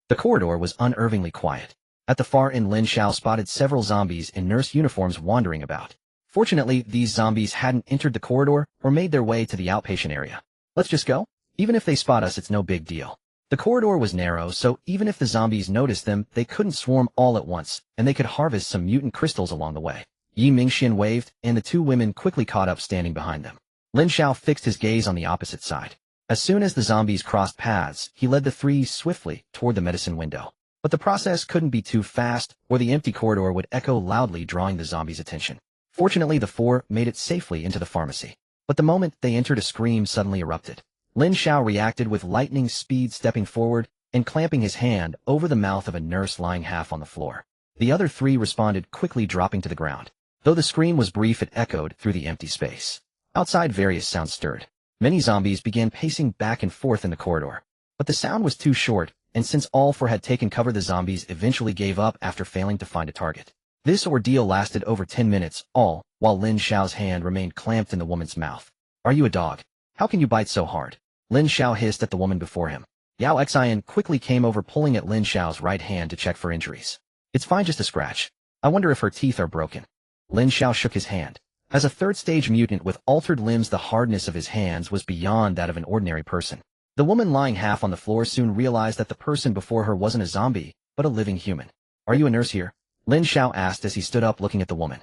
The corridor was unnervingly quiet. At the far end, Lin Xiao spotted several zombies in nurse uniforms wandering about. Fortunately, these zombies hadn't entered the corridor or made their way to the outpatient area. Let's just go? Even if they spot us, it's no big deal. The corridor was narrow, so even if the zombies noticed them, they couldn't swarm all at once, and they could harvest some mutant crystals along the way. Yi Mingxian waved, and the 2 women quickly caught up, standing behind them. Lin Xiao fixed his gaze on the opposite side. As soon as the zombies crossed paths, he led the 3 swiftly toward the medicine window. But the process couldn't be too fast, or the empty corridor would echo loudly, drawing the zombies' attention. Fortunately, the 4 made it safely into the pharmacy. But the moment they entered, a scream suddenly erupted. Lin Xiao reacted with lightning speed, stepping forward and clamping his hand over the mouth of a nurse lying half on the floor. The other 3 responded quickly, dropping to the ground. Though the scream was brief, it echoed through the empty space. Outside, various sounds stirred. Many zombies began pacing back and forth in the corridor. But the sound was too short, and since all 4 had taken cover, the zombies eventually gave up after failing to find a target. This ordeal lasted over 10 minutes, all while Lin Xiao's hand remained clamped in the woman's mouth. Are you a dog? How can you bite so hard? Lin Xiao hissed at the woman before him. Yao Xian quickly came over, pulling at Lin Xiao's right hand to check for injuries. It's fine, just a scratch. I wonder if her teeth are broken. Lin Xiao shook his hand. As a 3rd-stage mutant with altered limbs, the hardness of his hands was beyond that of an ordinary person. The woman lying half on the floor soon realized that the person before her wasn't a zombie, but a living human. Are you a nurse here? Lin Xiao asked as he stood up, looking at the woman.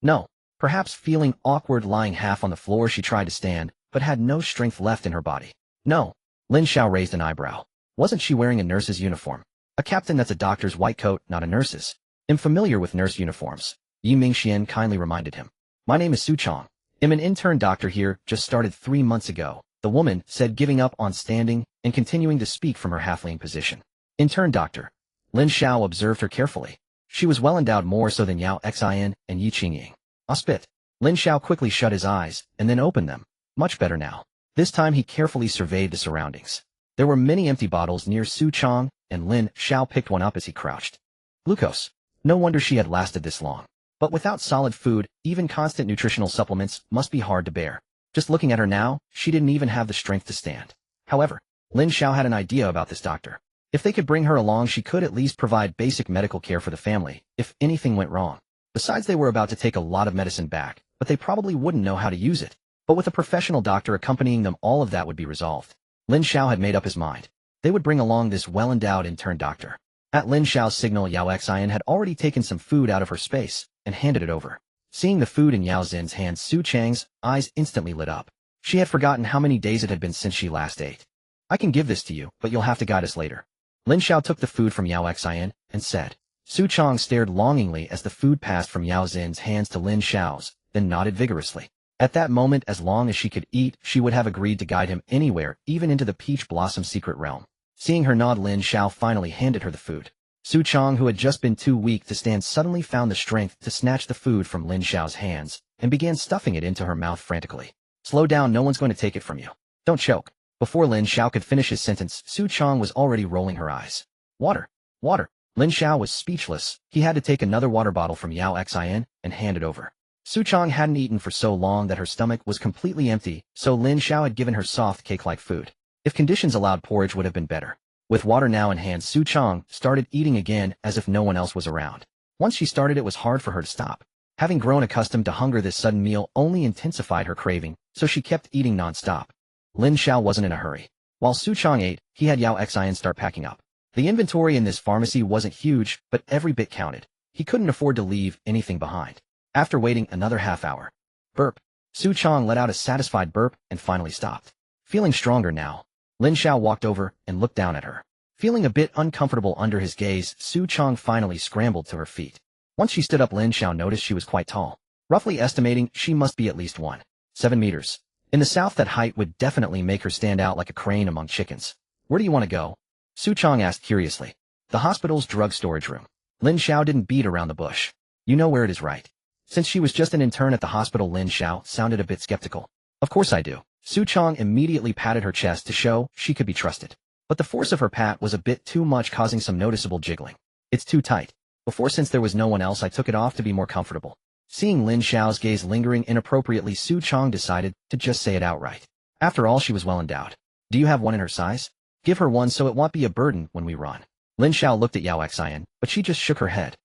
No. Perhaps feeling awkward lying half on the floor, she tried to stand, but had no strength left in her body. No. Lin Xiao raised an eyebrow. Wasn't she wearing a nurse's uniform? A captain, that's a doctor's white coat, not a nurse's. I'm familiar with nurse uniforms. Yi Mingxian kindly reminded him. My name is Su Chong. I'm an intern doctor here, just started 3 months ago, the woman said, giving up on standing and continuing to speak from her halfling position. Intern doctor. Lin Xiao observed her carefully. She was well endowed, more so than Yao Xian and Yi Qingying. I'll spit. Lin Xiao quickly shut his eyes and then opened them. Much better now. This time he carefully surveyed the surroundings. There were many empty bottles near Su Chong, and Lin Xiao picked one up as he crouched. Glucose. No wonder she had lasted this long. But without solid food, even constant nutritional supplements must be hard to bear. Just looking at her now, she didn't even have the strength to stand. However, Lin Xiao had an idea about this doctor. If they could bring her along, she could at least provide basic medical care for the family, if anything went wrong. Besides, they were about to take a lot of medicine back, but they probably wouldn't know how to use it. But with a professional doctor accompanying them, all of that would be resolved. Lin Xiao had made up his mind. They would bring along this well-endowed intern doctor. At Lin Xiao's signal, Yao Xian had already taken some food out of her space and handed it over. Seeing the food in Yao Xin's hands, Su Chang's eyes instantly lit up. She had forgotten how many days it had been since she last ate. I can give this to you, but you'll have to guide us later. Lin Xiao took the food from Yao Xian and said. Su Chang stared longingly as the food passed from Yao Xin's hands to Lin Xiao's, then nodded vigorously. At that moment, as long as she could eat, she would have agreed to guide him anywhere, even into the Peach Blossom secret realm. Seeing her nod, Lin Xiao finally handed her the food. Su Chang, who had just been too weak to stand, suddenly found the strength to snatch the food from Lin Xiao's hands and began stuffing it into her mouth frantically. Slow down, no one's going to take it from you. Don't choke. Before Lin Xiao could finish his sentence, Su Chang was already rolling her eyes. Water. Water. Lin Xiao was speechless. He had to take another water bottle from Yao Xian and hand it over. Su Chang hadn't eaten for so long that her stomach was completely empty, so Lin Xiao had given her soft cake-like food. If conditions allowed, porridge would have been better. With water now in hand, Su Chang started eating again as if no one else was around. Once she started, it was hard for her to stop. Having grown accustomed to hunger, this sudden meal only intensified her craving, so she kept eating non-stop. Lin Xiao wasn't in a hurry. While Su Chang ate, he had Yao Xian start packing up. The inventory in this pharmacy wasn't huge, but every bit counted. He couldn't afford to leave anything behind. After waiting another half hour, burp. Su Chang let out a satisfied burp and finally stopped. Feeling stronger now, Lin Xiao walked over and looked down at her. Feeling a bit uncomfortable under his gaze, Su Chang finally scrambled to her feet. Once she stood up, Lin Xiao noticed she was quite tall. Roughly estimating, she must be at least 1.7 meters. In the south, that height would definitely make her stand out like a crane among chickens. Where do you want to go? Su Chang asked curiously. The hospital's drug storage room. Lin Xiao didn't beat around the bush. You know where it is, right? Since she was just an intern at the hospital, Lin Xiao sounded a bit skeptical. Of course I do. Su Chang immediately patted her chest to show she could be trusted. But the force of her pat was a bit too much, causing some noticeable jiggling. It's too tight. Before, since there was no one else, I took it off to be more comfortable. Seeing Lin Xiao's gaze lingering inappropriately, Su Chang decided to just say it outright. After all, she was well endowed. Do you have one in her size? Give her one so it won't be a burden when we run. Lin Xiao looked at Yao Xian, but she just shook her head.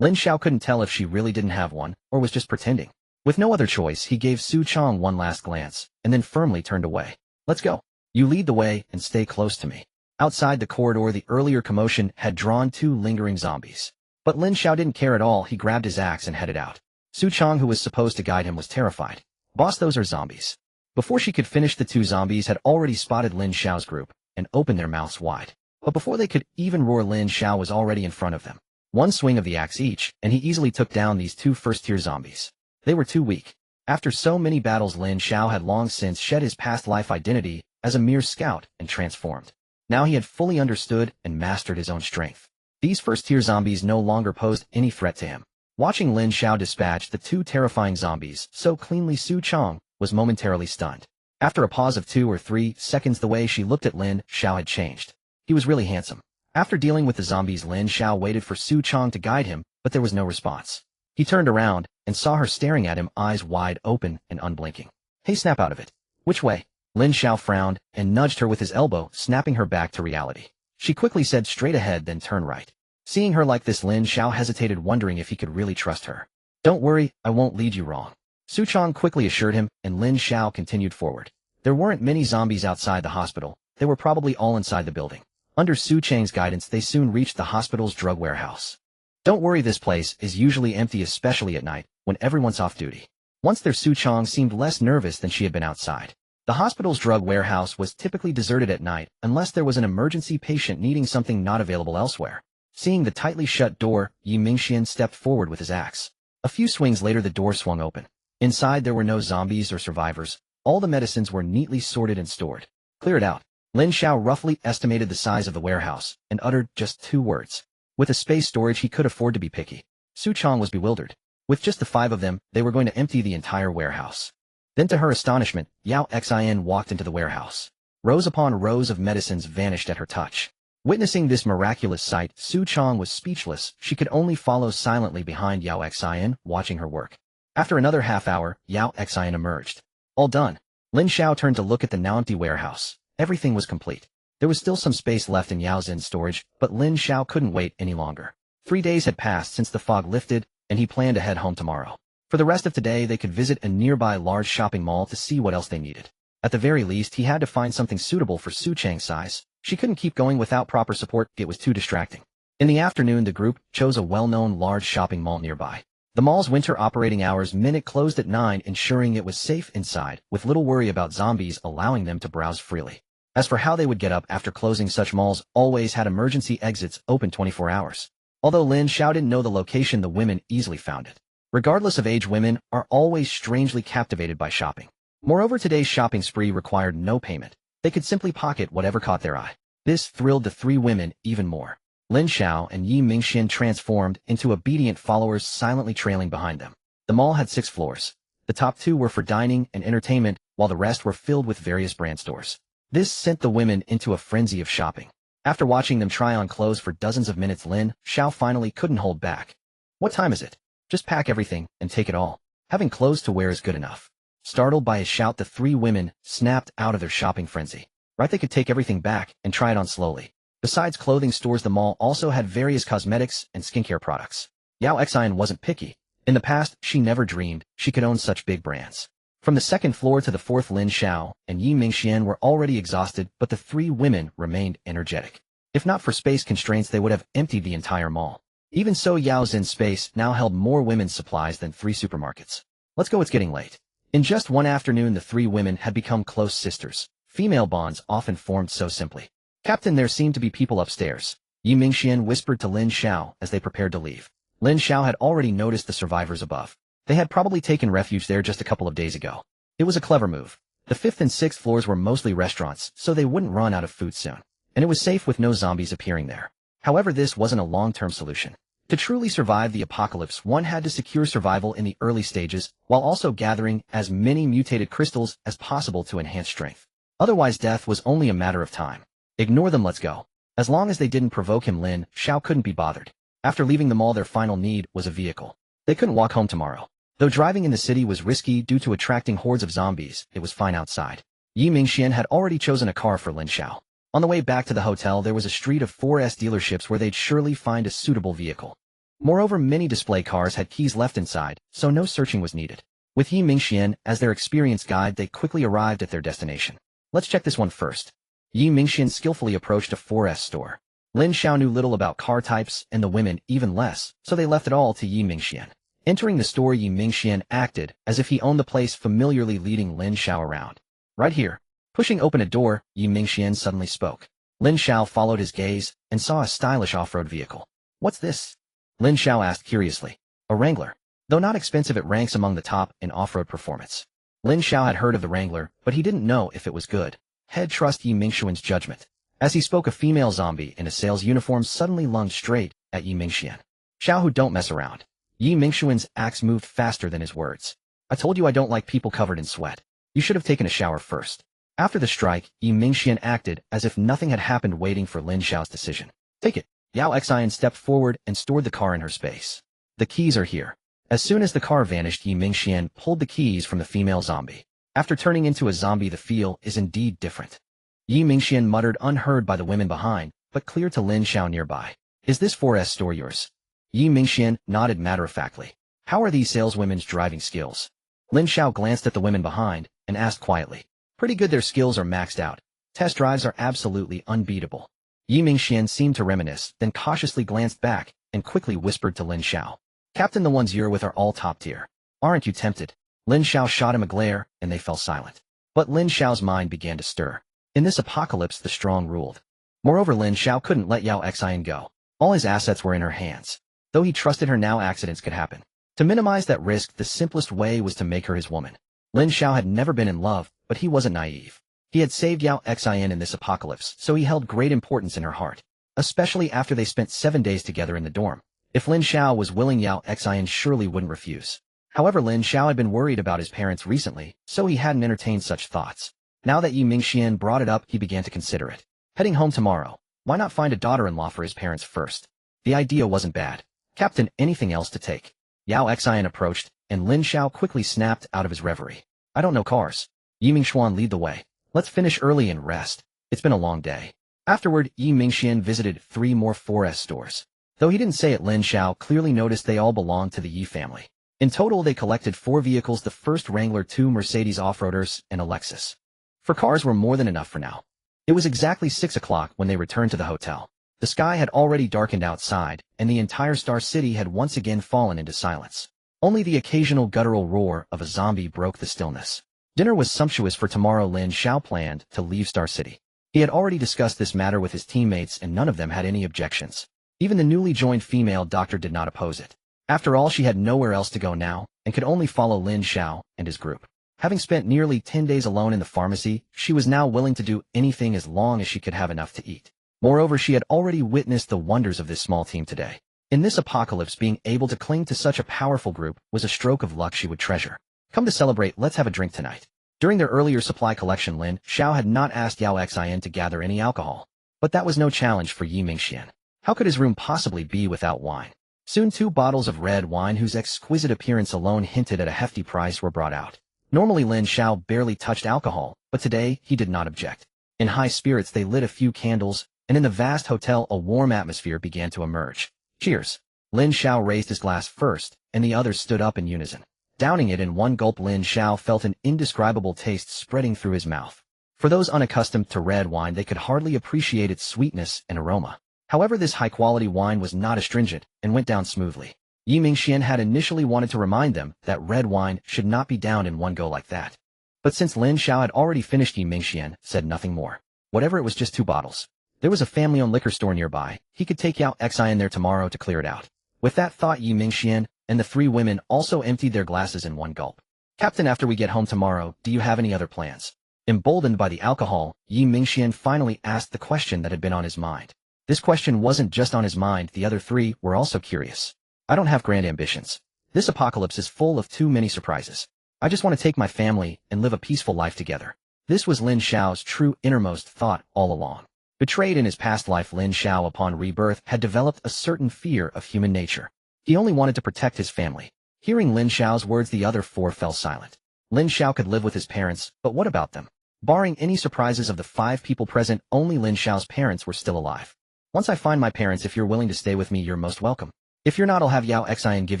Lin Xiao couldn't tell if she really didn't have one or was just pretending. With no other choice, he gave Su Chang one last glance and then firmly turned away. Let's go. You lead the way and stay close to me. Outside the corridor, the earlier commotion had drawn 2 lingering zombies. But Lin Xiao didn't care at all. He grabbed his axe and headed out. Su Chang, who was supposed to guide him, was terrified. Boss, those are zombies. Before she could finish, the 2 zombies had already spotted Lin Xiao's group and opened their mouths wide. But before they could even roar, Lin Xiao was already in front of them. One swing of the axe each, and he easily took down these 2 first-tier zombies. They were too weak. After so many battles, Lin Xiao had long since shed his past life identity as a mere scout and transformed. Now he had fully understood and mastered his own strength. These first-tier zombies no longer posed any threat to him. Watching Lin Xiao dispatch the 2 terrifying zombies so cleanly, Su Chang was momentarily stunned. After a pause of 2 or 3 seconds, the way she looked at Lin Xiao had changed. He was really handsome. After dealing with the zombies, Lin Xiao waited for Su Chang to guide him, but there was no response. He turned around and saw her staring at him, eyes wide open and unblinking. Hey, snap out of it. Which way? Lin Xiao frowned and nudged her with his elbow, snapping her back to reality. She quickly said straight ahead, then turn right. Seeing her like this, Lin Xiao hesitated, wondering if he could really trust her. Don't worry, I won't lead you wrong. Su Chang quickly assured him, and Lin Xiao continued forward. There weren't many zombies outside the hospital. They were probably all inside the building. Under Su Chang's guidance, they soon reached the hospital's drug warehouse. Don't worry, this place is usually empty, especially at night, when everyone's off duty. Once there, Su Chang seemed less nervous than she had been outside. The hospital's drug warehouse was typically deserted at night, unless there was an emergency patient needing something not available elsewhere. Seeing the tightly shut door, Yi Mingxian stepped forward with his axe. A few swings later, the door swung open. Inside, there were no zombies or survivors. All the medicines were neatly sorted and stored. Clear it out. Lin Xiao roughly estimated the size of the warehouse and uttered just 2 words. With a space storage, he could afford to be picky. Su Chang was bewildered. With just the 5 of them, they were going to empty the entire warehouse. Then to her astonishment, Yao Xin walked into the warehouse. Rows upon rows of medicines vanished at her touch. Witnessing this miraculous sight, Su Chong was speechless. She could only follow silently behind Yao Xin, watching her work. After another half hour, Yao Xin emerged. All done. Lin Xiao turned to look at the now empty warehouse. Everything was complete. There was still some space left in Yao Xin's storage, but Lin Xiao couldn't wait any longer. 3 days had passed since the fog lifted, and he planned to head home tomorrow. For the rest of today, they could visit a nearby large shopping mall to see what else they needed. At the very least, he had to find something suitable for Su Chang's size. She couldn't keep going without proper support, it was too distracting. In the afternoon, the group chose a well-known large shopping mall nearby. The mall's winter operating hours minute closed at 9, ensuring it was safe inside, with little worry about zombies allowing them to browse freely. As for how they would get up after closing, such malls always had emergency exits open 24 hours. Although Lin Xiao didn't know the location, the women easily found it. Regardless of age, women are always strangely captivated by shopping. Moreover, today's shopping spree required no payment. They could simply pocket whatever caught their eye. This thrilled the 3 women even more. Lin Xiao and Yi Mingxian transformed into obedient followers, silently trailing behind them. The mall had 6 floors. The top 2 were for dining and entertainment, while the rest were filled with various brand stores. This sent the women into a frenzy of shopping. After watching them try on clothes for dozens of minutes, Lin Xiao finally couldn't hold back. What time is it? Just pack everything and take it all. Having clothes to wear is good enough. Startled by his shout, the 3 women snapped out of their shopping frenzy. Right, they could take everything back and try it on slowly. Besides clothing stores, the mall also had various cosmetics and skincare products. Yao Xin wasn't picky. In the past, she never dreamed she could own such big brands. From the 2nd floor to the 4th, Lin Xiao and Yi Mingxian were already exhausted, but the 3 women remained energetic. If not for space constraints, they would have emptied the entire mall. Even so, Yao Xin's space now held more women's supplies than 3 supermarkets. Let's go, it's getting late. In just one afternoon, the 3 women had become close sisters. Female bonds often formed so simply. Captain, there seemed to be people upstairs. Yi Mingxian whispered to Lin Xiao as they prepared to leave. Lin Xiao had already noticed the survivors above. They had probably taken refuge there just a couple of days ago. It was a clever move. The 5th and 6th floors were mostly restaurants, so they wouldn't run out of food soon. And it was safe with no zombies appearing there. However, this wasn't a long-term solution. To truly survive the apocalypse, one had to secure survival in the early stages, while also gathering as many mutated crystals as possible to enhance strength. Otherwise, death was only a matter of time. Ignore them, let's go. As long as they didn't provoke him, Lin Xiao couldn't be bothered. After leaving the mall, their final need was a vehicle. They couldn't walk home tomorrow. Though driving in the city was risky due to attracting hordes of zombies, it was fine outside. Yi Mingxian had already chosen a car for Lin Xiao. On the way back to the hotel, there was a street of 4S dealerships where they'd surely find a suitable vehicle. Moreover, many display cars had keys left inside, so no searching was needed. With Yi Mingxian as their experienced guide, they quickly arrived at their destination. Let's check this one first. Yi Mingxian skillfully approached a 4S store. Lin Xiao knew little about car types, and the women even less, so they left it all to Yi Mingxian. Entering the store, Yi Mingxian acted as if he owned the place, familiarly leading Lin Xiao around. Right here. Pushing open a door, Yi Mingxian suddenly spoke. Lin Xiao followed his gaze and saw a stylish off-road vehicle. What's this? Lin Xiao asked curiously. A Wrangler. Though not expensive, it ranks among the top in off-road performance. Lin Xiao had heard of the Wrangler, but he didn't know if it was good. Head trust Yi Mingxian's judgment. As he spoke, a female zombie in a sales uniform suddenly lunged straight at Yi Mingxian. Xiao, who don't mess around. Yi Mingxian's axe moved faster than his words. I told you I don't like people covered in sweat. You should have taken a shower first. After the strike, Yi Mingxian acted as if nothing had happened, waiting for Lin Xiao's decision. Take it. Yao Xian stepped forward and stored the car in her space. The keys are here. As soon as the car vanished, Yi Mingxian pulled the keys from the female zombie. After turning into a zombie, the feel is indeed different. Yi Mingxian muttered, unheard by the women behind, but clear to Lin Xiao nearby. Is this 4S store yours? Yi Mingxian nodded matter-of-factly. How are these saleswomen's driving skills? Lin Xiao glanced at the women behind and asked quietly. Pretty good, their skills are maxed out. Test drives are absolutely unbeatable. Yi Mingxian seemed to reminisce, then cautiously glanced back and quickly whispered to Lin Xiao. Captain, the ones you're with are all top tier. Aren't you tempted? Lin Xiao shot him a glare, and they fell silent. But Lin Xiao's mind began to stir. In this apocalypse, the strong ruled. Moreover, Lin Xiao couldn't let Yao Xian go. All his assets were in her hands. Though he trusted her, now accidents could happen. To minimize that risk, the simplest way was to make her his woman. Lin Xiao had never been in love, but he wasn't naive. He had saved Yao Xian in this apocalypse, so he held great importance in her heart. Especially after they spent 7 days together in the dorm. If Lin Xiao was willing, Yao Xian surely wouldn't refuse. However, Lin Xiao had been worried about his parents recently, so he hadn't entertained such thoughts. Now that Yi Mingxian brought it up, he began to consider it. Heading home tomorrow, why not find a daughter-in-law for his parents first? The idea wasn't bad. Captain, anything else to take? Yao Xian approached, and Lin Xiao quickly snapped out of his reverie. I don't know cars. Yi Mingxuan, lead the way. Let's finish early and rest. It's been a long day. Afterward, Yi Mingxian visited 3 more 4S stores. Though he didn't say it, Lin Xiao clearly noticed they all belonged to the Yi family. In total, they collected 4 vehicles: the first Wrangler, 2 Mercedes off-roaders, and a Lexus. For cars were more than enough for now. It was exactly 6 o'clock when they returned to the hotel. The sky had already darkened outside, and the entire Star City had once again fallen into silence. Only the occasional guttural roar of a zombie broke the stillness. Dinner was sumptuous for tomorrow. Lin Xiao planned to leave Star City. He had already discussed this matter with his teammates, and none of them had any objections. Even the newly joined female doctor did not oppose it. After all, she had nowhere else to go now, and could only follow Lin Xiao and his group. Having spent nearly 10 days alone in the pharmacy, she was now willing to do anything as long as she could have enough to eat. Moreover, she had already witnessed the wonders of this small team today. In this apocalypse, being able to cling to such a powerful group was a stroke of luck she would treasure. Come to celebrate, let's have a drink tonight. During their earlier supply collection, Lin Xiao had not asked Yao Xian to gather any alcohol. But that was no challenge for Yi Mingxian. How could his room possibly be without wine? Soon 2 bottles of red wine, whose exquisite appearance alone hinted at a hefty price, were brought out. Normally Lin Xiao barely touched alcohol, but today he did not object. In high spirits, they lit a few candles, and in the vast hotel a warm atmosphere began to emerge. Cheers! Lin Xiao raised his glass first, and the others stood up in unison. Downing it in one gulp, Lin Xiao felt an indescribable taste spreading through his mouth. For those unaccustomed to red wine, they could hardly appreciate its sweetness and aroma. However, this high-quality wine was not astringent and went down smoothly. Yi Mingxian had initially wanted to remind them that red wine should not be downed in one go like that. But since Lin Xiao had already finished, Yi Mingxian said nothing more. Whatever, it was just 2 bottles. There was a family-owned liquor store nearby. He could take Yao Xian there tomorrow to clear it out. With that thought, Yi Mingxian and the 3 women also emptied their glasses in one gulp. Captain, after we get home tomorrow, do you have any other plans? Emboldened by the alcohol, Yi Mingxian finally asked the question that had been on his mind. This question wasn't just on his mind, the other 3 were also curious. I don't have grand ambitions. This apocalypse is full of too many surprises. I just want to take my family and live a peaceful life together. This was Lin Xiao's true innermost thought all along. Betrayed in his past life, Lin Xiao upon rebirth had developed a certain fear of human nature. He only wanted to protect his family. Hearing Lin Xiao's words, the other 4 fell silent. Lin Xiao could live with his parents, but what about them? Barring any surprises, of the 5 people present, only Lin Xiao's parents were still alive. Once I find my parents, if you're willing to stay with me, you're most welcome. If you're not, I'll have Yao Xian give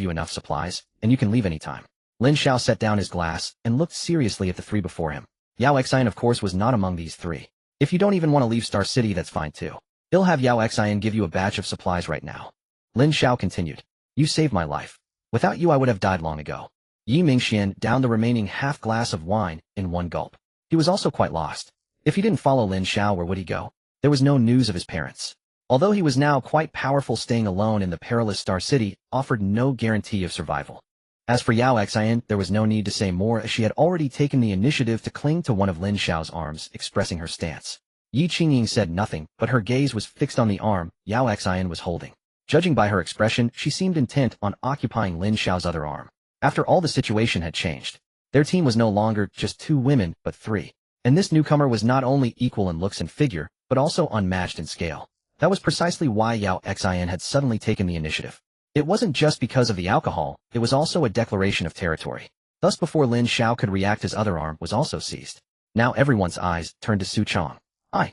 you enough supplies, and you can leave anytime. Lin Xiao set down his glass and looked seriously at the 3 before him. Yao Xian, of course, was not among these 3. If you don't even want to leave Star City, that's fine too. I'll have Yao Xian give you a batch of supplies right now. Lin Xiao continued. You saved my life. Without you, I would have died long ago. Yi Mingxian downed the remaining half glass of wine in one gulp. He was also quite lost. If he didn't follow Lin Xiao, where would he go? There was no news of his parents. Although he was now quite powerful, staying alone in the perilous Star City offered no guarantee of survival. As for Yao Xian, there was no need to say more, as she had already taken the initiative to cling to one of Lin Xiao's arms, expressing her stance. Yi Qingying said nothing, but her gaze was fixed on the arm Yao Xian was holding. Judging by her expression, she seemed intent on occupying Lin Xiao's other arm. After all, the situation had changed. Their team was no longer just 2 women, but 3. And this newcomer was not only equal in looks and figure, but also unmatched in scale. That was precisely why Yao Xian had suddenly taken the initiative. It wasn't just because of the alcohol, it was also a declaration of territory. Thus, before Lin Xiao could react, his other arm was also seized. Now everyone's eyes turned to Su Chong. I.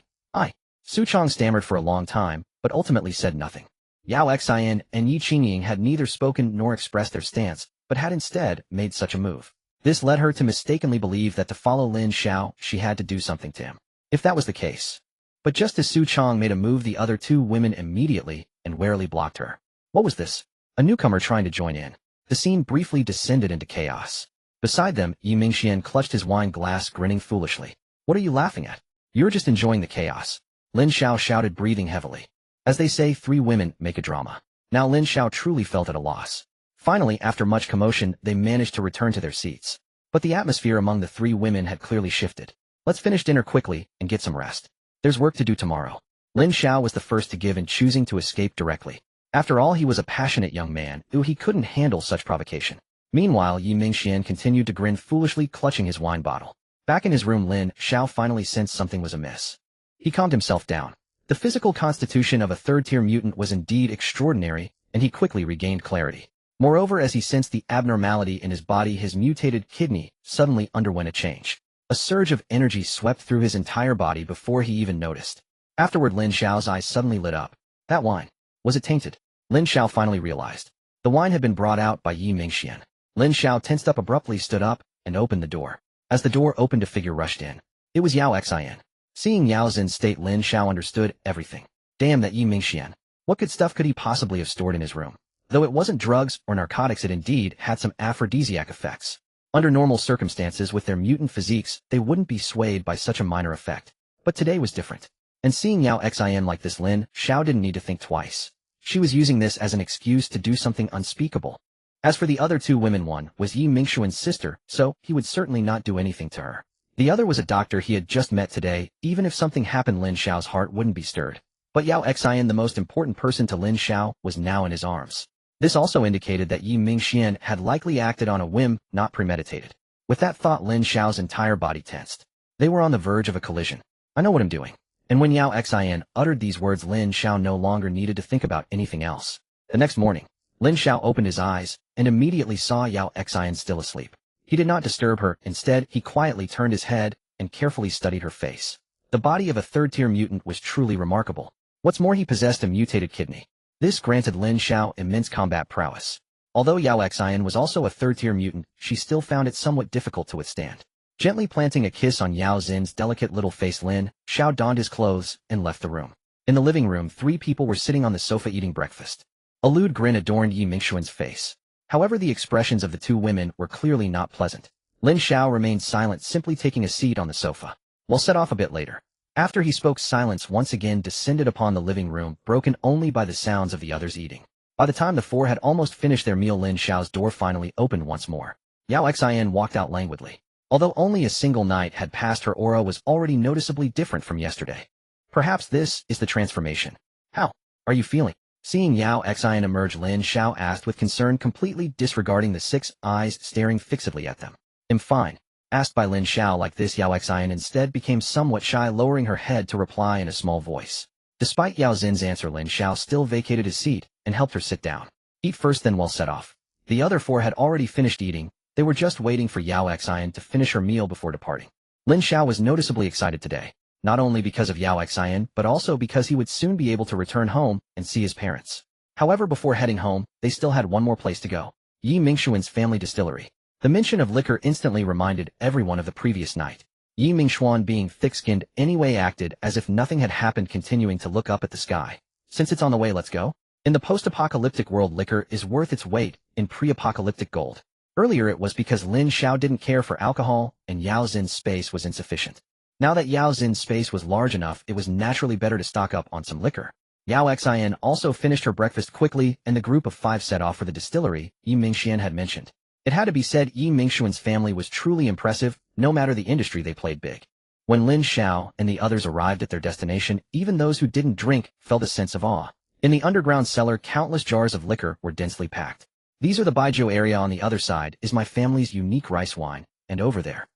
Su Chong stammered for a long time, but ultimately said nothing. Yao Xian and Yi Qingying had neither spoken nor expressed their stance, but had instead made such a move. This led her to mistakenly believe that to follow Lin Xiao, she had to do something to him. If that was the case. But just as Su Chong made a move, the other 2 women immediately and warily blocked her. What was this? A newcomer trying to join in. The scene briefly descended into chaos. Beside them, Yi Mingxian clutched his wine glass, grinning foolishly. What are you laughing at? You're just enjoying the chaos. Lin Xiao shouted, breathing heavily. As they say, 3 women make a drama. Now Lin Xiao truly felt at a loss. Finally, after much commotion, they managed to return to their seats. But the atmosphere among the 3 women had clearly shifted. Let's finish dinner quickly and get some rest. There's work to do tomorrow. Lin Xiao was the first to give in, choosing to escape directly. After all, he was a passionate young man, he couldn't handle such provocation. Meanwhile, Yi Mingxian continued to grin foolishly, clutching his wine bottle. Back in his room, Lin Xiao finally sensed something was amiss. He calmed himself down. The physical constitution of a third-tier mutant was indeed extraordinary, and he quickly regained clarity. Moreover, as he sensed the abnormality in his body, his mutated kidney suddenly underwent a change. A surge of energy swept through his entire body before he even noticed. Afterward, Lin Xiao's eyes suddenly lit up. That wine. Was it tainted? Lin Xiao finally realized. The wine had been brought out by Yi Mingxian. Lin Xiao tensed up abruptly, stood up, and opened the door. As the door opened, a figure rushed in. It was Yao Xian. Seeing Yao Xin's state, Lin Xiao understood everything. Damn, that Yi Mingxian. What good stuff could he possibly have stored in his room? Though it wasn't drugs or narcotics, it indeed had some aphrodisiac effects. Under normal circumstances, with their mutant physiques, they wouldn't be swayed by such a minor effect. But today was different. And seeing Yao Xian like this, Lin Xiao didn't need to think twice. She was using this as an excuse to do something unspeakable. As for the other two women, one was Yi Mingxuan's sister, so he would certainly not do anything to her. The other was a doctor he had just met today. Even if something happened, Lin Xiao's heart wouldn't be stirred. But Yao Xian, the most important person to Lin Xiao, was now in his arms. This also indicated that Yi Mingxian had likely acted on a whim, not premeditated. With that thought, Lin Xiao's entire body tensed. They were on the verge of a collision. I know what I'm doing. And when Yao Xian uttered these words, Lin Xiao no longer needed to think about anything else. The next morning, Lin Xiao opened his eyes and immediately saw Yao Xian still asleep. He did not disturb her. Instead, he quietly turned his head and carefully studied her face. The body of a third-tier mutant was truly remarkable. What's more, he possessed a mutated kidney. This granted Lin Xiao immense combat prowess. Although Yao Xian was also a third-tier mutant, she still found it somewhat difficult to withstand. Gently planting a kiss on Yao Xin's delicate little face, Lin Xiao donned his clothes and left the room. In the living room, three people were sitting on the sofa eating breakfast. A lewd grin adorned Yi Mingxuan's face. However, the expressions of the two women were clearly not pleasant. Lin Xiao remained silent, simply taking a seat on the sofa. We'll set off a bit later. After he spoke, silence once again descended upon the living room, broken only by the sounds of the others eating. By the time the four had almost finished their meal, Lin Xiao's door finally opened once more. Yao Xian walked out languidly. Although only a single night had passed, her aura was already noticeably different from yesterday. Perhaps this is the transformation. How are you feeling? Seeing Yao Xian emerge, Lin Xiao asked with concern, completely disregarding the 6 eyes staring fixedly at them. I'm fine. Asked by Lin Xiao like this, Yao Xian instead became somewhat shy, lowering her head to reply in a small voice. Despite Yao Xin's answer, Lin Xiao still vacated his seat and helped her sit down. Eat first, then we'll set off. The other four had already finished eating. They were just waiting for Yao Xian to finish her meal before departing. Lin Xiao was noticeably excited today, not only because of Yao Xian, but also because he would soon be able to return home and see his parents. However, before heading home, they still had one more place to go. Yi Mingxuan's family distillery. The mention of liquor instantly reminded everyone of the previous night. Yi Mingxuan, being thick-skinned anyway, acted as if nothing had happened, continuing to look up at the sky. Since it's on the way, let's go. In the post-apocalyptic world, liquor is worth its weight in pre-apocalyptic gold. Earlier it was because Lin Xiao didn't care for alcohol and Yao Xin's space was insufficient. Now that Yao Xin's space was large enough, it was naturally better to stock up on some liquor. Yao Xian also finished her breakfast quickly, and the group of 5 set off for the distillery Yi Mingxian had mentioned. It had to be said, Yi Mingxuan's family was truly impressive, no matter the industry they played big. When Lin Xiao and the others arrived at their destination, even those who didn't drink felt a sense of awe. In the underground cellar, countless jars of liquor were densely packed. These are the baijiu area. On the other side is my family's unique rice wine, and over there.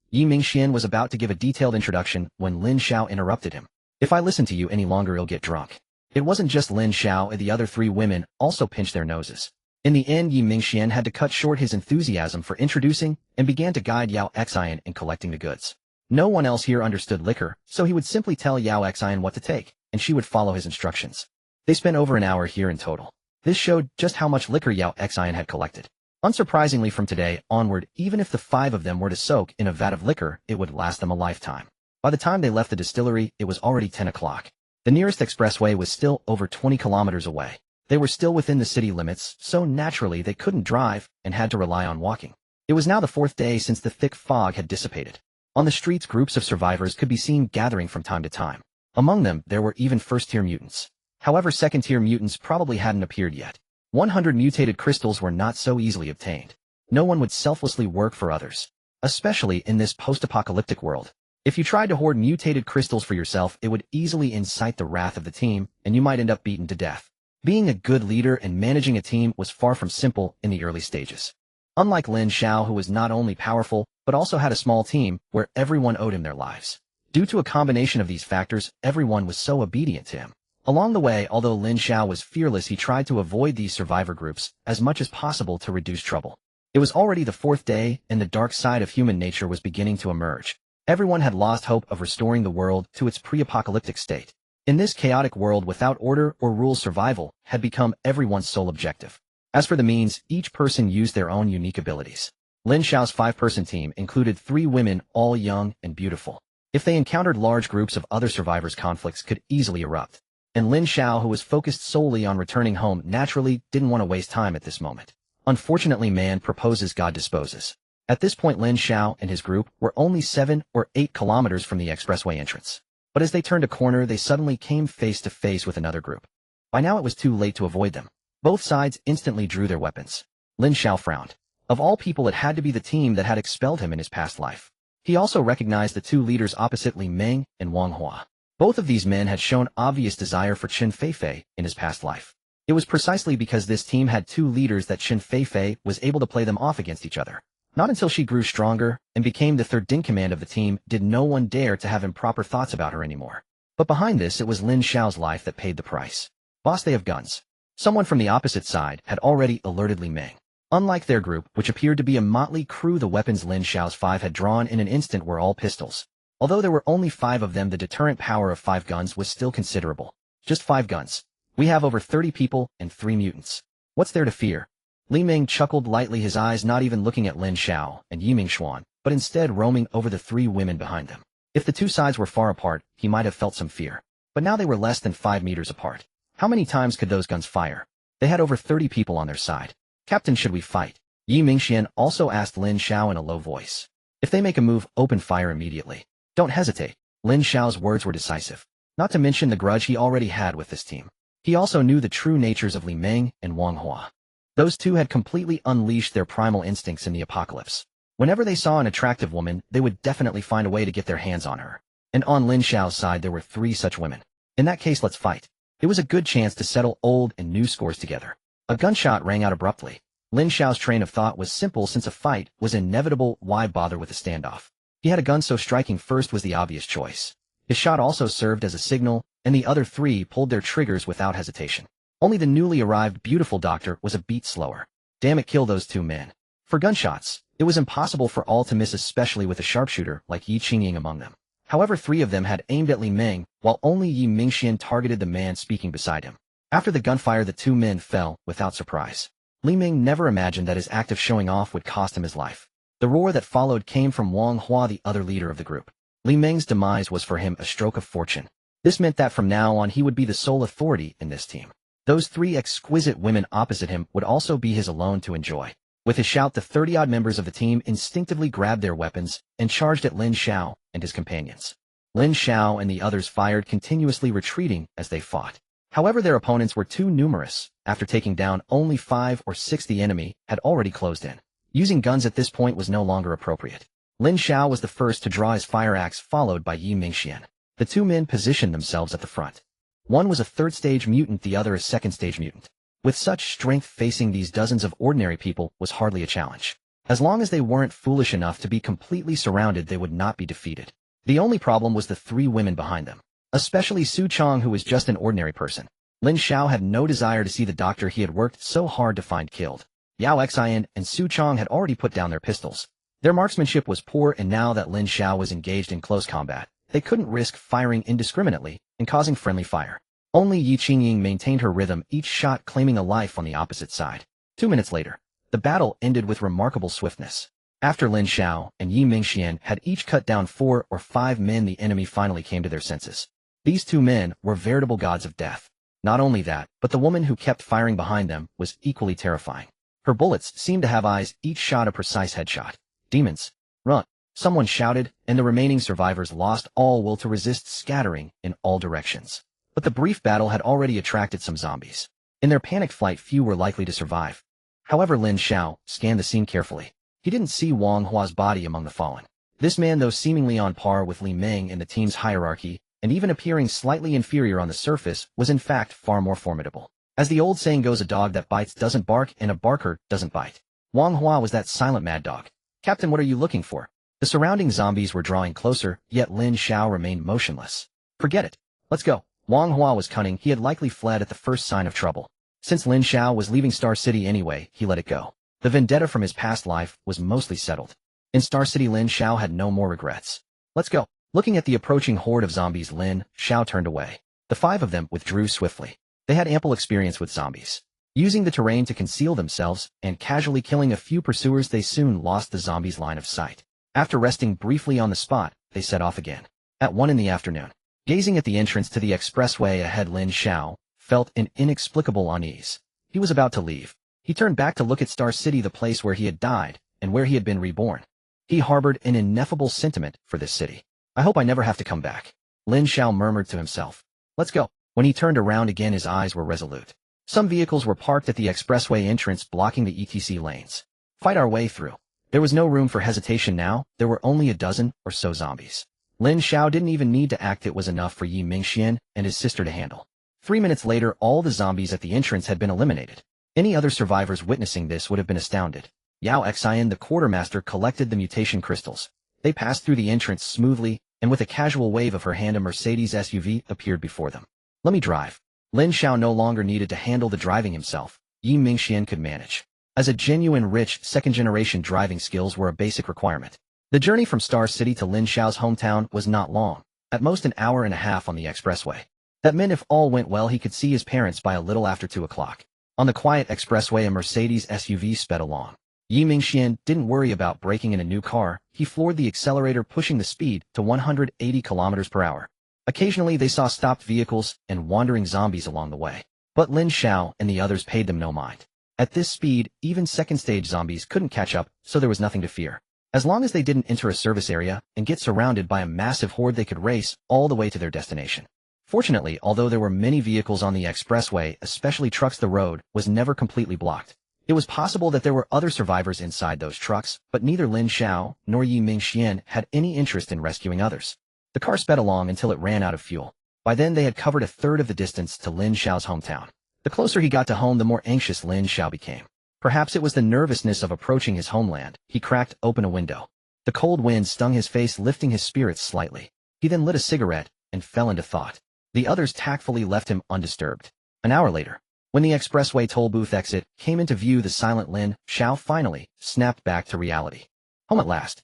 Yi Mingxian was about to give a detailed introduction when Lin Xiao interrupted him. If I listen to you any longer, you'll get drunk. It wasn't just Lin Xiao, and the other 3 women also pinched their noses. In the end, Yi Mingxian had to cut short his enthusiasm for introducing and began to guide Yao Xian in collecting the goods. No one else here understood liquor, so he would simply tell Yao Xian what to take, and she would follow his instructions. They spent over an hour here in total. This showed just how much liquor Yao Xian had collected. Unsurprisingly, from today onward, even if the 5 of them were to soak in a vat of liquor, it would last them a lifetime. By the time they left the distillery, it was already 10 o'clock. The nearest expressway was still over 20 kilometers away. They were still within the city limits, so naturally they couldn't drive and had to rely on walking. It was now the 4th day since the thick fog had dissipated. On the streets, groups of survivors could be seen gathering from time to time. Among them, there were even first-tier mutants. However, second-tier mutants probably hadn't appeared yet. 100 mutated crystals were not so easily obtained. No one would selflessly work for others, especially in this post-apocalyptic world. If you tried to hoard mutated crystals for yourself, it would easily incite the wrath of the team, and you might end up beaten to death. Being a good leader and managing a team was far from simple in the early stages. Unlike Lin Xiao, who was not only powerful, but also had a small team where everyone owed him their lives. Due to a combination of these factors, everyone was so obedient to him. Along the way, although Lin Xiao was fearless, he tried to avoid these survivor groups as much as possible to reduce trouble. It was already the fourth day, and the dark side of human nature was beginning to emerge. Everyone had lost hope of restoring the world to its pre-apocalyptic state. In this chaotic world without order or rules, survival had become everyone's sole objective. As for the means, each person used their own unique abilities. Lin Xiao's 5-person team included 3 women, all young and beautiful. If they encountered large groups of other survivors, conflicts could easily erupt. And Lin Xiao, who was focused solely on returning home, naturally didn't want to waste time at this moment. Unfortunately, man proposes, God disposes. At this point, Lin Xiao and his group were only 7 or 8 kilometers from the expressway entrance. But as they turned a corner, they suddenly came face to face with another group. By now it was too late to avoid them. Both sides instantly drew their weapons. Lin Xiao frowned. Of all people, it had to be the team that had expelled him in his past life. He also recognized the 2 leaders opposite, Li Meng and Wang Hua. Both of these men had shown obvious desire for Qin Feifei in his past life. It was precisely because this team had 2 leaders that Qin Feifei was able to play them off against each other. Not until she grew stronger and became the third in command of the team did no one dare to have improper thoughts about her anymore. But behind this, it was Lin Xiao's life that paid the price. Boss, they have guns. Someone from the opposite side had already alerted Li Meng. Unlike their group, which appeared to be a motley crew, the weapons Lin Xiao's 5 had drawn in an instant were all pistols. Although there were only 5 of them, the deterrent power of 5 guns was still considerable. Just 5 guns. We have over 30 people and 3 mutants. What's there to fear? Li Meng chuckled lightly, his eyes not even looking at Lin Xiao and Yi Mingxuan, but instead roaming over the 3 women behind them. If the 2 sides were far apart, he might have felt some fear. But now they were less than 5 meters apart. How many times could those guns fire? They had over 30 people on their side. Captain, should we fight? Yi Mingxian also asked Lin Xiao in a low voice. If they make a move, open fire immediately. Don't hesitate. Lin Xiao's words were decisive. Not to mention the grudge he already had with this team. He also knew the true natures of Li Meng and Wang Hua. Those 2 had completely unleashed their primal instincts in the apocalypse. Whenever they saw an attractive woman, they would definitely find a way to get their hands on her. And on Lin Xiao's side, there were 3 such women. In that case, let's fight. It was a good chance to settle old and new scores together. A gunshot rang out abruptly. Lin Xiao's train of thought was simple. Since a fight was inevitable, why bother with a standoff? He had a gun, so striking first was the obvious choice. His shot also served as a signal, and the other 3 pulled their triggers without hesitation. Only the newly arrived beautiful doctor was a beat slower. Damn it, kill those 2 men. For gunshots, it was impossible for all to miss, especially with a sharpshooter like Yi Qingying among them. However, 3 of them had aimed at Li Meng, while only Yi Mingxian targeted the man speaking beside him. After the gunfire, the 2 men fell without surprise. Li Meng never imagined that his act of showing off would cost him his life. The roar that followed came from Wang Hua, the other leader of the group. Li Meng's demise was for him a stroke of fortune. This meant that from now on he would be the sole authority in this team. Those 3 exquisite women opposite him would also be his alone to enjoy. With his shout, the 30-odd members of the team instinctively grabbed their weapons and charged at Lin Xiao and his companions. Lin Xiao and the others fired, continuously retreating as they fought. However, their opponents were too numerous. After taking down only 5 or 6, the enemy had already closed in. Using guns at this point was no longer appropriate. Lin Xiao was the first to draw his fire axe, followed by Yi Mingxian. The 2 men positioned themselves at the front. One was a 3rd-stage mutant, the other a 2nd-stage mutant. With such strength, facing these dozens of ordinary people was hardly a challenge. As long as they weren't foolish enough to be completely surrounded, they would not be defeated. The only problem was the 3 women behind them. Especially Su Chong, who was just an ordinary person. Lin Xiao had no desire to see the doctor he had worked so hard to find killed. Yao Xian and Su Chong had already put down their pistols. Their marksmanship was poor, and now that Lin Xiao was engaged in close combat, they couldn't risk firing indiscriminately and causing friendly fire. Only Yi Qingying maintained her rhythm, each shot claiming a life on the opposite side. 2 minutes later, the battle ended with remarkable swiftness. After Lin Xiao and Yi Mingxian had each cut down 4 or 5 men, the enemy finally came to their senses. These 2 men were veritable gods of death. Not only that, but the woman who kept firing behind them was equally terrifying. Her bullets seemed to have eyes, each shot a precise headshot. Demons! Run! Someone shouted, and the remaining survivors lost all will to resist, scattering in all directions. But the brief battle had already attracted some zombies. In their panicked flight, few were likely to survive. However, Lin Xiao scanned the scene carefully. He didn't see Wang Hua's body among the fallen. This man, though seemingly on par with Li Meng in the team's hierarchy, and even appearing slightly inferior on the surface, was in fact far more formidable. As the old saying goes, a dog that bites doesn't bark and a barker doesn't bite. Wang Hua was that silent mad dog. Captain, what are you looking for? The surrounding zombies were drawing closer, yet Lin Xiao remained motionless. Forget it. Let's go. Wang Hua was cunning. He had likely fled at the first sign of trouble. Since Lin Xiao was leaving Star City anyway, he let it go. The vendetta from his past life was mostly settled. In Star City, Lin Xiao had no more regrets. Let's go. Looking at the approaching horde of zombies, Lin Xiao turned away. The 5 of them withdrew swiftly. They had ample experience with zombies. Using the terrain to conceal themselves and casually killing a few pursuers, they soon lost the zombies' line of sight. After resting briefly on the spot, they set off again. At 1 in the afternoon, gazing at the entrance to the expressway ahead, Lin Xiao felt an inexplicable unease. He was about to leave. He turned back to look at Star City, the place where he had died and where he had been reborn. He harbored an ineffable sentiment for this city. I hope I never have to come back, Lin Xiao murmured to himself. Let's go. When he turned around again, his eyes were resolute. Some vehicles were parked at the expressway entrance, blocking the ETC lanes. Fight our way through. There was no room for hesitation now. There were only a dozen or so zombies. Lin Xiao didn't even need to act. It was enough for Yi Mingxian and his sister to handle. 3 minutes later, all the zombies at the entrance had been eliminated. Any other survivors witnessing this would have been astounded. Yao Xian, the quartermaster, collected the mutation crystals. They passed through the entrance smoothly, and with a casual wave of her hand, a Mercedes SUV appeared before them. Let me drive. Lin Xiao no longer needed to handle the driving himself. Yi Mingxian could manage. As a genuine rich second-generation, driving skills were a basic requirement. The journey from Star City to Lin Xiao's hometown was not long, at most an hour and a half on the expressway. That meant if all went well, he could see his parents by a little after 2 o'clock. On the quiet expressway, a Mercedes SUV sped along. Yi Mingxian didn't worry about braking in a new car. He floored the accelerator, pushing the speed to 180 kilometers per hour. Occasionally, they saw stopped vehicles and wandering zombies along the way. But Lin Xiao and the others paid them no mind. At this speed, even second-stage zombies couldn't catch up, so there was nothing to fear. As long as they didn't enter a service area and get surrounded by a massive horde, they could race all the way to their destination. Fortunately, although there were many vehicles on the expressway, especially trucks, the road was never completely blocked. It was possible that there were other survivors inside those trucks, but neither Lin Xiao nor Yi Mingxian had any interest in rescuing others. The car sped along until it ran out of fuel. By then, they had covered a third of the distance to Lin Xiao's hometown. The closer he got to home, the more anxious Lin Xiao became. Perhaps it was the nervousness of approaching his homeland. He cracked open a window. The cold wind stung his face, lifting his spirits slightly. He then lit a cigarette and fell into thought. The others tactfully left him undisturbed. An hour later, when the expressway toll booth exit came into view, the silent Lin Xiao finally snapped back to reality. Home at last.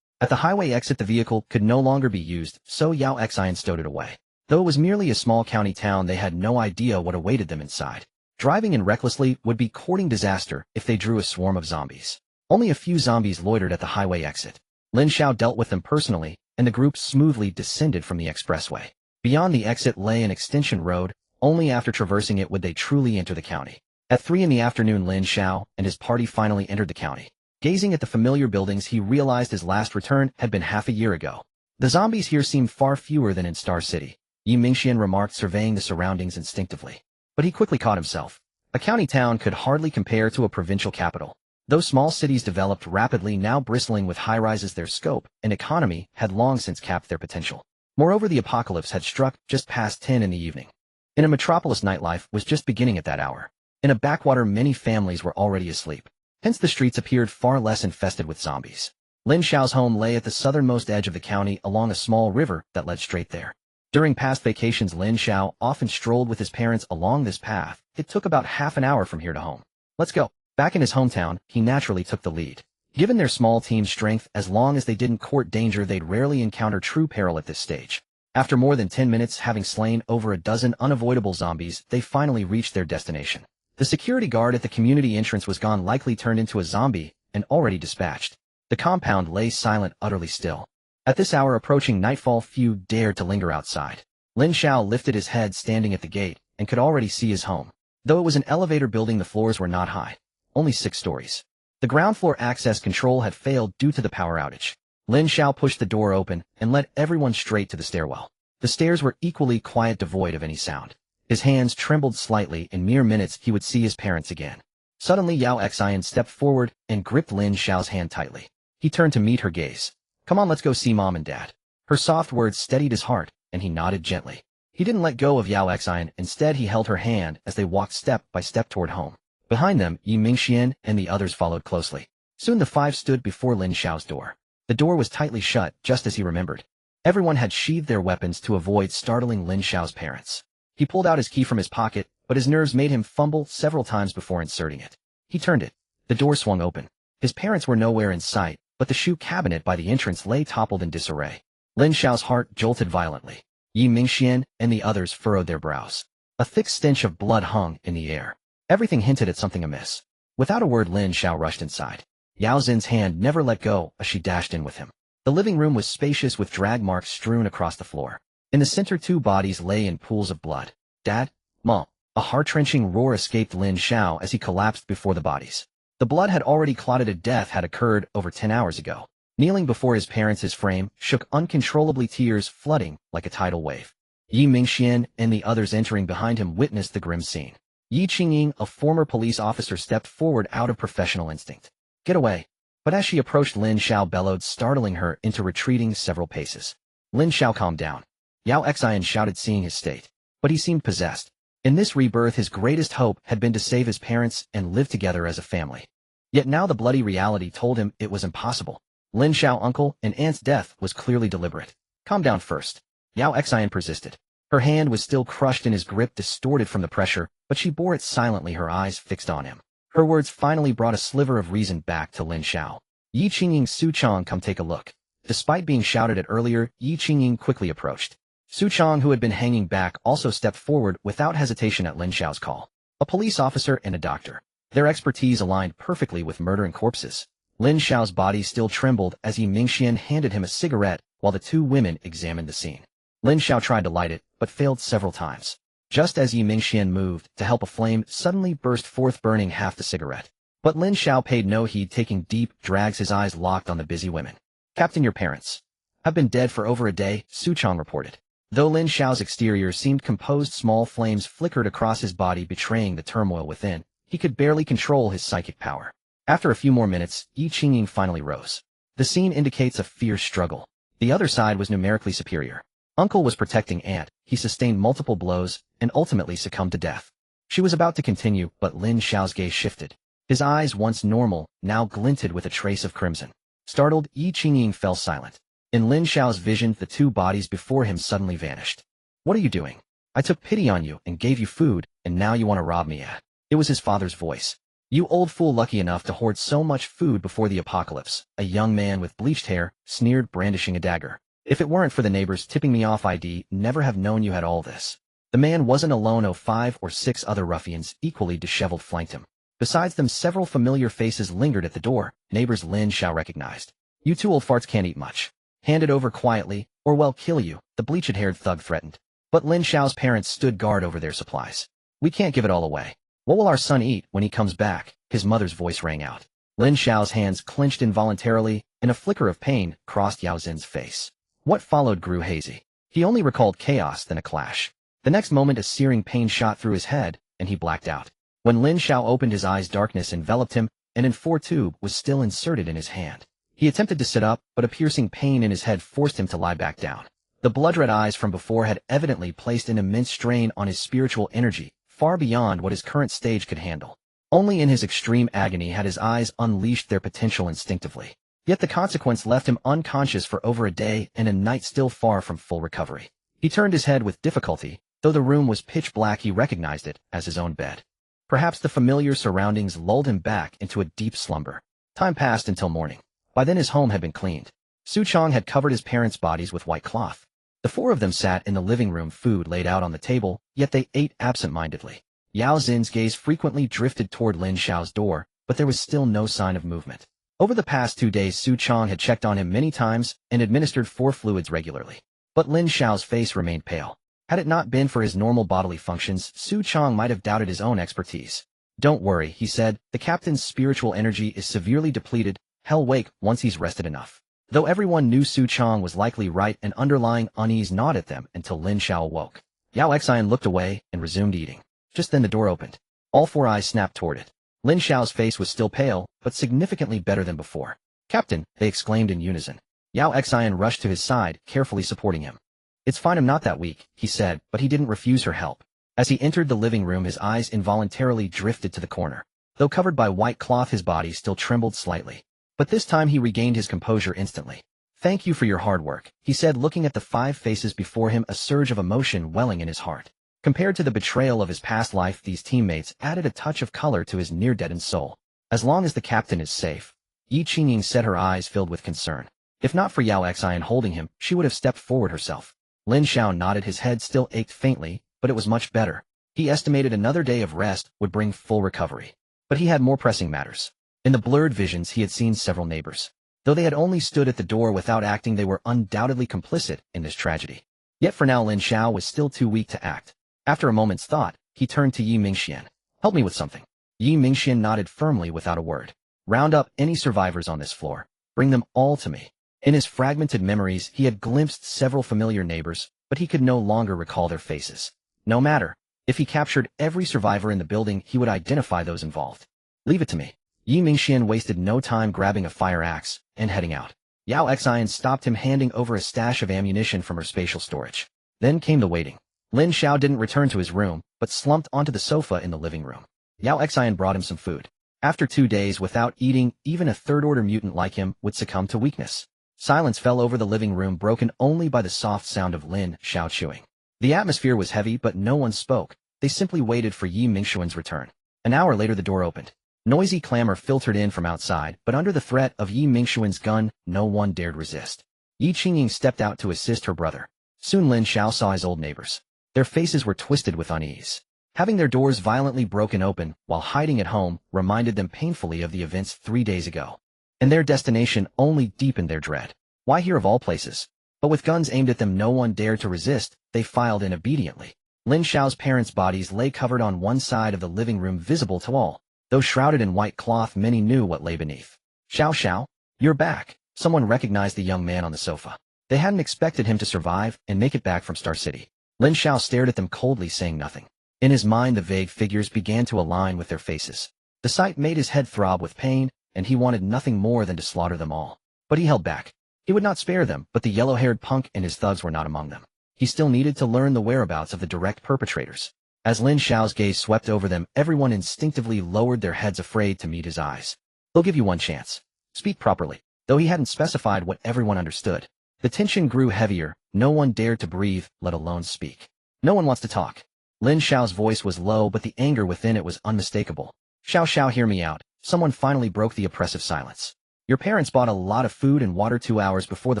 At the highway exit, the vehicle could no longer be used, so Yao Xian stowed it away. Though it was merely a small county town, they had no idea what awaited them inside. Driving in recklessly would be courting disaster if they drew a swarm of zombies. Only a few zombies loitered at the highway exit. Lin Xiao dealt with them personally, and the group smoothly descended from the expressway. Beyond the exit lay an extension road. Only after traversing it would they truly enter the county. At 3 in the afternoon, Lin Xiao and his party finally entered the county. Gazing at the familiar buildings, he realized his last return had been half a year ago. The zombies here seemed far fewer than in Star City, Yi Mingxian remarked, surveying the surroundings instinctively. But he quickly caught himself. A county town could hardly compare to a provincial capital. Those small cities developed rapidly, now bristling with high-rises. Their scope and economy had long since capped their potential. Moreover, the apocalypse had struck just past 10 in the evening. In a metropolis, nightlife was just beginning at that hour. In a backwater, many families were already asleep. Hence the streets appeared far less infested with zombies. Lin Xiao's home lay at the southernmost edge of the county along a small river that led straight there. During past vacations, Lin Xiao often strolled with his parents along this path. It took about half an hour from here to home. Let's go. Back in his hometown, he naturally took the lead. Given their small team's strength, as long as they didn't court danger, they'd rarely encounter true peril at this stage. After more than 10 minutes, having slain over a dozen unavoidable zombies, they finally reached their destination. The security guard at the community entrance was gone, likely turned into a zombie, and already dispatched. The compound lay silent, utterly still. At this hour, approaching nightfall, few dared to linger outside. Lin Xiao lifted his head, standing at the gate, and could already see his home. Though it was an elevator building, the floors were not high, only 6 stories. The ground floor access control had failed due to the power outage. Lin Xiao pushed the door open and led everyone straight to the stairwell. The stairs were equally quiet, devoid of any sound. His hands trembled slightly. In mere minutes, he would see his parents again. Suddenly, Yao Xian stepped forward and gripped Lin Xiao's hand tightly. He turned to meet her gaze. Come on, let's go see Mom and Dad. Her soft words steadied his heart, and he nodded gently. He didn't let go of Yao Xian, instead he held her hand as they walked step by step toward home. Behind them, Yi Mingxian and the others followed closely. Soon the five stood before Lin Xiao's door. The door was tightly shut, just as he remembered. Everyone had sheathed their weapons to avoid startling Lin Xiao's parents. He pulled out his key from his pocket, but his nerves made him fumble several times before inserting it. He turned it. The door swung open. His parents were nowhere in sight, but the shoe cabinet by the entrance lay toppled in disarray. Lin Xiao's heart jolted violently. Yi Mingxian and the others furrowed their brows. A thick stench of blood hung in the air. Everything hinted at something amiss. Without a word, Lin Xiao rushed inside. Yao Xin's hand never let go as she dashed in with him. The living room was spacious with drag marks strewn across the floor. In the center, two bodies lay in pools of blood. Dad? Mom? A heart-wrenching roar escaped Lin Xiao as he collapsed before the bodies. The blood had already clotted. A death had occurred over 10 hours ago. Kneeling before his parents, his frame shook uncontrollably, tears flooding like a tidal wave. Yi Mingxian and the others entering behind him witnessed the grim scene. Yi Qingying, a former police officer, stepped forward out of professional instinct. Get away. But as she approached, Lin Xiao bellowed, startling her into retreating several paces. Lin Xiao calmed down. Yao Xian shouted, seeing his state. But he seemed possessed. In this rebirth, his greatest hope had been to save his parents and live together as a family. Yet now the bloody reality told him it was impossible. Lin Xiao's uncle and aunt's death was clearly deliberate. Calm down first. Yao Xian persisted. Her hand was still crushed in his grip, distorted from the pressure, but she bore it silently, her eyes fixed on him. Her words finally brought a sliver of reason back to Lin Xiao. Yi Qingying, Su Chong, come take a look. Despite being shouted at earlier, Yi Qingying quickly approached. Su Chong, who had been hanging back, also stepped forward without hesitation at Lin Xiao's call. A police officer and a doctor. Their expertise aligned perfectly with murder and corpses. Lin Xiao's body still trembled as Yi Mingxian handed him a cigarette while the two women examined the scene. Lin Xiao tried to light it, but failed several times. Just as Yi Mingxian moved to help, a flame suddenly burst forth, burning half the cigarette. But Lin Xiao paid no heed, taking deep drags, his eyes locked on the busy women. Captain, your parents have been dead for over a day, Su Chong reported. Though Lin Xiao's exterior seemed composed, small flames flickered across his body, betraying the turmoil within. He could barely control his psychic power. After a few more minutes, Yi Qingying finally rose. The scene indicates a fierce struggle. The other side was numerically superior. Uncle was protecting aunt. He sustained multiple blows and ultimately succumbed to death. She was about to continue, but Lin Xiao's gaze shifted. His eyes, once normal, now glinted with a trace of crimson. Startled, Yi Qingying fell silent. In Lin Xiao's vision, the two bodies before him suddenly vanished. What are you doing? I took pity on you and gave you food, and now you want to rob me? It was his father's voice. You old fool, lucky enough to hoard so much food before the apocalypse. A young man with bleached hair sneered, brandishing a dagger. If it weren't for the neighbors tipping me off, I'd never have known you had all this. The man wasn't alone. 5 or 6 other ruffians, equally disheveled, flanked him. Besides them, several familiar faces lingered at the door. Neighbors Lin Xiao recognized. You two old farts can't eat much. Hand it over quietly, or we'll kill you, the bleached-haired thug threatened. But Lin Xiao's parents stood guard over their supplies. We can't give it all away. What will our son eat when he comes back? His mother's voice rang out. Lin Xiao's hands clenched involuntarily, and a flicker of pain crossed Yao Xin's face. What followed grew hazy. He only recalled chaos, then a clash. The next moment, a searing pain shot through his head, and he blacked out. When Lin Xiao opened his eyes, darkness enveloped him, and an IV tube was still inserted in his hand. He attempted to sit up, but a piercing pain in his head forced him to lie back down. The blood-red eyes from before had evidently placed an immense strain on his spiritual energy, far beyond what his current stage could handle. Only in his extreme agony had his eyes unleashed their potential instinctively. Yet the consequence left him unconscious for over a day and a night, still far from full recovery. He turned his head with difficulty. Though the room was pitch black, he recognized it as his own bed. Perhaps the familiar surroundings lulled him back into a deep slumber. Time passed until morning. By then his home had been cleaned. Su Chong had covered his parents' bodies with white cloth. The 4 of them sat in the living room, food laid out on the table, yet they ate absent-mindedly. Yao Xin's gaze frequently drifted toward Lin Xiao's door, but there was still no sign of movement. Over the past 2 days, Su Chong had checked on him many times and administered 4 fluids regularly. But Lin Xiao's face remained pale. Had it not been for his normal bodily functions, Su Chong might have doubted his own expertise. Don't worry, he said, the captain's spiritual energy is severely depleted. He'll wake once he's rested enough. Though everyone knew Su Chong was likely right, an underlying unease gnawed at them until Lin Xiao awoke. Yao Xian looked away and resumed eating. Just then the door opened. All 4 eyes snapped toward it. Lin Xiao's face was still pale, but significantly better than before. Captain, they exclaimed in unison. Yao Xian rushed to his side, carefully supporting him. "It's fine, I'm not that weak," he said, but he didn't refuse her help. As he entered the living room, his eyes involuntarily drifted to the corner. Though covered by white cloth, his body still trembled slightly. But this time he regained his composure instantly. "Thank you for your hard work," he said, looking at the 5 faces before him, a surge of emotion welling in his heart. Compared to the betrayal of his past life, these teammates added a touch of color to his near-deadened soul. "As long as the captain is safe." Yi Qingying said, her eyes filled with concern. If not for Yao Xian holding him, she would have stepped forward herself. Lin Xiao nodded. His head still ached faintly, but it was much better. He estimated another day of rest would bring full recovery. But he had more pressing matters. In the blurred visions, he had seen several neighbors. Though they had only stood at the door without acting, they were undoubtedly complicit in this tragedy. Yet for now, Lin Xiao was still too weak to act. After a moment's thought, he turned to Yi Mingxian. "Help me with something." Yi Mingxian nodded firmly without a word. "Round up any survivors on this floor. Bring them all to me." In his fragmented memories, he had glimpsed several familiar neighbors, but he could no longer recall their faces. No matter. If he captured every survivor in the building, he would identify those involved. "Leave it to me." Yi Mingxian wasted no time grabbing a fire axe and heading out. Yao Xian stopped him, handing over a stash of ammunition from her spatial storage. Then came the waiting. Lin Xiao didn't return to his room, but slumped onto the sofa in the living room. Yao Xian brought him some food. After 2 days without eating, even a third-order mutant like him would succumb to weakness. Silence fell over the living room, broken only by the soft sound of Lin Xiao chewing. The atmosphere was heavy, but no one spoke. They simply waited for Yi Mingxian's return. An hour later, the door opened. Noisy clamor filtered in from outside, but under the threat of Yi Mingxian's gun, no one dared resist. Yi Qingying stepped out to assist her brother. Soon Lin Xiao saw his old neighbors. Their faces were twisted with unease. Having their doors violently broken open while hiding at home reminded them painfully of the events 3 days ago. And their destination only deepened their dread. Why here of all places? But with guns aimed at them, no one dared to resist. They filed in obediently. Lin Xiao's parents' bodies lay covered on one side of the living room, visible to all. Though shrouded in white cloth, many knew what lay beneath. "Xiao Xiao, you're back." Someone recognized the young man on the sofa. They hadn't expected him to survive and make it back from Star City. Lin Xiao stared at them coldly, saying nothing. In his mind, the vague figures began to align with their faces. The sight made his head throb with pain, and he wanted nothing more than to slaughter them all. But he held back. He would not spare them, but the yellow-haired punk and his thugs were not among them. He still needed to learn the whereabouts of the direct perpetrators. As Lin Xiao's gaze swept over them, everyone instinctively lowered their heads, afraid to meet his eyes. "They'll give you one chance. Speak properly." Though he hadn't specified what everyone understood. The tension grew heavier. No one dared to breathe, let alone speak. "No one wants to talk." Lin Xiao's voice was low, but the anger within it was unmistakable. "Xiao Xiao, hear me out." Someone finally broke the oppressive silence. "Your parents bought a lot of food and water 2 hours before the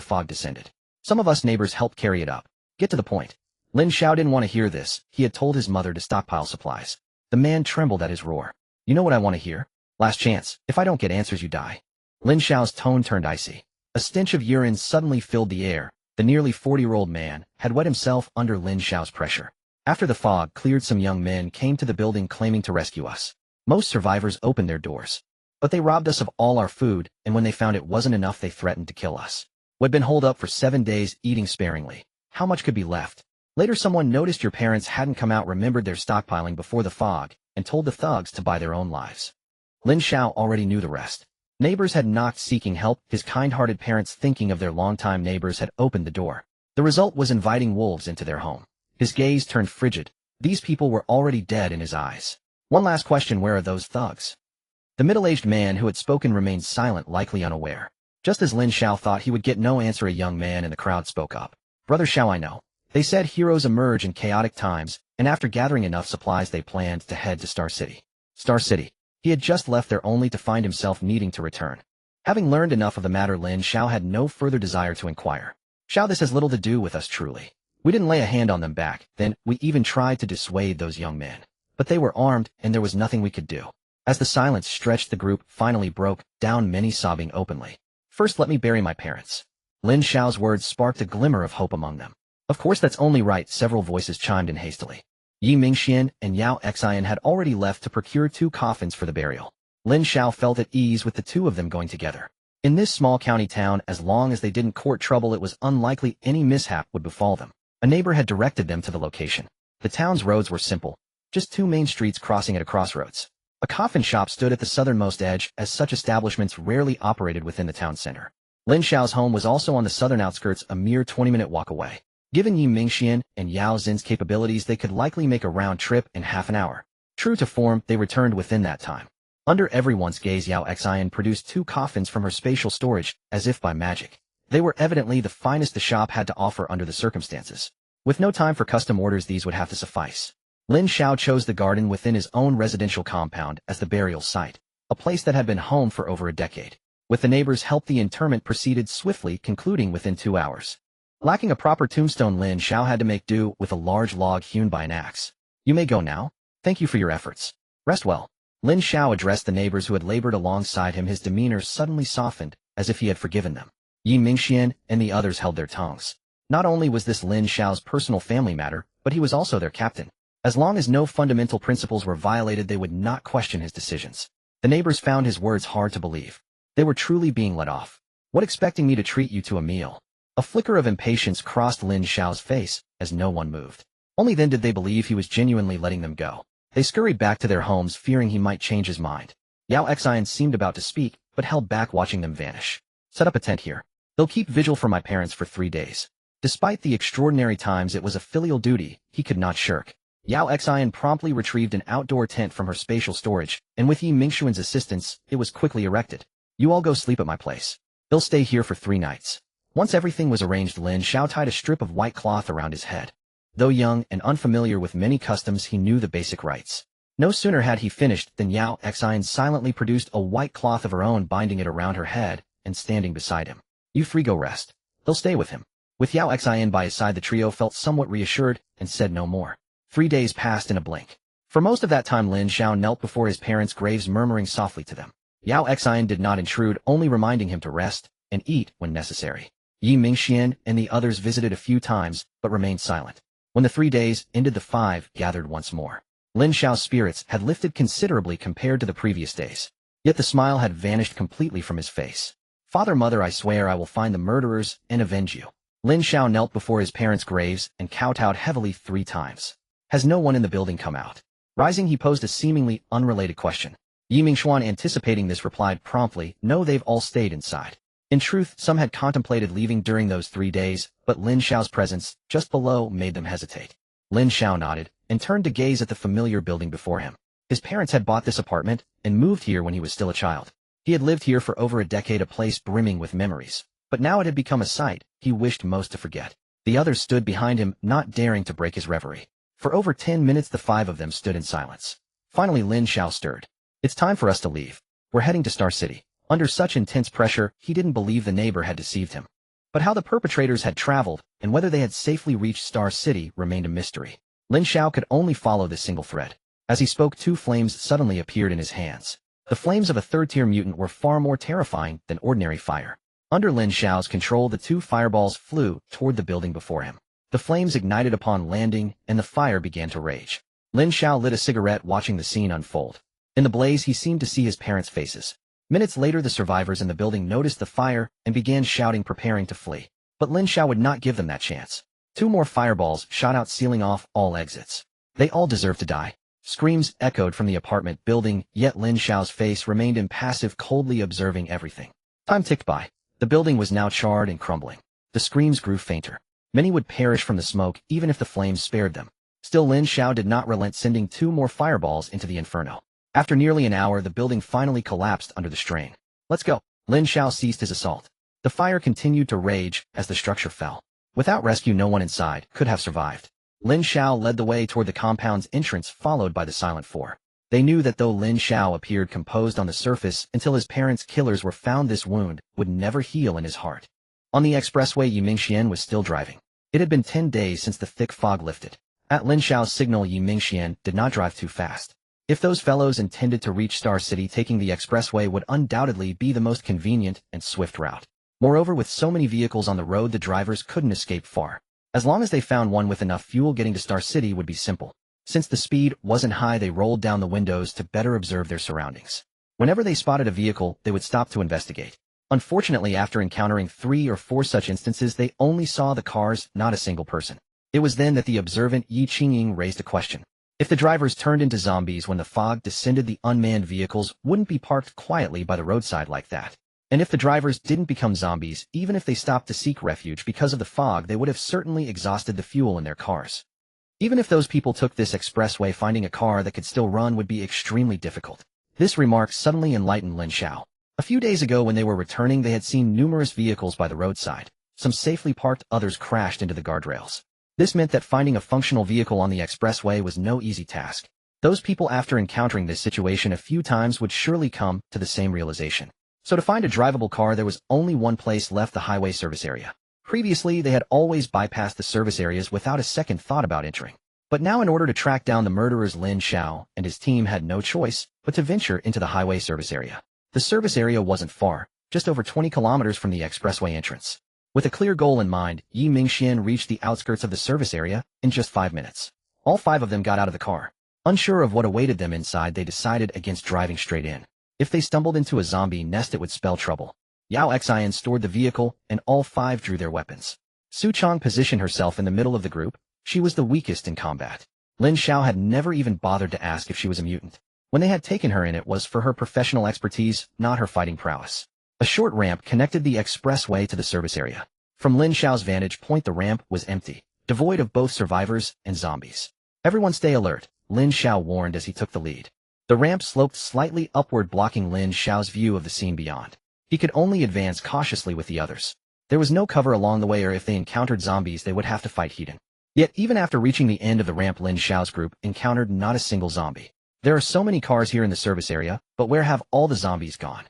fog descended. Some of us neighbors helped carry it up. Get to the point." Lin Xiao didn't want to hear this. He had told his mother to stockpile supplies. The man trembled at his roar. "You know what I want to hear? Last chance. If I don't get answers, you die." Lin Xiao's tone turned icy. A stench of urine suddenly filled the air. The nearly 40-year-old man had wet himself under Lin Xiao's pressure. After the fog cleared, some young men came to the building claiming to rescue us. Most survivors opened their doors. But they robbed us of all our food, and when they found it wasn't enough, they threatened to kill us. We'd been holed up for 7 days, eating sparingly. How much could be left? Later, someone noticed your parents hadn't come out, remembered their stockpiling before the fog, and told the thugs to buy their own lives. Lin Xiao already knew the rest. Neighbors had knocked seeking help. His kind-hearted parents, thinking of their longtime neighbors, had opened the door. The result was inviting wolves into their home. His gaze turned frigid. These people were already dead in his eyes. One last question: where are those thugs? The middle-aged man who had spoken remained silent, likely unaware. Just as Lin Xiao thought he would get no answer, a young man in the crowd spoke up. "Brother Xiao, I know. They said heroes emerge in chaotic times, and after gathering enough supplies, they planned to head to Star City." Star City. He had just left there only to find himself needing to return. Having learned enough of the matter, Lin Xiao had no further desire to inquire. "Xiao, this has little to do with us, truly. We didn't lay a hand on them back then. We even tried to dissuade those young men. But they were armed, and there was nothing we could do." As the silence stretched, the group finally broke down, many sobbing openly. "First, let me bury my parents." Lin Xiao's words sparked a glimmer of hope among them. "Of course, that's only right," several voices chimed in hastily. Yi Mingxian and Yao Xian had already left to procure 2 coffins for the burial. Lin Xiao felt at ease with the 2 of them going together. In this small county town, as long as they didn't court trouble, it was unlikely any mishap would befall them. A neighbor had directed them to the location. The town's roads were simple, just 2 main streets crossing at a crossroads. A coffin shop stood at the southernmost edge, as such establishments rarely operated within the town center. Lin Xiao's home was also on the southern outskirts, a mere 20-minute walk away. Given Yi Mingxian and Yao Xin's capabilities, they could likely make a round trip in half an hour. True to form, they returned within that time. Under everyone's gaze, Yao Xian produced 2 coffins from her spatial storage, as if by magic. They were evidently the finest the shop had to offer under the circumstances. With no time for custom orders, these would have to suffice. Lin Xiao chose the garden within his own residential compound as the burial site, a place that had been home for over a decade. With the neighbors' help, the interment proceeded swiftly, concluding within 2 hours. Lacking a proper tombstone, Lin Xiao had to make do with a large log hewn by an axe. "You may go now. Thank you for your efforts. Rest well." Lin Xiao addressed the neighbors who had labored alongside him. His demeanor suddenly softened, as if he had forgiven them. Yi Mingxian and the others held their tongues. Not only was this Lin Xiao's personal family matter, but he was also their captain. As long as no fundamental principles were violated, they would not question his decisions. The neighbors found his words hard to believe. They were truly being let off. "What, expecting me to treat you to a meal?" A flicker of impatience crossed Lin Xiao's face as no one moved. Only then did they believe he was genuinely letting them go. They scurried back to their homes, fearing he might change his mind. Yao Xian seemed about to speak, but held back, watching them vanish. "Set up a tent here. They'll keep vigil for my parents for 3 days." Despite the extraordinary times, it was a filial duty he could not shirk. Yao Xian promptly retrieved an outdoor tent from her spatial storage, and with Yi Mingxuan's assistance, it was quickly erected. "You all go sleep at my place. They'll stay here for 3 nights. Once everything was arranged, Lin Xiao tied a strip of white cloth around his head. Though young and unfamiliar with many customs, he knew the basic rites. No sooner had he finished than Yao Xian silently produced a white cloth of her own, binding it around her head and standing beside him. "You 3 go rest. They'll stay with him." With Yao Xian by his side, the trio felt somewhat reassured and said no more. 3 days passed in a blink. For most of that time, Lin Xiao knelt before his parents' graves, murmuring softly to them. Yao Xian did not intrude, only reminding him to rest and eat when necessary. Yi Mingxian and the others visited a few times, but remained silent. When the 3 days ended, the 5 gathered once more. Lin Xiao's spirits had lifted considerably compared to the previous days. Yet the smile had vanished completely from his face. "Father, Mother, I swear I will find the murderers and avenge you." Lin Xiao knelt before his parents' graves and kowtowed heavily 3 times. "Has no one in the building come out?" Rising, he posed a seemingly unrelated question. Yi Mingxuan, anticipating this, replied promptly, "No, they've all stayed inside." In truth, some had contemplated leaving during those 3 days, but Lin Xiao's presence just below made them hesitate. Lin Xiao nodded and turned to gaze at the familiar building before him. His parents had bought this apartment and moved here when he was still a child. He had lived here for over a decade, a place brimming with memories. But now it had become a sight he wished most to forget. The others stood behind him, not daring to break his reverie. For over 10 minutes, the 5 of them stood in silence. Finally, Lin Xiao stirred. "It's time for us to leave. We're heading to Star City." Under such intense pressure, he didn't believe the neighbor had deceived him. But how the perpetrators had traveled and whether they had safely reached Star City remained a mystery. Lin Xiao could only follow this single thread. As he spoke, 2 flames suddenly appeared in his hands. The flames of a 3rd-tier mutant were far more terrifying than ordinary fire. Under Lin Xiao's control, the 2 fireballs flew toward the building before him. The flames ignited upon landing, and the fire began to rage. Lin Xiao lit a cigarette, watching the scene unfold. In the blaze, he seemed to see his parents' faces. Minutes later, the survivors in the building noticed the fire and began shouting, preparing to flee. But Lin Xiao would not give them that chance. 2 more fireballs shot out, sealing off all exits. They all deserved to die. Screams echoed from the apartment building, yet Lin Xiao's face remained impassive, coldly observing everything. Time ticked by. The building was now charred and crumbling. The screams grew fainter. Many would perish from the smoke, even if the flames spared them. Still, Lin Xiao did not relent, sending 2 more fireballs into the inferno. After nearly an hour, the building finally collapsed under the strain. "Let's go." Lin Xiao ceased his assault. The fire continued to rage as the structure fell. Without rescue, no one inside could have survived. Lin Xiao led the way toward the compound's entrance, followed by the Silent 4. They knew that though Lin Xiao appeared composed on the surface until his parents' killers were found, this wound would never heal in his heart. On the expressway, Yi Mingxian was still driving. It had been 10 days since the thick fog lifted. At Lin Xiao's signal, Yi Mingxian did not drive too fast. If those fellows intended to reach Star City, taking the expressway would undoubtedly be the most convenient and swift route. Moreover, with so many vehicles on the road, the drivers couldn't escape far. As long as they found one with enough fuel, getting to Star City would be simple. Since the speed wasn't high, they rolled down the windows to better observe their surroundings. Whenever they spotted a vehicle, they would stop to investigate. Unfortunately, after encountering 3 or 4 such instances, they only saw the cars, not a single person. It was then that the observant Yi Qingying raised a question. If the drivers turned into zombies when the fog descended, the unmanned vehicles wouldn't be parked quietly by the roadside like that. And if the drivers didn't become zombies, even if they stopped to seek refuge because of the fog, they would have certainly exhausted the fuel in their cars. Even if those people took this expressway, finding a car that could still run would be extremely difficult. This remark suddenly enlightened Lin Xiao. A few days ago when they were returning, they had seen numerous vehicles by the roadside. Some safely parked, others crashed into the guardrails. This meant that finding a functional vehicle on the expressway was no easy task. Those people, after encountering this situation a few times, would surely come to the same realization. So to find a drivable car, there was only one place left: the highway service area. Previously, they had always bypassed the service areas without a second thought about entering. But now, in order to track down the murderers, Lin Xiao and his team had no choice but to venture into the highway service area. The service area wasn't far, just over 20 kilometers from the expressway entrance. With a clear goal in mind, Yi Mingxian reached the outskirts of the service area in just 5 minutes. All 5 of them got out of the car. Unsure of what awaited them inside, they decided against driving straight in. If they stumbled into a zombie nest, it would spell trouble. Yao Xian stored the vehicle, and all 5 drew their weapons. Su Chong positioned herself in the middle of the group. She was the weakest in combat. Lin Xiao had never even bothered to ask if she was a mutant. When they had taken her in, it was for her professional expertise, not her fighting prowess. A short ramp connected the expressway to the service area. From Lin Xiao's vantage point, the ramp was empty, devoid of both survivors and zombies. Everyone stay alert, Lin Xiao warned as he took the lead. The ramp sloped slightly upward, blocking Lin Xiao's view of the scene beyond. He could only advance cautiously with the others. There was no cover along the way, or if they encountered zombies, they would have to fight heat. Yet even after reaching the end of the ramp, Lin Xiao's group encountered not a single zombie. There are so many cars here in the service area, but where have all the zombies gone?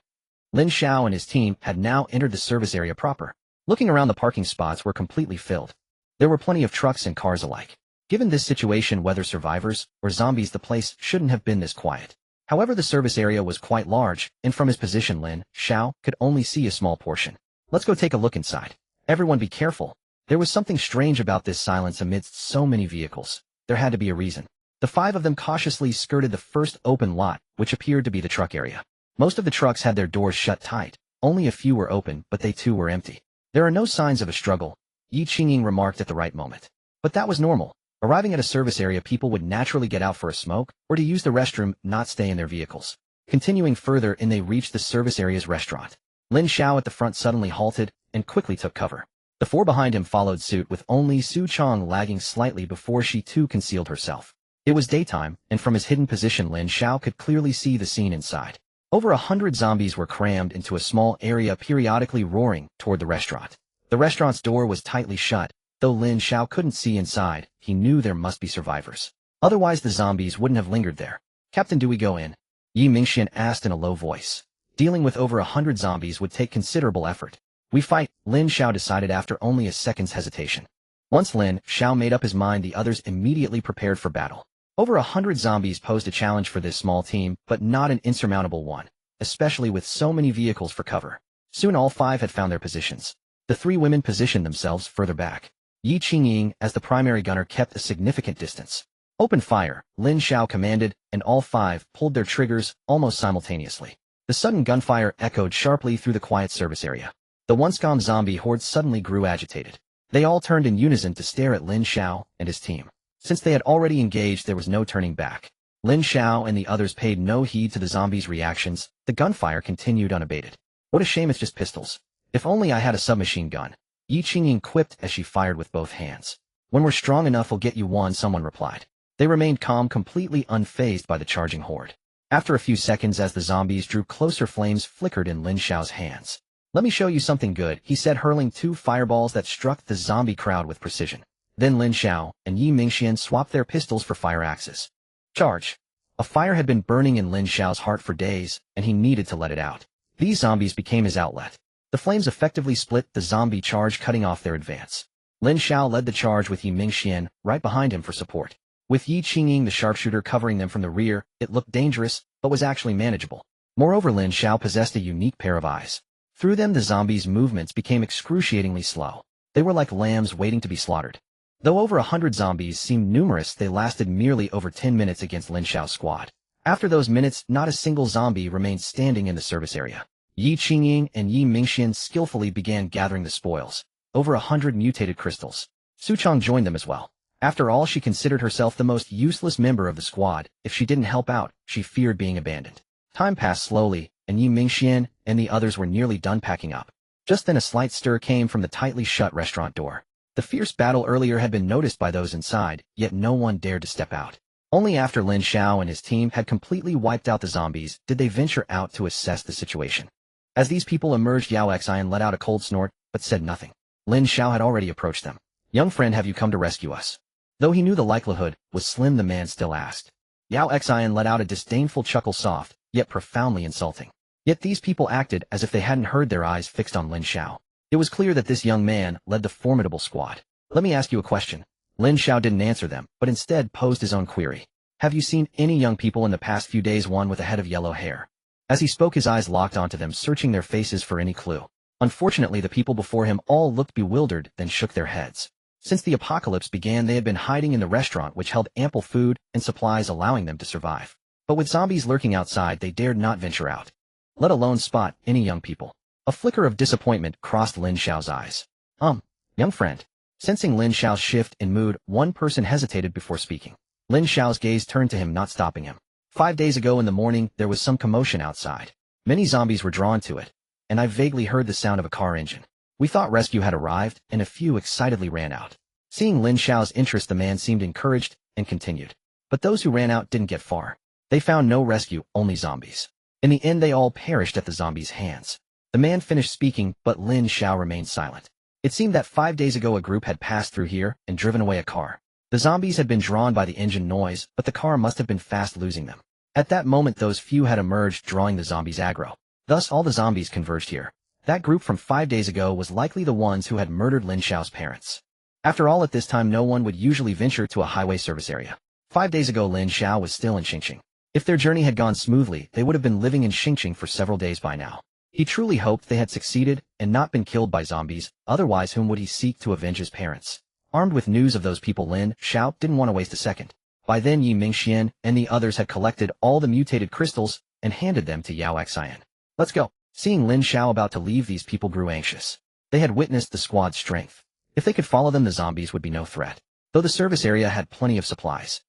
Lin Xiao and his team had now entered the service area proper. Looking around, the parking spots were completely filled. There were plenty of trucks and cars alike. Given this situation, whether survivors or zombies, the place shouldn't have been this quiet. However, the service area was quite large, and from his position, Lin Xiao could only see a small portion. Let's go take a look inside. Everyone be careful. There was something strange about this silence amidst so many vehicles. There had to be a reason. The 5 of them cautiously skirted the first open lot, which appeared to be the truck area. Most of the trucks had their doors shut tight. Only a few were open, but they too were empty. There are no signs of a struggle, Yi Qingying remarked at the right moment. But that was normal. Arriving at a service area, people would naturally get out for a smoke or to use the restroom, not stay in their vehicles. Continuing further in, they reached the service area's restaurant. Lin Xiao at the front suddenly halted and quickly took cover. The 4 behind him followed suit, with only Su Chong lagging slightly before she too concealed herself. It was daytime, and from his hidden position, Lin Xiao could clearly see the scene inside. Over 100 zombies were crammed into a small area, periodically roaring toward the restaurant. The restaurant's door was tightly shut. Though Lin Xiao couldn't see inside, he knew there must be survivors. Otherwise, the zombies wouldn't have lingered there. Captain, do we go in? Yi Mingxian asked in a low voice. Dealing with over 100 zombies would take considerable effort. We fight, Lin Xiao decided after only a second's hesitation. Once Lin Xiao made up his mind, the others immediately prepared for battle. Over 100 zombies posed a challenge for this small team, but not an insurmountable one, especially with so many vehicles for cover. Soon all 5 had found their positions. The 3 women positioned themselves further back. Yi Qingying, as the primary gunner, kept a significant distance. Open fire, Lin Xiao commanded, and all 5 pulled their triggers almost simultaneously. The sudden gunfire echoed sharply through the quiet service area. The once calm zombie horde suddenly grew agitated. They all turned in unison to stare at Lin Xiao and his team. Since they had already engaged, there was no turning back. Lin Xiao and the others paid no heed to the zombies' reactions. The gunfire continued unabated. What a shame it's just pistols. If only I had a submachine gun, Yi Qingying quipped as she fired with both hands. When we're strong enough, we'll get you one, someone replied. They remained calm, completely unfazed by the charging horde. After a few seconds, as the zombies drew closer, flames flickered in Lin Xiao's hands. Let me show you something good, he said, hurling 2 fireballs that struck the zombie crowd with precision. Then Lin Xiao and Yi Mingxian swapped their pistols for fire axes. Charge! A fire had been burning in Lin Xiao's heart for days, and he needed to let it out. These zombies became his outlet. The flames effectively split the zombie charge, cutting off their advance. Lin Xiao led the charge with Yi Mingxian right behind him for support. With Yi Qingying, the sharpshooter, covering them from the rear, it looked dangerous, but was actually manageable. Moreover, Lin Xiao possessed a unique pair of eyes. Through them, the zombies' movements became excruciatingly slow. They were like lambs waiting to be slaughtered. Though over 100 zombies seemed numerous, they lasted merely over 10 minutes against Lin Xiao's squad. After those minutes, not a single zombie remained standing in the service area. Yi Qingying and Yi Mingxian skillfully began gathering the spoils. Over 100 mutated crystals. Su Chong joined them as well. After all, she considered herself the most useless member of the squad. If she didn't help out, she feared being abandoned. Time passed slowly, and Yi Mingxian and the others were nearly done packing up. Just then a slight stir came from the tightly shut restaurant door. The fierce battle earlier had been noticed by those inside, yet no one dared to step out. Only after Lin Xiao and his team had completely wiped out the zombies did they venture out to assess the situation. As these people emerged, Yao Xian let out a cold snort, but said nothing. Lin Xiao had already approached them. "Young friend, have you come to rescue us?" Though he knew the likelihood was slim, the man still asked. Yao Xian let out a disdainful chuckle, soft, yet profoundly insulting. Yet these people acted as if they hadn't heard, their eyes fixed on Lin Xiao. It was clear that this young man led the formidable squad. "Let me ask you a question." Lin Xiao didn't answer them, but instead posed his own query. "Have you seen any young people in the past few days, one with a head of yellow hair?" As he spoke, his eyes locked onto them, searching their faces for any clue. Unfortunately, the people before him all looked bewildered, then shook their heads. Since the apocalypse began, they had been hiding in the restaurant, which held ample food and supplies, allowing them to survive. But with zombies lurking outside, they dared not venture out, let alone spot any young people. A flicker of disappointment crossed Lin Xiao's eyes. Young friend." Sensing Lin Xiao's shift in mood, one person hesitated before speaking. Lin Xiao's gaze turned to him, not stopping him. 5 days ago in the morning, there was some commotion outside. Many zombies were drawn to it, and I vaguely heard the sound of a car engine. We thought rescue had arrived, and a few excitedly ran out. Seeing Lin Xiao's interest, the man seemed encouraged and continued. But those who ran out didn't get far. They found no rescue, only zombies. In the end, they all perished at the zombies' hands. The man finished speaking, but Lin Xiao remained silent. It seemed that 5 days ago a group had passed through here and driven away a car. The zombies had been drawn by the engine noise, but the car must have been fast losing them. At that moment, those few had emerged, drawing the zombies' aggro. Thus all the zombies converged here. That group from 5 days ago was likely the ones who had murdered Lin Xiao's parents. After all, at this time no one would usually venture to a highway service area. 5 days ago Lin Xiao was still in Xingqing. If their journey had gone smoothly, they would have been living in Xingqing for several days by now. He truly hoped they had succeeded and not been killed by zombies, otherwise whom would he seek to avenge his parents? Armed with news of those people, Lin Xiao didn't want to waste a second. By then Yi Mingxian and the others had collected all the mutated crystals and handed them to Yao Xian. "Let's go." Seeing Lin Xiao about to leave, these people grew anxious. They had witnessed the squad's strength. If they could follow them, the zombies would be no threat. Though the service area had plenty of supplies,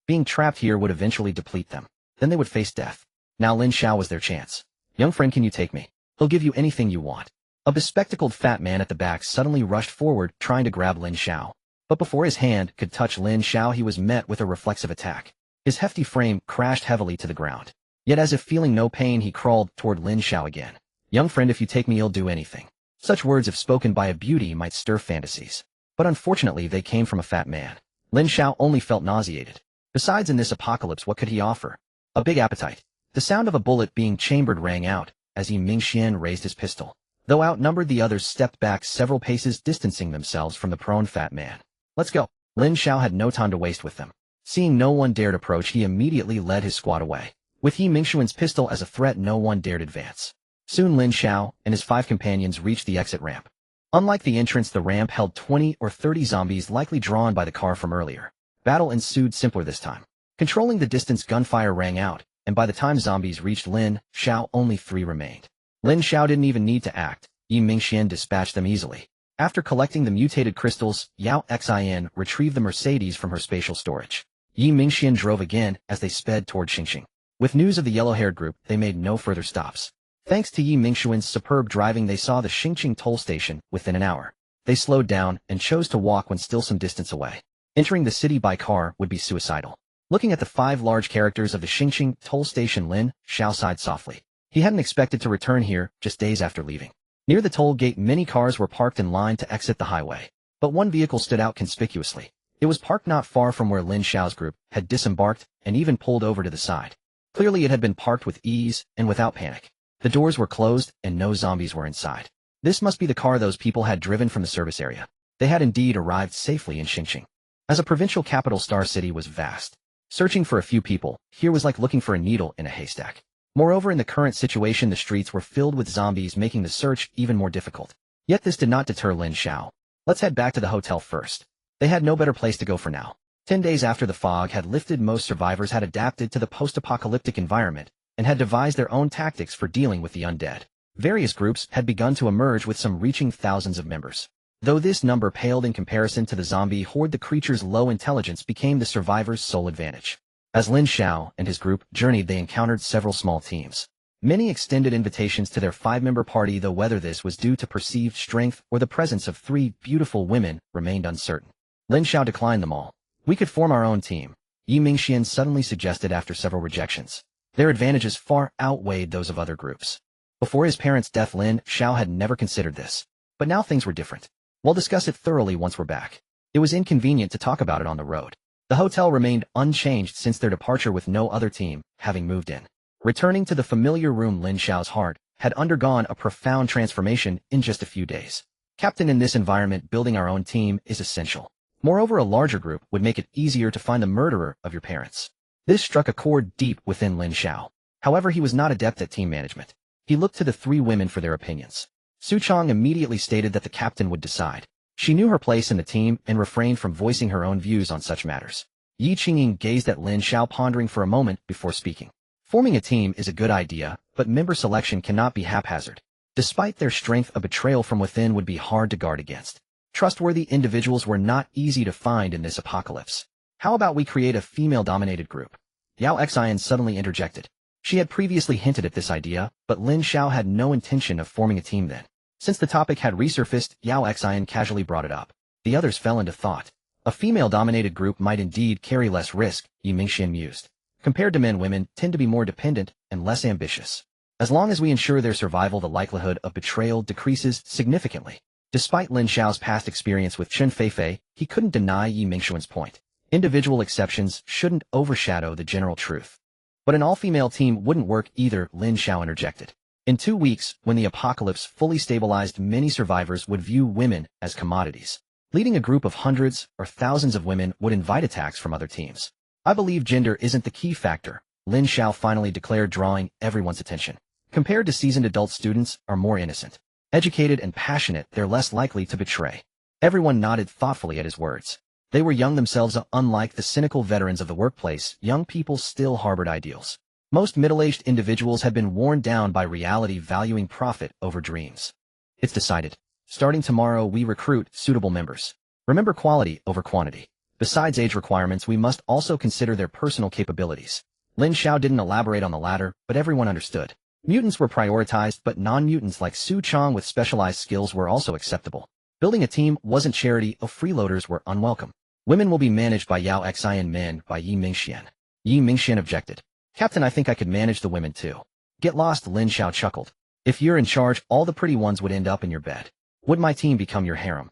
being trapped here would eventually deplete them. Then they would face death. Now Lin Xiao was their chance. "Young friend, can you take me? He'll give you anything you want." A bespectacled fat man at the back suddenly rushed forward, trying to grab Lin Xiao. But before his hand could touch Lin Xiao, he was met with a reflexive attack. His hefty frame crashed heavily to the ground. Yet as if feeling no pain, he crawled toward Lin Xiao again. "Young friend, if you take me, you'll do anything." Such words, if spoken by a beauty, might stir fantasies. But unfortunately, they came from a fat man. Lin Xiao only felt nauseated. Besides, in this apocalypse, what could he offer? A big appetite. The sound of a bullet being chambered rang out as Yi Mingxian raised his pistol. Though outnumbered, the others stepped back several paces, distancing themselves from the prone fat man. "Let's go." Lin Xiao had no time to waste with them. Seeing no one dared approach, he immediately led his squad away. With Yi Mingxian's pistol as a threat, no one dared advance. Soon Lin Xiao and his 5 companions reached the exit ramp. Unlike the entrance, the ramp held 20 or 30 zombies, likely drawn by the car from earlier. Battle ensued, simpler this time. Controlling the distance, gunfire rang out, and by the time zombies reached Lin Xiao, only 3 remained. Lin Xiao didn't even need to act. Yi Mingxian dispatched them easily. After collecting the mutated crystals, Yao Xian retrieved the Mercedes from her spatial storage. Yi Mingxian drove again as they sped toward Xingqing. With news of the yellow-haired group, they made no further stops. Thanks to Yi Mingxian's superb driving, they saw the Xingqing toll station within an hour. They slowed down and chose to walk when still some distance away. Entering the city by car would be suicidal. Looking at the 5 large characters of the Xingqing toll station, Lin Xiao sighed softly. He hadn't expected to return here just days after leaving. Near the toll gate, many cars were parked in line to exit the highway. But one vehicle stood out conspicuously. It was parked not far from where Lin Xiao's group had disembarked and even pulled over to the side. Clearly it had been parked with ease and without panic. The doors were closed and no zombies were inside. This must be the car those people had driven from the service area. They had indeed arrived safely in Xingqing. As a provincial capital, Star City was vast. Searching for a few people here was like looking for a needle in a haystack. Moreover, in the current situation, the streets were filled with zombies, making the search even more difficult. Yet this did not deter Lin Xiao. "Let's head back to the hotel first." They had no better place to go for now. 10 days after the fog had lifted, most survivors had adapted to the post-apocalyptic environment and had devised their own tactics for dealing with the undead. Various groups had begun to emerge, with some reaching thousands of members. Though this number paled in comparison to the zombie horde, the creature's low intelligence became the survivors' sole advantage. As Lin Xiao and his group journeyed, they encountered several small teams. Many extended invitations to their 5-member party, though whether this was due to perceived strength or the presence of 3 beautiful women remained uncertain. Lin Xiao declined them all. We could form our own team, Yi Mingxian suddenly suggested after several rejections. Their advantages far outweighed those of other groups. Before his parents' death, Lin Xiao had never considered this. But now things were different. We'll discuss it thoroughly once we're back. It was inconvenient to talk about it on the road. The hotel remained unchanged since their departure, with no other team having moved in. Returning to the familiar room, Lin Xiao's heart had undergone a profound transformation in just a few days. Captain, in this environment, building our own team is essential. Moreover, a larger group would make it easier to find the murderer of your parents. This struck a chord deep within Lin Xiao. However, he was not adept at team management. He looked to the 3 women for their opinions. Su Chong immediately stated that the captain would decide. She knew her place in the team and refrained from voicing her own views on such matters. Yi Qingying gazed at Lin Xiao, pondering for a moment before speaking. Forming a team is a good idea, but member selection cannot be haphazard. Despite their strength, a betrayal from within would be hard to guard against. Trustworthy individuals were not easy to find in this apocalypse. How about we create a female-dominated group? Yao Xian suddenly interjected. She had previously hinted at this idea, but Lin Xiao had no intention of forming a team then. Since the topic had resurfaced, Yao Xian casually brought it up. The others fell into thought. A female-dominated group might indeed carry less risk, Yi Mingxian mused. Compared to men, women tend to be more dependent and less ambitious. As long as we ensure their survival, the likelihood of betrayal decreases significantly. Despite Lin Xiao's past experience with Chen Feifei, he couldn't deny Yi Mingxian's point. Individual exceptions shouldn't overshadow the general truth. But an all-female team wouldn't work either, Lin Xiao interjected. In 2 weeks, when the apocalypse fully stabilized, many survivors would view women as commodities. Leading a group of hundreds or thousands of women would invite attacks from other teams. I believe gender isn't the key factor, Lin Xiao finally declared, drawing everyone's attention. Compared to seasoned adult, students are more innocent. Educated and passionate, they're less likely to betray. Everyone nodded thoughtfully at his words. They were young themselves. Unlike the cynical veterans of the workplace, young people still harbored ideals. Most middle-aged individuals had been worn down by reality, valuing profit over dreams. It's decided. Starting tomorrow, we recruit suitable members. Remember, quality over quantity. Besides age requirements, we must also consider their personal capabilities. Lin Xiao didn't elaborate on the latter, but everyone understood. Mutants were prioritized, but non-mutants like Su Chong with specialized skills were also acceptable. Building a team wasn't charity, freeloaders were unwelcome. Women will be managed by Yao Xian, men by Yi Mingxian. Yi Mingxian objected. Captain, I think I could manage the women too. Get lost, Lin Xiao chuckled. If you're in charge, all the pretty ones would end up in your bed. Would my team become your harem?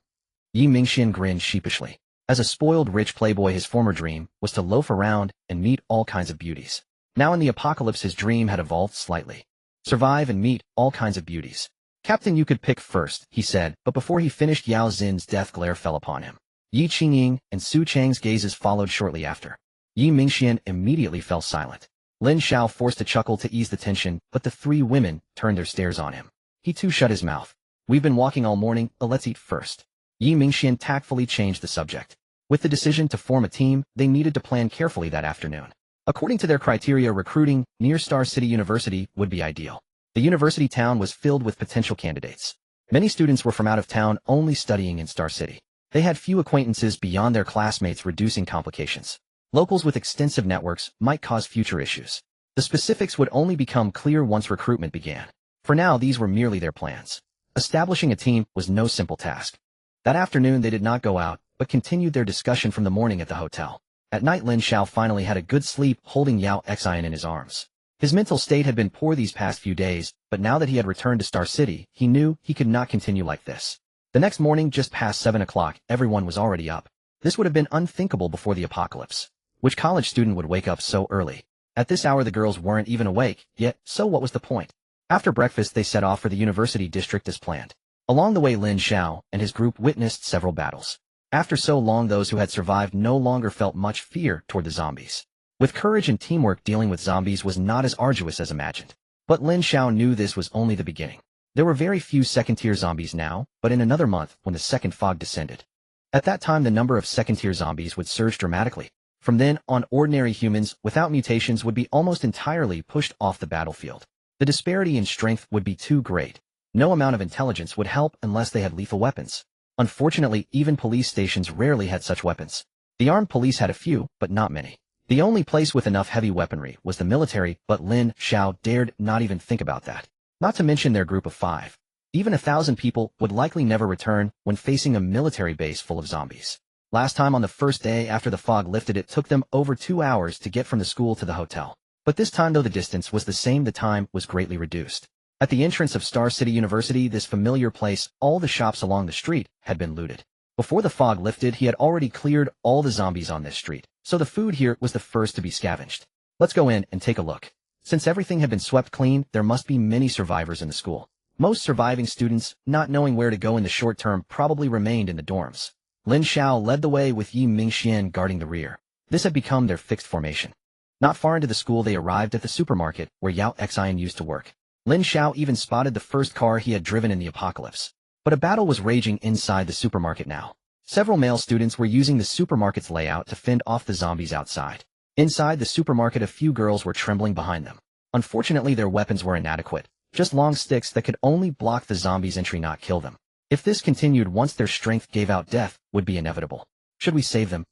Yi Mingxian grinned sheepishly. As a spoiled rich playboy, his former dream was to loaf around and meet all kinds of beauties. Now in the apocalypse, his dream had evolved slightly. Survive and meet all kinds of beauties. Captain, you could pick first, he said, but before he finished, Yao Xin's death glare fell upon him. Yi Qingying and Su Chang's gazes followed shortly after. Yi Mingxian immediately fell silent. Lin Xiao forced a chuckle to ease the tension, but the 3 women turned their stares on him. He too shut his mouth. We've been walking all morning, let's eat first. Yi Mingxian tactfully changed the subject. With the decision to form a team, they needed to plan carefully that afternoon. According to their criteria, recruiting near Star City University would be ideal. The university town was filled with potential candidates. Many students were from out of town, only studying in Star City. They had few acquaintances beyond their classmates, reducing complications. Locals with extensive networks might cause future issues. The specifics would only become clear once recruitment began. For now, these were merely their plans. Establishing a team was no simple task. That afternoon, they did not go out, but continued their discussion from the morning at the hotel. At night, Lin Xiao finally had a good sleep, holding Yao Xian in his arms. His mental state had been poor these past few days, but now that he had returned to Star City, he knew he could not continue like this. The next morning, just past 7 o'clock, everyone was already up. This would have been unthinkable before the apocalypse. Which college student would wake up so early? At this hour, the girls weren't even awake, yet, so what was the point? After breakfast, they set off for the university district as planned. Along the way, Lin Xiao and his group witnessed several battles. After so long, those who had survived no longer felt much fear toward the zombies. With courage and teamwork, dealing with zombies was not as arduous as imagined. But Lin Xiao knew this was only the beginning. There were very few second-tier zombies now, but in another month, when the second fog descended. At that time, the number of second-tier zombies would surge dramatically. From then on, ordinary humans, without mutations, would be almost entirely pushed off the battlefield. The disparity in strength would be too great. No amount of intelligence would help unless they had lethal weapons. Unfortunately, even police stations rarely had such weapons. The armed police had a few, but not many. The only place with enough heavy weaponry was the military, but Lin Xiao dared not even think about that. Not to mention their group of 5. Even 1,000 people would likely never return when facing a military base full of zombies. Last time on the first day after the fog lifted, it took them over 2 hours to get from the school to the hotel. But this time, though the distance was the same, the time was greatly reduced. At the entrance of Star City University, this familiar place, all the shops along the street had been looted. Before the fog lifted, he had already cleared all the zombies on this street, so the food here was the first to be scavenged. Let's go in and take a look. Since everything had been swept clean, there must be many survivors in the school. Most surviving students, not knowing where to go in the short term, probably remained in the dorms. Lin Xiao led the way with Yi Mingxian guarding the rear. This had become their fixed formation. Not far into the school, they arrived at the supermarket where Yao Xian used to work. Lin Xiao even spotted the first car he had driven in the apocalypse. But a battle was raging inside the supermarket now. Several male students were using the supermarket's layout to fend off the zombies outside. Inside the supermarket, a few girls were trembling behind them. Unfortunately, their weapons were inadequate. Just long sticks that could only block the zombies' entry, not kill them. If this continued, once their strength gave out, death would be inevitable. Should we save them?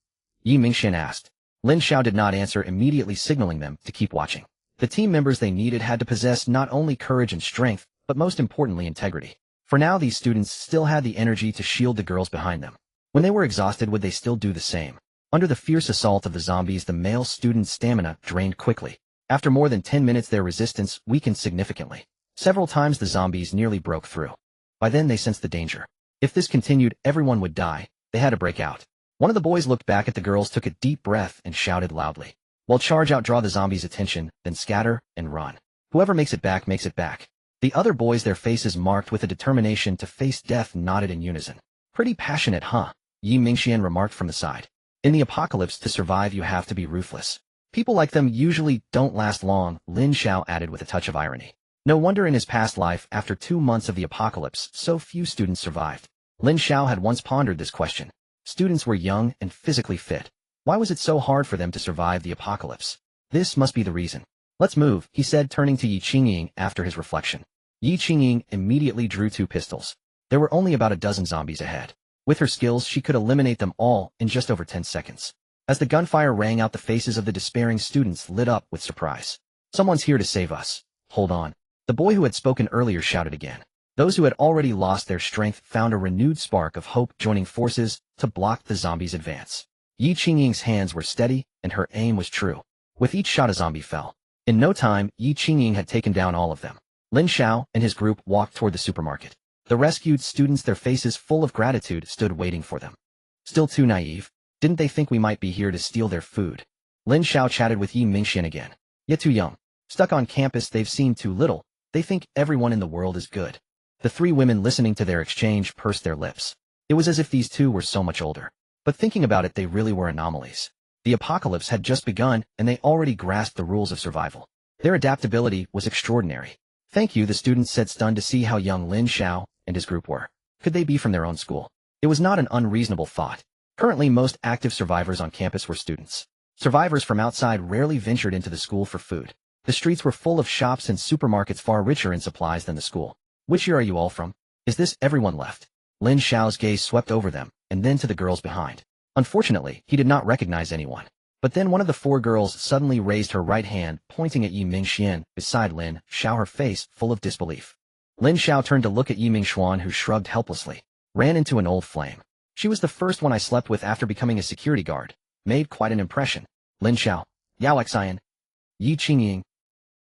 Yi Mingxian asked. Lin Xiao did not answer, immediately signaling them to keep watching. The team members they needed had to possess not only courage and strength, but most importantly integrity. For now, these students still had the energy to shield the girls behind them. When they were exhausted, would they still do the same? Under the fierce assault of the zombies, the male students' stamina drained quickly. After more than 10 minutes, their resistance weakened significantly. Several times the zombies nearly broke through. By then they sensed the danger. If this continued, everyone would die. They had to break out. One of the boys looked back at the girls, took a deep breath, and shouted loudly. "Well, charge out, draw the zombies' attention, then scatter and run. Whoever makes it back, makes it back." The other boys, their faces marked with a determination to face death, nodded in unison. "Pretty passionate, huh?" Yi Mingxian remarked from the side. "In the apocalypse, to survive you have to be ruthless. People like them usually don't last long," Lin Xiao added with a touch of irony. No wonder in his past life, after 2 months of the apocalypse, so few students survived. Lin Xiao had once pondered this question. Students were young and physically fit. Why was it so hard for them to survive the apocalypse? This must be the reason. "Let's move," he said, turning to Yi Qingying after his reflection. Yi Qingying immediately drew 2 pistols. There were only about a dozen zombies ahead. With her skills, she could eliminate them all in just over 10 seconds. As the gunfire rang out, the faces of the despairing students lit up with surprise. "Someone's here to save us. Hold on." The boy who had spoken earlier shouted again. Those who had already lost their strength found a renewed spark of hope, joining forces to block the zombies' advance. Yi Qingying's hands were steady, and her aim was true. With each shot, a zombie fell. In no time, Yi Qingying had taken down all of them. Lin Xiao and his group walked toward the supermarket. The rescued students, their faces full of gratitude, stood waiting for them. Still too naive. Didn't they think we might be here to steal their food? Lin Xiao chatted with Yi Mingxian again. Yet too young. Stuck on campus, they've seen too little. They think everyone in the world is good. The 3 women listening to their exchange pursed their lips. It was as if these 2 were so much older. But thinking about it, they really were anomalies. The apocalypse had just begun, and they already grasped the rules of survival. Their adaptability was extraordinary. "Thank you," the students said, stunned to see how young Lin Xiao and his group were. Could they be from their own school? It was not an unreasonable thought. Currently, most active survivors on campus were students. Survivors from outside rarely ventured into the school for food. The streets were full of shops and supermarkets far richer in supplies than the school. "Which year are you all from? Is this everyone left?" Lin Xiao's gaze swept over them, and then to the girls behind. Unfortunately, he did not recognize anyone. But then one of the 4 girls suddenly raised her right hand, pointing at Yi Mingxian, beside Lin Xiao, her face full of disbelief. Lin Xiao turned to look at Yi Mingxuan, who shrugged helplessly. "Ran into an old flame. She was the first one I slept with after becoming a security guard. Made quite an impression." Lin Xiao, Yao Xian, Yi Qingying.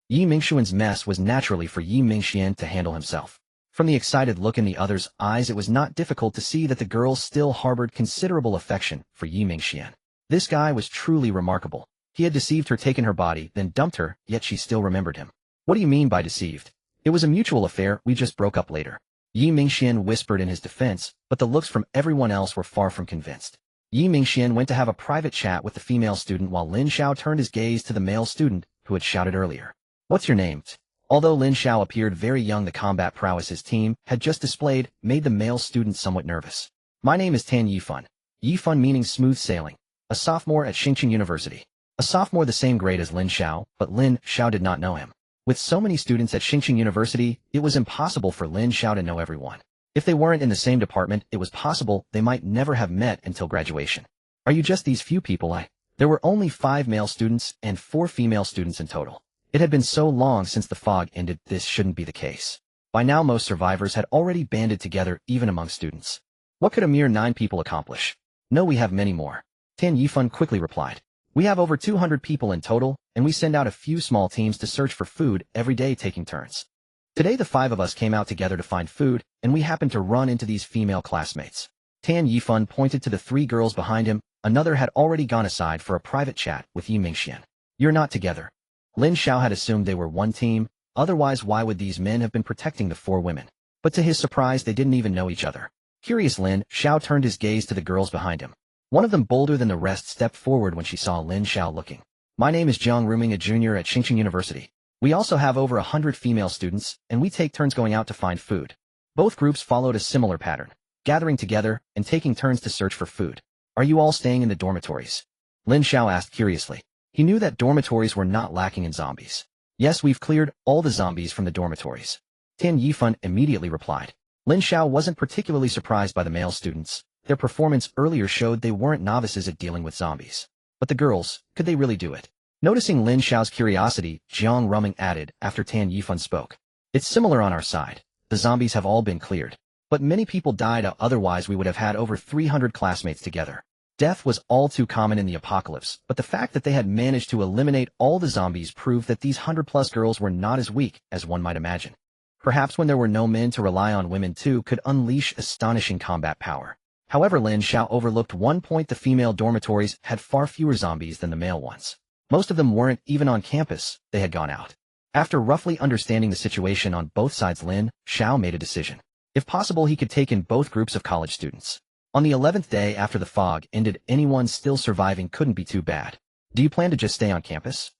Yi Mingxuan's mess was naturally for Yi Mingxian to handle himself. From the excited look in the others' eyes, it was not difficult to see that the girls still harbored considerable affection for Yi Mingxian. This guy was truly remarkable. He had deceived her, taken her body, then dumped her, yet she still remembered him. "What do you mean by deceived?" "It was a mutual affair, we just broke up later." Yi Mingxian whispered in his defense, but the looks from everyone else were far from convinced. Yi Mingxian went to have a private chat with the female student while Lin Xiao turned his gaze to the male student who had shouted earlier. "What's your name?" Although Lin Xiao appeared very young, the combat prowess his team had just displayed made the male student somewhat nervous. "My name is Tan Yifun." Yifun meaning smooth sailing. A sophomore at Xingqing University. A sophomore the same grade as Lin Xiao, but Lin Xiao did not know him. With so many students at Xingqing University, it was impossible for Lin Xiao to know everyone. If they weren't in the same department, it was possible they might never have met until graduation. "Are you just these few people?" There were only 5 male students and 4 female students in total. It had been so long since the fog ended, this shouldn't be the case. By now most survivors had already banded together, even among students. What could a mere 9 people accomplish? No, we have many more. Tan Yifan quickly replied. We have over 200 people in total, and we send out a few small teams to search for food every day, taking turns. Today the 5 of us came out together to find food, and we happened to run into these female classmates. Tan Yifan pointed to the 3 girls behind him. Another had already gone aside for a private chat with Yi Mingxian. You're not together. Lin Xiao had assumed they were one team, otherwise why would these men have been protecting the 4 women? But to his surprise they didn't even know each other. Curious, Lin Xiao turned his gaze to the girls behind him. One of them, bolder than the rest, stepped forward when she saw Lin Xiao looking. My name is Jiang Ruming, a junior at Xinjiang University. We also have over 100 female students, and we take turns going out to find food. Both groups followed a similar pattern, gathering together and taking turns to search for food. Are you all staying in the dormitories? Lin Xiao asked curiously. He knew that dormitories were not lacking in zombies. Yes, we've cleared all the zombies from the dormitories. Tan Yifan immediately replied. Lin Xiao wasn't particularly surprised by the male students. Their performance earlier showed they weren't novices at dealing with zombies. But the girls, could they really do it? Noticing Lin Xiao's curiosity, Jiang Ruming added after Tan Yifan spoke. It's similar on our side. The zombies have all been cleared. But many people died, otherwise we would have had over 300 classmates together. Death was all too common in the apocalypse, but the fact that they had managed to eliminate all the zombies proved that these 100+ girls were not as weak as one might imagine. Perhaps when there were no men to rely on, women too could unleash astonishing combat power. However, Lin Xiao overlooked one point: the female dormitories had far fewer zombies than the male ones. Most of them weren't even on campus, they had gone out. After roughly understanding the situation on both sides, Lin Xiao made a decision. If possible, he could take in both groups of college students. On the 11th day after the fog ended, anyone still surviving couldn't be too bad. Do you plan to just stay on campus?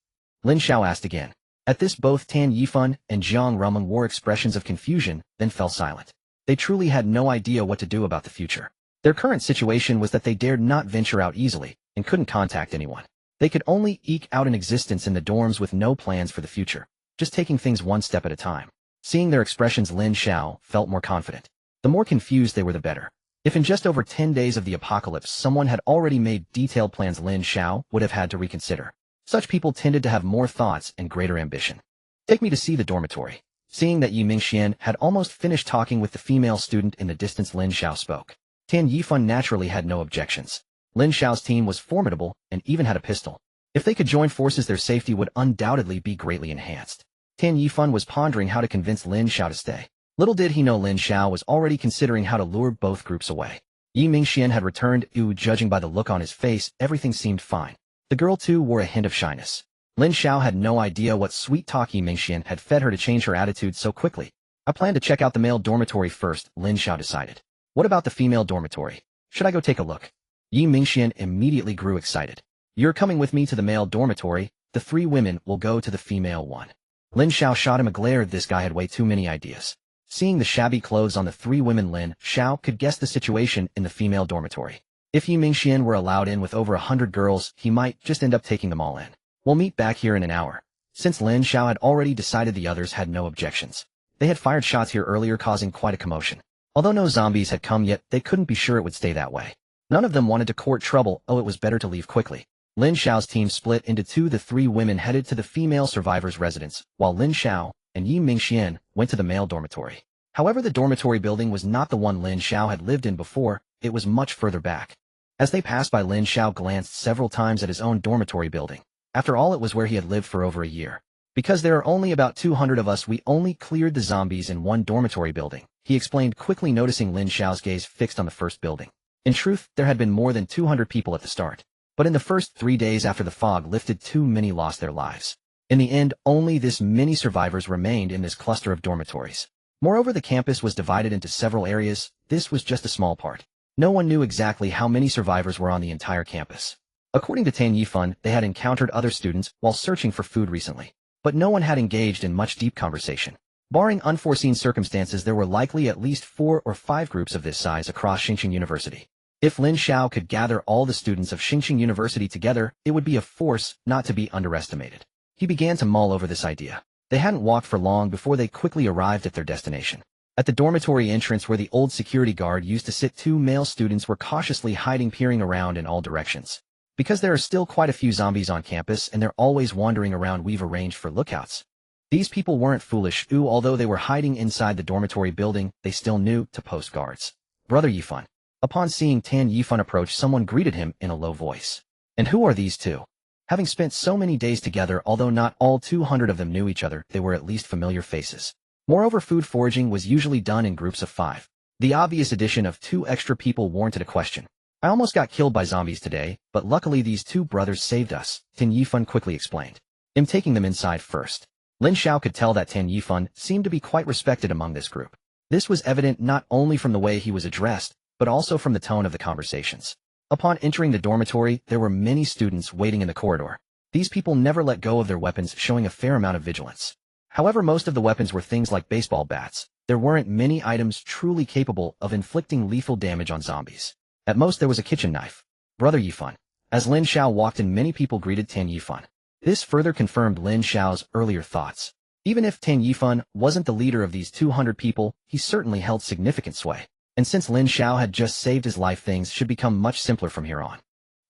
Lin Xiao asked again. At this, both Tan Yifan and Jiang Ruming wore expressions of confusion, then fell silent. They truly had no idea what to do about the future. Their current situation was that they dared not venture out easily, and couldn't contact anyone. They could only eke out an existence in the dorms with no plans for the future, just taking things one step at a time. Seeing their expressions, Lin Xiao felt more confident. The more confused they were, the better. If in just over 10 days of the apocalypse someone had already made detailed plans, Lin Xiao would have had to reconsider. Such people tended to have more thoughts and greater ambition. Take me to see the dormitory. Seeing that Yi Mingxian had almost finished talking with the female student in the distance, Lin Xiao spoke. Tan Yifan naturally had no objections. Lin Xiao's team was formidable and even had a pistol. If they could join forces, their safety would undoubtedly be greatly enhanced. Tan Yifan was pondering how to convince Lin Xiao to stay. Little did he know Lin Xiao was already considering how to lure both groups away. Yi Mingxian had returned. Judging by the look on his face, everything seemed fine. The girl too wore a hint of shyness. Lin Xiao had no idea what sweet talk Yi Mingxian had fed her to change her attitude so quickly. I plan to check out the male dormitory first, Lin Xiao decided. What about the female dormitory? Should I go take a look? Yi Mingxian immediately grew excited. You're coming with me to the male dormitory. The 3 women will go to the female one. Lin Xiao shot him a glare. This guy had way too many ideas. Seeing the shabby clothes on the 3 women, Lin Xiao could guess the situation in the female dormitory. If Yi Mingxian were allowed in with over 100 girls, he might just end up taking them all in. We'll meet back here in an hour. Since Lin Xiao had already decided, the others had no objections. They had fired shots here earlier, causing quite a commotion. Although no zombies had come yet, they couldn't be sure it would stay that way. None of them wanted to court trouble. It was better to leave quickly. Lin Xiao's team split into 2. The 3 women headed to the female survivor's residence, while Lin Xiao and Yi Mingxian went to the male dormitory. However, the dormitory building was not the one Lin Xiao had lived in before. It was much further back. As they passed by, Lin Xiao glanced several times at his own dormitory building. After all, it was where he had lived for over a year. Because there are only about 200 of us, we only cleared the zombies in one dormitory building, he explained quickly, noticing Lin Xiao's gaze fixed on the first building. In truth, there had been more than 200 people at the start. But in the first 3 days after the fog lifted, too many lost their lives. In the end, only this many survivors remained in this cluster of dormitories. Moreover, the campus was divided into several areas. This was just a small part. No one knew exactly how many survivors were on the entire campus. According to Tan Yifan, they had encountered other students while searching for food recently. But no one had engaged in much deep conversation. Barring unforeseen circumstances, there were likely at least 4 or 5 groups of this size across Xinjiang University. If Lin Xiao could gather all the students of Xinjiang University together, it would be a force not to be underestimated. He began to mull over this idea. They hadn't walked for long before they quickly arrived at their destination. At the dormitory entrance, where the old security guard used to sit, 2 male students were cautiously hiding, peering around in all directions. Because there are still quite a few zombies on campus and they're always wandering around, we've arranged for lookouts. These people weren't foolish, although they were hiding inside the dormitory building, they still knew to post guards. Brother Yifan. Upon seeing Tan Yifan approach, someone greeted him in a low voice. And who are these two? Having spent so many days together, although not all 200 of them knew each other, they were at least familiar faces. Moreover, food foraging was usually done in groups of 5. The obvious addition of 2 extra people warranted a question. I almost got killed by zombies today, but luckily these 2 brothers saved us, Tan Yifan quickly explained. I'm taking them inside first. Lin Xiao could tell that Tan Yifan seemed to be quite respected among this group. This was evident not only from the way he was addressed, but also from the tone of the conversations. Upon entering the dormitory, there were many students waiting in the corridor. These people never let go of their weapons, showing a fair amount of vigilance. However, most of the weapons were things like baseball bats. There weren't many items truly capable of inflicting lethal damage on zombies. At most, there was a kitchen knife. Brother Yifan. As Lin Xiao walked in, many people greeted Tan Yifan. This further confirmed Lin Xiao's earlier thoughts. Even if Tan Yifan wasn't the leader of these 200 people, he certainly held significant sway. And since Lin Xiao had just saved his life, things should become much simpler from here on.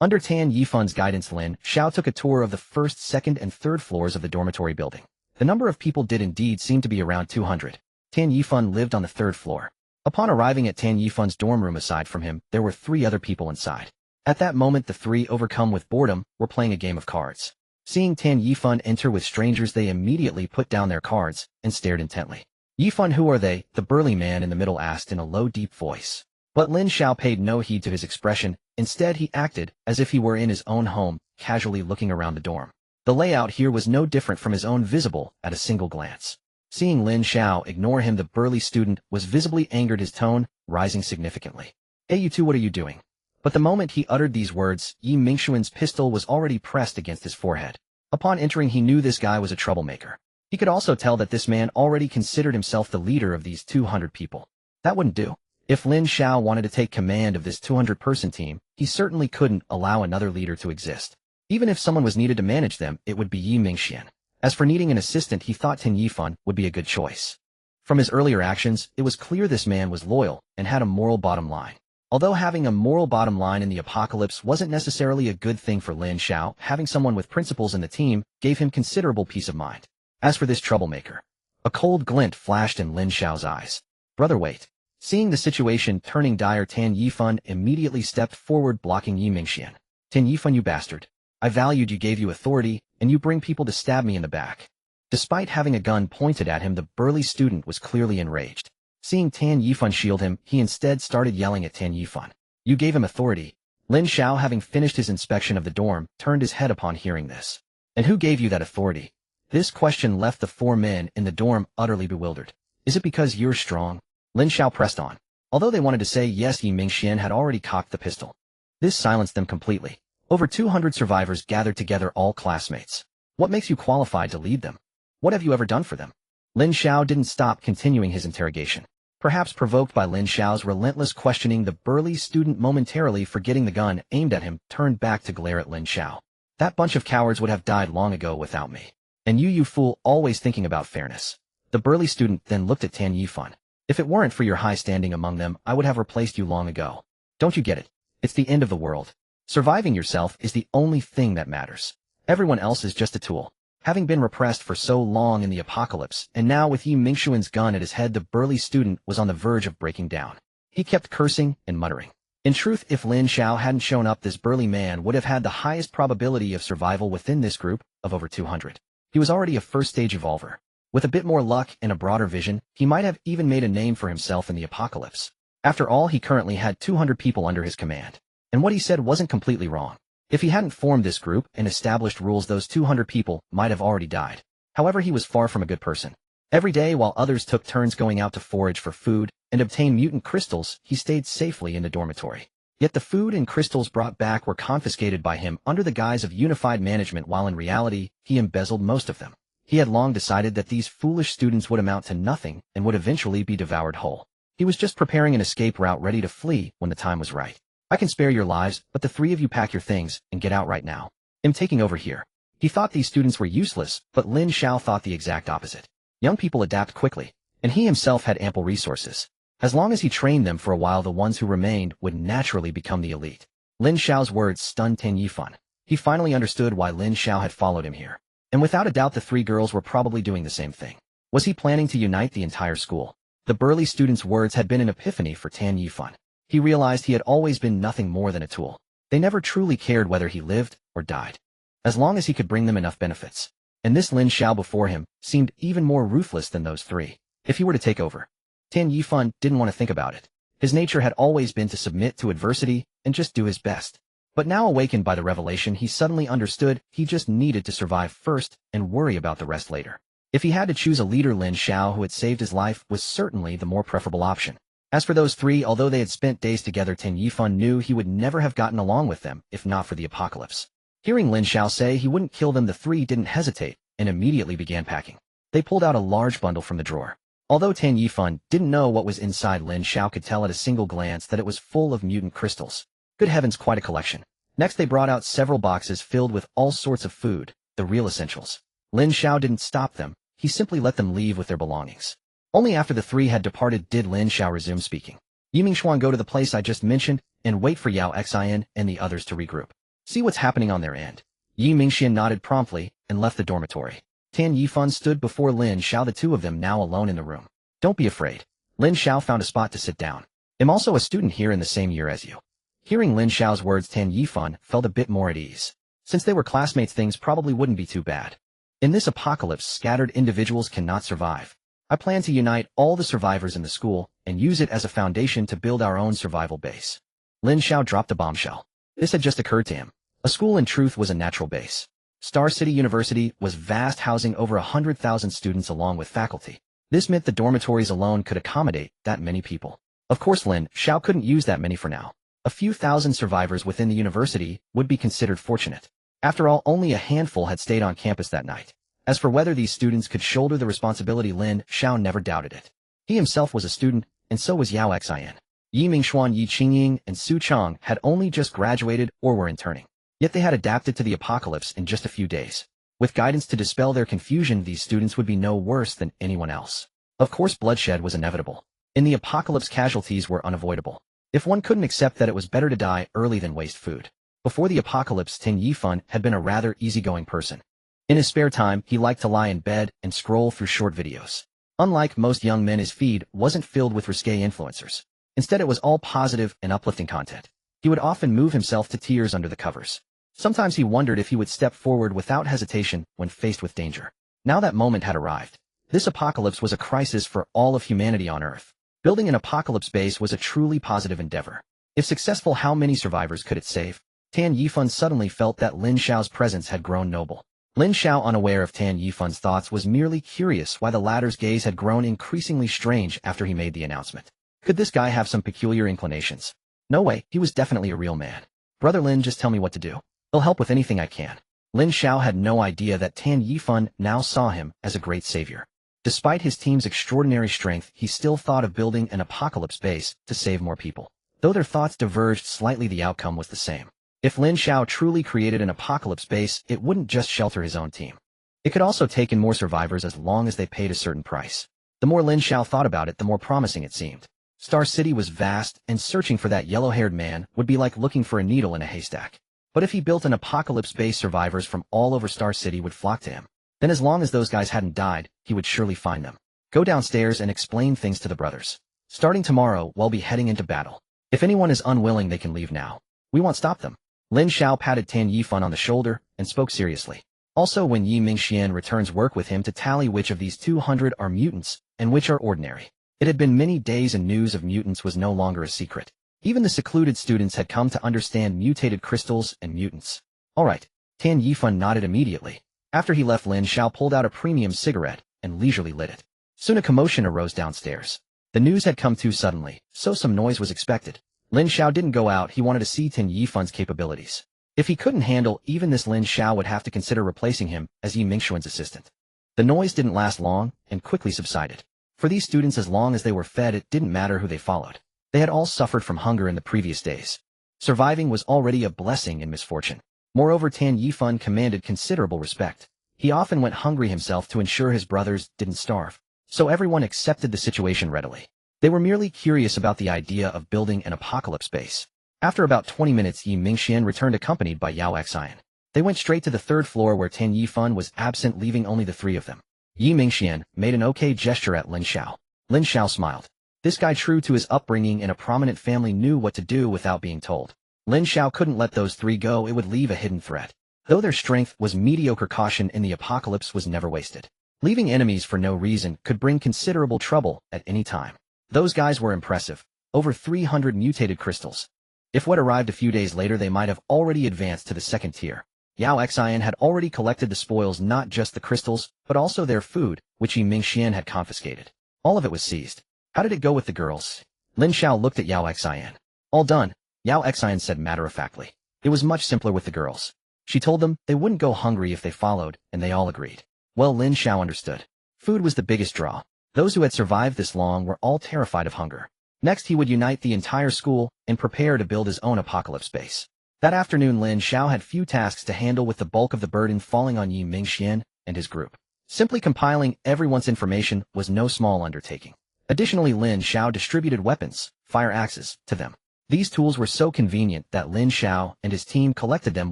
Under Tan Yifan's guidance, Lin Xiao took a tour of the first, second, and third floors of the dormitory building. The number of people did indeed seem to be around 200. Tan Yifan lived on the 3rd floor. Upon arriving at Tan Yifan's dorm room, aside from him, there were 3 other people inside. At that moment, the 3, overcome with boredom, were playing a game of cards. Seeing Tan Yifan enter with strangers, they immediately put down their cards and stared intently. Yifan, who are they? The burly man in the middle asked in a low, deep voice. But Lin Xiao paid no heed to his expression. Instead, he acted as if he were in his own home, casually looking around the dorm. The layout here was no different from his own, visible at a single glance. Seeing Lin Xiao ignore him, the burly student was visibly angered, his tone rising significantly. Hey, you two, what are you doing? But the moment he uttered these words, Yi Mingxuan's pistol was already pressed against his forehead. Upon entering, he knew this guy was a troublemaker. He could also tell that this man already considered himself the leader of these 200 people. That wouldn't do. If Lin Xiao wanted to take command of this 200-person team, he certainly couldn't allow another leader to exist. Even if someone was needed to manage them, it would be Yi Mingxian. As for needing an assistant, he thought Tan Yifan would be a good choice. From his earlier actions, it was clear this man was loyal and had a moral bottom line. Although having a moral bottom line in the apocalypse wasn't necessarily a good thing for Lin Xiao, having someone with principles in the team gave him considerable peace of mind. As for this troublemaker, a cold glint flashed in Lin Xiao's eyes. Brother, wait. Seeing the situation turning dire, Tan Yifan immediately stepped forward, blocking Yi Mingxian. Tan Yifan, you bastard. I valued you, gave you authority, and you bring people to stab me in the back. Despite having a gun pointed at him, the burly student was clearly enraged. Seeing Tan Yifan shield him, he instead started yelling at Tan Yifan. You gave him authority. Lin Xiao, having finished his inspection of the dorm, turned his head upon hearing this. And who gave you that authority? This question left the 4 men in the dorm utterly bewildered. Is it because you're strong? Lin Xiao pressed on. Although they wanted to say yes, Yi Mingxian had already cocked the pistol. This silenced them completely. Over 200 survivors gathered together, all classmates. What makes you qualified to lead them? What have you ever done for them? Lin Xiao didn't stop continuing his interrogation. Perhaps provoked by Lin Xiao's relentless questioning, the burly student, momentarily forgetting the gun aimed at him, turned back to glare at Lin Xiao. That bunch of cowards would have died long ago without me. And you fool, always thinking about fairness. The burly student then looked at Tan Yifan. If it weren't for your high standing among them, I would have replaced you long ago. Don't you get it? It's the end of the world. Surviving yourself is the only thing that matters. Everyone else is just a tool. Having been repressed for so long in the apocalypse, and now with Yi Mingxuan's gun at his head, the burly student was on the verge of breaking down. He kept cursing and muttering. In truth, if Lin Xiao hadn't shown up, this burly man would have had the highest probability of survival within this group of over 200. He was already a first-stage evolver. With a bit more luck and a broader vision, he might have even made a name for himself in the apocalypse. After all, he currently had 200 people under his command. And what he said wasn't completely wrong. If he hadn't formed this group and established rules, those 200 people might have already died. However, he was far from a good person. Every day, while others took turns going out to forage for food and obtain mutant crystals, he stayed safely in the dormitory. Yet the food and crystals brought back were confiscated by him under the guise of unified management, while in reality, he embezzled most of them. He had long decided that these foolish students would amount to nothing and would eventually be devoured whole. He was just preparing an escape route, ready to flee when the time was right. I can spare your lives, but the 3 of you pack your things and get out right now. I'm taking over here. He thought these students were useless, but Lin Xiao thought the exact opposite. Young people adapt quickly, and he himself had ample resources. As long as he trained them for a while, the ones who remained would naturally become the elite. Lin Xiao's words stunned Tan Yifan. He finally understood why Lin Xiao had followed him here. And without a doubt the three girls were probably doing the same thing. Was he planning to unite the entire school? The burly student's words had been an epiphany for Tan Yifan. He realized he had always been nothing more than a tool. They never truly cared whether he lived or died, as long as he could bring them enough benefits. And this Lin Xiao before him seemed even more ruthless than those three. If he were to take over, Tan Yifan didn't want to think about it. His nature had always been to submit to adversity and just do his best. But now awakened by the revelation, he suddenly understood he just needed to survive first and worry about the rest later. If he had to choose a leader, Lin Xiao, who had saved his life, was certainly the more preferable option. As for those three, although they had spent days together, Tan Yifan knew he would never have gotten along with them if not for the apocalypse. Hearing Lin Xiao say he wouldn't kill them, the three didn't hesitate and immediately began packing. They pulled out a large bundle from the drawer. Although Tan Yifan didn't know what was inside, Lin Xiao could tell at a single glance that it was full of mutant crystals. Good heavens, quite a collection. Next they brought out several boxes filled with all sorts of food, the real essentials. Lin Xiao didn't stop them, he simply let them leave with their belongings. Only after the three had departed did Lin Xiao resume speaking. Yi Mingxuan, go to the place I just mentioned and wait for Yao Xin and the others to regroup. See what's happening on their end. Yi Mingxian nodded promptly and left the dormitory. Tan Yifan stood before Lin Xiao, the two of them now alone in the room. Don't be afraid. Lin Xiao found a spot to sit down. I'm also a student here in the same year as you. Hearing Lin Xiao's words, Tan Yifan felt a bit more at ease. Since they were classmates, things probably wouldn't be too bad. In this apocalypse, scattered individuals cannot survive. I plan to unite all the survivors in the school and use it as a foundation to build our own survival base. Lin Xiao dropped a bombshell. This had just occurred to him. A school in truth was a natural base. Star City University was vast, housing over 100,000 students along with faculty. This meant the dormitories alone could accommodate that many people. Of course, Lin Xiao couldn't use that many for now. A few thousand survivors within the university would be considered fortunate. After all, only a handful had stayed on campus that night. As for whether these students could shoulder the responsibility, Lin Xiao never doubted it. He himself was a student, and so was Yao Xin. Yi Mingxuan, Yi Qingying, and Su Chang had only just graduated or were interning. Yet they had adapted to the apocalypse in just a few days. With guidance to dispel their confusion, these students would be no worse than anyone else. Of course, bloodshed was inevitable. In the apocalypse, casualties were unavoidable. If one couldn't accept that it was better to die early than waste food. Before the apocalypse, Tan Yifan had been a rather easygoing person. In his spare time, he liked to lie in bed and scroll through short videos. Unlike most young men, his feed wasn't filled with risque influencers. Instead, it was all positive and uplifting content. He would often move himself to tears under the covers. Sometimes he wondered if he would step forward without hesitation when faced with danger. Now that moment had arrived. This apocalypse was a crisis for all of humanity on Earth. Building an apocalypse base was a truly positive endeavor. If successful, how many survivors could it save? Tan Yifan suddenly felt that Lin Xiao's presence had grown noble. Lin Xiao, unaware of Tan Yifan's thoughts, was merely curious why the latter's gaze had grown increasingly strange after he made the announcement. Could this guy have some peculiar inclinations? No way, he was definitely a real man. Brother Lin, just tell me what to do. I'll help with anything I can. Lin Xiao had no idea that Tan Yifan now saw him as a great savior. Despite his team's extraordinary strength, he still thought of building an apocalypse base to save more people. Though their thoughts diverged slightly, the outcome was the same. If Lin Xiao truly created an apocalypse base, it wouldn't just shelter his own team. It could also take in more survivors as long as they paid a certain price. The more Lin Xiao thought about it, the more promising it seemed. Star City was vast, and searching for that yellow-haired man would be like looking for a needle in a haystack. But if he built an apocalypse base, survivors from all over Star City would flock to him. Then as long as those guys hadn't died, he would surely find them. Go downstairs and explain things to the brothers. Starting tomorrow, we'll be heading into battle. If anyone is unwilling, they can leave now. We won't stop them. Lin Xiao patted Tan Yifan on the shoulder and spoke seriously. Also, when Yi Mingxian returns, work with him to tally which of these 200 are mutants and which are ordinary. It had been many days and news of mutants was no longer a secret. Even the secluded students had come to understand mutated crystals and mutants. All right. Tan Yifan nodded immediately. After he left, Lin Xiao pulled out a premium cigarette and leisurely lit it. Soon a commotion arose downstairs. The news had come too suddenly, so some noise was expected. Lin Xiao didn't go out. He wanted to see Tan Yifan's capabilities. If he couldn't handle even this, Lin Xiao would have to consider replacing him as Yi Mingxuan's assistant. The noise didn't last long and quickly subsided. For these students, as long as they were fed, it didn't matter who they followed. They had all suffered from hunger in the previous days. Surviving was already a blessing in misfortune. Moreover, Tan Yifan commanded considerable respect. He often went hungry himself to ensure his brothers didn't starve. So everyone accepted the situation readily. They were merely curious about the idea of building an apocalypse base. After about 20 minutes, Yi Mingxian returned accompanied by Yao Xian. They went straight to the third floor where Tan Yifan was absent, leaving only the three of them. Yi Mingxian made an okay gesture at Lin Xiao. Lin Xiao smiled. This guy, true to his upbringing in a prominent family, knew what to do without being told. Lin Xiao couldn't let those three go, it would leave a hidden threat. Though their strength was mediocre, caution in the apocalypse was never wasted. Leaving enemies for no reason could bring considerable trouble at any time. Those guys were impressive. Over 300 mutated crystals. If what arrived a few days later, they might have already advanced to the second tier. Yao Xian had already collected the spoils, not just the crystals, but also their food, which Yi Mingxian had confiscated. All of it was seized. How did it go with the girls? Lin Xiao looked at Yao Xian. All done, Yao Xian said matter-of-factly. It was much simpler with the girls. She told them they wouldn't go hungry if they followed, and they all agreed. Well, Lin Xiao understood. Food was the biggest draw. Those who had survived this long were all terrified of hunger. Next, he would unite the entire school and prepare to build his own apocalypse base. That afternoon, Lin Xiao had few tasks to handle, with the bulk of the burden falling on Yi Mingxian and his group. Simply compiling everyone's information was no small undertaking. Additionally, Lin Xiao distributed weapons, fire axes, to them. These tools were so convenient that Lin Xiao and his team collected them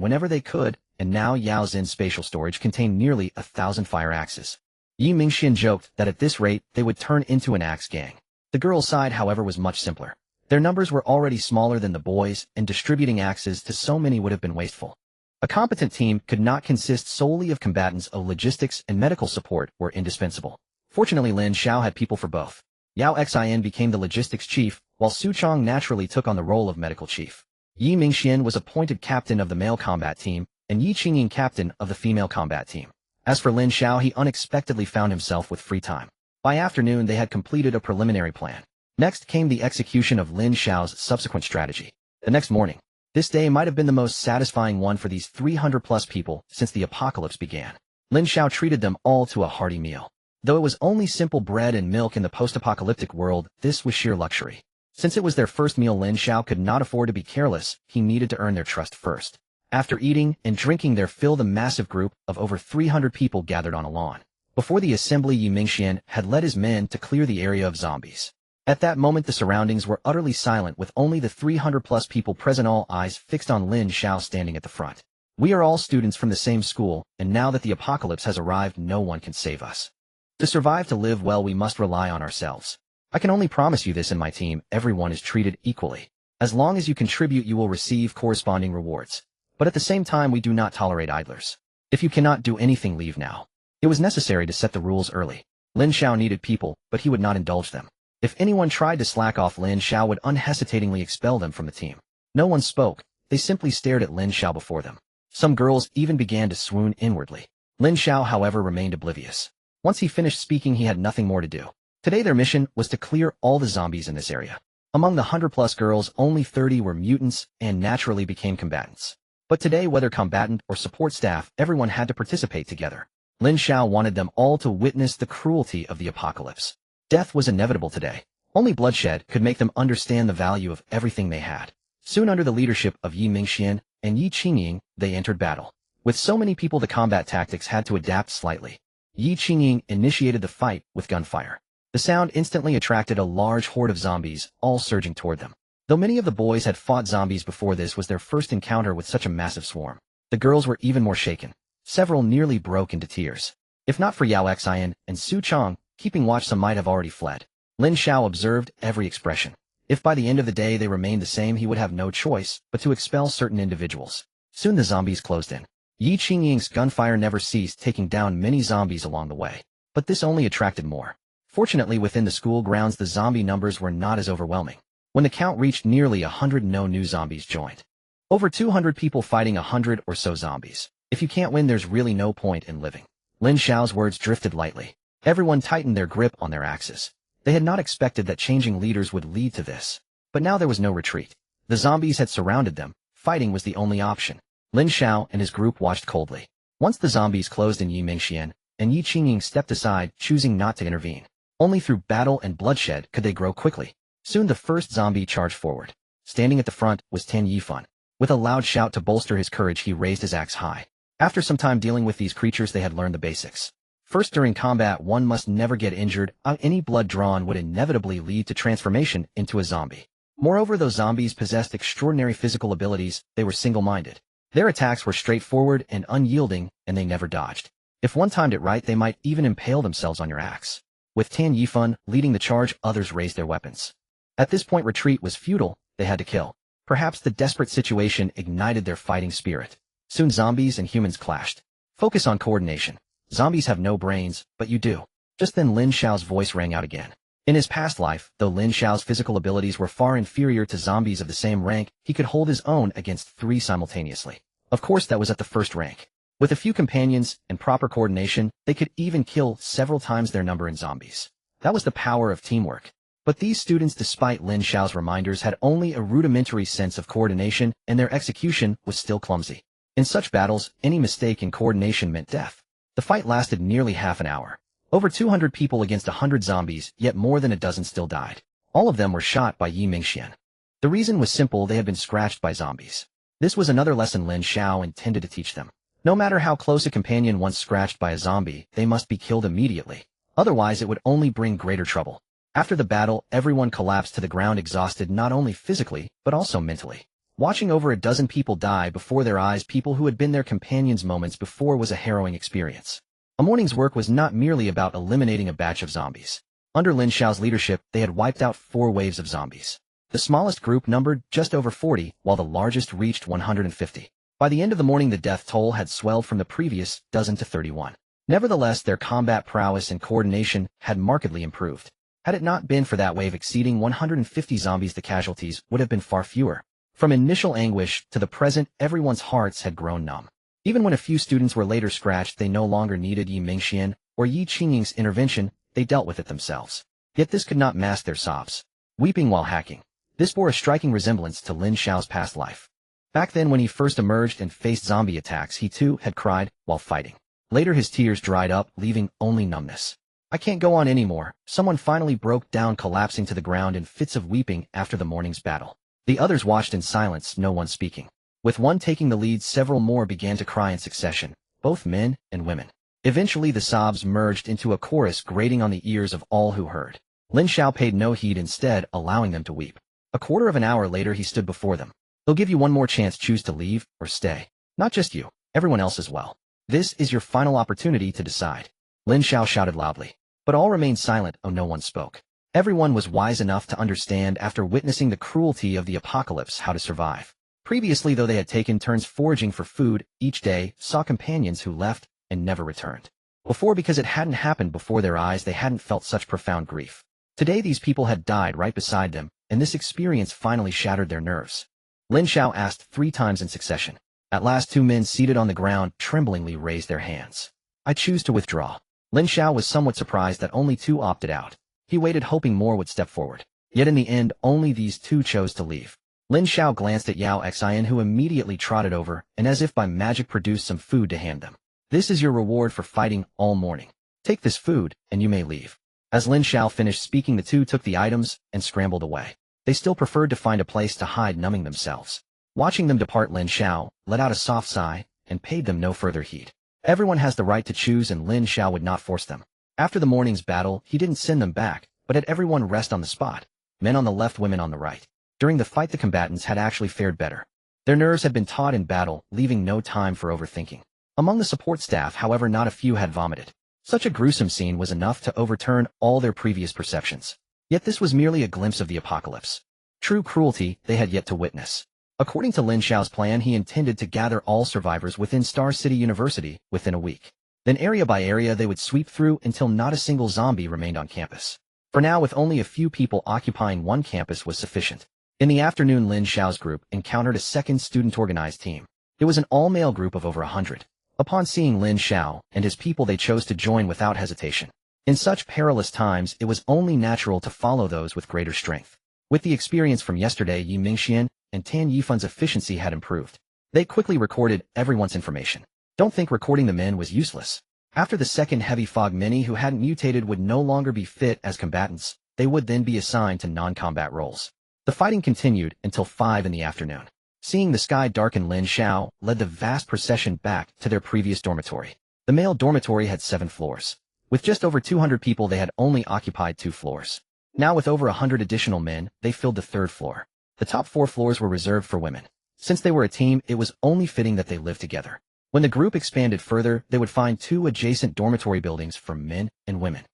whenever they could, and now Yao Xin's spatial storage contained nearly 1,000 fire axes. Yi Mingxian joked that at this rate they would turn into an axe gang. The girls' side, however, was much simpler. Their numbers were already smaller than the boys, and distributing axes to so many would have been wasteful. A competent team could not consist solely of combatants. Logistics and medical support were indispensable. Fortunately, Lin Xiao had people for both. Yao Xian became the logistics chief, while Su Chong naturally took on the role of medical chief. Yi Mingxian was appointed captain of the male combat team, and Yi Qingying captain of the female combat team. As for Lin Xiao, he unexpectedly found himself with free time. By afternoon, they had completed a preliminary plan. Next came the execution of Lin Xiao's subsequent strategy. The next morning. This day might have been the most satisfying one for these 300-plus people since the apocalypse began. Lin Xiao treated them all to a hearty meal. Though it was only simple bread and milk in the post-apocalyptic world, this was sheer luxury. Since it was their first meal, Lin Xiao could not afford to be careless. He needed to earn their trust first. After eating and drinking their fill, the massive group of over 300 people gathered on a lawn. Before the assembly, Yi Mingxian had led his men to clear the area of zombies. At that moment, the surroundings were utterly silent, with only the 300-plus people present, all eyes fixed on Lin Xiao standing at the front. We are all students from the same school, and now that the apocalypse has arrived, no one can save us. To survive, to live well, we must rely on ourselves. I can only promise you this: in my team, everyone is treated equally. As long as you contribute, you will receive corresponding rewards. But at the same time, we do not tolerate idlers. If you cannot do anything, leave now. It was necessary to set the rules early. Lin Xiao needed people, but he would not indulge them. If anyone tried to slack off, Lin Xiao would unhesitatingly expel them from the team. No one spoke. They simply stared at Lin Xiao before them. Some girls even began to swoon inwardly. Lin Xiao, however, remained oblivious. Once he finished speaking, he had nothing more to do. Today their mission was to clear all the zombies in this area. Among the 100-plus girls, only 30 were mutants and naturally became combatants. But today, whether combatant or support staff, everyone had to participate together. Lin Xiao wanted them all to witness the cruelty of the apocalypse. Death was inevitable today. Only bloodshed could make them understand the value of everything they had. Soon, under the leadership of Yi Mingxian and Yi Qingying, they entered battle. With so many people, the combat tactics had to adapt slightly. Yi Qingying initiated the fight with gunfire. The sound instantly attracted a large horde of zombies, all surging toward them. Though many of the boys had fought zombies before, this was their first encounter with such a massive swarm. The girls were even more shaken. Several nearly broke into tears. If not for Yao Xian and Su Chong keeping watch, some might have already fled. Lin Xiao observed every expression. If by the end of the day they remained the same, he would have no choice but to expel certain individuals. Soon the zombies closed in. Yi Qingying's gunfire never ceased, taking down many zombies along the way. But this only attracted more. Fortunately, within the school grounds, the zombie numbers were not as overwhelming. When the count reached nearly 100, no new zombies joined. Over 200 people fighting 100 or so zombies. If you can't win, there's really no point in living. Lin Xiao's words drifted lightly. Everyone tightened their grip on their axes. They had not expected that changing leaders would lead to this. But now there was no retreat. The zombies had surrounded them. Fighting was the only option. Lin Xiao and his group watched coldly. Once the zombies closed in, Yi Mingxian and Yi Qingying stepped aside, choosing not to intervene. Only through battle and bloodshed could they grow quickly. Soon the first zombie charged forward. Standing at the front was Tan Yifan. With a loud shout to bolster his courage, he raised his axe high. After some time dealing with these creatures, they had learned the basics. First, during combat, one must never get injured. Any blood drawn would inevitably lead to transformation into a zombie. Moreover, those zombies possessed extraordinary physical abilities, they were single-minded. Their attacks were straightforward and unyielding, and they never dodged. If one timed it right, they might even impale themselves on your axe. With Tan Yifan leading the charge, others raised their weapons. At this point, retreat was futile, they had to kill. Perhaps the desperate situation ignited their fighting spirit. Soon zombies and humans clashed. Focus on coordination. Zombies have no brains, but you do. Just then Lin Xiao's voice rang out again. In his past life, though Lin Xiao's physical abilities were far inferior to zombies of the same rank, he could hold his own against 3 simultaneously. Of course, that was at the first rank. With a few companions and proper coordination, they could even kill several times their number in zombies. That was the power of teamwork. But these students, despite Lin Xiao's reminders, had only a rudimentary sense of coordination, and their execution was still clumsy. In such battles, any mistake in coordination meant death. The fight lasted nearly half an hour. Over 200 people against 100 zombies, yet more than a dozen still died. All of them were shot by Yi Mingxian. The reason was simple: they had been scratched by zombies. This was another lesson Lin Xiao intended to teach them. No matter how close a companion once scratched by a zombie, they must be killed immediately. Otherwise, it would only bring greater trouble. After the battle, everyone collapsed to the ground exhausted not only physically, but also mentally. Watching over a dozen people die before their eyes, people who had been their companions moments before, was a harrowing experience. A morning's work was not merely about eliminating a batch of zombies. Under Lin Xiao's leadership, they had wiped out 4 waves of zombies. The smallest group numbered just over 40, while the largest reached 150. By the end of the morning, the death toll had swelled from the previous dozen to 31. Nevertheless, their combat prowess and coordination had markedly improved. Had it not been for that wave exceeding 150 zombies, the casualties would have been far fewer. From initial anguish to the present, everyone's hearts had grown numb. Even when a few students were later scratched, they no longer needed Yi Mingxian or Yi Qingying's intervention, they dealt with it themselves. Yet this could not mask their sobs. Weeping while hacking. This bore a striking resemblance to Lin Xiao's past life. Back then, when he first emerged and faced zombie attacks, he too had cried while fighting. Later his tears dried up, leaving only numbness. I can't go on anymore. Someone finally broke down, collapsing to the ground in fits of weeping after the morning's battle. The others watched in silence, no one speaking. With one taking the lead, several more began to cry in succession, both men and women. Eventually the sobs merged into a chorus, grating on the ears of all who heard. Lin Xiao paid no heed, instead allowing them to weep. A quarter of an hour later he stood before them. They'll give you one more chance. Choose to leave or stay. Not just you, everyone else as well. This is your final opportunity to decide. Lin Xiao shouted loudly. But all remained silent. No one spoke. Everyone was wise enough to understand, after witnessing the cruelty of the apocalypse, how to survive. Previously, though, they had taken turns foraging for food each day, saw companions who left and never returned. Before, because it hadn't happened before their eyes, they hadn't felt such profound grief. Today these people had died right beside them, and this experience finally shattered their nerves. Lin Xiao asked 3 times in succession. At last 2 men seated on the ground tremblingly raised their hands. I choose to withdraw. Lin Xiao was somewhat surprised that only 2 opted out. He waited, hoping more would step forward. Yet in the end, only these 2 chose to leave. Lin Xiao glanced at Yao Xian, who immediately trotted over and as if by magic produced some food to hand them. This is your reward for fighting all morning. Take this food, and you may leave. As Lin Xiao finished speaking, the 2 took the items and scrambled away. They still preferred to find a place to hide, numbing themselves. Watching them depart, Lin Xiao let out a soft sigh and paid them no further heed. Everyone has the right to choose, and Lin Xiao would not force them. After the morning's battle, he didn't send them back, but had everyone rest on the spot. Men on the left, women on the right. During the fight, the combatants had actually fared better. Their nerves had been taut in battle, leaving no time for overthinking. Among the support staff, however, not a few had vomited. Such a gruesome scene was enough to overturn all their previous perceptions. Yet this was merely a glimpse of the apocalypse. True cruelty they had yet to witness. According to Lin Xiao's plan, he intended to gather all survivors within Star City University within a week. Then area by area they would sweep through until not a single zombie remained on campus. For now, with only a few people occupying one campus was sufficient. In the afternoon, Lin Xiao's group encountered a second student-organized team. It was an all-male group of over 100. Upon seeing Lin Xiao and his people, they chose to join without hesitation. In such perilous times, it was only natural to follow those with greater strength. With the experience from yesterday, Yi Mingxian and Tan Yifan's efficiency had improved. They quickly recorded everyone's information. Don't think recording the men was useless. After the second heavy fog, many who hadn't mutated would no longer be fit as combatants. They would then be assigned to non-combat roles. The fighting continued until 5 in the afternoon. Seeing the sky darken, Lin Xiao led the vast procession back to their previous dormitory. The male dormitory had 7 floors. With just over 200 people, they had only occupied 2 floors. Now with over 100 additional men, they filled the third floor. The top 4 floors were reserved for women. Since they were a team, it was only fitting that they lived together. When the group expanded further, they would find 2 adjacent dormitory buildings for men and women.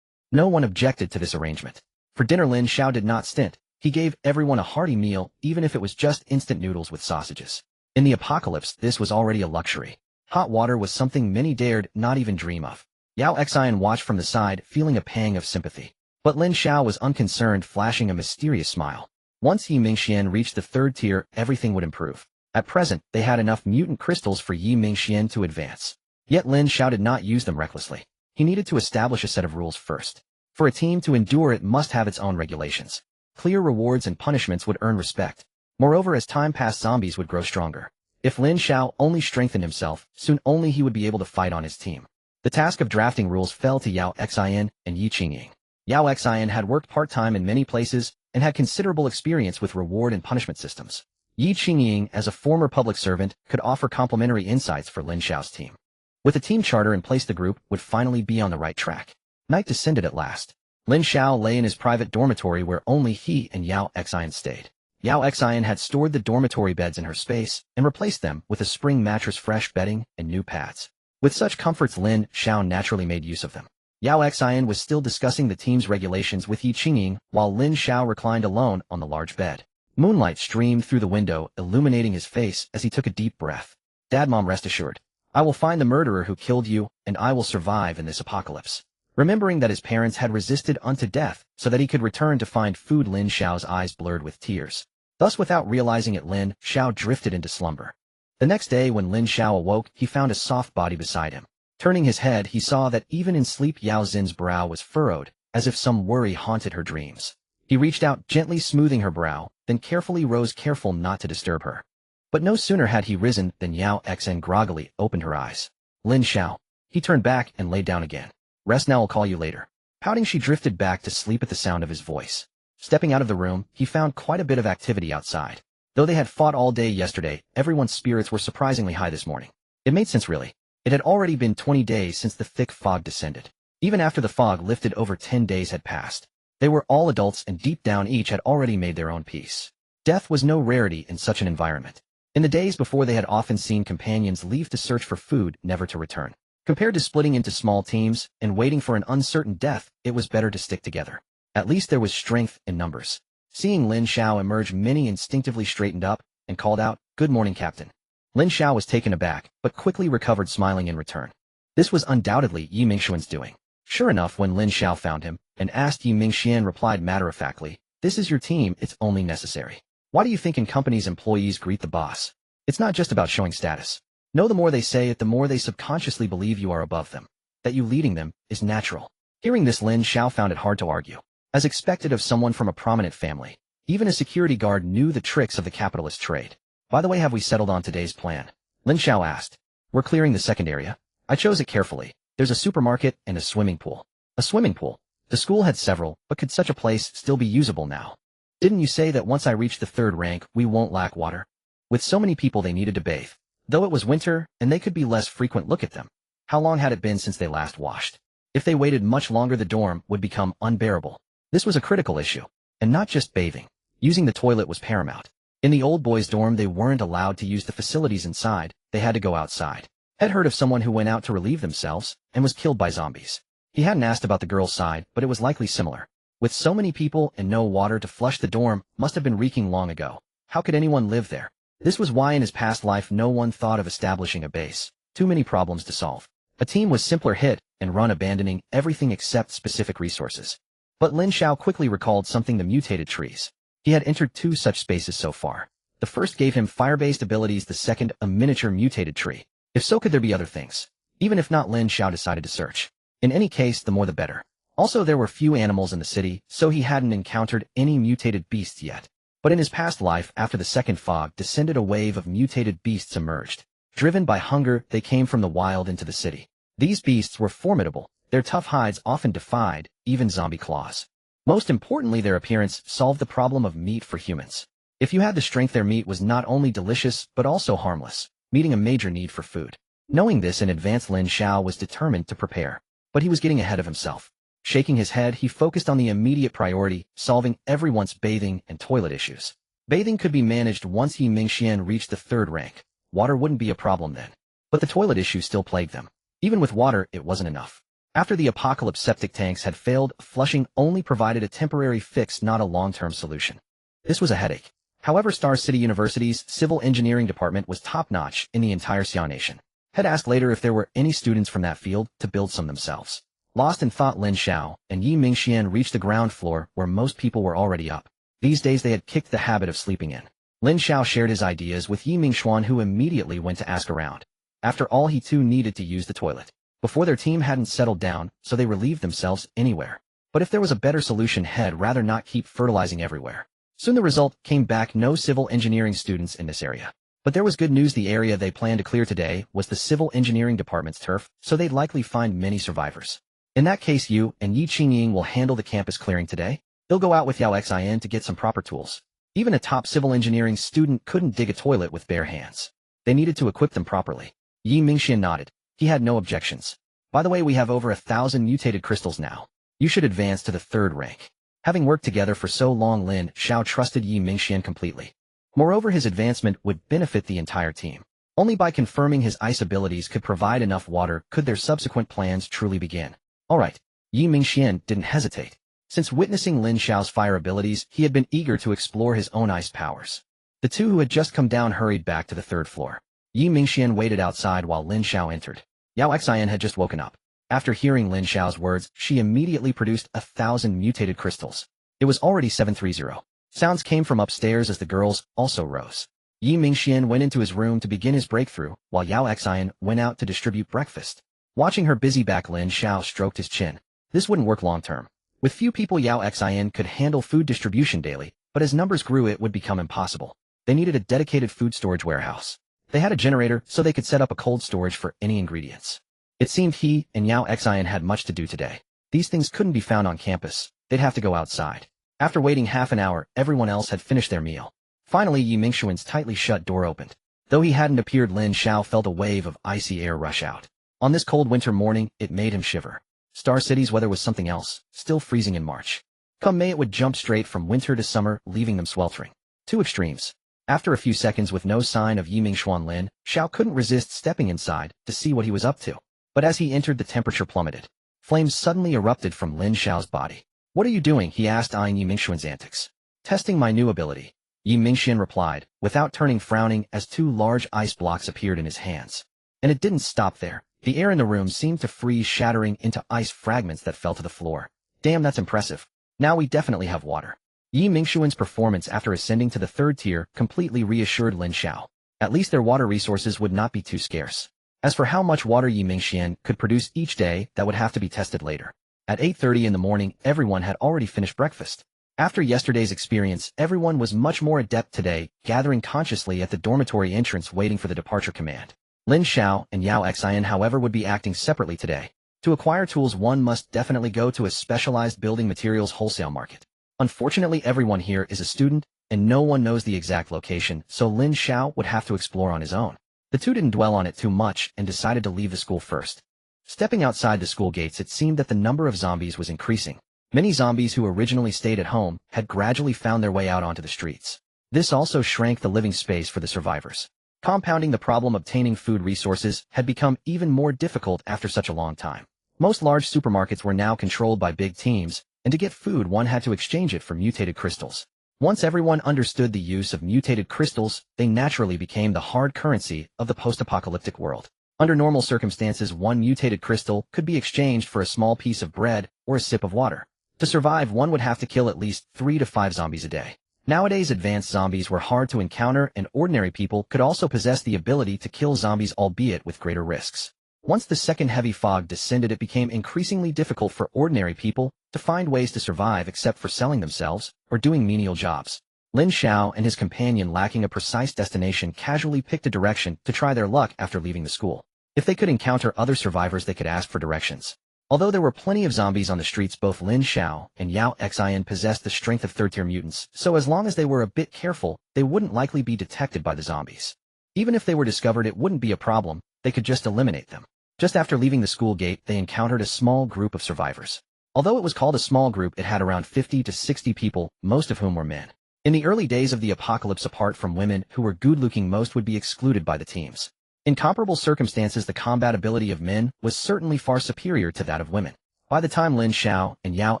No one objected to this arrangement. For dinner, Lin Xiao did not stint. He gave everyone a hearty meal, even if it was just instant noodles with sausages. In the apocalypse, this was already a luxury. Hot water was something many dared not even dream of. Yao Xian watched from the side, feeling a pang of sympathy. But Lin Xiao was unconcerned, flashing a mysterious smile. Once Yi Mingxian reached the 3rd tier, everything would improve. At present, they had enough mutant crystals for Yi Mingxian to advance. Yet Lin Xiao did not use them recklessly. He needed to establish a set of rules first. For a team to endure, it must have its own regulations. Clear rewards and punishments would earn respect. Moreover, as time passed, zombies would grow stronger. If Lin Xiao only strengthened himself, soon only he would be able to fight on his team. The task of drafting rules fell to Yao Xian and Yi Qingying. Yao Xian had worked part-time in many places and had considerable experience with reward and punishment systems. Yi Qingying, as a former public servant, could offer complementary insights for Lin Xiao's team. With a team charter in place, the group would finally be on the right track. Night descended at last. Lin Xiao lay in his private dormitory where only he and Yao Xian stayed. Yao Xian had stored the dormitory beds in her space and replaced them with a spring mattress, fresh bedding, and new pads. With such comforts, Lin Xiao naturally made use of them. Yao Xian was still discussing the team's regulations with Yi Qingying while Lin Xiao reclined alone on the large bed. Moonlight streamed through the window, illuminating his face as he took a deep breath. "Dad, Mom, rest assured. I will find the murderer who killed you, and I will survive in this apocalypse." Remembering that his parents had resisted unto death so that he could return to find food, Lin Xiao's eyes blurred with tears. Thus, without realizing it, Lin Xiao drifted into slumber. The next day, when Lin Xiao awoke, he found a soft body beside him. Turning his head, he saw that even in sleep, Yao Xin's brow was furrowed, as if some worry haunted her dreams. He reached out, gently smoothing her brow, then carefully rose, careful not to disturb her. But no sooner had he risen than Yao Xian groggily opened her eyes. "Lin Xiao." He turned back and lay down again. "Rest now, I'll call you later." Pouting, she drifted back to sleep at the sound of his voice. Stepping out of the room, he found quite a bit of activity outside. Though they had fought all day yesterday, everyone's spirits were surprisingly high this morning. It made sense, really. It had already been 20 days since the thick fog descended. Even after the fog lifted, over 10 days had passed. They were all adults, and deep down each had already made their own peace. Death was no rarity in such an environment. In the days before, they had often seen companions leave to search for food, never to return. Compared to splitting into small teams and waiting for an uncertain death, it was better to stick together. At least there was strength in numbers. Seeing Lin Xiao emerge, many instinctively straightened up and called out, "Good morning, Captain." Lin Xiao was taken aback, but quickly recovered, smiling in return. This was undoubtedly Yi Mingxian's doing. Sure enough, when Lin Xiao found him and asked, Yi Mingxian replied matter-of-factly, "This is your team, it's only necessary. Why do you think in companies employees greet the boss? It's not just about showing status. No, the more they say it, the more they subconsciously believe you are above them. That you leading them is natural." Hearing this, Lin Xiao found it hard to argue. As expected of someone from a prominent family, even a security guard knew the tricks of the capitalist trade. "By the way, have we settled on today's plan?" Lin Xiao asked. "We're clearing the second area. I chose it carefully. There's a supermarket and a swimming pool." A swimming pool? The school had several, but could such a place still be usable now? "Didn't you say that once I reach the 3rd rank, we won't lack water?" With so many people, they needed to bathe. Though it was winter, and they could be less frequent, look at them. How long had it been since they last washed? If they waited much longer, the dorm would become unbearable. This was a critical issue. And not just bathing. Using the toilet was paramount. In the old boys' dorm, they weren't allowed to use the facilities inside, they had to go outside. Had heard of someone who went out to relieve themselves and was killed by zombies. He hadn't asked about the girl's side, but it was likely similar. With so many people and no water to flush, the dorm must have been reeking long ago. How could anyone live there? This was why in his past life no one thought of establishing a base. Too many problems to solve. A team was simpler, hit and run, abandoning everything except specific resources. But Lin Xiao quickly recalled something: the mutated trees. He had entered 2 such spaces so far. The first gave him fire-based abilities, the second a miniature mutated tree. If so, could there be other things? Even if not, Lin Xiao decided to search. In any case, the more the better. Also, there were few animals in the city, so he hadn't encountered any mutated beasts yet. But in his past life, after the second fog descended, a wave of mutated beasts emerged. Driven by hunger, they came from the wild into the city. These beasts were formidable. Their tough hides often defied even zombie claws. Most importantly, their appearance solved the problem of meat for humans. If you had the strength, their meat was not only delicious but also harmless, meeting a major need for food. Knowing this in advance, Lin Xiao was determined to prepare. But he was getting ahead of himself. Shaking his head, he focused on the immediate priority, solving everyone's bathing and toilet issues. Bathing could be managed once Yi Mingxian reached the third rank. Water wouldn't be a problem then. But the toilet issue still plagued them. Even with water, it wasn't enough. After the apocalypse septic tanks had failed, flushing only provided a temporary fix, not a long-term solution. This was a headache. However, Star City University's civil engineering department was top-notch in the entire Xiao nation. Had asked later if there were any students from that field to build some themselves. Lost in thought, Lin Xiao and Yi Mingxian reached the ground floor where most people were already up. These days they had kicked the habit of sleeping in. Lin Xiao shared his ideas with Yi Mingxuan, who immediately went to ask around. After all, he too needed to use the toilet. Before, their team hadn't settled down, so they relieved themselves anywhere. But if there was a better solution, had rather not keep fertilizing everywhere. Soon the result came back: no civil engineering students in this area. But there was good news: the area they planned to clear today was the civil engineering department's turf, so they'd likely find many survivors. In that case, you and Yi Qingying will handle the campus clearing today. They'll go out with Yao Xian to get some proper tools. Even a top civil engineering student couldn't dig a toilet with bare hands. They needed to equip them properly. Yi Mingxian nodded. He had no objections. By the way, we have over 1,000 mutated crystals now. You should advance to the third rank. Having worked together for so long, Lin Xiao trusted Yi Mingxian completely. Moreover, his advancement would benefit the entire team. Only by confirming his ice abilities could provide enough water could their subsequent plans truly begin. Alright. Yi Mingxian didn't hesitate. Since witnessing Lin Xiao's fire abilities, he had been eager to explore his own ice powers. The two who had just come down hurried back to the third floor. Yi Mingxian waited outside while Lin Xiao entered. Yao Xian had just woken up. After hearing Lin Xiao's words, she immediately produced 1,000 mutated crystals. It was already 7:30. Sounds came from upstairs as the girls also rose. Yi Mingxian went into his room to begin his breakthrough, while Yao Xian went out to distribute breakfast. Watching her busy back, Lin Xiao stroked his chin. This wouldn't work long term. With few people, Yao Xian could handle food distribution daily, but as numbers grew it would become impossible. They needed a dedicated food storage warehouse. They had a generator so they could set up a cold storage for any ingredients. It seemed he and Yao Xian had much to do today. These things couldn't be found on campus. They'd have to go outside. After waiting half an hour, everyone else had finished their meal. Finally, Yi Mingxuan's tightly shut door opened. Though he hadn't appeared, Lin Xiao felt a wave of icy air rush out. On this cold winter morning, it made him shiver. Star City's weather was something else, still freezing in March. Come May, it would jump straight from winter to summer, leaving them sweltering. Two extremes. After a few seconds with no sign of Yi Mingxuan, Lin Xiao couldn't resist stepping inside to see what he was up to. But as he entered, the temperature plummeted. Flames suddenly erupted from Lin Xiao's body. "What are you doing?" he asked, eyeing Yi Mingxuan's antics. "Testing my new ability," Yi Mingxian replied, without turning, frowning as two large ice blocks appeared in his hands. And it didn't stop there. The air in the room seemed to freeze, shattering into ice fragments that fell to the floor. "Damn, that's impressive. Now we definitely have water." Yi Mingxuan's performance after ascending to the third tier completely reassured Lin Xiao. At least their water resources would not be too scarce. As for how much water Yi Mingxian could produce each day, that would have to be tested later. At 8:30 in the morning, everyone had already finished breakfast. After yesterday's experience, everyone was much more adept today, gathering consciously at the dormitory entrance waiting for the departure command. Lin Xiao and Yao Xian, however, would be acting separately today. To acquire tools, one must definitely go to a specialized building materials wholesale market. Unfortunately, everyone here is a student, and no one knows the exact location, so Lin Xiao would have to explore on his own. The two didn't dwell on it too much and decided to leave the school first. Stepping outside the school gates, it seemed that the number of zombies was increasing. Many zombies who originally stayed at home had gradually found their way out onto the streets. This also shrank the living space for the survivors. Compounding the problem, obtaining food resources had become even more difficult after such a long time. Most large supermarkets were now controlled by big teams, and to get food one had to exchange it for mutated crystals. Once everyone understood the use of mutated crystals, they naturally became the hard currency of the post-apocalyptic world. Under normal circumstances, one mutated crystal could be exchanged for a small piece of bread or a sip of water. To survive, one would have to kill at least 3 to 5 zombies a day. Nowadays, advanced zombies were hard to encounter, and ordinary people could also possess the ability to kill zombies, albeit with greater risks. Once the second heavy fog descended, it became increasingly difficult for ordinary people to find ways to survive except for selling themselves or doing menial jobs. Lin Xiao and his companion, lacking a precise destination, casually picked a direction to try their luck after leaving the school. If they could encounter other survivors, they could ask for directions. Although there were plenty of zombies on the streets, both Lin Xiao and Yao Xian possessed the strength of third-tier mutants, so as long as they were a bit careful, they wouldn't likely be detected by the zombies. Even if they were discovered, it wouldn't be a problem. They could just eliminate them. Just after leaving the school gate, they encountered a small group of survivors. Although it was called a small group, it had around 50 to 60 people, most of whom were men. In the early days of the apocalypse, apart from women who were good-looking, most would be excluded by the teams. In comparable circumstances, the combat ability of men was certainly far superior to that of women. By the time Lin Xiao and Yao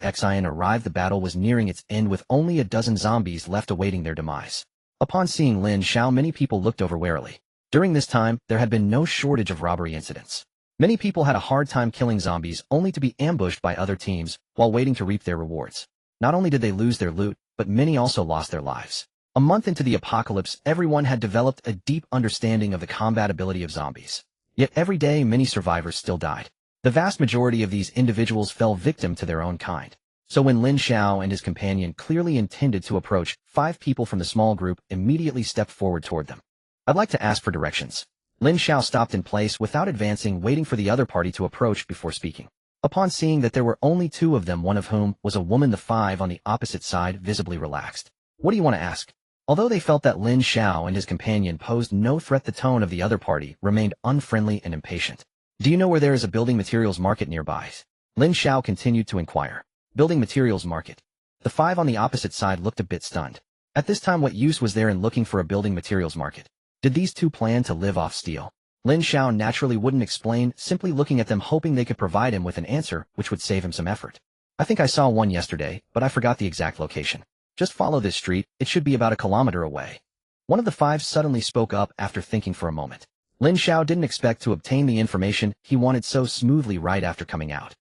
Xian arrived, the battle was nearing its end with only a dozen zombies left awaiting their demise. Upon seeing Lin Xiao, many people looked over warily. During this time, there had been no shortage of robbery incidents. Many people had a hard time killing zombies only to be ambushed by other teams while waiting to reap their rewards. Not only did they lose their loot, but many also lost their lives. A month into the apocalypse, everyone had developed a deep understanding of the combat ability of zombies. Yet every day, many survivors still died. The vast majority of these individuals fell victim to their own kind. So when Lin Xiao and his companion clearly intended to approach, 5 people from the small group immediately stepped forward toward them. "I'd like to ask for directions." Lin Xiao stopped in place without advancing, waiting for the other party to approach before speaking. Upon seeing that there were only 2 of them, one of whom was a woman, the 5 on the opposite side visibly relaxed. "What do you want to ask?" Although they felt that Lin Xiao and his companion posed no threat, the tone of the other party remained unfriendly and impatient. "Do you know where there is a building materials market nearby?" Lin Xiao continued to inquire. "Building materials market?" The 5 on the opposite side looked a bit stunned. At this time, what use was there in looking for a building materials market? Did these 2 plan to live off steel? Lin Xiao naturally wouldn't explain, simply looking at them, hoping they could provide him with an answer which would save him some effort. "I think I saw one yesterday, but I forgot the exact location. Just follow this street, it should be about a kilometer away." One of the 5 suddenly spoke up after thinking for a moment. Lin Xiao didn't expect to obtain the information he wanted so smoothly right after coming out.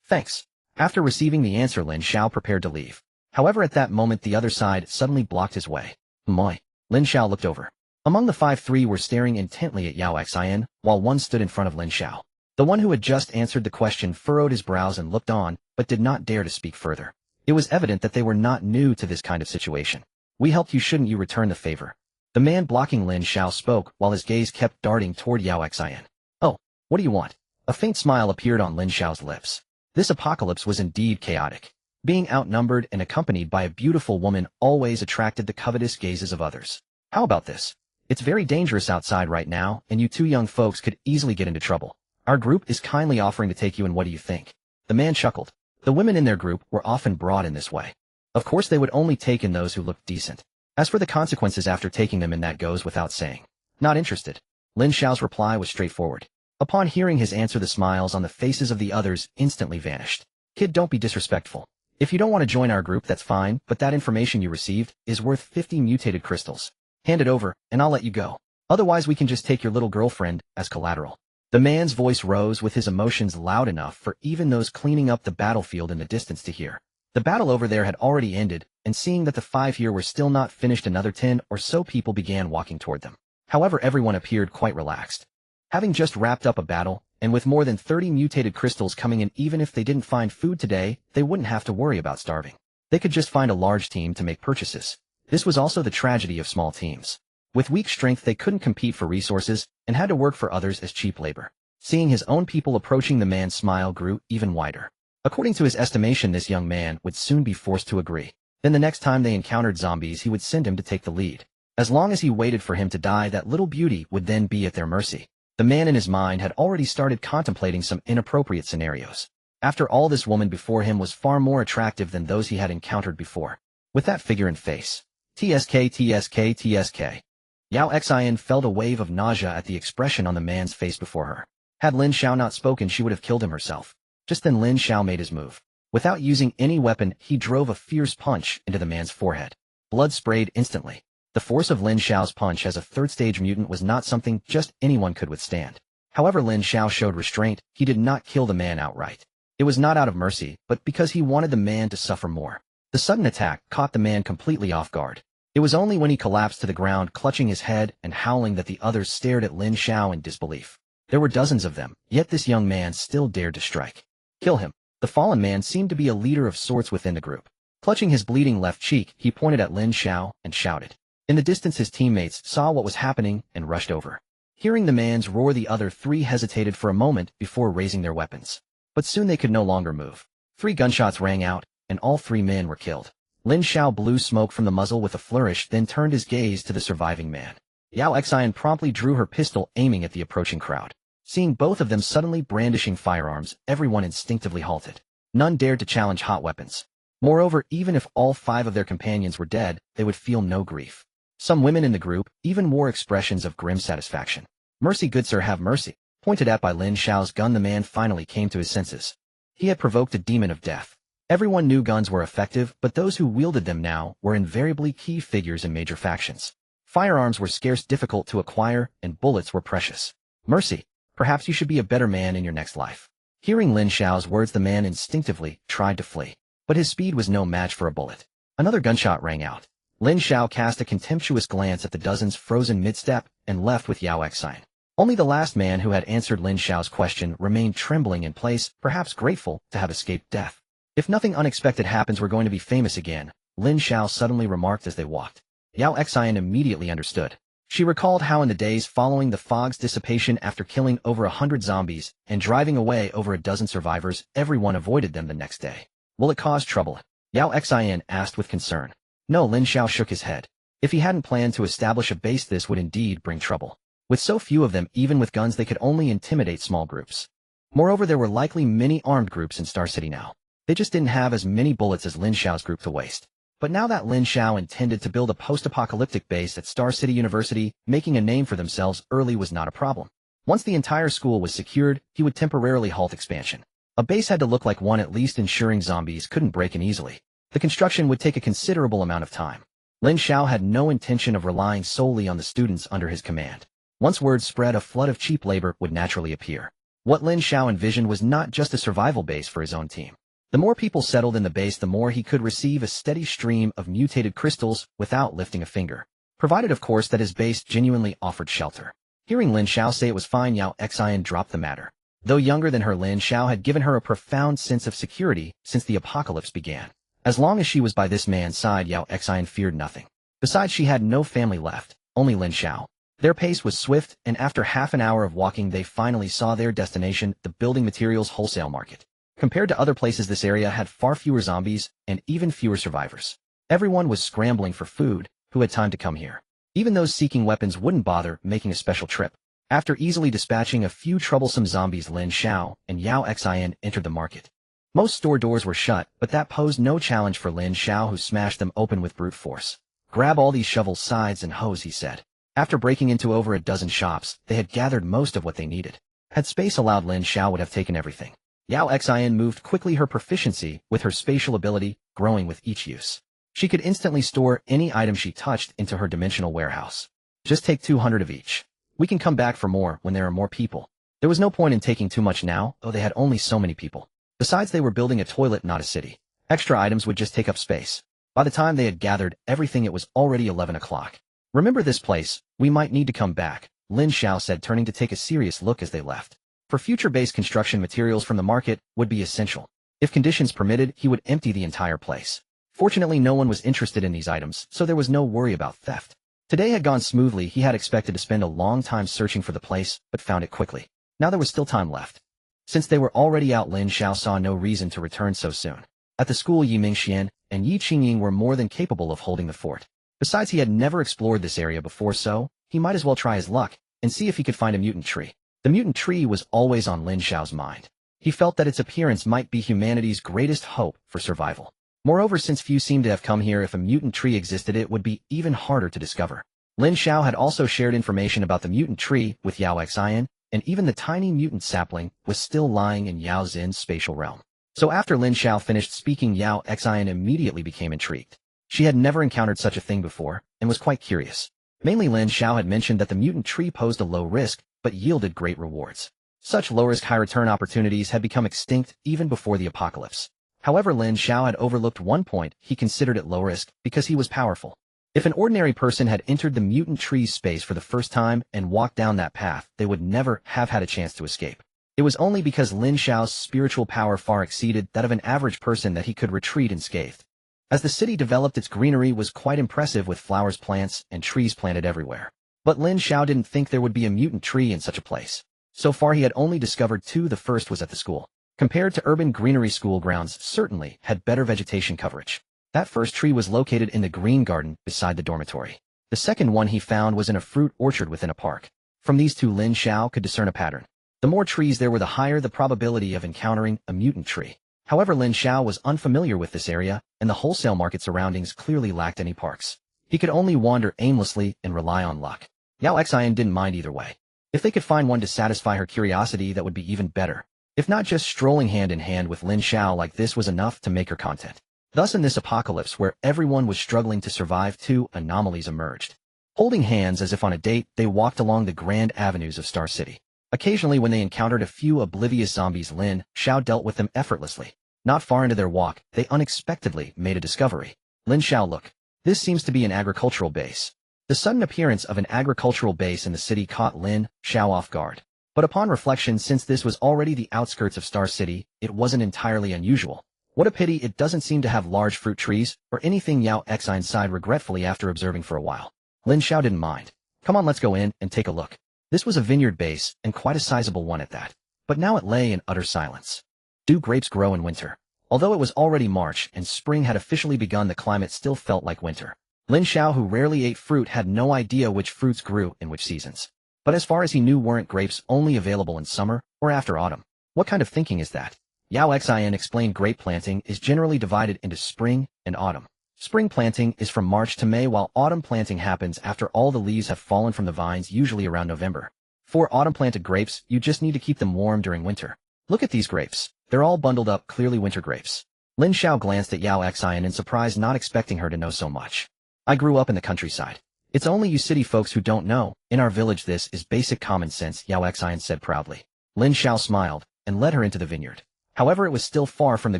"Thanks." After receiving the answer, Lin Xiao prepared to leave. However, at that moment, the other side suddenly blocked his way. "Moi." Lin Xiao looked over. Among the 5, 3 were staring intently at Yao Xian, while one stood in front of Lin Xiao. The one who had just answered the question furrowed his brows and looked on, but did not dare to speak further. It was evident that they were not new to this kind of situation. "We helped you, shouldn't you return the favor?" The man blocking Lin Xiao spoke while his gaze kept darting toward Yao Xian. "Oh, what do you want?" A faint smile appeared on Lin Xiao's lips. This apocalypse was indeed chaotic. Being outnumbered and accompanied by a beautiful woman always attracted the covetous gazes of others. "How about this? It's very dangerous outside right now, and you 2 young folks could easily get into trouble. Our group is kindly offering to take you, and what do you think?" The man chuckled. The women in their group were often brought in this way. Of course, they would only take in those who looked decent. As for the consequences after taking them in, that goes without saying. "Not interested." Lin Xiao's reply was straightforward. Upon hearing his answer, the smiles on the faces of the others instantly vanished. "Kid, don't be disrespectful. If you don't want to join our group, that's fine, but that information you received is worth 50 mutated crystals. Hand it over, and I'll let you go. Otherwise, we can just take your little girlfriend as collateral." The man's voice rose with his emotions loud enough for even those cleaning up the battlefield in the distance to hear. The battle over there had already ended, and seeing that the 5 here were still not finished, another 10 or so people began walking toward them. However, everyone appeared quite relaxed. Having just wrapped up a battle, and with more than 30 mutated crystals coming in, even if they didn't find food today, they wouldn't have to worry about starving. They could just find a large team to make purchases. This was also the tragedy of small teams. With weak strength, they couldn't compete for resources and had to work for others as cheap labor. Seeing his own people approaching, the man's smile grew even wider. According to his estimation, this young man would soon be forced to agree. Then the next time they encountered zombies, he would send him to take the lead. As long as he waited for him to die, that little beauty would then be at their mercy. The man in his mind had already started contemplating some inappropriate scenarios. After all, this woman before him was far more attractive than those he had encountered before. With that figure and face. TSK, TSK, TSK. Yao Xian felt a wave of nausea at the expression on the man's face before her. Had Lin Xiao not spoken, she would have killed him herself. Just then Lin Xiao made his move. Without using any weapon, he drove a fierce punch into the man's forehead. Blood sprayed instantly. The force of Lin Xiao's punch as a third-stage mutant was not something just anyone could withstand. However, Lin Xiao showed restraint. He did not kill the man outright. It was not out of mercy, but because he wanted the man to suffer more. The sudden attack caught the man completely off guard. It was only when he collapsed to the ground, clutching his head and howling, that the others stared at Lin Xiao in disbelief. There were dozens of them, yet this young man still dared to strike. Kill him. The fallen man seemed to be a leader of sorts within the group. Clutching his bleeding left cheek, he pointed at Lin Xiao and shouted. In the distance, his teammates saw what was happening and rushed over. Hearing the man's roar, the other 3 hesitated for a moment before raising their weapons. But soon they could no longer move. 3 gunshots rang out, and all 3 men were killed. Lin Xiao blew smoke from the muzzle with a flourish, then turned his gaze to the surviving man. Yao Xian promptly drew her pistol, aiming at the approaching crowd. Seeing both of them suddenly brandishing firearms, everyone instinctively halted. None dared to challenge hot weapons. Moreover, even if all 5 of their companions were dead, they would feel no grief. Some women in the group even wore expressions of grim satisfaction. "Mercy, good sir, have mercy." Pointed at by Lin Xiao's gun, the man finally came to his senses. He had provoked a demon of death. Everyone knew guns were effective, but those who wielded them now were invariably key figures in major factions. Firearms were scarce, difficult to acquire, and bullets were precious. "Mercy, perhaps you should be a better man in your next life." Hearing Lin Xiao's words, the man instinctively tried to flee, but his speed was no match for a bullet. Another gunshot rang out. Lin Xiao cast a contemptuous glance at the dozens frozen mid-step and left with Yao Xian. Only the last man who had answered Lin Xiao's question remained trembling in place, perhaps grateful to have escaped death. "If nothing unexpected happens, we're going to be famous again," Lin Xiao suddenly remarked as they walked. Yao Xian immediately understood. She recalled how in the days following the fog's dissipation, after killing over 100 zombies and driving away over a dozen survivors, everyone avoided them the next day. "Will it cause trouble?" Yao Xian asked with concern. No, Lin Xiao shook his head. If he hadn't planned to establish a base, this would indeed bring trouble. With so few of them, even with guns, they could only intimidate small groups. Moreover, there were likely many armed groups in Star City now. They just didn't have as many bullets as Lin Xiao's group to waste. But now that Lin Xiao intended to build a post-apocalyptic base at Star City University, making a name for themselves early was not a problem. Once the entire school was secured, he would temporarily halt expansion. A base had to look like one, at least ensuring zombies couldn't break in easily. The construction would take a considerable amount of time. Lin Xiao had no intention of relying solely on the students under his command. Once word spread, a flood of cheap labor would naturally appear. What Lin Xiao envisioned was not just a survival base for his own team. The more people settled in the base, the more he could receive a steady stream of mutated crystals without lifting a finger. Provided, of course, that his base genuinely offered shelter. Hearing Lin Xiao say it was fine, Yao Xian dropped the matter. Though younger than her, Lin Xiao had given her a profound sense of security since the apocalypse began. As long as she was by this man's side, Yao Xian feared nothing. Besides, she had no family left, only Lin Xiao. Their pace was swift, and after half an hour of walking, they finally saw their destination, the building materials wholesale market. Compared to other places, this area had far fewer zombies and even fewer survivors. Everyone was scrambling for food who had time to come here. Even those seeking weapons wouldn't bother making a special trip. After easily dispatching a few troublesome zombies, Lin Xiao and Yao Xian entered the market. Most store doors were shut, but that posed no challenge for Lin Xiao, who smashed them open with brute force. "Grab all these shovels, scythes, and hoes," he said. After breaking into over a dozen shops, they had gathered most of what they needed. Had space allowed, Lin Xiao would have taken everything. Yao Xian moved quickly, her proficiency with her spatial ability growing with each use. She could instantly store any item she touched into her dimensional warehouse. "Just take 200 of each. We can come back for more when there are more people." There was no point in taking too much now, though they had only so many people. Besides, they were building a toilet, not a city. Extra items would just take up space. By the time they had gathered everything, it was already 11 o'clock. "Remember this place, we might need to come back," Lin Xiao said, turning to take a serious look as they left. For future base construction, materials from the market would be essential. If conditions permitted, he would empty the entire place. Fortunately, no one was interested in these items, so there was no worry about theft. Today had gone smoothly. He had expected to spend a long time searching for the place, but found it quickly. Now there was still time left. Since they were already out, Lin Xiao saw no reason to return so soon. At the school, Yi Mingxian and Yi Qingying were more than capable of holding the fort. Besides, he had never explored this area before, so he might as well try his luck and see if he could find a mutant tree. The mutant tree was always on Lin Xiao's mind. He felt that its appearance might be humanity's greatest hope for survival. Moreover, since few seemed to have come here, if a mutant tree existed, it would be even harder to discover. Lin Xiao had also shared information about the mutant tree with Yao Xian, and even the tiny mutant sapling was still lying in Yao Xin's spatial realm. So after Lin Xiao finished speaking, Yao Xian immediately became intrigued. She had never encountered such a thing before, and was quite curious. Mainly, Lin Xiao had mentioned that the mutant tree posed a low risk, but yielded great rewards. Such low-risk, high-return opportunities had become extinct even before the apocalypse. However, Lin Xiao had overlooked one point: he considered it low risk because he was powerful. If an ordinary person had entered the mutant tree's space for the first time and walked down that path, they would never have had a chance to escape. It was only because Lin Xiao's spiritual power far exceeded that of an average person that he could retreat unscathed. As the city developed, its greenery was quite impressive, with flowers, plants, and trees planted everywhere. But Lin Xiao didn't think there would be a mutant tree in such a place. So far he had only discovered two. The first was at the school. Compared to urban greenery, school grounds certainly had better vegetation coverage. That first tree was located in the green garden beside the dormitory. The second one he found was in a fruit orchard within a park. From these two, Lin Xiao could discern a pattern. The more trees there were, the higher the probability of encountering a mutant tree. However, Lin Xiao was unfamiliar with this area, and the wholesale market surroundings clearly lacked any parks. He could only wander aimlessly and rely on luck. Yao Xian didn't mind either way. If they could find one to satisfy her curiosity, that would be even better. If not, just strolling hand in hand with Lin Xiao like this was enough to make her content. Thus, in this apocalypse where everyone was struggling to survive, two anomalies emerged. Holding hands as if on a date, they walked along the grand avenues of Star City. Occasionally, when they encountered a few oblivious zombies, Lin Xiao dealt with them effortlessly. Not far into their walk, they unexpectedly made a discovery. Lin Xiao, look. This seems to be an agricultural base. The sudden appearance of an agricultural base in the city caught Lin Xiao off guard. But upon reflection, since this was already the outskirts of Star City, it wasn't entirely unusual. What a pity it doesn't seem to have large fruit trees or anything. Yao Xian sighed regretfully after observing for a while. Lin Xiao didn't mind. Come on, let's go in and take a look. This was a vineyard base, and quite a sizable one at that. But now it lay in utter silence. Do grapes grow in winter? Although it was already March and spring had officially begun, the climate still felt like winter. Lin Xiao, who rarely ate fruit, had no idea which fruits grew in which seasons. But as far as he knew, weren't grapes only available in summer or after autumn? What kind of thinking is that? Yao Xian explained grape planting is generally divided into spring and autumn. Spring planting is from March to May, while autumn planting happens after all the leaves have fallen from the vines, usually around November. For autumn-planted grapes, you just need to keep them warm during winter. Look at these grapes. They're all bundled up, clearly winter grapes. Lin Xiao glanced at Yao Xian in surprise, not expecting her to know so much. I grew up in the countryside. It's only you city folks who don't know. In our village, this is basic common sense, Yao Xian said proudly. Lin Xiao smiled and led her into the vineyard. However, it was still far from the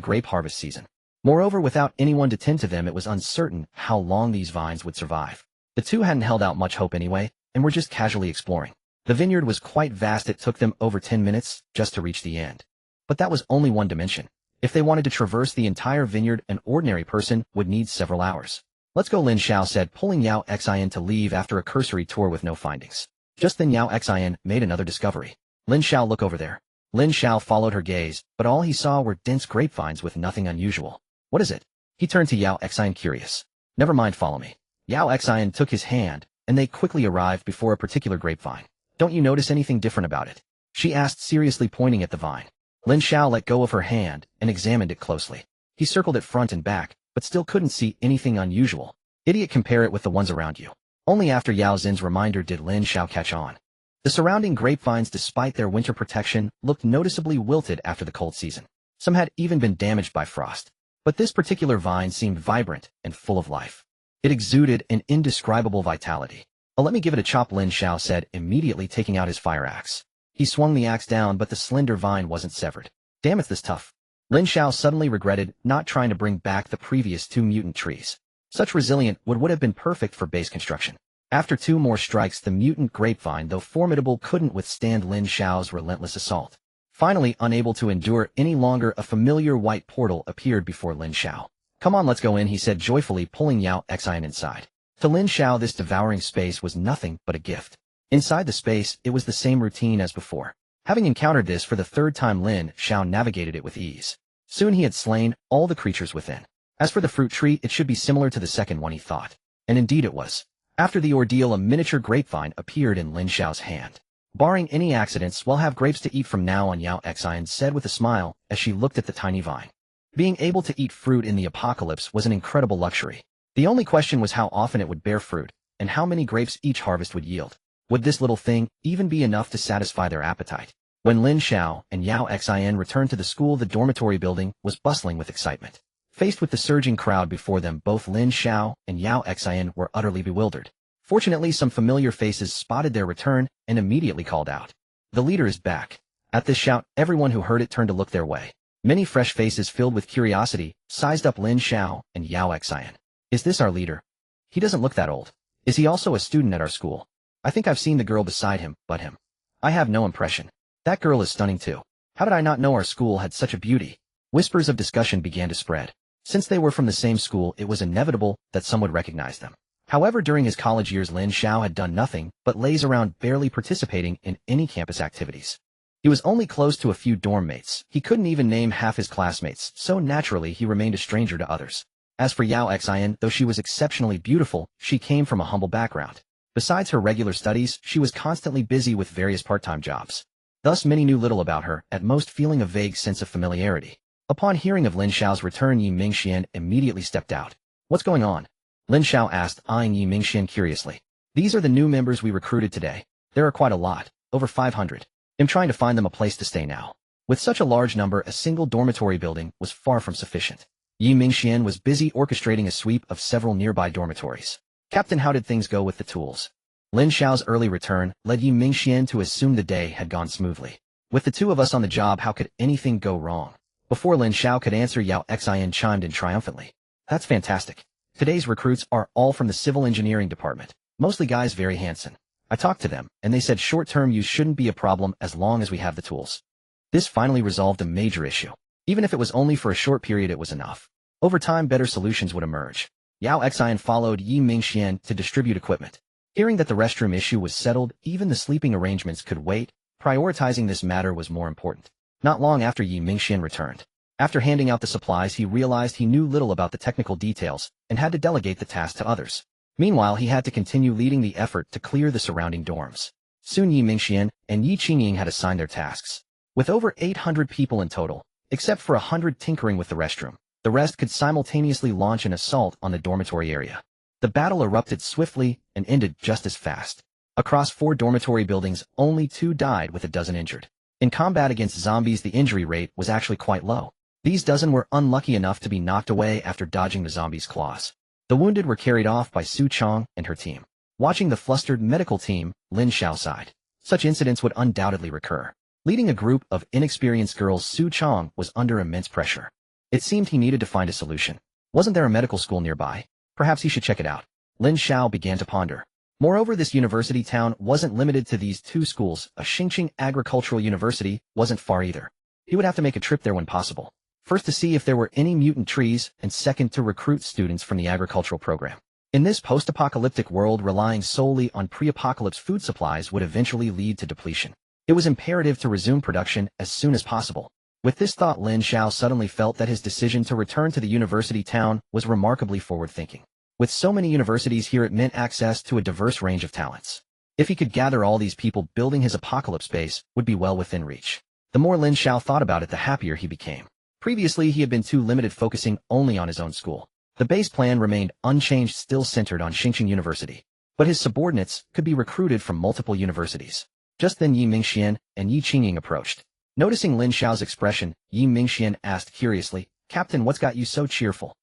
grape harvest season. Moreover, without anyone to tend to them, it was uncertain how long these vines would survive. The two hadn't held out much hope anyway, and were just casually exploring. The vineyard was quite vast. It took them over 10 minutes just to reach the end. But that was only one dimension. If they wanted to traverse the entire vineyard, an ordinary person would need several hours. Let's go, Lin Xiao said, pulling Yao Xian to leave after a cursory tour with no findings. Just then Yao Xian made another discovery. Lin Xiao, look over there. Lin Xiao followed her gaze, but all he saw were dense grapevines with nothing unusual. What is it? He turned to Yao Xian, curious. Never mind, follow me. Yao Xian took his hand, and they quickly arrived before a particular grapevine. Don't you notice anything different about it? She asked, seriously pointing at the vine. Lin Xiao let go of her hand and examined it closely. He circled it front and back, but still couldn't see anything unusual. Idiot, compare it with the ones around you. Only after Yao Xin's reminder did Lin Xiao catch on. The surrounding grapevines, despite their winter protection, looked noticeably wilted after the cold season. Some had even been damaged by frost. But this particular vine seemed vibrant and full of life. It exuded an indescribable vitality. Oh, let me give it a chop, Lin Xiao said, immediately taking out his fire axe. He swung the axe down, but the slender vine wasn't severed. Damn, it's this tough. Lin Xiao suddenly regretted not trying to bring back the previous two mutant trees. Such resilient would have been perfect for base construction. After two more strikes, the mutant grapevine, though formidable, couldn't withstand Lin Xiao's relentless assault. Finally, unable to endure any longer, a familiar white portal appeared before Lin Xiao. Come on, let's go in, he said joyfully, pulling Yao Xian inside. To Lin Xiao, this devouring space was nothing but a gift. Inside the space, it was the same routine as before. Having encountered this for the third time, Lin Xiao navigated it with ease. Soon he had slain all the creatures within. As for the fruit tree, it should be similar to the second one, he thought. And indeed it was. After the ordeal, a miniature grapevine appeared in Lin Xiao's hand. Barring any accidents, we'll have grapes to eat from now on, Yao Xian said with a smile as she looked at the tiny vine. Being able to eat fruit in the apocalypse was an incredible luxury. The only question was how often it would bear fruit, and how many grapes each harvest would yield. Would this little thing even be enough to satisfy their appetite? When Lin Xiao and Yao Xian returned to the school, the dormitory building was bustling with excitement. Faced with the surging crowd before them, both Lin Xiao and Yao Xian were utterly bewildered. Fortunately, some familiar faces spotted their return and immediately called out. The leader is back. At this shout, everyone who heard it turned to look their way. Many fresh faces filled with curiosity sized up Lin Xiao and Yao Xian. Is this our leader? He doesn't look that old. Is he also a student at our school? I think I've seen the girl beside him, but him. I have no impression. That girl is stunning too. How did I not know our school had such a beauty? Whispers of discussion began to spread. Since they were from the same school, it was inevitable that some would recognize them. However, during his college years, Lin Xiao had done nothing but laze around, barely participating in any campus activities. He was only close to a few dorm mates. He couldn't even name half his classmates, so naturally he remained a stranger to others. As for Yao Xian, though she was exceptionally beautiful, she came from a humble background. Besides her regular studies, she was constantly busy with various part-time jobs. Thus many knew little about her, at most feeling a vague sense of familiarity. Upon hearing of Lin Xiao's return, Yi Mingxian immediately stepped out. What's going on? Lin Xiao asked, eyeing Yi Mingxian curiously. These are the new members we recruited today. There are quite a lot, over 500. I'm trying to find them a place to stay now. With such a large number, a single dormitory building was far from sufficient. Yi Mingxian was busy orchestrating a sweep of several nearby dormitories. Captain, how did things go with the tools? Lin Xiao's early return led Yi Mingxian to assume the day had gone smoothly. With the two of us on the job, how could anything go wrong? Before Lin Xiao could answer, Yao Xian chimed in triumphantly. That's fantastic. Today's recruits are all from the civil engineering department, mostly guys very handsome. I talked to them, and they said short-term use shouldn't be a problem as long as we have the tools. This finally resolved a major issue. Even if it was only for a short period, it was enough. Over time, better solutions would emerge. Yao Xian followed Yi Mingxian to distribute equipment. Hearing that the restroom issue was settled, even the sleeping arrangements could wait. Prioritizing this matter was more important. Not long after Yi Mingxian returned. After handing out the supplies, he realized he knew little about the technical details and had to delegate the task to others. Meanwhile, he had to continue leading the effort to clear the surrounding dorms. Soon Yi Mingxian and Yi Qingying had assigned their tasks. With over 800 people in total, except for 100 tinkering with the restroom, the rest could simultaneously launch an assault on the dormitory area. The battle erupted swiftly and ended just as fast. Across 4 dormitory buildings, only 2 died with a dozen injured. In combat against zombies, the injury rate was actually quite low. These dozen were unlucky enough to be knocked away after dodging the zombies' claws. The wounded were carried off by Su Chong and her team. Watching the flustered medical team, Lin Xiao sighed. Such incidents would undoubtedly recur. Leading a group of inexperienced girls, Su Chong was under immense pressure. It seemed he needed to find a solution. Wasn't there a medical school nearby? Perhaps he should check it out. Lin Xiao began to ponder. Moreover, this university town wasn't limited to these 2 schools. A Xingqing Agricultural University wasn't far either. He would have to make a trip there when possible. First to see if there were any mutant trees, and second to recruit students from the agricultural program. In this post-apocalyptic world, relying solely on pre-apocalypse food supplies would eventually lead to depletion. It was imperative to resume production as soon as possible. With this thought, Lin Xiao suddenly felt that his decision to return to the university town was remarkably forward-thinking. With so many universities here, it meant access to a diverse range of talents. If he could gather all these people, building his apocalypse base would be well within reach. The more Lin Xiao thought about it, the happier he became. Previously, he had been too limited, focusing only on his own school. The base plan remained unchanged, still centered on Xingqing University. But his subordinates could be recruited from multiple universities. Just then Yi Mingxian and Yi Qingying approached. Noticing Lin Xiao's expression, Yi Mingxian asked curiously, "Captain, what's got you so cheerful?"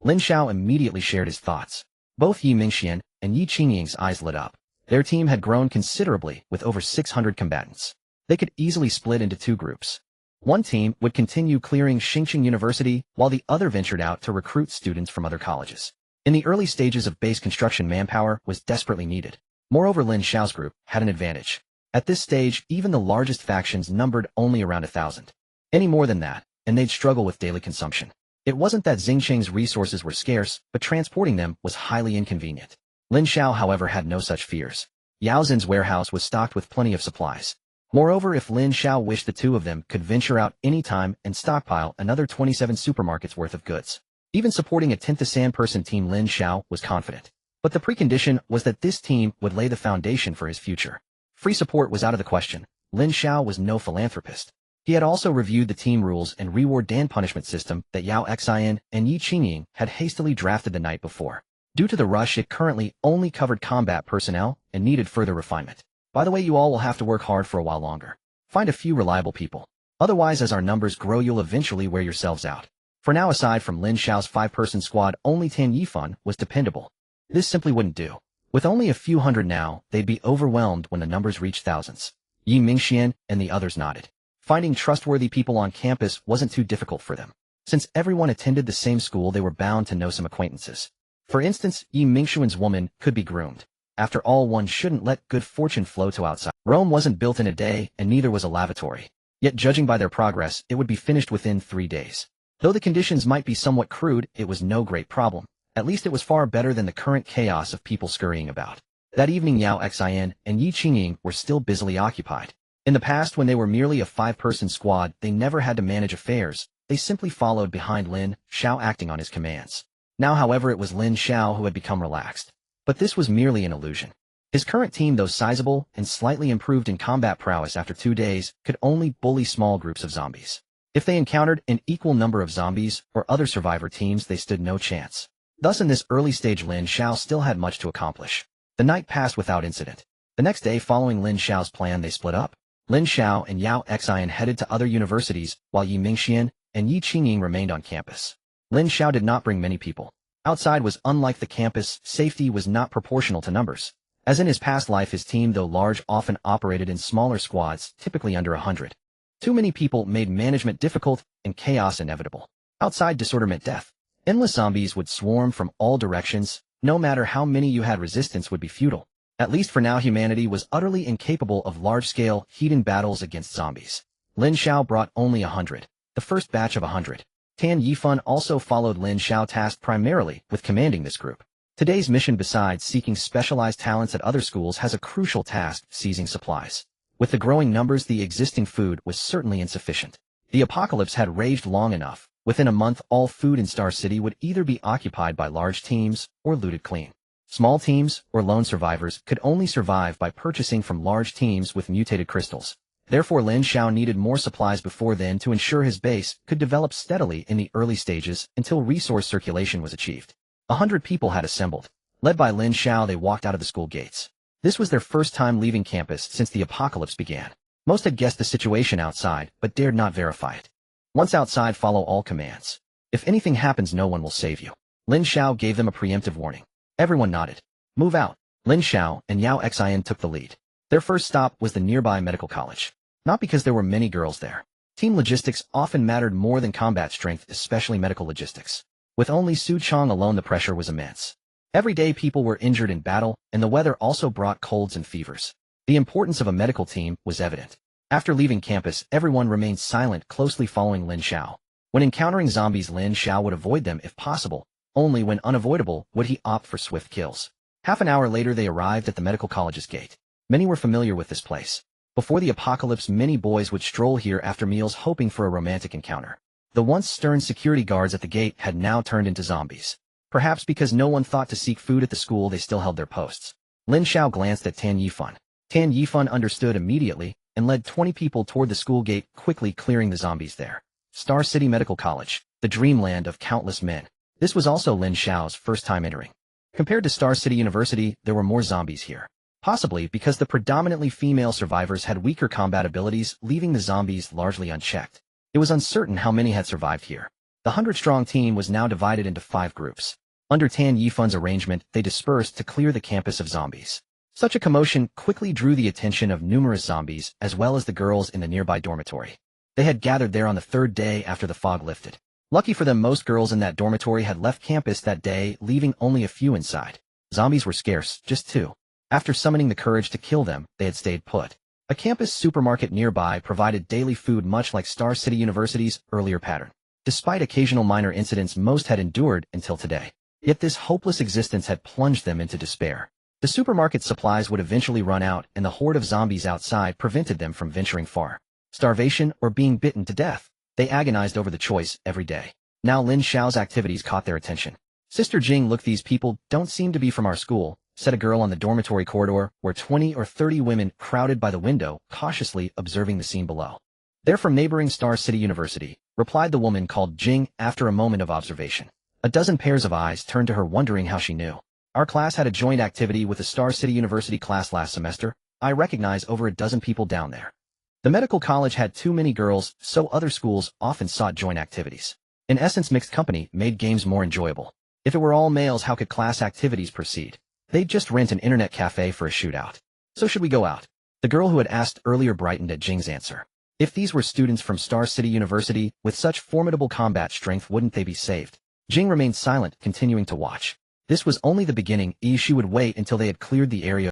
Lin Xiao immediately shared his thoughts. Both Yi Mingxian and Yi Qingying's eyes lit up. Their team had grown considerably, with over 600 combatants. They could easily split into 2 groups. One team would continue clearing Xingqing University, while the other ventured out to recruit students from other colleges. In the early stages of base construction, manpower was desperately needed. Moreover, Lin Xiao's group had an advantage. At this stage, even the largest factions numbered only around 1,000. Any more than that, and they'd struggle with daily consumption. It wasn't that Xingqing's resources were scarce, but transporting them was highly inconvenient. Lin Xiao, however, had no such fears. Yao Zhen's warehouse was stocked with plenty of supplies. Moreover, if Lin Xiao wished, the 2 of them could venture out any time and stockpile another 27 supermarkets worth of goods. Even supporting a 10-person team, Lin Xiao was confident. But the precondition was that this team would lay the foundation for his future. Free support was out of the question. Lin Xiao was no philanthropist. He had also reviewed the team rules and reward and punishment system that Yao Xian and Yi Qingying had hastily drafted the night before. Due to the rush, it currently only covered combat personnel and needed further refinement. By the way, you all will have to work hard for a while longer. Find a few reliable people. Otherwise, as our numbers grow, you'll eventually wear yourselves out. For now, aside from Lin Xiao's 5-person squad, only Tan Yifan was dependable. This simply wouldn't do. With only a few hundred now, they'd be overwhelmed when the numbers reached thousands. Yi Mingxian and the others nodded. Finding trustworthy people on campus wasn't too difficult for them. Since everyone attended the same school, they were bound to know some acquaintances. For instance, Yi Mingxian's woman could be groomed. After all, one shouldn't let good fortune flow to outside. Rome wasn't built in a day, and neither was a lavatory. Yet judging by their progress, it would be finished within 3 days. Though the conditions might be somewhat crude, it was no great problem. At least it was far better than the current chaos of people scurrying about. That evening, Yao Xian and Yi Qingying were still busily occupied. In the past, when they were merely a 5-person squad, they never had to manage affairs. They simply followed behind Lin Xiao, acting on his commands. Now, however, it was Lin Xiao who had become relaxed. But this was merely an illusion. His current team, though sizable and slightly improved in combat prowess after 2 days, could only bully small groups of zombies. If they encountered an equal number of zombies or other survivor teams, they stood no chance. Thus in this early stage, Lin Xiao still had much to accomplish. The night passed without incident. The next day, following Lin Xiao's plan, they split up. Lin Xiao and Yao Xian headed to other universities, while Yi Mingxian and Yi Qingying remained on campus. Lin Xiao did not bring many people. Outside was unlike the campus, safety was not proportional to numbers. As in his past life, his team, though large, often operated in smaller squads, typically under 100. Too many people made management difficult and chaos inevitable. Outside, disorder meant death. Endless zombies would swarm from all directions. No matter how many you had, resistance would be futile. At least for now, humanity was utterly incapable of large-scale, heated battles against zombies. Lin Xiao brought only 100. The first batch of 100. Tan Yifan also followed Lin Xiao, tasked primarily with commanding this group. Today's mission, besides seeking specialized talents at other schools, has a crucial task: seizing supplies. With the growing numbers, the existing food was certainly insufficient. The apocalypse had raged long enough. Within a month, all food in Star City would either be occupied by large teams or looted clean. Small teams or lone survivors could only survive by purchasing from large teams with mutated crystals. Therefore, Lin Xiao needed more supplies before then to ensure his base could develop steadily in the early stages until resource circulation was achieved. 100 people had assembled. Led by Lin Xiao, they walked out of the school gates. This was their first time leaving campus since the apocalypse began. Most had guessed the situation outside, but dared not verify it. Once outside, follow all commands. If anything happens, no one will save you. Lin Xiao gave them a preemptive warning. Everyone nodded. Move out. Lin Xiao and Yao Xian took the lead. Their first stop was the nearby medical college. Not because there were many girls there. Team logistics often mattered more than combat strength, especially medical logistics. With only Su Chong alone, the pressure was immense. Every day people were injured in battle, and the weather also brought colds and fevers. The importance of a medical team was evident. After leaving campus, everyone remained silent, closely following Lin Xiao. When encountering zombies, Lin Xiao would avoid them if possible. Only when unavoidable would he opt for swift kills. Half an hour later, they arrived at the medical college's gate. Many were familiar with this place. Before the apocalypse, many boys would stroll here after meals, hoping for a romantic encounter. The once stern security guards at the gate had now turned into zombies. Perhaps because no one thought to seek food at the school, they still held their posts. Lin Xiao glanced at Tan Yifan. Tan Yifan understood immediately and led 20 people toward the school gate, quickly clearing the zombies there. Star City Medical College, the dreamland of countless men. This was also Lin Xiao's first time entering. Compared to Star City University, there were more zombies here. Possibly because the predominantly female survivors had weaker combat abilities, leaving the zombies largely unchecked. It was uncertain how many had survived here. The 100-strong team was now divided into 5 groups. Under Tan Yifan's arrangement, they dispersed to clear the campus of zombies. Such a commotion quickly drew the attention of numerous zombies, as well as the girls in the nearby dormitory. They had gathered there on the 3rd day after the fog lifted. Lucky for them, most girls in that dormitory had left campus that day, leaving only a few inside. Zombies were scarce, just 2. After summoning the courage to kill them, they had stayed put. A campus supermarket nearby provided daily food, much like Star City University's earlier pattern. Despite occasional minor incidents, most had endured until today. Yet this hopeless existence had plunged them into despair. The supermarket supplies would eventually run out, and the horde of zombies outside prevented them from venturing far. Starvation or being bitten to death. They agonized over the choice every day. Now Lin Xiao's activities caught their attention. Sister Jing, look, these people don't seem to be from our school, said a girl on the dormitory corridor, where 20 or 30 women crowded by the window, cautiously observing the scene below. They're from neighboring Star City University, replied the woman called Jing after a moment of observation. A dozen pairs of eyes turned to her, wondering how she knew. Our class had a joint activity with the Star City University class last semester. I recognize over a dozen people down there. The medical college had too many girls, so other schools often sought joint activities. In essence, mixed company made games more enjoyable. If it were all males, how could class activities proceed? They'd just rent an internet cafe for a shootout. So should we go out? The girl who had asked earlier brightened at Jing's answer. If these were students from Star City University, with such formidable combat strength, wouldn't they be saved? Jing remained silent, continuing to watch. This was only the beginning. She would wait until they had cleared the area